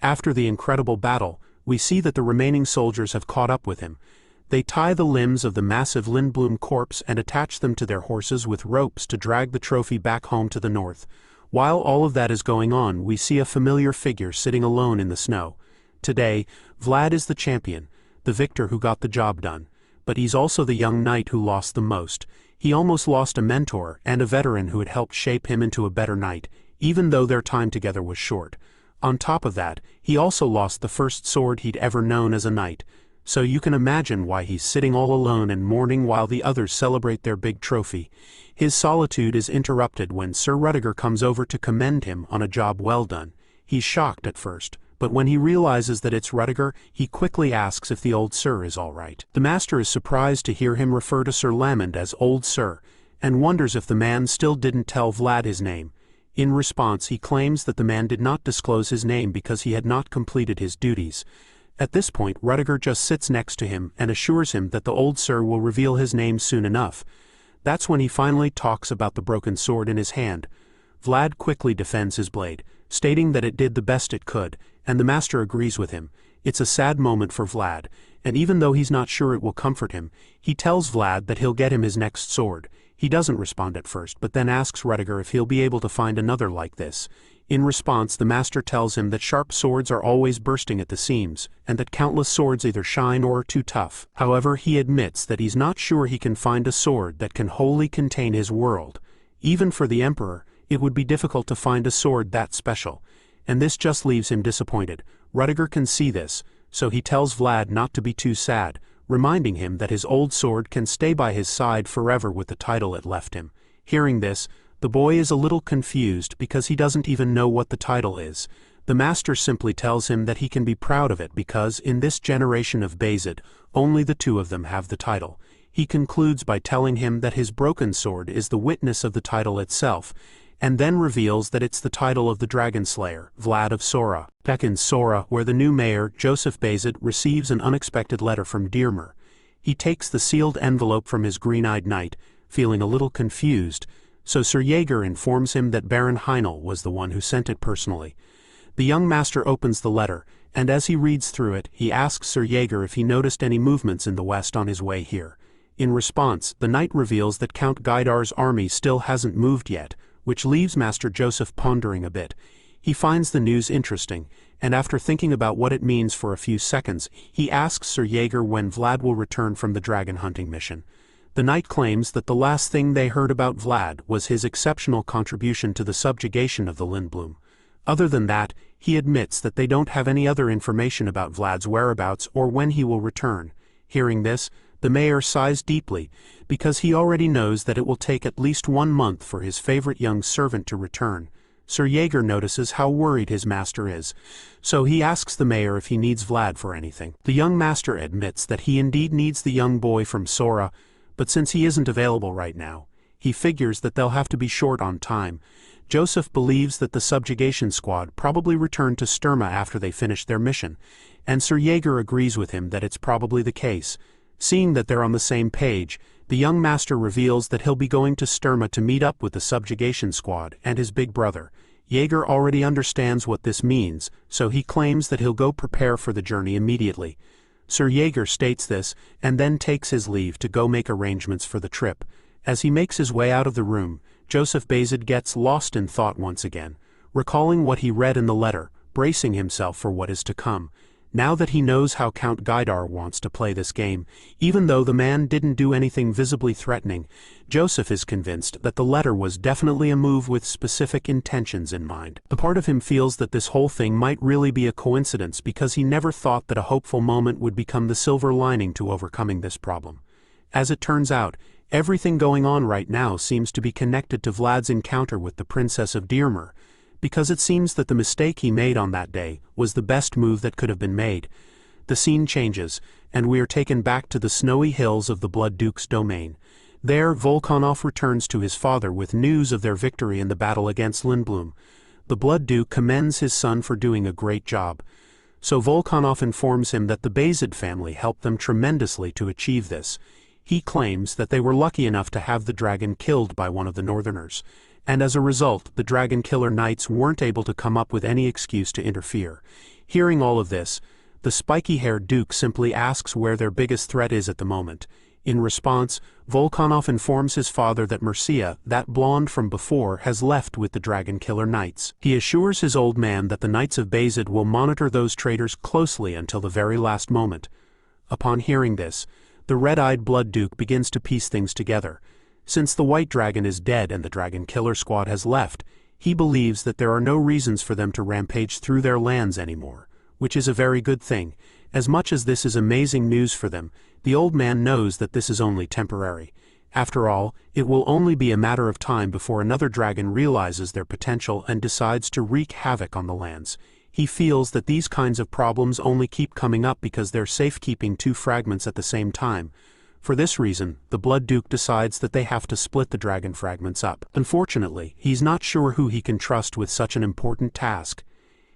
After the incredible battle, we see that the remaining soldiers have caught up with him. They tie the limbs of the massive Lindblum corpse and attach them to their horses with ropes to drag the trophy back home to the north. While all of that is going on, we see a familiar figure sitting alone in the snow. Today, Vlad is the champion, the victor who got the job done. But he's also the young knight who lost the most. He almost lost a mentor and a veteran who had helped shape him into a better knight, even though their time together was short. On top of that, he also lost the first sword he'd ever known as a knight. So you can imagine why he's sitting all alone and mourning while the others celebrate their big trophy. His solitude is interrupted when Sir Rudiger comes over to commend him on a job well done. He's shocked at first, but when he realizes that it's Rudiger, he quickly asks if the old Sir is all right. The master is surprised to hear him refer to Sir Lamond as Old Sir, and wonders if the man still didn't tell Vlad his name. In response, he claims that the man did not disclose his name because he had not completed his duties. At this point, Rudiger just sits next to him and assures him that the old Sir will reveal his name soon enough. That's when he finally talks about the broken sword in his hand. Vlad quickly defends his blade, stating that it did the best it could, and the master agrees with him. It's a sad moment for Vlad, and even though he's not sure it will comfort him, he tells Vlad that he'll get him his next sword. He doesn't respond at first, but then asks Rudiger if he'll be able to find another like this. In response, the master tells him that sharp swords are always bursting at the seams, and that countless swords either shine or are too tough. However, he admits that he's not sure he can find a sword that can wholly contain his world. Even for the Emperor, it would be difficult to find a sword that special, and this just leaves him disappointed. Rudiger can see this, so he tells Vlad not to be too sad. reminding him that his old sword can stay by his side forever with the title it left him. Hearing this, the boy is a little confused because he doesn't even know what the title is. The master simply tells him that he can be proud of it because, in this generation of Bayezid, only the two of them have the title. He concludes by telling him that his broken sword is the witness of the title itself, and then reveals that it's the title of the dragon slayer, Vlad of Sora. Back in Sora, where the new mayor, Joseph Bayezid, receives an unexpected letter from Dearmer. He takes the sealed envelope from his green-eyed knight, feeling a little confused, so Sir Jaeger informs him that Baron Heinel was the one who sent it personally. The young master opens the letter, and as he reads through it, he asks Sir Jaeger if he noticed any movements in the west on his way here. In response, the knight reveals that Count Gaidar's army still hasn't moved yet, which leaves Master Joseph pondering a bit. He finds the news interesting, and after thinking about what it means for a few seconds, he asks Sir Jaeger when Vlad will return from the dragon hunting mission. The knight claims that the last thing they heard about Vlad was his exceptional contribution to the subjugation of the Lindblum. Other than that, he admits that they don't have any other information about Vlad's whereabouts or when he will return. Hearing this, the mayor sighs deeply, because he already knows that it will take at least 1 month for his favorite young servant to return. Sir Jaeger notices how worried his master is, so he asks the mayor if he needs Vlad for anything. The young master admits that he indeed needs the young boy from Sora, but since he isn't available right now, he figures that they'll have to be short on time. Joseph believes that the subjugation squad probably returned to Sturma after they finished their mission, and Sir Jaeger agrees with him that it's probably the case. Seeing that they're on the same page, the young master reveals that he'll be going to Sturma to meet up with the subjugation squad and his big brother. Jaeger already understands what this means, so he claims that he'll go prepare for the journey immediately. Sir Jaeger states this, and then takes his leave to go make arrangements for the trip. As he makes his way out of the room, Joseph Bayezid gets lost in thought once again, recalling what he read in the letter, bracing himself for what is to come. Now that he knows how Count Gaidar wants to play this game, even though the man didn't do anything visibly threatening, Joseph is convinced that the letter was definitely a move with specific intentions in mind. A part of him feels that this whole thing might really be a coincidence because he never thought that a hopeful moment would become the silver lining to overcoming this problem. As it turns out, everything going on right now seems to be connected to Vlad's encounter with the Princess of Dearmer, because it seems that the mistake he made on that day was the best move that could have been made. The scene changes, and we are taken back to the snowy hills of the Blood Duke's domain. There, Volkanov returns to his father with news of their victory in the battle against Lindblum. The Blood Duke commends his son for doing a great job. So Volkanov informs him that the Bayezid family helped them tremendously to achieve this. He claims that they were lucky enough to have the dragon killed by one of the Northerners, and as a result, the Dragon Killer Knights weren't able to come up with any excuse to interfere. Hearing all of this, the spiky-haired Duke simply asks where their biggest threat is at the moment. In response, Volkanov informs his father that Mercia, that blonde from before, has left with the Dragon Killer Knights. He assures his old man that the Knights of Bayezid will monitor those traitors closely until the very last moment. Upon hearing this, the red-eyed Blood Duke begins to piece things together. Since the White Dragon is dead and the Dragon Killer Squad has left, he believes that there are no reasons for them to rampage through their lands anymore, which is a very good thing. As much as this is amazing news for them, the old man knows that this is only temporary. After all, it will only be a matter of time before another dragon realizes their potential and decides to wreak havoc on the lands. He feels that these kinds of problems only keep coming up because they're safekeeping two fragments at the same time. For this reason, the Blood Duke decides that they have to split the dragon fragments up. Unfortunately, he's not sure who he can trust with such an important task.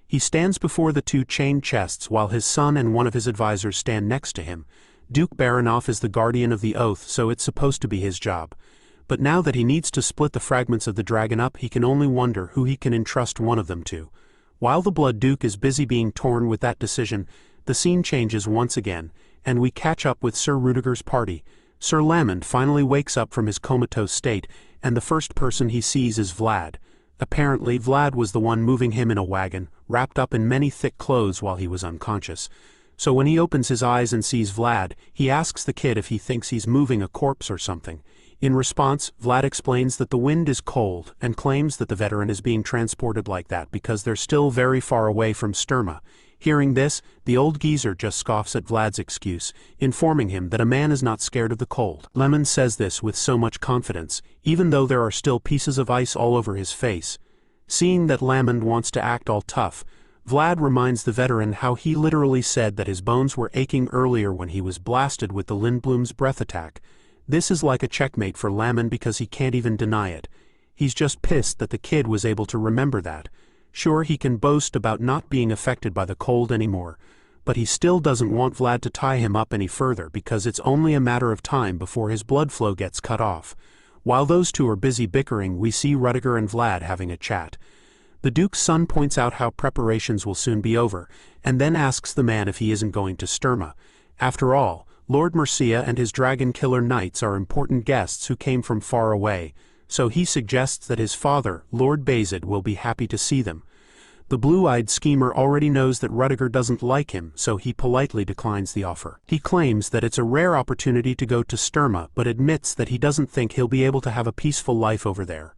He stands before the two chained chests while his son and one of his advisors stand next to him. Duke Baranov is the guardian of the oath, so it's supposed to be his job. But now that he needs to split the fragments of the dragon up, he can only wonder who he can entrust one of them to. While the Blood Duke is busy being torn with that decision, the scene changes once again, and we catch up with Sir Rudiger's party. Sir Lamond finally wakes up from his comatose state, and the first person he sees is Vlad. Apparently, Vlad was the one moving him in a wagon, wrapped up in many thick clothes while he was unconscious. So when he opens his eyes and sees Vlad, he asks the kid if he thinks he's moving a corpse or something. In response, Vlad explains that the wind is cold and claims that the veteran is being transported like that because they're still very far away from Sturma. Hearing this, the old geezer just scoffs at Vlad's excuse, informing him that a man is not scared of the cold. Lemon says this with so much confidence, even though there are still pieces of ice all over his face. Seeing that Lemon wants to act all tough, Vlad reminds the veteran how he literally said that his bones were aching earlier when he was blasted with the Lindblum's breath attack. This is like a checkmate for Lemon because he can't even deny it. He's just pissed that the kid was able to remember that. Sure, he can boast about not being affected by the cold anymore, but he still doesn't want Vlad to tie him up any further because it's only a matter of time before his blood flow gets cut off. While those two are busy bickering, we see Rudiger and Vlad having a chat. The Duke's son points out how preparations will soon be over, and then asks the man if he isn't going to Sturma. After all, Lord Mercia and his dragon killer knights are important guests who came from far away, so he suggests that his father, Lord Bayzid, will be happy to see them. The blue-eyed schemer already knows that Rudiger doesn't like him, so he politely declines the offer. He claims that it's a rare opportunity to go to Sturma, but admits that he doesn't think he'll be able to have a peaceful life over there.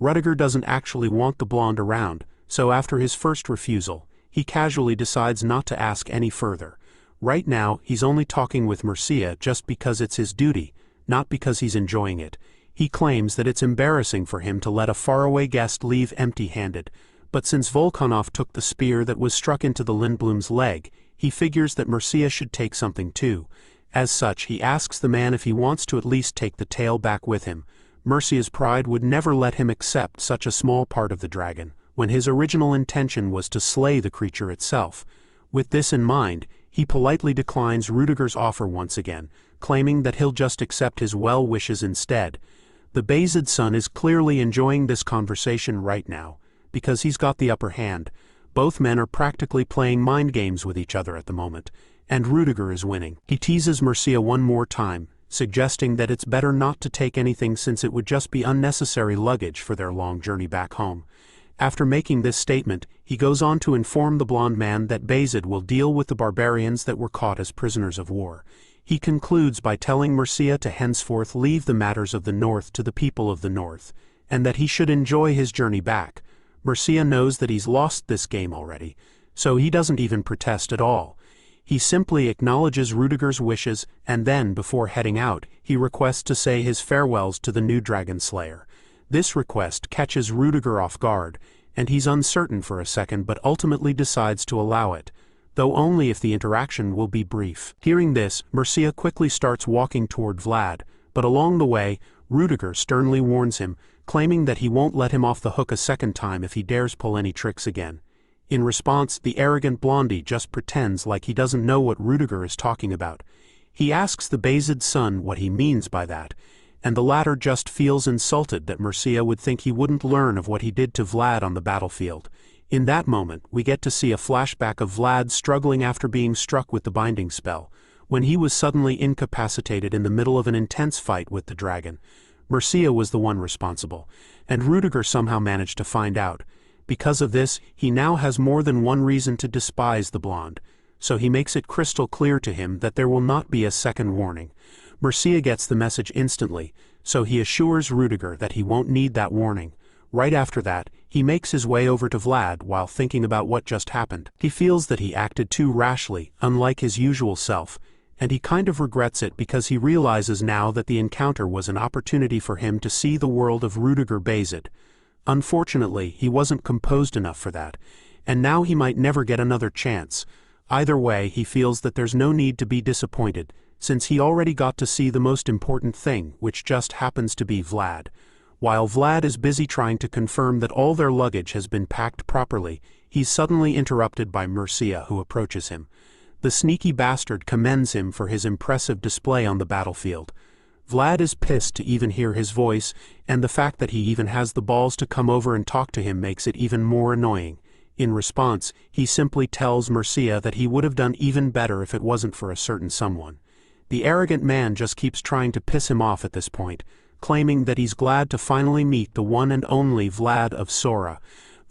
Rudiger doesn't actually want the blonde around, so after his first refusal, he casually decides not to ask any further. Right now, he's only talking with Mercia just because it's his duty, not because he's enjoying it. He claims that it's embarrassing for him to let a faraway guest leave empty-handed, but since Volkanov took the spear that was struck into the Lindblum's leg, he figures that Mercia should take something too. As such, he asks the man if he wants to at least take the tail back with him. Mercia's pride would never let him accept such a small part of the dragon, when his original intention was to slay the creature itself. With this in mind, he politely declines Rudiger's offer once again, claiming that he'll just accept his well wishes instead. The Bayzid son is clearly enjoying this conversation right now, because he's got the upper hand. Both men are practically playing mind games with each other at the moment, and Rudiger is winning. He teases Mercia one more time, suggesting that it's better not to take anything since it would just be unnecessary luggage for their long journey back home. After making this statement, he goes on to inform the blonde man that Bayzid will deal with the barbarians that were caught as prisoners of war. He concludes by telling Mercia to henceforth leave the matters of the North to the people of the North, and that he should enjoy his journey back. Mercia knows that he's lost this game already, so he doesn't even protest at all. He simply acknowledges Rudiger's wishes, and then, before heading out, he requests to say his farewells to the new Dragon Slayer. This request catches Rudiger off guard, and he's uncertain for a second but ultimately decides to allow it, though only if the interaction will be brief. Hearing this, Mercia quickly starts walking toward Vlad, but along the way, Rudiger sternly warns him, claiming that he won't let him off the hook a second time if he dares pull any tricks again. In response, the arrogant blondie just pretends like he doesn't know what Rudiger is talking about. He asks the Bayzid son what he means by that, and the latter just feels insulted that Mercia would think he wouldn't learn of what he did to Vlad on the battlefield. In that moment, we get to see a flashback of Vlad struggling after being struck with the binding spell, when he was suddenly incapacitated in the middle of an intense fight with the dragon. Mercia was the one responsible, and Rudiger somehow managed to find out. Because of this, he now has more than one reason to despise the blonde, so he makes it crystal clear to him that there will not be a second warning. Mercia gets the message instantly, so he assures Rudiger that he won't need that warning. Right after that, he makes his way over to Vlad while thinking about what just happened. He feels that he acted too rashly, unlike his usual self, and he kind of regrets it because he realizes now that the encounter was an opportunity for him to see the world of Rudiger Bayzid. Unfortunately, he wasn't composed enough for that, and now he might never get another chance. Either way, he feels that there's no need to be disappointed, since he already got to see the most important thing, which just happens to be Vlad. While Vlad is busy trying to confirm that all their luggage has been packed properly, he's suddenly interrupted by Mercia, who approaches him. The sneaky bastard commends him for his impressive display on the battlefield. Vlad is pissed to even hear his voice, and the fact that he even has the balls to come over and talk to him makes it even more annoying. In response, he simply tells Mercia that he would have done even better if it wasn't for a certain someone. The arrogant man just keeps trying to piss him off at this point, claiming that he's glad to finally meet the one and only Vlad of Sora.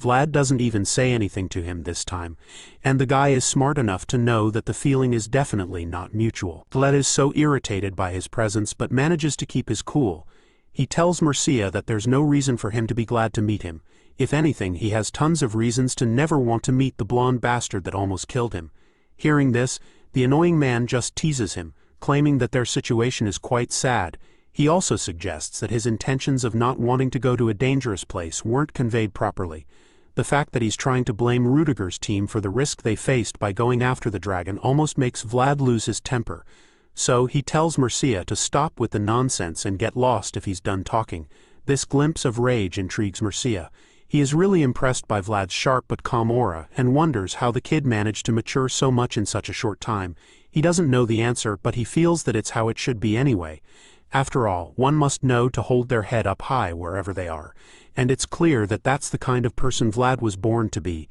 Vlad doesn't even say anything to him this time, and the guy is smart enough to know that the feeling is definitely not mutual. Vlad is so irritated by his presence but manages to keep his cool. He tells Mercia that there's no reason for him to be glad to meet him. If anything, he has tons of reasons to never want to meet the blonde bastard that almost killed him. Hearing this, the annoying man just teases him, claiming that their situation is quite sad. He also suggests that his intentions of not wanting to go to a dangerous place weren't conveyed properly. The fact that he's trying to blame Rudiger's team for the risk they faced by going after the dragon almost makes Vlad lose his temper. So he tells Mercia to stop with the nonsense and get lost if he's done talking. This glimpse of rage intrigues Mercia. He is really impressed by Vlad's sharp but calm aura and wonders how the kid managed to mature so much in such a short time. He doesn't know the answer, but he feels that it's how it should be anyway. After all, one must know to hold their head up high wherever they are, and it's clear that that's the kind of person Vlad was born to be.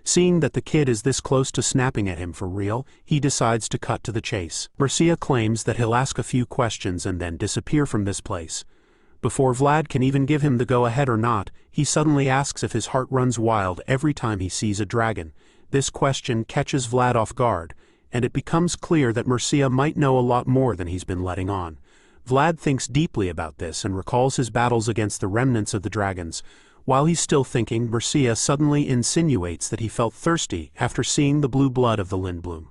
Seeing that the kid is this close to snapping at him for real, he decides to cut to the chase. Mercia claims that he'll ask a few questions and then disappear from this place. Before Vlad can even give him the go-ahead or not, he suddenly asks if his heart runs wild every time he sees a dragon. This question catches Vlad off guard, and it becomes clear that Mercia might know a lot more than he's been letting on. Vlad thinks deeply about this and recalls his battles against the remnants of the dragons. While he's still thinking, Mercia suddenly insinuates that he felt thirsty after seeing the blue blood of the Lindblum.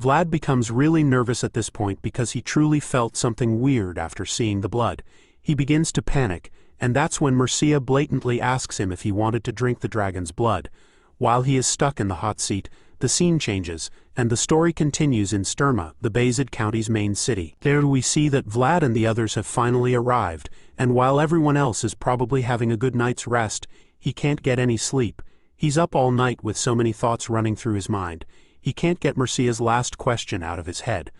Vlad becomes really nervous at this point because he truly felt something weird after seeing the blood. He begins to panic, and that's when Mercia blatantly asks him if he wanted to drink the dragon's blood. While he is stuck in the hot seat, the scene changes, and the story continues in Sturma, the Bayezid County's main city. There we see that Vlad and the others have finally arrived, and while everyone else is probably having a good night's rest, he can't get any sleep. He's up all night with so many thoughts running through his mind. He can't get Mercia's last question out of his head.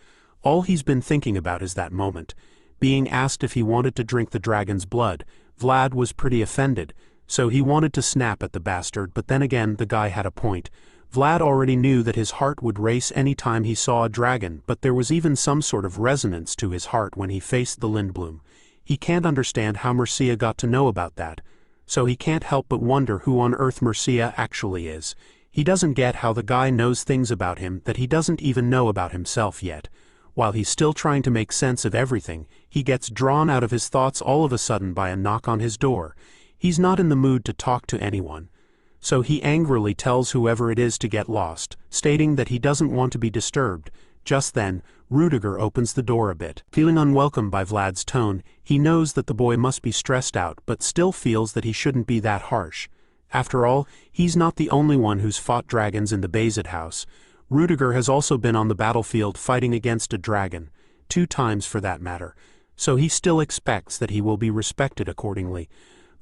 All he's been thinking about is that moment. Being asked if he wanted to drink the dragon's blood, Vlad was pretty offended, so he wanted to snap at the bastard, but then again the guy had a point. Vlad already knew that his heart would race any time he saw a dragon, but there was even some sort of resonance to his heart when he faced the Lindblum. He can't understand how Mercia got to know about that, so he can't help but wonder who on earth Mercia actually is. He doesn't get how the guy knows things about him that he doesn't even know about himself yet. While he's still trying to make sense of everything, he gets drawn out of his thoughts all of a sudden by a knock on his door. He's not in the mood to talk to anyone, so he angrily tells whoever it is to get lost, stating that he doesn't want to be disturbed. Just then, Rudiger opens the door a bit. Feeling unwelcome by Vlad's tone, he knows that the boy must be stressed out but still feels that he shouldn't be that harsh. After all, he's not the only one who's fought dragons in the Bayezid house. Rudiger has also been on the battlefield fighting against a dragon, 2 times for that matter, so he still expects that he will be respected accordingly.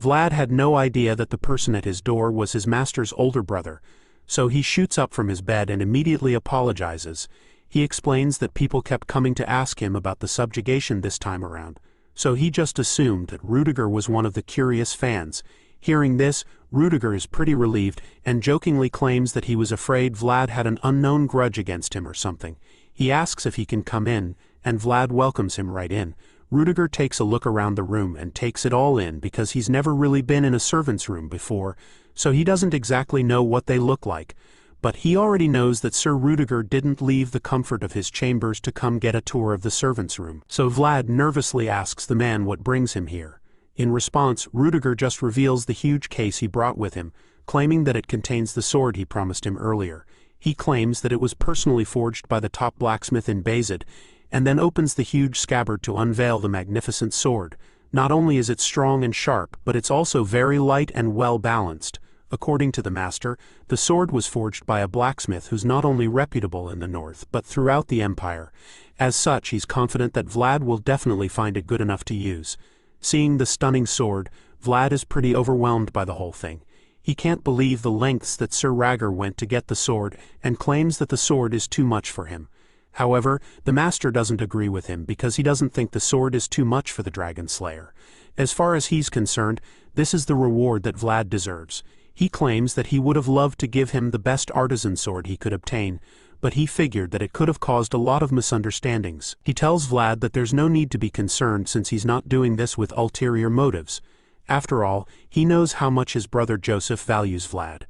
Vlad had no idea that the person at his door was his master's older brother, so he shoots up from his bed and immediately apologizes. He explains that people kept coming to ask him about the subjugation this time around, so he just assumed that Rudiger was one of the curious fans. Hearing this, Rudiger is pretty relieved and jokingly claims that he was afraid Vlad had an unknown grudge against him or something. He asks if he can come in, and Vlad welcomes him right in. Rudiger takes a look around the room and takes it all in because he's never really been in a servant's room before, so he doesn't exactly know what they look like. But he already knows that Sir Rudiger didn't leave the comfort of his chambers to come get a tour of the servant's room, so Vlad nervously asks the man what brings him here. In response, Rudiger just reveals the huge case he brought with him, claiming that it contains the sword he promised him earlier. He claims that it was personally forged by the top blacksmith in Bayezid, and then opens the huge scabbard to unveil the magnificent sword. Not only is it strong and sharp, but it's also very light and well balanced. According to the master, the sword was forged by a blacksmith who's not only reputable in the north but throughout the empire. As such, he's confident that Vlad will definitely find it good enough to use. Seeing the stunning sword, Vlad is pretty overwhelmed by the whole thing. He can't believe the lengths that Sir Ragger went to get the sword and claims that the sword is too much for him. However, the master doesn't agree with him because he doesn't think the sword is too much for the dragon slayer. As far as he's concerned, this is the reward that Vlad deserves. He claims that he would have loved to give him the best artisan sword he could obtain, but he figured that it could have caused a lot of misunderstandings. He tells Vlad that there's no need to be concerned since he's not doing this with ulterior motives. After all, he knows how much his brother Joseph values Vlad.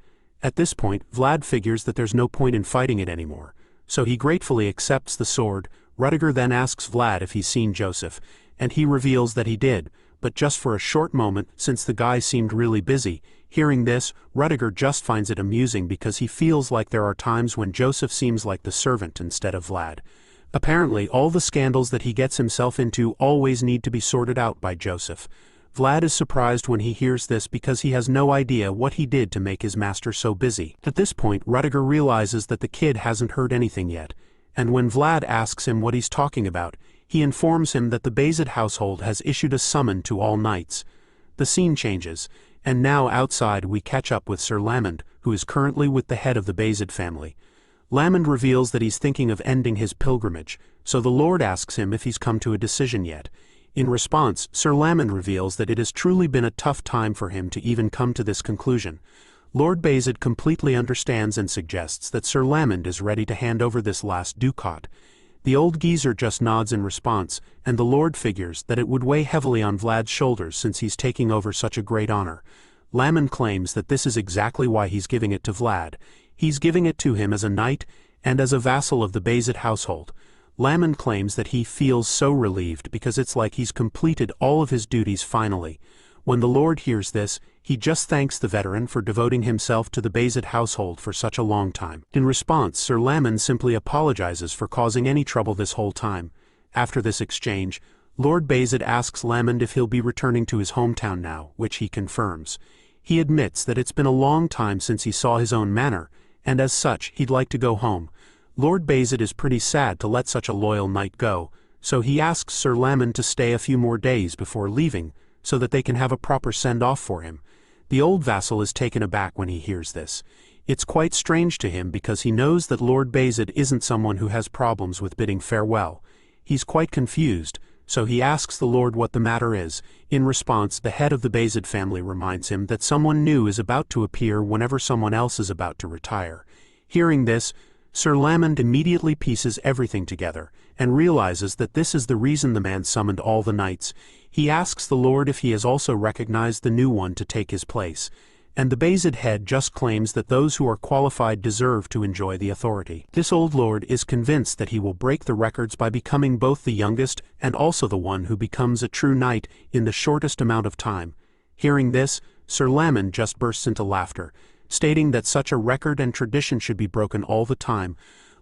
At this point, Vlad figures that there's no point in fighting it anymore, so he gratefully accepts the sword. Rudiger then asks Vlad if he's seen Joseph, and he reveals that he did, but just for a short moment since the guy seemed really busy. Hearing this, Rudiger just finds it amusing because he feels like there are times when Joseph seems like the servant instead of Vlad. Apparently, all the scandals that he gets himself into always need to be sorted out by Joseph. Vlad is surprised when he hears this because he has no idea what he did to make his master so busy. At this point, Rudiger realizes that the kid hasn't heard anything yet, and when Vlad asks him what he's talking about, he informs him that the Bayezid household has issued a summon to all knights. The scene changes, and now outside we catch up with Sir Lamond, who is currently with the head of the Bayezid family. Lamond reveals that he's thinking of ending his pilgrimage, so the Lord asks him if he's come to a decision yet. In response, Sir Lamond reveals that it has truly been a tough time for him to even come to this conclusion. Lord Bayezid completely understands and suggests that Sir Lamond is ready to hand over this last ducat. The old geezer just nods in response, and the Lord figures that it would weigh heavily on Vlad's shoulders since he's taking over such a great honor. Lamond claims that this is exactly why he's giving it to Vlad. He's giving it to him as a knight and as a vassal of the Bayezid household. Lamond claims that he feels so relieved because it's like he's completed all of his duties finally. When the Lord hears this, he just thanks the veteran for devoting himself to the Bayezid household for such a long time. In response, Sir Lamond simply apologizes for causing any trouble this whole time. After this exchange, Lord Bayezid asks Lamond if he'll be returning to his hometown now, which he confirms. He admits that it's been a long time since he saw his own manor, and as such, he'd like to go home. Lord Bayezid is pretty sad to let such a loyal knight go, so he asks Sir Lamond to stay a few more days before leaving, so that they can have a proper send-off for him. The old vassal is taken aback when he hears this. It's quite strange to him because he knows that Lord Bayezid isn't someone who has problems with bidding farewell. He's quite confused, so he asks the Lord what the matter is. In response, the head of the Bayezid family reminds him that someone new is about to appear whenever someone else is about to retire. Hearing this, Sir Lamond immediately pieces everything together, and realizes that this is the reason the man summoned all the knights. He asks the Lord if he has also recognized the new one to take his place, and the Bayezid head just claims that those who are qualified deserve to enjoy the authority. This old lord is convinced that he will break the records by becoming both the youngest and also the one who becomes a true knight in the shortest amount of time. Hearing this, Sir Lamond just bursts into laughter, stating that such a record and tradition should be broken all the time.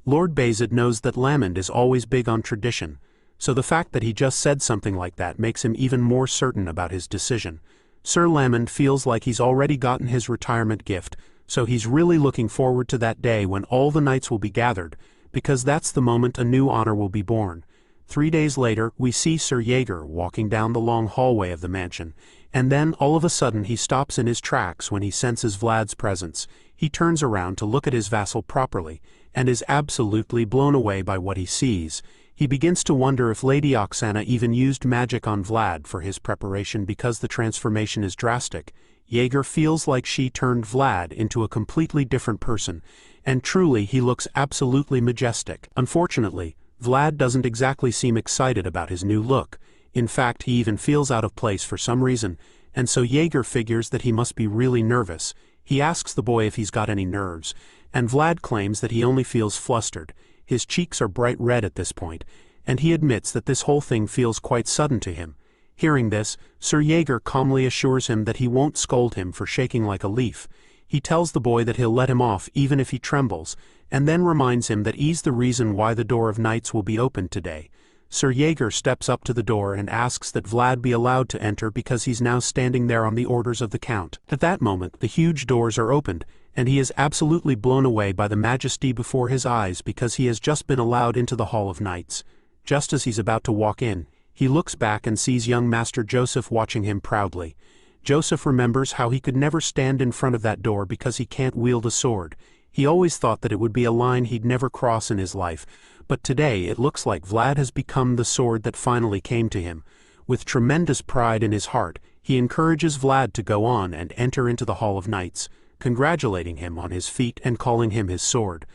Lord Bayezid knows that Lamond is always big on tradition, so the fact that he just said something like that makes him even more certain about his decision. Sir Lamond feels like he's already gotten his retirement gift, so he's really looking forward to that day when all the knights will be gathered, because that's the moment a new honor will be born. 3 days later, we see Sir Jaeger walking down the long hallway of the mansion, and then all of a sudden he stops in his tracks when he senses Vlad's presence. He turns around to look at his vassal properly, and is absolutely blown away by what he sees. He begins to wonder if Lady Oksana even used magic on Vlad for his preparation because the transformation is drastic. Jaeger feels like she turned Vlad into a completely different person, and truly he looks absolutely majestic. Unfortunately, Vlad doesn't exactly seem excited about his new look. In fact, he even feels out of place for some reason, and so Jaeger figures that he must be really nervous. He asks the boy if he's got any nerves, and Vlad claims that he only feels flustered. His cheeks are bright red at this point, and he admits that this whole thing feels quite sudden to him. Hearing this, Sir Jaeger calmly assures him that he won't scold him for shaking like a leaf. He tells the boy that he'll let him off even if he trembles, and then reminds him that he's the reason why the door of knights will be opened today. Sir Jaeger steps up to the door and asks that Vlad be allowed to enter because he's now standing there on the orders of the Count. At that moment, the huge doors are opened, and he is absolutely blown away by the majesty before his eyes because he has just been allowed into the Hall of Knights. Just as he's about to walk in, he looks back and sees young Master Joseph watching him proudly. Joseph remembers how he could never stand in front of that door because he can't wield a sword. He always thought that it would be a line he'd never cross in his life, but today it looks like Vlad has become the sword that finally came to him. With tremendous pride in his heart, he encourages Vlad to go on and enter into the Hall of Knights, congratulating him on his feat and calling him his sword.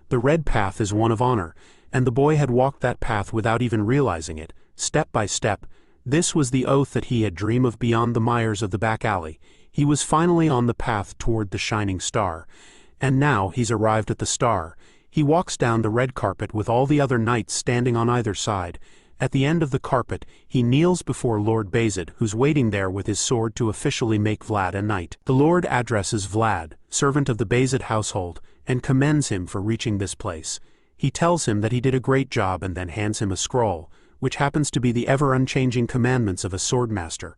The red path is one of honor, and the boy had walked that path without even realizing it, step by step. This was the oath that he had dreamed of beyond the mires of the back alley. He was finally on the path toward the shining star. And now he's arrived at the star. He walks down the red carpet with all the other knights standing on either side, At the end of the carpet, he kneels before Lord Bayezid, who's waiting there with his sword to officially make Vlad a knight. The Lord addresses Vlad, servant of the Bayezid household, and commends him for reaching this place. He tells him that he did a great job and then hands him a scroll, which happens to be the ever-unchanging commandments of a swordmaster.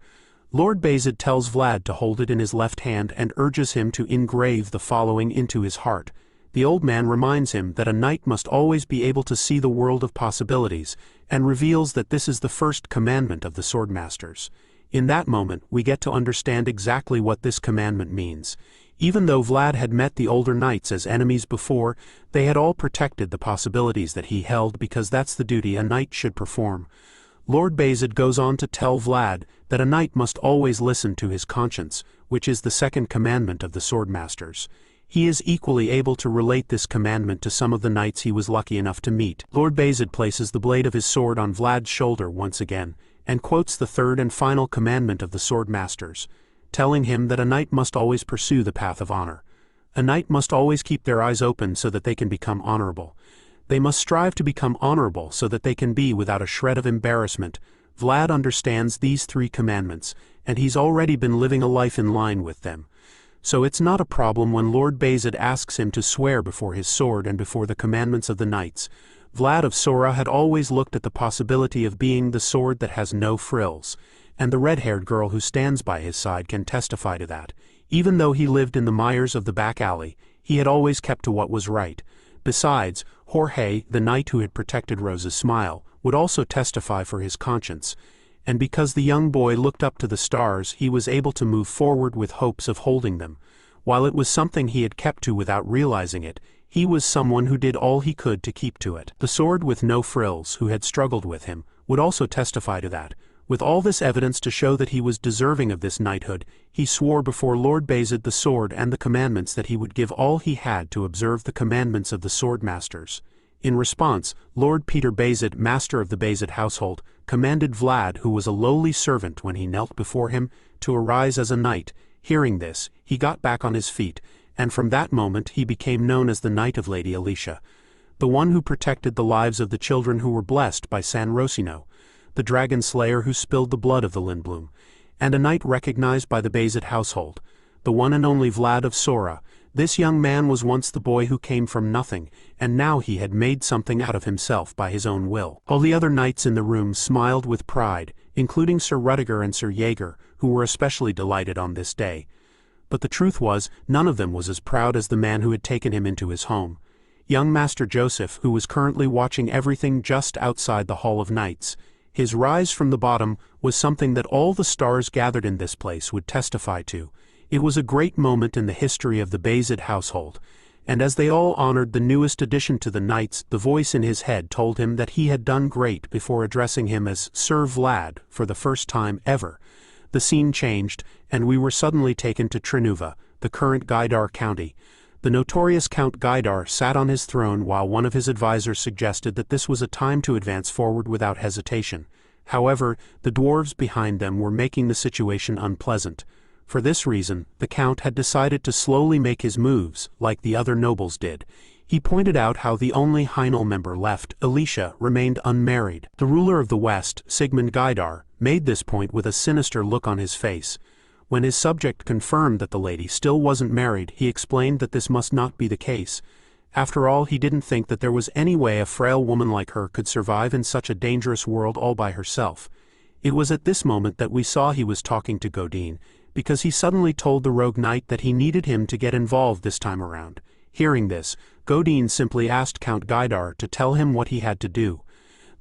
Lord Bayezid tells Vlad to hold it in his left hand and urges him to engrave the following into his heart. The old man reminds him that a knight must always be able to see the world of possibilities, and reveals that this is the first commandment of the swordmasters. In that moment, we get to understand exactly what this commandment means. Even though Vlad had met the older knights as enemies before, they had all protected the possibilities that he held because that's the duty a knight should perform. Lord Bayezid goes on to tell Vlad that a knight must always listen to his conscience, which is the second commandment of the swordmasters. He is equally able to relate this commandment to some of the knights he was lucky enough to meet. Lord Bayezid places the blade of his sword on Vlad's shoulder once again, and quotes the third and final commandment of the swordmasters, telling him that a knight must always pursue the path of honor. A knight must always keep their eyes open so that they can become honorable. They must strive to become honorable so that they can be without a shred of embarrassment. Vlad understands these three commandments, and he's already been living a life in line with them. So it's not a problem when Lord Bayezid asks him to swear before his sword and before the commandments of the knights. Vlad of Sora had always looked at the possibility of being the sword that has no frills, and the red-haired girl who stands by his side can testify to that. Even though he lived in the mires of the back alley, he had always kept to what was right. Besides, Jorge, the knight who had protected Rose's smile, would also testify for his conscience. And because the young boy looked up to the stars, he was able to move forward with hopes of holding them. While it was something he had kept to without realizing it, he was someone who did all he could to keep to it. The sword with no frills, who had struggled with him, would also testify to that. With all this evidence to show that he was deserving of this knighthood, he swore before Lord Bayezid the sword and the commandments that he would give all he had to observe the commandments of the swordmasters. In response, Lord Peter Bayezid, master of the Bayezid household, commanded Vlad, who was a lowly servant when he knelt before him, to arise as a knight. Hearing this, he got back on his feet, and from that moment he became known as the Knight of Lady Alicia, the one who protected the lives of the children who were blessed by San Rosino, the dragon slayer who spilled the blood of the Lindblom, and a knight recognized by the Bayezid household, the one and only Vlad of Sora. This young man was once the boy who came from nothing, and now he had made something out of himself by his own will. All the other knights in the room smiled with pride, including Sir Rudiger and Sir Jaeger, who were especially delighted on this day. But the truth was, none of them was as proud as the man who had taken him into his home. Young Master Joseph, who was currently watching everything just outside the Hall of Knights. His rise from the bottom was something that all the stars gathered in this place would testify to. It was a great moment in the history of the Bayezid household, and as they all honored the newest addition to the knights, the voice in his head told him that he had done great before addressing him as Sir Vlad for the first time ever. The scene changed, and we were suddenly taken to Trenuva, the current Gaidar county. The notorious Count Gaidar sat on his throne while one of his advisors suggested that this was a time to advance forward without hesitation. However, the dwarves behind them were making the situation unpleasant. For this reason, the Count had decided to slowly make his moves, like the other nobles did. He pointed out how the only Heinel member left, Alicia, remained unmarried. The ruler of the West, Sigmund Gaidar, made this point with a sinister look on his face. When his subject confirmed that the lady still wasn't married, he explained that this must not be the case. After all, he didn't think that there was any way a frail woman like her could survive in such a dangerous world all by herself. It was at this moment that we saw he was talking to Godine, because he suddenly told the rogue knight that he needed him to get involved this time around. Hearing this, Godine simply asked Count Gaidar to tell him what he had to do.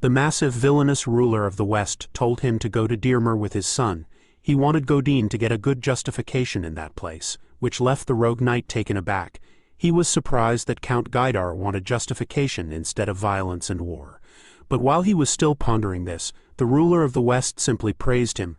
The massive villainous ruler of the West told him to go to Dearmer with his son. He wanted Godine to get a good justification in that place, which left the rogue knight taken aback. He was surprised that Count Gaidar wanted justification instead of violence and war. But while he was still pondering this, the ruler of the West simply praised him,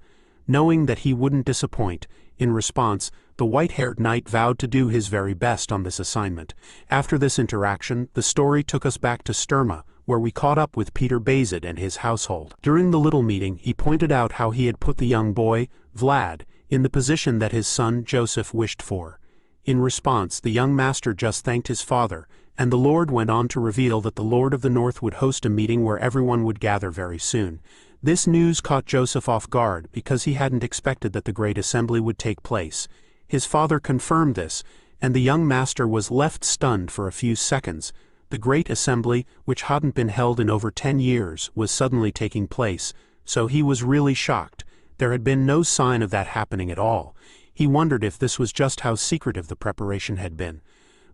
knowing that he wouldn't disappoint. In response, the white-haired knight vowed to do his very best on this assignment. After this interaction, the story took us back to Sturma, where we caught up with Peter Bayezid and his household. During the little meeting, he pointed out how he had put the young boy, Vlad, in the position that his son Joseph wished for. In response, the young master just thanked his father, and the Lord went on to reveal that the Lord of the North would host a meeting where everyone would gather very soon. This news caught Joseph off guard because he hadn't expected that the great assembly would take place. His father confirmed this, and the young master was left stunned for a few seconds. The great assembly, which hadn't been held in over 10 years, was suddenly taking place, so he was really shocked. There had been no sign of that happening at all. He wondered if this was just how secretive the preparation had been.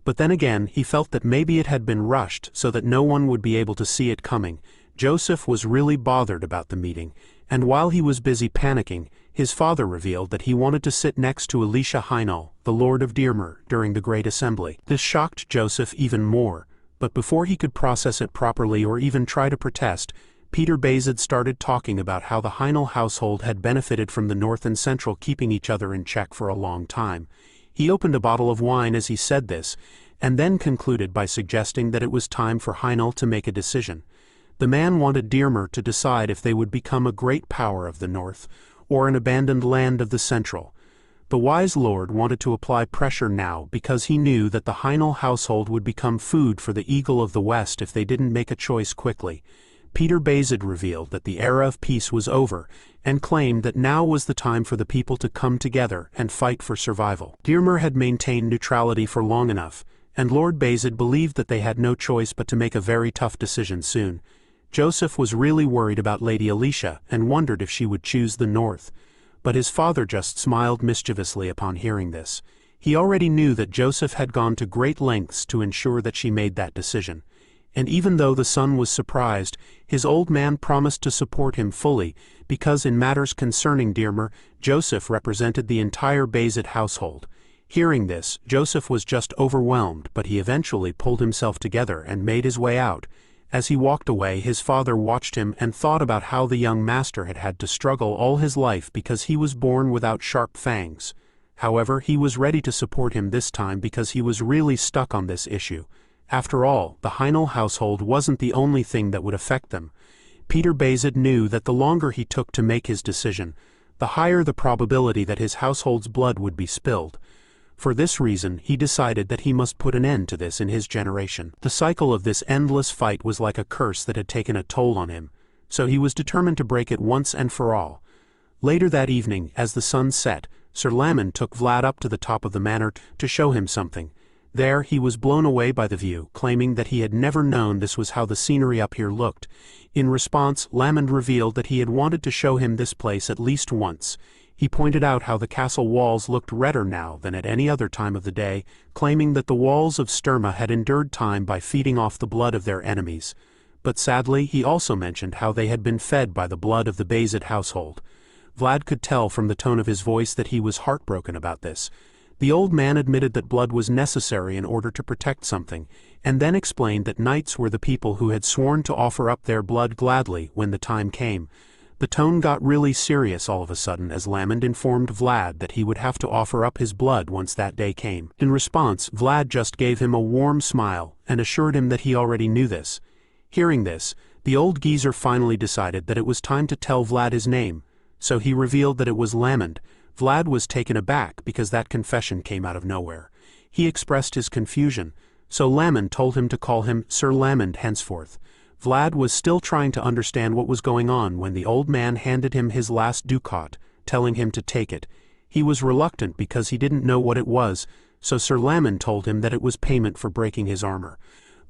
But then again, he felt that maybe it had been rushed so that no one would be able to see it coming. Joseph was really bothered about the meeting, and while he was busy panicking, his father revealed that he wanted to sit next to Alicia Heinel, the Lord of Dearmer, during the Great Assembly. This shocked Joseph even more, but before he could process it properly or even try to protest, Peter Bazed started talking about how the Heinel household had benefited from the North and Central keeping each other in check for a long time. He opened a bottle of wine as he said this, and then concluded by suggesting that it was time for Heinel to make a decision. The man wanted Dearmer to decide if they would become a great power of the North, or an abandoned land of the Central. The wise lord wanted to apply pressure now because he knew that the Heinel household would become food for the Eagle of the West if they didn't make a choice quickly. Peter Bazed revealed that the era of peace was over, and claimed that now was the time for the people to come together and fight for survival. Dearmer had maintained neutrality for long enough, and Lord Bazed believed that they had no choice but to make a very tough decision soon. Joseph was really worried about Lady Alicia and wondered if she would choose the North. But his father just smiled mischievously upon hearing this. He already knew that Joseph had gone to great lengths to ensure that she made that decision. And even though the son was surprised, his old man promised to support him fully, because in matters concerning Dearmer, Joseph represented the entire Bazed household. Hearing this, Joseph was just overwhelmed, but he eventually pulled himself together and made his way out. As he walked away, his father watched him and thought about how the young master had had to struggle all his life because he was born without sharp fangs. However, he was ready to support him this time because he was really stuck on this issue. After all, the Heinel household wasn't the only thing that would affect them. Peter Bazed knew that the longer he took to make his decision, the higher the probability that his household's blood would be spilled. For this reason, he decided that he must put an end to this in his generation. The cycle of this endless fight was like a curse that had taken a toll on him, so he was determined to break it once and for all. Later that evening, as the sun set, Sir Lamond took Vlad up to the top of the manor to show him something. There he was blown away by the view, claiming that he had never known this was how the scenery up here looked. In response, Lamond revealed that he had wanted to show him this place at least once. He pointed out how the castle walls looked redder now than at any other time of the day, claiming that the walls of Sturma had endured time by feeding off the blood of their enemies. But sadly, he also mentioned how they had been fed by the blood of the Bazed household. Vlad could tell from the tone of his voice that he was heartbroken about this. The old man admitted that blood was necessary in order to protect something, and then explained that knights were the people who had sworn to offer up their blood gladly when the time came. The tone got really serious all of a sudden as Lamond informed Vlad that he would have to offer up his blood once that day came. In response, Vlad just gave him a warm smile and assured him that he already knew this. Hearing this, the old geezer finally decided that it was time to tell Vlad his name, so he revealed that it was Lamond. Vlad was taken aback because that confession came out of nowhere. He expressed his confusion, so Lamond told him to call him Sir Lamond henceforth. Vlad was still trying to understand what was going on when the old man handed him his last ducat, telling him to take it. He was reluctant because he didn't know what it was, so Sir Lamond told him that it was payment for breaking his armor.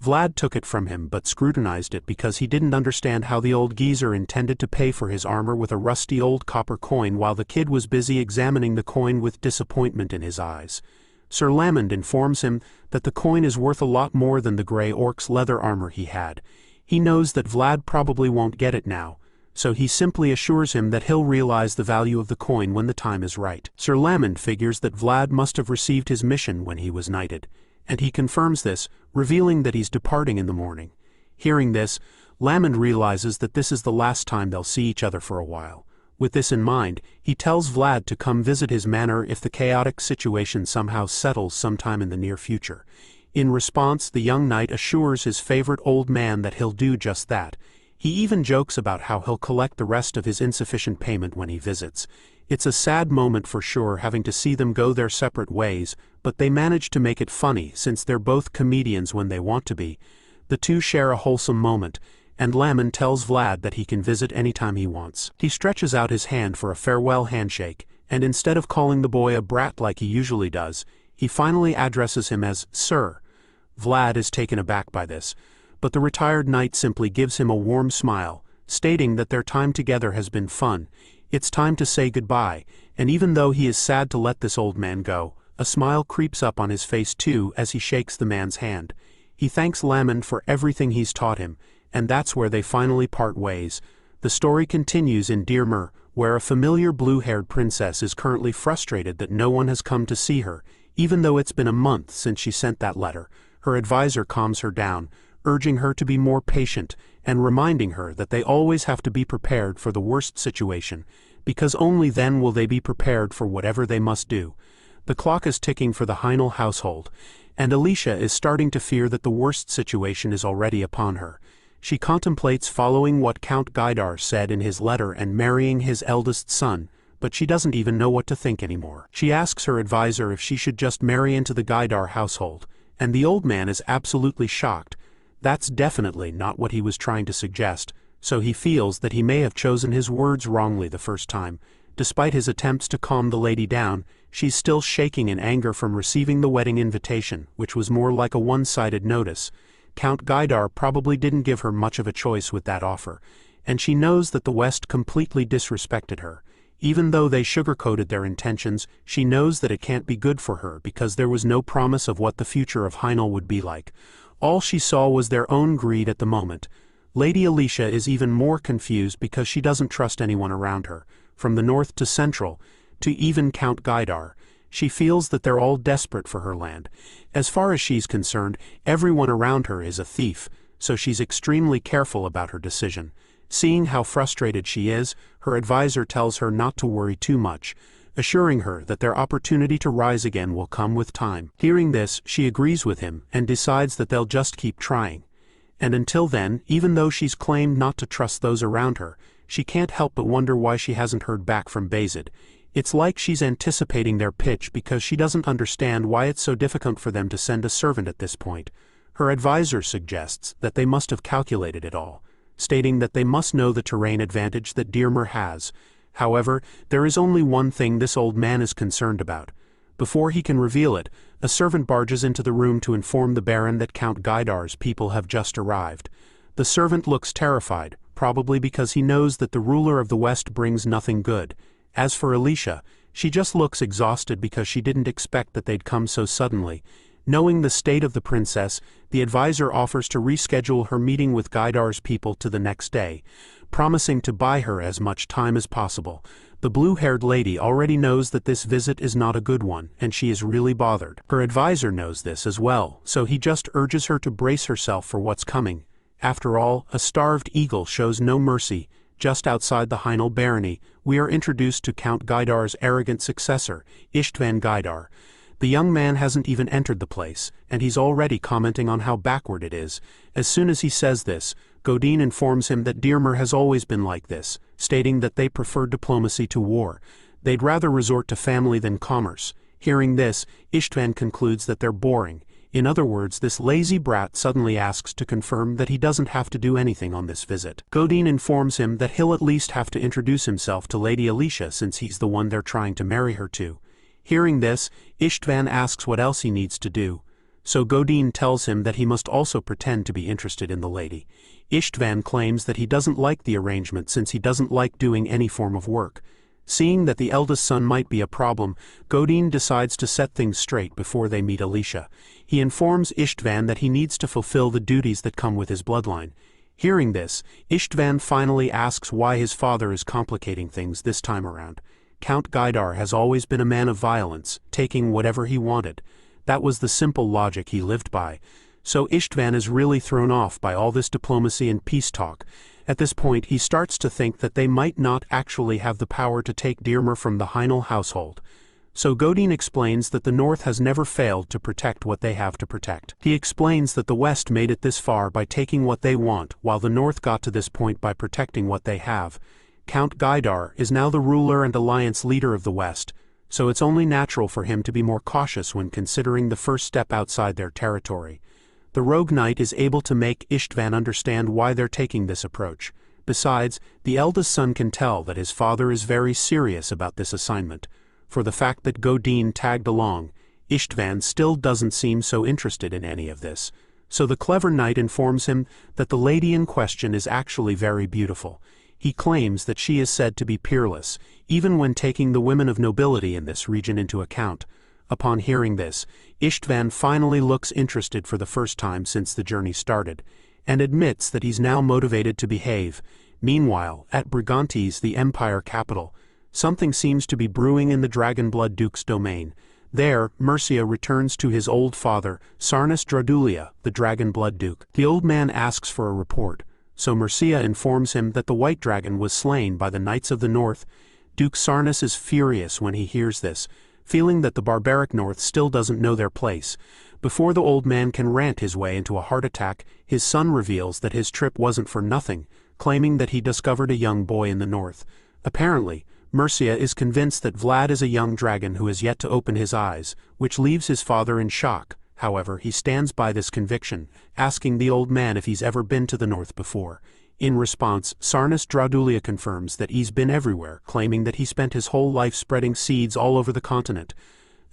Vlad took it from him but scrutinized it because he didn't understand how the old geezer intended to pay for his armor with a rusty old copper coin while the kid was busy examining the coin with disappointment in his eyes. Sir Lamond informs him that the coin is worth a lot more than the gray orc's leather armor he had. He knows that Vlad probably won't get it now, so he simply assures him that he'll realize the value of the coin when the time is right. Sir Lamond figures that Vlad must have received his mission when he was knighted, and he confirms this, revealing that he's departing in the morning. Hearing this, Lamond realizes that this is the last time they'll see each other for a while. With this in mind, he tells Vlad to come visit his manor if the chaotic situation somehow settles sometime in the near future. In response, the young knight assures his favorite old man that he'll do just that. He even jokes about how he'll collect the rest of his insufficient payment when he visits. It's a sad moment for sure having to see them go their separate ways, but they manage to make it funny since they're both comedians when they want to be. The two share a wholesome moment, and Lamon tells Vlad that he can visit anytime he wants. He stretches out his hand for a farewell handshake, and instead of calling the boy a brat like he usually does, he finally addresses him as Sir. Vlad is taken aback by this, but the retired knight simply gives him a warm smile, stating that their time together has been fun. It's time to say goodbye, and even though he is sad to let this old man go, a smile creeps up on his face too as he shakes the man's hand. He thanks Lamon for everything he's taught him, and that's where they finally part ways. The story continues in Dearmer, where a familiar blue-haired princess is currently frustrated that no one has come to see her, even though it's been a month since she sent that letter. Her advisor calms her down, urging her to be more patient, and reminding her that they always have to be prepared for the worst situation, because only then will they be prepared for whatever they must do. The clock is ticking for the Heinel household, and Alicia is starting to fear that the worst situation is already upon her. She contemplates following what Count Gaidar said in his letter and marrying his eldest son, but she doesn't even know what to think anymore. She asks her advisor if she should just marry into the Gaidar household, and the old man is absolutely shocked. That's definitely not what he was trying to suggest, so he feels that he may have chosen his words wrongly the first time. Despite his attempts to calm the lady down, she's still shaking in anger from receiving the wedding invitation, which was more like a one-sided notice. Count Gaidar probably didn't give her much of a choice with that offer, and she knows that the West completely disrespected her. Even though they sugarcoated their intentions, she knows that it can't be good for her because there was no promise of what the future of Heinel would be like. All she saw was their own greed at the moment. Lady Alicia is even more confused because she doesn't trust anyone around her, from the north to central, to even Count Gaidar. She feels that they're all desperate for her land. As far as she's concerned, everyone around her is a thief, so she's extremely careful about her decision. Seeing how frustrated she is, her advisor tells her not to worry too much, assuring her that their opportunity to rise again will come with time. Hearing this, she agrees with him and decides that they'll just keep trying. And until then, even though she's claimed not to trust those around her, she can't help but wonder why she hasn't heard back from Bayezid. It's like she's anticipating their pitch because she doesn't understand why it's so difficult for them to send a servant at this point. Her advisor suggests that they must have calculated it all, stating that they must know the terrain advantage that Dearmer has. However, there is only one thing this old man is concerned about. Before he can reveal it, a servant barges into the room to inform the Baron that Count Gaidar's people have just arrived. The servant looks terrified, probably because he knows that the ruler of the West brings nothing good. As for Alicia, she just looks exhausted because she didn't expect that they'd come so suddenly. Knowing the state of the princess, the advisor offers to reschedule her meeting with Gaidar's people to the next day, promising to buy her as much time as possible. The blue-haired lady already knows that this visit is not a good one, and she is really bothered. Her advisor knows this as well, so he just urges her to brace herself for what's coming. After all, a starved eagle shows no mercy. Just outside the Heinel barony, we are introduced to Count Gaidar's arrogant successor, Ishtvan Gaidar. The young man hasn't even entered the place, and he's already commenting on how backward it is. As soon as he says this, Godin informs him that Dearmer has always been like this, stating that they prefer diplomacy to war. They'd rather resort to family than commerce. Hearing this, Ishtvan concludes that they're boring. In other words, this lazy brat suddenly asks to confirm that he doesn't have to do anything on this visit. Godin informs him that he'll at least have to introduce himself to Lady Alicia since he's the one they're trying to marry her to. Hearing this, Ishtvan asks what else he needs to do, so Godin tells him that he must also pretend to be interested in the lady. Ishtvan claims that he doesn't like the arrangement since he doesn't like doing any form of work. Seeing that the eldest son might be a problem, Godin decides to set things straight before they meet Alicia. He informs Ishtvan that he needs to fulfill the duties that come with his bloodline. Hearing this, Ishtvan finally asks why his father is complicating things this time around. Count Gaidar has always been a man of violence, taking whatever he wanted. That was the simple logic he lived by. So Ishtvan is really thrown off by all this diplomacy and peace talk. At this point, he starts to think that they might not actually have the power to take Dearmer from the Heinel household. So Godin explains that the North has never failed to protect what they have to protect. He explains that the West made it this far by taking what they want, while the North got to this point by protecting what they have. Count Gaidar is now the ruler and alliance leader of the West, so it's only natural for him to be more cautious when considering the first step outside their territory. The rogue knight is able to make Istvan understand why they're taking this approach. Besides, the eldest son can tell that his father is very serious about this assignment. For the fact that Godin tagged along, Istvan still doesn't seem so interested in any of this. So the clever knight informs him that the lady in question is actually very beautiful. He claims that she is said to be peerless, even when taking the women of nobility in this region into account. Upon hearing this, Istvan finally looks interested for the first time since the journey started, and admits that he's now motivated to behave. Meanwhile, at Brigantes, the empire capital, something seems to be brewing in the Dragonblood Duke's domain. There, Mercia returns to his old father, Sarnas Dradulia, the Dragonblood Duke. The old man asks for a report, so Mercia informs him that the White Dragon was slain by the Knights of the North. Duke Sarnas is furious when he hears this, feeling that the barbaric North still doesn't know their place. Before the old man can rant his way into a heart attack, his son reveals that his trip wasn't for nothing, claiming that he discovered a young boy in the North. Apparently, Mercia is convinced that Vlad is a young dragon who has yet to open his eyes, which leaves his father in shock. However, he stands by this conviction, asking the old man if he's ever been to the North before. In response, Sarnas Dradulia confirms that he's been everywhere, claiming that he spent his whole life spreading seeds all over the continent.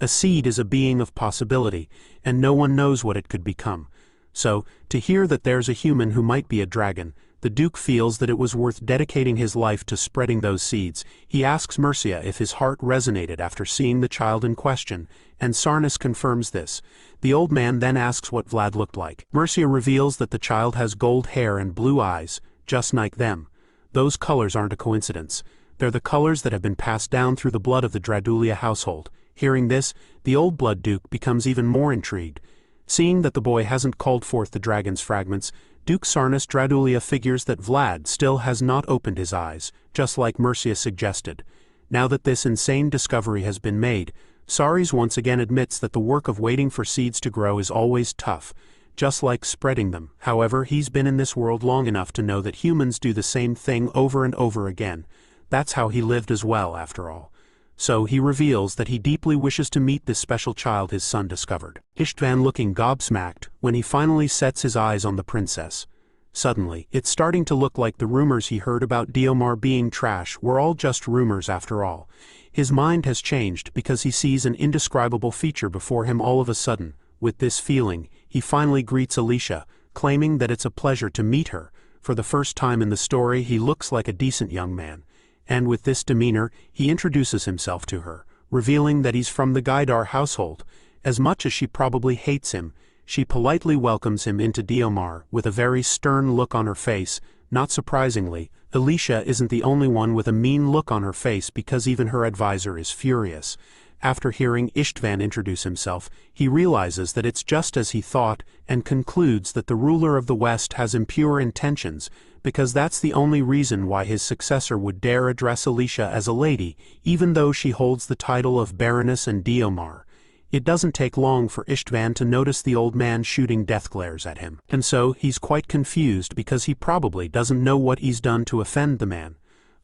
A seed is a being of possibility, and no one knows what it could become. So, to hear that there's a human who might be a dragon, the Duke feels that it was worth dedicating his life to spreading those seeds. He asks Mercia if his heart resonated after seeing the child in question, and Sarnas confirms this. The old man then asks what Vlad looked like. Mercia reveals that the child has gold hair and blue eyes, just like them. Those colors aren't a coincidence. They're the colors that have been passed down through the blood of the Dradulia household. Hearing this, the old Blood Duke becomes even more intrigued. Seeing that the boy hasn't called forth the dragon's fragments, Duke Sarnas Dradulia figures that Vlad still has not opened his eyes, just like Mercia suggested. Now that this insane discovery has been made, Saris once again admits that the work of waiting for seeds to grow is always tough, just like spreading them. However, he's been in this world long enough to know that humans do the same thing over and over again. That's how he lived as well, after all. So he reveals that he deeply wishes to meet this special child his son discovered. Istvan looking gobsmacked when he finally sets his eyes on the princess. Suddenly, it's starting to look like the rumors he heard about Dearmer being trash were all just rumors after all. His mind has changed because he sees an indescribable feature before him all of a sudden. With this feeling, he finally greets Alicia, claiming that it's a pleasure to meet her. For the first time in the story, he looks like a decent young man. And with this demeanor, he introduces himself to her, revealing that he's from the Gaidar household. As much as she probably hates him, she politely welcomes him into Dearmer with a very stern look on her face. Not surprisingly, Alicia isn't the only one with a mean look on her face because even her advisor is furious. After hearing Istvan introduce himself, he realizes that it's just as he thought and concludes that the ruler of the West has impure intentions, because that's the only reason why his successor would dare address Alicia as a lady, even though she holds the title of Baroness and Dearmer. It doesn't take long for Istvan to notice the old man shooting death glares at him, and so he's quite confused because he probably doesn't know what he's done to offend the man.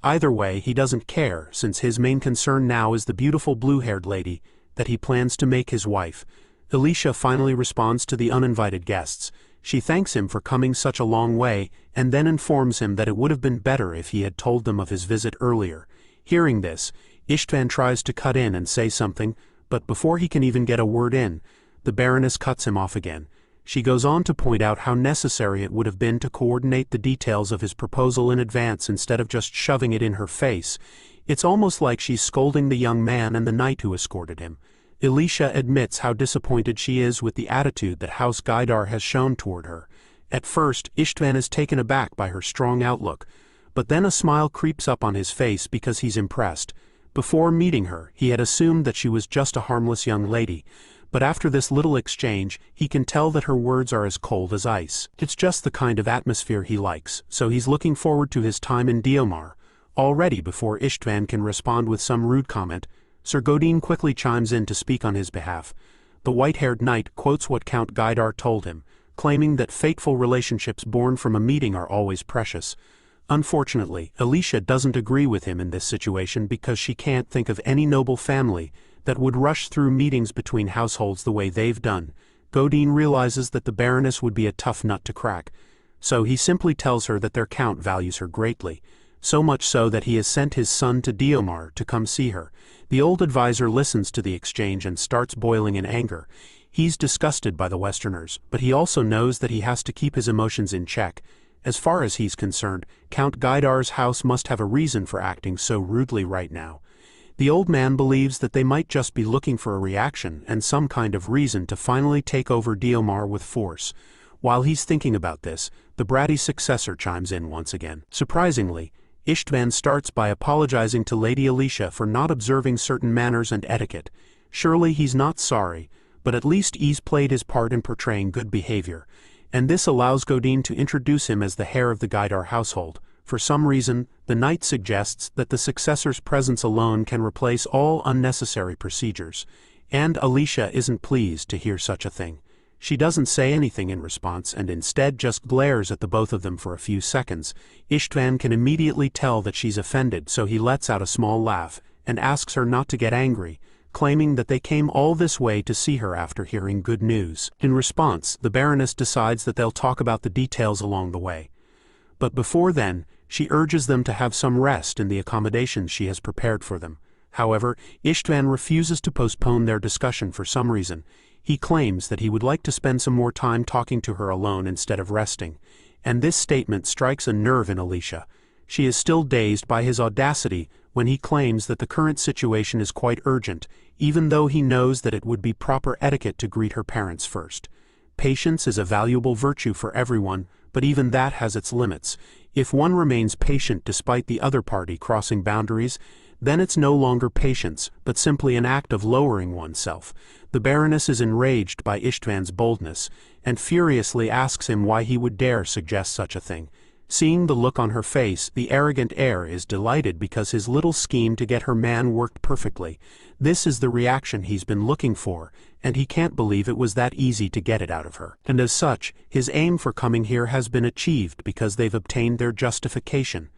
Either way, he doesn't care, since his main concern now is the beautiful blue-haired lady that he plans to make his wife. Alicia finally responds to the uninvited guests. She thanks him for coming such a long way, and then informs him that it would have been better if he had told them of his visit earlier. Hearing this, Istvan tries to cut in and say something, but before he can even get a word in, the Baroness cuts him off again. She goes on to point out how necessary it would have been to coordinate the details of his proposal in advance instead of just shoving it in her face. It's almost like she's scolding the young man and the knight who escorted him. Alicia admits how disappointed she is with the attitude that House Gaidar has shown toward her. At first, Istvan is taken aback by her strong outlook, but then a smile creeps up on his face because he's impressed. Before meeting her, he had assumed that she was just a harmless young lady, but after this little exchange, he can tell that her words are as cold as ice. It's just the kind of atmosphere he likes, so he's looking forward to his time in Dearmer. Already before Istvan can respond with some rude comment, Sir Godin quickly chimes in to speak on his behalf. The white-haired knight quotes what Count Gaidar told him, claiming that fateful relationships born from a meeting are always precious. Unfortunately, Alicia doesn't agree with him in this situation because she can't think of any noble family that would rush through meetings between households the way they've done. Godin realizes that the Baroness would be a tough nut to crack, so he simply tells her that their count values her greatly, so much so that he has sent his son to Dearmer to come see her. The old advisor listens to the exchange and starts boiling in anger. He's disgusted by the Westerners, but he also knows that he has to keep his emotions in check. As far as he's concerned, Count Gaidar's house must have a reason for acting so rudely right now. The old man believes that they might just be looking for a reaction and some kind of reason to finally take over Dearmer with force. While he's thinking about this, the bratty successor chimes in once again. Surprisingly, Istvan starts by apologizing to Lady Alicia for not observing certain manners and etiquette. Surely he's not sorry, but at least he's played his part in portraying good behavior, and this allows Godin to introduce him as the heir of the Gaidar household. For some reason, the knight suggests that the successor's presence alone can replace all unnecessary procedures, and Alicia isn't pleased to hear such a thing. She doesn't say anything in response and instead just glares at the both of them for a few seconds. Istvan can immediately tell that she's offended, so he lets out a small laugh and asks her not to get angry, claiming that they came all this way to see her after hearing good news. In response, the Baroness decides that they'll talk about the details along the way. But before then, she urges them to have some rest in the accommodations she has prepared for them. However, Istvan refuses to postpone their discussion for some reason. He claims that he would like to spend some more time talking to her alone instead of resting, and this statement strikes a nerve in Alicia. She is still dazed by his audacity when he claims that the current situation is quite urgent, even though he knows that it would be proper etiquette to greet her parents first. Patience is a valuable virtue for everyone, but even that has its limits. If one remains patient despite the other party crossing boundaries, then it's no longer patience, but simply an act of lowering oneself. The Baroness is enraged by Istvan's boldness, and furiously asks him why he would dare suggest such a thing. Seeing the look on her face, the arrogant heir is delighted because his little scheme to get her man worked perfectly. This is the reaction he's been looking for, and he can't believe it was that easy to get it out of her. And as such, his aim for coming here has been achieved because they've obtained their justification.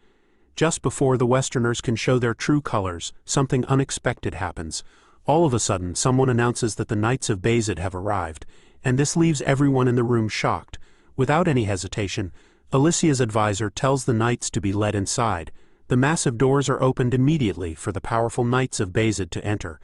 Just before the Westerners can show their true colors, something unexpected happens. All of a sudden, someone announces that the Knights of Bayzid have arrived, and this leaves everyone in the room shocked. Without any hesitation, Alicia's advisor tells the knights to be led inside. The massive doors are opened immediately for the powerful Knights of Bayzid to enter.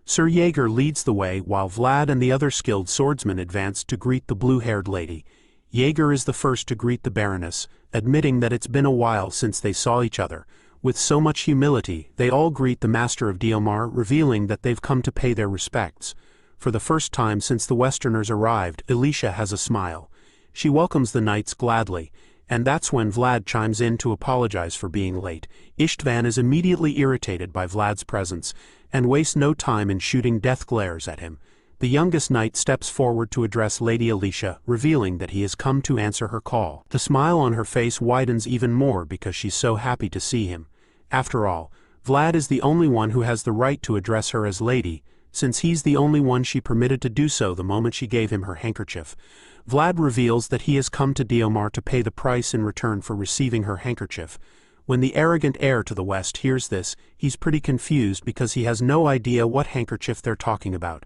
Sir Jaeger leads the way while Vlad and the other skilled swordsmen advance to greet the blue-haired lady. Jaeger is the first to greet the Baroness, admitting that it's been a while since they saw each other. With so much humility, they all greet the Master of Dearmer, revealing that they've come to pay their respects. For the first time since the Westerners arrived, Alicia has a smile. She welcomes the knights gladly, and that's when Vlad chimes in to apologize for being late. Istvan is immediately irritated by Vlad's presence, and wastes no time in shooting death glares at him. The youngest knight steps forward to address Lady Alicia, revealing that he has come to answer her call. The smile on her face widens even more because she's so happy to see him. After all, Vlad is the only one who has the right to address her as lady, since he's the only one she permitted to do so the moment she gave him her handkerchief. Vlad reveals that he has come to Dearmer to pay the price in return for receiving her handkerchief. When the arrogant heir to the West hears this, he's pretty confused because he has no idea what handkerchief they're talking about.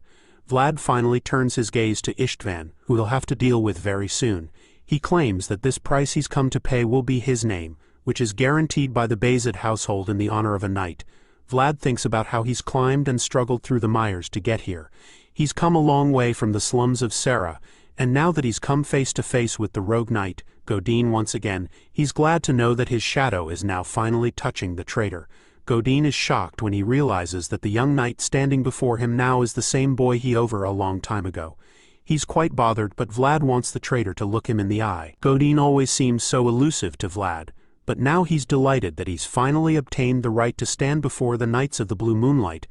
Vlad finally turns his gaze to Istvan, who he'll have to deal with very soon. He claims that this price he's come to pay will be his name, which is guaranteed by the Bayzid household in the honor of a knight. Vlad thinks about how he's climbed and struggled through the mires to get here. He's come a long way from the slums of Sora, and now that he's come face to face with the rogue knight, Godin once again, he's glad to know that his shadow is now finally touching the traitor. Godin is shocked when he realizes that the young knight standing before him now is the same boy he over a long time ago. He's quite bothered, but Vlad wants the traitor to look him in the eye. Godin always seems so elusive to Vlad, but now he's delighted that he's finally obtained the right to stand before the Knights of the Blue Moonlight.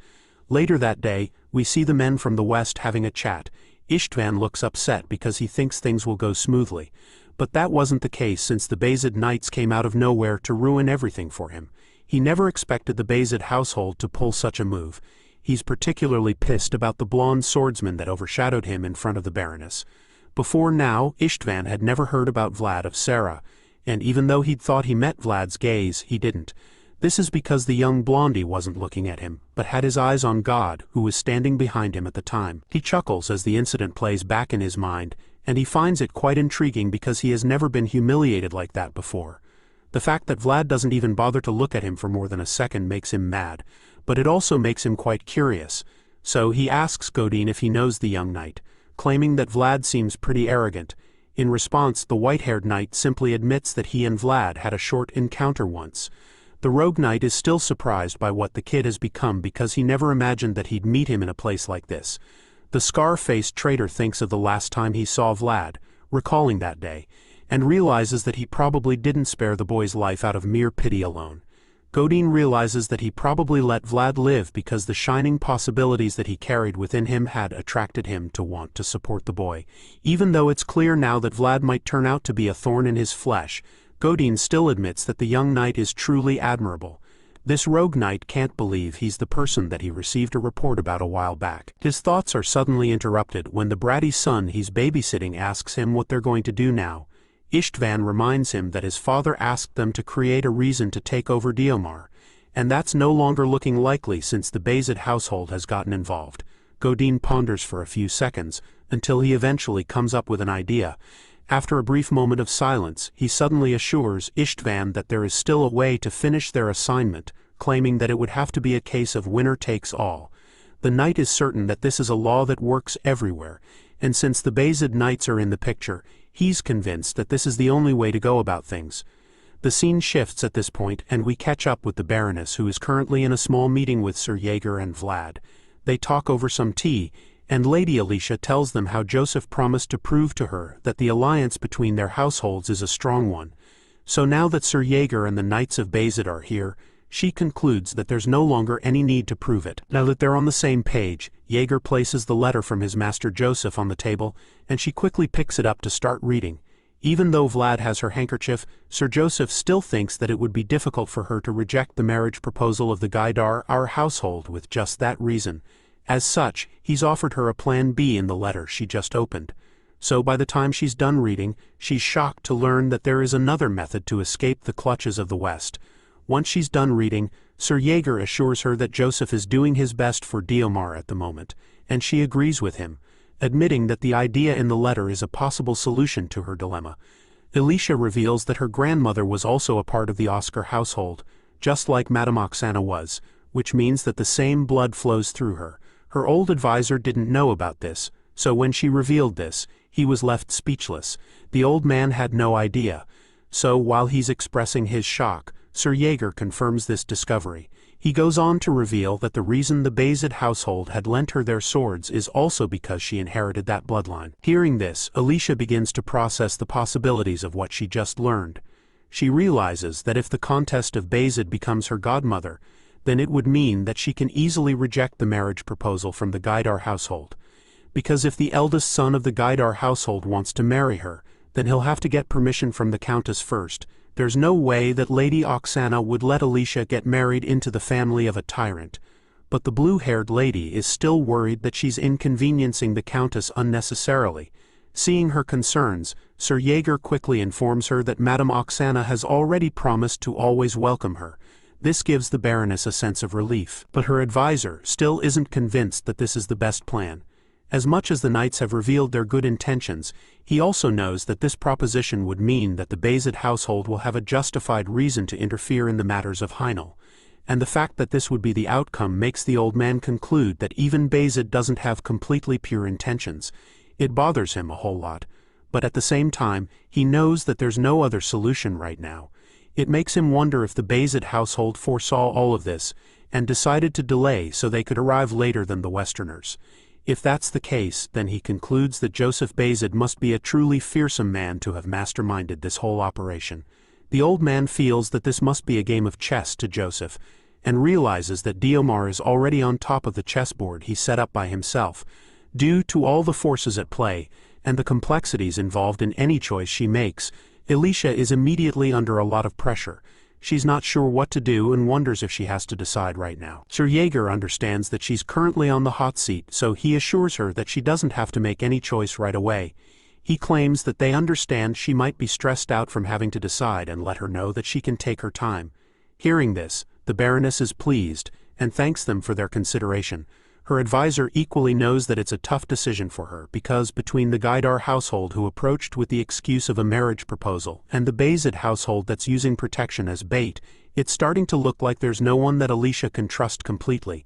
Later that day, we see the men from the West having a chat. Istvan looks upset because he thinks things will go smoothly, but that wasn't the case since the Bayzid Knights came out of nowhere to ruin everything for him. He never expected the Bayzid household to pull such a move. he's particularly pissed about the blonde swordsman that overshadowed him in front of the Baroness. Before now, Istvan had never heard about Vlad of Sora, and even though he'd thought he met Vlad's gaze, he didn't. This is because the young blondie wasn't looking at him, but had his eyes on God, who was standing behind him at the time. He chuckles as the incident plays back in his mind, and he finds it quite intriguing because he has never been humiliated like that before. The fact that Vlad doesn't even bother to look at him for more than a second makes him mad, but it also makes him quite curious. So he asks Godin if he knows the young knight, claiming that Vlad seems pretty arrogant. In response, the white-haired knight simply admits that he and Vlad had a short encounter once. The rogue knight is still surprised by what the kid has become because he never imagined that he'd meet him in a place like this. The scar-faced traitor thinks of the last time he saw Vlad, recalling that day, and realizes that he probably didn't spare the boy's life out of mere pity alone. Godin realizes that he probably let Vlad live because the shining possibilities that he carried within him had attracted him to want to support the boy. Even though it's clear now that Vlad might turn out to be a thorn in his flesh, Godin still admits that the young knight is truly admirable. This rogue knight can't believe he's the person that he received a report about a while back. His thoughts are suddenly interrupted when the bratty son he's babysitting asks him what they're going to do now. Istvan reminds him that his father asked them to create a reason to take over Dearmer, and that's no longer looking likely since the Bayezid household has gotten involved. Godin ponders for a few seconds, until he eventually comes up with an idea. After a brief moment of silence, he suddenly assures Istvan that there is still a way to finish their assignment, claiming that it would have to be a case of winner takes all. The knight is certain that this is a law that works everywhere, and since the Bayezid knights are in the picture, he's convinced that this is the only way to go about things. The scene shifts at this point and we catch up with the Baroness, who is currently in a small meeting with Sir Jaeger and Vlad. They talk over some tea, and Lady Alicia tells them how Joseph promised to prove to her that the alliance between their households is a strong one. So now that Sir Jaeger and the Knights of Bayezid are here, she concludes that there's no longer any need to prove it. Now that they're on the same page, Jaeger places the letter from his master Joseph on the table, and she quickly picks it up to start reading. Even though Vlad has her handkerchief, Sir Joseph still thinks that it would be difficult for her to reject the marriage proposal of the Gaidar, our household, with just that reason. As such, he's offered her a plan B in the letter she just opened. So by the time she's done reading, she's shocked to learn that there is another method to escape the clutches of the West. Once she's done reading, Sir Jaeger assures her that Joseph is doing his best for Dearmer at the moment, and she agrees with him, admitting that the idea in the letter is a possible solution to her dilemma. Alicia reveals that her grandmother was also a part of the Oscar household, just like Madame Oksana was, which means that the same blood flows through her. Her old advisor didn't know about this, so when she revealed this, he was left speechless. The old man had no idea. So while he's expressing his shock, Sir Jaeger confirms this discovery. He goes on to reveal that the reason the Bayezid household had lent her their swords is also because she inherited that bloodline. Hearing this, Alicia begins to process the possibilities of what she just learned. She realizes that if the contest of Bayezid becomes her godmother, then it would mean that she can easily reject the marriage proposal from the Gaidar household. Because if the eldest son of the Gaidar household wants to marry her, then he'll have to get permission from the Countess first. There's no way that Lady Oksana would let Alicia get married into the family of a tyrant. But the blue-haired lady is still worried that she's inconveniencing the Countess unnecessarily. Seeing her concerns, Sir Jaeger quickly informs her that Madame Oksana has already promised to always welcome her. This gives the Baroness a sense of relief, but her advisor still isn't convinced that this is the best plan. As much as the knights have revealed their good intentions, he also knows that this proposition would mean that the Bayezid household will have a justified reason to interfere in the matters of Heinel, and the fact that this would be the outcome makes the old man conclude that even Bayezid doesn't have completely pure intentions. It bothers him a whole lot, but at the same time, he knows that there's no other solution right now. It makes him wonder if the Bayezid household foresaw all of this, and decided to delay so they could arrive later than the Westerners. If that's the case, then he concludes that Joseph Bayezid must be a truly fearsome man to have masterminded this whole operation. The old man feels that this must be a game of chess to Joseph, and realizes that Dearmer is already on top of the chessboard he set up by himself. Due to all the forces at play, and the complexities involved in any choice she makes, Alicia is immediately under a lot of pressure. She's not sure what to do and wonders if she has to decide right now. Sir Jaeger understands that she's currently on the hot seat, so he assures her that she doesn't have to make any choice right away. He claims that they understand she might be stressed out from having to decide and let her know that she can take her time. Hearing this, the Baroness is pleased and thanks them for their consideration. Her advisor equally knows that it's a tough decision for her because between the Gaidar household who approached with the excuse of a marriage proposal and the Bayezid household that's using protection as bait, it's starting to look like there's no one that Alicia can trust completely.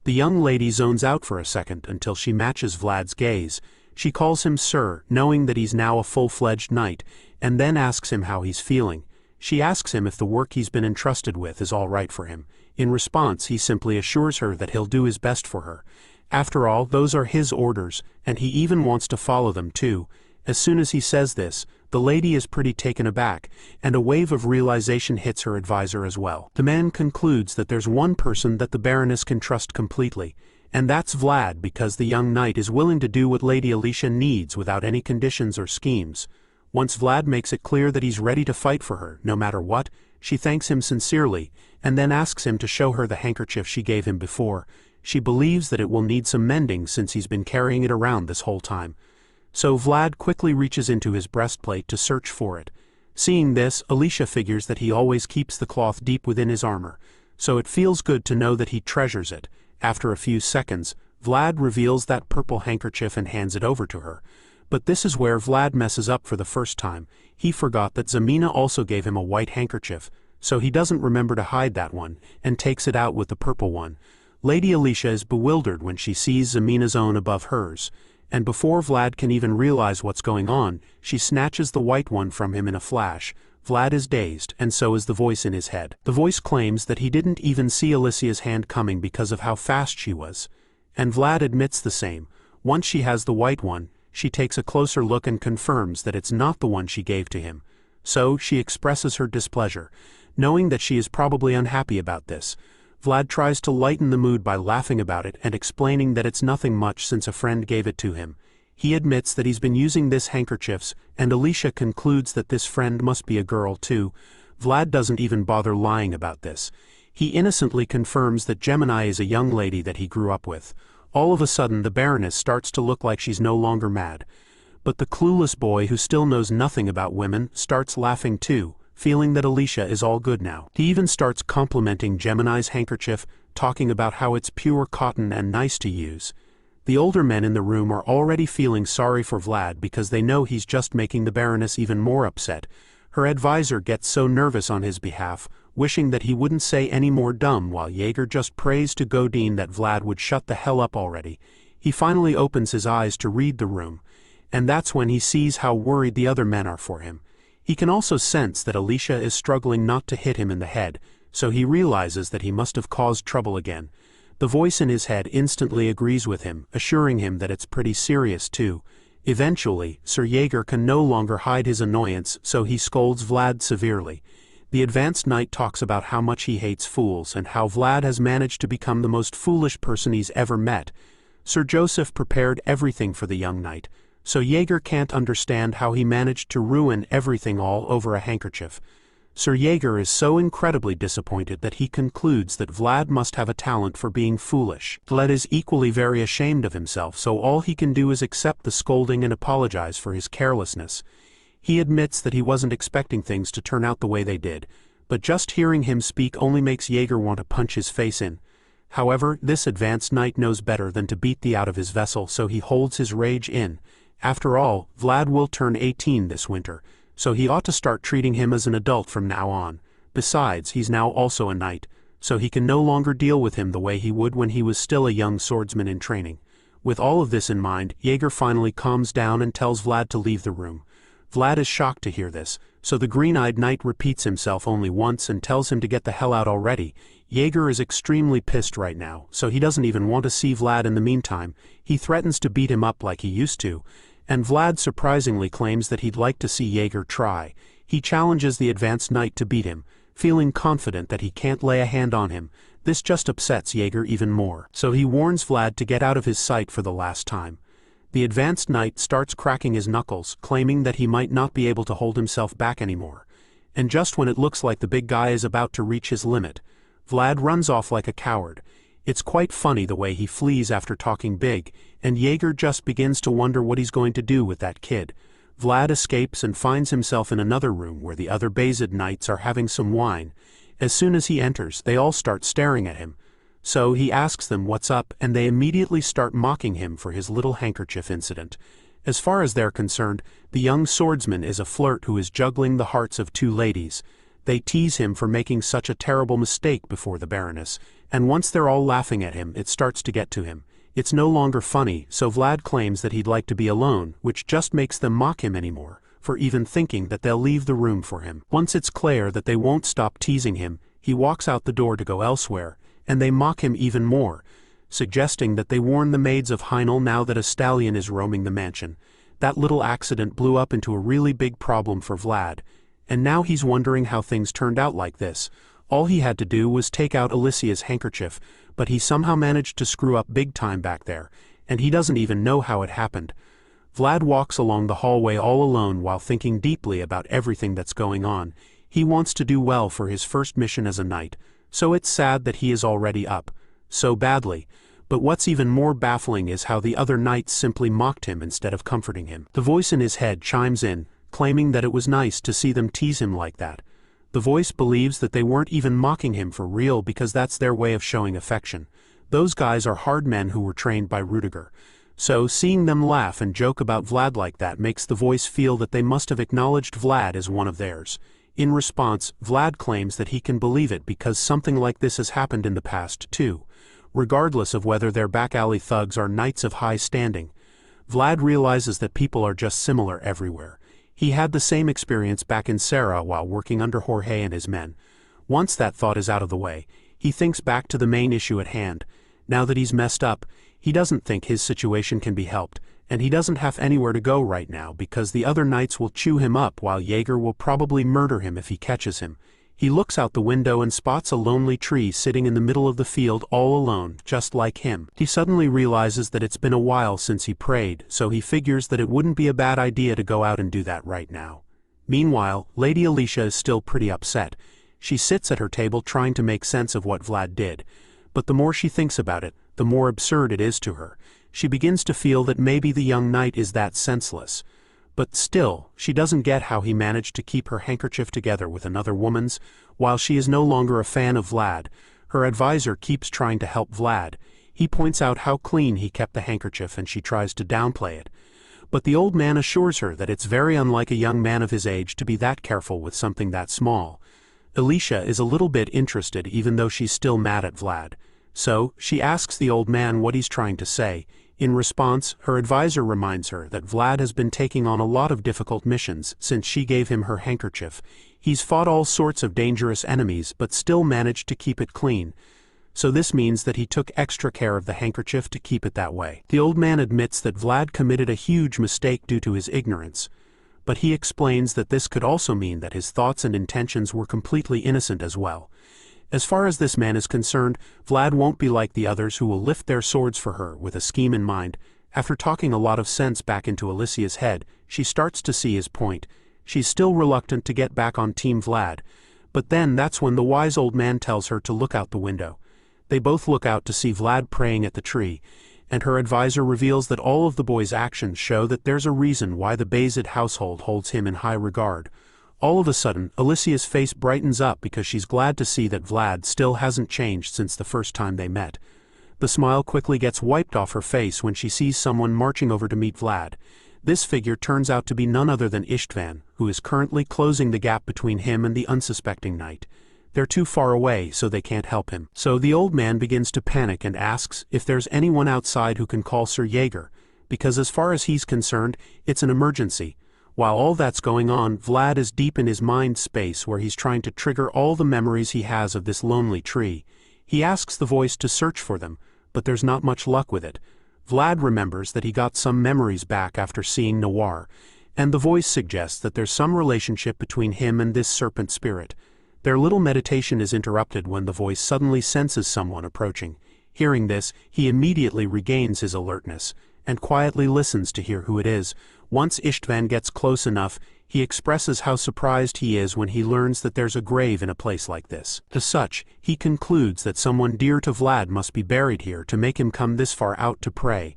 The young lady zones out for a second until she matches Vlad's gaze. She calls him Sir, knowing that he's now a full-fledged knight, and then asks him how he's feeling. She asks him if the work he's been entrusted with is all right for him. In response, he simply assures her that he'll do his best for her. After all, those are his orders, and he even wants to follow them too. As soon as he says this, the lady is pretty taken aback, and a wave of realization hits her advisor as well. The man concludes that there's one person that the Baroness can trust completely, and that's Vlad, because the young knight is willing to do what Lady Alicia needs without any conditions or schemes. Once Vlad makes it clear that he's ready to fight for her, no matter what, she thanks him sincerely, and then asks him to show her the handkerchief she gave him before. She believes that it will need some mending since he's been carrying it around this whole time. So Vlad quickly reaches into his breastplate to search for it. Seeing this, Alicia figures that he always keeps the cloth deep within his armor, so it feels good to know that he treasures it. After a few seconds, Vlad reveals that purple handkerchief and hands it over to her. But this is where Vlad messes up for the first time. He forgot that Zeina also gave him a white handkerchief, so he doesn't remember to hide that one, and takes it out with the purple one. Lady Alicia is bewildered when she sees Zeina's own above hers, and before Vlad can even realize what's going on, she snatches the white one from him in a flash. Vlad is dazed, and so is the voice in his head. The voice claims that he didn't even see Alicia's hand coming because of how fast she was. And Vlad admits the same. Once she has the white one, she takes a closer look and confirms that it's not the one she gave to him. So she expresses her displeasure, knowing that she is probably unhappy about this. Vlad tries to lighten the mood by laughing about it and explaining that it's nothing much since a friend gave it to him. He admits that he's been using this handkerchiefs, and Alicia concludes that this friend must be a girl too. Vlad doesn't even bother lying about this. He innocently confirms that Gemini is a young lady that he grew up with. All of a sudden the Baroness starts to look like she's no longer mad. But the clueless boy who still knows nothing about women starts laughing too, feeling that Alicia is all good now. He even starts complimenting Gemini's handkerchief, talking about how it's pure cotton and nice to use. The older men in the room are already feeling sorry for Vlad because they know he's just making the Baroness even more upset. Her advisor gets so nervous on his behalf, wishing that he wouldn't say any more dumb, while Jaeger just prays to Godin that Vlad would shut the hell up already. He finally opens his eyes to read the room, and that's when he sees how worried the other men are for him. He can also sense that Alicia is struggling not to hit him in the head, so he realizes that he must have caused trouble again. The voice in his head instantly agrees with him, assuring him that it's pretty serious too. Eventually, Sir Jaeger can no longer hide his annoyance, so he scolds Vlad severely. The advanced knight talks about how much he hates fools and how Vlad has managed to become the most foolish person he's ever met. Sir Joseph prepared everything for the young knight, so Jaeger can't understand how he managed to ruin everything all over a handkerchief. Sir Jaeger is so incredibly disappointed that he concludes that Vlad must have a talent for being foolish. Vlad is equally very ashamed of himself, so all he can do is accept the scolding and apologize for his carelessness. He admits that he wasn't expecting things to turn out the way they did, but just hearing him speak only makes Jaeger want to punch his face in. However, this advanced knight knows better than to beat the out of his vessel, so he holds his rage in. After all, Vlad will turn 18 this winter, so he ought to start treating him as an adult from now on. Besides, he's now also a knight, so he can no longer deal with him the way he would when he was still a young swordsman in training. With all of this in mind, Jaeger finally calms down and tells Vlad to leave the room. Vlad is shocked to hear this, so the green-eyed knight repeats himself only once and tells him to get the hell out already. Jaeger is extremely pissed right now, so he doesn't even want to see Vlad in the meantime. He threatens to beat him up like he used to, and Vlad surprisingly claims that he'd like to see Jaeger try. He challenges the advanced knight to beat him, feeling confident that he can't lay a hand on him. This just upsets Jaeger even more, so he warns Vlad to get out of his sight for the last time. The advanced knight starts cracking his knuckles, claiming that he might not be able to hold himself back anymore. and just when it looks like the big guy is about to reach his limit, Vlad runs off like a coward. It's quite funny the way he flees after talking big, and Jaeger just begins to wonder what he's going to do with that kid. Vlad escapes and finds himself in another room where the other Bayezid knights are having some wine. As soon as he enters, they all start staring at him. So he asks them what's up, and they immediately start mocking him for his little handkerchief incident. As far as they're concerned, the young swordsman is a flirt who is juggling the hearts of two ladies. They tease him for making such a terrible mistake before the Baroness, and once they're all laughing at him, it starts to get to him. It's no longer funny, so Vlad claims that he'd like to be alone, which just makes them mock him anymore, for even thinking that they'll leave the room for him. Once it's clear that they won't stop teasing him, he walks out the door to go elsewhere, and they mock him even more, suggesting that they warn the maids of Heinel now that a stallion is roaming the mansion. That little accident blew up into a really big problem for Vlad, and now he's wondering how things turned out like this. All he had to do was take out Alicia's handkerchief, but he somehow managed to screw up big time back there, and he doesn't even know how it happened. Vlad walks along the hallway all alone while thinking deeply about everything that's going on. He wants to do well for his first mission as a knight, so it's sad that he is already up so badly. But what's even more baffling is how the other knights simply mocked him instead of comforting him. The voice in his head chimes in, claiming that it was nice to see them tease him like that. The voice believes that they weren't even mocking him for real because that's their way of showing affection. Those guys are hard men who were trained by Rudiger. So seeing them laugh and joke about Vlad like that makes the voice feel that they must have acknowledged Vlad as one of theirs. In response, Vlad claims that he can believe it because something like this has happened in the past too. Regardless of whether their back alley thugs are knights of high standing, Vlad realizes that people are just similar everywhere. He had the same experience back in Sora while working under Jorge and his men. Once that thought is out of the way, he thinks back to the main issue at hand. Now that he's messed up, he doesn't think his situation can be helped, and he doesn't have anywhere to go right now because the other knights will chew him up while Jaeger will probably murder him if he catches him. He looks out the window and spots a lonely tree sitting in the middle of the field all alone, just like him. He suddenly realizes that it's been a while since he prayed, so he figures that it wouldn't be a bad idea to go out and do that right now. Meanwhile, Lady Alicia is still pretty upset. She sits at her table trying to make sense of what Vlad did, but the more she thinks about it, the more absurd it is to her. She begins to feel that maybe the young knight is that senseless. But still, she doesn't get how he managed to keep her handkerchief together with another woman's. While she is no longer a fan of Vlad, her advisor keeps trying to help Vlad. He points out how clean he kept the handkerchief and she tries to downplay it. But the old man assures her that it's very unlike a young man of his age to be that careful with something that small. Alicia is a little bit interested even though she's still mad at Vlad. So, she asks the old man what he's trying to say. In response, her advisor reminds her that Vlad has been taking on a lot of difficult missions since she gave him her handkerchief. He's fought all sorts of dangerous enemies but still managed to keep it clean. So this means that he took extra care of the handkerchief to keep it that way. The old man admits that Vlad committed a huge mistake due to his ignorance, but he explains that this could also mean that his thoughts and intentions were completely innocent as well. As far as this man is concerned, Vlad won't be like the others who will lift their swords for her with a scheme in mind. After talking a lot of sense back into Alicia's head, she starts to see his point. She's still reluctant to get back on Team Vlad, but then that's when the wise old man tells her to look out the window. They both look out to see Vlad praying at the tree, and her advisor reveals that all of the boy's actions show that there's a reason why the Bayezid household holds him in high regard. All of a sudden, Alicia's face brightens up because she's glad to see that Vlad still hasn't changed since the first time they met. The smile quickly gets wiped off her face when she sees someone marching over to meet Vlad. This figure turns out to be none other than Istvan, who is currently closing the gap between him and the unsuspecting knight. They're too far away, so they can't help him. So the old man begins to panic and asks if there's anyone outside who can call Sir Jaeger, because as far as he's concerned, it's an emergency. While all that's going on, Vlad is deep in his mind space where he's trying to trigger all the memories he has of this lonely tree. He asks the voice to search for them, but there's not much luck with it. Vlad remembers that he got some memories back after seeing Noir, and the voice suggests that there's some relationship between him and this serpent spirit. Their little meditation is interrupted when the voice suddenly senses someone approaching. Hearing this, he immediately regains his alertness and quietly listens to hear who it is. Once Istvan gets close enough, he expresses how surprised he is when he learns that there's a grave in a place like this. As such, he concludes that someone dear to Vlad must be buried here to make him come this far out to pray.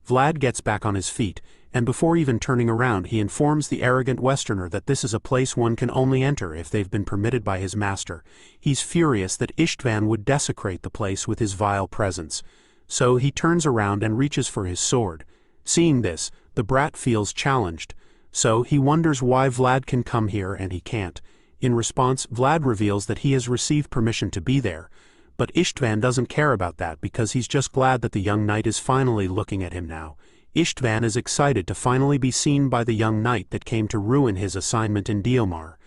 Vlad gets back on his feet, and before even turning around he informs the arrogant Westerner that this is a place one can only enter if they've been permitted by his master. He's furious that Istvan would desecrate the place with his vile presence. So he turns around and reaches for his sword. Seeing this, the brat feels challenged. So he wonders why Vlad can come here and he can't. In response, Vlad reveals that he has received permission to be there. But Istvan doesn't care about that because he's just glad that the young knight is finally looking at him now. Istvan is excited to finally be seen by the young knight that came to ruin his assignment in Dearmer.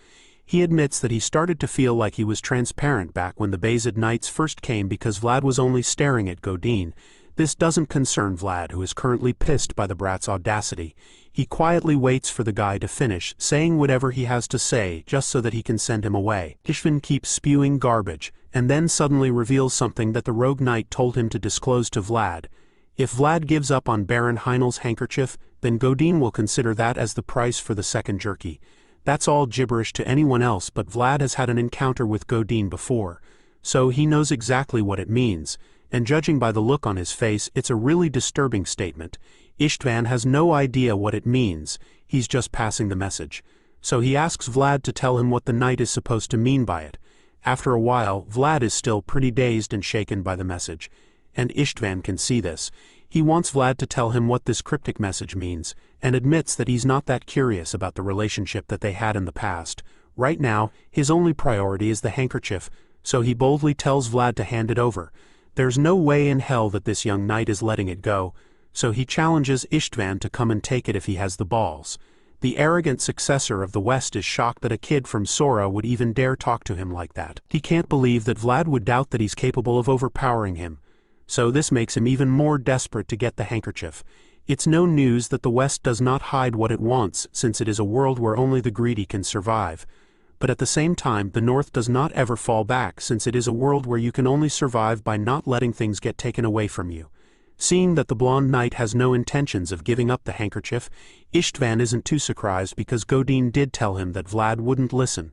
He admits that he started to feel like he was transparent back when the Bayezid knights first came because Vlad was only staring at Godin. This doesn't concern Vlad, who is currently pissed by the brat's audacity. He quietly waits for the guy to finish, saying whatever he has to say just so that he can send him away. Istvan keeps spewing garbage, and then suddenly reveals something that the rogue knight told him to disclose to Vlad. If Vlad gives up on Baron Heinel's handkerchief, then Godin will consider that as the price for the second jerky. That's all gibberish to anyone else, but Vlad has had an encounter with Godin before, so he knows exactly what it means, and judging by the look on his face, it's a really disturbing statement. Istvan has no idea what it means, he's just passing the message. So he asks Vlad to tell him what the knight is supposed to mean by it. After a while, Vlad is still pretty dazed and shaken by the message, and Istvan can see this. He wants Vlad to tell him what this cryptic message means, and admits that he's not that curious about the relationship that they had in the past. Right now, his only priority is the handkerchief, so he boldly tells Vlad to hand it over. There's no way in hell that this young knight is letting it go, so he challenges Istvan to come and take it if he has the balls. The arrogant successor of the West is shocked that a kid from Sora would even dare talk to him like that. He can't believe that Vlad would doubt that he's capable of overpowering him. So this makes him even more desperate to get the handkerchief. It's no news that the West does not hide what it wants, since it is a world where only the greedy can survive. But at the same time, the North does not ever fall back, since it is a world where you can only survive by not letting things get taken away from you. Seeing that the blonde knight has no intentions of giving up the handkerchief, Istvan isn't too surprised because Godin did tell him that Vlad wouldn't listen.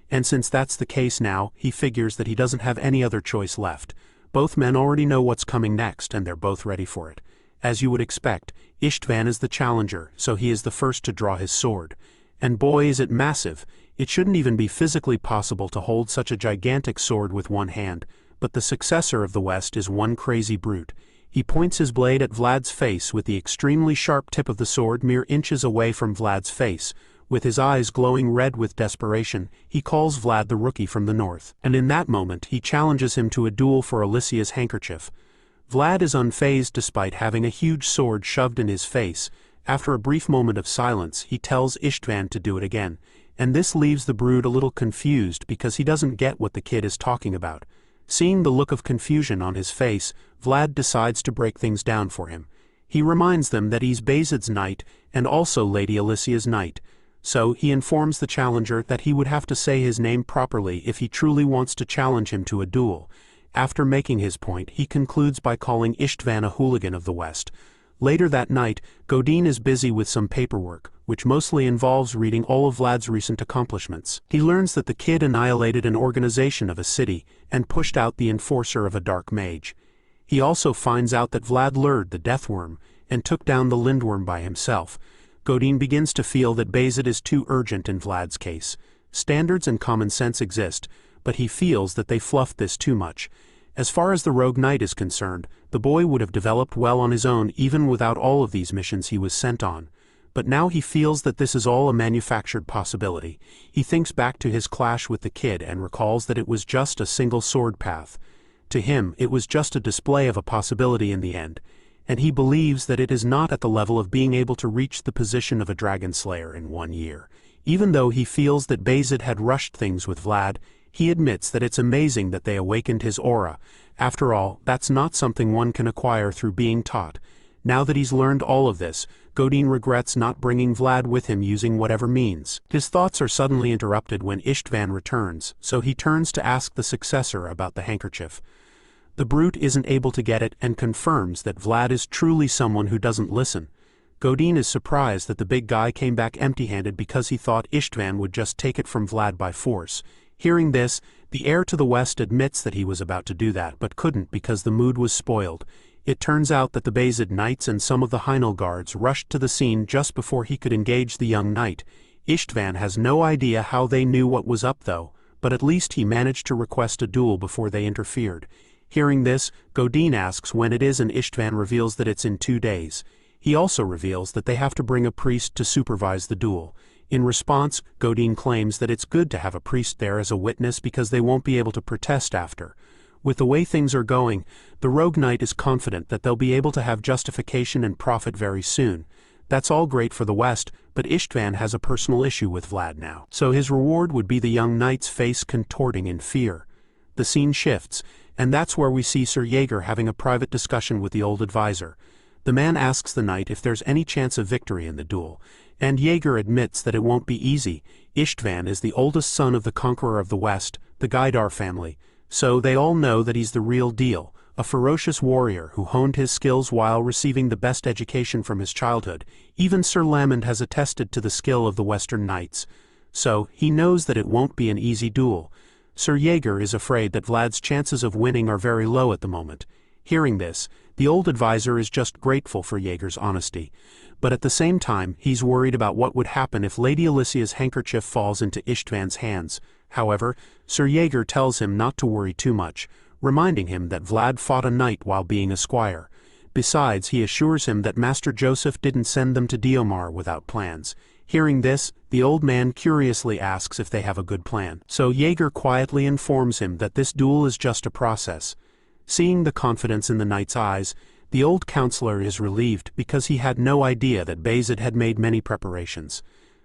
And since that's the case now, he figures that he doesn't have any other choice left. Both men already know what's coming next, and they're both ready for it. As you would expect, Istvan is the challenger, so he is the first to draw his sword. And boy is it massive. It shouldn't even be physically possible to hold such a gigantic sword with one hand, but the successor of the West is one crazy brute. He points his blade at Vlad's face with the extremely sharp tip of the sword mere inches away from Vlad's face. With his eyes glowing red with desperation, he calls Vlad the rookie from the north, and in that moment he challenges him to a duel for Alicia's handkerchief. Vlad is unfazed despite having a huge sword shoved in his face. After a brief moment of silence, he tells Istvan to do it again, and this leaves the brood a little confused because he doesn't get what the kid is talking about. Seeing the look of confusion on his face, Vlad decides to break things down for him. He reminds them that he's Bayezid's knight and also Lady Alicia's knight. So he informs the challenger that he would have to say his name properly if he truly wants to challenge him to a duel. After making his point, he concludes by calling Istvan a hooligan of the West. Later that night, Godin is busy with some paperwork, which mostly involves reading all of Vlad's recent accomplishments. He learns that the kid annihilated an organization of a city and pushed out the enforcer of a dark mage. He also finds out that Vlad lured the Deathworm and took down the Lindworm by himself. Godin begins to feel that Bayezid is too urgent in Vlad's case. Standards and common sense exist, but he feels that they fluffed this too much. As far as the rogue knight is concerned, the boy would have developed well on his own even without all of these missions he was sent on. But now he feels that this is all a manufactured possibility. He thinks back to his clash with the kid and recalls that it was just a single sword path. To him, it was just a display of a possibility in the end, and he believes that it is not at the level of being able to reach the position of a dragon slayer in 1 year. Even though he feels that Bayezid had rushed things with Vlad, he admits that it's amazing that they awakened his aura. After all, that's not something one can acquire through being taught. Now that he's learned all of this, Godin regrets not bringing Vlad with him using whatever means. His thoughts are suddenly interrupted when Istvan returns, so he turns to ask the successor about the handkerchief. The brute isn't able to get it and confirms that Vlad is truly someone who doesn't listen. Godin is surprised that the big guy came back empty-handed because he thought Istvan would just take it from Vlad by force. Hearing this, the heir to the west admits that he was about to do that but couldn't because the mood was spoiled. It turns out that the Bayezid knights and some of the Heinel guards rushed to the scene just before he could engage the young knight. Istvan has no idea how they knew what was up though, but at least he managed to request a duel before they interfered. Hearing this, Godin asks when it is and Istvan reveals that it's in 2 days. He also reveals that they have to bring a priest to supervise the duel. In response, Godin claims that it's good to have a priest there as a witness because they won't be able to protest after. With the way things are going, the rogue knight is confident that they'll be able to have justification and profit very soon. That's all great for the West, but Istvan has a personal issue with Vlad now. So his reward would be the young knight's face contorting in fear. The scene shifts, and that's where we see Sir Jaeger having a private discussion with the old advisor. The man asks the knight if there's any chance of victory in the duel, and Jaeger admits that it won't be easy. Istvan is the oldest son of the conqueror of the West, the Gaidar family, so they all know that he's the real deal, a ferocious warrior who honed his skills while receiving the best education from his childhood. Even Sir Lamond has attested to the skill of the Western knights. So, he knows that it won't be an easy duel. Sir Jaeger is afraid that Vlad's chances of winning are very low at the moment. Hearing this, the old advisor is just grateful for Jaeger's honesty. But at the same time, he's worried about what would happen if Lady Alicia's handkerchief falls into Istvan's hands. However, Sir Jaeger tells him not to worry too much, reminding him that Vlad fought a knight while being a squire. Besides, he assures him that Master Joseph didn't send them to Dearmer without plans. Hearing this, the old man curiously asks if they have a good plan. So Jaeger quietly informs him that this duel is just a process. Seeing the confidence in the knight's eyes, the old counselor is relieved because he had no idea that Bayezid had made many preparations.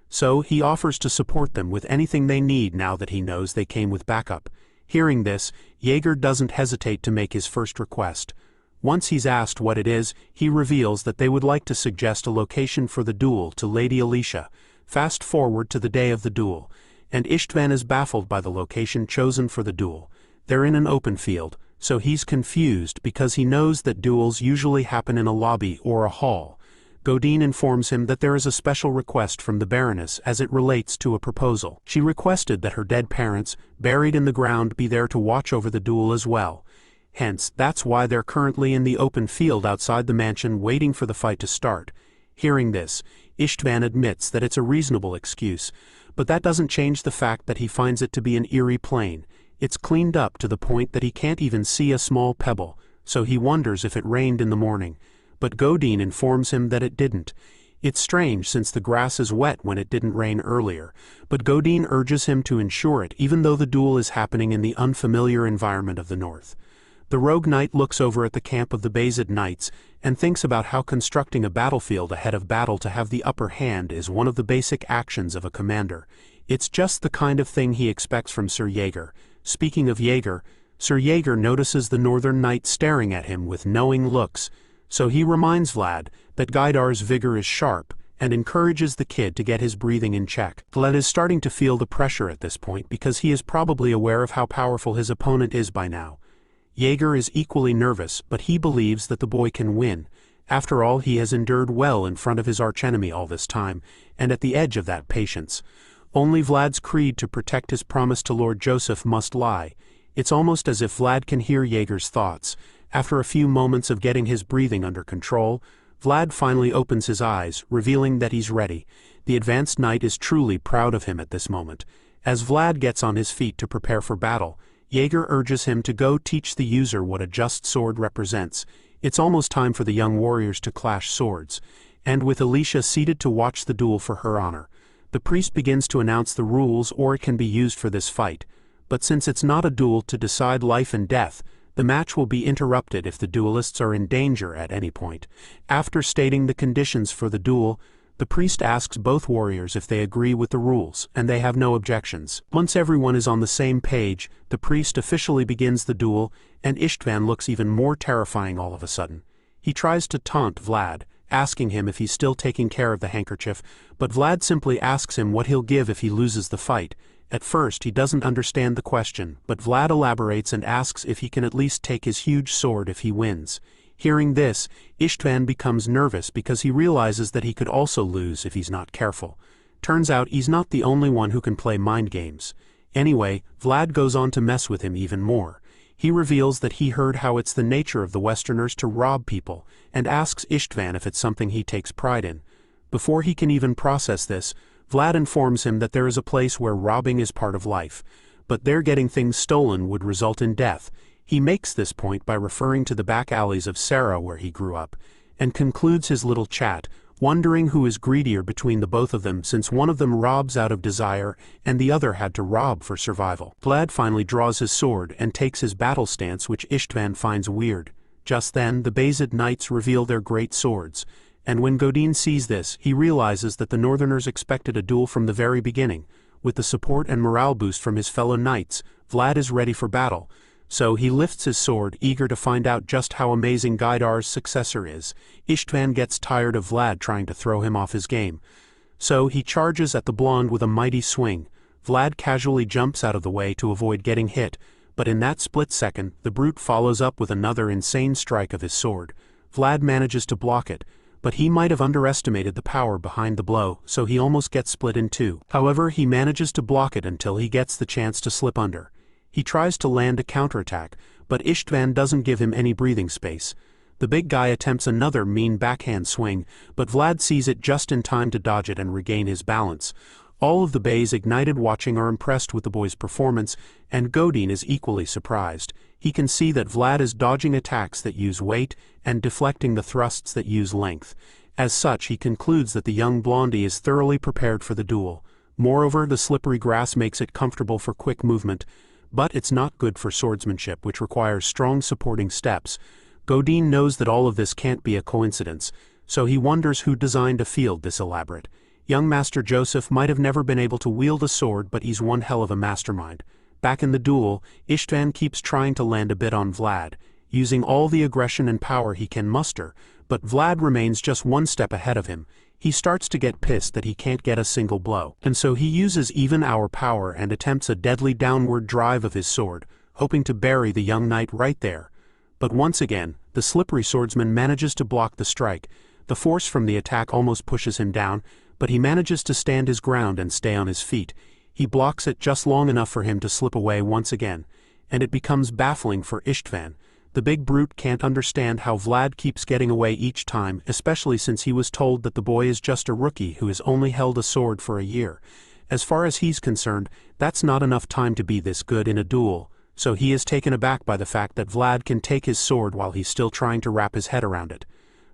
So he offers to support them with anything they need now that he knows they came with backup. Hearing this, Jaeger doesn't hesitate to make his first request. Once he's asked what it is, he reveals that they would like to suggest a location for the duel to Lady Alicia. Fast forward to the day of the duel, and Istvan is baffled by the location chosen for the duel. They're in an open field, so he's confused because he knows that duels usually happen in a lobby or a hall. Godin informs him that there is a special request from the Baroness as it relates to a proposal. She requested that her dead parents, buried in the ground, be there to watch over the duel as well. Hence, that's why they're currently in the open field outside the mansion waiting for the fight to start. Hearing this, Istvan admits that it's a reasonable excuse, but that doesn't change the fact that he finds it to be an eerie plain. It's cleaned up to the point that he can't even see a small pebble, so he wonders if it rained in the morning. But Godin informs him that it didn't. It's strange since the grass is wet when it didn't rain earlier, but Godin urges him to ensure it even though the duel is happening in the unfamiliar environment of the north. The rogue knight looks over at the camp of the Bayezid knights and thinks about how constructing a battlefield ahead of battle to have the upper hand is one of the basic actions of a commander. It's just the kind of thing he expects from Sir Jaeger. Speaking of Jaeger, Sir Jaeger notices the northern knight staring at him with knowing looks, so he reminds Vlad that Gaidar's vigor is sharp and encourages the kid to get his breathing in check. Vlad is starting to feel the pressure at this point because he is probably aware of how powerful his opponent is by now. Jaeger is equally nervous, but he believes that the boy can win. After all, he has endured well in front of his archenemy all this time, and at the edge of that patience. Only Vlad's creed to protect his promise to Lord Joseph must lie. It's almost as if Vlad can hear Jaeger's thoughts. After a few moments of getting his breathing under control, Vlad finally opens his eyes, revealing that he's ready. The advanced knight is truly proud of him at this moment. As Vlad gets on his feet to prepare for battle, Jaeger urges him to go teach the user what a just sword represents. It's almost time for the young warriors to clash swords, and with Alicia seated to watch the duel for her honor, the priest begins to announce the rules or it can be used for this fight. But since it's not a duel to decide life and death, the match will be interrupted if the duelists are in danger at any point. After stating the conditions for the duel, the priest asks both warriors if they agree with the rules, and they have no objections. Once everyone is on the same page, the priest officially begins the duel, and Istvan looks even more terrifying all of a sudden. He tries to taunt Vlad, asking him if he's still taking care of the handkerchief, but Vlad simply asks him what he'll give if he loses the fight. At first he doesn't understand the question, but Vlad elaborates and asks if he can at least take his huge sword if he wins. Hearing this, Istvan becomes nervous because he realizes that he could also lose if he's not careful. Turns out he's not the only one who can play mind games. Anyway, Vlad goes on to mess with him even more. He reveals that he heard how it's the nature of the Westerners to rob people, and asks Istvan if it's something he takes pride in. Before he can even process this, Vlad informs him that there is a place where robbing is part of life, but there getting things stolen would result in death. He makes this point by referring to the back alleys of Sora where he grew up, and concludes his little chat, wondering who is greedier between the both of them, since one of them robs out of desire and the other had to rob for survival. Vlad finally draws his sword and takes his battle stance, which Istvan finds weird. Just then, the Bayezid knights reveal their great swords, and when Godin sees this, he realizes that the Northerners expected a duel from the very beginning. With the support and morale boost from his fellow knights, Vlad is ready for battle. So he lifts his sword, eager to find out just how amazing Gaidar's successor is. Istvan gets tired of Vlad trying to throw him off his game. So he charges at the blonde with a mighty swing. Vlad casually jumps out of the way to avoid getting hit, but in that split second, the brute follows up with another insane strike of his sword. Vlad manages to block it, but he might have underestimated the power behind the blow, so he almost gets split in two. However, he manages to block it until he gets the chance to slip under. He tries to land a counterattack, but Istvan doesn't give him any breathing space. The big guy attempts another mean backhand swing, but Vlad sees it just in time to dodge it and regain his balance. All of the Bays ignited watching are impressed with the boy's performance, and Godin is equally surprised. He can see that Vlad is dodging attacks that use weight and deflecting the thrusts that use length. As such, he concludes that the young blondie is thoroughly prepared for the duel. Moreover, the slippery grass makes it comfortable for quick movement, but it's not good for swordsmanship, which requires strong supporting steps. Godin knows that all of this can't be a coincidence, so he wonders who designed a field this elaborate. Young Master Joseph might have never been able to wield a sword, but he's one hell of a mastermind. Back in the duel, Istvan keeps trying to land a bit on Vlad, using all the aggression and power he can muster, but Vlad remains just one step ahead of him. He starts to get pissed that he can't get a single blow, and so he uses even hour power and attempts a deadly downward drive of his sword, hoping to bury the young knight right there. But once again, the slippery swordsman manages to block the strike. The force from the attack almost pushes him down, but he manages to stand his ground and stay on his feet. He blocks it just long enough for him to slip away once again, and it becomes baffling for Istvan. The big brute can't understand how Vlad keeps getting away each time, especially since he was told that the boy is just a rookie who has only held a sword for a year. As far as he's concerned, that's not enough time to be this good in a duel, so he is taken aback by the fact that Vlad can take his sword while he's still trying to wrap his head around it.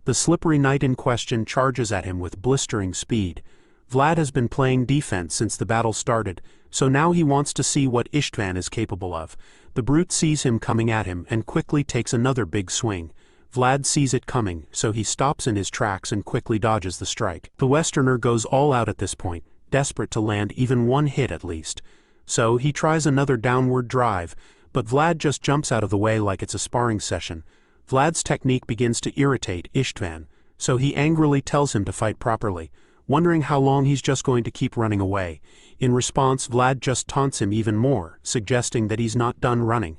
The slippery knight in question charges at him with blistering speed. Vlad has been playing defense since the battle started, so now he wants to see what Istvan is capable of. The brute sees him coming at him and quickly takes another big swing. Vlad sees it coming, so he stops in his tracks and quickly dodges the strike. The Westerner goes all out at this point, desperate to land even one hit at least. So he tries another downward drive, but Vlad just jumps out of the way like it's a sparring session. Vlad's technique begins to irritate Istvan, so he angrily tells him to fight properly, wondering how long he's just going to keep running away. In response, Vlad just taunts him even more, suggesting that he's not done running.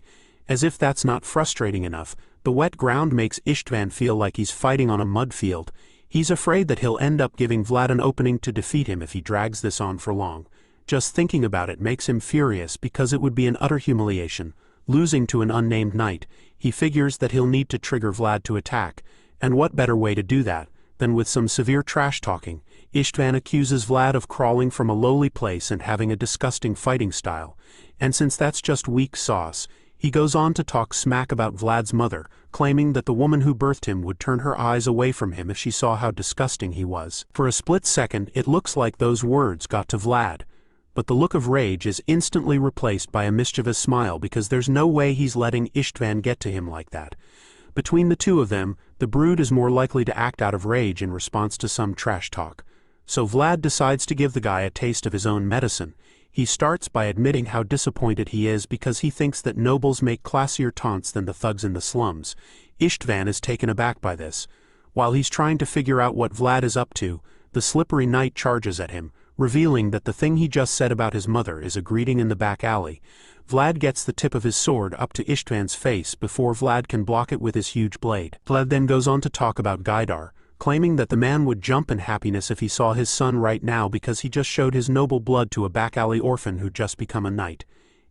As if that's not frustrating enough, the wet ground makes Istvan feel like he's fighting on a mud field. He's afraid that he'll end up giving Vlad an opening to defeat him if he drags this on for long. Just thinking about it makes him furious because it would be an utter humiliation. Losing to an unnamed knight, he figures that he'll need to trigger Vlad to attack, and what better way to do that than with some severe trash-talking. Istvan accuses Vlad of crawling from a lowly place and having a disgusting fighting style, and since that's just weak sauce, he goes on to talk smack about Vlad's mother, claiming that the woman who birthed him would turn her eyes away from him if she saw how disgusting he was. For a split second, it looks like those words got to Vlad, but the look of rage is instantly replaced by a mischievous smile because there's no way he's letting Istvan get to him like that. Between the two of them, the brood is more likely to act out of rage in response to some trash talk. So Vlad decides to give the guy a taste of his own medicine. He starts by admitting how disappointed he is because he thinks that nobles make classier taunts than the thugs in the slums. Istvan is taken aback by this. While he's trying to figure out what Vlad is up to, the slippery knight charges at him, revealing that the thing he just said about his mother is a greeting in the back alley. Vlad gets the tip of his sword up to Istvan's face before Vlad can block it with his huge blade. Vlad then goes on to talk about Gaidar, claiming that the man would jump in happiness if he saw his son right now because he just showed his noble blood to a back alley orphan who'd just become a knight.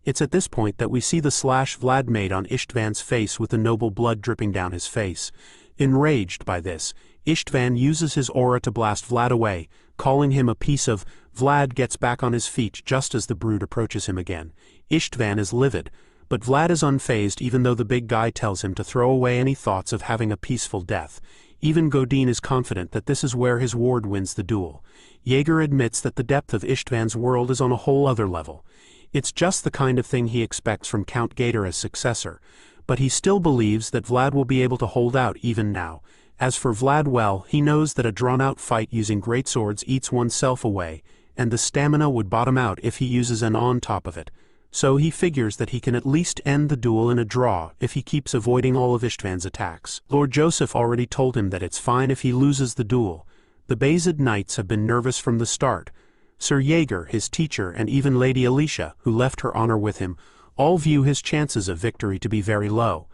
It's at this point that we see the slash Vlad made on Istvan's face with the noble blood dripping down his face. Enraged by this, Istvan uses his aura to blast Vlad away, calling him a piece of. Vlad gets back on his feet just as the brute approaches him again. Istvan is livid, but Vlad is unfazed even though the big guy tells him to throw away any thoughts of having a peaceful death. Even Godin is confident that this is where his ward wins the duel. Jaeger admits that the depth of Istvan's world is on a whole other level. It's just the kind of thing he expects from Count Gator as successor, but he still believes that Vlad will be able to hold out even now. As for Vlad, well, he knows that a drawn-out fight using greatswords eats oneself away, and the stamina would bottom out if he uses an on top of it. So he figures that he can at least end the duel in a draw if he keeps avoiding all of Istvan's attacks. Lord Joseph already told him that it's fine if he loses the duel. The Bayezid Knights have been nervous from the start. Sir Jaeger, his teacher, and even Lady Alicia, who left her honor with him, all view his chances of victory to be very low.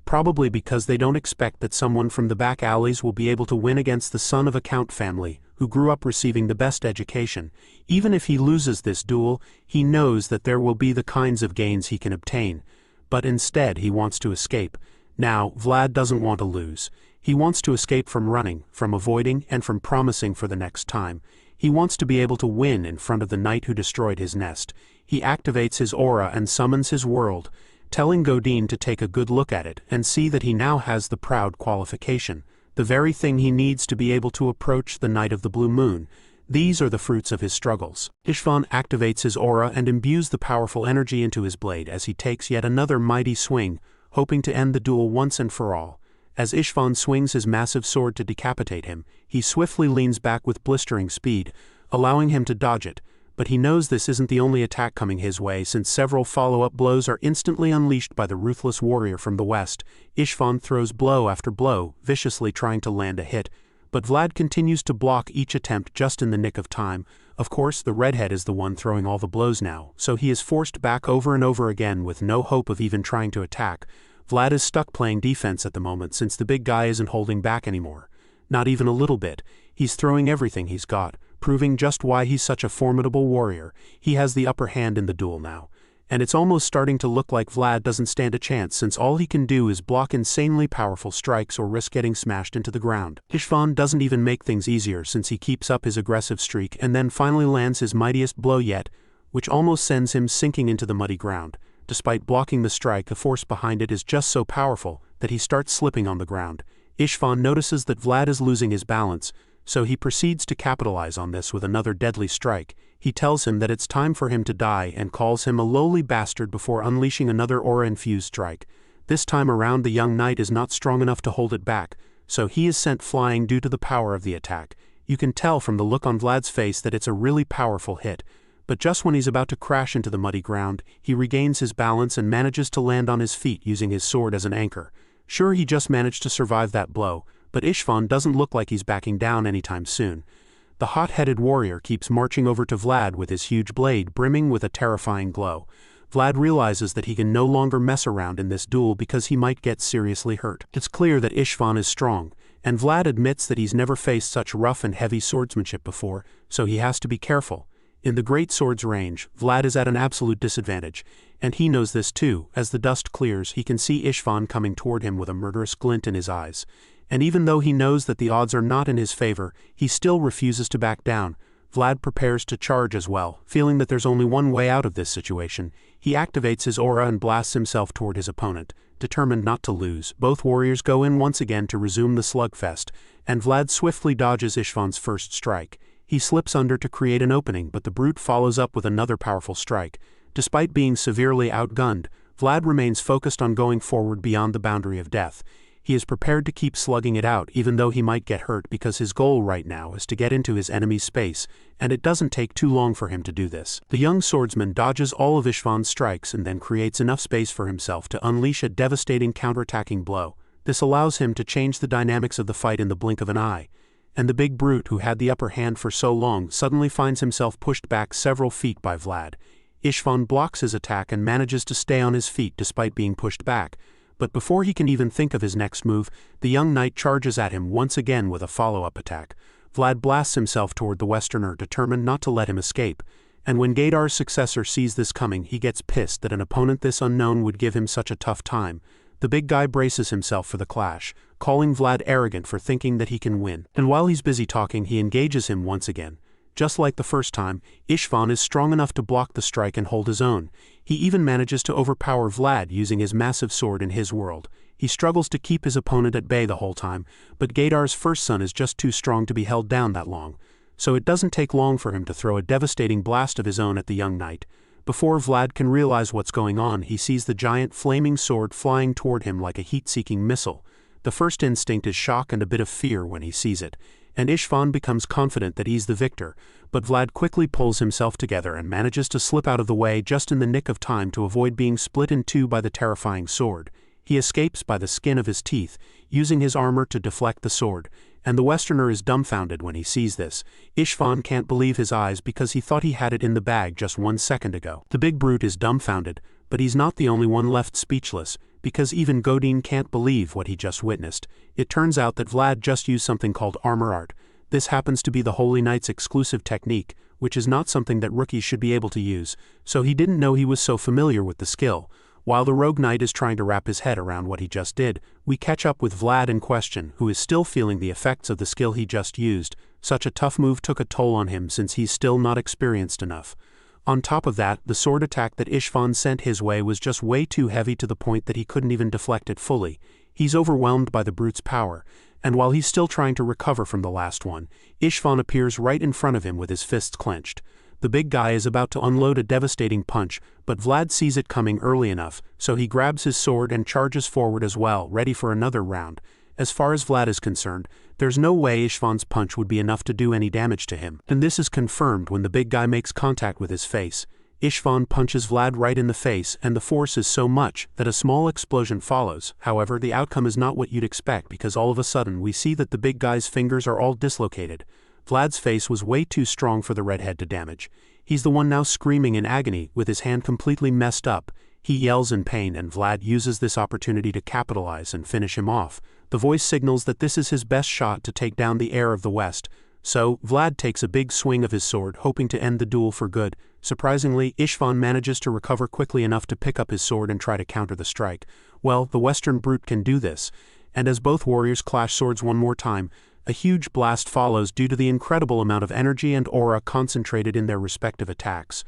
Probably because they don't expect that someone from the back alleys will be able to win against the son of a count family, who grew up receiving the best education. Even if he loses this duel, he knows that there will be the kinds of gains he can obtain. But instead he wants to escape. Now, Vlad doesn't want to lose. He wants to escape from running, from avoiding, and from promising for the next time. He wants to be able to win in front of the knight who destroyed his nest. He activates his aura and summons his world, telling Godin to take a good look at it and see that he now has the proud qualification, the very thing he needs to be able to approach the Knight of the Blue Moon. These are the fruits of his struggles. Istvan activates his aura and imbues the powerful energy into his blade as he takes yet another mighty swing, hoping to end the duel once and for all. As Istvan swings his massive sword to decapitate him, he swiftly leans back with blistering speed, allowing him to dodge it. But he knows this isn't the only attack coming his way, since several follow-up blows are instantly unleashed by the ruthless warrior from the west. Istvan throws blow after blow, viciously trying to land a hit, but Vlad continues to block each attempt just in the nick of time. Of course, the redhead is the one throwing all the blows now, so he is forced back over and over again with no hope of even trying to attack. Vlad is stuck playing defense at the moment since the big guy isn't holding back anymore. Not even a little bit. He's throwing everything he's got, proving just why he's such a formidable warrior. He has the upper hand in the duel now. And it's almost starting to look like Vlad doesn't stand a chance since all he can do is block insanely powerful strikes or risk getting smashed into the ground. Istvan doesn't even make things easier since he keeps up his aggressive streak and then finally lands his mightiest blow yet, which almost sends him sinking into the muddy ground. Despite blocking the strike, the force behind it is just so powerful that he starts slipping on the ground. Istvan notices that Vlad is losing his balance, so he proceeds to capitalize on this with another deadly strike. He tells him that it's time for him to die and calls him a lowly bastard before unleashing another aura-infused strike. This time around the young knight is not strong enough to hold it back, so he is sent flying due to the power of the attack. You can tell from the look on Vlad's face that it's a really powerful hit, but just when he's about to crash into the muddy ground, he regains his balance and manages to land on his feet using his sword as an anchor. Sure, he just managed to survive that blow, but Istvan doesn't look like he's backing down anytime soon. The hot-headed warrior keeps marching over to Vlad with his huge blade brimming with a terrifying glow. Vlad realizes that he can no longer mess around in this duel because he might get seriously hurt. It's clear that Istvan is strong, and Vlad admits that he's never faced such rough and heavy swordsmanship before, so he has to be careful. In the great sword's range, Vlad is at an absolute disadvantage, and he knows this too. As the dust clears, he can see Istvan coming toward him with a murderous glint in his eyes. And even though he knows that the odds are not in his favor, he still refuses to back down. Vlad prepares to charge as well, feeling that there's only one way out of this situation. He activates his aura and blasts himself toward his opponent. Determined not to lose, both warriors go in once again to resume the slugfest, and Vlad swiftly dodges Istvan's first strike. He slips under to create an opening, but the brute follows up with another powerful strike. Despite being severely outgunned, Vlad remains focused on going forward beyond the boundary of death. He is prepared to keep slugging it out even though he might get hurt because his goal right now is to get into his enemy's space, and it doesn't take too long for him to do this. The young swordsman dodges all of Istvan's strikes and then creates enough space for himself to unleash a devastating counterattacking blow. This allows him to change the dynamics of the fight in the blink of an eye. and the big brute who had the upper hand for so long suddenly finds himself pushed back several feet by Vlad. Istvan blocks his attack and manages to stay on his feet despite being pushed back, but before he can even think of his next move, the young knight charges at him once again with a follow-up attack. Vlad blasts himself toward the Westerner, determined not to let him escape, and when Gaidar's successor sees this coming, he gets pissed that an opponent this unknown would give him such a tough time. The big guy braces himself for the clash, calling Vlad arrogant for thinking that he can win, and while he's busy talking, he engages him once again. Just like the first time, Istvan is strong enough to block the strike and hold his own. He even manages to overpower Vlad using his massive sword in his world. He struggles to keep his opponent at bay the whole time, but Gaidar's first son is just too strong to be held down that long. So it doesn't take long for him to throw a devastating blast of his own at the young knight. Before Vlad can realize what's going on, he sees the giant flaming sword flying toward him like a heat-seeking missile. The first instinct is shock and a bit of fear when he sees it, and Istvan becomes confident that he's the victor, but Vlad quickly pulls himself together and manages to slip out of the way just in the nick of time to avoid being split in two by the terrifying sword. He escapes by the skin of his teeth, using his armor to deflect the sword, and the Westerner is dumbfounded when he sees this. Istvan can't believe his eyes because he thought he had it in the bag just 1 second ago. The big brute is dumbfounded, but he's not the only one left speechless, because even Godin can't believe what he just witnessed. It turns out that Vlad just used something called armor art. This happens to be the Holy Knight's exclusive technique, which is not something that rookies should be able to use, so he didn't know he was so familiar with the skill. While the rogue knight is trying to wrap his head around what he just did, we catch up with Vlad in question, who is still feeling the effects of the skill he just used. Such a tough move took a toll on him since he's still not experienced enough. On top of that, the sword attack that Istvan sent his way was just way too heavy to the point that he couldn't even deflect it fully. He's overwhelmed by the brute's power, and while he's still trying to recover from the last one, Istvan appears right in front of him with his fists clenched. The big guy is about to unload a devastating punch, but Vlad sees it coming early enough, so he grabs his sword and charges forward as well, ready for another round. As far as Vlad is concerned, there's no way Istvan's punch would be enough to do any damage to him, and this is confirmed when the big guy makes contact with his face. Istvan punches Vlad right in the face, and the force is so much that a small explosion follows. However, the outcome is not what you'd expect because all of a sudden we see that the big guy's fingers are all dislocated. Vlad's face was way too strong for the redhead to damage. He's the one now screaming in agony, with his hand completely messed up. He yells in pain, and Vlad uses this opportunity to capitalize and finish him off. The voice signals that this is his best shot to take down the heir of the West. So, Vlad takes a big swing of his sword, hoping to end the duel for good. Surprisingly, Istvan manages to recover quickly enough to pick up his sword and try to counter the strike. Well, the Western brute can do this, and as both warriors clash swords one more time, a huge blast follows due to the incredible amount of energy and aura concentrated in their respective attacks.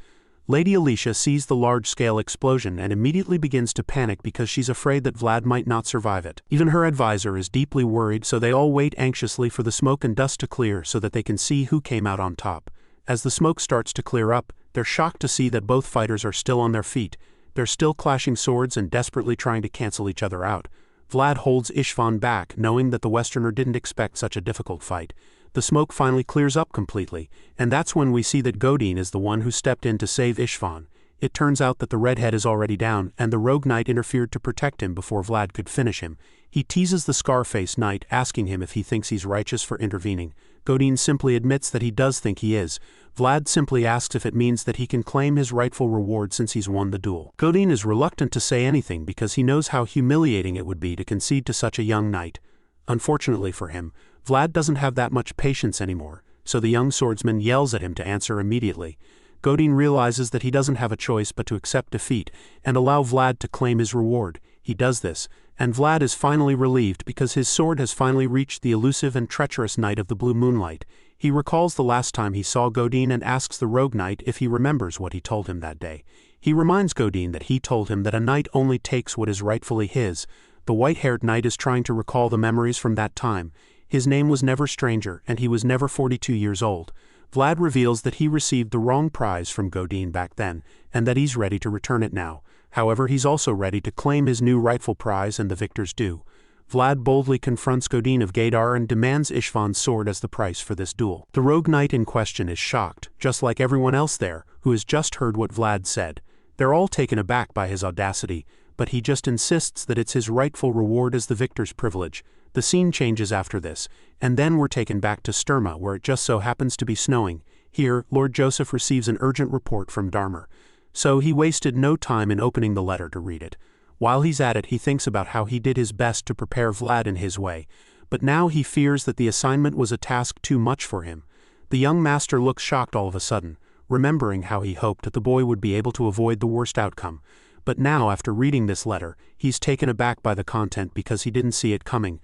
Lady Alicia sees the large-scale explosion and immediately begins to panic because she's afraid that Vlad might not survive it. Even her advisor is deeply worried, so they all wait anxiously for the smoke and dust to clear so that they can see who came out on top. As the smoke starts to clear up, they're shocked to see that both fighters are still on their feet. They're still clashing swords and desperately trying to cancel each other out. Vlad holds Istvan back, knowing that the Westerner didn't expect such a difficult fight. The smoke finally clears up completely, and that's when we see that Godin is the one who stepped in to save Istvan. It turns out that the redhead is already down, and the rogue knight interfered to protect him before Vlad could finish him. He teases the Scarface knight, asking him if he thinks he's righteous for intervening. Godin simply admits that he does think he is. Vlad simply asks if it means that he can claim his rightful reward since he's won the duel. Godin is reluctant to say anything because he knows how humiliating it would be to concede to such a young knight. Unfortunately for him, Vlad doesn't have that much patience anymore, so the young swordsman yells at him to answer immediately. Godin realizes that he doesn't have a choice but to accept defeat and allow Vlad to claim his reward. He does this, and Vlad is finally relieved because his sword has finally reached the elusive and treacherous knight of the blue moonlight. He recalls the last time he saw Godin and asks the rogue knight if he remembers what he told him that day. He reminds Godin that he told him that a knight only takes what is rightfully his. The white-haired knight is trying to recall the memories from that time. His name was never Stranger, and he was never 42 years old. Vlad reveals that he received the wrong prize from Godin back then, and that he's ready to return it now. However, he's also ready to claim his new rightful prize and the victor's due. Vlad boldly confronts Godin of Gaidar and demands Istvan's sword as the price for this duel. The rogue knight in question is shocked, just like everyone else there, who has just heard what Vlad said. They're all taken aback by his audacity, but he just insists that it's his rightful reward as the victor's privilege. The scene changes after this, and then we're taken back to Sturma, where it just so happens to be snowing. Here, Lord Joseph receives an urgent report from Dearmer. So he wasted no time in opening the letter to read it. While he's at it, he thinks about how he did his best to prepare Vlad in his way, but now he fears that the assignment was a task too much for him. The young master looks shocked all of a sudden, remembering how he hoped that the boy would be able to avoid the worst outcome. But now, after reading this letter, he's taken aback by the content because he didn't see it coming.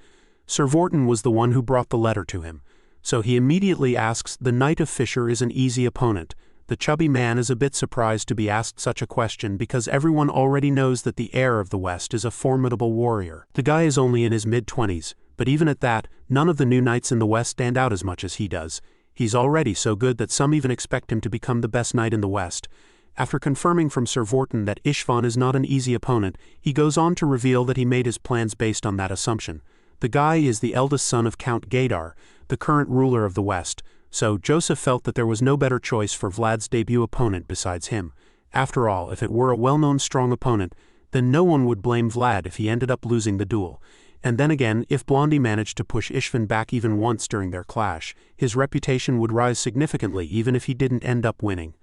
Sir Vorton was the one who brought the letter to him, so he immediately asks, "The Knight of Fisher is an easy opponent." The chubby man is a bit surprised to be asked such a question because everyone already knows that the heir of the West is a formidable warrior. The guy is only in his mid-20s, but even at that, none of the new knights in the West stand out as much as he does. He's already so good that some even expect him to become the best knight in the West. After confirming from Sir Vorton that Ishvan is not an easy opponent, he goes on to reveal that he made his plans based on that assumption. The guy is the eldest son of Count Gaydar, the current ruler of the West, so Joseph felt that there was no better choice for Vlad's debut opponent besides him. After all, if it were a well-known strong opponent, then no one would blame Vlad if he ended up losing the duel. And then again, if Blondie managed to push Ishvan back even once during their clash, his reputation would rise significantly even if he didn't end up winning.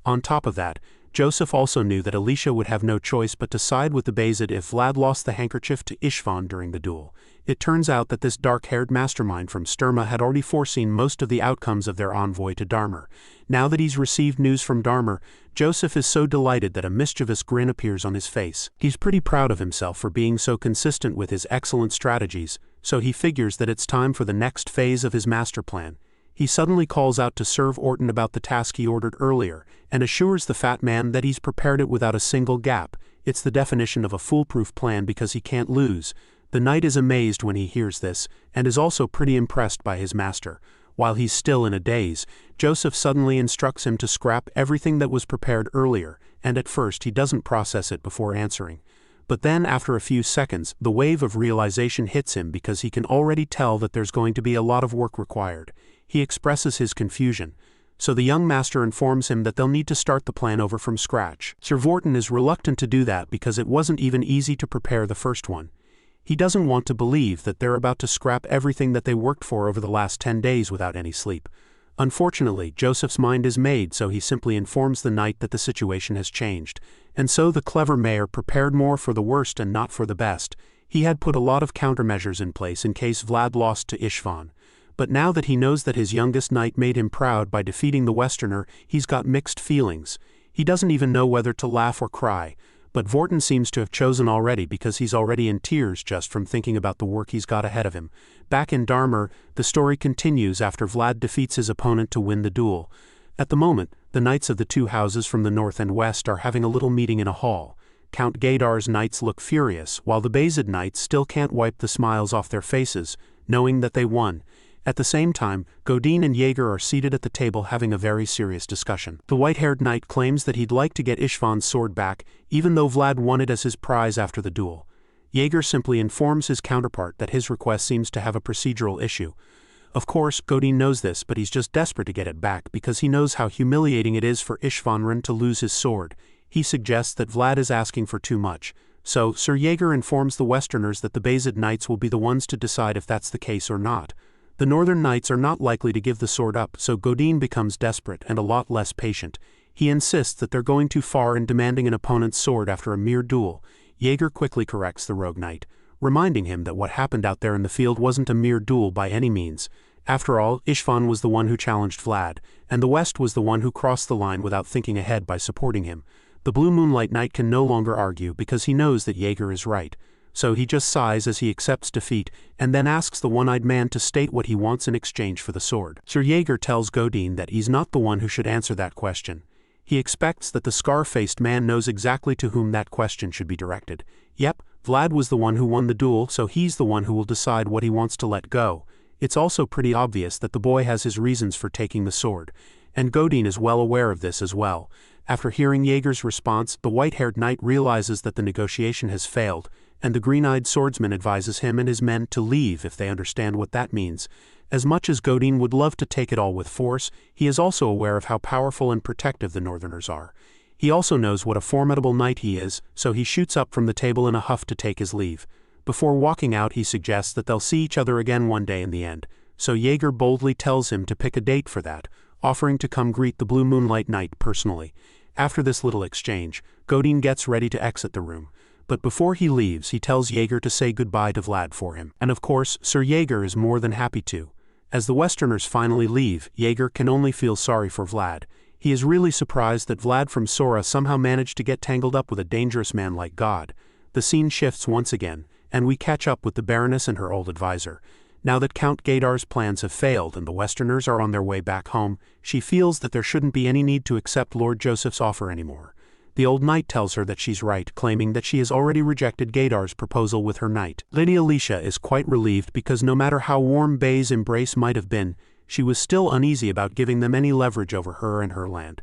On top of that, Joseph also knew that Alicia would have no choice but to side with the Bayezid if Vlad lost the handkerchief to Ishvan during the duel. It turns out that this dark-haired mastermind from Sturma had already foreseen most of the outcomes of their envoy to Dearmer. Now that he's received news from Dearmer, Joseph is so delighted that a mischievous grin appears on his face. He's pretty proud of himself for being so consistent with his excellent strategies, so he figures that it's time for the next phase of his master plan. He suddenly calls out to Sir Vorton about the task he ordered earlier, and assures the fat man that he's prepared it without a single gap. It's the definition of a foolproof plan because he can't lose. The knight is amazed when he hears this, and is also pretty impressed by his master. While he's still in a daze, Joseph suddenly instructs him to scrap everything that was prepared earlier, and at first he doesn't process it before answering. But then, after a few seconds, the wave of realization hits him because he can already tell that there's going to be a lot of work required. He expresses his confusion, so the young master informs him that they'll need to start the plan over from scratch. Sir Vorton is reluctant to do that because it wasn't even easy to prepare the first one. He doesn't want to believe that they're about to scrap everything that they worked for over the last 10 days without any sleep. Unfortunately, Joseph's mind is made, so he simply informs the knight that the situation has changed. And so the clever mayor prepared more for the worst and not for the best. He had put a lot of countermeasures in place in case Vlad lost to Ishvan. But now that he knows that his youngest knight made him proud by defeating the Westerner, he's got mixed feelings. He doesn't even know whether to laugh or cry. But Vorton seems to have chosen already because he's already in tears just from thinking about the work he's got ahead of him. Back in Dearmer, the story continues after Vlad defeats his opponent to win the duel. At the moment, the knights of the two houses from the north and west are having a little meeting in a hall. Count Gaydar's knights look furious, while the Bayezid knights still can't wipe the smiles off their faces, knowing that they won. At the same time, Godin and Jaeger are seated at the table having a very serious discussion. The white-haired knight claims that he'd like to get Ishvan's sword back, even though Vlad won it as his prize after the duel. Jaeger simply informs his counterpart that his request seems to have a procedural issue. Of course, Godin knows this, but he's just desperate to get it back because he knows how humiliating it is for Ishvanrun to lose his sword. He suggests that Vlad is asking for too much. So, Sir Jaeger informs the Westerners that the Bayezid knights will be the ones to decide if that's the case or not. The Northern Knights are not likely to give the sword up, so Godin becomes desperate and a lot less patient. He insists that they're going too far in demanding an opponent's sword after a mere duel. Jaeger quickly corrects the rogue knight, reminding him that what happened out there in the field wasn't a mere duel by any means. After all, Ishvan was the one who challenged Vlad, and the West was the one who crossed the line without thinking ahead by supporting him. The Blue Moonlight Knight can no longer argue because he knows that Jaeger is right. So he just sighs as he accepts defeat, and then asks the one-eyed man to state what he wants in exchange for the sword. Sir Jaeger tells Godin that he's not the one who should answer that question. He expects that the scar-faced man knows exactly to whom that question should be directed. Yep, Vlad was the one who won the duel, so he's the one who will decide what he wants to let go. It's also pretty obvious that the boy has his reasons for taking the sword, and Godin is well aware of this as well. After hearing Jaeger's response, the white-haired knight realizes that the negotiation has failed, and the green-eyed swordsman advises him and his men to leave if they understand what that means. As much as Godin would love to take it all with force, he is also aware of how powerful and protective the Northerners are. He also knows what a formidable knight he is, so he shoots up from the table in a huff to take his leave. Before walking out, he suggests that they'll see each other again one day in the end, so Jaeger boldly tells him to pick a date for that, offering to come greet the Blue Moonlight Knight personally. After this little exchange, Godin gets ready to exit the room, but before he leaves, he tells Jaeger to say goodbye to Vlad for him, and of course, Sir Jaeger is more than happy to. As the Westerners finally leave, Jaeger can only feel sorry for Vlad. He is really surprised that Vlad from Sora somehow managed to get tangled up with a dangerous man like God. The scene shifts once again, and we catch up with the Baroness and her old advisor. Now that Count Gadar's plans have failed and the Westerners are on their way back home, she feels that there shouldn't be any need to accept Lord Joseph's offer anymore. The old knight tells her that she's right, claiming that she has already rejected Gadar's proposal with her knight. Lady Alicia is quite relieved because no matter how warm Bay's embrace might have been, she was still uneasy about giving them any leverage over her and her land.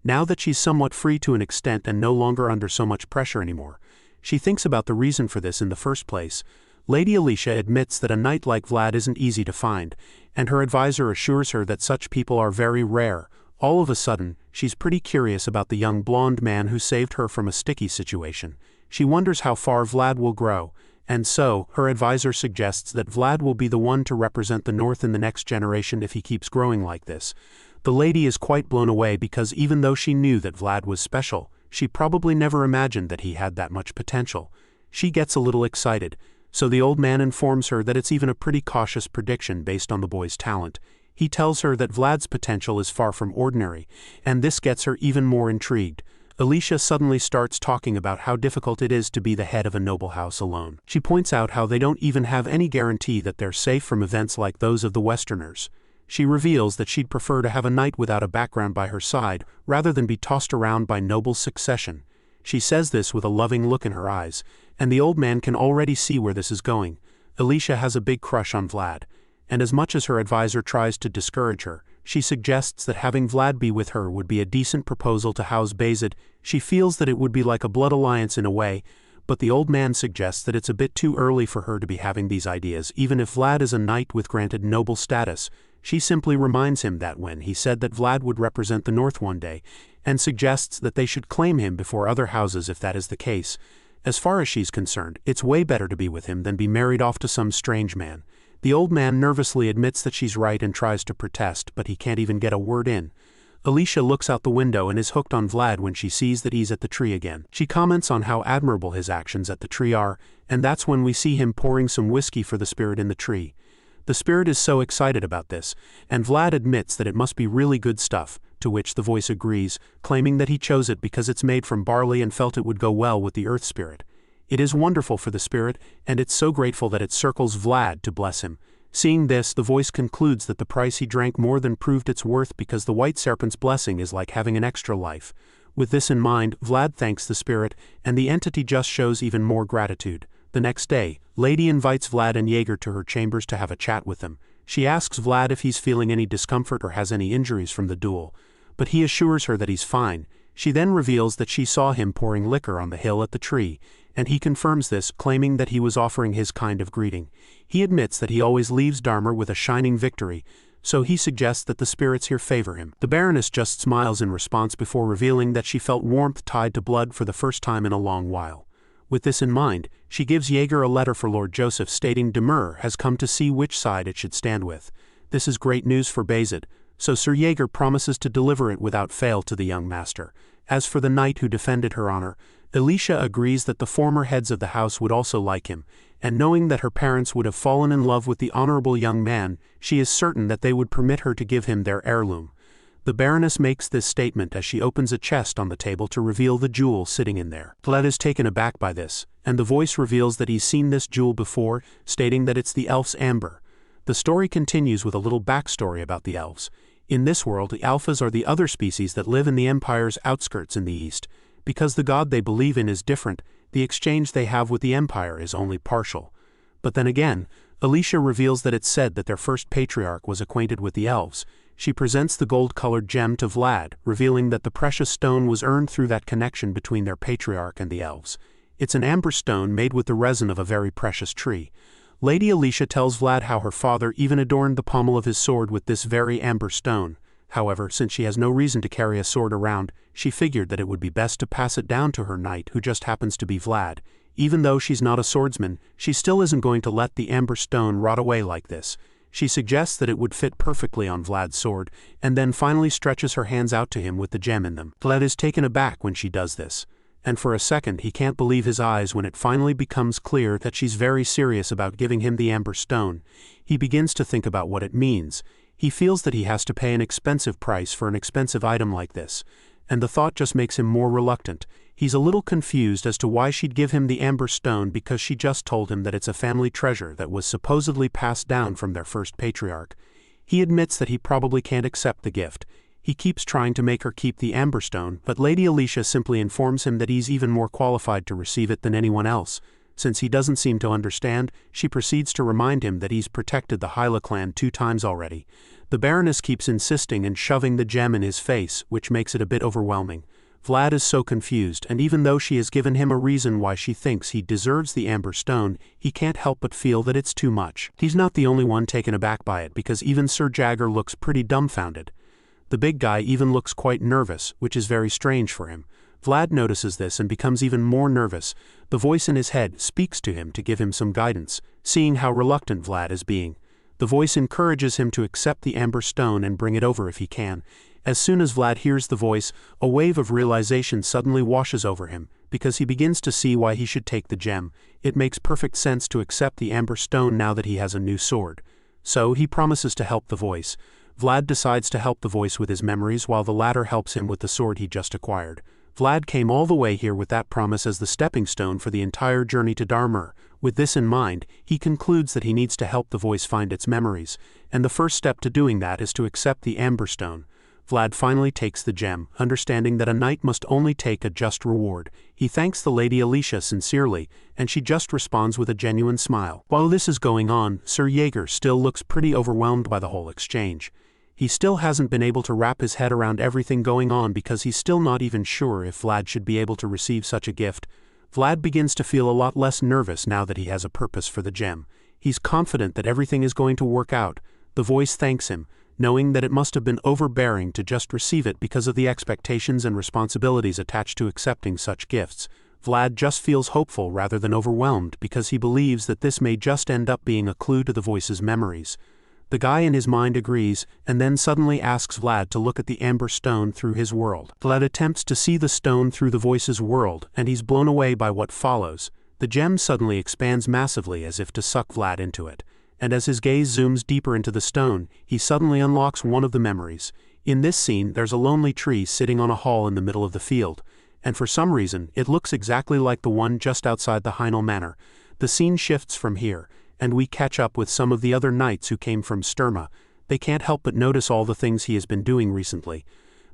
Now that she's somewhat free to an extent and no longer under so much pressure anymore, she thinks about the reason for this in the first place. Lady Alicia admits that a knight like Vlad isn't easy to find, and her advisor assures her that such people are very rare. All of a sudden, she's pretty curious about the young blonde man who saved her from a sticky situation. She wonders how far Vlad will grow, and so, her advisor suggests that Vlad will be the one to represent the North in the next generation if he keeps growing like this. The lady is quite blown away because even though she knew that Vlad was special, she probably never imagined that he had that much potential. She gets a little excited, so the old man informs her that it's even a pretty cautious prediction based on the boy's talent. He tells her that Vlad's potential is far from ordinary, and this gets her even more intrigued. Alicia suddenly starts talking about how difficult it is to be the head of a noble house alone. She points out how they don't even have any guarantee that they're safe from events like those of the Westerners. She reveals that she'd prefer to have a knight without a background by her side, rather than be tossed around by noble succession. She says this with a loving look in her eyes, and the old man can already see where this is going. Alicia has a big crush on Vlad, and as much as her advisor tries to discourage her, she suggests that having Vlad be with her would be a decent proposal to house Bayezid. She feels that it would be like a blood alliance in a way, but the old man suggests that it's a bit too early for her to be having these ideas even if Vlad is a knight with granted noble status. She simply reminds him that when he said that Vlad would represent the North one day, and suggests that they should claim him before other houses if that is the case. As far as she's concerned, it's way better to be with him than be married off to some strange man. The old man nervously admits that she's right and tries to protest, but he can't even get a word in. Alicia looks out the window and is hooked on Vlad when she sees that he's at the tree again. She comments on how admirable his actions at the tree are, and that's when we see him pouring some whiskey for the spirit in the tree. The spirit is so excited about this, and Vlad admits that it must be really good stuff, to which the voice agrees, claiming that he chose it because it's made from barley and felt it would go well with the earth spirit. It is wonderful for the spirit, and it's so grateful that it circles Vlad to bless him. Seeing this, the voice concludes that the price he drank more than proved its worth because the white serpent's blessing is like having an extra life. With this in mind, Vlad thanks the spirit, and the entity just shows even more gratitude. The next day, Lady invites Vlad and Jaeger to her chambers to have a chat with them. She asks Vlad if he's feeling any discomfort or has any injuries from the duel, but he assures her that he's fine. She then reveals that she saw him pouring liquor on the hill at the tree, and he confirms this, claiming that he was offering his kind of greeting. He admits that he always leaves Dearmer with a shining victory, so he suggests that the spirits here favor him. The Baroness just smiles in response before revealing that she felt warmth tied to blood for the first time in a long while. With this in mind, she gives Jaeger a letter for Lord Joseph stating Dearmer has come to see which side it should stand with. This is great news for Bayezid, so Sir Jaeger promises to deliver it without fail to the young master. As for the knight who defended her honor, Alicia agrees that the former heads of the house would also like him, and knowing that her parents would have fallen in love with the honorable young man, she is certain that they would permit her to give him their heirloom. The Baroness makes this statement as she opens a chest on the table to reveal the jewel sitting in there. Vlad is taken aback by this, and the voice reveals that he's seen this jewel before, stating that it's the elf's amber. The story continues with a little backstory about the elves. In this world, the alphas are the other species that live in the Empire's outskirts in the east. Because the god they believe in is different, the exchange they have with the Empire is only partial. But then again, Alicia reveals that it's said that their first patriarch was acquainted with the elves. She presents the gold-colored gem to Vlad, revealing that the precious stone was earned through that connection between their patriarch and the elves. It's an amber stone made with the resin of a very precious tree. Lady Alicia tells Vlad how her father even adorned the pommel of his sword with this very amber stone. However, since she has no reason to carry a sword around, she figured that it would be best to pass it down to her knight, who just happens to be Vlad. Even though she's not a swordsman, she still isn't going to let the amber stone rot away like this. She suggests that it would fit perfectly on Vlad's sword, and then finally stretches her hands out to him with the gem in them. Vlad is taken aback when she does this, and for a second he can't believe his eyes when it finally becomes clear that she's very serious about giving him the amber stone. He begins to think about what it means. He feels that he has to pay an expensive price for an expensive item like this, and the thought just makes him more reluctant. He's a little confused as to why she'd give him the amber stone because she just told him that it's a family treasure that was supposedly passed down from their first patriarch. He admits that he probably can't accept the gift. He keeps trying to make her keep the amber stone, but Lady Alicia simply informs him that he's even more qualified to receive it than anyone else. Since he doesn't seem to understand, she proceeds to remind him that he's protected the Hyla clan 2 times already. The Baroness keeps insisting and shoving the gem in his face, which makes it a bit overwhelming. Vlad is so confused, and even though she has given him a reason why she thinks he deserves the amber stone, he can't help but feel that it's too much. He's not the only one taken aback by it, because even Sir Jagger looks pretty dumbfounded. The big guy even looks quite nervous, which is very strange for him. Vlad notices this and becomes even more nervous. The voice in his head speaks to him to give him some guidance, seeing how reluctant Vlad is being. The voice encourages him to accept the amber stone and bring it over if he can. As soon as Vlad hears the voice, a wave of realization suddenly washes over him, because he begins to see why he should take the gem. It makes perfect sense to accept the amber stone now that he has a new sword. So he promises to help the voice. Vlad decides to help the voice with his memories while the latter helps him with the sword he just acquired. Vlad came all the way here with that promise as the stepping stone for the entire journey to Dearmer. With this in mind, he concludes that he needs to help the voice find its memories, and the first step to doing that is to accept the amber stone. Vlad finally takes the gem, understanding that a knight must only take a just reward. He thanks the Lady Alicia sincerely, and she just responds with a genuine smile. While this is going on, Sir Jaeger still looks pretty overwhelmed by the whole exchange. He still hasn't been able to wrap his head around everything going on because he's still not even sure if Vlad should be able to receive such a gift. Vlad begins to feel a lot less nervous now that he has a purpose for the gem. He's confident that everything is going to work out. The voice thanks him, knowing that it must have been overbearing to just receive it because of the expectations and responsibilities attached to accepting such gifts. Vlad just feels hopeful rather than overwhelmed because he believes that this may just end up being a clue to the voice's memories. The guy in his mind agrees, and then suddenly asks Vlad to look at the amber stone through his world. Vlad attempts to see the stone through the voice's world, and he's blown away by what follows. The gem suddenly expands massively as if to suck Vlad into it, and as his gaze zooms deeper into the stone, he suddenly unlocks one of the memories. In this scene, there's a lonely tree sitting on a hall in the middle of the field, and for some reason, it looks exactly like the one just outside the Heinel Manor. The scene shifts from here, and we catch up with some of the other knights who came from Sturma. They can't help but notice all the things he has been doing recently.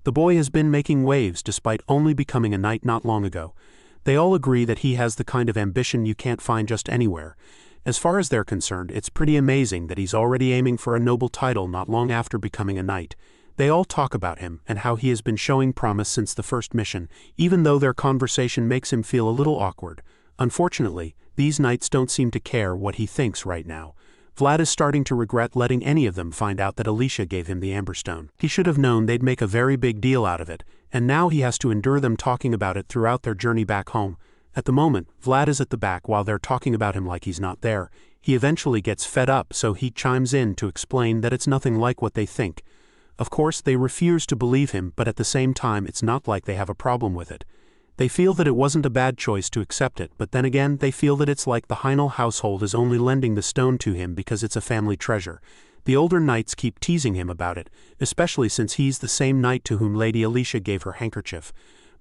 The boy has been making waves despite only becoming a knight not long ago. They all agree that he has the kind of ambition you can't find just anywhere. As far as they're concerned, it's pretty amazing that he's already aiming for a noble title not long after becoming a knight. They all talk about him and how he has been showing promise since the first mission, even though their conversation makes him feel a little awkward. Unfortunately, these knights don't seem to care what he thinks right now. Vlad is starting to regret letting any of them find out that Alicia gave him the Amberstone. He should have known they'd make a very big deal out of it, and now he has to endure them talking about it throughout their journey back home. At the moment, Vlad is at the back while they're talking about him like he's not there. He eventually gets fed up, so he chimes in to explain that it's nothing like what they think. Of course, they refuse to believe him, but at the same time it's not like they have a problem with it. They feel that it wasn't a bad choice to accept it, but then again they feel that it's like the Heinel household is only lending the stone to him because it's a family treasure. The older knights keep teasing him about it, especially since he's the same knight to whom Lady Alicia gave her handkerchief.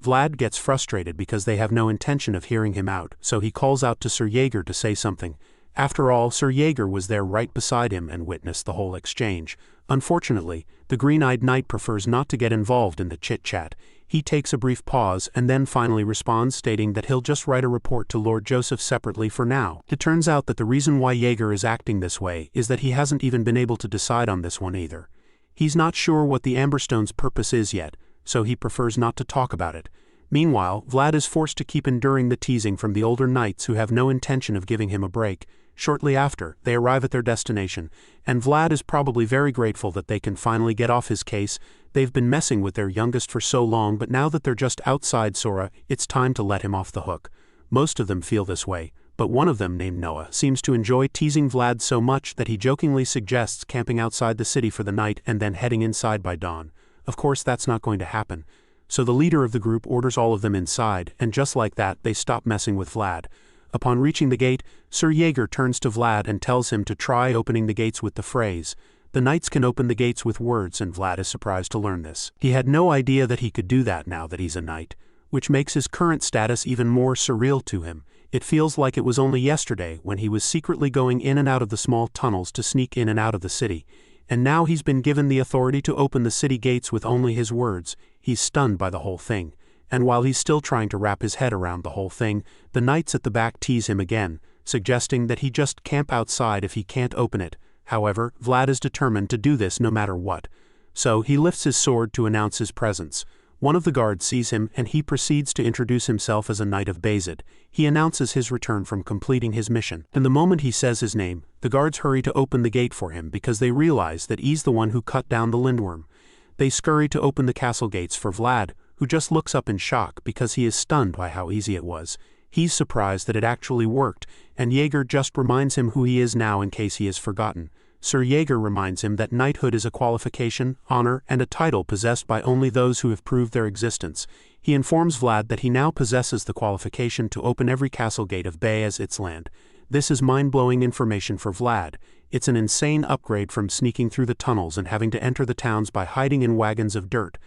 Vlad gets frustrated because they have no intention of hearing him out, so he calls out to Sir Jaeger to say something. After all, Sir Jaeger was there right beside him and witnessed the whole exchange. Unfortunately, the green-eyed knight prefers not to get involved in the chit-chat. He takes a brief pause and then finally responds, stating that he'll just write a report to Lord Joseph separately for now. It turns out that the reason why Jaeger is acting this way is that he hasn't even been able to decide on this one either. He's not sure what the Amberstone's purpose is yet, so he prefers not to talk about it. Meanwhile, Vlad is forced to keep enduring the teasing from the older knights who have no intention of giving him a break. Shortly after, they arrive at their destination, and Vlad is probably very grateful that they can finally get off his case. They've been messing with their youngest for so long, but now that they're just outside Sora, it's time to let him off the hook. Most of them feel this way, but one of them, named Noah, seems to enjoy teasing Vlad so much that he jokingly suggests camping outside the city for the night and then heading inside by dawn. Of course, that's not going to happen. So the leader of the group orders all of them inside, and just like that, they stop messing with Vlad. Upon reaching the gate, Sir Jaeger turns to Vlad and tells him to try opening the gates with the phrase, "The knights can open the gates with words," and Vlad is surprised to learn this. He had no idea that he could do that now that he's a knight, which makes his current status even more surreal to him. It feels like it was only yesterday when he was secretly going in and out of the small tunnels to sneak in and out of the city, and now he's been given the authority to open the city gates with only his words. He's stunned by the whole thing, and while he's still trying to wrap his head around the whole thing, the knights at the back tease him again, suggesting that he just camp outside if he can't open it. However, Vlad is determined to do this no matter what. So he lifts his sword to announce his presence. One of the guards sees him and he proceeds to introduce himself as a knight of Bayzid. He announces his return from completing his mission. And the moment he says his name, the guards hurry to open the gate for him because they realize that he's the one who cut down the lindworm. They scurry to open the castle gates for Vlad, who just looks up in shock because he is stunned by how easy it was. He's surprised that it actually worked, and Jaeger just reminds him who he is now in case he has forgotten. Sir Jaeger reminds him that knighthood is a qualification, honor, and a title possessed by only those who have proved their existence. He informs Vlad that he now possesses the qualification to open every castle gate of Bay as its land. This is mind-blowing information for Vlad. It's an insane upgrade from sneaking through the tunnels and having to enter the towns by hiding in wagons of dirt.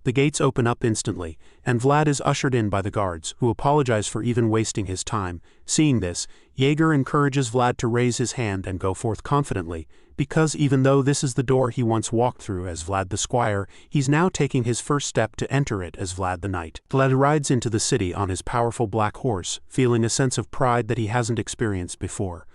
The gates open up instantly, and Vlad is ushered in by the guards, who apologize for even wasting his time. Seeing this, Jaeger encourages Vlad to raise his hand and go forth confidently, because even though this is the door he once walked through as Vlad the Squire, he's now taking his first step to enter it as Vlad the Knight. Vlad rides into the city on his powerful black horse, feeling a sense of pride that he hasn't experienced before.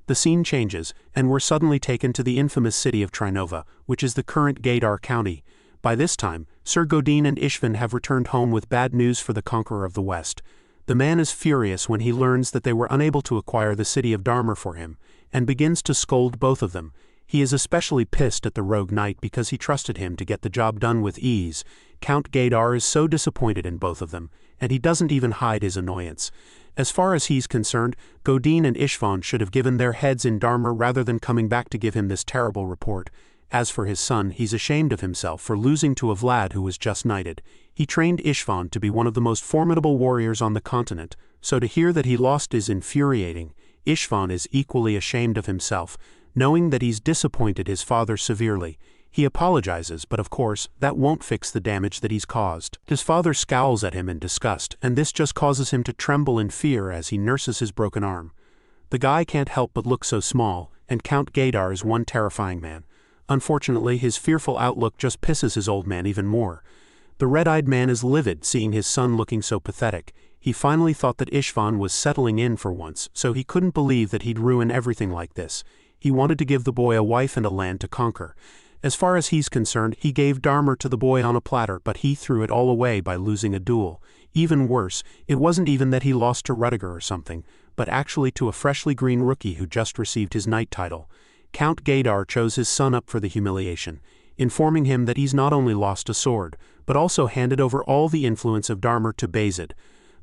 The scene changes, and we're suddenly taken to the infamous city of Trinova, which is the current Gaidar County. By this time, Sir Godin and Ishvan have returned home with bad news for the conqueror of the West. The man is furious when he learns that they were unable to acquire the city of Dearmer for him, and begins to scold both of them. He is especially pissed at the rogue knight because he trusted him to get the job done with ease. Count Gaidar is so disappointed in both of them, and he doesn't even hide his annoyance. As far as he's concerned, Godin and Ishvan should have given their heads in Dearmer rather than coming back to give him this terrible report. As for his son, he's ashamed of himself for losing to a Vlad who was just knighted. He trained Ishvan to be one of the most formidable warriors on the continent, so to hear that he lost is infuriating. Ishvan is equally ashamed of himself, knowing that he's disappointed his father severely. He apologizes, but of course, that won't fix the damage that he's caused. His father scowls at him in disgust, and this just causes him to tremble in fear as he nurses his broken arm. The guy can't help but look so small, and Count Gaidar is one terrifying man. Unfortunately, his fearful outlook just pisses his old man even more. The red-eyed man is livid seeing his son looking so pathetic. He finally thought that Ishvan was settling in for once, so he couldn't believe that he'd ruin everything like this. He wanted to give the boy a wife and a land to conquer. As far as he's concerned, he gave Dearmer to the boy on a platter, but he threw it all away by losing a duel. Even worse, it wasn't even that he lost to Rudiger or something, but actually to a freshly green rookie who just received his knight title. Count Gaidar chose his son up for the humiliation, informing him that he's not only lost a sword, but also handed over all the influence of Dearmer to Bayzid.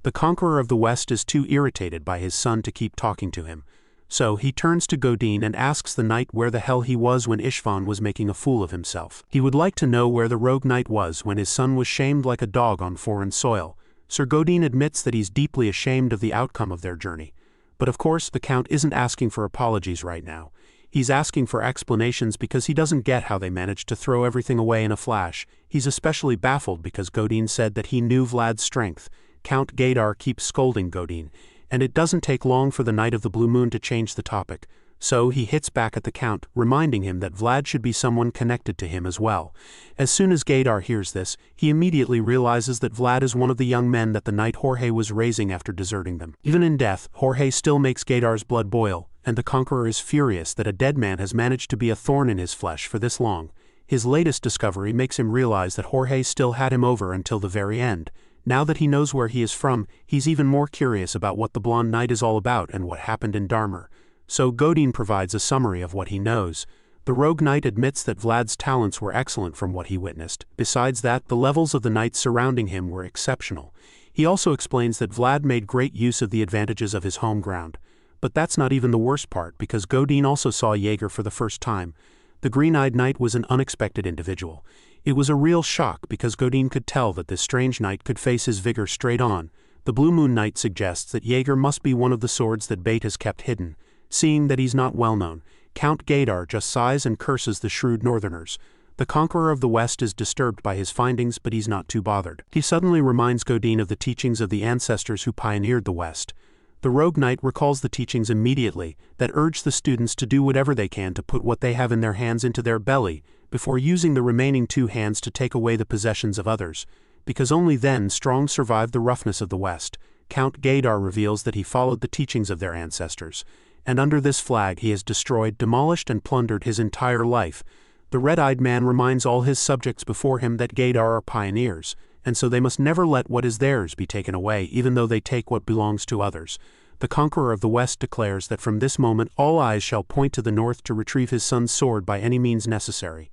The conqueror of the West is too irritated by his son to keep talking to him. So he turns to Godin and asks the knight where the hell he was when Ishvan was making a fool of himself. He would like to know where the rogue knight was when his son was shamed like a dog on foreign soil. Sir Godin admits that he's deeply ashamed of the outcome of their journey. But of course, the Count isn't asking for apologies right now. He's asking for explanations because he doesn't get how they managed to throw everything away in a flash. He's especially baffled because Godin said that he knew Vlad's strength. Count Gaidar keeps scolding Godin, and it doesn't take long for the Knight of the Blue Moon to change the topic. So he hits back at the Count, reminding him that Vlad should be someone connected to him as well. As soon as Gaidar hears this, he immediately realizes that Vlad is one of the young men that the knight Jorge was raising after deserting them. Even in death, Jorge still makes Gaidar's blood boil, and the Conqueror is furious that a dead man has managed to be a thorn in his flesh for this long. His latest discovery makes him realize that Jorge still had him over until the very end. Now that he knows where he is from, he's even more curious about what the Blonde Knight is all about and what happened in Dearmer. So Godin provides a summary of what he knows. The rogue knight admits that Vlad's talents were excellent from what he witnessed. Besides that, the levels of the knights surrounding him were exceptional. He also explains that Vlad made great use of the advantages of his home ground. But that's not even the worst part, because Godin also saw Jaeger for the first time. The green-eyed knight was an unexpected individual. It was a real shock because Godin could tell that this strange knight could face his vigor straight on. The Blue Moon Knight suggests that Jaeger must be one of the swords that Bate has kept hidden. Seeing that he's not well known, Count Gaidar just sighs and curses the shrewd northerners. The conqueror of the West is disturbed by his findings, but he's not too bothered. He suddenly reminds Godin of the teachings of the ancestors who pioneered the West. The rogue knight recalls the teachings immediately that urge the students to do whatever they can to put what they have in their hands into their belly, before using the remaining 2 hands to take away the possessions of others. Because only then strong survive the roughness of the West. Count Gaidar reveals that he followed the teachings of their ancestors, and under this flag he has destroyed, demolished, and plundered his entire life. The red-eyed man reminds all his subjects before him that Gaidar are pioneers, and so they must never let what is theirs be taken away, even though they take what belongs to others. The conqueror of the West declares that from this moment all eyes shall point to the north to retrieve his son's sword by any means necessary.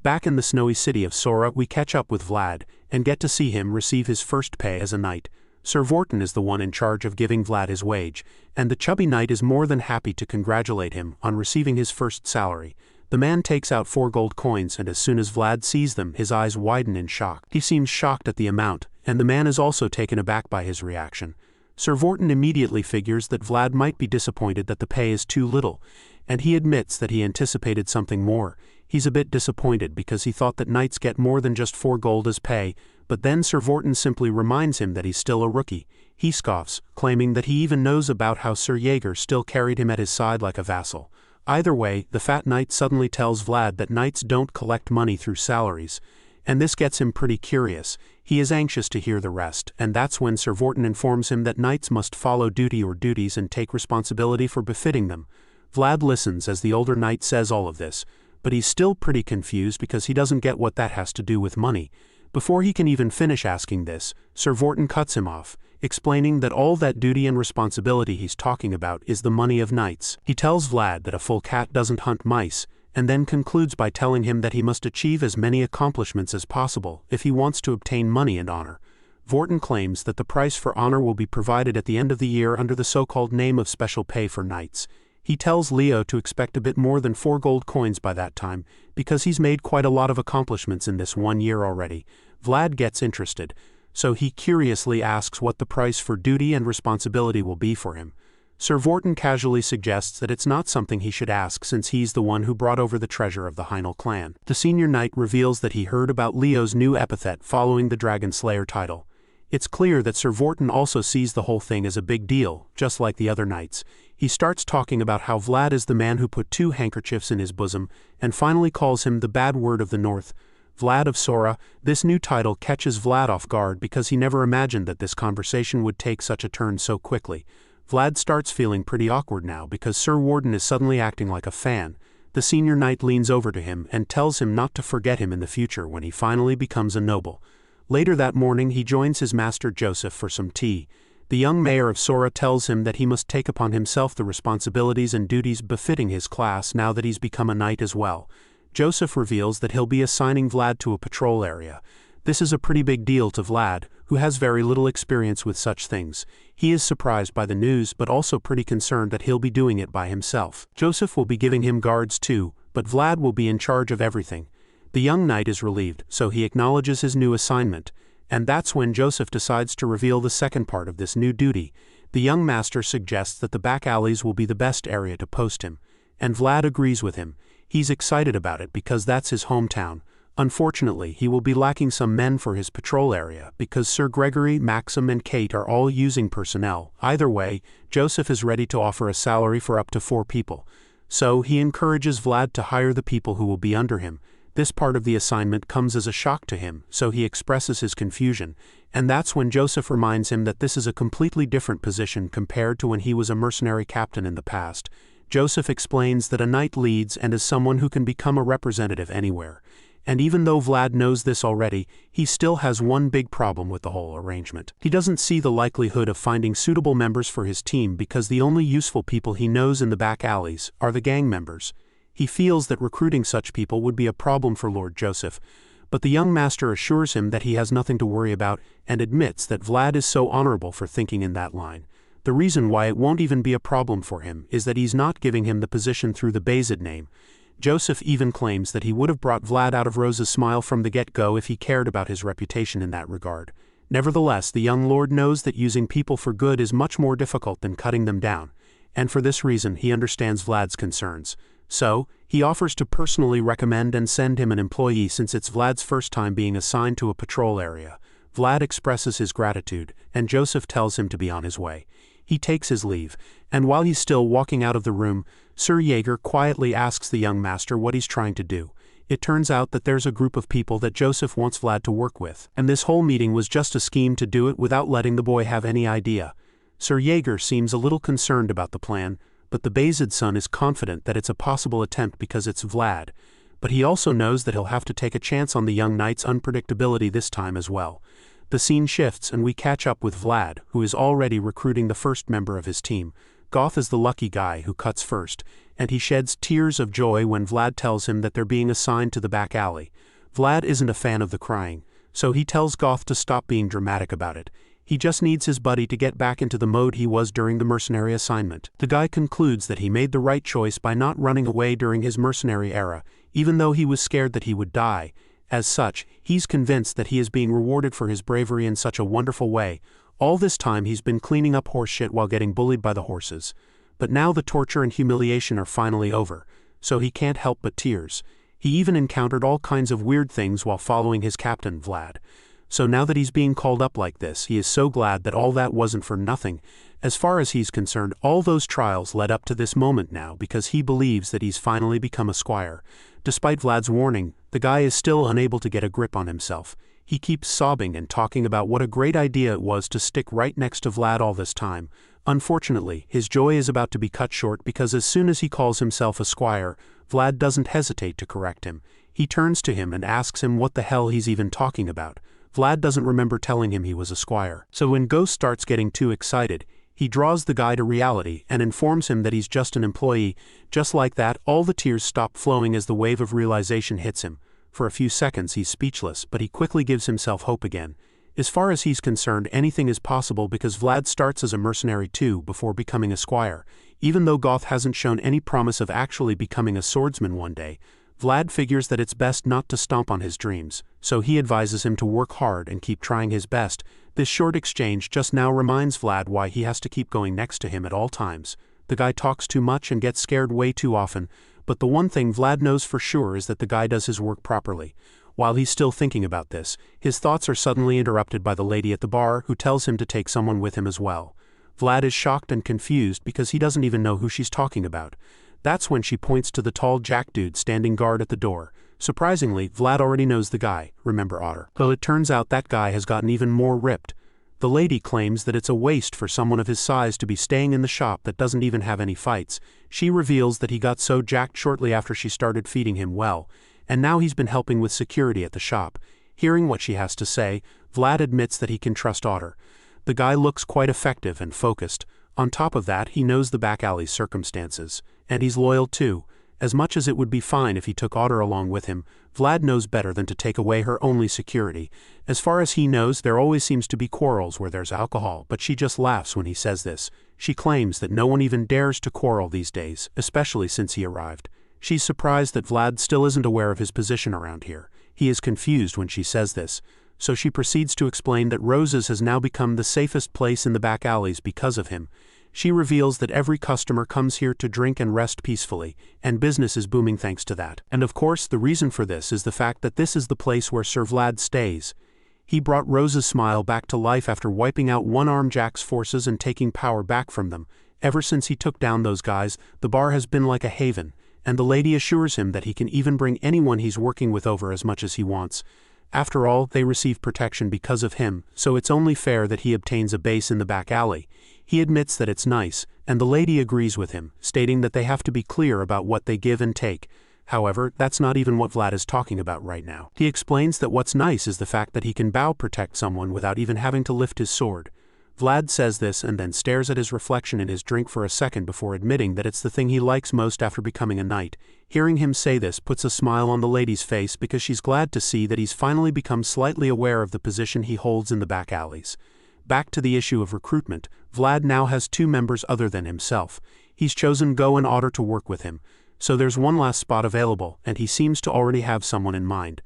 Back in the snowy city of Sora, we catch up with Vlad, and get to see him receive his first pay as a knight. Sir Vorton is the one in charge of giving Vlad his wage, and the chubby knight is more than happy to congratulate him on receiving his first salary. The man takes out 4 gold coins, and as soon as Vlad sees them, his eyes widen in shock. He seems shocked at the amount, and the man is also taken aback by his reaction. Sir Vorton immediately figures that Vlad might be disappointed that the pay is too little, and he admits that he anticipated something more. He's a bit disappointed because he thought that knights get more than just 4 gold as pay, but then Sir Vorton simply reminds him that he's still a rookie. He scoffs, claiming that he even knows about how Sir Jaeger still carried him at his side like a vassal. Either way, the fat knight suddenly tells Vlad that knights don't collect money through salaries, and this gets him pretty curious. He is anxious to hear the rest, and that's when Sir Vorton informs him that knights must follow duty or duties and take responsibility for befitting them. Vlad listens as the older knight says all of this, but he's still pretty confused because he doesn't get what that has to do with money. Before he can even finish asking this, Sir Vorton cuts him off, explaining that all that duty and responsibility he's talking about is the money of knights. He tells Vlad that a full cat doesn't hunt mice, and then concludes by telling him that he must achieve as many accomplishments as possible if he wants to obtain money and honor. Vorton claims that the price for honor will be provided at the end of the year under the so-called name of special pay for knights. He tells Leo to expect a bit more than 4 gold coins by that time, because he's made quite a lot of accomplishments in this 1 year already. Vlad gets interested, so he curiously asks what the price for duty and responsibility will be for him. Sir Vorton casually suggests that it's not something he should ask since he's the one who brought over the treasure of the Heinel clan. The senior knight reveals that he heard about Leo's new epithet following the Dragon Slayer title. It's clear that Sir Vorton also sees the whole thing as a big deal, just like the other knights. He starts talking about how Vlad is the man who put 2 handkerchiefs in his bosom, and finally calls him the bad word of the north. Vlad of Sora. This new title catches Vlad off guard because he never imagined that this conversation would take such a turn so quickly. Vlad starts feeling pretty awkward now because Sir Warden is suddenly acting like a fan. The senior knight leans over to him and tells him not to forget him in the future when he finally becomes a noble. Later that morning he joins his master Joseph for some tea. The young mayor of Sora tells him that he must take upon himself the responsibilities and duties befitting his class now that he's become a knight as well. Joseph reveals that he'll be assigning Vlad to a patrol area. This is a pretty big deal to Vlad, who has very little experience with such things. He is surprised by the news but also pretty concerned that he'll be doing it by himself. Joseph will be giving him guards too, but Vlad will be in charge of everything. The young knight is relieved, so he acknowledges his new assignment, and that's when Joseph decides to reveal the second part of this new duty. The young master suggests that the back alleys will be the best area to post him, and Vlad agrees with him. He's excited about it because that's his hometown. Unfortunately, he will be lacking some men for his patrol area because Sir Gregory, Maxim, and Kate are all using personnel. Either way, Joseph is ready to offer a salary for up to 4 people. So he encourages Vlad to hire the people who will be under him. This part of the assignment comes as a shock to him, so he expresses his confusion, and that's when Joseph reminds him that this is a completely different position compared to when he was a mercenary captain in the past. Joseph explains that a knight leads and is someone who can become a representative anywhere. And even though Vlad knows this already, he still has one big problem with the whole arrangement. He doesn't see the likelihood of finding suitable members for his team because the only useful people he knows in the back alleys are the gang members. He feels that recruiting such people would be a problem for Lord Joseph, But the young master assures him that he has nothing to worry about and admits that Vlad is so honorable for thinking in that line. The reason why it won't even be a problem for him is that he's not giving him the position through the Bayezid name. Joseph even claims that he would have brought Vlad out of Rose's smile from the get-go if he cared about his reputation in that regard. Nevertheless, the young lord knows that using people for good is much more difficult than cutting them down, and for this reason he understands Vlad's concerns. So, he offers to personally recommend and send him an employee since it's Vlad's first time being assigned to a patrol area. Vlad expresses his gratitude, and Joseph tells him to be on his way. He takes his leave, and while he's still walking out of the room, Sir Jaeger quietly asks the young master what he's trying to do. It turns out that there's a group of people that Joseph wants Vlad to work with, and this whole meeting was just a scheme to do it without letting the boy have any idea. Sir Jaeger seems a little concerned about the plan, but the Bayezid son is confident that it's a possible attempt because it's Vlad. But he also knows that he'll have to take a chance on the young knight's unpredictability this time as well. The scene shifts and we catch up with Vlad, who is already recruiting the first member of his team. Goth is the lucky guy who cuts first, and he sheds tears of joy when Vlad tells him that they're being assigned to the back alley. Vlad isn't a fan of the crying, so he tells Goth to stop being dramatic about it. He just needs his buddy to get back into the mode he was during the mercenary assignment. The guy concludes that he made the right choice by not running away during his mercenary era, even though he was scared that he would die. As such, he's convinced that he is being rewarded for his bravery in such a wonderful way. All this time he's been cleaning up horse shit while getting bullied by the horses. But now the torture and humiliation are finally over, so he can't help but tears. He even encountered all kinds of weird things while following his captain, Vlad. So now that he's being called up like this, he is so glad that all that wasn't for nothing. As far as he's concerned, all those trials led up to this moment now because he believes that he's finally become a squire. Despite Vlad's warning, the guy is still unable to get a grip on himself. He keeps sobbing and talking about what a great idea it was to stick right next to Vlad all this time. Unfortunately, his joy is about to be cut short because as soon as he calls himself a squire, Vlad doesn't hesitate to correct him. He turns to him and asks him what the hell he's even talking about. Vlad doesn't remember telling him he was a squire. So when Ghost starts getting too excited, he draws the guy to reality and informs him that he's just an employee. Just like that, all the tears stop flowing as the wave of realization hits him. For a few seconds he's speechless, but he quickly gives himself hope again. As far as he's concerned, anything is possible because Vlad starts as a mercenary too before becoming a squire. Even though Goth hasn't shown any promise of actually becoming a swordsman one day, Vlad figures that it's best not to stomp on his dreams, so he advises him to work hard and keep trying his best. This short exchange just now reminds Vlad why he has to keep going next to him at all times. The guy talks too much and gets scared way too often, but the one thing Vlad knows for sure is that the guy does his work properly. While he's still thinking about this, his thoughts are suddenly interrupted by the lady at the bar who tells him to take someone with him as well. Vlad is shocked and confused because he doesn't even know who she's talking about. That's when she points to the tall jack dude standing guard at the door. Surprisingly, Vlad already knows the guy, remember Otter. Though it turns out that guy has gotten even more ripped. The lady claims that it's a waste for someone of his size to be staying in the shop that doesn't even have any fights. She reveals that he got so jacked shortly after she started feeding him well, and now he's been helping with security at the shop. Hearing what she has to say, Vlad admits that he can trust Otter. The guy looks quite effective and focused. On top of that, he knows the back alley's circumstances. And he's loyal too. As much as it would be fine if he took Otter along with him, Vlad knows better than to take away her only security. As far as he knows, there always seems to be quarrels where there's alcohol, but she just laughs when he says this. She claims that no one even dares to quarrel these days, especially since he arrived. She's surprised that Vlad still isn't aware of his position around here. He is confused when she says this. So she proceeds to explain that Rose's has now become the safest place in the back alleys because of him. She reveals that every customer comes here to drink and rest peacefully, and business is booming thanks to that. And of course, the reason for this is the fact that this is the place where Sir Vlad stays. He brought Rose's smile back to life after wiping out one-armed Jack's forces and taking power back from them. Ever since he took down those guys, the bar has been like a haven, and the lady assures him that he can even bring anyone he's working with over as much as he wants. After all, they receive protection because of him, so it's only fair that he obtains a base in the back alley. He admits that it's nice, and the lady agrees with him, stating that they have to be clear about what they give and take. However, that's not even what Vlad is talking about right now. He explains that what's nice is the fact that he can bow protect someone without even having to lift his sword. Vlad says this and then stares at his reflection in his drink for a second before admitting that it's the thing he likes most after becoming a knight. Hearing him say this puts a smile on the lady's face because she's glad to see that he's finally become slightly aware of the position he holds in the back alleys. Back to the issue of recruitment, Vlad now has 2 members other than himself. He's chosen Go and Otter to work with him, so there's one last spot available, and he seems to already have someone in mind.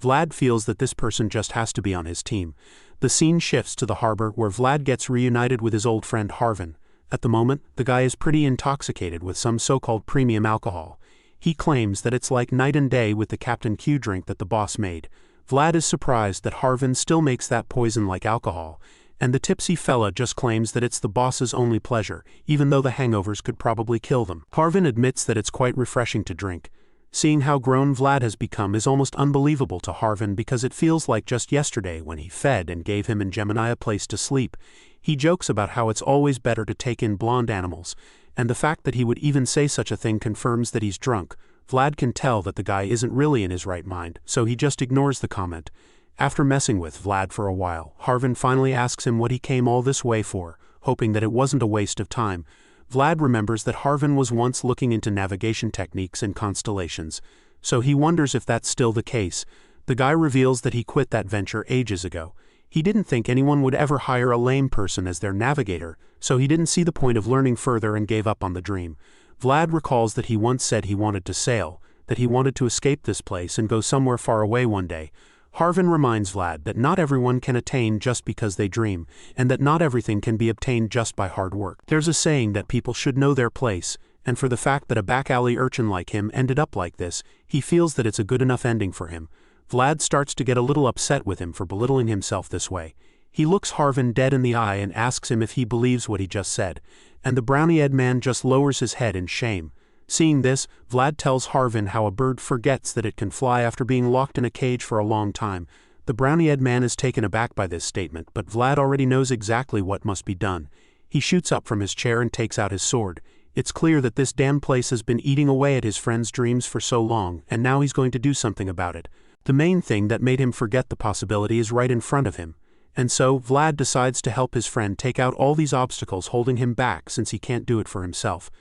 Vlad feels that this person just has to be on his team. The scene shifts to the harbor where Vlad gets reunited with his old friend Harvin. At the moment, the guy is pretty intoxicated with some so-called premium alcohol. He claims that it's like night and day with the Captain Q drink that the boss made. Vlad is surprised that Harvin still makes that poison like alcohol, and the tipsy fella just claims that it's the boss's only pleasure, even though the hangovers could probably kill them. Harvin admits that it's quite refreshing to drink. Seeing how grown Vlad has become is almost unbelievable to Harvin because it feels like just yesterday when he fed and gave him and Gemini a place to sleep. He jokes about how it's always better to take in blonde animals, and the fact that he would even say such a thing confirms that he's drunk. Vlad can tell that the guy isn't really in his right mind, so he just ignores the comment. After messing with Vlad for a while, Harvin finally asks him what he came all this way for, hoping that it wasn't a waste of time. Vlad remembers that Harvin was once looking into navigation techniques and constellations, so he wonders if that's still the case. The guy reveals that he quit that venture ages ago. He didn't think anyone would ever hire a lame person as their navigator, so he didn't see the point of learning further and gave up on the dream. Vlad recalls that he once said he wanted to sail, that he wanted to escape this place and go somewhere far away one day. Harvin reminds Vlad that not everyone can attain just because they dream, and that not everything can be obtained just by hard work. There's a saying that people should know their place, and for the fact that a back-alley urchin like him ended up like this, he feels that it's a good enough ending for him. Vlad starts to get a little upset with him for belittling himself this way. He looks Harvin dead in the eye and asks him if he believes what he just said, and the brownie-eyed man just lowers his head in shame. Seeing this, Vlad tells Harvin how a bird forgets that it can fly after being locked in a cage for a long time. The brownie-eyed man is taken aback by this statement, but Vlad already knows exactly what must be done. He shoots up from his chair and takes out his sword. It's clear that this damn place has been eating away at his friend's dreams for so long, and now he's going to do something about it. The main thing that made him forget the possibility is right in front of him. And so, Vlad decides to help his friend take out all these obstacles holding him back since he can't do it for himself.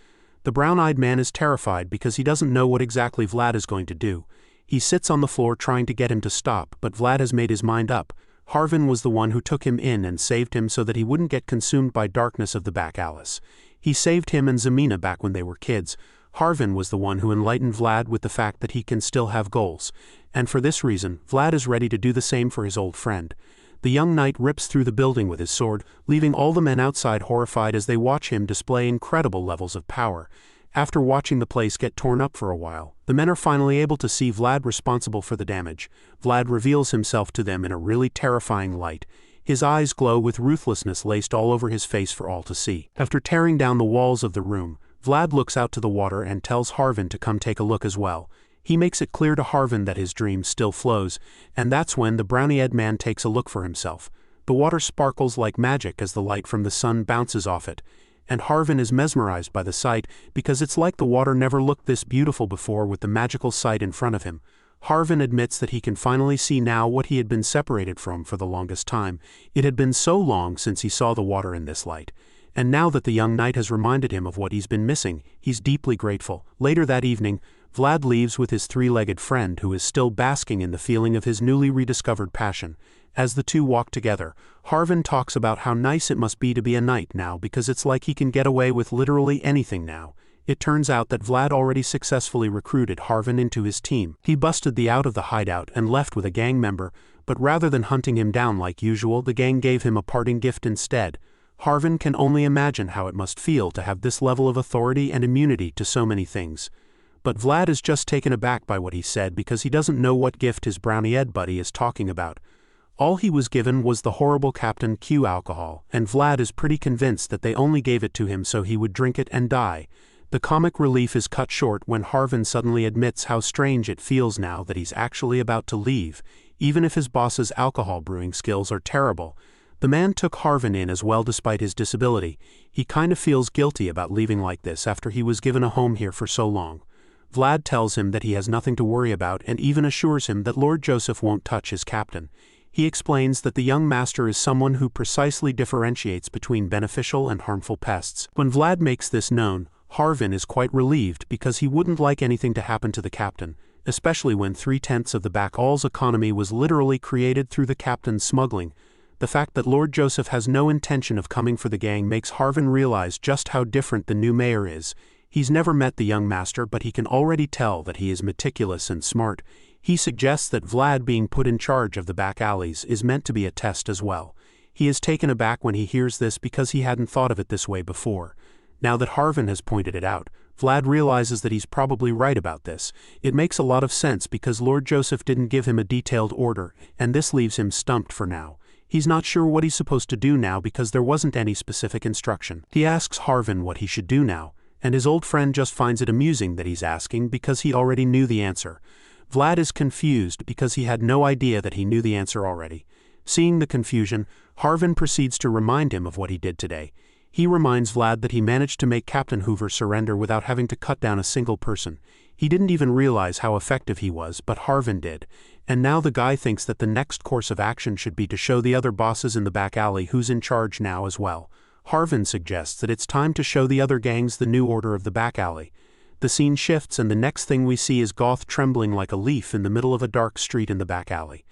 The brown-eyed man is terrified because he doesn't know what exactly Vlad is going to do. He sits on the floor trying to get him to stop, but Vlad has made his mind up. Harvin was the one who took him in and saved him so that he wouldn't get consumed by darkness of the back alleys. He saved him and Zeina back when they were kids. Harvin was the one who enlightened Vlad with the fact that he can still have goals. And for this reason, Vlad is ready to do the same for his old friend. The young knight rips through the building with his sword, leaving all the men outside horrified as they watch him display incredible levels of power. After watching the place get torn up for a while, the men are finally able to see Vlad responsible for the damage. Vlad reveals himself to them in a really terrifying light. His eyes glow with ruthlessness laced all over his face for all to see. After tearing down the walls of the room, Vlad looks out to the water and tells Harvin to come take a look as well. He makes it clear to Harvin that his dream still flows, and that's when the brownie-eyed man takes a look for himself. The water sparkles like magic as the light from the sun bounces off it, and Harvin is mesmerized by the sight because it's like the water never looked this beautiful before with the magical sight in front of him. Harvin admits that he can finally see now what he had been separated from for the longest time. It had been so long since he saw the water in this light. And now that the young knight has reminded him of what he's been missing, he's deeply grateful. Later that evening, Vlad leaves with his three-legged friend who is still basking in the feeling of his newly rediscovered passion. As the two walk together, Harvin talks about how nice it must be to be a knight now because it's like he can get away with literally anything now. It turns out that Vlad already successfully recruited Harvin into his team. He busted the out of the hideout and left with a gang member, but rather than hunting him down like usual, the gang gave him a parting gift instead. Harvin can only imagine how it must feel to have this level of authority and immunity to so many things. But Vlad is just taken aback by what he said because he doesn't know what gift his brownie-eyed buddy is talking about. All he was given was the horrible Captain Q alcohol, and Vlad is pretty convinced that they only gave it to him so he would drink it and die. The comic relief is cut short when Harvin suddenly admits how strange it feels now that he's actually about to leave, even if his boss's alcohol brewing skills are terrible. The man took Harvin in as well despite his disability. He kind of feels guilty about leaving like this after he was given a home here for so long. Vlad tells him that he has nothing to worry about and even assures him that Lord Joseph won't touch his captain. He explains that the young master is someone who precisely differentiates between beneficial and harmful pests. When Vlad makes this known, Harvin is quite relieved because he wouldn't like anything to happen to the captain, especially when 3/10 of the Backall's economy was literally created through the captain's smuggling. The fact that Lord Joseph has no intention of coming for the gang makes Harvin realize just how different the new mayor is. He's never met the young master, but he can already tell that he is meticulous and smart. He suggests that Vlad being put in charge of the back alleys is meant to be a test as well. He is taken aback when he hears this because he hadn't thought of it this way before. Now that Harvin has pointed it out, Vlad realizes that he's probably right about this. It makes a lot of sense because Lord Joseph didn't give him a detailed order, and this leaves him stumped for now. He's not sure what he's supposed to do now because there wasn't any specific instruction. He asks Harvin what he should do now, and his old friend just finds it amusing that he's asking because he already knew the answer. Vlad is confused because he had no idea that he knew the answer already. Seeing the confusion, Harvin proceeds to remind him of what he did today. He reminds Vlad that he managed to make Captain Hoover surrender without having to cut down a single person. He didn't even realize how effective he was, but Harvin did. And now the guy thinks that the next course of action should be to show the other bosses in the back alley who's in charge now as well. Harvin suggests that it's time to show the other gangs the new order of the back alley. The scene shifts and the next thing we see is Goth trembling like a leaf in the middle of a dark street in the back alley.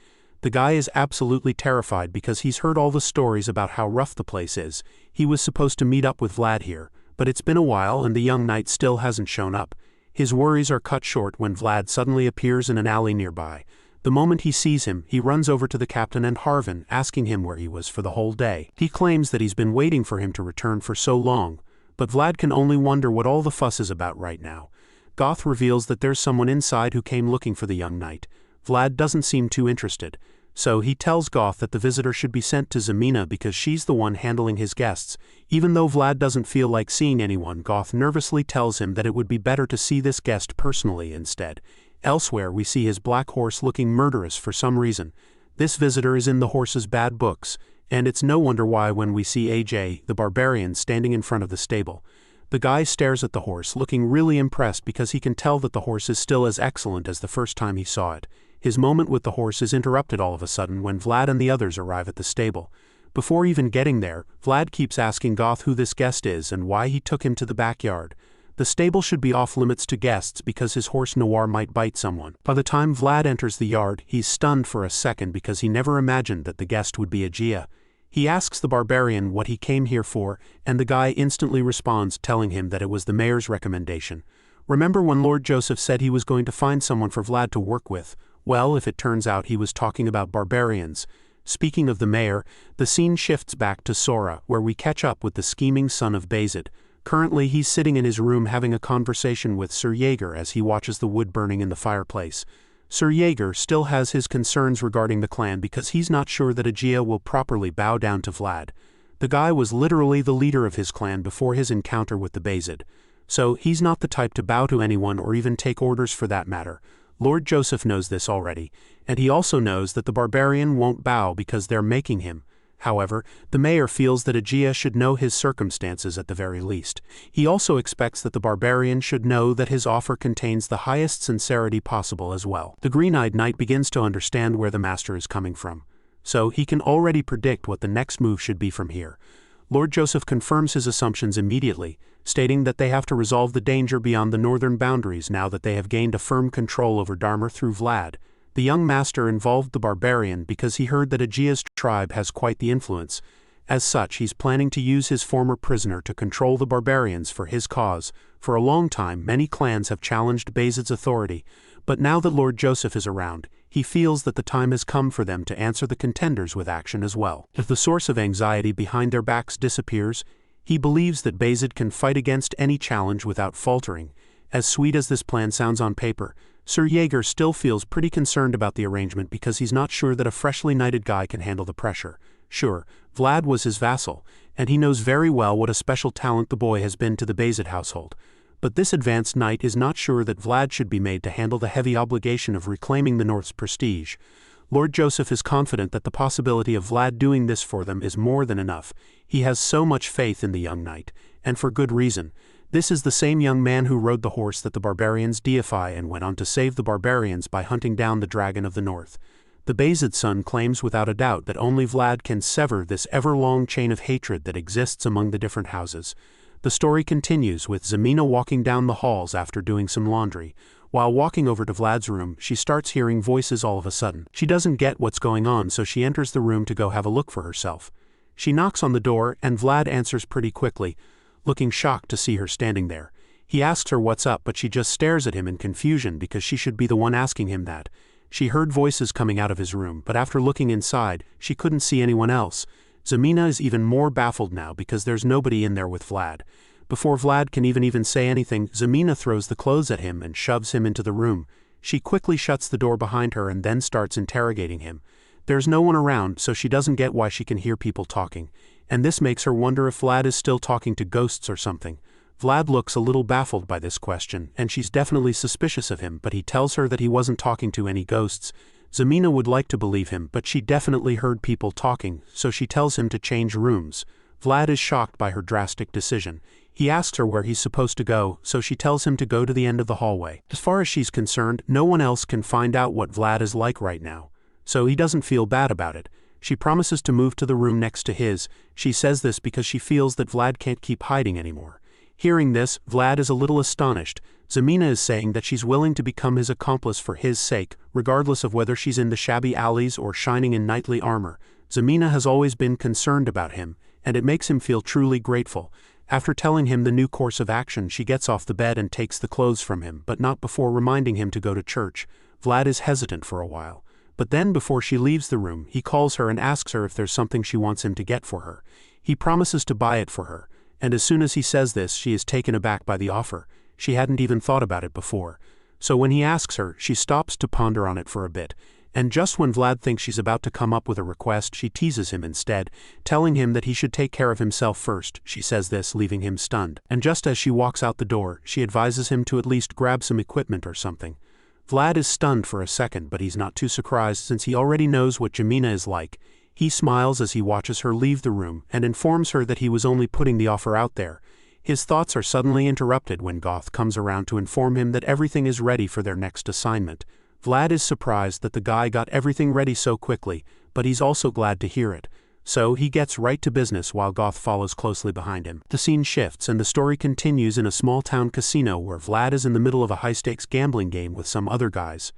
The guy is absolutely terrified because he's heard all the stories about how rough the place is. He was supposed to meet up with Vlad here, but it's been a while and the young knight still hasn't shown up. His worries are cut short when Vlad suddenly appears in an alley nearby. The moment he sees him, he runs over to the captain and Harvin, asking him where he was for the whole day. He claims that he's been waiting for him to return for so long, but Vlad can only wonder what all the fuss is about right now. Goth reveals that there's someone inside who came looking for the young knight. Vlad doesn't seem too interested, so he tells Goth that the visitor should be sent to Zeina because she's the one handling his guests. Even though Vlad doesn't feel like seeing anyone, Goth nervously tells him that it would be better to see this guest personally instead. Elsewhere we see his black horse looking murderous for some reason. This visitor is in the horse's bad books, and it's no wonder why when we see AJ, the barbarian, standing in front of the stable. The guy stares at the horse, looking really impressed because he can tell that the horse is still as excellent as the first time he saw it. His moment with the horse is interrupted all of a sudden when Vlad and the others arrive at the stable. Before even getting there, Vlad keeps asking Goth who this guest is and why he took him to the backyard. The stable should be off limits to guests because his horse Noir might bite someone. By the time Vlad enters the yard, he's stunned for a second because he never imagined that the guest would be a Gia. He asks the barbarian what he came here for, and the guy instantly responds telling him that it was the mayor's recommendation. Remember when Lord Joseph said he was going to find someone for Vlad to work with? Well, if it turns out he was talking about barbarians. Speaking of the mayor, the scene shifts back to Sora, where we catch up with the scheming son of Bayezid. Currently, he's sitting in his room having a conversation with Sir Jaeger as he watches the wood burning in the fireplace. Sir Jaeger still has his concerns regarding the clan because he's not sure that Aegea will properly bow down to Vlad. The guy was literally the leader of his clan before his encounter with the Bayezid, so he's not the type to bow to anyone or even take orders for that matter. Lord Joseph knows this already, and he also knows that the barbarian won't bow because they're making him. However, the mayor feels that Aegea should know his circumstances at the very least. He also expects that the barbarian should know that his offer contains the highest sincerity possible as well. The green-eyed knight begins to understand where the master is coming from, so he can already predict what the next move should be from here. Lord Joseph confirms his assumptions immediately, stating that they have to resolve the danger beyond the northern boundaries now that they have gained a firm control over Dearmer through Vlad. The young master involved the barbarian because he heard that Aegea's tribe has quite the influence. As such, he's planning to use his former prisoner to control the barbarians for his cause. For a long time, many clans have challenged Bayezid's authority, but now that Lord Joseph is around, he feels that the time has come for them to answer the contenders with action as well. If the source of anxiety behind their backs disappears, he believes that Bayezid can fight against any challenge without faltering. As sweet as this plan sounds on paper, Sir Jaeger still feels pretty concerned about the arrangement because he's not sure that a freshly knighted guy can handle the pressure. Sure, Vlad was his vassal, and he knows very well what a special talent the boy has been to the Bayezid household. But this advanced knight is not sure that Vlad should be made to handle the heavy obligation of reclaiming the North's prestige. Lord Joseph is confident that the possibility of Vlad doing this for them is more than enough. He has so much faith in the young knight, and for good reason. This is the same young man who rode the horse that the barbarians deify and went on to save the barbarians by hunting down the dragon of the north. The Bayezid son claims without a doubt that only Vlad can sever this ever-long chain of hatred that exists among the different houses. The story continues with Zeina walking down the halls after doing some laundry. While walking over to Vlad's room, she starts hearing voices all of a sudden. She doesn't get what's going on, so she enters the room to go have a look for herself. She knocks on the door, and Vlad answers pretty quickly, looking shocked to see her standing there. He asks her what's up, but she just stares at him in confusion because she should be the one asking him that. She heard voices coming out of his room, but after looking inside, she couldn't see anyone else. Zeina is even more baffled now because there's nobody in there with Vlad. Before Vlad can even say anything, Zeina throws the clothes at him and shoves him into the room. She quickly shuts the door behind her and then starts interrogating him. There's no one around, so she doesn't get why she can hear people talking, and this makes her wonder if Vlad is still talking to ghosts or something. Vlad looks a little baffled by this question, and she's definitely suspicious of him, but he tells her that he wasn't talking to any ghosts. Zeina would like to believe him, but she definitely heard people talking, so she tells him to change rooms. Vlad is shocked by her drastic decision. He asks her where he's supposed to go, so she tells him to go to the end of the hallway. As far as she's concerned, no one else can find out what Vlad is like right now, so he doesn't feel bad about it. She promises to move to the room next to his. She says this because she feels that Vlad can't keep hiding anymore. Hearing this, Vlad is a little astonished. Zeina is saying that she's willing to become his accomplice for his sake, regardless of whether she's in the shabby alleys or shining in knightly armor. Zeina has always been concerned about him, and it makes him feel truly grateful. After telling him the new course of action, she gets off the bed and takes the clothes from him, but not before reminding him to go to church. Vlad is hesitant for a while. But then before she leaves the room, he calls her and asks her if there's something she wants him to get for her. He promises to buy it for her, and as soon as he says this, she is taken aback by the offer. She hadn't even thought about it before. So when he asks her, she stops to ponder on it for a bit, and just when Vlad thinks she's about to come up with a request, she teases him instead, telling him that he should take care of himself first. She says this, leaving him stunned, and just as she walks out the door, she advises him to at least grab some equipment or something. Vlad is stunned for a second, but he's not too surprised since he already knows what Zeina is like. He smiles as he watches her leave the room and informs her that he was only putting the offer out there. His thoughts are suddenly interrupted when Goth comes around to inform him that everything is ready for their next assignment. Vlad is surprised that the guy got everything ready so quickly, but he's also glad to hear it. So he gets right to business while Goth follows closely behind him. The scene shifts and the story continues in a small-town casino where Vlad is in the middle of a high-stakes gambling game with some other guys.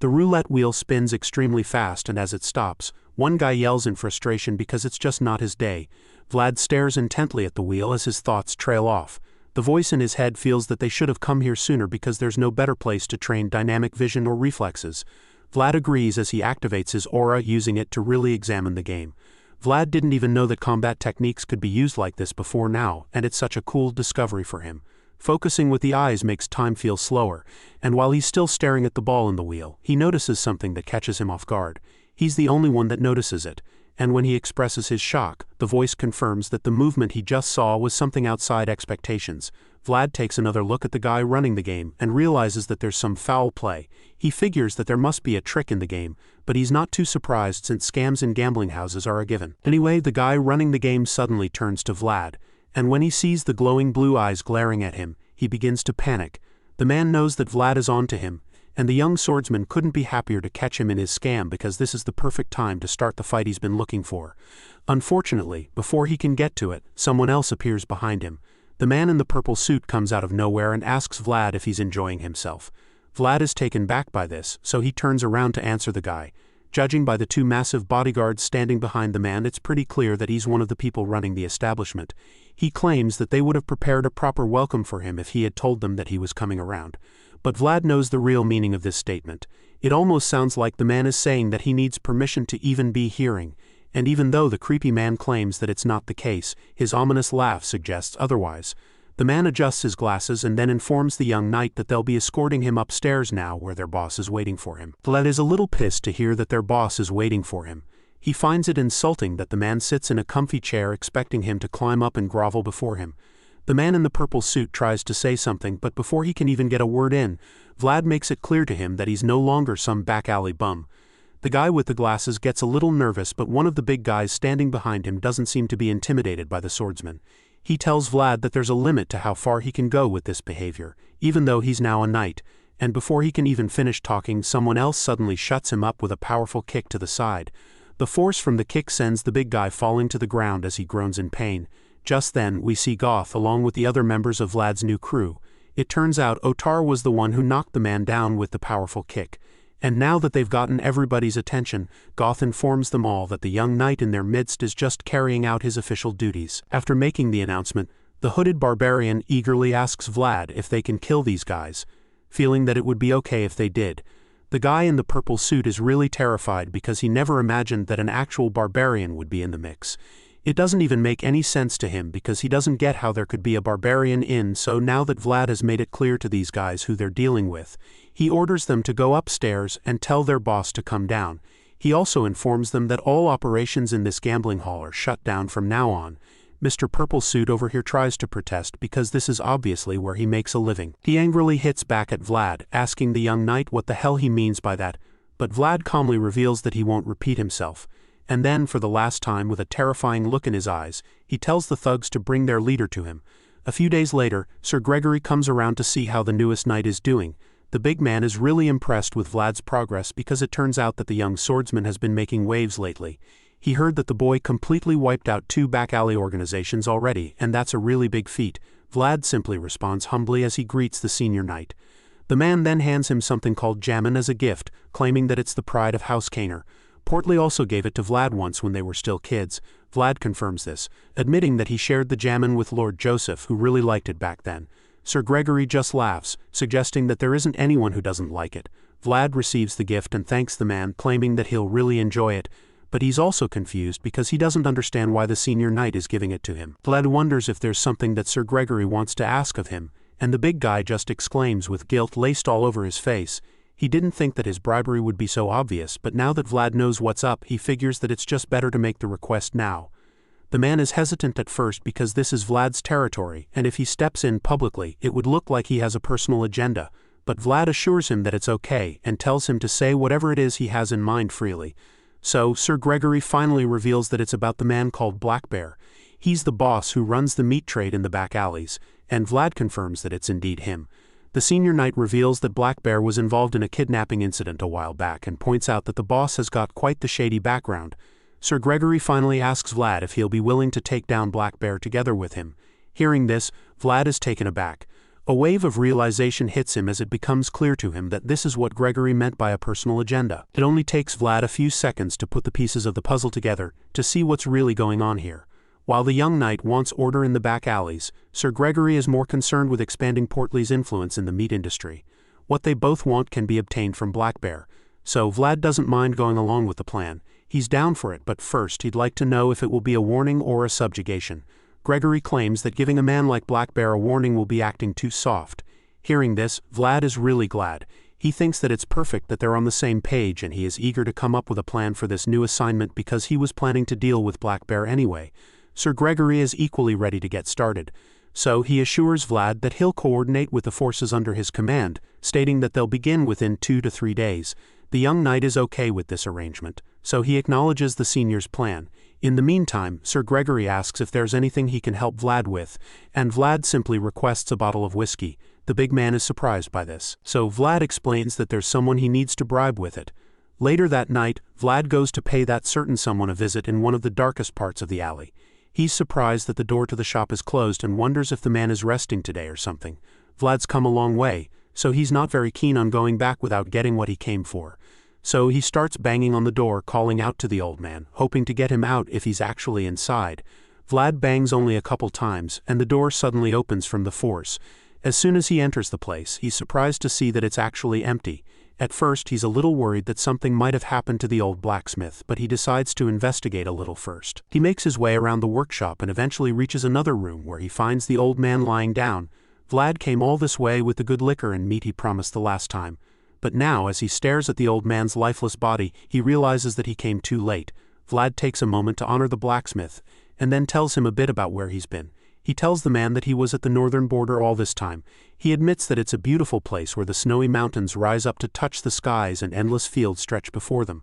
The roulette wheel spins extremely fast, and as it stops, one guy yells in frustration because it's just not his day. Vlad stares intently at the wheel as his thoughts trail off. The voice in his head feels that they should have come here sooner because there's no better place to train dynamic vision or reflexes. Vlad agrees as he activates his aura, using it to really examine the game. Vlad didn't even know that combat techniques could be used like this before now, and it's such a cool discovery for him. Focusing with the eyes makes time feel slower, and while he's still staring at the ball in the wheel, he notices something that catches him off guard. He's the only one that notices it, and when he expresses his shock, the voice confirms that the movement he just saw was something outside expectations. Vlad takes another look at the guy running the game and realizes that there's some foul play. He figures that there must be a trick in the game, but he's not too surprised since scams in gambling houses are a given. Anyway, the guy running the game suddenly turns to Vlad, and when he sees the glowing blue eyes glaring at him, he begins to panic. The man knows that Vlad is on to him, and the young swordsman couldn't be happier to catch him in his scam because this is the perfect time to start the fight he's been looking for. Unfortunately, before he can get to it, someone else appears behind him. The man in the purple suit comes out of nowhere and asks Vlad if he's enjoying himself. Vlad is taken back by this, so he turns around to answer the guy. Judging by the two massive bodyguards standing behind the man, it's pretty clear that he's one of the people running the establishment. He claims that they would have prepared a proper welcome for him if he had told them that he was coming around. But Vlad knows the real meaning of this statement. It almost sounds like the man is saying that he needs permission to even be hearing, and even though the creepy man claims that it's not the case, his ominous laugh suggests otherwise. The man adjusts his glasses and then informs the young knight that they'll be escorting him upstairs now where their boss is waiting for him. Vlad is a little pissed to hear that their boss is waiting for him. He finds it insulting that the man sits in a comfy chair expecting him to climb up and grovel before him. The man in the purple suit tries to say something, but before he can even get a word in, Vlad makes it clear to him that he's no longer some back alley bum. The guy with the glasses gets a little nervous, but one of the big guys standing behind him doesn't seem to be intimidated by the swordsman. He tells Vlad that there's a limit to how far he can go with this behavior, even though he's now a knight, and before he can even finish talking, someone else suddenly shuts him up with a powerful kick to the side. The force from the kick sends the big guy falling to the ground as he groans in pain. Just then, we see Goth along with the other members of Vlad's new crew. It turns out Otar was the one who knocked the man down with the powerful kick. And now that they've gotten everybody's attention, Goth informs them all that the young knight in their midst is just carrying out his official duties. After making the announcement, the hooded barbarian eagerly asks Vlad if they can kill these guys, feeling that it would be okay if they did. The guy in the purple suit is really terrified because he never imagined that an actual barbarian would be in the mix. It doesn't even make any sense to him because he doesn't get how there could be a barbarian in, so now that Vlad has made it clear to these guys who they're dealing with, he orders them to go upstairs and tell their boss to come down. He also informs them that all operations in this gambling hall are shut down from now on. Mr. Purple Suit over here tries to protest because this is obviously where he makes a living. He angrily hits back at Vlad, asking the young knight what the hell he means by that, but Vlad calmly reveals that he won't repeat himself. And then, for the last time with a terrifying look in his eyes, he tells the thugs to bring their leader to him. A few days later, Sir Gregory comes around to see how the newest knight is doing. The big man is really impressed with Vlad's progress because it turns out that the young swordsman has been making waves lately. He heard that the boy completely wiped out 2 back alley organizations already, and that's a really big feat. Vlad simply responds humbly as he greets the senior knight. The man then hands him something called jammin as a gift, claiming that it's the pride of House Kaner. Portly also gave it to Vlad once when they were still kids. Vlad confirms this, admitting that he shared the jammin with Lord Joseph, who really liked it back then. Sir Gregory just laughs, suggesting that there isn't anyone who doesn't like it. Vlad receives the gift and thanks the man, claiming that he'll really enjoy it. But he's also confused because he doesn't understand why the senior knight is giving it to him. Vlad wonders if there's something that Sir Gregory wants to ask of him, and the big guy just exclaims with guilt laced all over his face. He didn't think that his bribery would be so obvious, but now that Vlad knows what's up, he figures that it's just better to make the request now. The man is hesitant at first because this is Vlad's territory, and if he steps in publicly, it would look like he has a personal agenda. But Vlad assures him that it's okay and tells him to say whatever it is he has in mind freely. So, Sir Gregory finally reveals that it's about the man called Black Bear. He's the boss who runs the meat trade in the back alleys, and Vlad confirms that it's indeed him. The senior knight reveals that Black Bear was involved in a kidnapping incident a while back and points out that the boss has got quite the shady background. Sir Gregory finally asks Vlad if he'll be willing to take down Black Bear together with him. Hearing this, Vlad is taken aback. A wave of realization hits him as it becomes clear to him that this is what Gregory meant by a personal agenda. It only takes Vlad a few seconds to put the pieces of the puzzle together to see what's really going on here. While the young knight wants order in the back alleys, Sir Gregory is more concerned with expanding Portly's influence in the meat industry. What they both want can be obtained from Black Bear, so Vlad doesn't mind going along with the plan. He's down for it, but first he'd like to know if it will be a warning or a subjugation. Gregory claims that giving a man like Black Bear a warning will be acting too soft. Hearing this, Vlad is really glad. He thinks that it's perfect that they're on the same page and he is eager to come up with a plan for this new assignment because he was planning to deal with Black Bear anyway. Sir Gregory is equally ready to get started. So he assures Vlad that he'll coordinate with the forces under his command, stating that they'll begin within 2 to 3 days. The young knight is okay with this arrangement, so he acknowledges the senior's plan. In the meantime, Sir Gregory asks if there's anything he can help Vlad with, and Vlad simply requests a bottle of whiskey. The big man is surprised by this, so Vlad explains that there's someone he needs to bribe with it. Later that night, Vlad goes to pay that certain someone a visit in one of the darkest parts of the alley. He's surprised that the door to the shop is closed and wonders if the man is resting today or something. Vlad's come a long way, so he's not very keen on going back without getting what he came for. So he starts banging on the door, calling out to the old man, hoping to get him out if he's actually inside. Vlad bangs only a couple times, and the door suddenly opens from the force. As soon as he enters the place, he's surprised to see that it's actually empty. At first, he's a little worried that something might have happened to the old blacksmith, but he decides to investigate a little first. He makes his way around the workshop and eventually reaches another room where he finds the old man lying down. Vlad came all this way with the good liquor and meat he promised the last time. But now, as he stares at the old man's lifeless body, he realizes that he came too late. Vlad takes a moment to honor the blacksmith, and then tells him a bit about where he's been. He tells the man that he was at the northern border all this time. He admits that it's a beautiful place where the snowy mountains rise up to touch the skies and endless fields stretch before them.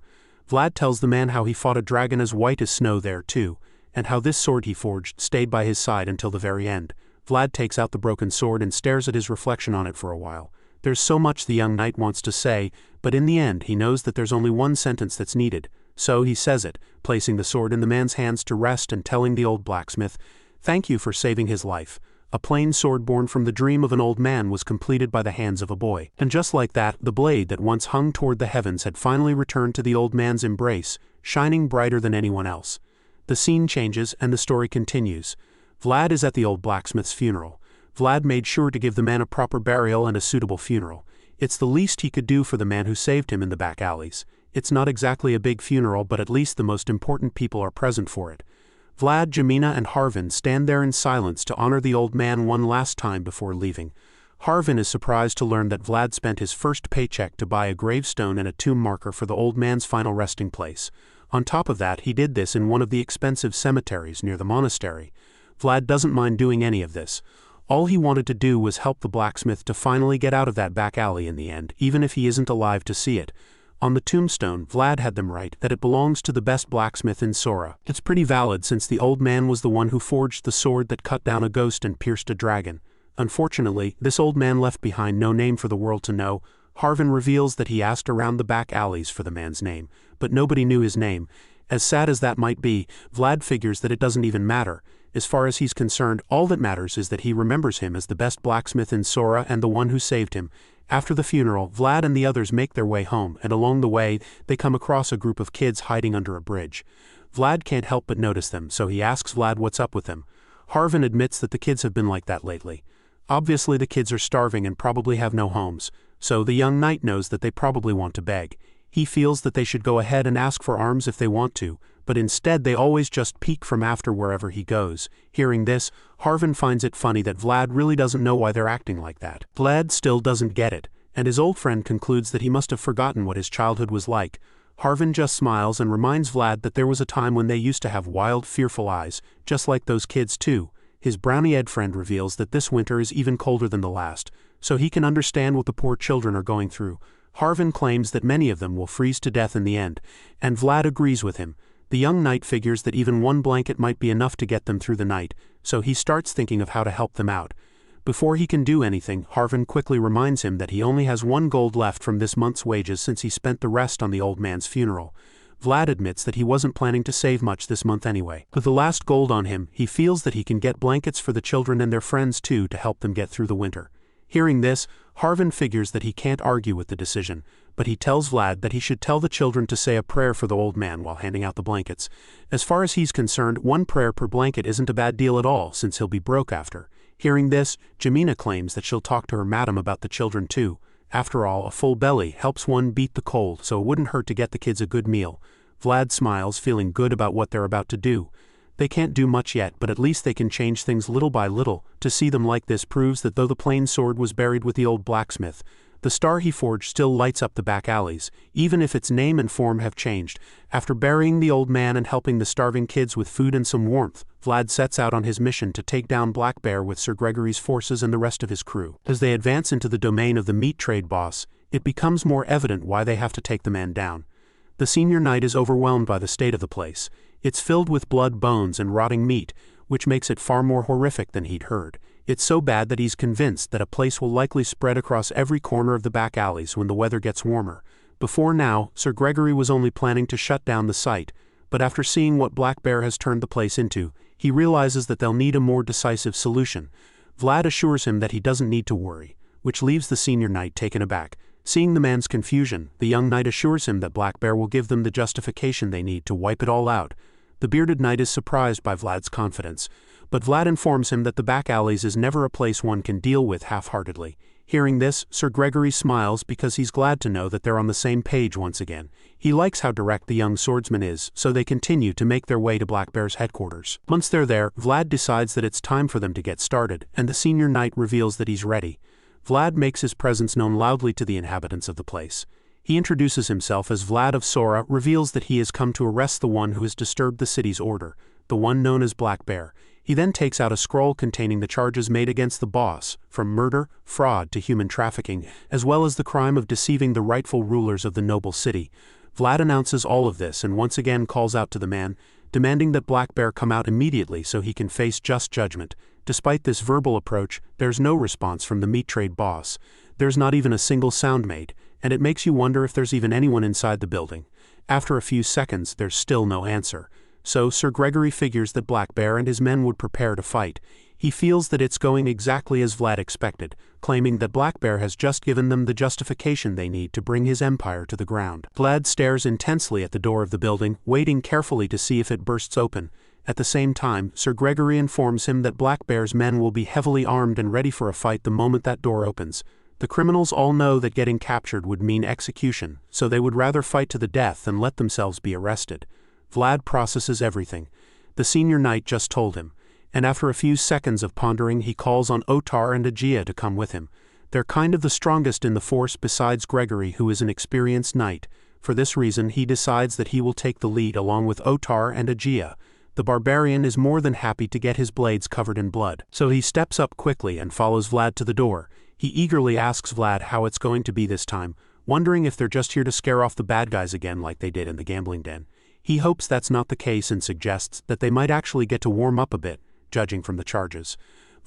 Vlad tells the man how he fought a dragon as white as snow there too, and how this sword he forged stayed by his side until the very end. Vlad takes out the broken sword and stares at his reflection on it for a while. There's so much the young knight wants to say, but in the end he knows that there's only one sentence that's needed. So he says it, placing the sword in the man's hands to rest and telling the old blacksmith, "Thank you for saving his life." A plain sword born from the dream of an old man was completed by the hands of a boy. And just like that, the blade that once hung toward the heavens had finally returned to the old man's embrace, shining brighter than anyone else. The scene changes and the story continues. Vlad is at the old blacksmith's funeral. Vlad made sure to give the man a proper burial and a suitable funeral. It's the least he could do for the man who saved him in the back alleys. It's not exactly a big funeral, but at least the most important people are present for it. Vlad, Jamina, and Harvin stand there in silence to honor the old man one last time before leaving. Harvin is surprised to learn that Vlad spent his first paycheck to buy a gravestone and a tomb marker for the old man's final resting place. On top of that, he did this in one of the expensive cemeteries near the monastery. Vlad doesn't mind doing any of this. All he wanted to do was help the blacksmith to finally get out of that back alley in the end, even if he isn't alive to see it. On the tombstone, Vlad had them write that it belongs to the best blacksmith in Sora. It's pretty valid since the old man was the one who forged the sword that cut down a ghost and pierced a dragon. Unfortunately, this old man left behind no name for the world to know. Harvin reveals that he asked around the back alleys for the man's name, but nobody knew his name. As sad as that might be, Vlad figures that it doesn't even matter. As far as he's concerned, all that matters is that he remembers him as the best blacksmith in Sora and the one who saved him. After the funeral, Vlad and the others make their way home, and along the way, they come across a group of kids hiding under a bridge. Vlad can't help but notice them, so he asks Vlad what's up with them. Harvin admits that the kids have been like that lately. Obviously the kids are starving and probably have no homes, so the young knight knows that they probably want to beg. He feels that they should go ahead and ask for arms if they want to, but instead they always just peek from after wherever he goes. Hearing this, Harvin finds it funny that Vlad really doesn't know why they're acting like that. Vlad still doesn't get it, and his old friend concludes that he must have forgotten what his childhood was like. Harvin just smiles and reminds Vlad that there was a time when they used to have wild, fearful eyes, just like those kids too. His brownie-eyed friend reveals that this winter is even colder than the last, so he can understand what the poor children are going through. Harvin claims that many of them will freeze to death in the end, and Vlad agrees with him. The young knight figures that even one blanket might be enough to get them through the night, so he starts thinking of how to help them out. Before he can do anything, Harvin quickly reminds him that he only has 1 gold left from this month's wages since he spent the rest on the old man's funeral. Vlad admits that he wasn't planning to save much this month anyway. With the last gold on him, he feels that he can get blankets for the children and their friends too to help them get through the winter. Hearing this, Harvin figures that he can't argue with the decision, but he tells Vlad that he should tell the children to say a prayer for the old man while handing out the blankets. As far as he's concerned, 1 prayer per blanket isn't a bad deal at all since he'll be broke after. Hearing this, Jamina claims that she'll talk to her madam about the children too. After all, a full belly helps one beat the cold, so it wouldn't hurt to get the kids a good meal. Vlad smiles, feeling good about what they're about to do. They can't do much yet, but at least they can change things little by little. To see them like this proves that though the plain sword was buried with the old blacksmith, the star he forged still lights up the back alleys, even if its name and form have changed. After burying the old man and helping the starving kids with food and some warmth, Vlad sets out on his mission to take down Black Bear with Sir Gregory's forces and the rest of his crew. As they advance into the domain of the meat trade boss, it becomes more evident why they have to take the man down. The senior knight is overwhelmed by the state of the place. It's filled with blood, bones, and rotting meat, which makes it far more horrific than he'd heard. It's so bad that he's convinced that a place will likely spread across every corner of the back alleys when the weather gets warmer. Before now, Sir Gregory was only planning to shut down the site, but after seeing what Black Bear has turned the place into, he realizes that they'll need a more decisive solution. Vlad assures him that he doesn't need to worry, which leaves the senior knight taken aback. Seeing the man's confusion, the young knight assures him that Black Bear will give them the justification they need to wipe it all out. The bearded knight is surprised by Vlad's confidence, but Vlad informs him that the back alleys is never a place one can deal with half-heartedly. Hearing this, Sir Gregory smiles because he's glad to know that they're on the same page once again. He likes how direct the young swordsman is, so they continue to make their way to Black Bear's headquarters. Once they're there, Vlad decides that it's time for them to get started, and the senior knight reveals that he's ready. Vlad makes his presence known loudly to the inhabitants of the place. He introduces himself as Vlad of Sora, reveals that he has come to arrest the one who has disturbed the city's order, the one known as Black Bear. He then takes out a scroll containing the charges made against the boss, from murder, fraud to human trafficking, as well as the crime of deceiving the rightful rulers of the noble city. Vlad announces all of this and once again calls out to the man, demanding that Black Bear come out immediately so he can face just judgment. Despite this verbal approach, there's no response from the meat trade boss. There's not even a single sound made, and it makes you wonder if there's even anyone inside the building. After a few seconds, there's still no answer. So Sir Gregory figures that Black Bear and his men would prepare to fight. He feels that it's going exactly as Vlad expected, claiming that Black Bear has just given them the justification they need to bring his empire to the ground. Vlad stares intensely at the door of the building, waiting carefully to see if it bursts open. At the same time, Sir Gregory informs him that Black Bear's men will be heavily armed and ready for a fight the moment that door opens. The criminals all know that getting captured would mean execution, so they would rather fight to the death than let themselves be arrested. Vlad processes everything. The senior knight just told him, and after a few seconds of pondering he calls on Otar and Agia to come with him. They're kind of the strongest in the force besides Gregory, who is an experienced knight. For this reason he decides that he will take the lead along with Otar and Agia. The barbarian is more than happy to get his blades covered in blood, so he steps up quickly and follows Vlad to the door. He eagerly asks Vlad how it's going to be this time, wondering if they're just here to scare off the bad guys again like they did in the gambling den. He hopes that's not the case and suggests that they might actually get to warm up a bit, judging from the charges.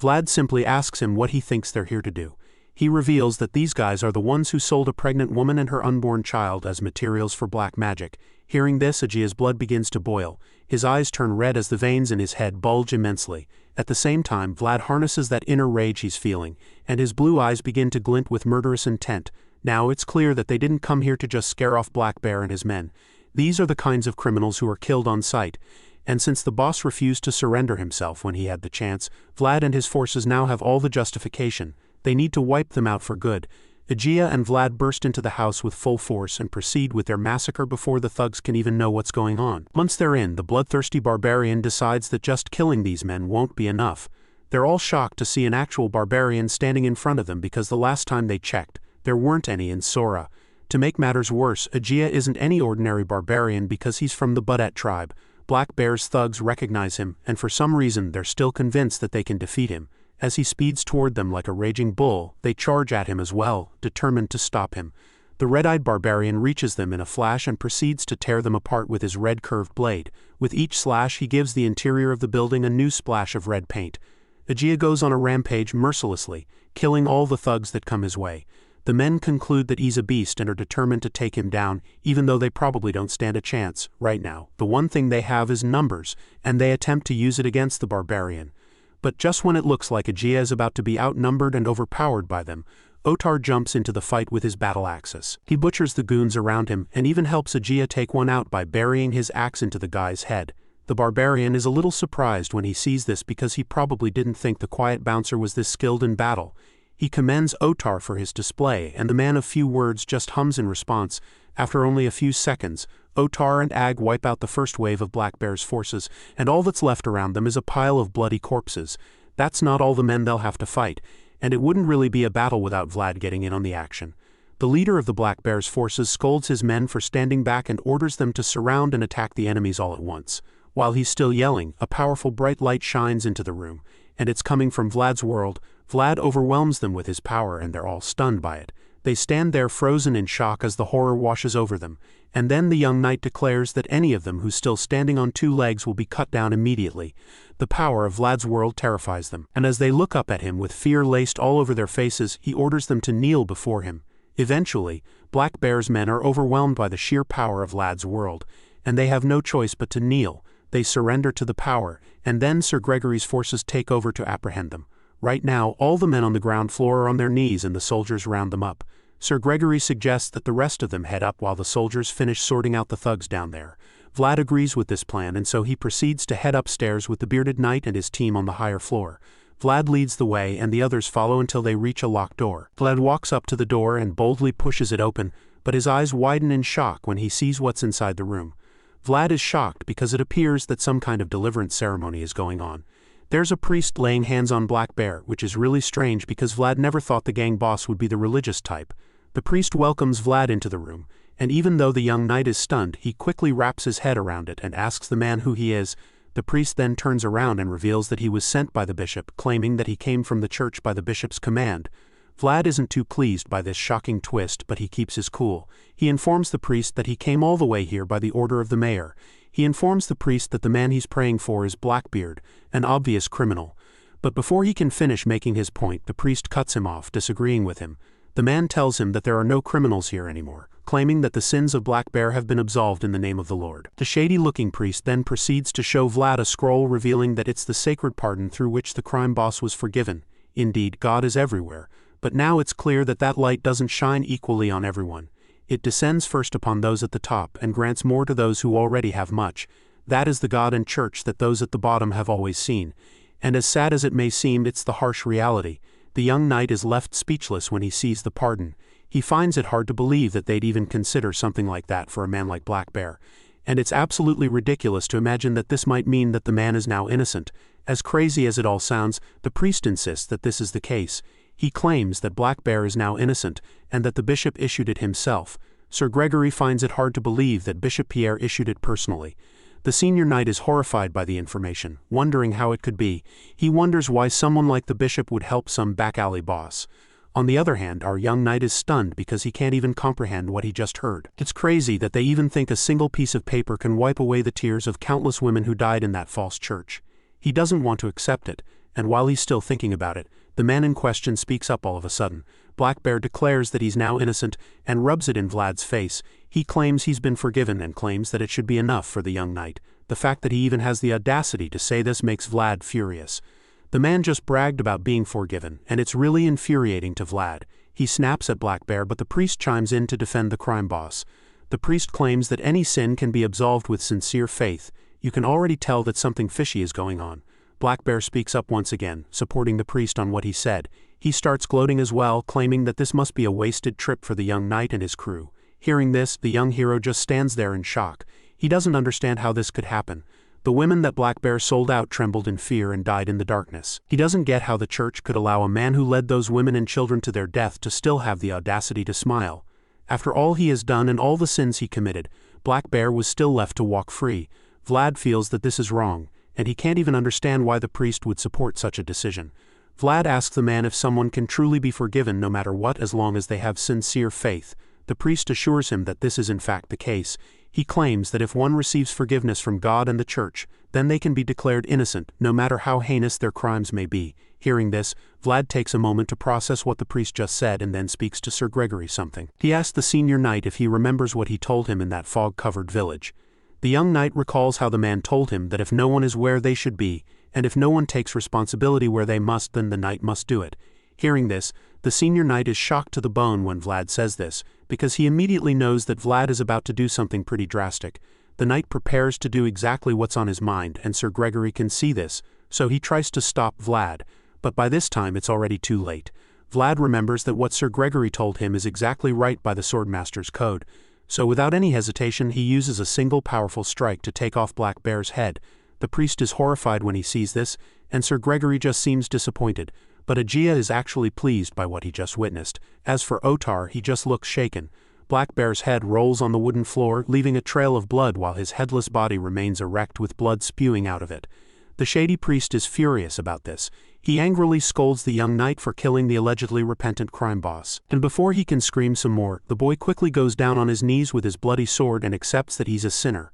Vlad simply asks him what he thinks they're here to do. He reveals that these guys are the ones who sold a pregnant woman and her unborn child as materials for black magic. Hearing this, Agia's blood begins to boil. His eyes turn red as the veins in his head bulge immensely. At the same time, Vlad harnesses that inner rage he's feeling, and his blue eyes begin to glint with murderous intent. Now it's clear that they didn't come here to just scare off Black Bear and his men. These are the kinds of criminals who are killed on sight. And since the boss refused to surrender himself when he had the chance, Vlad and his forces now have all the justification. They need to wipe them out for good. Agia and Vlad burst into the house with full force and proceed with their massacre before the thugs can even know what's going on. Once they're in, the bloodthirsty barbarian decides that just killing these men won't be enough. They're all shocked to see an actual barbarian standing in front of them because the last time they checked, there weren't any in Sora. To make matters worse, Agia isn't any ordinary barbarian because he's from the Budet tribe. Black Bear's thugs recognize him, and for some reason they're still convinced that they can defeat him. As he speeds toward them like a raging bull, they charge at him as well, determined to stop him. The red-eyed barbarian reaches them in a flash and proceeds to tear them apart with his red curved blade. With each slash he gives the interior of the building a new splash of red paint. Agia goes on a rampage mercilessly, killing all the thugs that come his way. The men conclude that he's a beast and are determined to take him down, even though they probably don't stand a chance right now. The one thing they have is numbers, and they attempt to use it against the barbarian. But just when it looks like Agia is about to be outnumbered and overpowered by them, Otar jumps into the fight with his battle axes. He butchers the goons around him and even helps Agia take one out by burying his axe into the guy's head. The barbarian is a little surprised when he sees this because he probably didn't think the quiet bouncer was this skilled in battle. He commends Otar for his display, and the man of few words just hums in response. After only a few seconds, Otar and Ag wipe out the first wave of Black Bear's forces, and all that's left around them is a pile of bloody corpses. That's not all the men they'll have to fight, and it wouldn't really be a battle without Vlad getting in on the action. The leader of the Black Bear's forces scolds his men for standing back and orders them to surround and attack the enemies all at once. While he's still yelling, a powerful bright light shines into the room, and it's coming from Vlad's world. Vlad overwhelms them with his power and they're all stunned by it. They stand there frozen in shock as the horror washes over them, and then the young knight declares that any of them who's still standing on two legs will be cut down immediately. The power of Vlad's world terrifies them, and as they look up at him with fear laced all over their faces, he orders them to kneel before him. Eventually, Black Bear's men are overwhelmed by the sheer power of Vlad's world, and they have no choice but to kneel. They surrender to the power, and then Sir Gregory's forces take over to apprehend them. Right now, all the men on the ground floor are on their knees and the soldiers round them up. Sir Gregory suggests that the rest of them head up while the soldiers finish sorting out the thugs down there. Vlad agrees with this plan, and so he proceeds to head upstairs with the bearded knight and his team on the higher floor. Vlad leads the way and the others follow until they reach a locked door. Vlad walks up to the door and boldly pushes it open, but his eyes widen in shock when he sees what's inside the room. Vlad is shocked because it appears that some kind of deliverance ceremony is going on. There's a priest laying hands on Black Bear, which is really strange because Vlad never thought the gang boss would be the religious type. The priest welcomes Vlad into the room, and even though the young knight is stunned, he quickly wraps his head around it and asks the man who he is. The priest then turns around and reveals that he was sent by the bishop, claiming that he came from the church by the bishop's command. Vlad isn't too pleased by this shocking twist, but he keeps his cool. He informs the priest that he came all the way here by the order of the mayor. He informs the priest that the man he's praying for is Blackbeard, an obvious criminal. But before he can finish making his point, the priest cuts him off, disagreeing with him. The man tells him that there are no criminals here anymore, claiming that the sins of Black Bear have been absolved in the name of the Lord. The shady-looking priest then proceeds to show Vlad a scroll revealing that it's the sacred pardon through which the crime boss was forgiven. Indeed, God is everywhere, but now it's clear that that light doesn't shine equally on everyone. It descends first upon those at the top and grants more to those who already have much. That is the God and church that those at the bottom have always seen. And as sad as it may seem, it's the harsh reality. The young knight is left speechless when he sees the pardon. He finds it hard to believe that they'd even consider something like that for a man like Black Bear. And it's absolutely ridiculous to imagine that this might mean that the man is now innocent. As crazy as it all sounds, the priest insists that this is the case. He claims that Black Bear is now innocent, and that the bishop issued it himself. Sir Gregory finds it hard to believe that Bishop Pierre issued it personally. The senior knight is horrified by the information, wondering how it could be. He wonders why someone like the bishop would help some back-alley boss. On the other hand, our young knight is stunned because he can't even comprehend what he just heard. It's crazy that they even think a single piece of paper can wipe away the tears of countless women who died in that false church. He doesn't want to accept it, and while he's still thinking about it, the man in question speaks up all of a sudden. Black Bear declares that he's now innocent and rubs it in Vlad's face. He claims he's been forgiven and claims that it should be enough for the young knight. The fact that he even has the audacity to say this makes Vlad furious. The man just bragged about being forgiven, and it's really infuriating to Vlad. He snaps at Black Bear, but the priest chimes in to defend the crime boss. The priest claims that any sin can be absolved with sincere faith. You can already tell that something fishy is going on. Black Bear speaks up once again, supporting the priest on what he said. He starts gloating as well, claiming that this must be a wasted trip for the young knight and his crew. Hearing this, the young hero just stands there in shock. He doesn't understand how this could happen. The women that Black Bear sold out trembled in fear and died in the darkness. He doesn't get how the church could allow a man who led those women and children to their death to still have the audacity to smile. After all he has done and all the sins he committed, Black Bear was still left to walk free. Vlad feels that this is wrong, and he can't even understand why the priest would support such a decision. Vlad asks the man if someone can truly be forgiven no matter what as long as they have sincere faith. The priest assures him that this is in fact the case. He claims that if one receives forgiveness from God and the church, then they can be declared innocent, no matter how heinous their crimes may be. Hearing this, Vlad takes a moment to process what the priest just said and then speaks to Sir Gregory something. He asks the senior knight if he remembers what he told him in that fog-covered village. The young knight recalls how the man told him that if no one is where they should be, and if no one takes responsibility where they must, then the knight must do it. Hearing this, the senior knight is shocked to the bone when Vlad says this, because he immediately knows that Vlad is about to do something pretty drastic. The knight prepares to do exactly what's on his mind, and Sir Gregory can see this, so he tries to stop Vlad, but by this time it's already too late. Vlad remembers that what Sir Gregory told him is exactly right by the swordmaster's code, so without any hesitation he uses a single powerful strike to take off Black Bear's head. The priest is horrified when he sees this, and Sir Gregory just seems disappointed, but Agia is actually pleased by what he just witnessed. As for Otar, he just looks shaken. Black Bear's head rolls on the wooden floor, leaving a trail of blood while his headless body remains erect with blood spewing out of it. The shady priest is furious about this. He angrily scolds the young knight for killing the allegedly repentant crime boss. And before he can scream some more, the boy quickly goes down on his knees with his bloody sword and accepts that he's a sinner.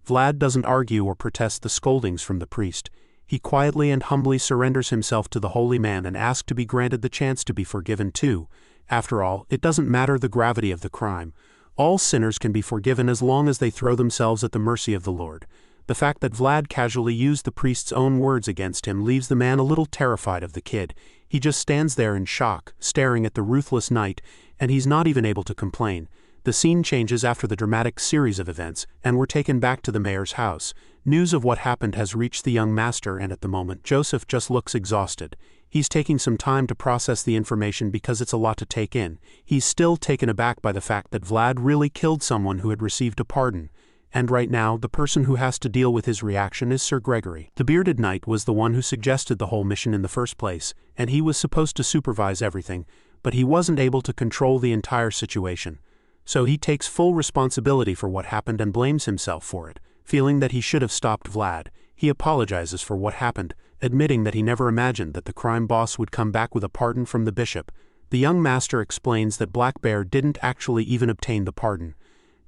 Vlad doesn't argue or protest the scoldings from the priest. He quietly and humbly surrenders himself to the holy man and asks to be granted the chance to be forgiven too. After all, it doesn't matter the gravity of the crime. All sinners can be forgiven as long as they throw themselves at the mercy of the Lord. The fact that Vlad casually used the priest's own words against him leaves the man a little terrified of the kid. He just stands there in shock, staring at the ruthless knight, and he's not even able to complain. The scene changes after the dramatic series of events, and we're taken back to the mayor's house. News of what happened has reached the young master, and at the moment Joseph just looks exhausted. He's taking some time to process the information because it's a lot to take in. He's still taken aback by the fact that Vlad really killed someone who had received a pardon. And right now, the person who has to deal with his reaction is Sir Gregory. The bearded knight was the one who suggested the whole mission in the first place, and he was supposed to supervise everything, but he wasn't able to control the entire situation. So he takes full responsibility for what happened and blames himself for it, feeling that he should have stopped Vlad. He apologizes for what happened, admitting that he never imagined that the crime boss would come back with a pardon from the bishop. The young master explains that Black Bear didn't actually even obtain the pardon.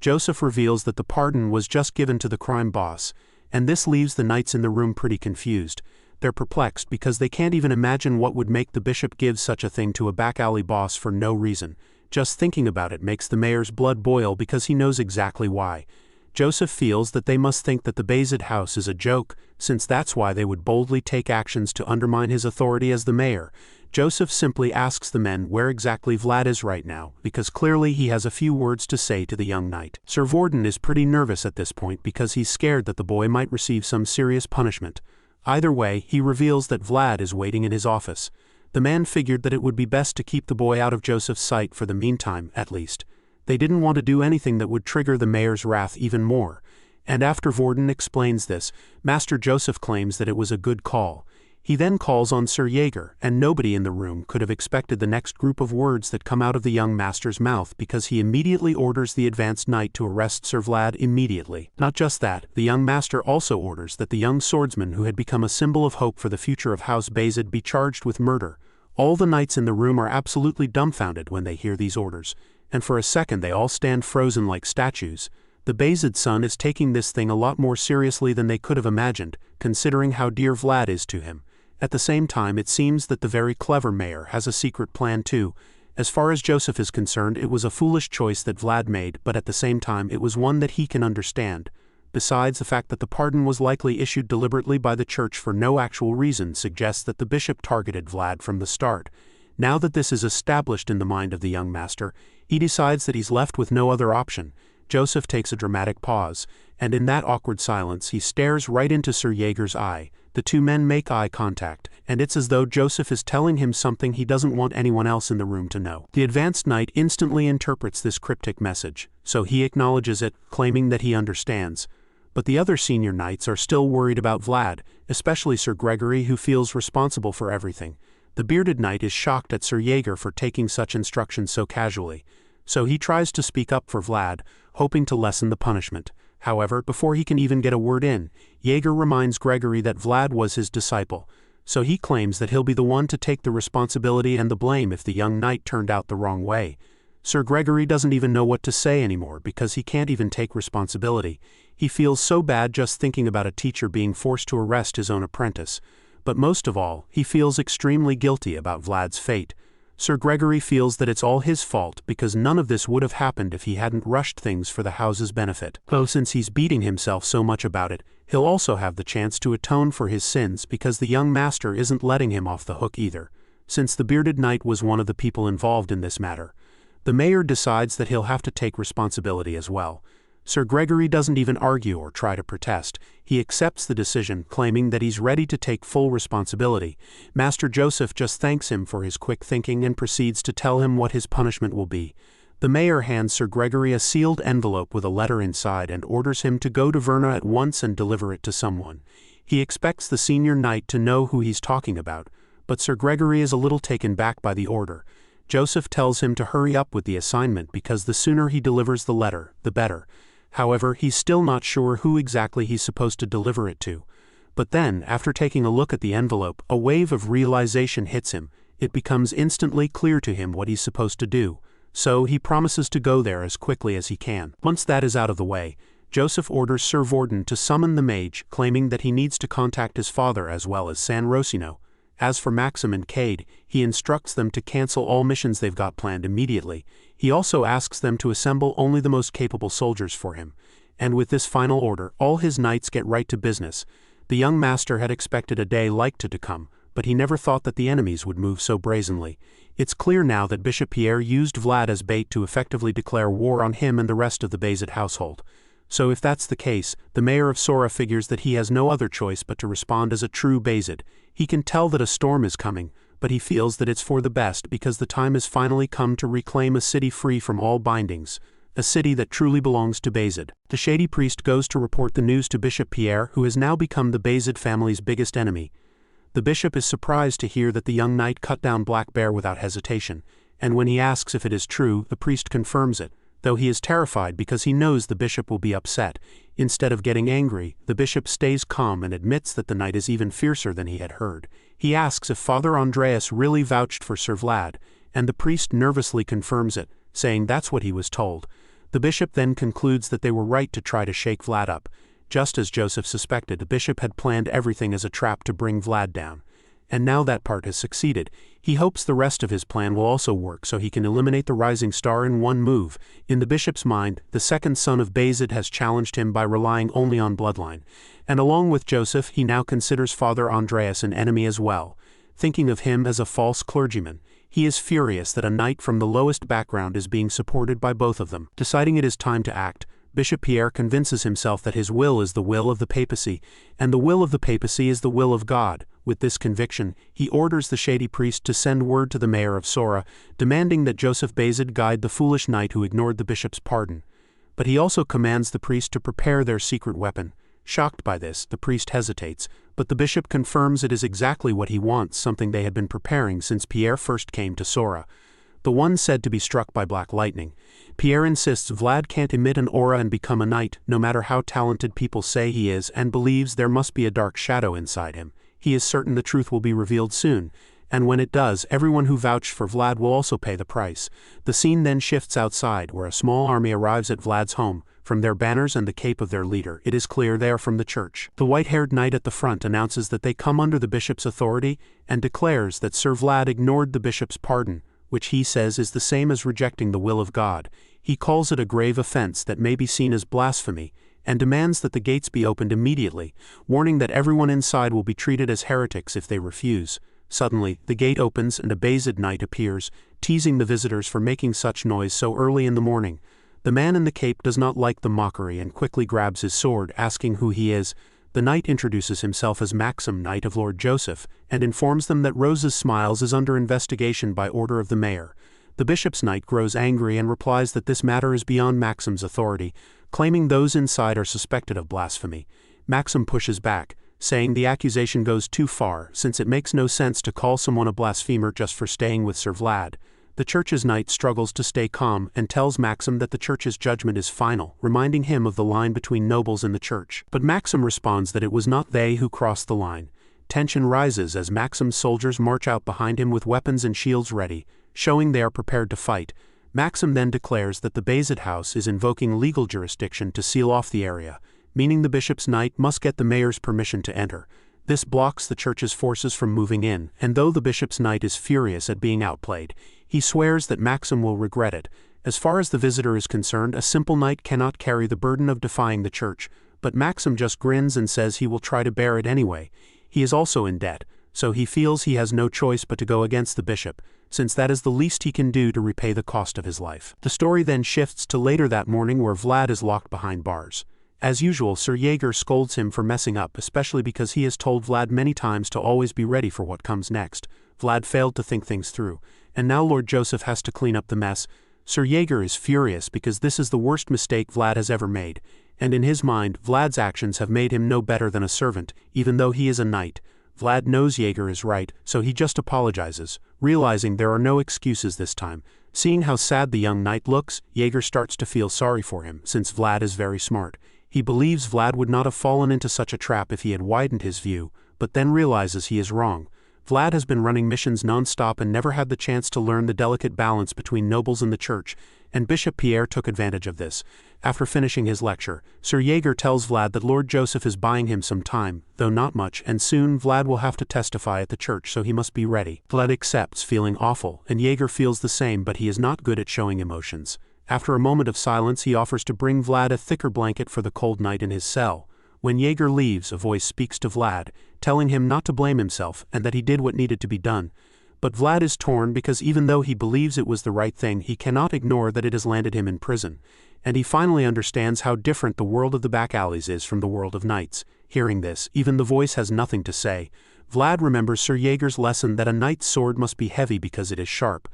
Joseph reveals that the pardon was just given to the crime boss, and this leaves the knights in the room pretty confused. they're perplexed because they can't even imagine what would make the bishop give such a thing to a back-alley boss for no reason. Just thinking about it makes the mayor's blood boil because he knows exactly why. Joseph feels that they must think that the Bayzid house is a joke, since that's why they would boldly take actions to undermine his authority as the mayor. Joseph simply asks the men where exactly Vlad is right now, because clearly he has a few words to say to the young knight. Sir Vorden is pretty nervous at this point because he's scared that the boy might receive some serious punishment. Either way, he reveals that Vlad is waiting in his office. The man figured that it would be best to keep the boy out of Joseph's sight for the meantime, at least. They didn't want to do anything that would trigger the mayor's wrath even more. And after Vorden explains this, Master Joseph claims that it was a good call. He then calls on Sir Jaeger, and nobody in the room could have expected the next group of words that come out of the young master's mouth because he immediately orders the advanced knight to arrest Sir Vlad immediately. Not just that, the young master also orders that the young swordsman who had become a symbol of hope for the future of House Bayzid be charged with murder. All the knights in the room are absolutely dumbfounded when they hear these orders, and for a second they all stand frozen like statues. The Bayzid son is taking this thing a lot more seriously than they could have imagined, considering how dear Vlad is to him. At the same time, it seems that the very clever mayor has a secret plan too. As far as Joseph is concerned, it was a foolish choice that Vlad made, but at the same time it was one that he can understand. Besides, the fact that the pardon was likely issued deliberately by the church for no actual reason suggests that the bishop targeted Vlad from the start. Now that this is established in the mind of the young master, he decides that he's left with no other option. Joseph takes a dramatic pause, and in that awkward silence he stares right into Sir Jaeger's eye. The two men make eye contact, and it's as though Joseph is telling him something he doesn't want anyone else in the room to know. The advanced knight instantly interprets this cryptic message, so he acknowledges it, claiming that he understands. But the other senior knights are still worried about Vlad, especially Sir Gregory, who feels responsible for everything. The bearded knight is shocked at Sir Jaeger for taking such instructions so casually, so he tries to speak up for Vlad, hoping to lessen the punishment. However, before he can even get a word in, Jaeger reminds Gregory that Vlad was his disciple, so he claims that he'll be the one to take the responsibility and the blame if the young knight turned out the wrong way. Sir Gregory doesn't even know what to say anymore because he can't even take responsibility. He feels so bad just thinking about a teacher being forced to arrest his own apprentice. But most of all, he feels extremely guilty about Vlad's fate. Sir Gregory feels that it's all his fault because none of this would have happened if he hadn't rushed things for the house's benefit. Though since he's beating himself so much about it, he'll also have the chance to atone for his sins because the young master isn't letting him off the hook either, since the bearded knight was one of the people involved in this matter. The mayor decides that he'll have to take responsibility as well. Sir Gregory doesn't even argue or try to protest. He accepts the decision, claiming that he's ready to take full responsibility. Master Joseph just thanks him for his quick thinking and proceeds to tell him what his punishment will be. The mayor hands Sir Gregory a sealed envelope with a letter inside and orders him to go to Verna at once and deliver it to someone. He expects the senior knight to know who he's talking about, but Sir Gregory is a little taken back by the order. Joseph tells him to hurry up with the assignment because the sooner he delivers the letter, the better. However, he's still not sure who exactly he's supposed to deliver it to. But then, after taking a look at the envelope, a wave of realization hits him. It becomes instantly clear to him what he's supposed to do. So he promises to go there as quickly as he can. Once that is out of the way, Joseph orders Sir Vorden to summon the mage, claiming that he needs to contact his father as well as San Rosino. As for Maxim and Cade, he instructs them to cancel all missions they've got planned immediately. He also asks them to assemble only the most capable soldiers for him. And with this final order, all his knights get right to business. The young master had expected a day like to come, but he never thought that the enemies would move so brazenly. It's clear now that Bishop Pierre used Vlad as bait to effectively declare war on him and the rest of the Bayzid household. So if that's the case, the mayor of Sora figures that he has no other choice but to respond as a true Bayzid. He can tell that a storm is coming, but he feels that it's for the best because the time has finally come to reclaim a city free from all bindings, a city that truly belongs to Bayzid. The shady priest goes to report the news to Bishop Pierre, who has now become the Bayzid family's biggest enemy. The bishop is surprised to hear that the young knight cut down Black Bear without hesitation, and when he asks if it is true, the priest confirms it, though he is terrified because he knows the bishop will be upset. Instead of getting angry, the bishop stays calm and admits that the knight is even fiercer than he had heard. He asks if Father Andreas really vouched for Sir Vlad, and the priest nervously confirms it, saying that's what he was told. The bishop then concludes that they were right to try to shake Vlad up. Just as Joseph suspected, the bishop had planned everything as a trap to bring Vlad down. And now that part has succeeded. He hopes the rest of his plan will also work so he can eliminate the rising star in one move. In the bishop's mind, the second son of Bayezid has challenged him by relying only on bloodline. And along with Joseph, he now considers Father Andreas an enemy as well, thinking of him as a false clergyman. He is furious that a knight from the lowest background is being supported by both of them. Deciding it is time to act, Bishop Pierre convinces himself that his will is the will of the papacy, and the will of the papacy is the will of God. With this conviction, he orders the shady priest to send word to the mayor of Sora, demanding that Joseph Bayezid guide the foolish knight who ignored the bishop's pardon. But he also commands the priest to prepare their secret weapon. Shocked by this, the priest hesitates, but the bishop confirms it is exactly what he wants, something they had been preparing since Pierre first came to Sora. The one said to be struck by black lightning. Pierre insists Vlad can't emit an aura and become a knight, no matter how talented people say he is, and believes there must be a dark shadow inside him. He is certain the truth will be revealed soon, and when it does, everyone who vouched for Vlad will also pay the price. The scene then shifts outside, where a small army arrives at Vlad's home. From their banners and the cape of their leader, it is clear they are from the church. The white-haired knight at the front announces that they come under the bishop's authority, and declares that Sir Vlad ignored the bishop's pardon, which he says is the same as rejecting the will of God. He calls it a grave offense that may be seen as blasphemy, and demands that the gates be opened immediately, warning that everyone inside will be treated as heretics if they refuse. Suddenly, the gate opens and a Bayezid knight appears, teasing the visitors for making such noise so early in the morning. The man in the cape does not like the mockery and quickly grabs his sword, asking who he is. The knight introduces himself as Maxim, knight of Lord Joseph, and informs them that Rose's Smiles is under investigation by order of the mayor. The bishop's knight grows angry and replies that this matter is beyond Maxim's authority, claiming those inside are suspected of blasphemy. Maxim pushes back, saying the accusation goes too far, since it makes no sense to call someone a blasphemer just for staying with Sir Vlad. The church's knight struggles to stay calm and tells Maxim that the church's judgment is final, reminding him of the line between nobles and the church. But Maxim responds that it was not they who crossed the line. Tension rises as Maxim's soldiers march out behind him with weapons and shields ready, showing they are prepared to fight. Maxim then declares that the Bayezid house is invoking legal jurisdiction to seal off the area, meaning the bishop's knight must get the mayor's permission to enter. This blocks the church's forces from moving in, and though the bishop's knight is furious at being outplayed, he swears that Maxim will regret it. As far as the visitor is concerned, a simple knight cannot carry the burden of defying the church, but Maxim just grins and says he will try to bear it anyway. He is also in debt, so he feels he has no choice but to go against the bishop, since that is the least he can do to repay the cost of his life. The story then shifts to later that morning where Vlad is locked behind bars. As usual, Sir Jaeger scolds him for messing up, especially because he has told Vlad many times to always be ready for what comes next. Vlad failed to think things through, and now Lord Joseph has to clean up the mess. Sir Jaeger is furious because this is the worst mistake Vlad has ever made, and in his mind, Vlad's actions have made him no better than a servant, even though he is a knight. Vlad knows Jaeger is right, so he just apologizes, realizing there are no excuses this time. Seeing how sad the young knight looks, Jaeger starts to feel sorry for him, since Vlad is very smart. He believes Vlad would not have fallen into such a trap if he had widened his view, but then realizes he is wrong. Vlad has been running missions non-stop and never had the chance to learn the delicate balance between nobles and the church, and Bishop Pierre took advantage of this. After finishing his lecture, Sir Jaeger tells Vlad that Lord Joseph is buying him some time, though not much, and soon Vlad will have to testify at the church, so he must be ready. Vlad accepts, feeling awful, and Jaeger feels the same, but he is not good at showing emotions. After a moment of silence, he offers to bring Vlad a thicker blanket for the cold night in his cell. When Jaeger leaves, a voice speaks to Vlad, telling him not to blame himself and that he did what needed to be done. But Vlad is torn because even though he believes it was the right thing, he cannot ignore that it has landed him in prison. And he finally understands how different the world of the back alleys is from the world of knights. Hearing this, even the voice has nothing to say. Vlad remembers Sir Jaeger's lesson that a knight's sword must be heavy because it is sharp.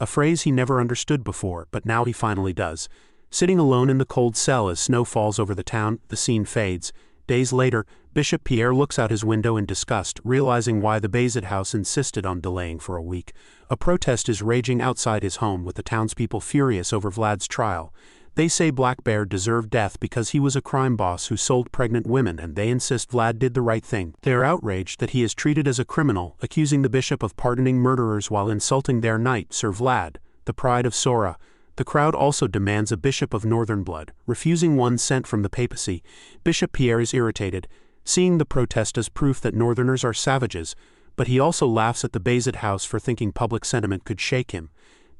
A phrase he never understood before, but now he finally does. Sitting alone in the cold cell as snow falls over the town, the scene fades. Days later, Bishop Pierre looks out his window in disgust, realizing why the Bayezid house insisted on delaying for a week. A protest is raging outside his home, with the townspeople furious over Vlad's trial. They say Black Bear deserved death because he was a crime boss who sold pregnant women, and they insist Vlad did the right thing. They are outraged that he is treated as a criminal, accusing the bishop of pardoning murderers while insulting their knight, Sir Vlad, the pride of Sora. The crowd also demands a bishop of northern blood, refusing one sent from the papacy. Bishop Pierre is irritated, seeing the protest as proof that northerners are savages, but he also laughs at the Bayezid house for thinking public sentiment could shake him.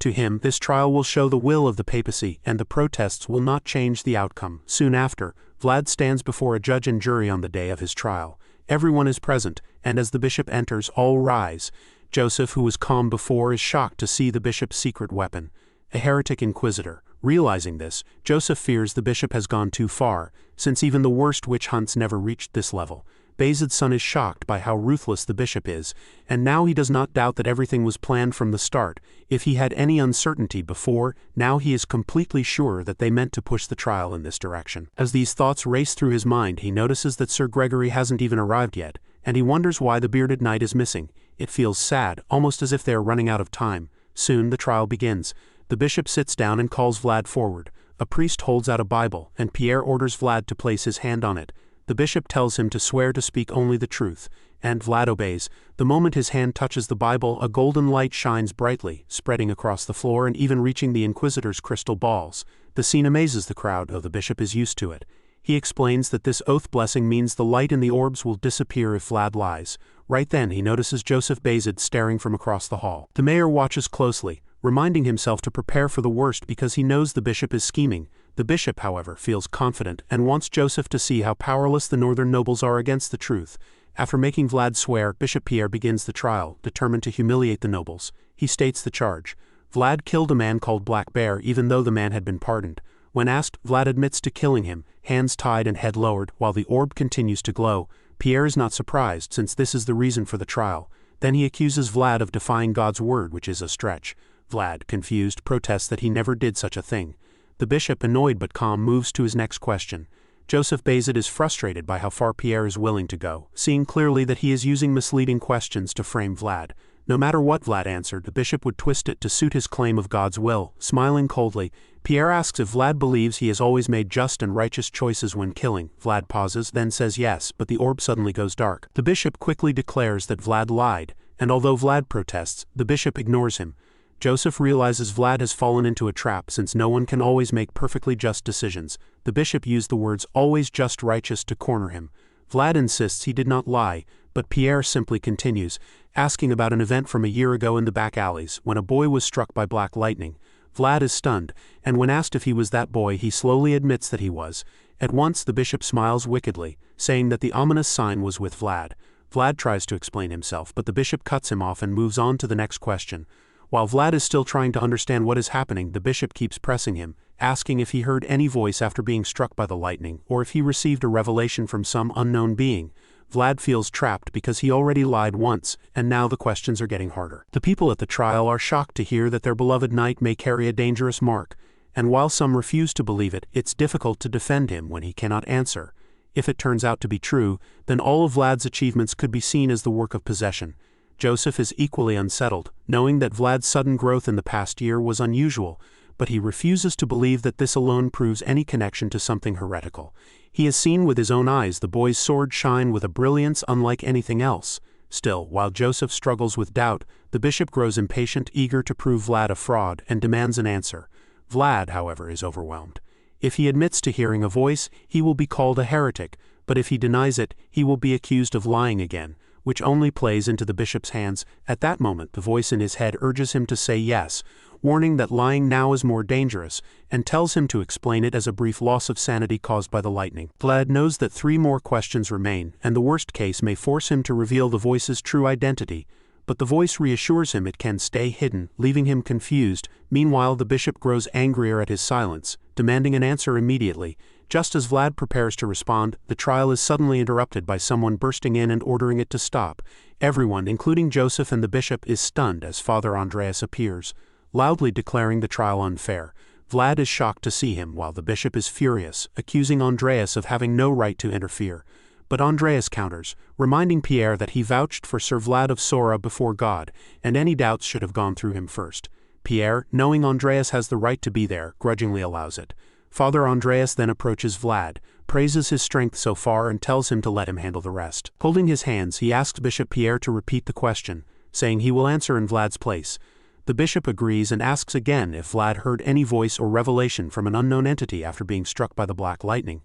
To him, this trial will show the will of the papacy, and the protests will not change the outcome. Soon after, Vlad stands before a judge and jury on the day of his trial. Everyone is present, and as the bishop enters, all rise. Joseph, who was calm before, is shocked to see the bishop's secret weapon, a heretic inquisitor. Realizing this, Joseph fears the bishop has gone too far, since even the worst witch hunts never reached this level. Bayezid's son is shocked by how ruthless the bishop is, and now he does not doubt that everything was planned from the start. If he had any uncertainty before, now he is completely sure that they meant to push the trial in this direction. As these thoughts race through his mind, he notices that Sir Gregory hasn't even arrived yet, and he wonders why the bearded knight is missing. It feels sad, almost as if they are running out of time. Soon the trial begins. The bishop sits down and calls Vlad forward. A priest holds out a Bible, and Pierre orders Vlad to place his hand on it. The bishop tells him to swear to speak only the truth, and Vlad obeys. The moment his hand touches the Bible, a golden light shines brightly, spreading across the floor and even reaching the inquisitor's crystal balls. The scene amazes the crowd, though the bishop is used to it. He explains that this oath blessing means the light in the orbs will disappear if Vlad lies. Right then he notices Joseph Bayezid staring from across the hall. The mayor watches closely, reminding himself to prepare for the worst because he knows the bishop is scheming. The bishop, however, feels confident and wants Joseph to see how powerless the northern nobles are against the truth. After making Vlad swear, Bishop Pierre begins the trial, determined to humiliate the nobles. He states the charge. Vlad killed a man called Black Bear even though the man had been pardoned. When asked, Vlad admits to killing him, hands tied and head lowered, while the orb continues to glow. Pierre is not surprised, since this is the reason for the trial. Then he accuses Vlad of defying God's word, which is a stretch. Vlad, confused, protests that he never did such a thing. The bishop, annoyed but calm, moves to his next question. Joseph Bayezid is frustrated by how far Pierre is willing to go, seeing clearly that he is using misleading questions to frame Vlad. No matter what Vlad answered, the bishop would twist it to suit his claim of God's will. Smiling coldly, Pierre asks if Vlad believes he has always made just and righteous choices when killing. Vlad pauses, then says yes, but the orb suddenly goes dark. The bishop quickly declares that Vlad lied, and although Vlad protests, the bishop ignores him. Joseph realizes Vlad has fallen into a trap since no one can always make perfectly just decisions. The bishop used the words always just righteous to corner him. Vlad insists he did not lie, but Pierre simply continues, asking about an event from a year ago in the back alleys, when a boy was struck by black lightning. Vlad is stunned, and when asked if he was that boy, he slowly admits that he was. At once the bishop smiles wickedly, saying that the ominous sign was with Vlad. Vlad tries to explain himself, but the bishop cuts him off and moves on to the next question. While Vlad is still trying to understand what is happening, the bishop keeps pressing him, asking if he heard any voice after being struck by the lightning, or if he received a revelation from some unknown being. Vlad feels trapped because he already lied once, and now the questions are getting harder. The people at the trial are shocked to hear that their beloved knight may carry a dangerous mark, and while some refuse to believe it, it's difficult to defend him when he cannot answer. If it turns out to be true, then all of Vlad's achievements could be seen as the work of possession. Joseph is equally unsettled, knowing that Vlad's sudden growth in the past year was unusual, but he refuses to believe that this alone proves any connection to something heretical. He has seen with his own eyes the boy's sword shine with a brilliance unlike anything else. Still, while Joseph struggles with doubt, the bishop grows impatient, eager to prove Vlad a fraud, and demands an answer. Vlad, however, is overwhelmed. If he admits to hearing a voice, he will be called a heretic, but if he denies it, he will be accused of lying again, which only plays into the bishop's hands. At that moment, the voice in his head urges him to say yes, warning that lying now is more dangerous, and tells him to explain it as a brief loss of sanity caused by the lightning. Vlad knows that 3 more questions remain, and the worst case may force him to reveal the voice's true identity, but the voice reassures him it can stay hidden, leaving him confused. Meanwhile, the bishop grows angrier at his silence, demanding an answer immediately. Just as Vlad prepares to respond, the trial is suddenly interrupted by someone bursting in and ordering it to stop. Everyone, including Joseph and the bishop, is stunned as Father Andreas appears, loudly declaring the trial unfair. Vlad is shocked to see him, while the bishop is furious, accusing Andreas of having no right to interfere. But Andreas counters, reminding Pierre that he vouched for Sir Vlad of Sora before God, and any doubts should have gone through him first. Pierre, knowing Andreas has the right to be there, grudgingly allows it. Father Andreas then approaches Vlad, praises his strength so far and tells him to let him handle the rest. Holding his hands, he asks Bishop Pierre to repeat the question, saying he will answer in Vlad's place. The bishop agrees and asks again if Vlad heard any voice or revelation from an unknown entity after being struck by the black lightning.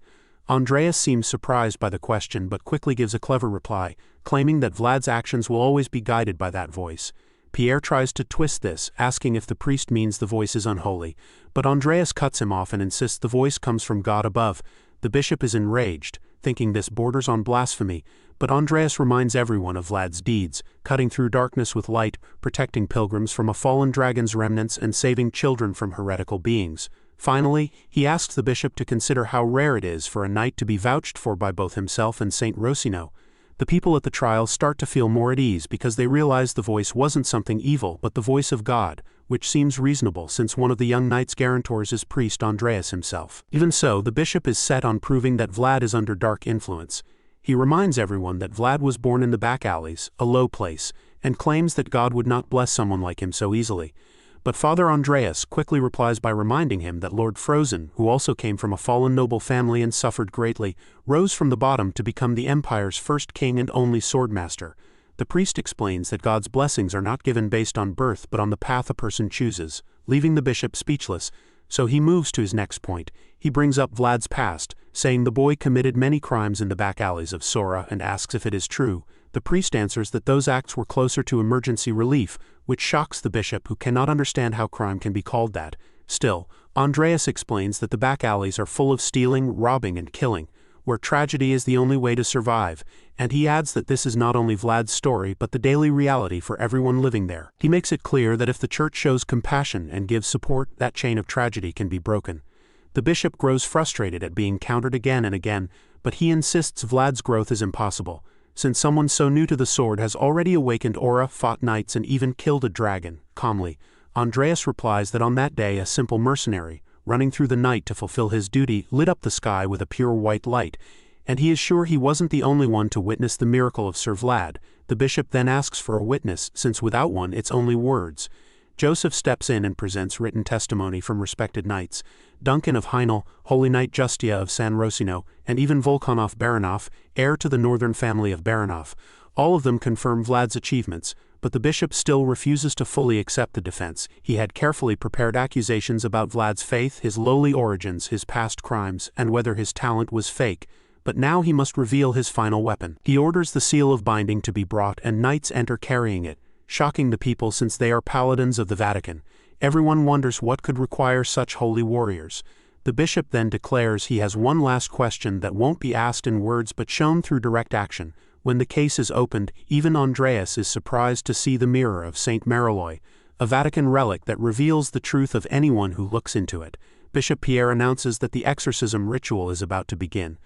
Andreas seems surprised by the question but quickly gives a clever reply, claiming that Vlad's actions will always be guided by that voice. Pierre tries to twist this, asking if the priest means the voice is unholy, but Andreas cuts him off and insists the voice comes from God above. The bishop is enraged, thinking this borders on blasphemy, but Andreas reminds everyone of Vlad's deeds, cutting through darkness with light, protecting pilgrims from a fallen dragon's remnants and saving children from heretical beings. Finally, he asks the bishop to consider how rare it is for a knight to be vouched for by both himself and Saint Rosino. The people at the trial start to feel more at ease because they realize the voice wasn't something evil but the voice of God, which seems reasonable since one of the young knight's guarantors is priest Andreas himself. Even so, the bishop is set on proving that Vlad is under dark influence. He reminds everyone that Vlad was born in the back alleys, a low place, and claims that God would not bless someone like him so easily. But Father Andreas quickly replies by reminding him that Lord Frozen, who also came from a fallen noble family and suffered greatly, rose from the bottom to become the Empire's first king and only swordmaster. The priest explains that God's blessings are not given based on birth but on the path a person chooses, leaving the bishop speechless. So he moves to his next point. He brings up Vlad's past, saying the boy committed many crimes in the back alleys of Sora and asks if it is true. The priest answers that those acts were closer to emergency relief, which shocks the bishop who cannot understand how crime can be called that. Still, Andreas explains that the back alleys are full of stealing, robbing and killing, where tragedy is the only way to survive, and he adds that this is not only Vlad's story but the daily reality for everyone living there. He makes it clear that if the church shows compassion and gives support, that chain of tragedy can be broken. The bishop grows frustrated at being countered again and again, but he insists Vlad's growth is impossible, since someone so new to the sword has already awakened aura, fought knights and even killed a dragon. Calmly, Andreas replies that on that day a simple mercenary, running through the night to fulfill his duty, lit up the sky with a pure white light, and he is sure he wasn't the only one to witness the miracle of Sir Vlad. The bishop then asks for a witness, since without one it's only words. Joseph steps in and presents written testimony from respected knights. Duncan of Heinel, Holy Knight Justia of San Rosino, and even Volkanov Baranov, heir to the northern family of Baranov. All of them confirm Vlad's achievements, but the bishop still refuses to fully accept the defense. He had carefully prepared accusations about Vlad's faith, his lowly origins, his past crimes, and whether his talent was fake, but now he must reveal his final weapon. He orders the seal of binding to be brought and knights enter carrying it, shocking the people since they are paladins of the Vatican. Everyone wonders what could require such holy warriors. The bishop then declares he has one last question that won't be asked in words but shown through direct action. When the case is opened, even Andreas is surprised to see the mirror of Saint Mariloy, a Vatican relic that reveals the truth of anyone who looks into it. Bishop Pierre announces that the exorcism ritual is about to begin.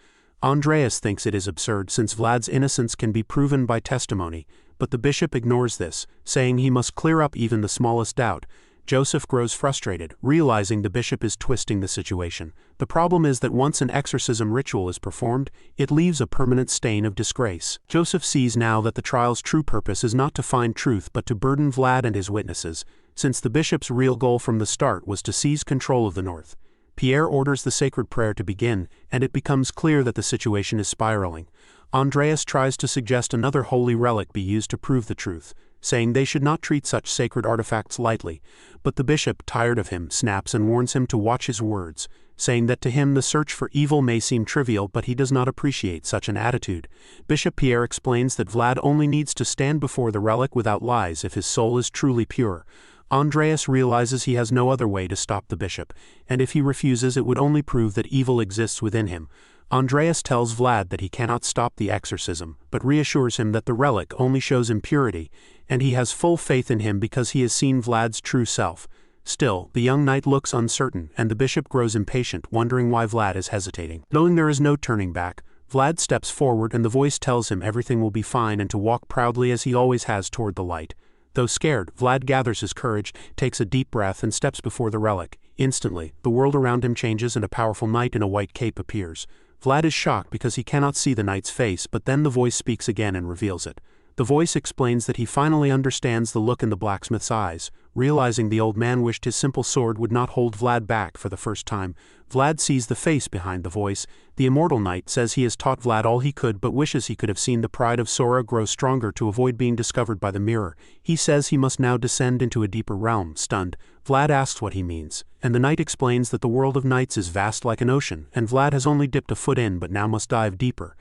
Andreas thinks it is absurd since Vlad's innocence can be proven by testimony, but the bishop ignores this, saying he must clear up even the smallest doubt. Joseph grows frustrated, realizing the bishop is twisting the situation. The problem is that once an exorcism ritual is performed, it leaves a permanent stain of disgrace. Joseph sees now that the trial's true purpose is not to find truth but to burden Vlad and his witnesses, since the bishop's real goal from the start was to seize control of the north. Pierre orders the sacred prayer to begin, and it becomes clear that the situation is spiraling. Andreas tries to suggest another holy relic be used to prove the truth, saying they should not treat such sacred artifacts lightly, but the bishop, tired of him, snaps and warns him to watch his words, saying that to him the search for evil may seem trivial but he does not appreciate such an attitude. Bishop Pierre explains that Vlad only needs to stand before the relic without lies if his soul is truly pure. Andreas realizes he has no other way to stop the bishop, and if he refuses it would only prove that evil exists within him. Andreas tells Vlad that he cannot stop the exorcism, but reassures him that the relic only shows impurity, and he has full faith in him because he has seen Vlad's true self. Still, the young knight looks uncertain, and the bishop grows impatient, wondering why Vlad is hesitating. Knowing there is no turning back, Vlad steps forward and the voice tells him everything will be fine and to walk proudly as he always has toward the light. Though scared, Vlad gathers his courage, takes a deep breath and steps before the relic. Instantly, the world around him changes and a powerful knight in a white cape appears. Vlad is shocked because he cannot see the knight's face, but then the voice speaks again and reveals it. The voice explains that he finally understands the look in the blacksmith's eyes. Realizing the old man wished his simple sword would not hold Vlad back for the first time, Vlad sees the face behind the voice. The immortal knight says he has taught Vlad all he could but wishes he could have seen the pride of Sora grow stronger to avoid being discovered by the mirror. He says he must now descend into a deeper realm. Stunned, Vlad asks what he means, and the knight explains that the world of knights is vast like an ocean, and Vlad has only dipped a foot in but now must dive deeper.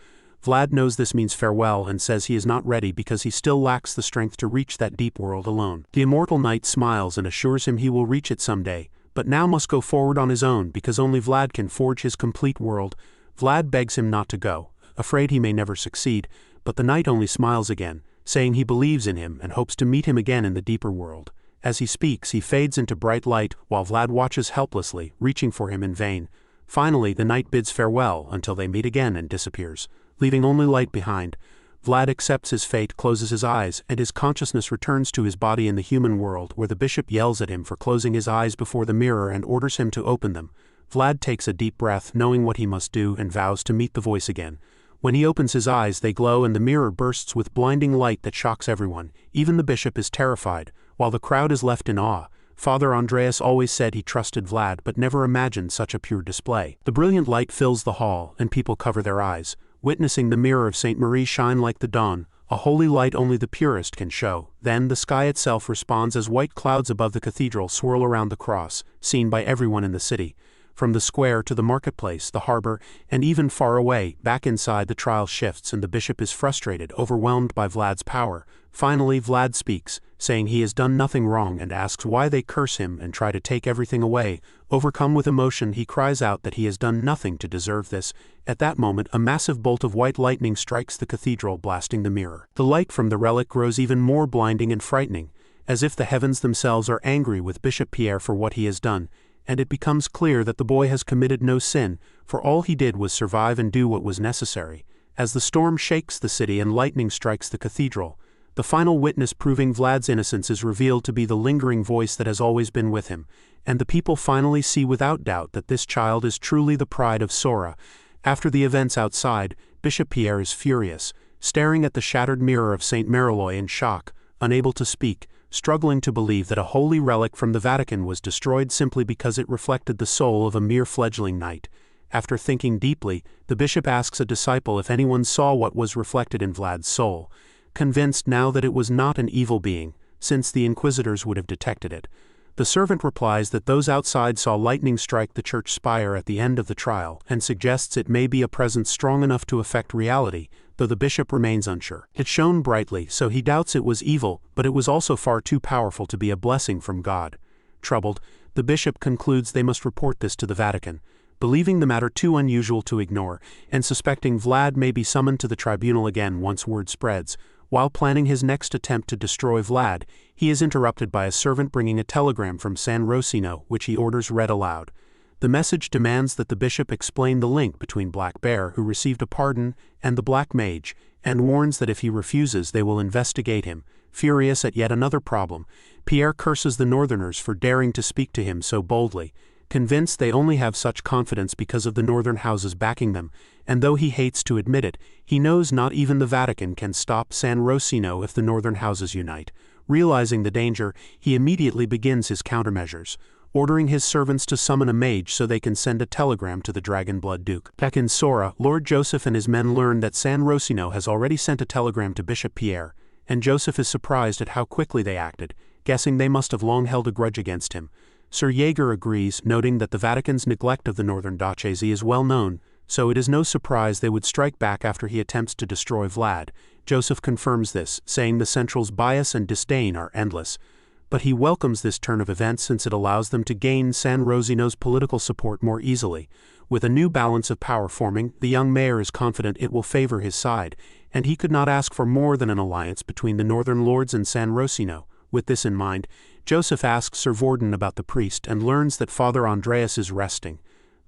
Vlad knows this means farewell and says he is not ready because he still lacks the strength to reach that deep world alone. The immortal knight smiles and assures him he will reach it someday, but now must go forward on his own because only Vlad can forge his complete world. Vlad begs him not to go, afraid he may never succeed, but the knight only smiles again, saying he believes in him and hopes to meet him again in the deeper world. As he speaks, he fades into bright light while Vlad watches helplessly, reaching for him in vain. Finally, the knight bids farewell until they meet again and disappears, leaving only light behind. Vlad accepts his fate, closes his eyes, and his consciousness returns to his body in the human world, where the bishop yells at him for closing his eyes before the mirror and orders him to open them. Vlad takes a deep breath, knowing what he must do, and vows to meet the voice again. When he opens his eyes, they glow and the mirror bursts with blinding light that shocks everyone. Even the bishop is terrified, while the crowd is left in awe. Father Andreas always said he trusted Vlad but never imagined such a pure display. The brilliant light fills the hall, and people cover their eyes, witnessing the mirror of St. Marie shine like the dawn, a holy light only the purest can show. Then the sky itself responds as white clouds above the cathedral swirl around the cross, seen by everyone in the city. From the square to the marketplace, the harbor, and even far away, back inside, the trial shifts and the bishop is frustrated, overwhelmed by Vlad's power. Finally, Vlad speaks, saying he has done nothing wrong and asks why they curse him and try to take everything away. Overcome with emotion, he cries out that he has done nothing to deserve this. At that moment, a massive bolt of white lightning strikes the cathedral, blasting the mirror. The light from the relic grows even more blinding and frightening, as if the heavens themselves are angry with Bishop Pierre for what he has done, and it becomes clear that the boy has committed no sin, for all he did was survive and do what was necessary. As the storm shakes the city and lightning strikes the cathedral, the final witness proving Vlad's innocence is revealed to be the lingering voice that has always been with him, and the people finally see without doubt that this child is truly the pride of Sora. After the events outside, Bishop Pierre is furious, staring at the shattered mirror of St. Mariloy in shock, unable to speak, struggling to believe that a holy relic from the Vatican was destroyed simply because it reflected the soul of a mere fledgling knight. After thinking deeply, the bishop asks a disciple if anyone saw what was reflected in Vlad's soul, convinced now that it was not an evil being, since the inquisitors would have detected it. The servant replies that those outside saw lightning strike the church spire at the end of the trial, and suggests it may be a presence strong enough to affect reality, though the bishop remains unsure. It shone brightly, so he doubts it was evil, but it was also far too powerful to be a blessing from God. Troubled, the bishop concludes they must report this to the Vatican, believing the matter too unusual to ignore, and suspecting Vlad may be summoned to the tribunal again once word spreads. While planning his next attempt to destroy Vlad, he is interrupted by a servant bringing a telegram from San Rosino, which he orders read aloud. The message demands that the bishop explain the link between Black Bear, who received a pardon, and the Black Mage, and warns that if he refuses they will investigate him. Furious at yet another problem, Pierre curses the Northerners for daring to speak to him so boldly, convinced they only have such confidence because of the Northern houses backing them, and though he hates to admit it, he knows not even the Vatican can stop San Rosino if the Northern houses unite. Realizing the danger, he immediately begins his countermeasures, ordering his servants to summon a mage so they can send a telegram to the Dragonblood Duke. Back in Sora, Lord Joseph and his men learn that San Rosino has already sent a telegram to Bishop Pierre, and Joseph is surprised at how quickly they acted, guessing they must have long held a grudge against him. Sir Jaeger agrees, noting that the Vatican's neglect of the Northern Diocese is well known, so it is no surprise they would strike back after he attempts to destroy Vlad. Joseph confirms this, saying the Central's bias and disdain are endless, but he welcomes this turn of events since it allows them to gain San Rosino's political support more easily. With a new balance of power forming, the young mayor is confident it will favor his side, and he could not ask for more than an alliance between the Northern Lords and San Rosino. With this in mind, Joseph asks Sir Vorden about the priest and learns that Father Andreas is resting,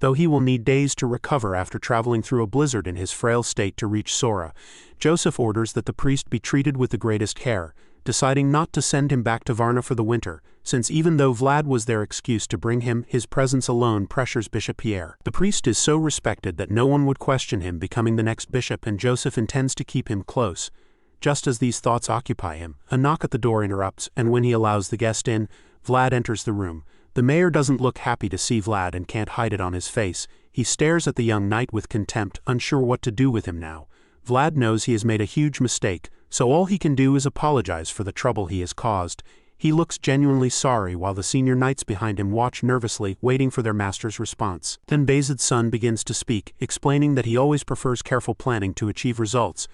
though he will need days to recover after traveling through a blizzard in his frail state to reach Sora. Joseph orders that the priest be treated with the greatest care, deciding not to send him back to Varna for the winter, since even though Vlad was their excuse to bring him, his presence alone pressures Bishop Pierre. The priest is so respected that no one would question him becoming the next bishop, and Joseph intends to keep him close. Just as these thoughts occupy him, a knock at the door interrupts, and when he allows the guest in, Vlad enters the room. The mayor doesn't look happy to see Vlad and can't hide it on his face. He stares at the young knight with contempt, unsure what to do with him now. Vlad knows he has made a huge mistake, so all he can do is apologize for the trouble he has caused. He looks genuinely sorry while the senior knights behind him watch nervously, waiting for their master's response. Then Bayezid's son begins to speak, explaining that he always prefers careful planning to achieve results.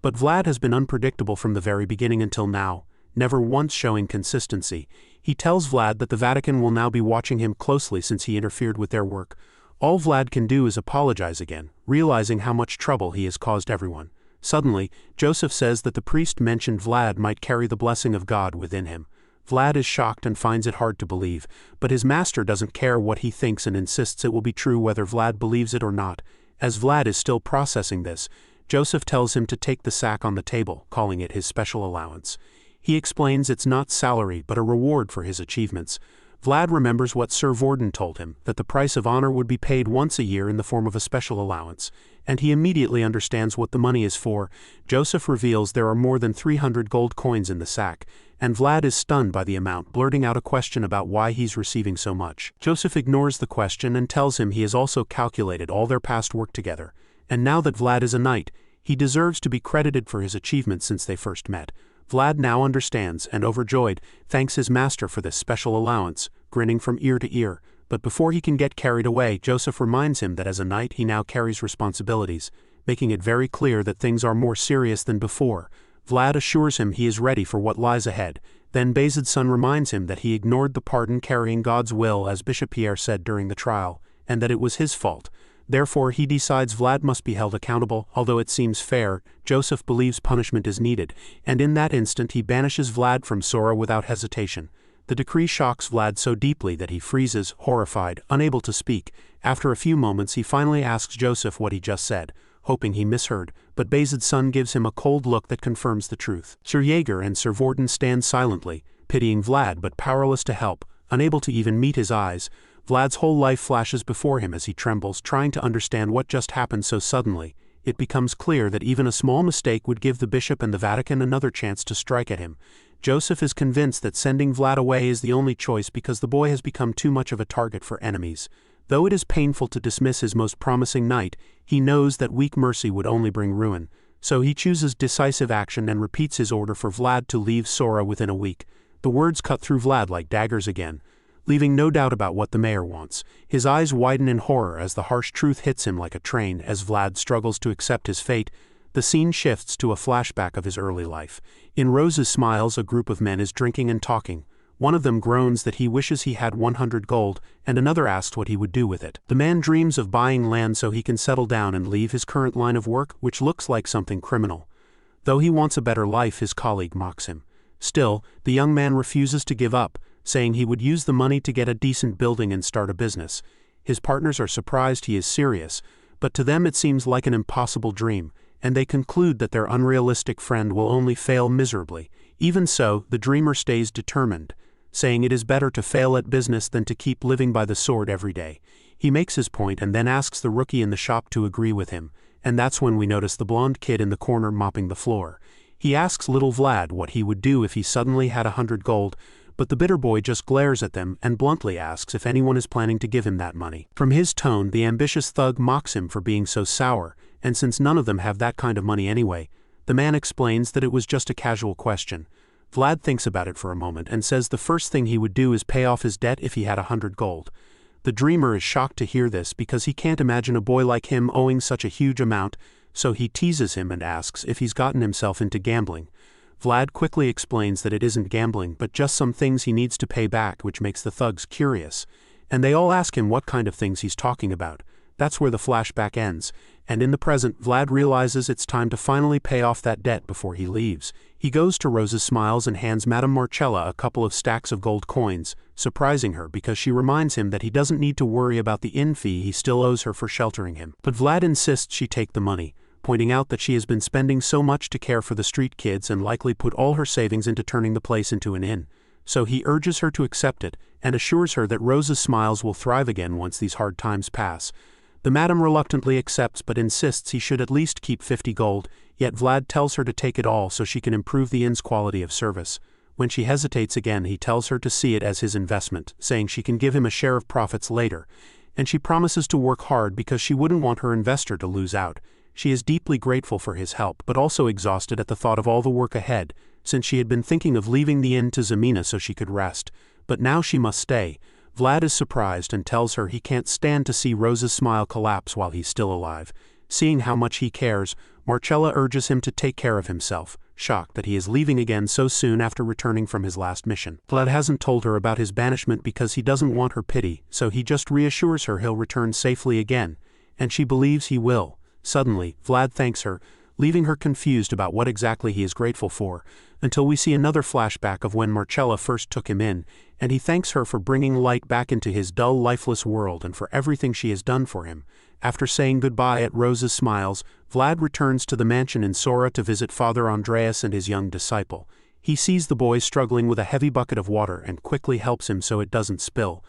But Vlad has been unpredictable from the very beginning until now, never once showing consistency. He tells Vlad that the Vatican will now be watching him closely since he interfered with their work. All Vlad can do is apologize again, realizing how much trouble he has caused everyone. Suddenly, Joseph says that the priest mentioned Vlad might carry the blessing of God within him. Vlad is shocked and finds it hard to believe, but his master doesn't care what he thinks and insists it will be true whether Vlad believes it or not. As Vlad is still processing this, Joseph tells him to take the sack on the table, calling it his special allowance. He explains it's not salary but a reward for his achievements. Vlad remembers what Sir Vorden told him, that the price of honor would be paid once a year in the form of a special allowance, and he immediately understands what the money is for. Joseph reveals there are more than 300 gold coins in the sack, and Vlad is stunned by the amount, blurting out a question about why he's receiving so much. Joseph ignores the question and tells him he has also calculated all their past work together, and now that Vlad is a knight, he deserves to be credited for his achievements since they first met. Vlad now understands and, overjoyed, thanks his master for this special allowance, grinning from ear to ear. But before he can get carried away, Joseph reminds him that as a knight he now carries responsibilities, making it very clear that things are more serious than before. Vlad assures him he is ready for what lies ahead. Then Bayezid's son reminds him that he ignored the pardon carrying God's will, as Bishop Pierre said during the trial, and that it was his fault. Therefore he decides Vlad must be held accountable. Although it seems fair, Joseph believes punishment is needed, and in that instant he banishes Vlad from Sora without hesitation. The decree shocks Vlad so deeply that he freezes, horrified, unable to speak. After a few moments he finally asks Joseph what he just said, hoping he misheard, but Bayezid's son gives him a cold look that confirms the truth. Sir Jaeger and Sir Vorden stand silently, pitying Vlad but powerless to help, unable to even meet his eyes. Vlad's whole life flashes before him as he trembles, trying to understand what just happened so suddenly. It becomes clear that even a small mistake would give the bishop and the Vatican another chance to strike at him. Joseph is convinced that sending Vlad away is the only choice because the boy has become too much of a target for enemies. Though it is painful to dismiss his most promising knight, he knows that weak mercy would only bring ruin. So he chooses decisive action and repeats his order for Vlad to leave Sora within a week. The words cut through Vlad like daggers again, leaving no doubt about what the mayor wants. His eyes widen in horror as the harsh truth hits him like a train. As Vlad struggles to accept his fate, the scene shifts to a flashback of his early life. In Rose's Smiles, a group of men is drinking and talking. One of them groans that he wishes he had 100 gold, and another asks what he would do with it. The man dreams of buying land so he can settle down and leave his current line of work, which looks like something criminal. Though he wants a better life, his colleague mocks him. Still, the young man refuses to give up, saying he would use the money to get a decent building and start a business. His partners are surprised he is serious, but to them it seems like an impossible dream, and they conclude that their unrealistic friend will only fail miserably. Even so, the dreamer stays determined, saying it is better to fail at business than to keep living by the sword every day. He makes his point and then asks the rookie in the shop to agree with him, and that's when we notice the blonde kid in the corner mopping the floor. He asks little Vlad what he would do if he suddenly had 100 gold, but the bitter boy just glares at them and bluntly asks if anyone is planning to give him that money. From his tone, the ambitious thug mocks him for being so sour, and since none of them have that kind of money anyway, the man explains that it was just a casual question. Vlad thinks about it for a moment and says the first thing he would do is pay off his debt if he had 100 gold. The dreamer is shocked to hear this because he can't imagine a boy like him owing such a huge amount, so he teases him and asks if he's gotten himself into gambling. Vlad quickly explains that it isn't gambling but just some things he needs to pay back, which makes the thugs curious, and they all ask him what kind of things he's talking about. That's where the flashback ends, and in the present, Vlad realizes it's time to finally pay off that debt before he leaves. He goes to Rose's Smiles and hands Madame Marcella a couple of stacks of gold coins, surprising her because she reminds him that he doesn't need to worry about the inn fee he still owes her for sheltering him. But Vlad insists she take the money, pointing out that she has been spending so much to care for the street kids and likely put all her savings into turning the place into an inn. So he urges her to accept it and assures her that Rose's Smiles will thrive again once these hard times pass. The madam reluctantly accepts but insists he should at least keep 50 gold, yet Vlad tells her to take it all so she can improve the inn's quality of service. When she hesitates again, he tells her to see it as his investment, saying she can give him a share of profits later, and she promises to work hard because she wouldn't want her investor to lose out. She is deeply grateful for his help but also exhausted at the thought of all the work ahead, since she had been thinking of leaving the inn to Zeina so she could rest. But now she must stay. Vlad is surprised and tells her he can't stand to see Rose's smile collapse while he's still alive. Seeing how much he cares, Marcella urges him to take care of himself, shocked that he is leaving again so soon after returning from his last mission. Vlad hasn't told her about his banishment because he doesn't want her pity, so he just reassures her he'll return safely again, and she believes he will. Suddenly, Vlad thanks her, leaving her confused about what exactly he is grateful for, until we see another flashback of when Marcella first took him in, and he thanks her for bringing light back into his dull, lifeless world and for everything she has done for him. After saying goodbye at Rose's smiles, Vlad returns to the mansion in Sora to visit Father Andreas and his young disciple. He sees the boy struggling with a heavy bucket of water and quickly helps him so it doesn't spill.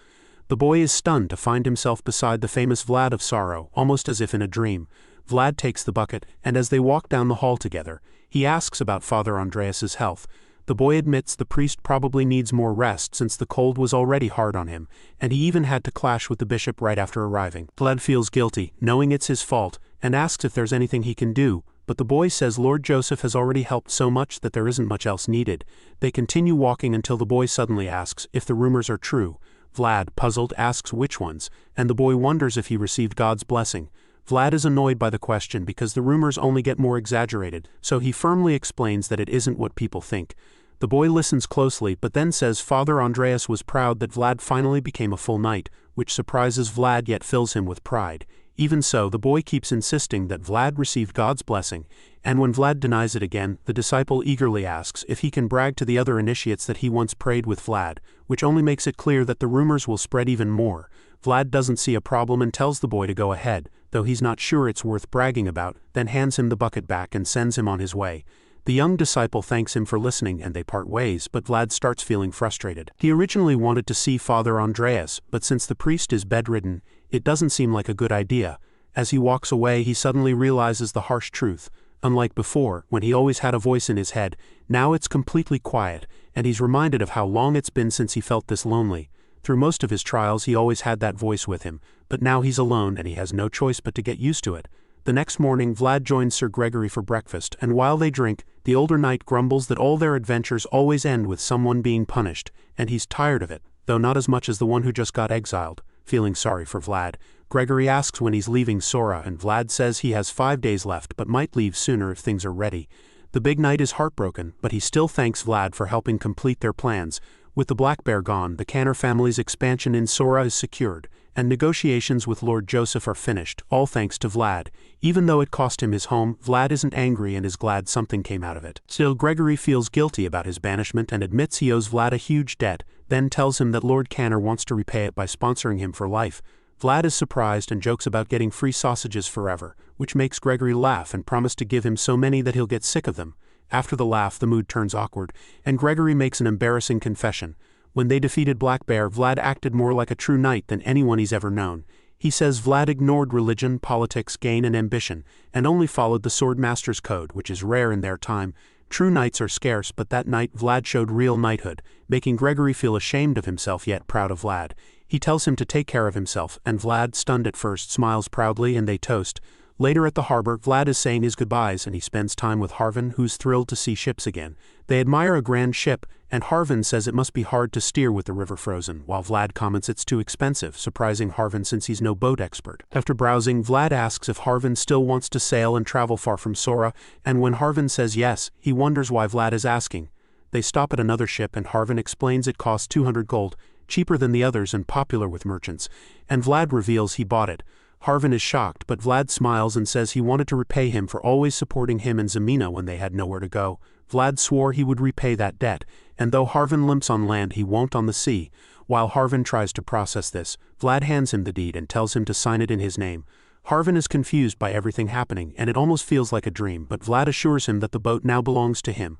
The boy is stunned to find himself beside the famous Vlad of Sorrow, almost as if in a dream. Vlad takes the bucket, and as they walk down the hall together, he asks about Father Andreas's health. The boy admits the priest probably needs more rest since the cold was already hard on him, and he even had to clash with the bishop right after arriving. Vlad feels guilty, knowing it's his fault, and asks if there's anything he can do, but the boy says Lord Joseph has already helped so much that there isn't much else needed. They continue walking until the boy suddenly asks if the rumors are true. Vlad, puzzled, asks which ones, and the boy wonders if he received God's blessing. Vlad is annoyed by the question because the rumors only get more exaggerated, so he firmly explains that it isn't what people think. The boy listens closely but then says Father Andreas was proud that Vlad finally became a full knight, which surprises Vlad yet fills him with pride. Even so, the boy keeps insisting that Vlad received God's blessing, and when Vlad denies it again, the disciple eagerly asks if he can brag to the other initiates that he once prayed with Vlad, which only makes it clear that the rumors will spread even more. Vlad doesn't see a problem and tells the boy to go ahead, though he's not sure it's worth bragging about, then hands him the bucket back and sends him on his way. The young disciple thanks him for listening and they part ways, but Vlad starts feeling frustrated. He originally wanted to see Father Andreas, but since the priest is bedridden, it doesn't seem like a good idea. As he walks away, he suddenly realizes the harsh truth. Unlike before, when he always had a voice in his head, now it's completely quiet, and he's reminded of how long it's been since he felt this lonely. Through most of his trials he always had that voice with him, but now he's alone and he has no choice but to get used to it. The next morning Vlad joins Sir Gregory for breakfast, and while they drink, the older knight grumbles that all their adventures always end with someone being punished, and he's tired of it, though not as much as the one who just got exiled. Feeling sorry for Vlad, Gregory asks when he's leaving Sora, and Vlad says he has 5 days left but might leave sooner if things are ready. The big knight is heartbroken, but he still thanks Vlad for helping complete their plans. With the Black Bear gone, the Canner family's expansion in Sora is secured, and negotiations with Lord Joseph are finished, all thanks to Vlad. Even though it cost him his home, Vlad isn't angry and is glad something came out of it. Still, Gregory feels guilty about his banishment and admits he owes Vlad a huge debt, then tells him that Lord Canner wants to repay it by sponsoring him for life. Vlad is surprised and jokes about getting free sausages forever, which makes Gregory laugh and promise to give him so many that he'll get sick of them. After the laugh, the mood turns awkward, and Gregory makes an embarrassing confession. When they defeated Black Bear, Vlad acted more like a true knight than anyone he's ever known. He says Vlad ignored religion, politics, gain, and ambition, and only followed the swordmaster's code, which is rare in their time. True knights are scarce, but that night Vlad showed real knighthood, making Gregory feel ashamed of himself yet proud of Vlad. He tells him to take care of himself, and Vlad, stunned at first, smiles proudly and they toast. Later at the harbor, Vlad is saying his goodbyes and he spends time with Harvin, who's thrilled to see ships again. They admire a grand ship, and Harvin says it must be hard to steer with the river frozen, while Vlad comments it's too expensive, surprising Harvin since he's no boat expert. After browsing, Vlad asks if Harvin still wants to sail and travel far from Sora, and when Harvin says yes, he wonders why Vlad is asking. They stop at another ship and Harvin explains it costs 200 gold, cheaper than the others and popular with merchants, and Vlad reveals he bought it. Harvin is shocked, but Vlad smiles and says he wanted to repay him for always supporting him and Zeina when they had nowhere to go. Vlad swore he would repay that debt, and though Harvin limps on land, he won't on the sea. While Harvin tries to process this, Vlad hands him the deed and tells him to sign it in his name. Harvin is confused by everything happening, and it almost feels like a dream, but Vlad assures him that the boat now belongs to him.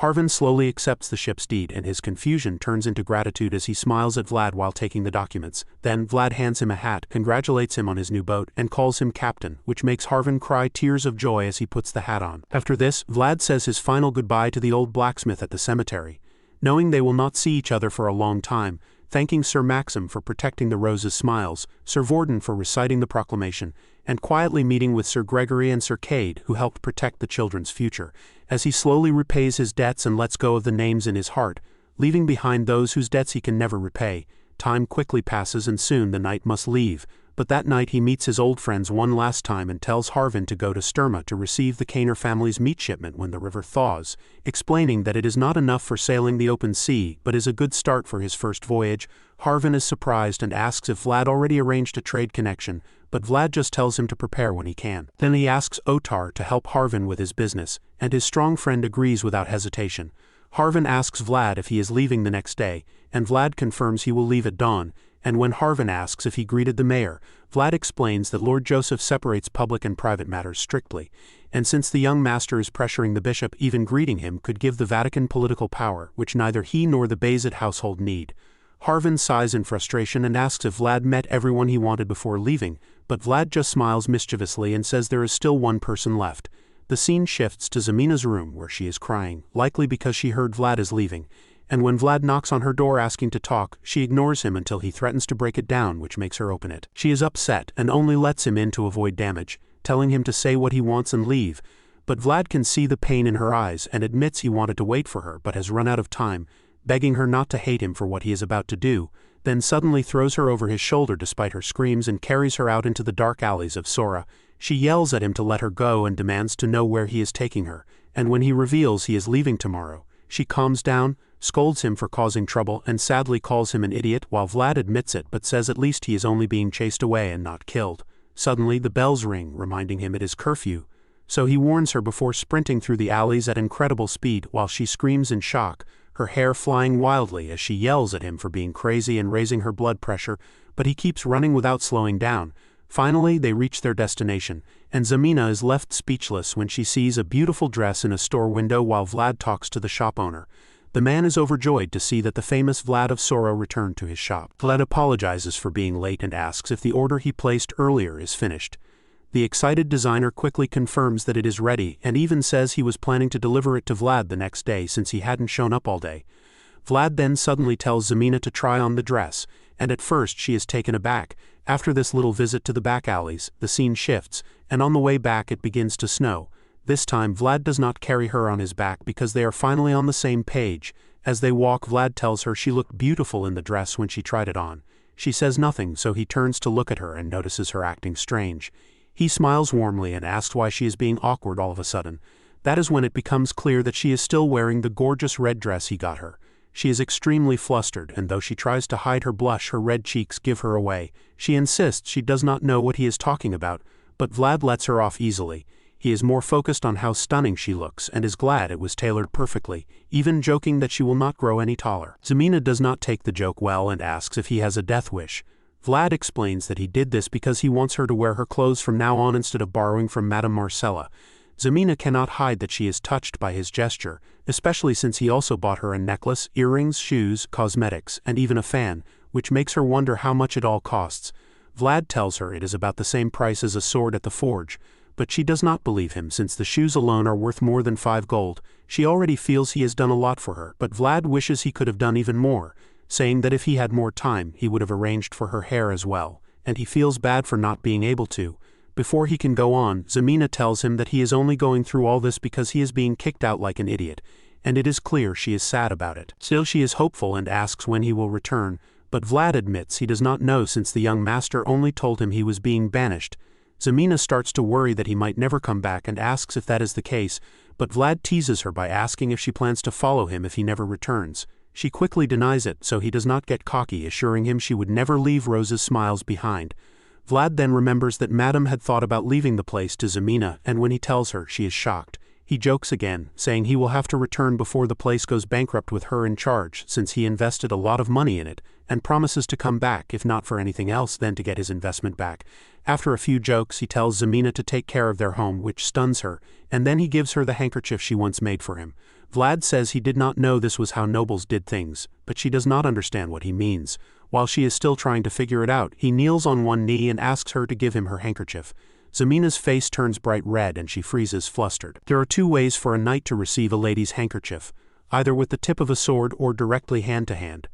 Harvin slowly accepts the ship's deed and his confusion turns into gratitude as he smiles at Vlad while taking the documents. Then Vlad hands him a hat, congratulates him on his new boat, and calls him captain, which makes Harvin cry tears of joy as he puts the hat on. After this, Vlad says his final goodbye to the old blacksmith at the cemetery. Knowing they will not see each other for a long time, thanking Sir Maxim for protecting the Rose's smiles, Sir Vorden for reciting the proclamation, and quietly meeting with Sir Gregory and Sir Cade who helped protect the children's future, as he slowly repays his debts and lets go of the names in his heart, leaving behind those whose debts he can never repay. Time quickly passes and soon the knight must leave, but that night he meets his old friends one last time and tells Harvin to go to Sturma to receive the Kaner family's meat shipment when the river thaws, explaining that it is not enough for sailing the open sea but is a good start for his first voyage. Harvin is surprised and asks if Vlad already arranged a trade connection, but Vlad just tells him to prepare when he can. Then he asks Otar to help Harvin with his business, and his strong friend agrees without hesitation. Harvin asks Vlad if he is leaving the next day, and Vlad confirms he will leave at dawn, and when Harvin asks if he greeted the mayor, Vlad explains that Lord Joseph separates public and private matters strictly, and since the young master is pressuring the bishop, even greeting him could give the Vatican political power, which neither he nor the Bayezid household need. Harvin sighs in frustration and asks if Vlad met everyone he wanted before leaving, but Vlad just smiles mischievously and says there is still one person left. The scene shifts to Zemina's room where she is crying, likely because she heard Vlad is leaving, and when Vlad knocks on her door asking to talk, she ignores him until he threatens to break it down, which makes her open it. She is upset and only lets him in to avoid damage, telling him to say what he wants and leave, but Vlad can see the pain in her eyes and admits he wanted to wait for her but has run out of time, begging her not to hate him for what he is about to do, then suddenly throws her over his shoulder despite her screams and carries her out into the dark alleys of Sora. She yells at him to let her go and demands to know where he is taking her, and when he reveals he is leaving tomorrow, she calms down, scolds him for causing trouble and sadly calls him an idiot while Vlad admits it but says at least he is only being chased away and not killed. Suddenly the bells ring, reminding him it is curfew, so he warns her before sprinting through the alleys at incredible speed while she screams in shock, her hair flying wildly as she yells at him for being crazy and raising her blood pressure, but he keeps running without slowing down. Finally, they reach their destination, and Zemina is left speechless when she sees a beautiful dress in a store window while Vlad talks to the shop owner. The man is overjoyed to see that the famous Vlad of Sora returned to his shop. Vlad apologizes for being late and asks if the order he placed earlier is finished. The excited designer quickly confirms that it is ready and even says he was planning to deliver it to Vlad the next day since he hadn't shown up all day. Vlad then suddenly tells Zemina to try on the dress, and at first she is taken aback. After this little visit to the back alleys, the scene shifts, and on the way back it begins to snow. This time Vlad does not carry her on his back because they are finally on the same page. As they walk, Vlad tells her she looked beautiful in the dress when she tried it on. She says nothing, so he turns to look at her and notices her acting strange. He smiles warmly and asks why she is being awkward all of a sudden. That is when it becomes clear that she is still wearing the gorgeous red dress he got her. She is extremely flustered, and though she tries to hide her blush, her red cheeks give her away. She insists she does not know what he is talking about, but Vlad lets her off easily. He is more focused on how stunning she looks and is glad it was tailored perfectly, even joking that she will not grow any taller. Zemina does not take the joke well and asks if he has a death wish. Vlad explains that he did this because he wants her to wear her clothes from now on instead of borrowing from Madame Marcella. Zemina cannot hide that she is touched by his gesture, especially since he also bought her a necklace, earrings, shoes, cosmetics, and even a fan, which makes her wonder how much it all costs. Vlad tells her it is about the same price as a sword at the forge, but she does not believe him since the shoes alone are worth more than 5 gold. She already feels he has done a lot for her, but Vlad wishes he could have done even more, saying that if he had more time, he would have arranged for her hair as well, and he feels bad for not being able to. Before he can go on, Zemina tells him that he is only going through all this because he is being kicked out like an idiot, and it is clear she is sad about it. Still she is hopeful and asks when he will return, but Vlad admits he does not know since the young master only told him he was being banished. Zemina starts to worry that he might never come back and asks if that is the case, but Vlad teases her by asking if she plans to follow him if he never returns. She quickly denies it so he does not get cocky, assuring him she would never leave Rose's smiles behind. Vlad then remembers that Madame had thought about leaving the place to Zemina, and when he tells her, she is shocked. He jokes again, saying he will have to return before the place goes bankrupt with her in charge since he invested a lot of money in it, and promises to come back if not for anything else then to get his investment back. After a few jokes he tells Zeina to take care of their home, which stuns her, and then he gives her the handkerchief she once made for him. Vlad says he did not know this was how nobles did things, but she does not understand what he means. While she is still trying to figure it out, he kneels on one knee and asks her to give him her handkerchief. Zemina's face turns bright red and she freezes flustered. There are two ways for a knight to receive a lady's handkerchief, either with the tip of a sword or directly hand to hand.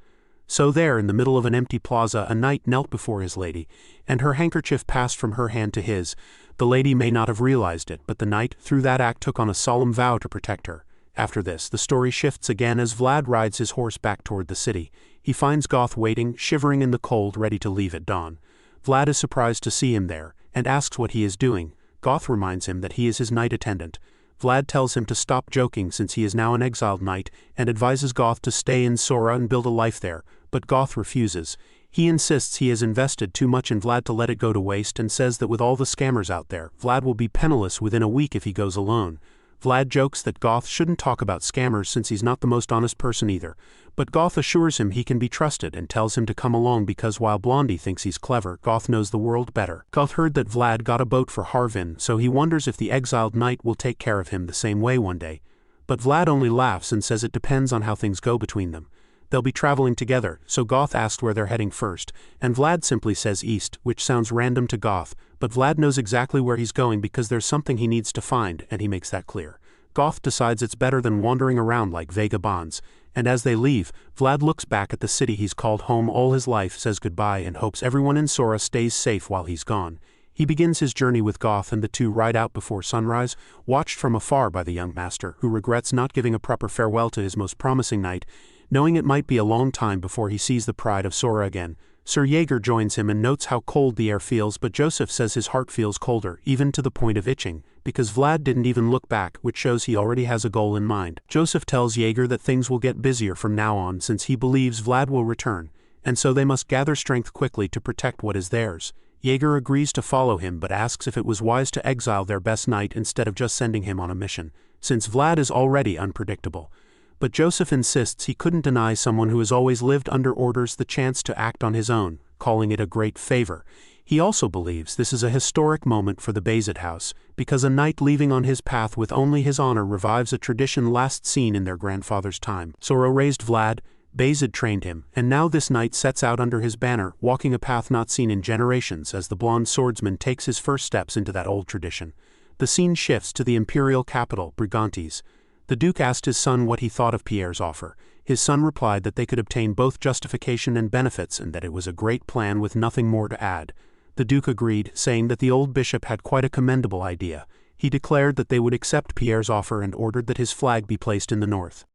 So there, in the middle of an empty plaza, a knight knelt before his lady, and her handkerchief passed from her hand to his. The lady may not have realized it, but the knight, through that act, took on a solemn vow to protect her. After this, the story shifts again as Vlad rides his horse back toward the city. He finds Goth waiting, shivering in the cold, ready to leave at dawn. Vlad is surprised to see him there, and asks what he is doing. Goth reminds him that he is his knight attendant. Vlad tells him to stop joking since he is now an exiled knight, and advises Goth to stay in Sora and build a life there, but Goth refuses. He insists he has invested too much in Vlad to let it go to waste and says that with all the scammers out there, Vlad will be penniless within a week if he goes alone. Vlad jokes that Goth shouldn't talk about scammers since he's not the most honest person either, but Goth assures him he can be trusted and tells him to come along because while Blondie thinks he's clever, Goth knows the world better. Goth heard that Vlad got a boat for Harvin, so he wonders if the exiled knight will take care of him the same way one day. But Vlad only laughs and says it depends on how things go between them. They'll be traveling together, so Goth asks where they're heading first, and Vlad simply says east, which sounds random to Goth, but Vlad knows exactly where he's going because there's something he needs to find, and he makes that clear. Goth decides it's better than wandering around like vagabonds, and as they leave, Vlad looks back at the city he's called home all his life, says goodbye and hopes everyone in Sora stays safe while he's gone. He begins his journey with Goth and the two ride out before sunrise, watched from afar by the young master, who regrets not giving a proper farewell to his most promising knight, knowing it might be a long time before he sees the pride of Sora again. Sir Jaeger joins him and notes how cold the air feels, but Joseph says his heart feels colder, even to the point of itching, because Vlad didn't even look back, which shows he already has a goal in mind. Joseph tells Jaeger that things will get busier from now on since he believes Vlad will return, and so they must gather strength quickly to protect what is theirs. Jaeger agrees to follow him but asks if it was wise to exile their best knight instead of just sending him on a mission, since Vlad is already unpredictable. But Joseph insists he couldn't deny someone who has always lived under orders the chance to act on his own, calling it a great favor. He also believes this is a historic moment for the Bayezid house, because a knight leaving on his path with only his honor revives a tradition last seen in their grandfather's time. Sora raised Vlad, Bayezid trained him, and now this knight sets out under his banner, walking a path not seen in generations as the blonde swordsman takes his first steps into that old tradition. The scene shifts to the imperial capital, Brigantes. The Duke asked his son what he thought of Pierre's offer. His son replied that they could obtain both justification and benefits and that it was a great plan with nothing more to add. The Duke agreed, saying that the old bishop had quite a commendable idea. He declared that they would accept Pierre's offer and ordered that his flag be placed in the north.